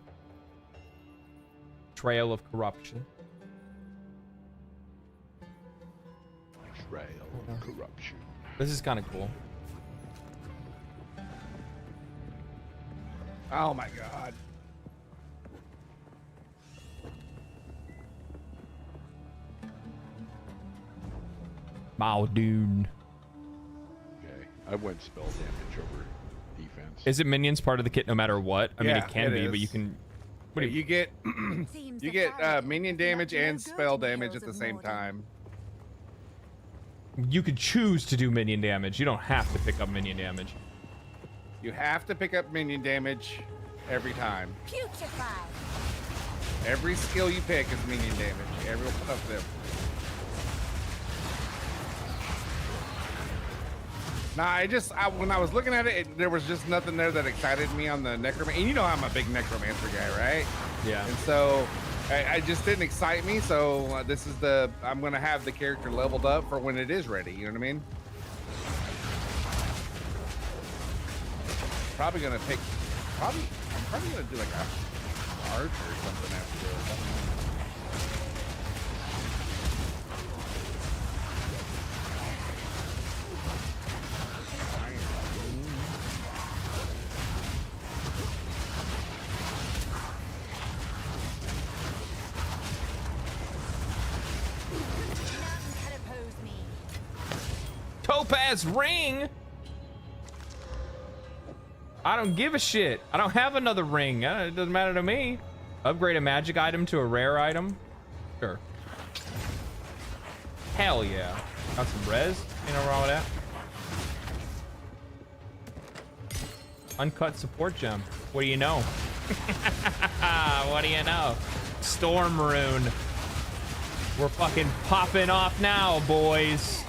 Trail of Corruption. Trail of Corruption. This is kind of cool. Oh my god. Baldur. Okay, I went spell damage over defense. Is it minions part of the kit no matter what? I mean, it can be, but you can. What do you get? You get minion damage and spell damage at the same time. You could choose to do minion damage. You don't have to pick up minion damage. You have to pick up minion damage every time. Putrefy. Every skill you pick is minion damage. Every one of them. Nah, when I was looking at it, there was just nothing there that excited me on the necromancer. And you know I'm a big necromancer guy, right? Yeah. And so I just didn't excite me. So this is I'm gonna have the character leveled up for when it is ready. You know what I mean? I'm probably gonna do like a archer or something after this. I don't know. Topaz ring. I don't give a shit. I don't have another ring. It doesn't matter to me. Upgrade a magic item to a rare item. Sure. Hell yeah. Got some res. Ain't no wrong with that. Uncut support gem. What do you know? What do you know? Storm rune. We're fucking popping off now, boys.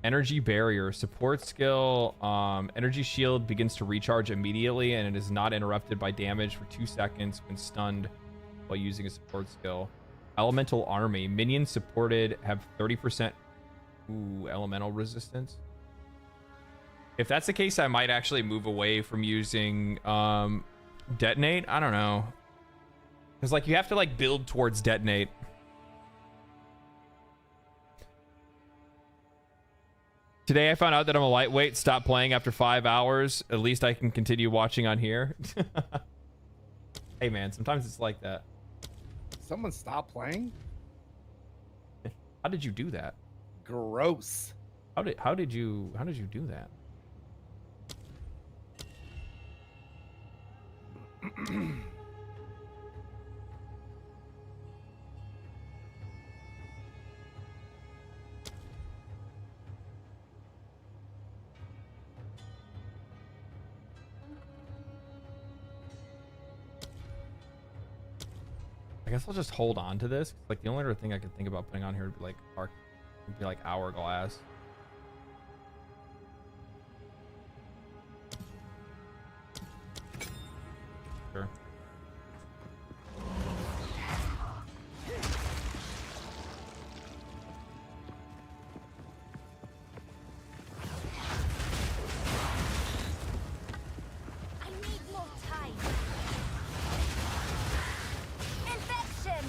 Energy barrier support skill. Energy shield begins to recharge immediately, and it is not interrupted by damage for 2 seconds when stunned while using a support skill. Elemental army. Minions supported have 30% elemental resistance. If that's the case, I might actually move away from using detonate. I don't know, because like you have to like build towards detonate. Today I found out that I'm a lightweight. Stop playing after 5 hours. At least I can continue watching on here. Hey man, sometimes it's like that. Someone stop playing? How did you do that? Gross. How did you do that? I guess I'll just hold on to this. Like the only other thing I could think about putting on here would be like hourglass. Sure. I need more time. Infection.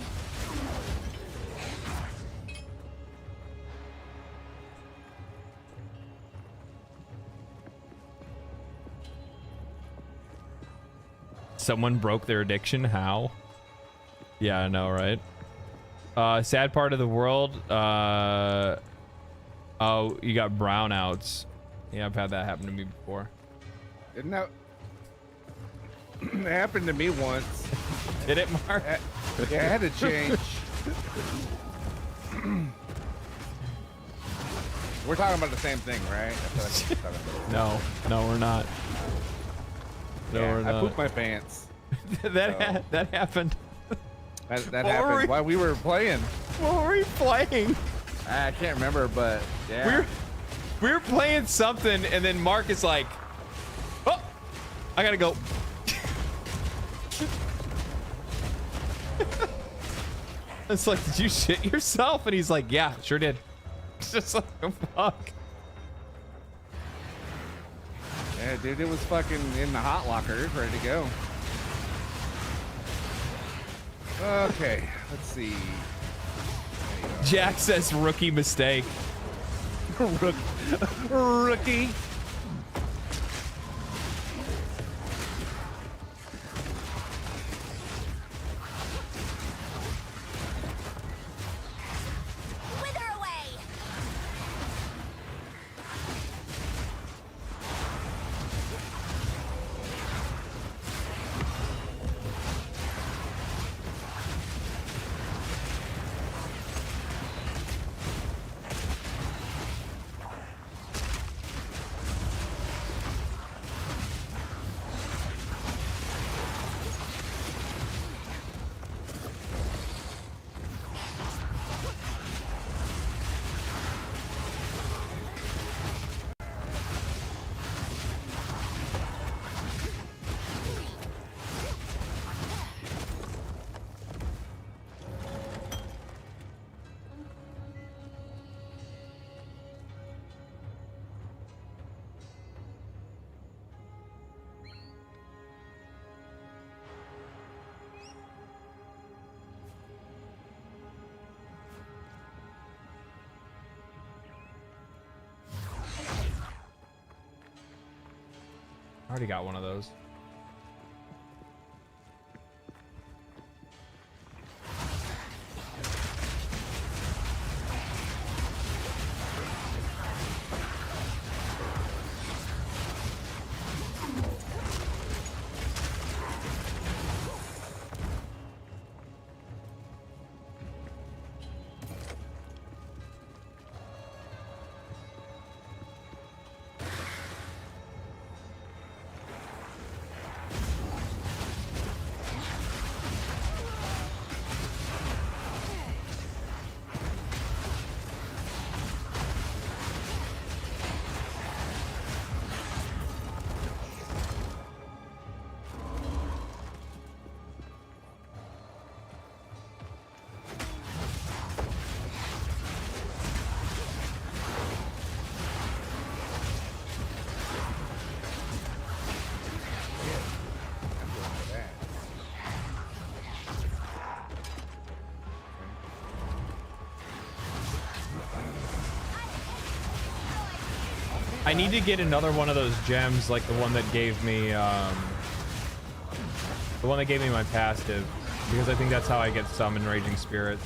Someone broke their addiction. How? Yeah, I know, right? Sad part of the world. Oh, you got brownouts. Yeah, I've had that happen to me before. Didn't that? It happened to me once. Did it, Mark? Yeah, I had to change. We're talking about the same thing, right? I feel like we're talking about No, we're not. No, yeah, we're not. I pooped my pants. that happened. That happened while we were playing. What were we playing? I can't remember, but yeah. We were playing something, and then Mark is like, "Oh, I gotta go." It's like, "Did you shit yourself?" And he's like, "Yeah, sure did." It's just like, oh, fuck. Yeah, dude, it was fucking in the hot locker, ready to go. Okay, let's see. Jack says rookie mistake. Rookie. Wither away. I already got one of those. I need to get another one of those gems, like the one that gave me, my passive, because I think that's how I get summon raging spirits.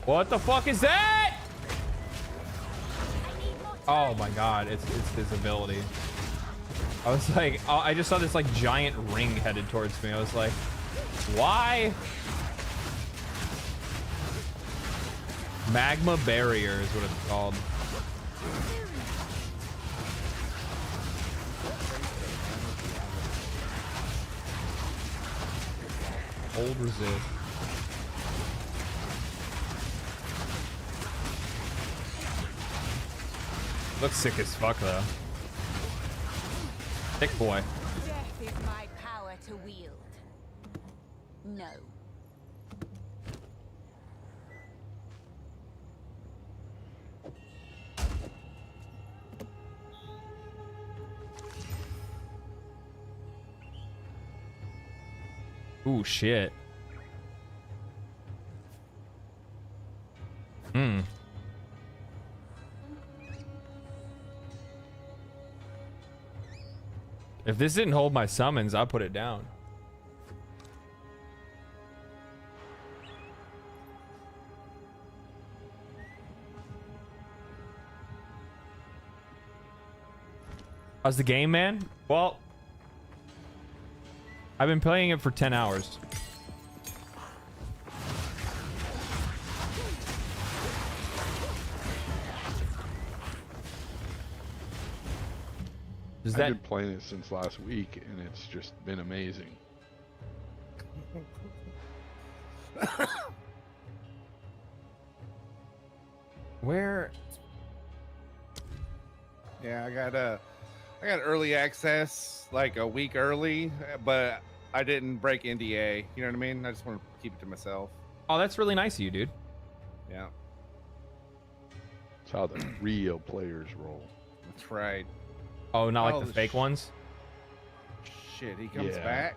What the fuck is that? Oh my god, it's his ability. I was like, oh, I just saw this like giant ring headed towards me. I was like, why? Magma barrier is what it's called. Hold resist. Looks sick as fuck though. Thick boy. Death is my power to wield. No. Ooh, shit. Hmm. If this didn't hold my summons, I'll put it down. How's the game, man? Well, I've been playing it for 10 hours. I've been playing it since last week, and it's just been amazing. Where? Yeah, I got early access like a week early, but I didn't break NDA. You know what I mean? I just want to keep it to myself. Oh, that's really nice of you, dude. Yeah. It's how the real players roll. That's right. Oh, not like the fake ones? Shit, he comes Yeah. back.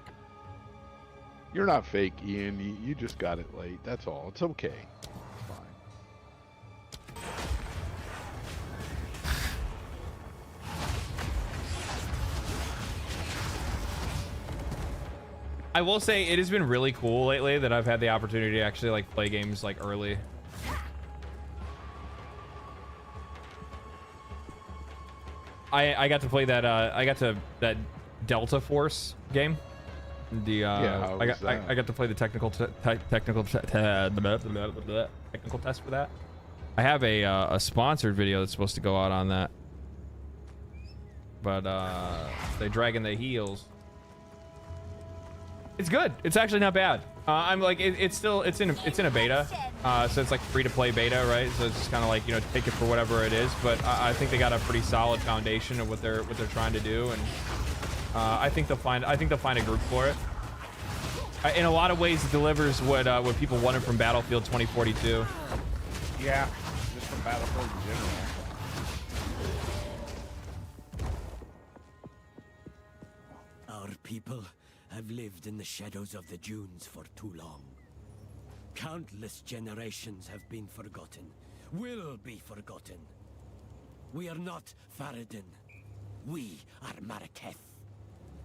You're not fake, Ian. You just got it late. That's all. It's okay. It's fine. I will say it has been really cool lately that I've had the opportunity to actually like play games like early. I got to play that that Delta Force game. The I got to play the technical test for that. I have a sponsored video that's supposed to go out on that, but they dragging their heels. It's good. It's actually not bad. I'm like it's in a beta, so it's like free to play beta, right? So it's just kind of like, you know, take it for whatever it is. But I think they got a pretty solid foundation of what they're trying to do, and I think they'll find a group for it. In a lot of ways, it delivers what people wanted from Battlefield 2042. Yeah, just from Battlefield in general. Our people have lived in the shadows of the dunes for too long. Countless generations have been forgotten, will be forgotten. We are not Faradin. We are Marraketh.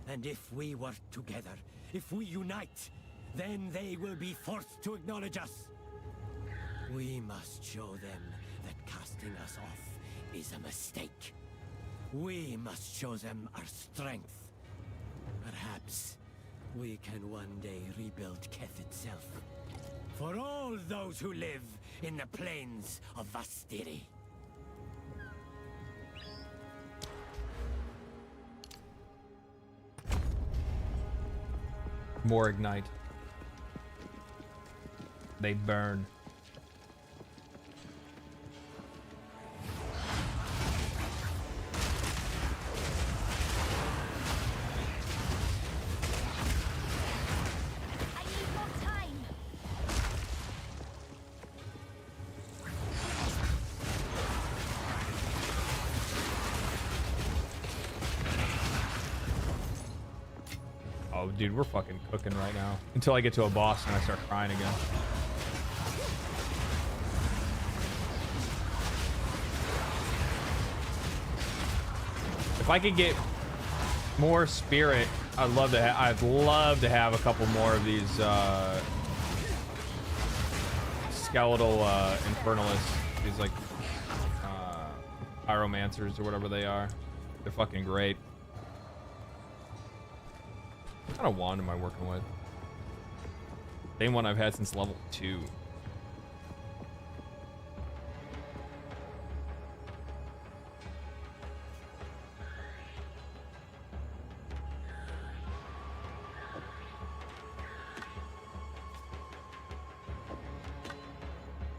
And if we work together, if we unite, then they will be forced to acknowledge us. We must show them that casting us off is a mistake. We must show them our strength. Perhaps we can one day rebuild Keth itself. For all those who live in the plains of Vastiri. More ignite. They burn. Oh, dude, we're fucking cooking right now. Until I get to a boss and I start crying again. If I could get more spirit, I'd love to have a couple more of these skeletal infernalists. These like pyromancers or whatever they are. They're fucking great. What kind of wand am I working with? Same one I've had since level 2.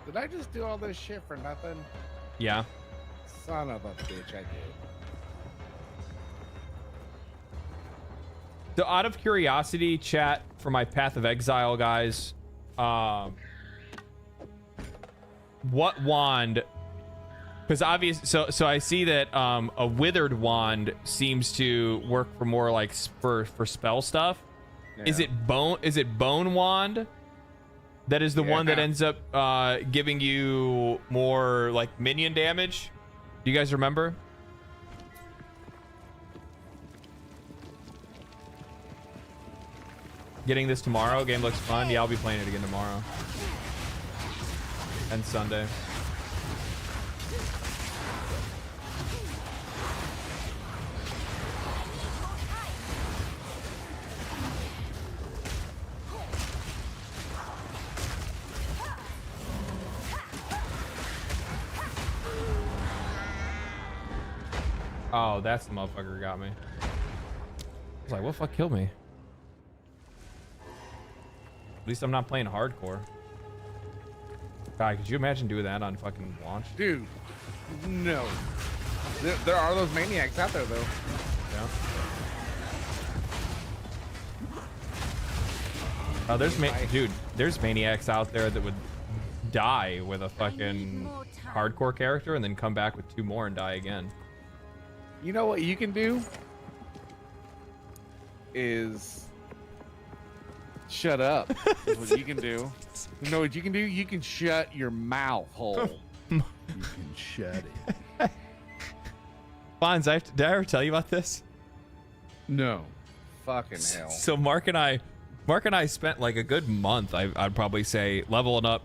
Did I just do all this shit for nothing? Yeah. Son of a bitch, I did. So out of curiosity, chat, for my Path of Exile guys, what wand? Because obviously, so I see that a withered wand seems to work for more like for spell stuff. Yeah. Is it bone wand? That is the one that ends up giving you more like minion damage. Do you guys remember? Getting this tomorrow. Game looks fun. Yeah, I'll be playing it again tomorrow. And Sunday. Oh, that's the motherfucker who got me. I was like, what the fuck killed me? At least I'm not playing hardcore. God, could you imagine doing that on fucking launch? Dude, no. There are those maniacs out there, though. Yeah. Oh, there's maniacs out there that would die with a fucking hardcore character and then come back with 2 more and die again. You know what you can do? Is shut up. Is what you can do. You know what you can do? You can shut your mouth hole. You can shut it. Fonz, did I ever tell you about this? No. Fucking hell. So Mark and I spent like a good month, I'd probably say, leveling up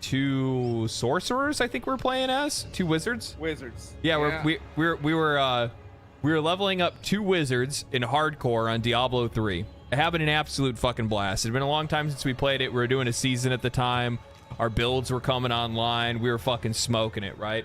2 sorcerers. I think we're playing as 2 wizards. Yeah, we were leveling up 2 wizards in hardcore on Diablo 3. Having an absolute fucking blast. It had been a long time since we played it. We were doing a season at the time. Our builds were coming online. We were fucking smoking it, right?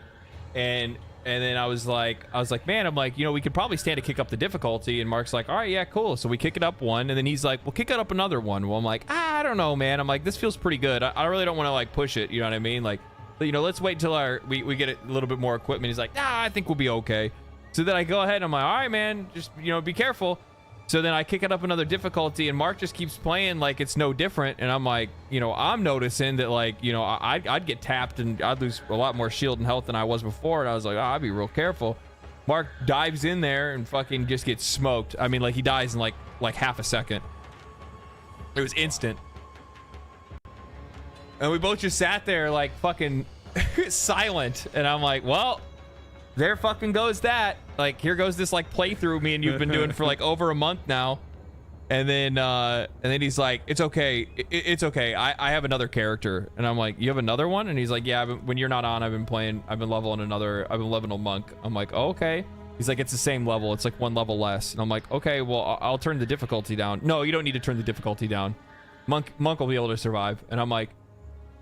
And then I was like, man, I'm like, you know, we could probably stand to kick up the difficulty. And Mark's like, all right, yeah, cool. So we kick it up 1, and then he's like, well, kick it up another 1. Well, I'm like, I don't know, man. I'm like, this feels pretty good. I really don't want to like push it. You know what I mean? Like, you know, let's wait until we get a little bit more equipment. He's like, nah, I think we'll be okay. So then I go ahead and I'm like, all right, man, just, you know, be careful. So then I kick it up another difficulty, and Mark just keeps playing like it's no different. And I'm like, you know, I'm noticing that, like, you know, I'd get tapped and I'd lose a lot more shield and health than I was before. And I was like, oh, I'd be real careful. Mark dives in there and fucking just gets smoked. I mean, like, he dies in like half a second. It was instant. And we both just sat there like fucking silent. And I'm like, well, there fucking goes that. Like, here goes this like playthrough me and you've been doing for like over a month now. And then he's like, it's okay. It's okay. I have another character. And I'm like, you have another one? And he's like, yeah, when you're not on, I've been leveling a monk. I'm like, oh, okay. He's like, it's the same level. It's like 1 level less. And I'm like, okay, well, I'll turn the difficulty down. No, you don't need to turn the difficulty down. Monk will be able to survive. And I'm like,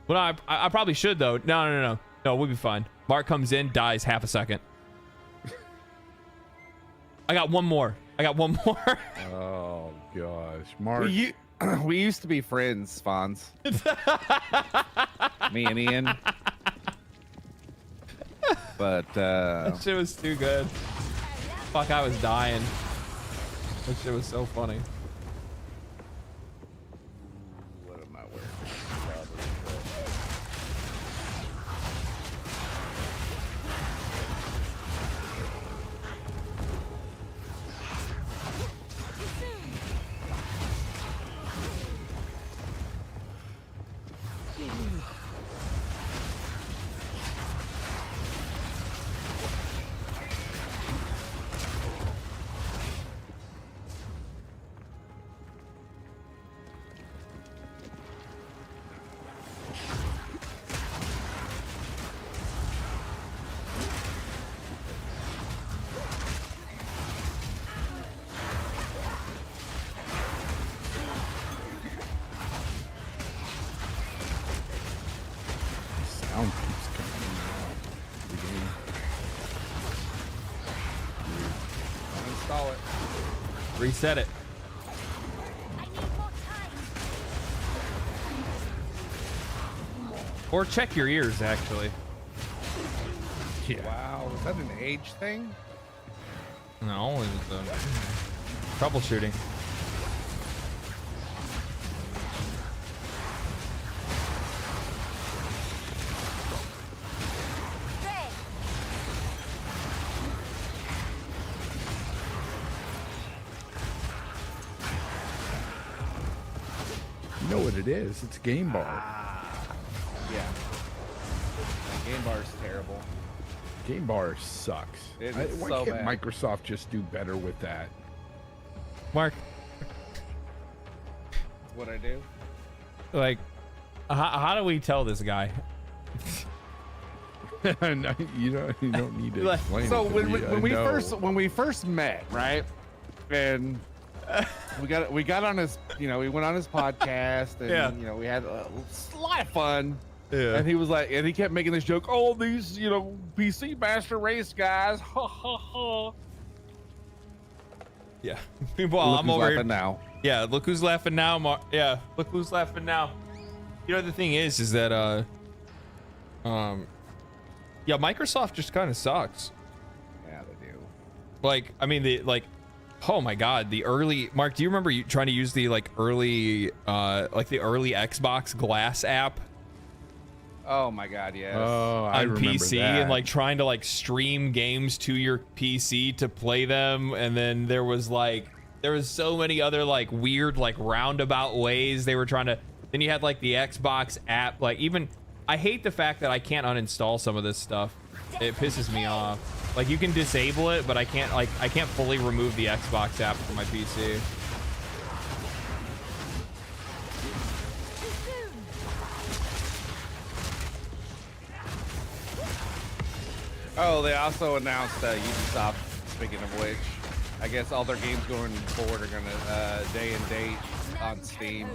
well, I probably should though. No, we'll be fine. Mark comes in, dies half a second. I got one more. Oh gosh, Mark. We used to be friends, Fonz. Me and Ian. But that shit was too good. Fuck, I was dying. That shit was so funny. What am I wearing? Install it. Reset it. Or check your ears, actually. Yeah. Wow, was that an age thing? No, it was troubleshooting. You know what it is? It's Game Bar. Yeah. Game Bar's terrible. Game Bar sucks. It is Why so can't bad. Microsoft just do better with that? Mark, What I do? like, how do we tell this guy? No, you don't need to explain So it to when me. when we first met, right? And we got on his, we went on his podcast, and we had a lot of fun. Yeah. And he was like, and he kept making this joke, oh, these, PC Master Race guys, ha ha ha. Yeah. Meanwhile, Look I'm who's over here laughing now. Yeah, look who's laughing now, yeah, look who's laughing now. You know, the thing is that yeah, Microsoft just kind of sucks. Yeah, they do. Like, I mean, oh my God, the early, Mark, do you remember you trying to use the early Xbox Glass app? Oh my God, yes. Oh, I on remember PC that. and trying to stream games to your PC to play them, and then there was so many other weird roundabout ways they were trying to. Then you had the Xbox app. Even I hate the fact that I can't uninstall some of this stuff. It pisses me off. You can disable it, but I can't fully remove the Xbox app from my PC. Oh, they also announced Ubisoft, speaking of which, I guess all their games going forward are going to day and date on Steam.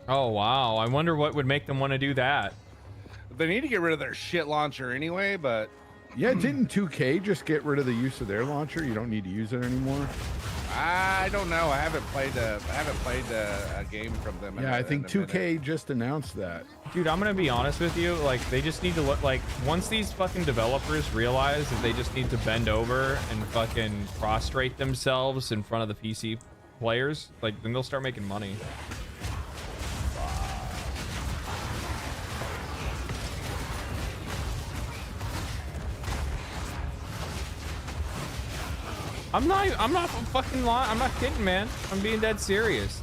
Oh, wow. I wonder what would make them want to do that. They need to get rid of their shit launcher anyway, but... Yeah, didn't 2K just get rid of the use of their launcher? You don't need to use it anymore? I don't know. I haven't played a game from them. Yeah, I think 2K just announced that. Dude, I'm gonna be honest with you. They just need to look once these fucking developers realize that they just need to bend over and fucking prostrate themselves in front of the PC players, then they'll start making money. I'm not fucking lying. I'm not kidding, man. I'm being dead serious.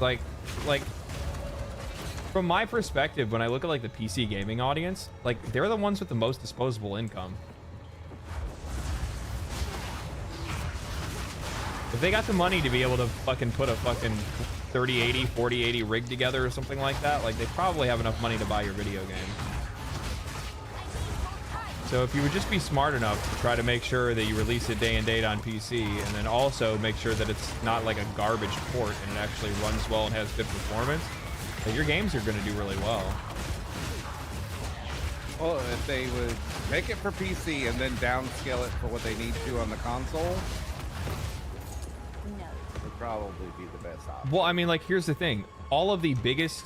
From my perspective, when I look at the PC gaming audience, they're the ones with the most disposable income. If they got the money to be able to fucking put a fucking 3080, 4080 rig together or something like that, they probably have enough money to buy your video game. So if you would just be smart enough to try to make sure that you release it day and date on PC, and then also make sure that it's not a garbage port and it actually runs well and has good performance, your games are going to do really well. Well, if they would make it for PC and then downscale it for what they need to on the console, would probably be the best option. Well, I mean, here's the thing. All of the biggest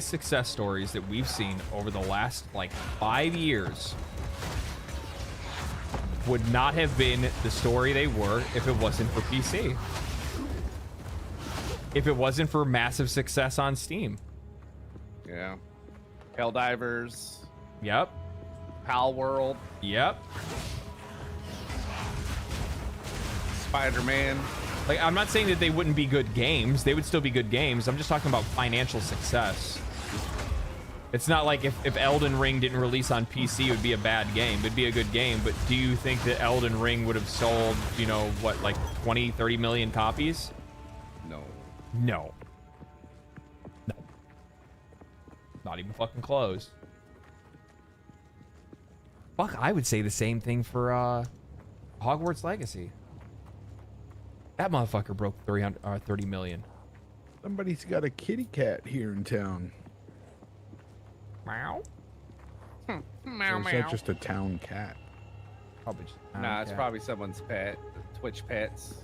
success stories that we've seen over the last 5 years would not have been the story they were if it wasn't for PC. If it wasn't for massive success on Steam. Yeah. Helldivers. Yep. Pal World. Yep. Spider-Man. I'm not saying that they wouldn't be good games. They would still be good games. I'm just talking about financial success. It's not like if Elden Ring didn't release on PC, it would be a bad game. It'd be a good game, but do you think that Elden Ring would have sold, 20, 30 million copies? No. No. No. Not even fucking close. Fuck, I would say the same thing for Hogwarts Legacy. That motherfucker broke 30 million. Somebody's got a kitty cat here in town. Meow. Meow, Or is meow. that just a town cat? Probably just Nah, it's probably someone's pet. Twitch pets.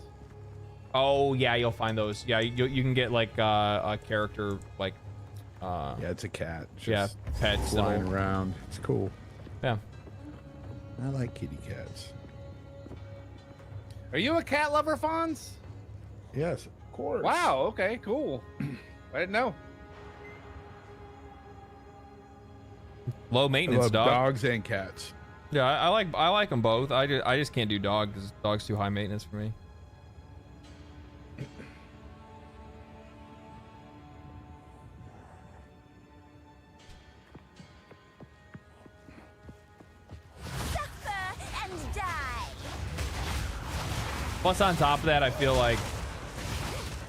Oh yeah, you'll find those. Yeah, you can get like a character like. Yeah, it's a cat. Yeah, Just pets flying that'll- around. It's cool. Yeah. I like kitty cats. Are you a cat lover, Fonz? Yes, of course. Wow. Okay. Cool. I didn't know. Low I maintenance love dog. dogs and cats. Yeah, I like them both. I just can't do dog because dog's too high maintenance for me. And die. Plus, on top of that, I feel like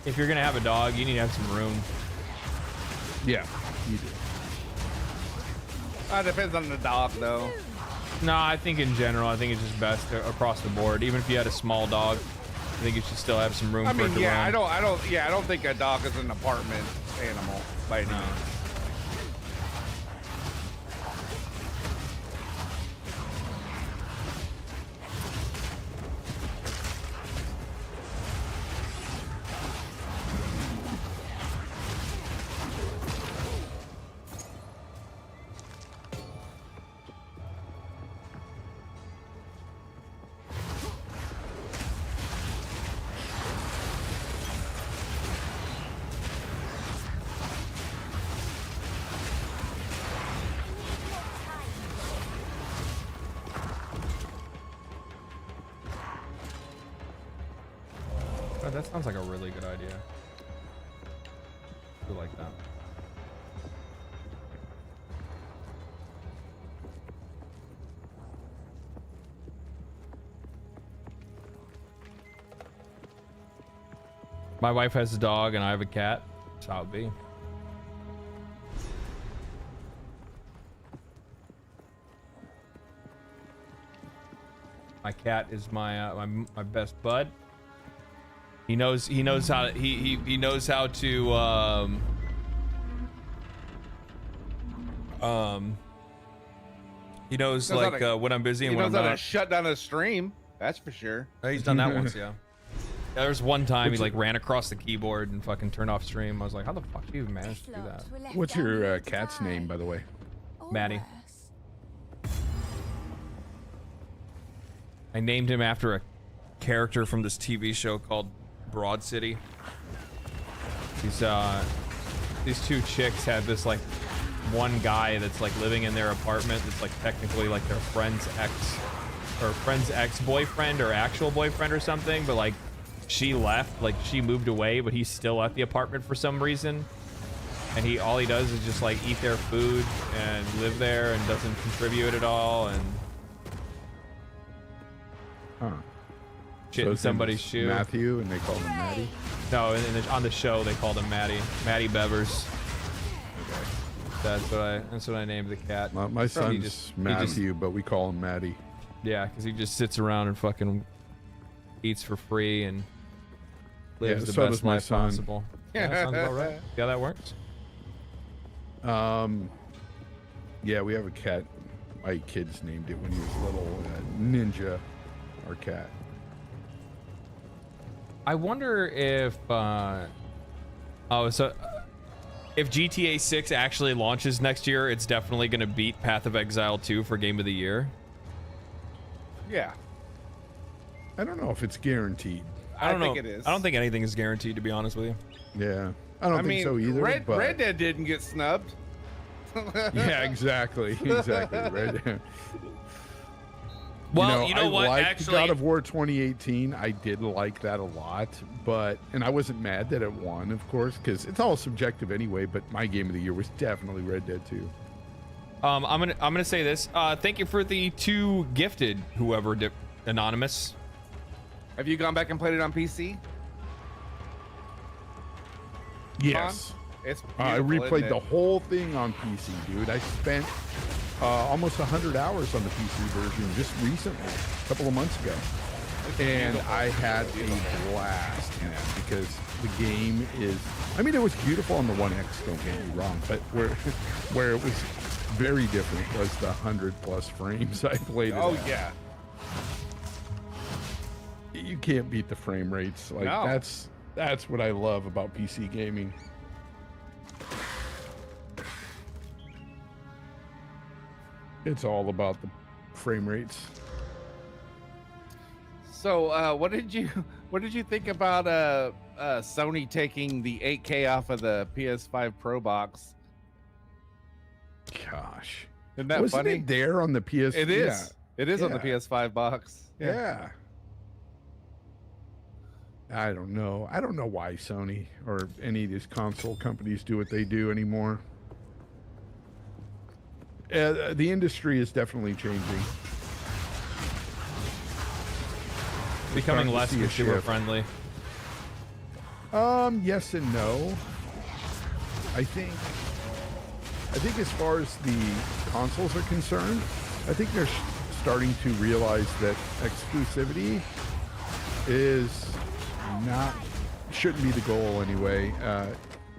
if you're gonna have a dog, you need to have some room. Yeah, you do. Depends on the dog, though. No, I think in general, I think it's just best across the board. Even if you had a small dog, I think you should still have some room I for it mean, to yeah, run. I don't think a dog is an apartment animal by any means. Oh, that sounds like a really good idea. I feel like that. My wife has a dog and I have a cat. That's how it be. My cat is my my best bud. He knows how he knows how to he knows like when I'm busy and when I'm He knows how not. to shut down a stream. That's for sure. He's done that once, yeah. Yeah, there was one time he like ran across the keyboard and fucking turned off stream. I was like, how the fuck do you even manage to do that? What's your cat's name, by the way? Maddie. I named him after a character from this TV show called Broad City. These two chicks have this like one guy that's like living in their apartment that's like technically like their friend's ex-boyfriend or actual boyfriend or something, but like she left, like she moved away, but he's still at the apartment for some reason. And all he does is just like eat their food and live there and doesn't contribute at all and shit in somebody's shoe. Matthew, and they call him Maddie. No, on the show they called him Maddie Bevers. Okay. That's what I named the cat. My son's Matthew, but we call him Maddie. Yeah, because he just sits around and fucking eats for free and lives the best life possible. Yeah, sounds about right. Yeah, that works. Yeah, we have a cat. My kids named it when he was little. Ninja, our cat. I wonder if if GTA 6 actually launches next year, it's definitely going to beat Path of Exile 2 for Game of the Year. Yeah. I don't know if it's guaranteed. I don't know. think it is. I don't think anything is guaranteed, to be honest with you. Yeah, I don't think so either. Red Dead didn't get snubbed. Yeah, exactly. Red Dead. Well, you know what? Actually, God of War 2018, I did like that a lot, and I wasn't mad that it won, of course, because it's all subjective anyway. But my game of the year was definitely Red Dead 2. I'm gonna say this. Thank you for the 2 gifted, whoever anonymous. Have you gone back and played it on PC? Yes. It's I beautiful, replayed isn't the it? whole thing on PC, dude. I spent almost 100 hours on the PC version just recently, a couple of months ago. And I had a blast, man, because the game is, I mean, it was beautiful on the 1X, don't get me wrong, but where it was very different was the 100+ frames I played it Oh, at. yeah. You can't beat the frame rates. Like No. that's what I love about PC gaming. It's all about the frame rates. So, what did you think about Sony taking the 8K off of the PS5 Pro box? Gosh, isn't that Wasn't funny? it there on the PS? It is. Yeah. It is on the Yeah. PS5 box. Yeah. I don't know. I don't know why Sony or any of these console companies do what they do anymore. The industry is definitely changing. Becoming Starting to less see a consumer shift. friendly. Yes and no. I think as far as the consoles are concerned, I think they're starting to realize that exclusivity shouldn't be the goal anyway,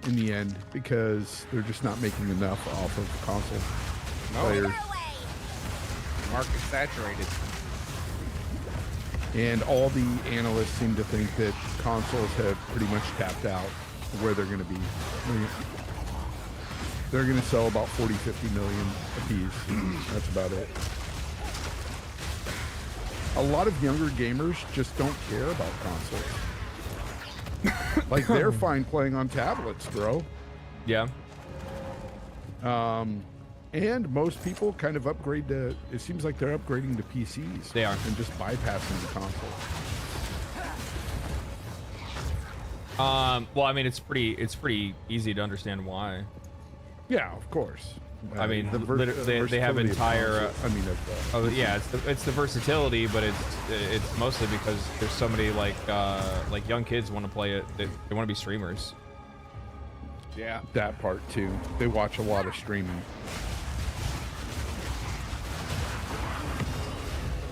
in the end, because they're just not making enough off of console players. Market saturated. And all the analysts seem to think that consoles have pretty much tapped out where they're going to be. They're going to sell about 40, 50 million apiece. That's about it. A lot of younger gamers just don't care about consoles. Like, they're fine playing on tablets, bro. Yeah. And most people kind of upgrade to, it seems like they're upgrading to PCs. They are. And just bypassing the console. Well, I mean, it's pretty easy to understand why. Yeah, of course. I mean, the they have versatility of entire. consoles. Yeah, it's the versatility, but it's mostly because there's so many like young kids want to play it. They want to be streamers. Yeah, that part too. They watch a lot of streaming.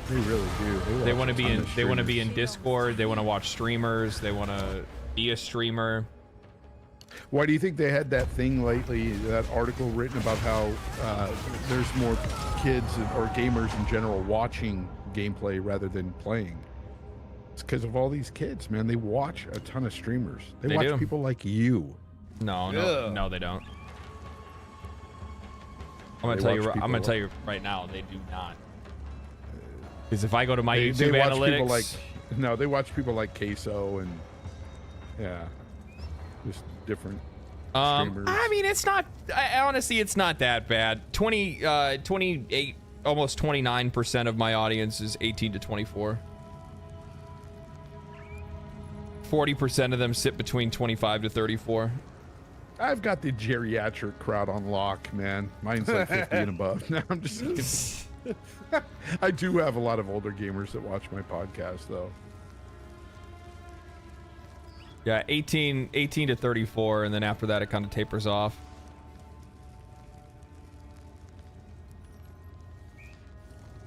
They really do. They want to be in. They want to be in Discord. They want to watch streamers. They want to be a streamer. Why do you think they had that thing lately, that article written about how there's more kids or gamers in general watching gameplay rather than playing? It's because of all these kids, man. They watch a ton of streamers. They watch do. people like you. No, they don't. I'm gonna tell you right now, they do not. Because if I go to my YouTube watch analytics, people like, no, they watch people like Queso and just different streamers. I mean, it's not. Honestly, it's not that bad. 28, almost 29% of my audience is 18 to 24. 40% of them sit between 25 to 34. I've got the geriatric crowd on lock, man. Mine's like 50 and above. No, I'm just kidding. I do have a lot of older gamers that watch my podcast, though. Yeah, 18 to 34, and then after that, it kind of tapers off.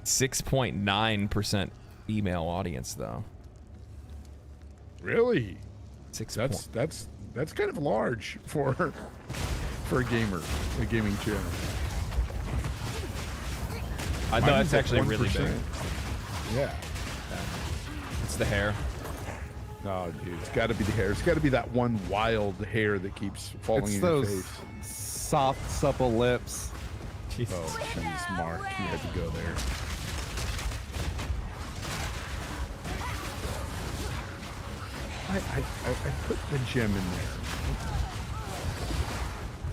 .9% female audience, though. Really? That's kind of large for a gamer, a gaming channel. I know that's actually really big. Yeah. It's the hair. No, dude, it's got to be the hair. It's got to be that one wild hair that keeps falling It's in your those face. soft, supple lips. Oh, jeez, Mark, you had to go there. I put the gem in there.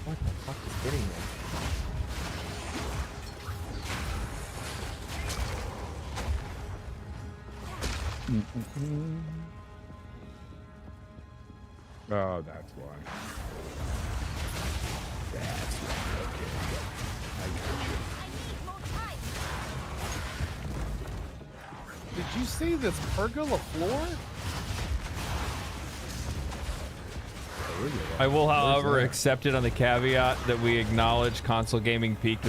What the fuck is getting me? Oh, that's why. That's why. Okay. I got you. Did you see this pergola floor? I will, however, accept it on the caveat that we acknowledge console gaming peaked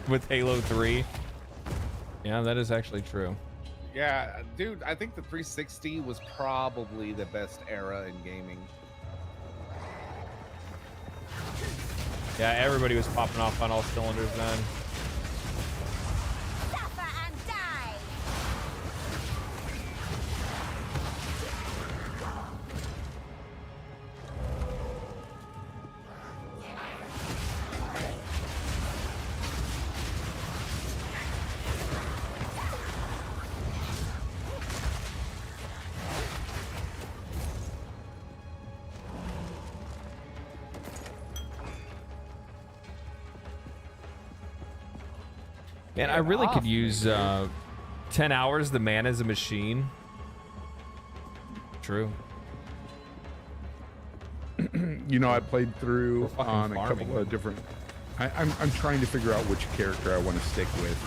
with Halo 3. Yeah, that is actually true. Yeah, dude, I think the 360 was probably the best era in gaming. Yeah, everybody was popping off on all cylinders then. Man, I really could use 10 hours. The man as a machine. True. You know, I played through We're fucking on a farming. couple of different. I'm trying to figure out which character I want to stick with.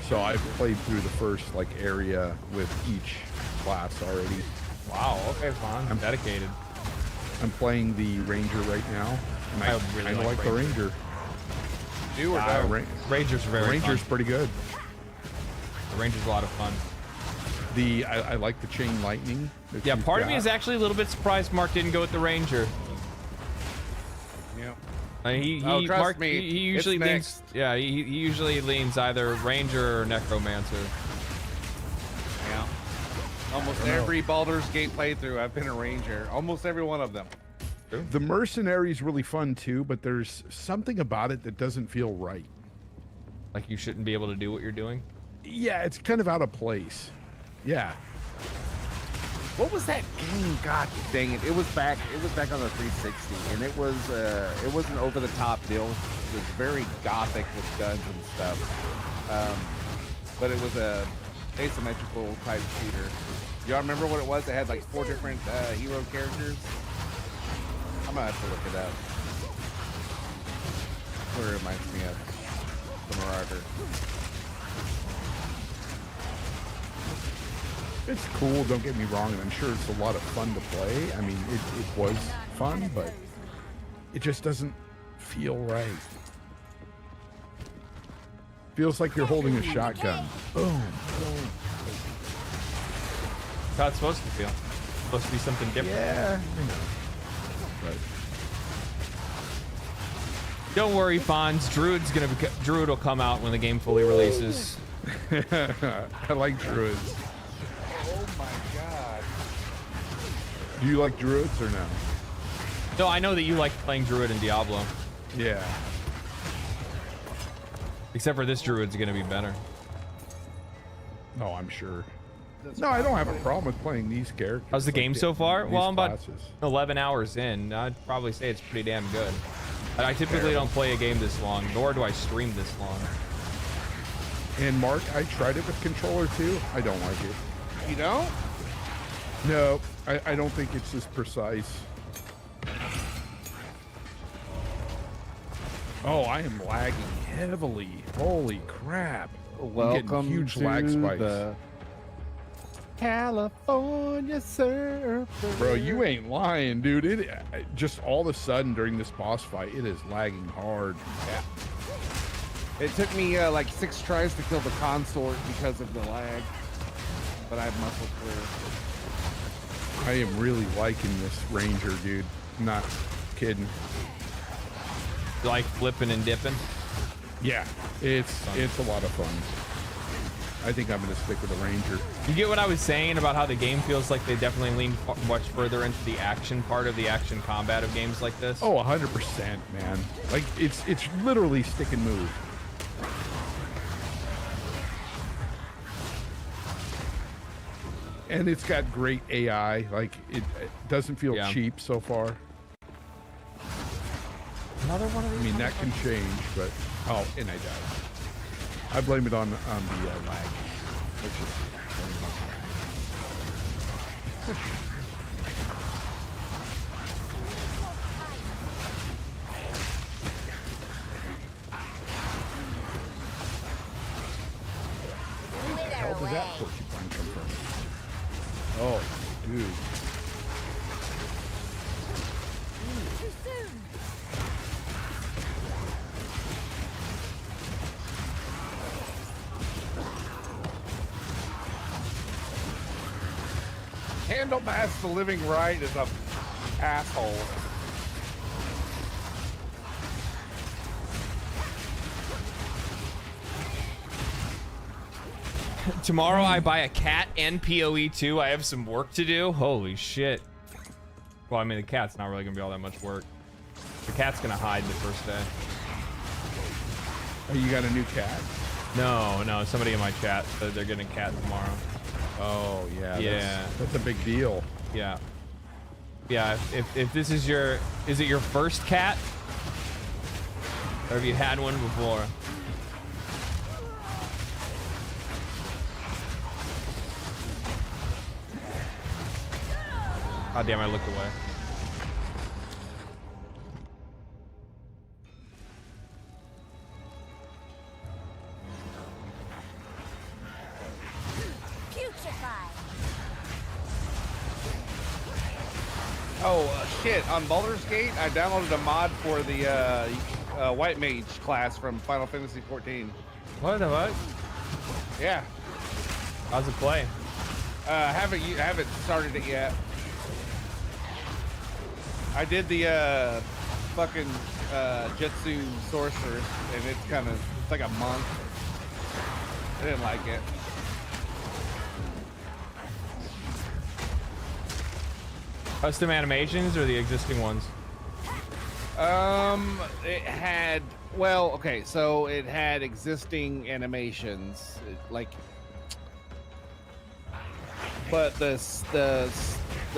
So I've played through the first like area with each class already. Wow. Okay, fine. I'm dedicated. I'm playing the ranger right now, and I really kind of like the ranger. Do or don't? Ranger's very Ranger's fun. pretty good. The Ranger's a lot of fun. I like the chain lightning. that Yeah, you've part of me got. is actually a little bit surprised Mark didn't go with the Ranger. Yep. He Oh, trust Mark, me, he usually it's leans. Yeah, he usually leans either Ranger or Necromancer. Yeah. Almost every Baldur's Gate playthrough, I've been a ranger. Almost every one of them. The mercenary's really fun too, but there's something about it that doesn't feel right. Like you shouldn't be able to do what you're doing? Yeah, it's kind of out of place. Yeah. What was that game? God dang it! It was back on the 360, and it was an over the top deal. It was very gothic with guns and stuff. But it was a asymmetrical type shooter. Y'all remember what it was? It had like 4 different hero characters. I'm gonna have to look it up. What it reminds me of the Marauder. It's cool, don't get me wrong, and I'm sure it's a lot of fun to play. I mean, it was fun, but it just doesn't feel right. Feels like you're holding a shotgun. Boom, boom. That's how it's supposed to feel. It's supposed to be something different. Yeah, I know. But don't worry, Fonz. Druid will come out when the game fully releases. I like druids. Oh my god. Do you like druids or no? No, I know that you like playing Druid in Diablo. Yeah. Except for this Druid's gonna be better. Oh, I'm sure. No, I don't have a problem with playing these characters. How's the game so far? these Well, I'm about classes. 11 hours in. I'd probably say it's pretty damn good. I typically don't play a game this long, nor do I stream this long. And Mark, I tried it with controller too. I don't like it. You don't? No, I don't think it's as precise. Oh, I am lagging heavily. Holy crap. I'm getting Welcome huge to lag spikes. the California surfer. Bro, you ain't lying, dude. It just all of a sudden during this boss fight, it is lagging hard. Yeah. It took me like 6 tries to kill the consort because of the lag, but I've muscled through. I am really liking this ranger, dude. Not kidding. You like flipping and dipping? Yeah, it's a lot of fun. I think I'm gonna stick with the ranger. You get what I was saying about how the game feels like they definitely lean much further into the action part of the action combat of games like this? Oh, 100%, man. Like it's literally stick and move. And it's got great AI. Like it doesn't feel cheap so far. Another one of these. I mean, that can change, but oh, and I died. I blame it on the lag. Which is Where the hell did that porcupine come from? Oh, dude. Too soon. Candlemas the Living Right is a asshole. Tomorrow I buy a cat and POE2. I have some work to do. Holy shit. Well, I mean, the cat's not really gonna be all that much work. The cat's gonna hide the first day. Oh, you got a new cat? No, somebody in my chat said they're getting a cat tomorrow. Oh, yeah. Yeah. That's a big deal. Yeah. Yeah, if this is is it your first cat? Or have you had one before? Oh damn, I looked away. Oh shit! On Baldur's Gate, I downloaded a mod for the White Mage class from Final Fantasy XIV. What the fuck? Yeah. How's it play? Haven't started it yet. I did the fucking Jutsu Sorceress, and it's like a monk. I didn't like it. Custom animations or the existing ones? It had, well, okay, so it had existing animations, but the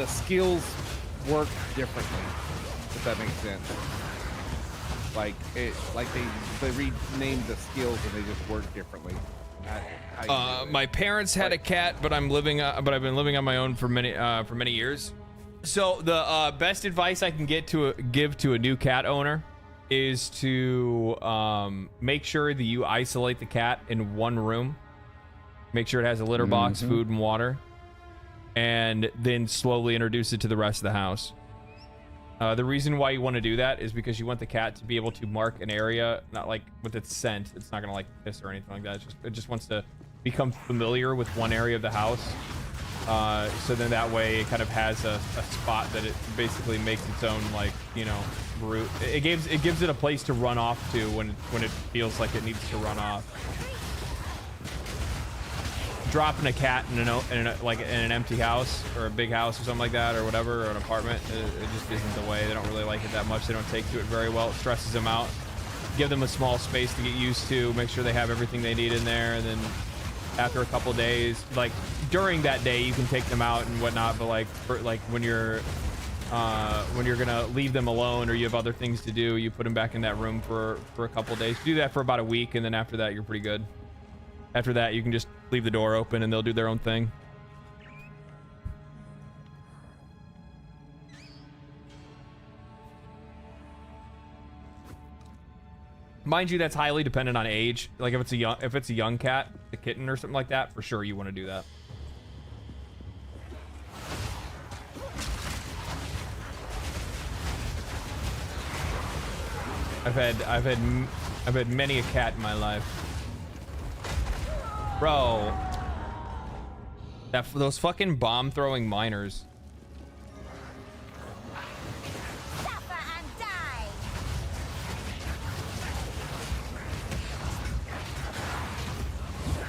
skills work differently, if that makes sense. They renamed the skills and they just work differently. My parents had a cat, but I've been living on my own for many years. So the best advice I can give to a new cat owner is to make sure that you isolate the cat in one room. Make sure it has a litter box, food, and water, and then slowly introduce it to the rest of the house. The reason why you want to do that is because you want the cat to be able to mark an area, not like with its scent. It's not gonna like piss or anything like that. It just wants to become familiar with one area of the house. So then that way it kind of has a spot that it basically makes its own, like, you know, route. It gives it a place to run off to when it feels like it needs to run off. Dropping a cat in an empty house or a big house or something like that or whatever, or an apartment, it just isn't the way. They don't really like it that much. They don't take to it very well. It stresses them out. Give them a small space to get used to. Make sure they have everything they need in there, and then after a couple days, like during that day, you can take them out and whatnot. But when you're gonna leave them alone or you have other things to do, you put them back in that room for a couple days. Do that for about a week, and then after that, you're pretty good. After that, you can just leave the door open and they'll do their own thing. Mind you, that's highly dependent on age. Like if it's a young cat, a kitten or something like that, for sure you want to do that. I've had many a cat in my life. Bro, those fucking bomb throwing miners.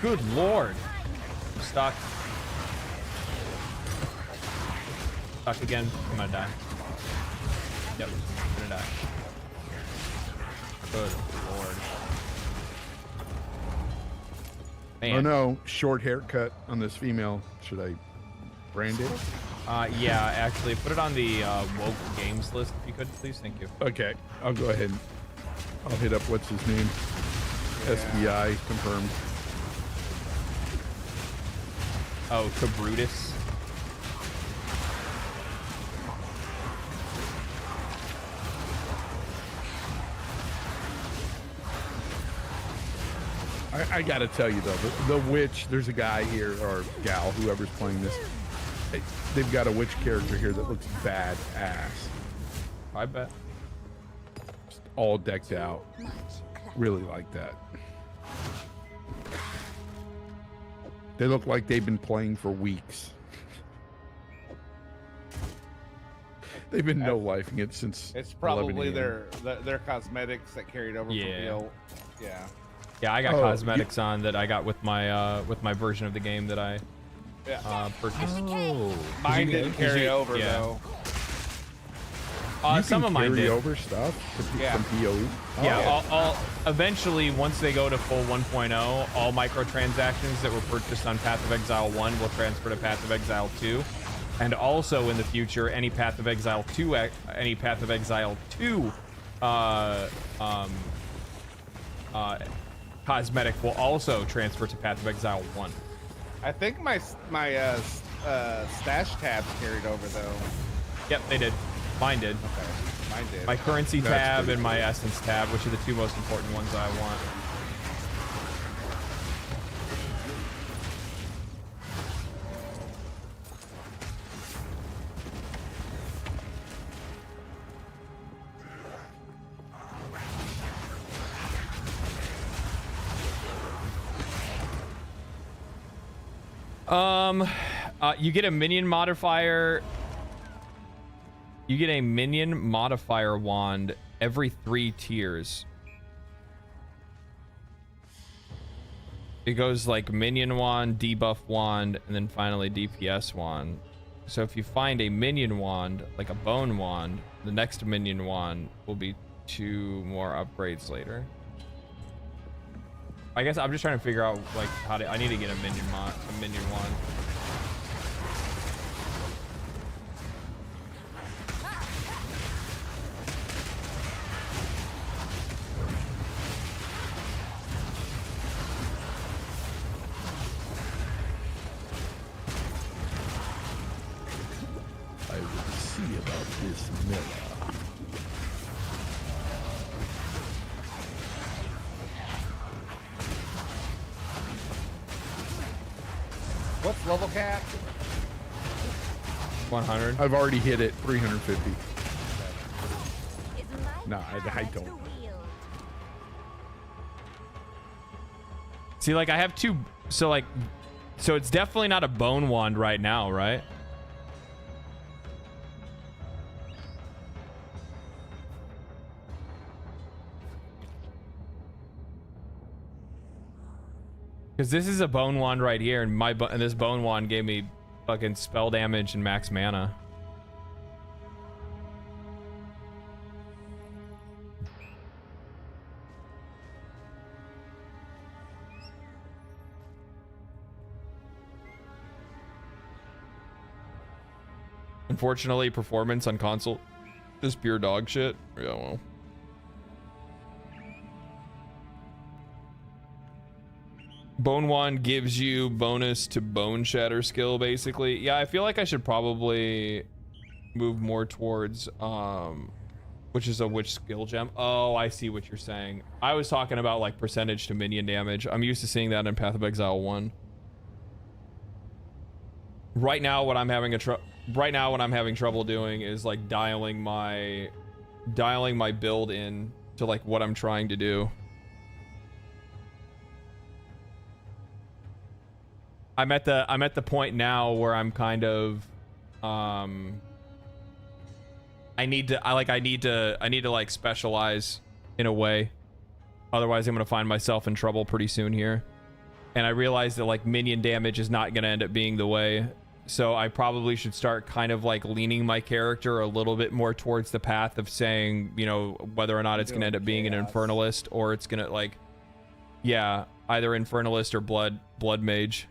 Good lord. I'm stuck. Stuck again. I'm gonna die. Yep, I'm gonna die. Good lord. Man. Oh no, short haircut on this female. Should I brand it? Yeah, actually, put it on the woke games list if you could, please. Thank you. Okay, I'll go ahead. I'll hit up what's his name. Yeah. SBI confirmed. Oh, Cabrutus. I gotta tell you though, the witch, there's a guy here, or gal, whoever's playing this, they've got a witch character here that looks badass. I bet. Just all decked out. Really like that. They look like they've been playing for weeks. They've been no-lifing it since. It's probably their cosmetics that carried over from PO. Yeah. Yeah, I got cosmetics on that I got with my version of the game that I purchased. Oh. Mine didn't carry over though. Some of mine did. Over stuff from POE. Yeah, I'll eventually, once they go to full 1.0, all microtransactions that were purchased on Path of Exile 1 will transfer to Path of Exile 2, and also in the future, any Path of Exile 2 cosmetic will also transfer to Path of Exile 1. I think my stash tabs carried over though. Yep, they did. Mine did. Okay, mine did. My currency That's tab pretty and my cool. essence tab, which are the two most important ones I want. You get a minion modifier. You get a minion modifier wand every 3 tiers. It goes like minion wand, debuff wand, and then finally DPS wand. So if you find a minion wand, like a bone wand, the next minion wand will be 2 more upgrades later. I guess I'm just trying to figure out like how to. I need to get a minion wand. I will see about this mirror. What's level cap? 100. I've already hit it. 350. No, I don't. See, like I have 2. So like, so it's definitely not a bone wand right now, right? Because this is a bone wand right here, and and this bone wand gave me fucking spell damage and max mana. Unfortunately, performance on console is pure dog shit. Yeah, well. Bone wand gives you bonus to bone shatter skill, basically. Yeah, I feel like I should probably move more towards which is a which skill gem. Oh, I see what you're saying. I was talking about like percentage to minion damage. I'm used to seeing that in Path of Exile 1. Right now what I'm having trouble doing is like dialing my build in to like what I'm trying to do. I'm at the point now where I'm kind of I need to like specialize in a way. Otherwise I'm gonna find myself in trouble pretty soon here. And I realize that like minion damage is not gonna end up being the way. So I probably should start kind of like leaning my character a little bit more towards the path of saying, you know, whether or not it's gonna end up being an infernalist or it's gonna like, yeah, either infernalist or blood mage.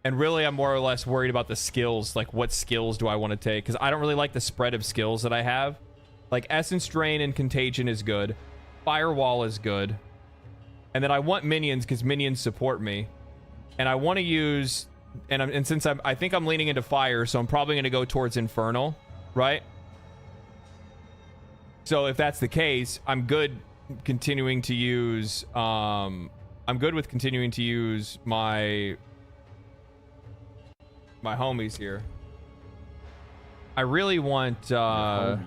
And really, I'm more or less worried about the skills. Like, what skills do I want to take? Because I don't really like the spread of skills that I have. Like, Essence Drain and Contagion is good. Firewall is good. And then I want minions because minions support me. And I want to use... And since I think I'm leaning into fire, so I'm probably going to go towards Infernal, right? So if that's the case, I'm good continuing to use... I'm good with continuing to use my homies here. I really want yeah,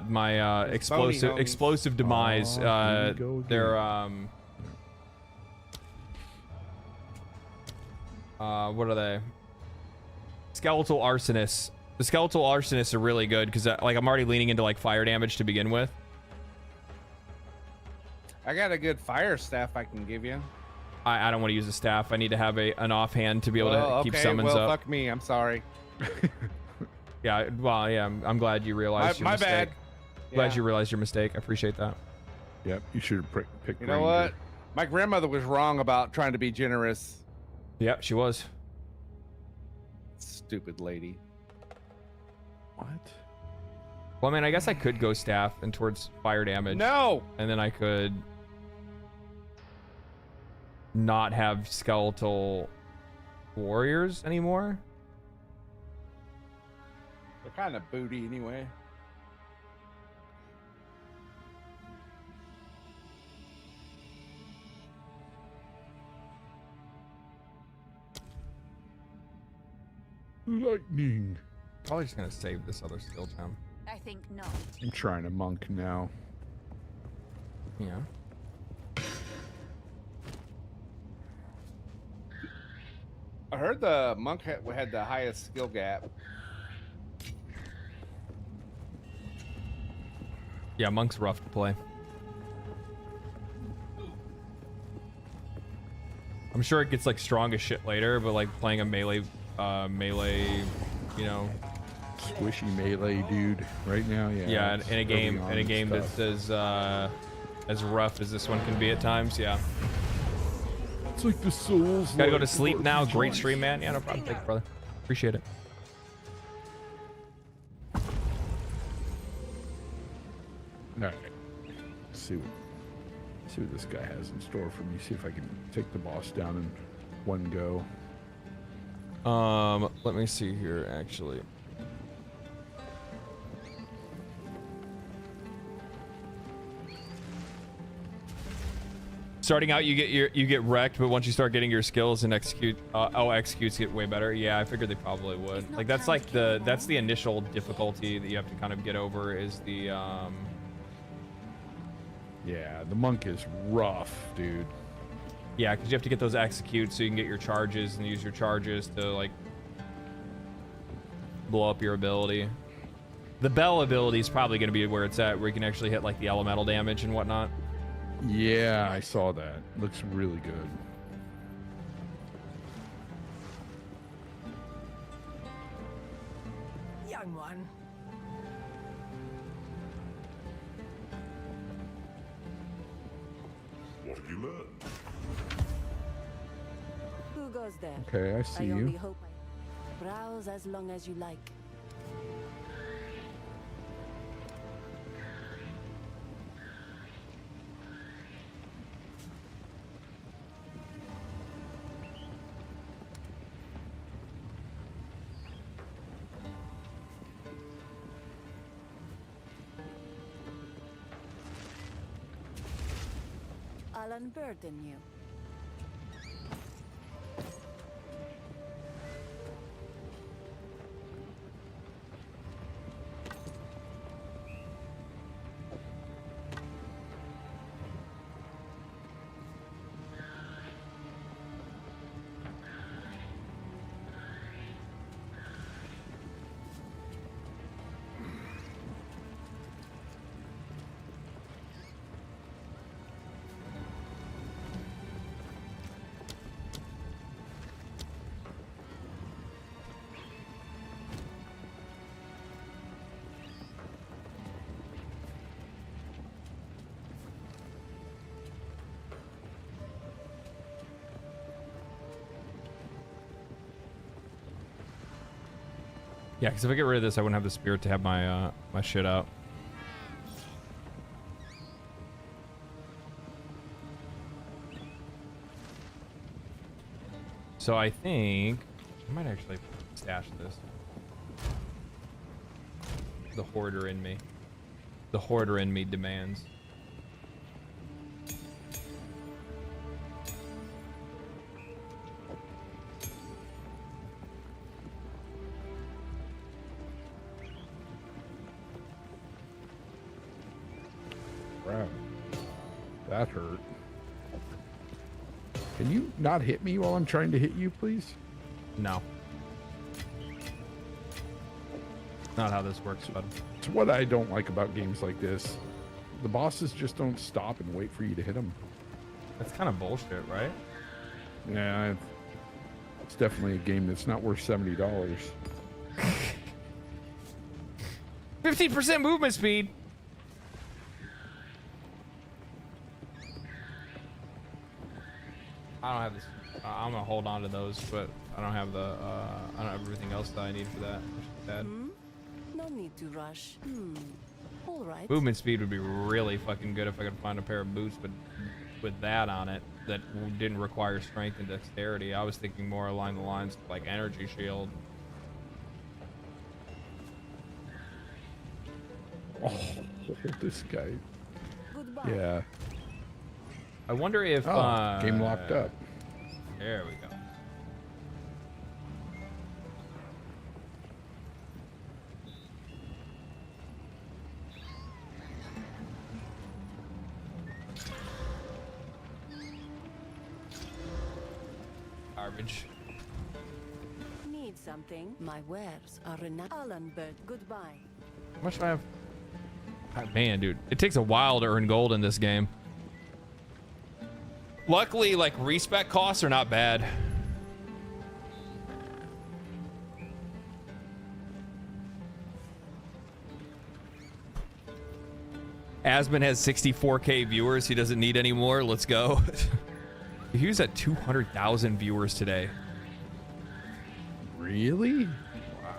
my explosive demise. They're what are they? Skeletal arsonists. The skeletal arsonists are really good because like I'm already leaning into like fire damage to begin with. I got a good fire staff I can give you. I don't want to use a staff. I need to have an offhand to be able to keep summons up. Fuck me. I'm sorry. Yeah, well, yeah, I'm glad you realized your mistake. My bad. Glad you realized your mistake. I appreciate that. Yep, you should have picked You know what? My grandmother was wrong about trying to be generous. Yep, she was. Stupid lady. What? Well, I mean, I guess I could go staff and towards fire damage. No! And then I could not have skeletal warriors anymore. They're kind of booty anyway. Lightning. Probably just gonna save this other skill gem. I think not. I'm trying to monk now. Yeah. I heard the monk had the highest skill gap. Yeah, monk's rough to play. I'm sure it gets like strong as shit later, but like playing a melee, you know, Squishy melee dude right now, yeah. yeah, it's in a game, early on that's as rough as this one can be at times. Yeah. It's like the souls. Gotta go to sleep now. Great stream, man. Yeah, no problem. Thanks, brother. Appreciate it. All right. Let's see what this guy has in store for me. See if I can take the boss down in one go. Let me see here, actually. Starting out, you get wrecked, but once you start getting your skills and executes get way better. Yeah, I figured they probably would. Like that's like that's the initial difficulty that you have to kind of get over is the Yeah, the monk is rough, dude. Yeah, because you have to get those executes so you can get your charges and use your charges to like blow up your ability. The bell ability is probably going to be where it's at, where you can actually hit like the elemental damage and whatnot. Yeah, I saw that. Looks really good. Young one. What have you learned? Who goes there? Okay, I see I you. only hope I browse as long as you like. I'll unburden you. Yeah, because if I get rid of this, I wouldn't have the spirit to have my my shit out. So I think I might actually stash this. The hoarder in me. The hoarder in me demands. Crap. That hurt. Can you not hit me while I'm trying to hit you, please? No. Not how this works, bud. It's what I don't like about games like this. The bosses just don't stop and wait for you to hit them. That's kind of bullshit, right? Yeah, it's definitely a game that's not worth $70. 15% movement speed. I don't have this. I'm gonna hold on to those, but I don't have the. I don't have everything else that I need for that. Which is bad. No need to rush. All right. Movement speed would be really fucking good if I could find a pair of boots, but with that on it. that didn't require strength and dexterity. I was thinking more along the lines of like energy shield. Oh, this guy. Goodbye. Yeah. I wonder if game locked up. There we go. Garbage. Need something? My wares are renowned. Allenberg, goodbye. How much do I have? God, man, dude, it takes a while to earn gold in this game. Luckily, like, respec costs are not bad. Asmon has 64K viewers. He doesn't need any more. Let's go. He was at 200,000 viewers today. Really? Wow.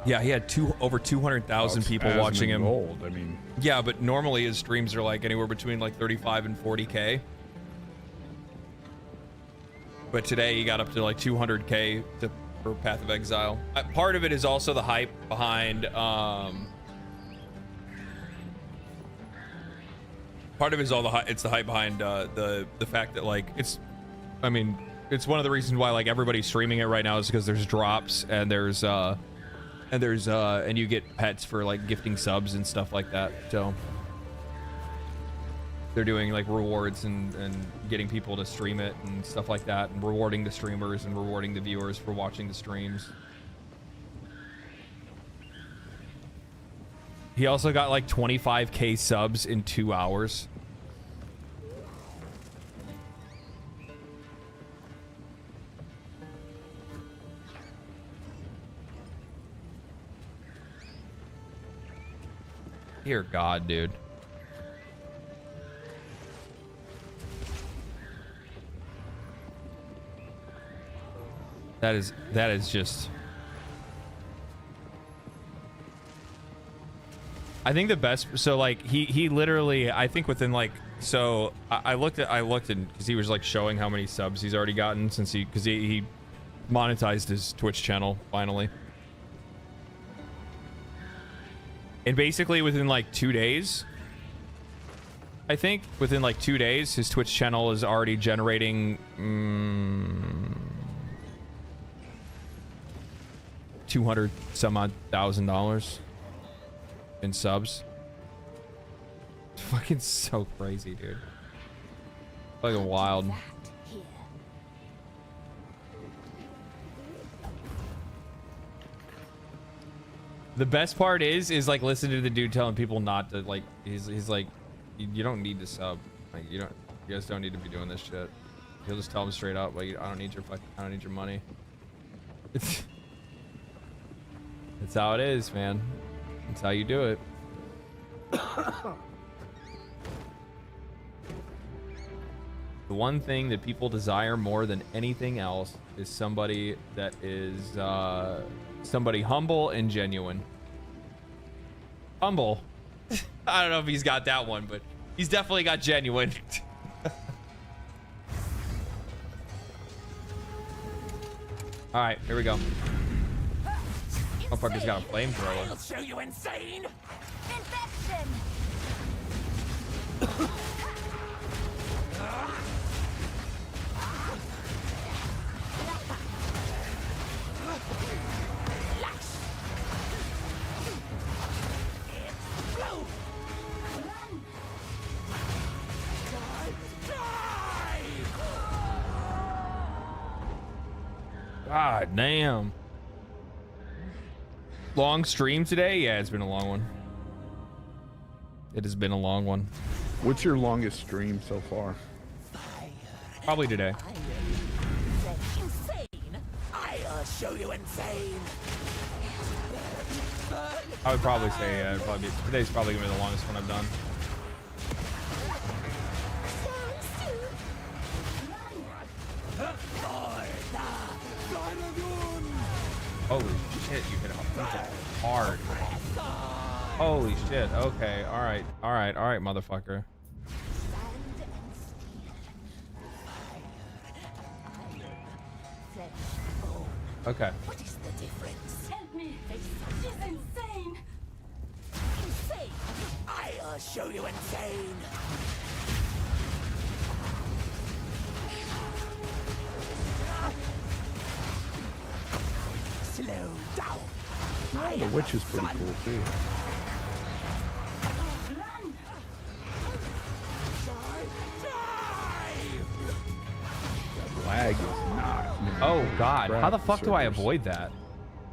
Yeah, he had over 200,000 people watching him. Gold. I mean, yeah, but normally his streams are like anywhere between like 35 and 40K. But today he got up to like 200K for Path of Exile. Part of it is also the hype behind. Part of it is it's the hype behind the fact that like it's. I mean, it's one of the reasons why like everybody's streaming it right now is because there's drops and and you get pets for like gifting subs and stuff like that. So they're doing like rewards and getting people to stream it and stuff like that, and rewarding the streamers and rewarding the viewers for watching the streams. He also got like 25K subs in 2 hours. Dear God, dude. That is just. I think the best. So like he literally, I think within like, so I looked at because he was like showing how many subs he's already gotten since because he monetized his Twitch channel finally. And basically within like 2 days, I think within like 2 days, his Twitch channel is already generating 200 some odd $1,000 in subs. It's fucking so crazy, dude. Fucking wild. The best part is like listening to the dude telling people not to like. He's like, you don't need to sub. Like you guys don't need to be doing this shit. He'll just tell them straight up, like I don't need your money. It's how it is, man. It's how you do it. The one thing that people desire more than anything else is somebody that is somebody humble and genuine. Humble. I don't know if he's got that one, but he's definitely got genuine. All right, here we go. Motherfucker's got a flamethrower. I'll show you insane. Infection. God damn. Long stream today? Yeah, it's been a long one. It has been a long one. What's your longest stream so far? Probably today. Insane. I'll show you insane. I would probably say today's probably gonna be the longest one I've done. Holy shit, you hit him hard. Holy shit. Okay, alright, motherfucker. Okay. What is the difference? Help me. She's insane. Insane? I'll show you insane. Slow down. Oh, the witch is pretty cool too. Lag is not. Oh God! How the Crap, fuck do I servers. avoid that?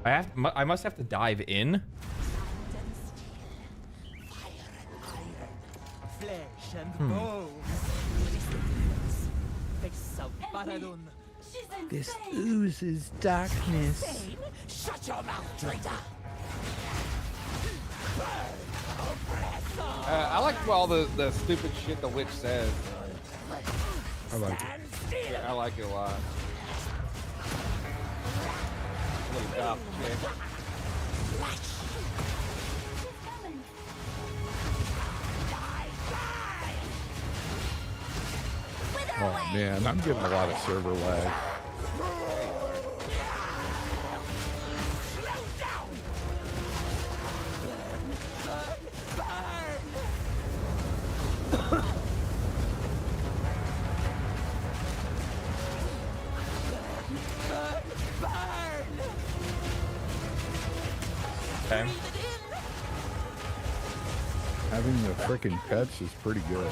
I must have to dive in. Flesh and bone. This oozes darkness. Shut your mouth, traitor. I like all the stupid shit the witch says. I like it. Yeah, I like it a lot. Little goth chick. Oh man, I'm getting a lot of server lag. Okay. Having the frickin' pets is pretty good.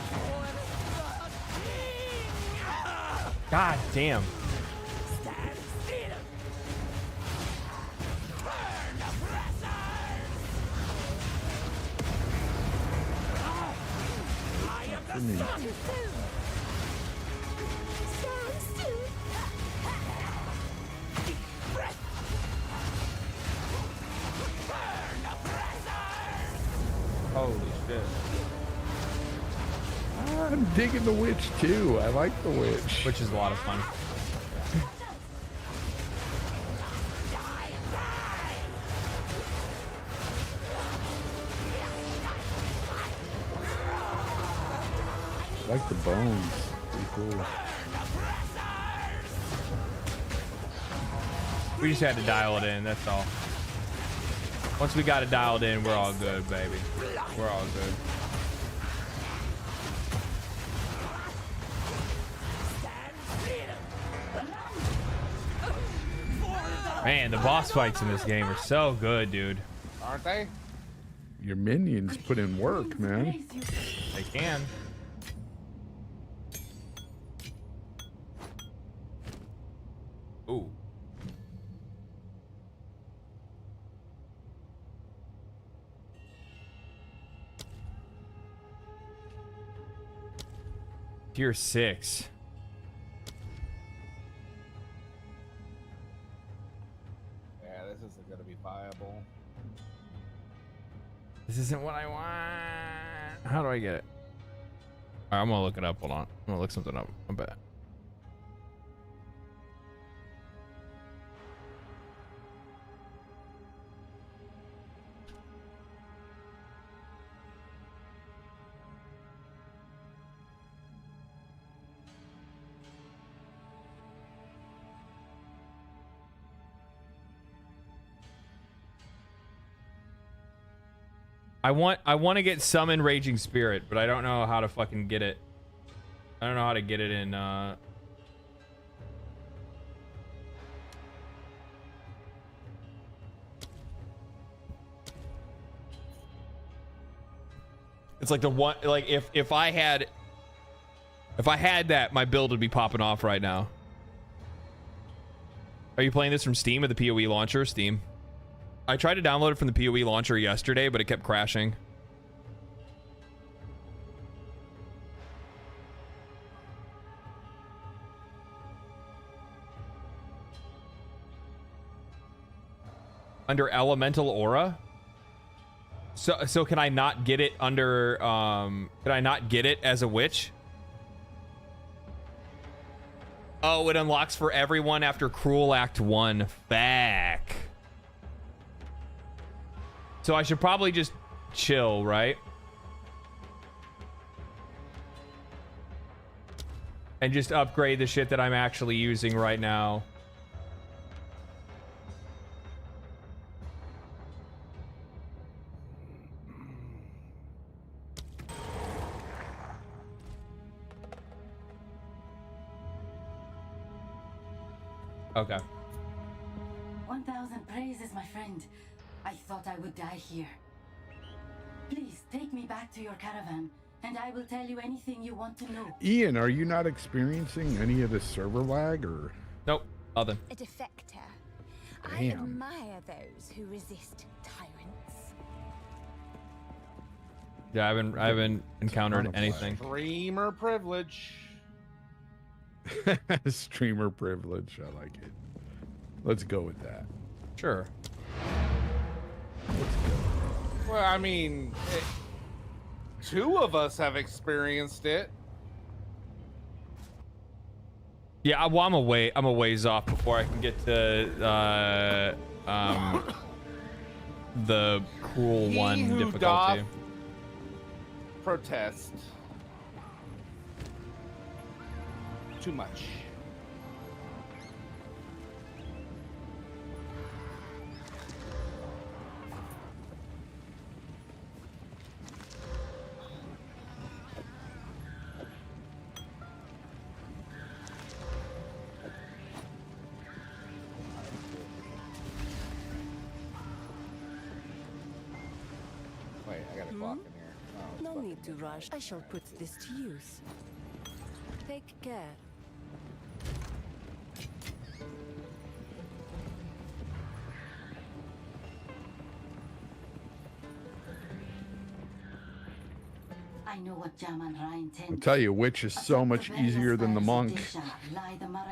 God damn. For me. Holy shit. I'm digging the witch too. I like the witch. Which is a lot of fun. I like the bones. Pretty cool. We just had to dial it in, that's all. Once we got it dialed in, we're all good, baby. We're all good. Man, the boss fights in this game are so good, dude. Aren't they? Your minions put in work, man. They can. Ooh. Tier 6. Yeah, this isn't gonna be viable. This isn't what I want. How do I get it? All right, I'm gonna look it up. Hold on. I'm gonna look something up. I bet. I want to get Summon Raging Spirit, but I don't know how to fucking get it. I don't know how to get it in It's like the one, like if I had that, my build would be popping off right now. Are you playing this from Steam or the POE launcher? Steam. I tried to download it from the POE launcher yesterday, but it kept crashing. Under Elemental Aura? So can I not get it under can I not get it as a witch? Oh, it unlocks for everyone after Cruel Act 1. Back. So I should probably just chill, right? And just upgrade the shit that I'm actually using right now. Okay. 1,000 praises, my friend. I thought I would die here. Please take me back to your caravan, and I will tell you anything you want to know. Ian, are you not experiencing any of this server lag or? Nope, nothing. A defector. I Damn. admire those who resist tyrants. Yeah, I haven't encountered anything. Streamer privilege. Streamer privilege. I like it. Let's go with that. Sure. Well, I mean, two of us have experienced it. Yeah, well, I'm a ways off before I can get to the cruel one He who difficulty. doth protest. Too much. Wait, I got a clock in here. Oh, No need to rush. I shall put this to use. Take care. I know what Jaman Ra I'll intends. tell you, Witch is so much easier than the Monk.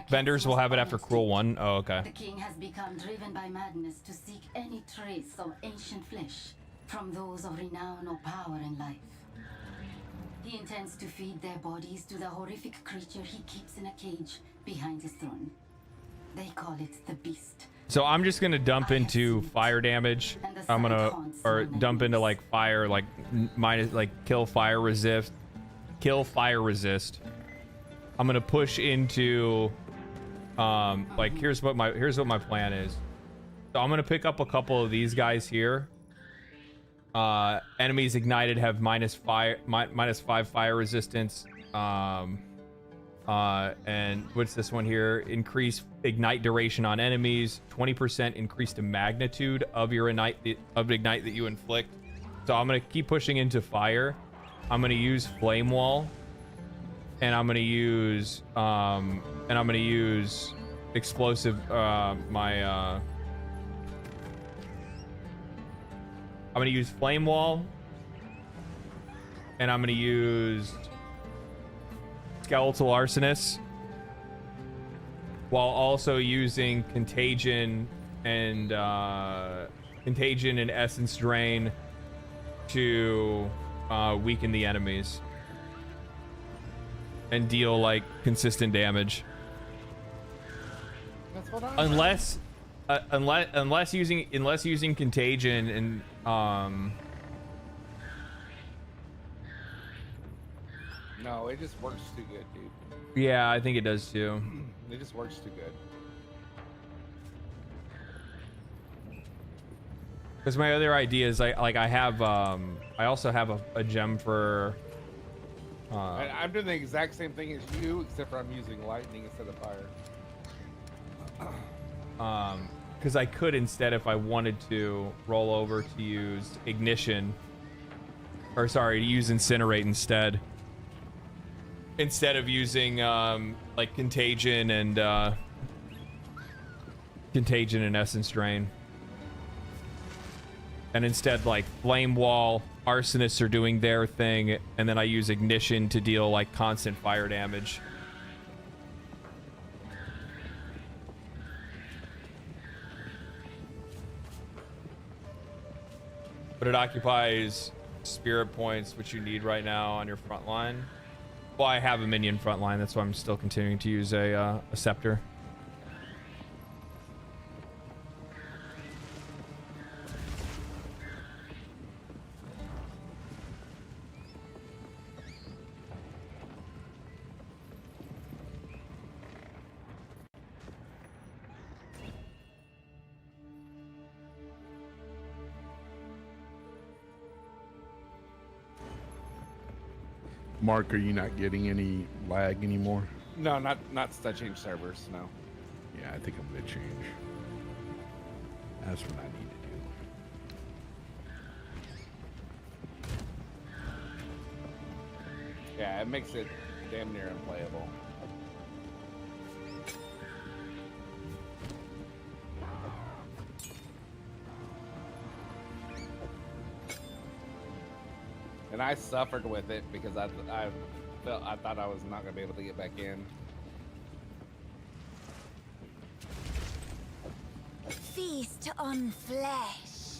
Vendors will have it after cruel one. Oh, okay. The king has become driven by madness to seek any trace of ancient flesh from those of renown or power in life. He intends to feed their bodies to the horrific creature he keeps in a cage behind his throne. They call it the Beast. So I'm just gonna dump into fire damage. I'm gonna, or dump into like fire, like minus, like kill fire resist. I'm gonna push into, like here's what my plan is. So I'm gonna pick up a couple of these guys here. Enemies ignited have minus 5 fire resistance. And what's this one here? Increase ignite duration on enemies, 20% increase to magnitude of your ignite that you inflict. So I'm gonna keep pushing into fire. I'm gonna use flame wall, and I'm gonna use explosive. I'm gonna use flame wall, and I'm gonna use skeletal arsonist, while also using contagion and essence drain to weaken the enemies and deal like consistent damage. That's what I Unless using contagion and No, it just works too good, dude. yeah, I think it does too. It just works too good. Because my other idea is I also have a gem for I'm doing the exact same thing as you, except for I'm using lightning instead of fire. because I could instead, if I wanted to, roll over to use ignition, or sorry, to use incinerate instead of using like contagion and essence drain. And instead, like flame wall, arsonists are doing their thing, and then I use ignition to deal like constant fire damage. But it occupies spirit points, which you need right now on your front line. Well, I have a minion front line, that's why I'm still continuing to use a scepter. Mark, are you not getting any lag anymore? No, not since I changed servers. No. Yeah, I think I'm gonna change. That's what I need to do. Yeah, it makes it damn near unplayable. And I suffered with it because I thought I was not gonna be able to get back in. Feast on flesh.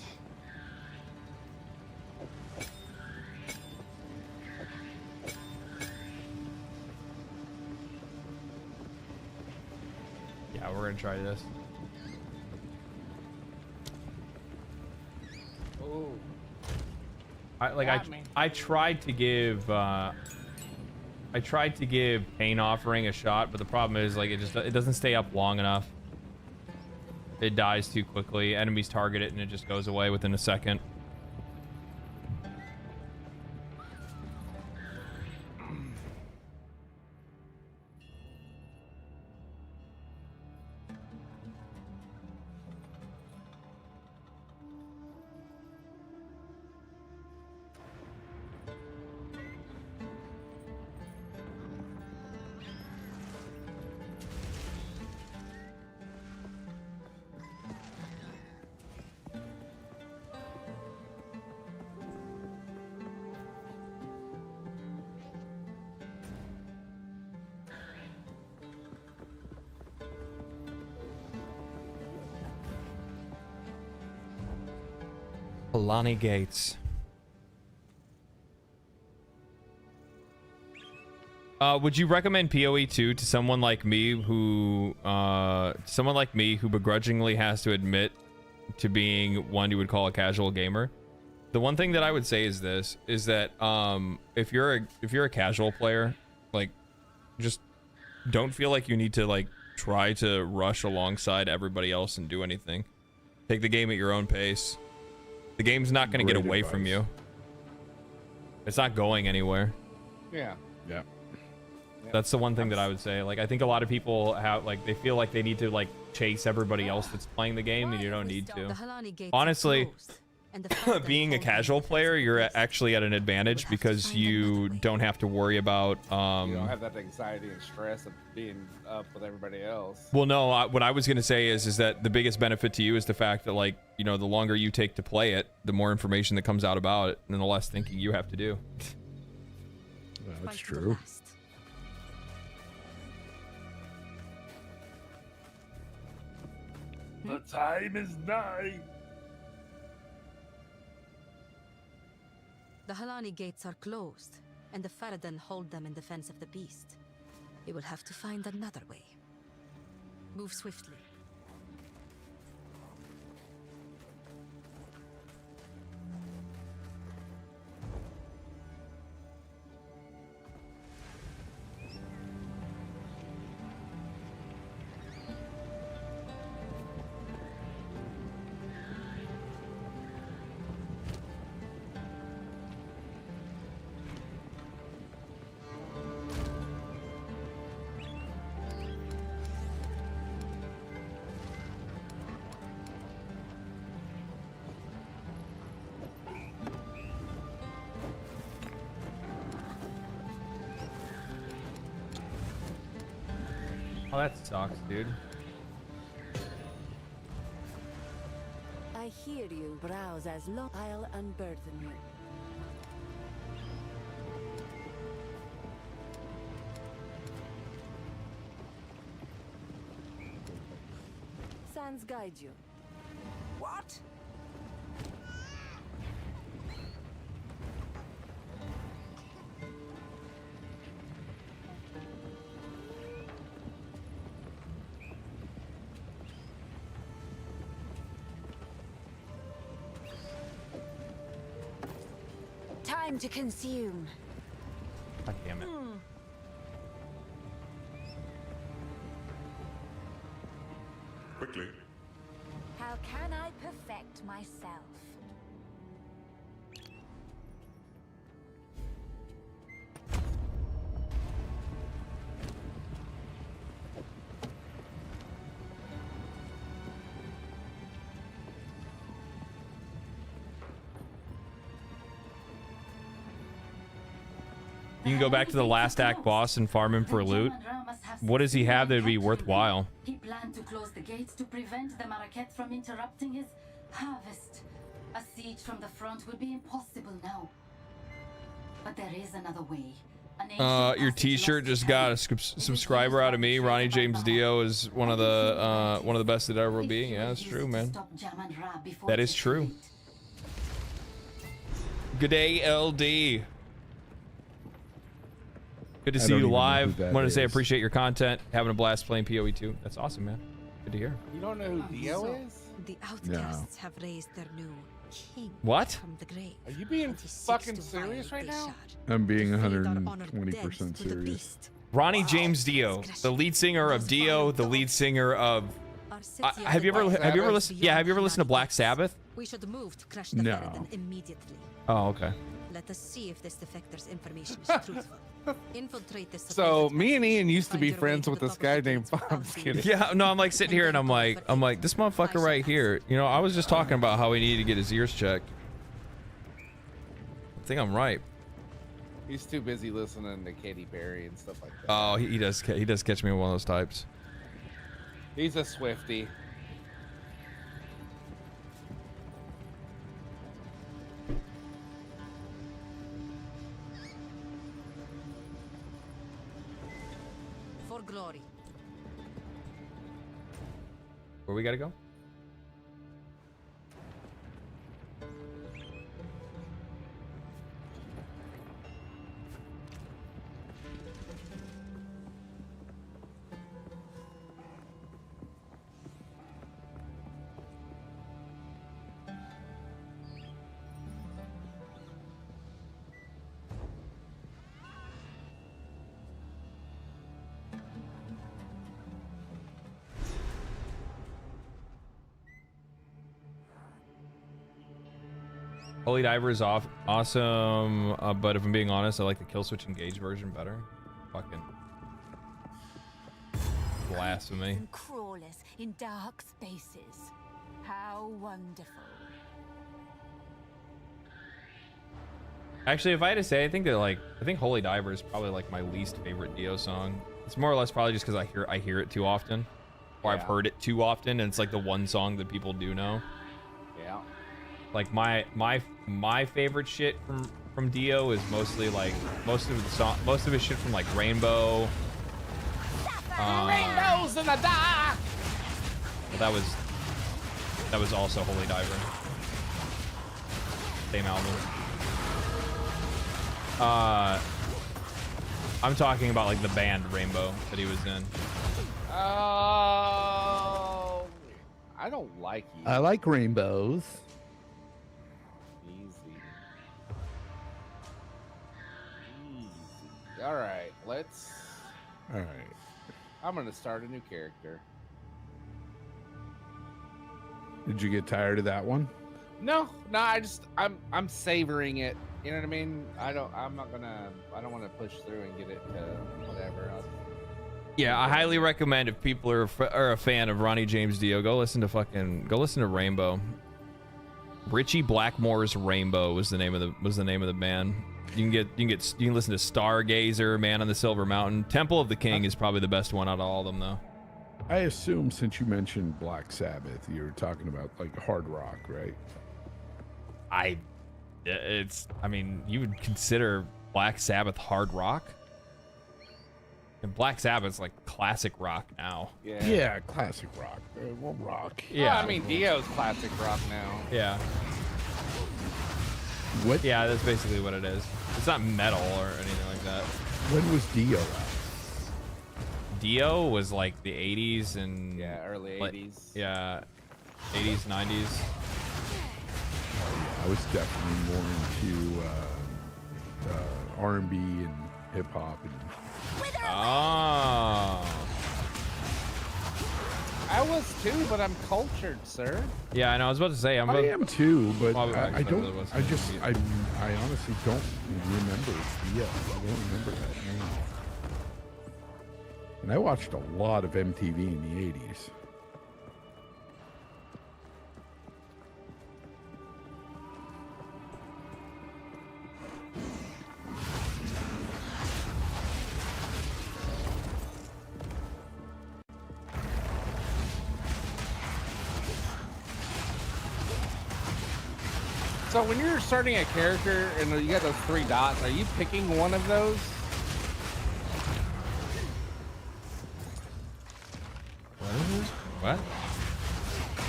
Yeah, we're gonna try this. Ooh. I tried to give Pain Offering a shot, but the problem is like it doesn't stay up long enough. It dies too quickly. Enemies target it and it just goes away within a second. Alani Gates. Would you recommend POE2 to someone like me who begrudgingly has to admit to being one you would call a casual gamer? The one thing that I would say is this, is that if you're a casual player, like, just don't feel like you need to like try to rush alongside everybody else and do anything. Take the game at your own pace. The game's not going to get away from you. It's not going anywhere. Yeah. Yeah. That's the one thing that I would say. Like, I think a lot of people have, like, they feel like they need to, like, chase everybody else that's playing the game, and you don't need to. Honestly, being a casual player, you're actually at an advantage because you don't have to worry about, you don't have that anxiety and stress of being up with everybody else. Well, no, what I was going to say is that the biggest benefit to you is the fact that, like, you know, the longer you take to play it, the more information that comes out about it, and the less thinking you have to do. That's true. The time is nigh. The Halani gates are closed, and the Faradan hold them in defense of the beast. We will have to find another way. Move swiftly. Oh, that sucks, dude. I hear you browse as long. I'll unburden you. Sands guide you. What? Time to consume. God damn it. Quickly. How can I perfect myself? You can go back to the last act boss and farm him for loot. What does he have that would be worthwhile? He planned to close the gates to prevent the Marquette from interrupting his harvest. A siege from the front would be impossible now. But there is another way. Your T-shirt just got a subscriber out of me. Ronnie James Dio is one of the best that ever will be. Yeah, that's true, man. That is true. Good day, LD. Good to see you live. Wanted to say I appreciate your content. Having a blast playing POE2. That's awesome, man. Good to hear. You don't know who Dio is? The outcasts have raised their new king. What? From the grave. Are you being fucking serious right now? I'm being 120% serious. Ronnie James Dio, the lead singer of Dio, the lead singer of. Have you ever listened? Yeah, have you ever listened to Black Sabbath? We should move to crash the Faradin immediately. Oh, okay. Let us see if this defector's information is truthful. Infiltrate this. So me and Ian used to be friends with this guy named I'm just kidding. Yeah, no, I'm like sitting here and I'm like, this motherfucker right here. You know, I was just talking about how he needed to get his ears checked. I think I'm right. He's too busy listening to Katy Perry and stuff like that. Oh, he does catch me with one of those types. He's a Swiftie. For glory. Where we gotta go? Holy Diver is awesome, but if I'm being honest, I like the Kill Switch Engage version better. Fucking blasphemy. And crawlers in dark spaces. How wonderful. Actually, if I had to say, I think Holy Diver is probably like my least favorite Dio song. It's more or less probably just because I hear it too often, or I've heard it too often, and it's like the one song that people do know. Yeah. Like my favorite shit from Dio is mostly like most of his shit from like Rainbow. Rainbows in the dark. That was also Holy Diver. Same album. I'm talking about like the band Rainbow that he was in. Oh, I don't like you. I like rainbows. Easy. All right, let's. All right. I'm gonna start a new character. Did you get tired of that one? No, I'm savoring it. You know what I mean? I don't want to push through and get it to whatever else. Yeah, I highly recommend if people are a fan of Ronnie James Dio, go listen to Rainbow. Richie Blackmore's Rainbow was the name of the band. You can listen to Stargazer, Man on the Silver Mountain. Temple of the King is probably the best one out of all of them, though. I assume since you mentioned Black Sabbath, you were talking about like hard rock, right? I mean, you would consider Black Sabbath hard rock? And Black Sabbath's like classic rock now. Yeah, classic rock. Well, rock. Yeah, I mean, Dio's classic rock now. Yeah. What? Yeah, that's basically what it is. It's not metal or anything like that. When was Dio out? Dio was like the 80s and early 80s. Yeah, 80s, 90s. I was definitely more into R&B and hip hop. I was too, but I'm cultured, sir. Yeah, I know. I was about to say I am too, but well, I don't. I honestly don't remember Dio. I don't remember that name. And I watched a lot of MTV in the 80s. So when you're starting a character and you got those 3 dots, are you picking one of those? What is this? What?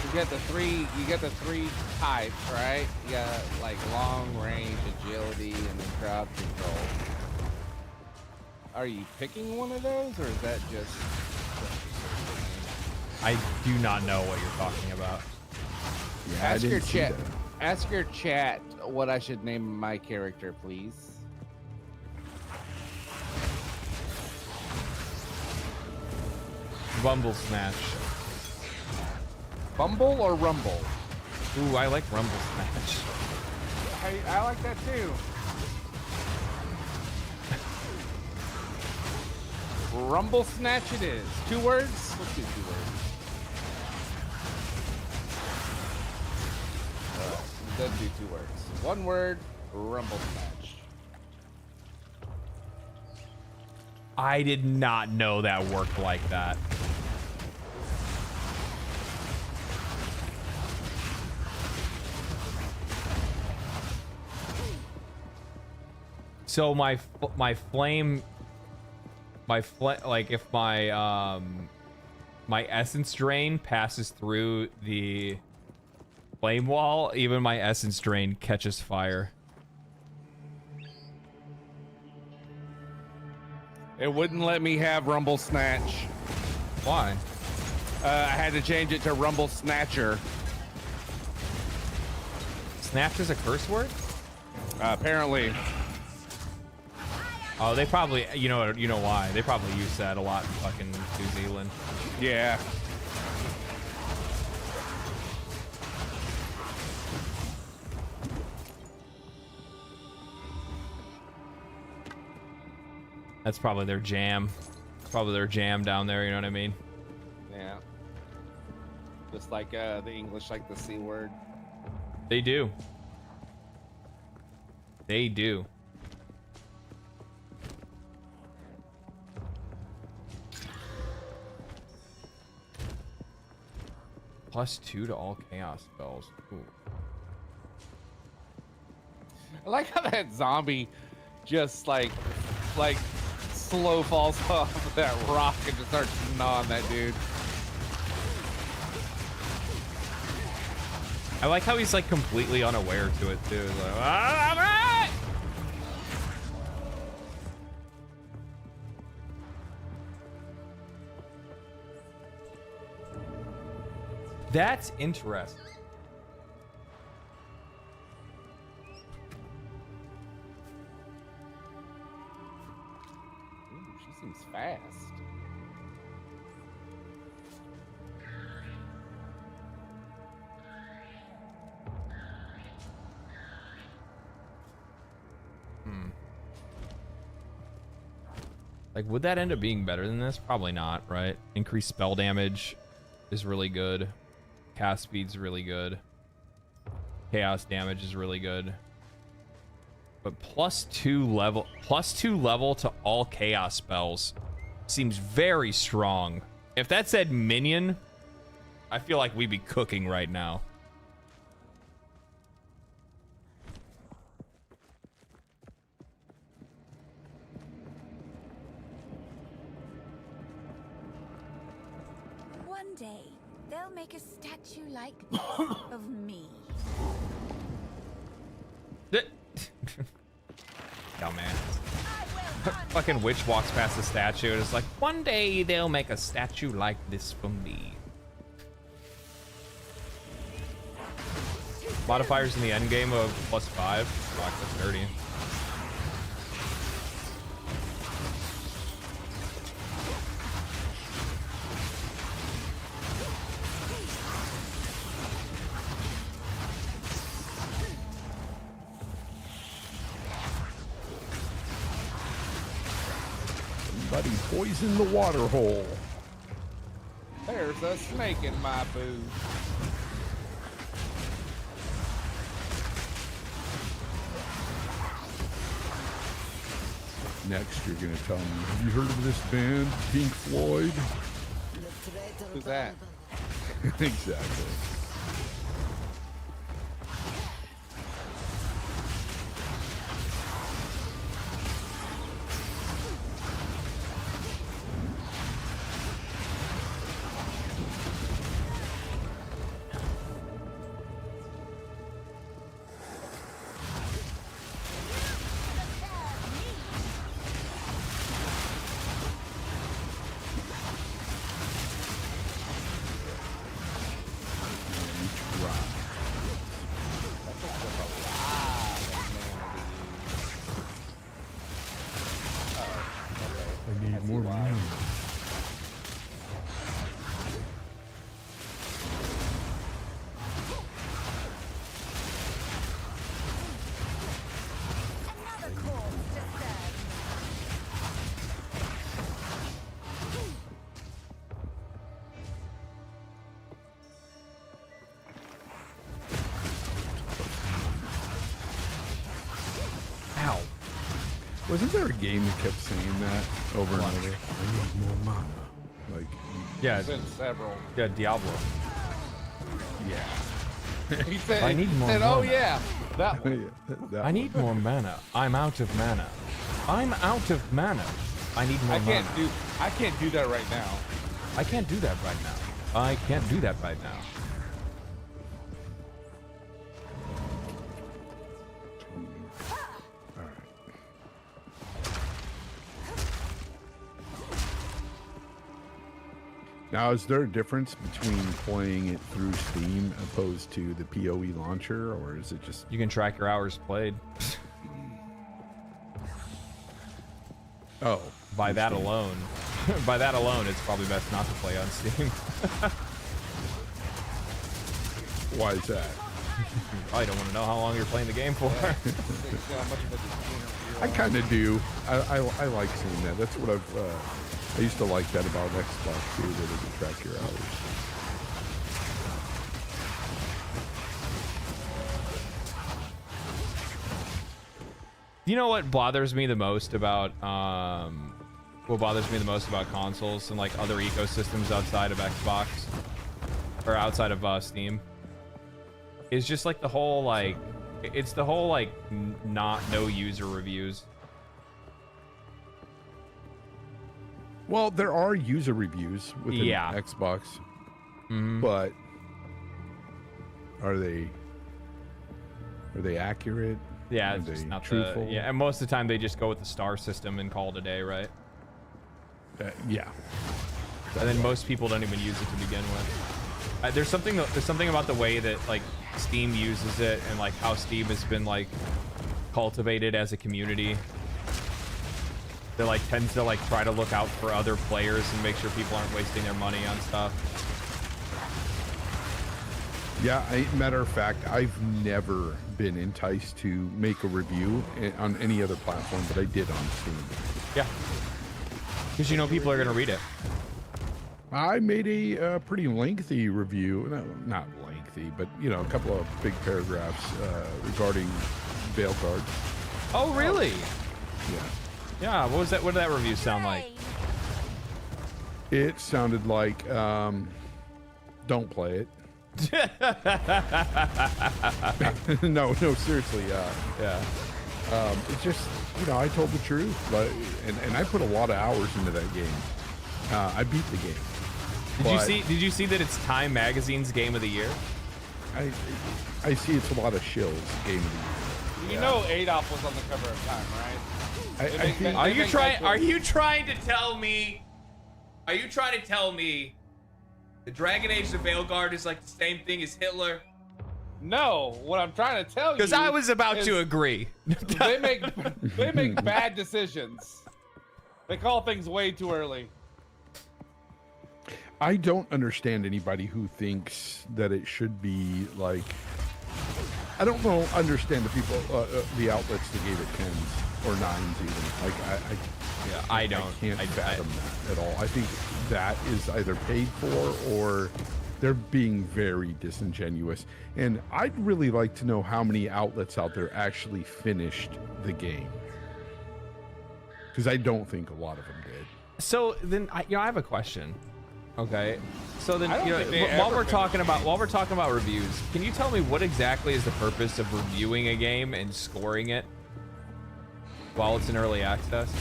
You get the three types, right? You got like long range, agility, and then crowd control. Are you picking one of those, or is that just? I do not know what you're talking about. Yeah, Ask your chat. Ask your chat what I should name my character, please. Rumble Snatch. Bumble or Rumble? Ooh, I like Rumble Snatch. I like that too. Rumble Snatch it is. 2 words? Let's do 2 words. Let's do 2 words. 1 word, Rumble Snatch. I did not know that worked like that. So my flame, like if my my essence drain passes through the flame wall, even my essence drain catches fire. It wouldn't let me have Rumble Snatch. Why? I had to change it to Rumble Snatcher. Snatch is a curse word? Apparently. Oh, they probably, you know why? They probably use that a lot in fucking New Zealand. Yeah. That's probably their jam. It's probably their jam down there, you know what I mean? Yeah. Just like the English like the C word. They do. They do. +2 to all chaos spells. Ooh. I like how that zombie just like slow falls off of that rock and just starts gnawing that dude. I like how he's like completely unaware to it too. He's like, ah! That's interesting. Ooh, she seems fast. Like, would that end up being better than this? Probably not, right? Increased spell damage is really good. Cast speed's really good. Chaos damage is really good. But +2 level to all chaos spells seems very strong. If that said minion, I feel like we'd be cooking right now. One day, they'll make a statue like of me. Dumbass. Fucking witch walks past the statue and is like, one day they'll make a statue like this for me. Modifiers in the end game of +5. Fuck, that's dirty. Somebody poisoned the water hole. There's a snake in my food. Next, you're gonna tell me, have you heard of this band, Pink Floyd? Who's that? Exactly. more why. mana. Ow. Wasn't there a game that kept saying that over and over? I need more mana. Like, Yeah. There's been several. Yeah, Diablo. yeah. He said, I need more said, oh mana. yeah, that one. That I need more mana. I'm out of mana. I'm out of mana. I need more mana. I can't do that right now. I can't do that right now. I can't do that right now. Now, is there a difference between playing it through Steam opposed to the POE launcher, or is it just... You can track your hours played. Oh. By that alone. By that alone, it's probably best not to play on Steam. Why is that? Probably don't want to know how long you're playing the game for. I kind of do. I like seeing that. That's what I used to like that about Xbox too, that it could track your hours. You know what bothers me the most about consoles and like other ecosystems outside of Xbox or outside of Steam is just like the whole like it's the whole like no user reviews. Well, there are user reviews within Yeah. Xbox, Mhm. but are they accurate? Yeah, Are it's just they not truthful? yeah, and most of the time they just go with the star system and call it a day, right? Yeah. And then most people don't even use it to begin with. There's something about the way that like Steam uses it and like how Steam has been like cultivated as a community. That like tends to like try to look out for other players and make sure people aren't wasting their money on stuff. Yeah, matter of fact, I've never been enticed to make a review on any other platform, but I did on Steam. Yeah. Because you know people are going to read it. I made a pretty lengthy review, not lengthy, but you know, a couple of big paragraphs regarding Baldur. Oh, really? Yeah. Yeah. What was that? What did that review sound like? It sounded like, don't play it. no, seriously. Yeah. It's just, you know, I told the truth, but and I put a lot of hours into that game. I beat the game. Did you see that it's Time Magazine's Game of the Year? I see it's a lot of shills Game of the Year. You know Adolf was on the cover of Time, right? Are you trying to tell me the Dragon Age of Veilguard is like the same thing as Hitler? No, what I'm trying to tell you. Because I was about to agree. they make bad decisions. They call things way too early. I don't understand anybody who thinks that it should be like. I don't understand the people, the outlets that gave it 10s or 9s even. Like I don't. I can't fathom that at all. I think that is either paid for or they're being very disingenuous. And I'd really like to know how many outlets out there actually finished the game. Because I don't think a lot of them did. So then, I have a question. Okay, so then I don't think they while ever we're talking about reviews, can you tell me what exactly is the purpose of reviewing a game and scoring it while it's in early access?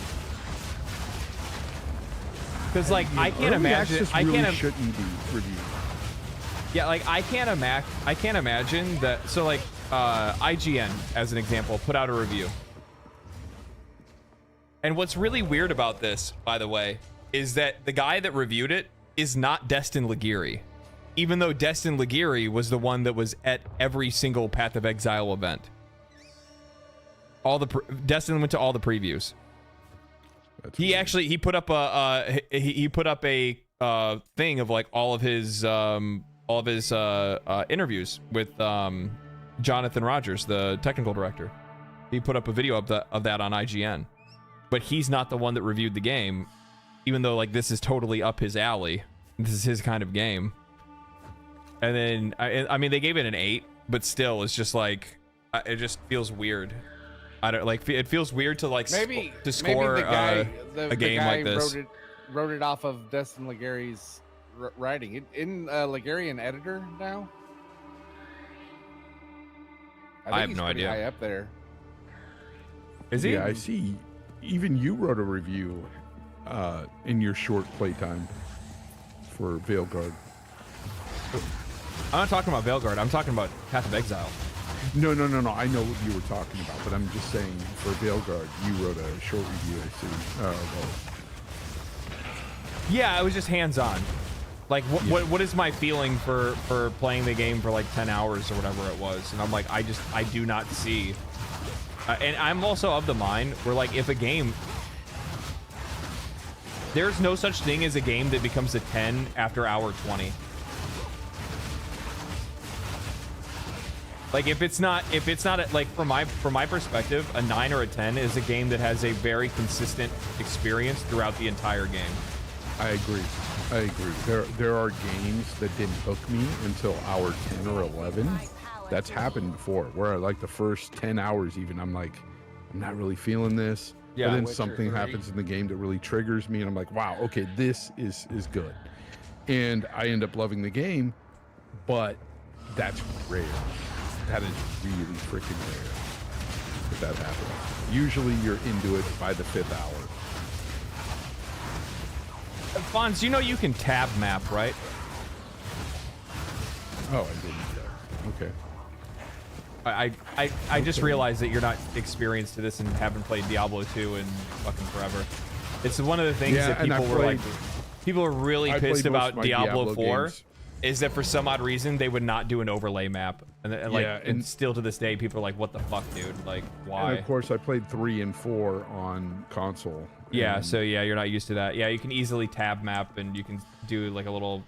Because like I can't imagine, shouldn't be reviewed. Yeah, like I can't imagine that. So like IGN, as an example, put out a review. And what's really weird about this, by the way, is that the guy that reviewed it is not Destin Ligiri, even though Destin Ligiri was the one that was at every single Path of Exile event. Destin went to all the previews. He put up a thing of like all of his interviews with Jonathan Rogers, the technical director. He put up a video of that on IGN, but he's not the one that reviewed the game, even though like this is totally up his alley. This is his kind of game. And then I mean they gave it an 8, but still it's just like it just feels weird. I don't like it feels weird to like to score the guy, a game like this. Wrote it off of Destin Legary's writing. Isn't Legary an editor now? I have no idea. High up there. Is he? Yeah, I see. Even you wrote a review in your short playtime for Veilguard. I'm not talking about Veilguard. I'm talking about Path of Exile. No. I know what you were talking about, but I'm just saying for Veilguard, you wrote a short review. I see. Yeah, I was just hands-on. Like, what is my feeling for playing the game for like 10 hours or whatever it was? And I'm like, I do not see. And I'm also of the mind where like if a game, there's no such thing as a game that becomes a 10 after hour 20. Like if it's not like from my perspective, a 9 or a 10 is a game that has a very consistent experience throughout the entire game. I agree. There are games that didn't hook me until hour 10 or 11. That's happened before, where like the first 10 hours even, I'm like, I'm not really feeling this. Yeah. But then something happens in the game that really triggers me, and I'm like, wow, okay, this is good. And I end up loving the game, but that's rare. That is really freaking rare that happens. Usually you're into it by the 5th hour. Fonz, you know you can tab map, right? Oh, I didn't. Okay. I just realized that you're not experienced to this and haven't played Diablo 2 in fucking forever. It's one of the things that people are really pissed about Diablo 4 games. Is that for some odd reason they would not do an overlay map, and still to this day people are like, what the fuck, dude? Like, why? And of course I played 3 and 4 on console. Yeah, so yeah, you're not used to that. Yeah, you can easily tab map and you can do like a little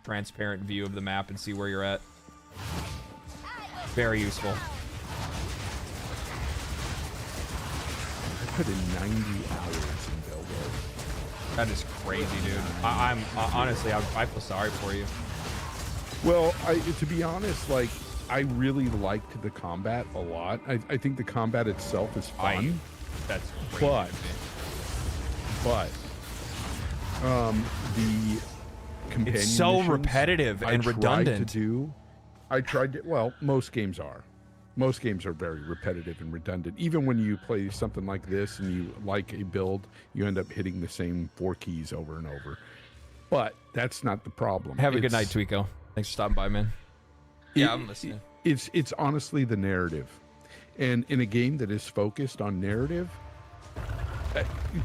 transparent view of the map and see where you're at. Very useful. I put in 90 hours in Baldur. That is crazy, dude. I'm honestly, I feel sorry for you. Well, to be honest, like, I really liked the combat a lot. I think the combat itself is fun. That's crazy. But the companion it's so missions repetitive and redundant. Well, most games are. Most games are very repetitive and redundant. Even when you play something like this and you like a build, you end up hitting the same 4 keys over and over. But that's not the problem. Have a good night, Tweeko. Thanks for stopping by, man. Yeah, I'm listening. It's honestly the narrative. And in a game that is focused on narrative,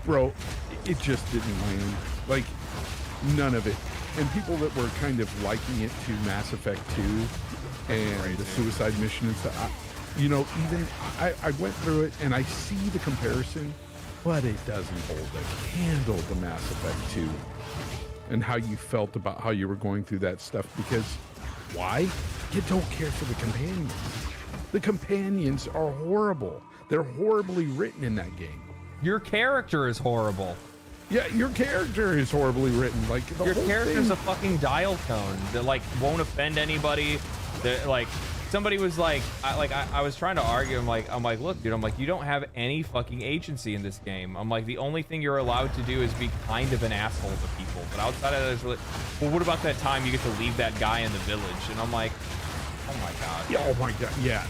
bro, it just didn't land. Like, none of it. And people that were kind of liking it to Mass Effect 2 and the suicide mission and stuff, even I went through it and I see the comparison, but it doesn't hold a candle to Mass Effect 2 and how you felt about how you were going through that stuff. Because why? You don't care for the companions. The companions are horrible. They're horribly written in that game. Your character is horrible. Yeah, your character is horribly written. Like, your character's a fucking dial tone that like won't offend anybody. That like somebody was like, I was trying to argue. I'm like, look, dude. I'm like, you don't have any fucking agency in this game. I'm like, the only thing you're allowed to do is be kind of an asshole to people. But outside of that, it's really, well, what about that time you get to leave that guy in the village? And I'm like, oh my god. Yeah. Oh my god. Yeah.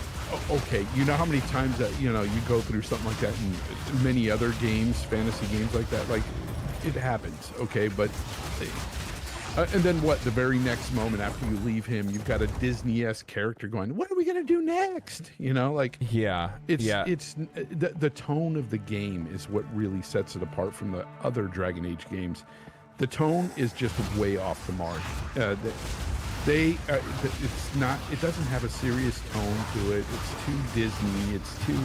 Okay, you know how many times that you go through something like that in many other games, fantasy games like that. Like, it happens. Okay, but and then what? The very next moment after you leave him, you've got a Disney-esque character going, "What are we gonna do next?" It's the tone of the game is what really sets it apart from the other Dragon Age games. The tone is just way off the mark. It's not. It doesn't have a serious tone to it. It's too Disney. It's too.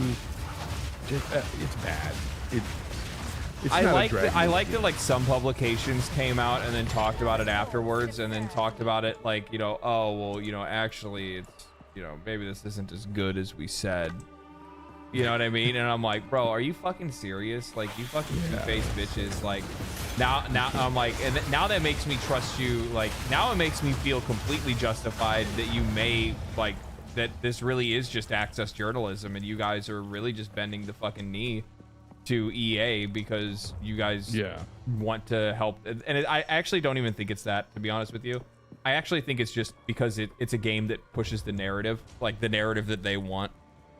It's bad. It's I not a like Dragon I Age like game. that like some publications came out and then talked about it afterwards, and then talked about it like, you know, oh well, you know, actually it's, you know, maybe this isn't as good as we said. You know what I mean? And I'm like, bro, are you fucking serious? Like, you fucking two-faced bitches. Like, now I'm like, and now that makes me trust you. Like, now it makes me feel completely justified that you may, like, that this really is just access journalism, and you guys are really just bending the fucking knee to EA because you guys want to help. And I actually don't even think it's that, to be honest with you. I actually think it's just because it's a game that pushes the narrative, like the narrative that they want.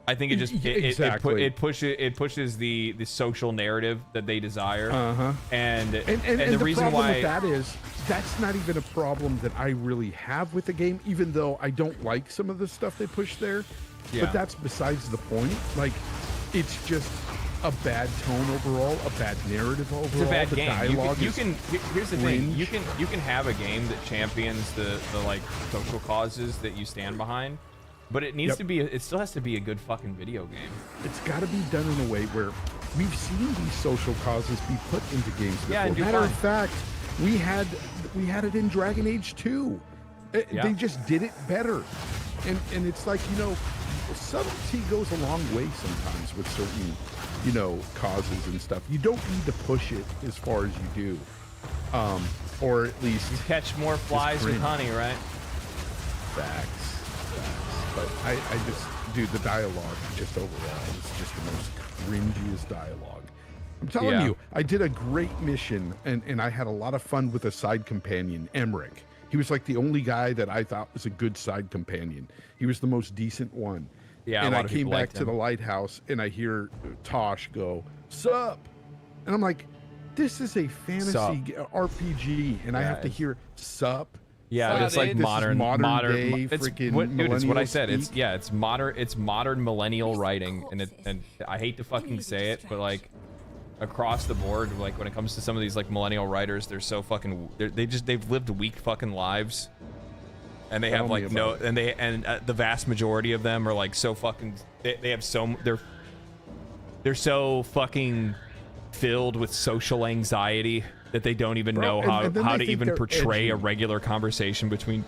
I think it just it pushes the social narrative that they desire. And the reason why with that is that's not even a problem that I really have with the game, even though I don't like some of the stuff they push there. But that's besides the point. Like, it's just a bad tone overall, a bad narrative overall. It's a bad the game. Dialogue you can here's the thing. You can have a game that champions the like social causes that you stand behind. But it needs to be, it still has to be a good fucking video game. It's got to be done in a way where we've seen these social causes be put into games before. Yeah, Matter of fact, we had it in Dragon Age 2. They just did it better. And it's like, you know, subtlety goes a long way sometimes with certain, you know, causes and stuff. You don't need to push it as far as you do. Or at least... You catch more flies with honey, right? Facts. But I just, dude, the dialogue just overall is just the most cringiest dialogue. I'm telling you, I did a great mission, and I had a lot of fun with a side companion, Emmerich. He was like the only guy that I thought was a good side companion. He was the most decent one. Yeah, and I came back to the lighthouse, and I hear Tosh go, "Sup?" And I'm like, this is a fantasy RPG, and I have to hear "Sup." Yeah, it's like modern day it's freaking dude, it's what I said. speak. It's modern millennial writing, and I hate to fucking say it, but like across the board, like when it comes to some of these like millennial writers, they're so fucking they've lived weak fucking lives, and they have like no, and the vast majority of them are like so fucking they have so they're so fucking filled with social anxiety that they don't even know how to even portray a regular conversation between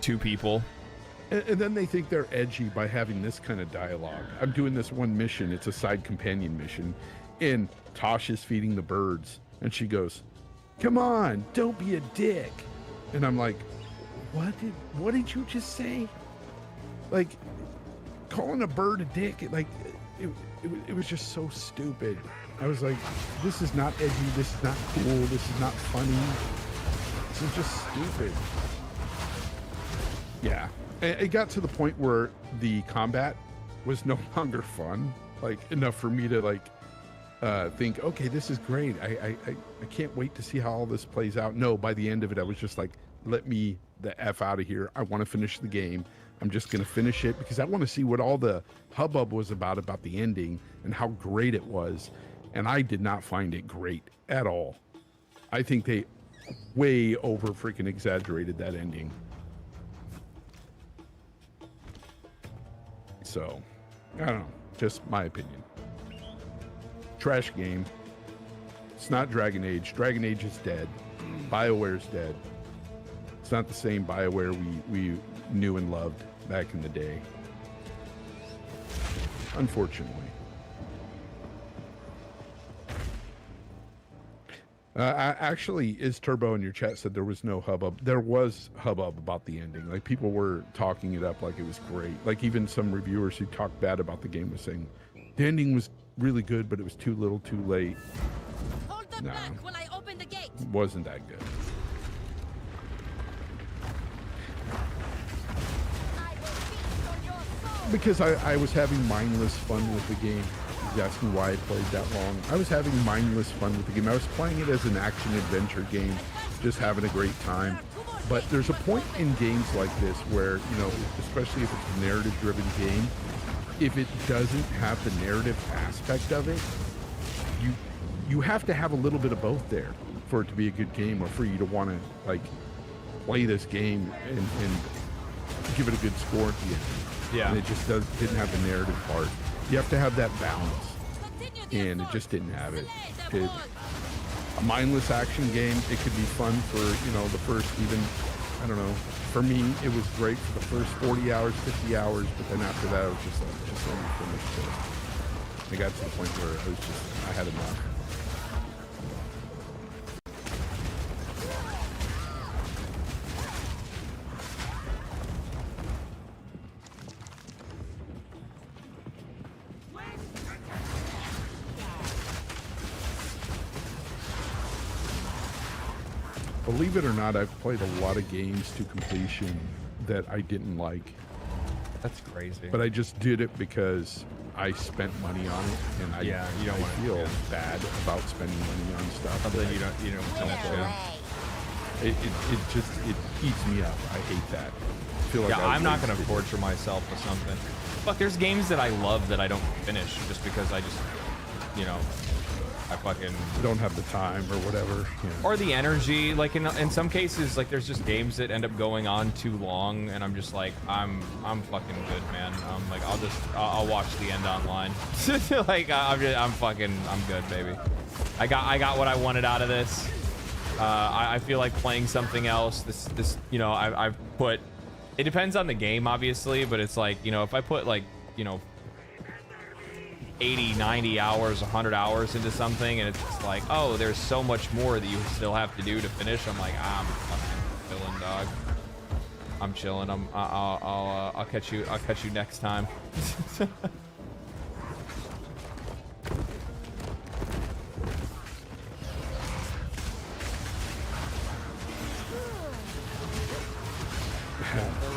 two people. And then they think they're edgy by having this kind of dialogue. I'm doing this one mission. It's a side companion mission. And Tosh is feeding the birds. And she goes, "Come on, don't be a dick." And I'm like, what did you just say? Like, calling a bird a dick, it was just so stupid. I was like, this is not edgy, this is not cool, this is not funny. This is just stupid. Yeah. It got to the point where the combat was no longer fun, like enough for me to like think, okay, this is great. I can't wait to see how all this plays out. No, by the end of it, I was just like, let me the F out of here. I want to finish the game. I'm just going to finish it because I want to see what all the hubbub was about the ending and how great it was. And I did not find it great at all. I think they way over freaking exaggerated that ending. So, I don't know. Just my opinion. Trash game. It's not Dragon Age. Dragon Age is dead. BioWare's dead. It's not the same BioWare we knew and loved back in the day. Unfortunately. Actually, Is Turbo in your chat said there was no hubbub. There was hubbub about the ending. Like, people were talking it up like it was great. Like, even some reviewers who talked bad about the game was saying the ending was really good, but it was too little, too late. Hold them back while I open the gate. Wasn't that good. Because I was having mindless fun with the game. He's asking why I played that long. I was having mindless fun with the game. I was playing it as an action-adventure game, just having a great time. But there's a point in games like this where, you know, especially if it's a narrative-driven game, if it doesn't have the narrative aspect of it, you have to have a little bit of both there for it to be a good game, or for you to want to, like, play this game and give it a good score at the end. Yeah. And it just didn't have the narrative part. You have to have that balance, and it just didn't have it. a mindless action game. It could be fun for, you know, the first even, I don't know. For me, it was great for the first 40 hours, 50 hours, but then after that, I was just like, just let me finish it. I got to the point where I had enough. Believe it or not, I've played a lot of games to completion that I didn't like. That's crazy. But I just did it because I spent money on it, and I feel bad about spending money on stuff. Something you don't finish. It eats me up. I hate that. I feel like I'm not gonna torture myself with something. Fuck, there's games that I love that I don't finish just because I just, you know, I fucking don't have the time or whatever, or the energy. Like in some cases, like there's just games that end up going on too long, and I'm just like, I'm fucking good, man. I'm like, I'll watch the end online. Like I'm good, baby. I got what I wanted out of this. I feel like playing something else. This you know, I've put. It depends on the game, obviously, but it's like, you know, if I put like, you know, 80, 90 hours, 100 hours into something, and it's just like, oh, there's so much more that you still have to do to finish. I'm like, I'm fucking chilling, dog. I'm chilling. I'll catch you. I'll catch you next time. The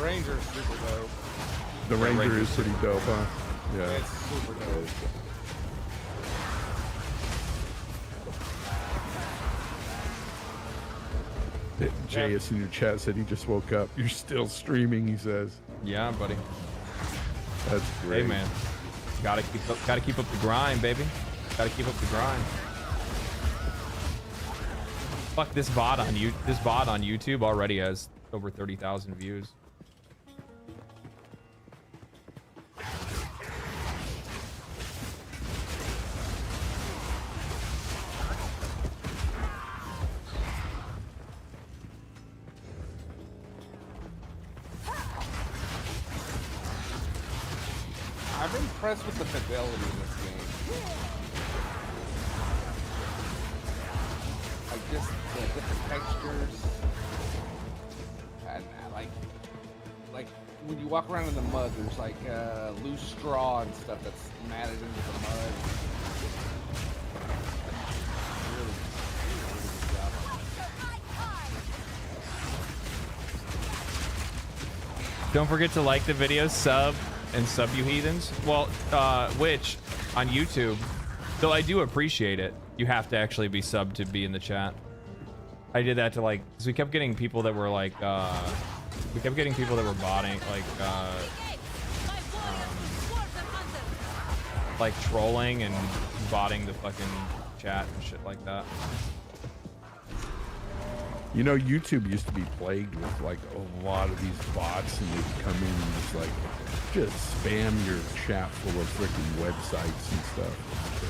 Ranger's super dope. The Ranger is pretty dope, huh? Yeah. It's super dope. JS in your chat said he just woke up. You're still streaming, he says. Yeah, buddy. That's great. Hey, man. Gotta keep up the grind, baby. Gotta keep up the grind. Fuck, this bot on YouTube already has over 30,000 views. I'm impressed with the fidelity in this game. Like just the different textures, and like when you walk around in the mud, there's like loose straw and stuff that's matted into the mud. Really good job. Don't forget to like the video, sub you heathens. Well, which on YouTube, though I do appreciate it, you have to actually be subbed to be in the chat. I did that to like, because we kept getting people that were like, botting, like trolling and botting the fucking chat and shit like that. You know, YouTube used to be plagued with like a lot of these bots, and they'd come in and just spam your chat full of freaking websites and stuff.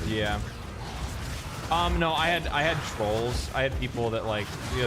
Yeah. No, I had trolls. I had people that like, you know,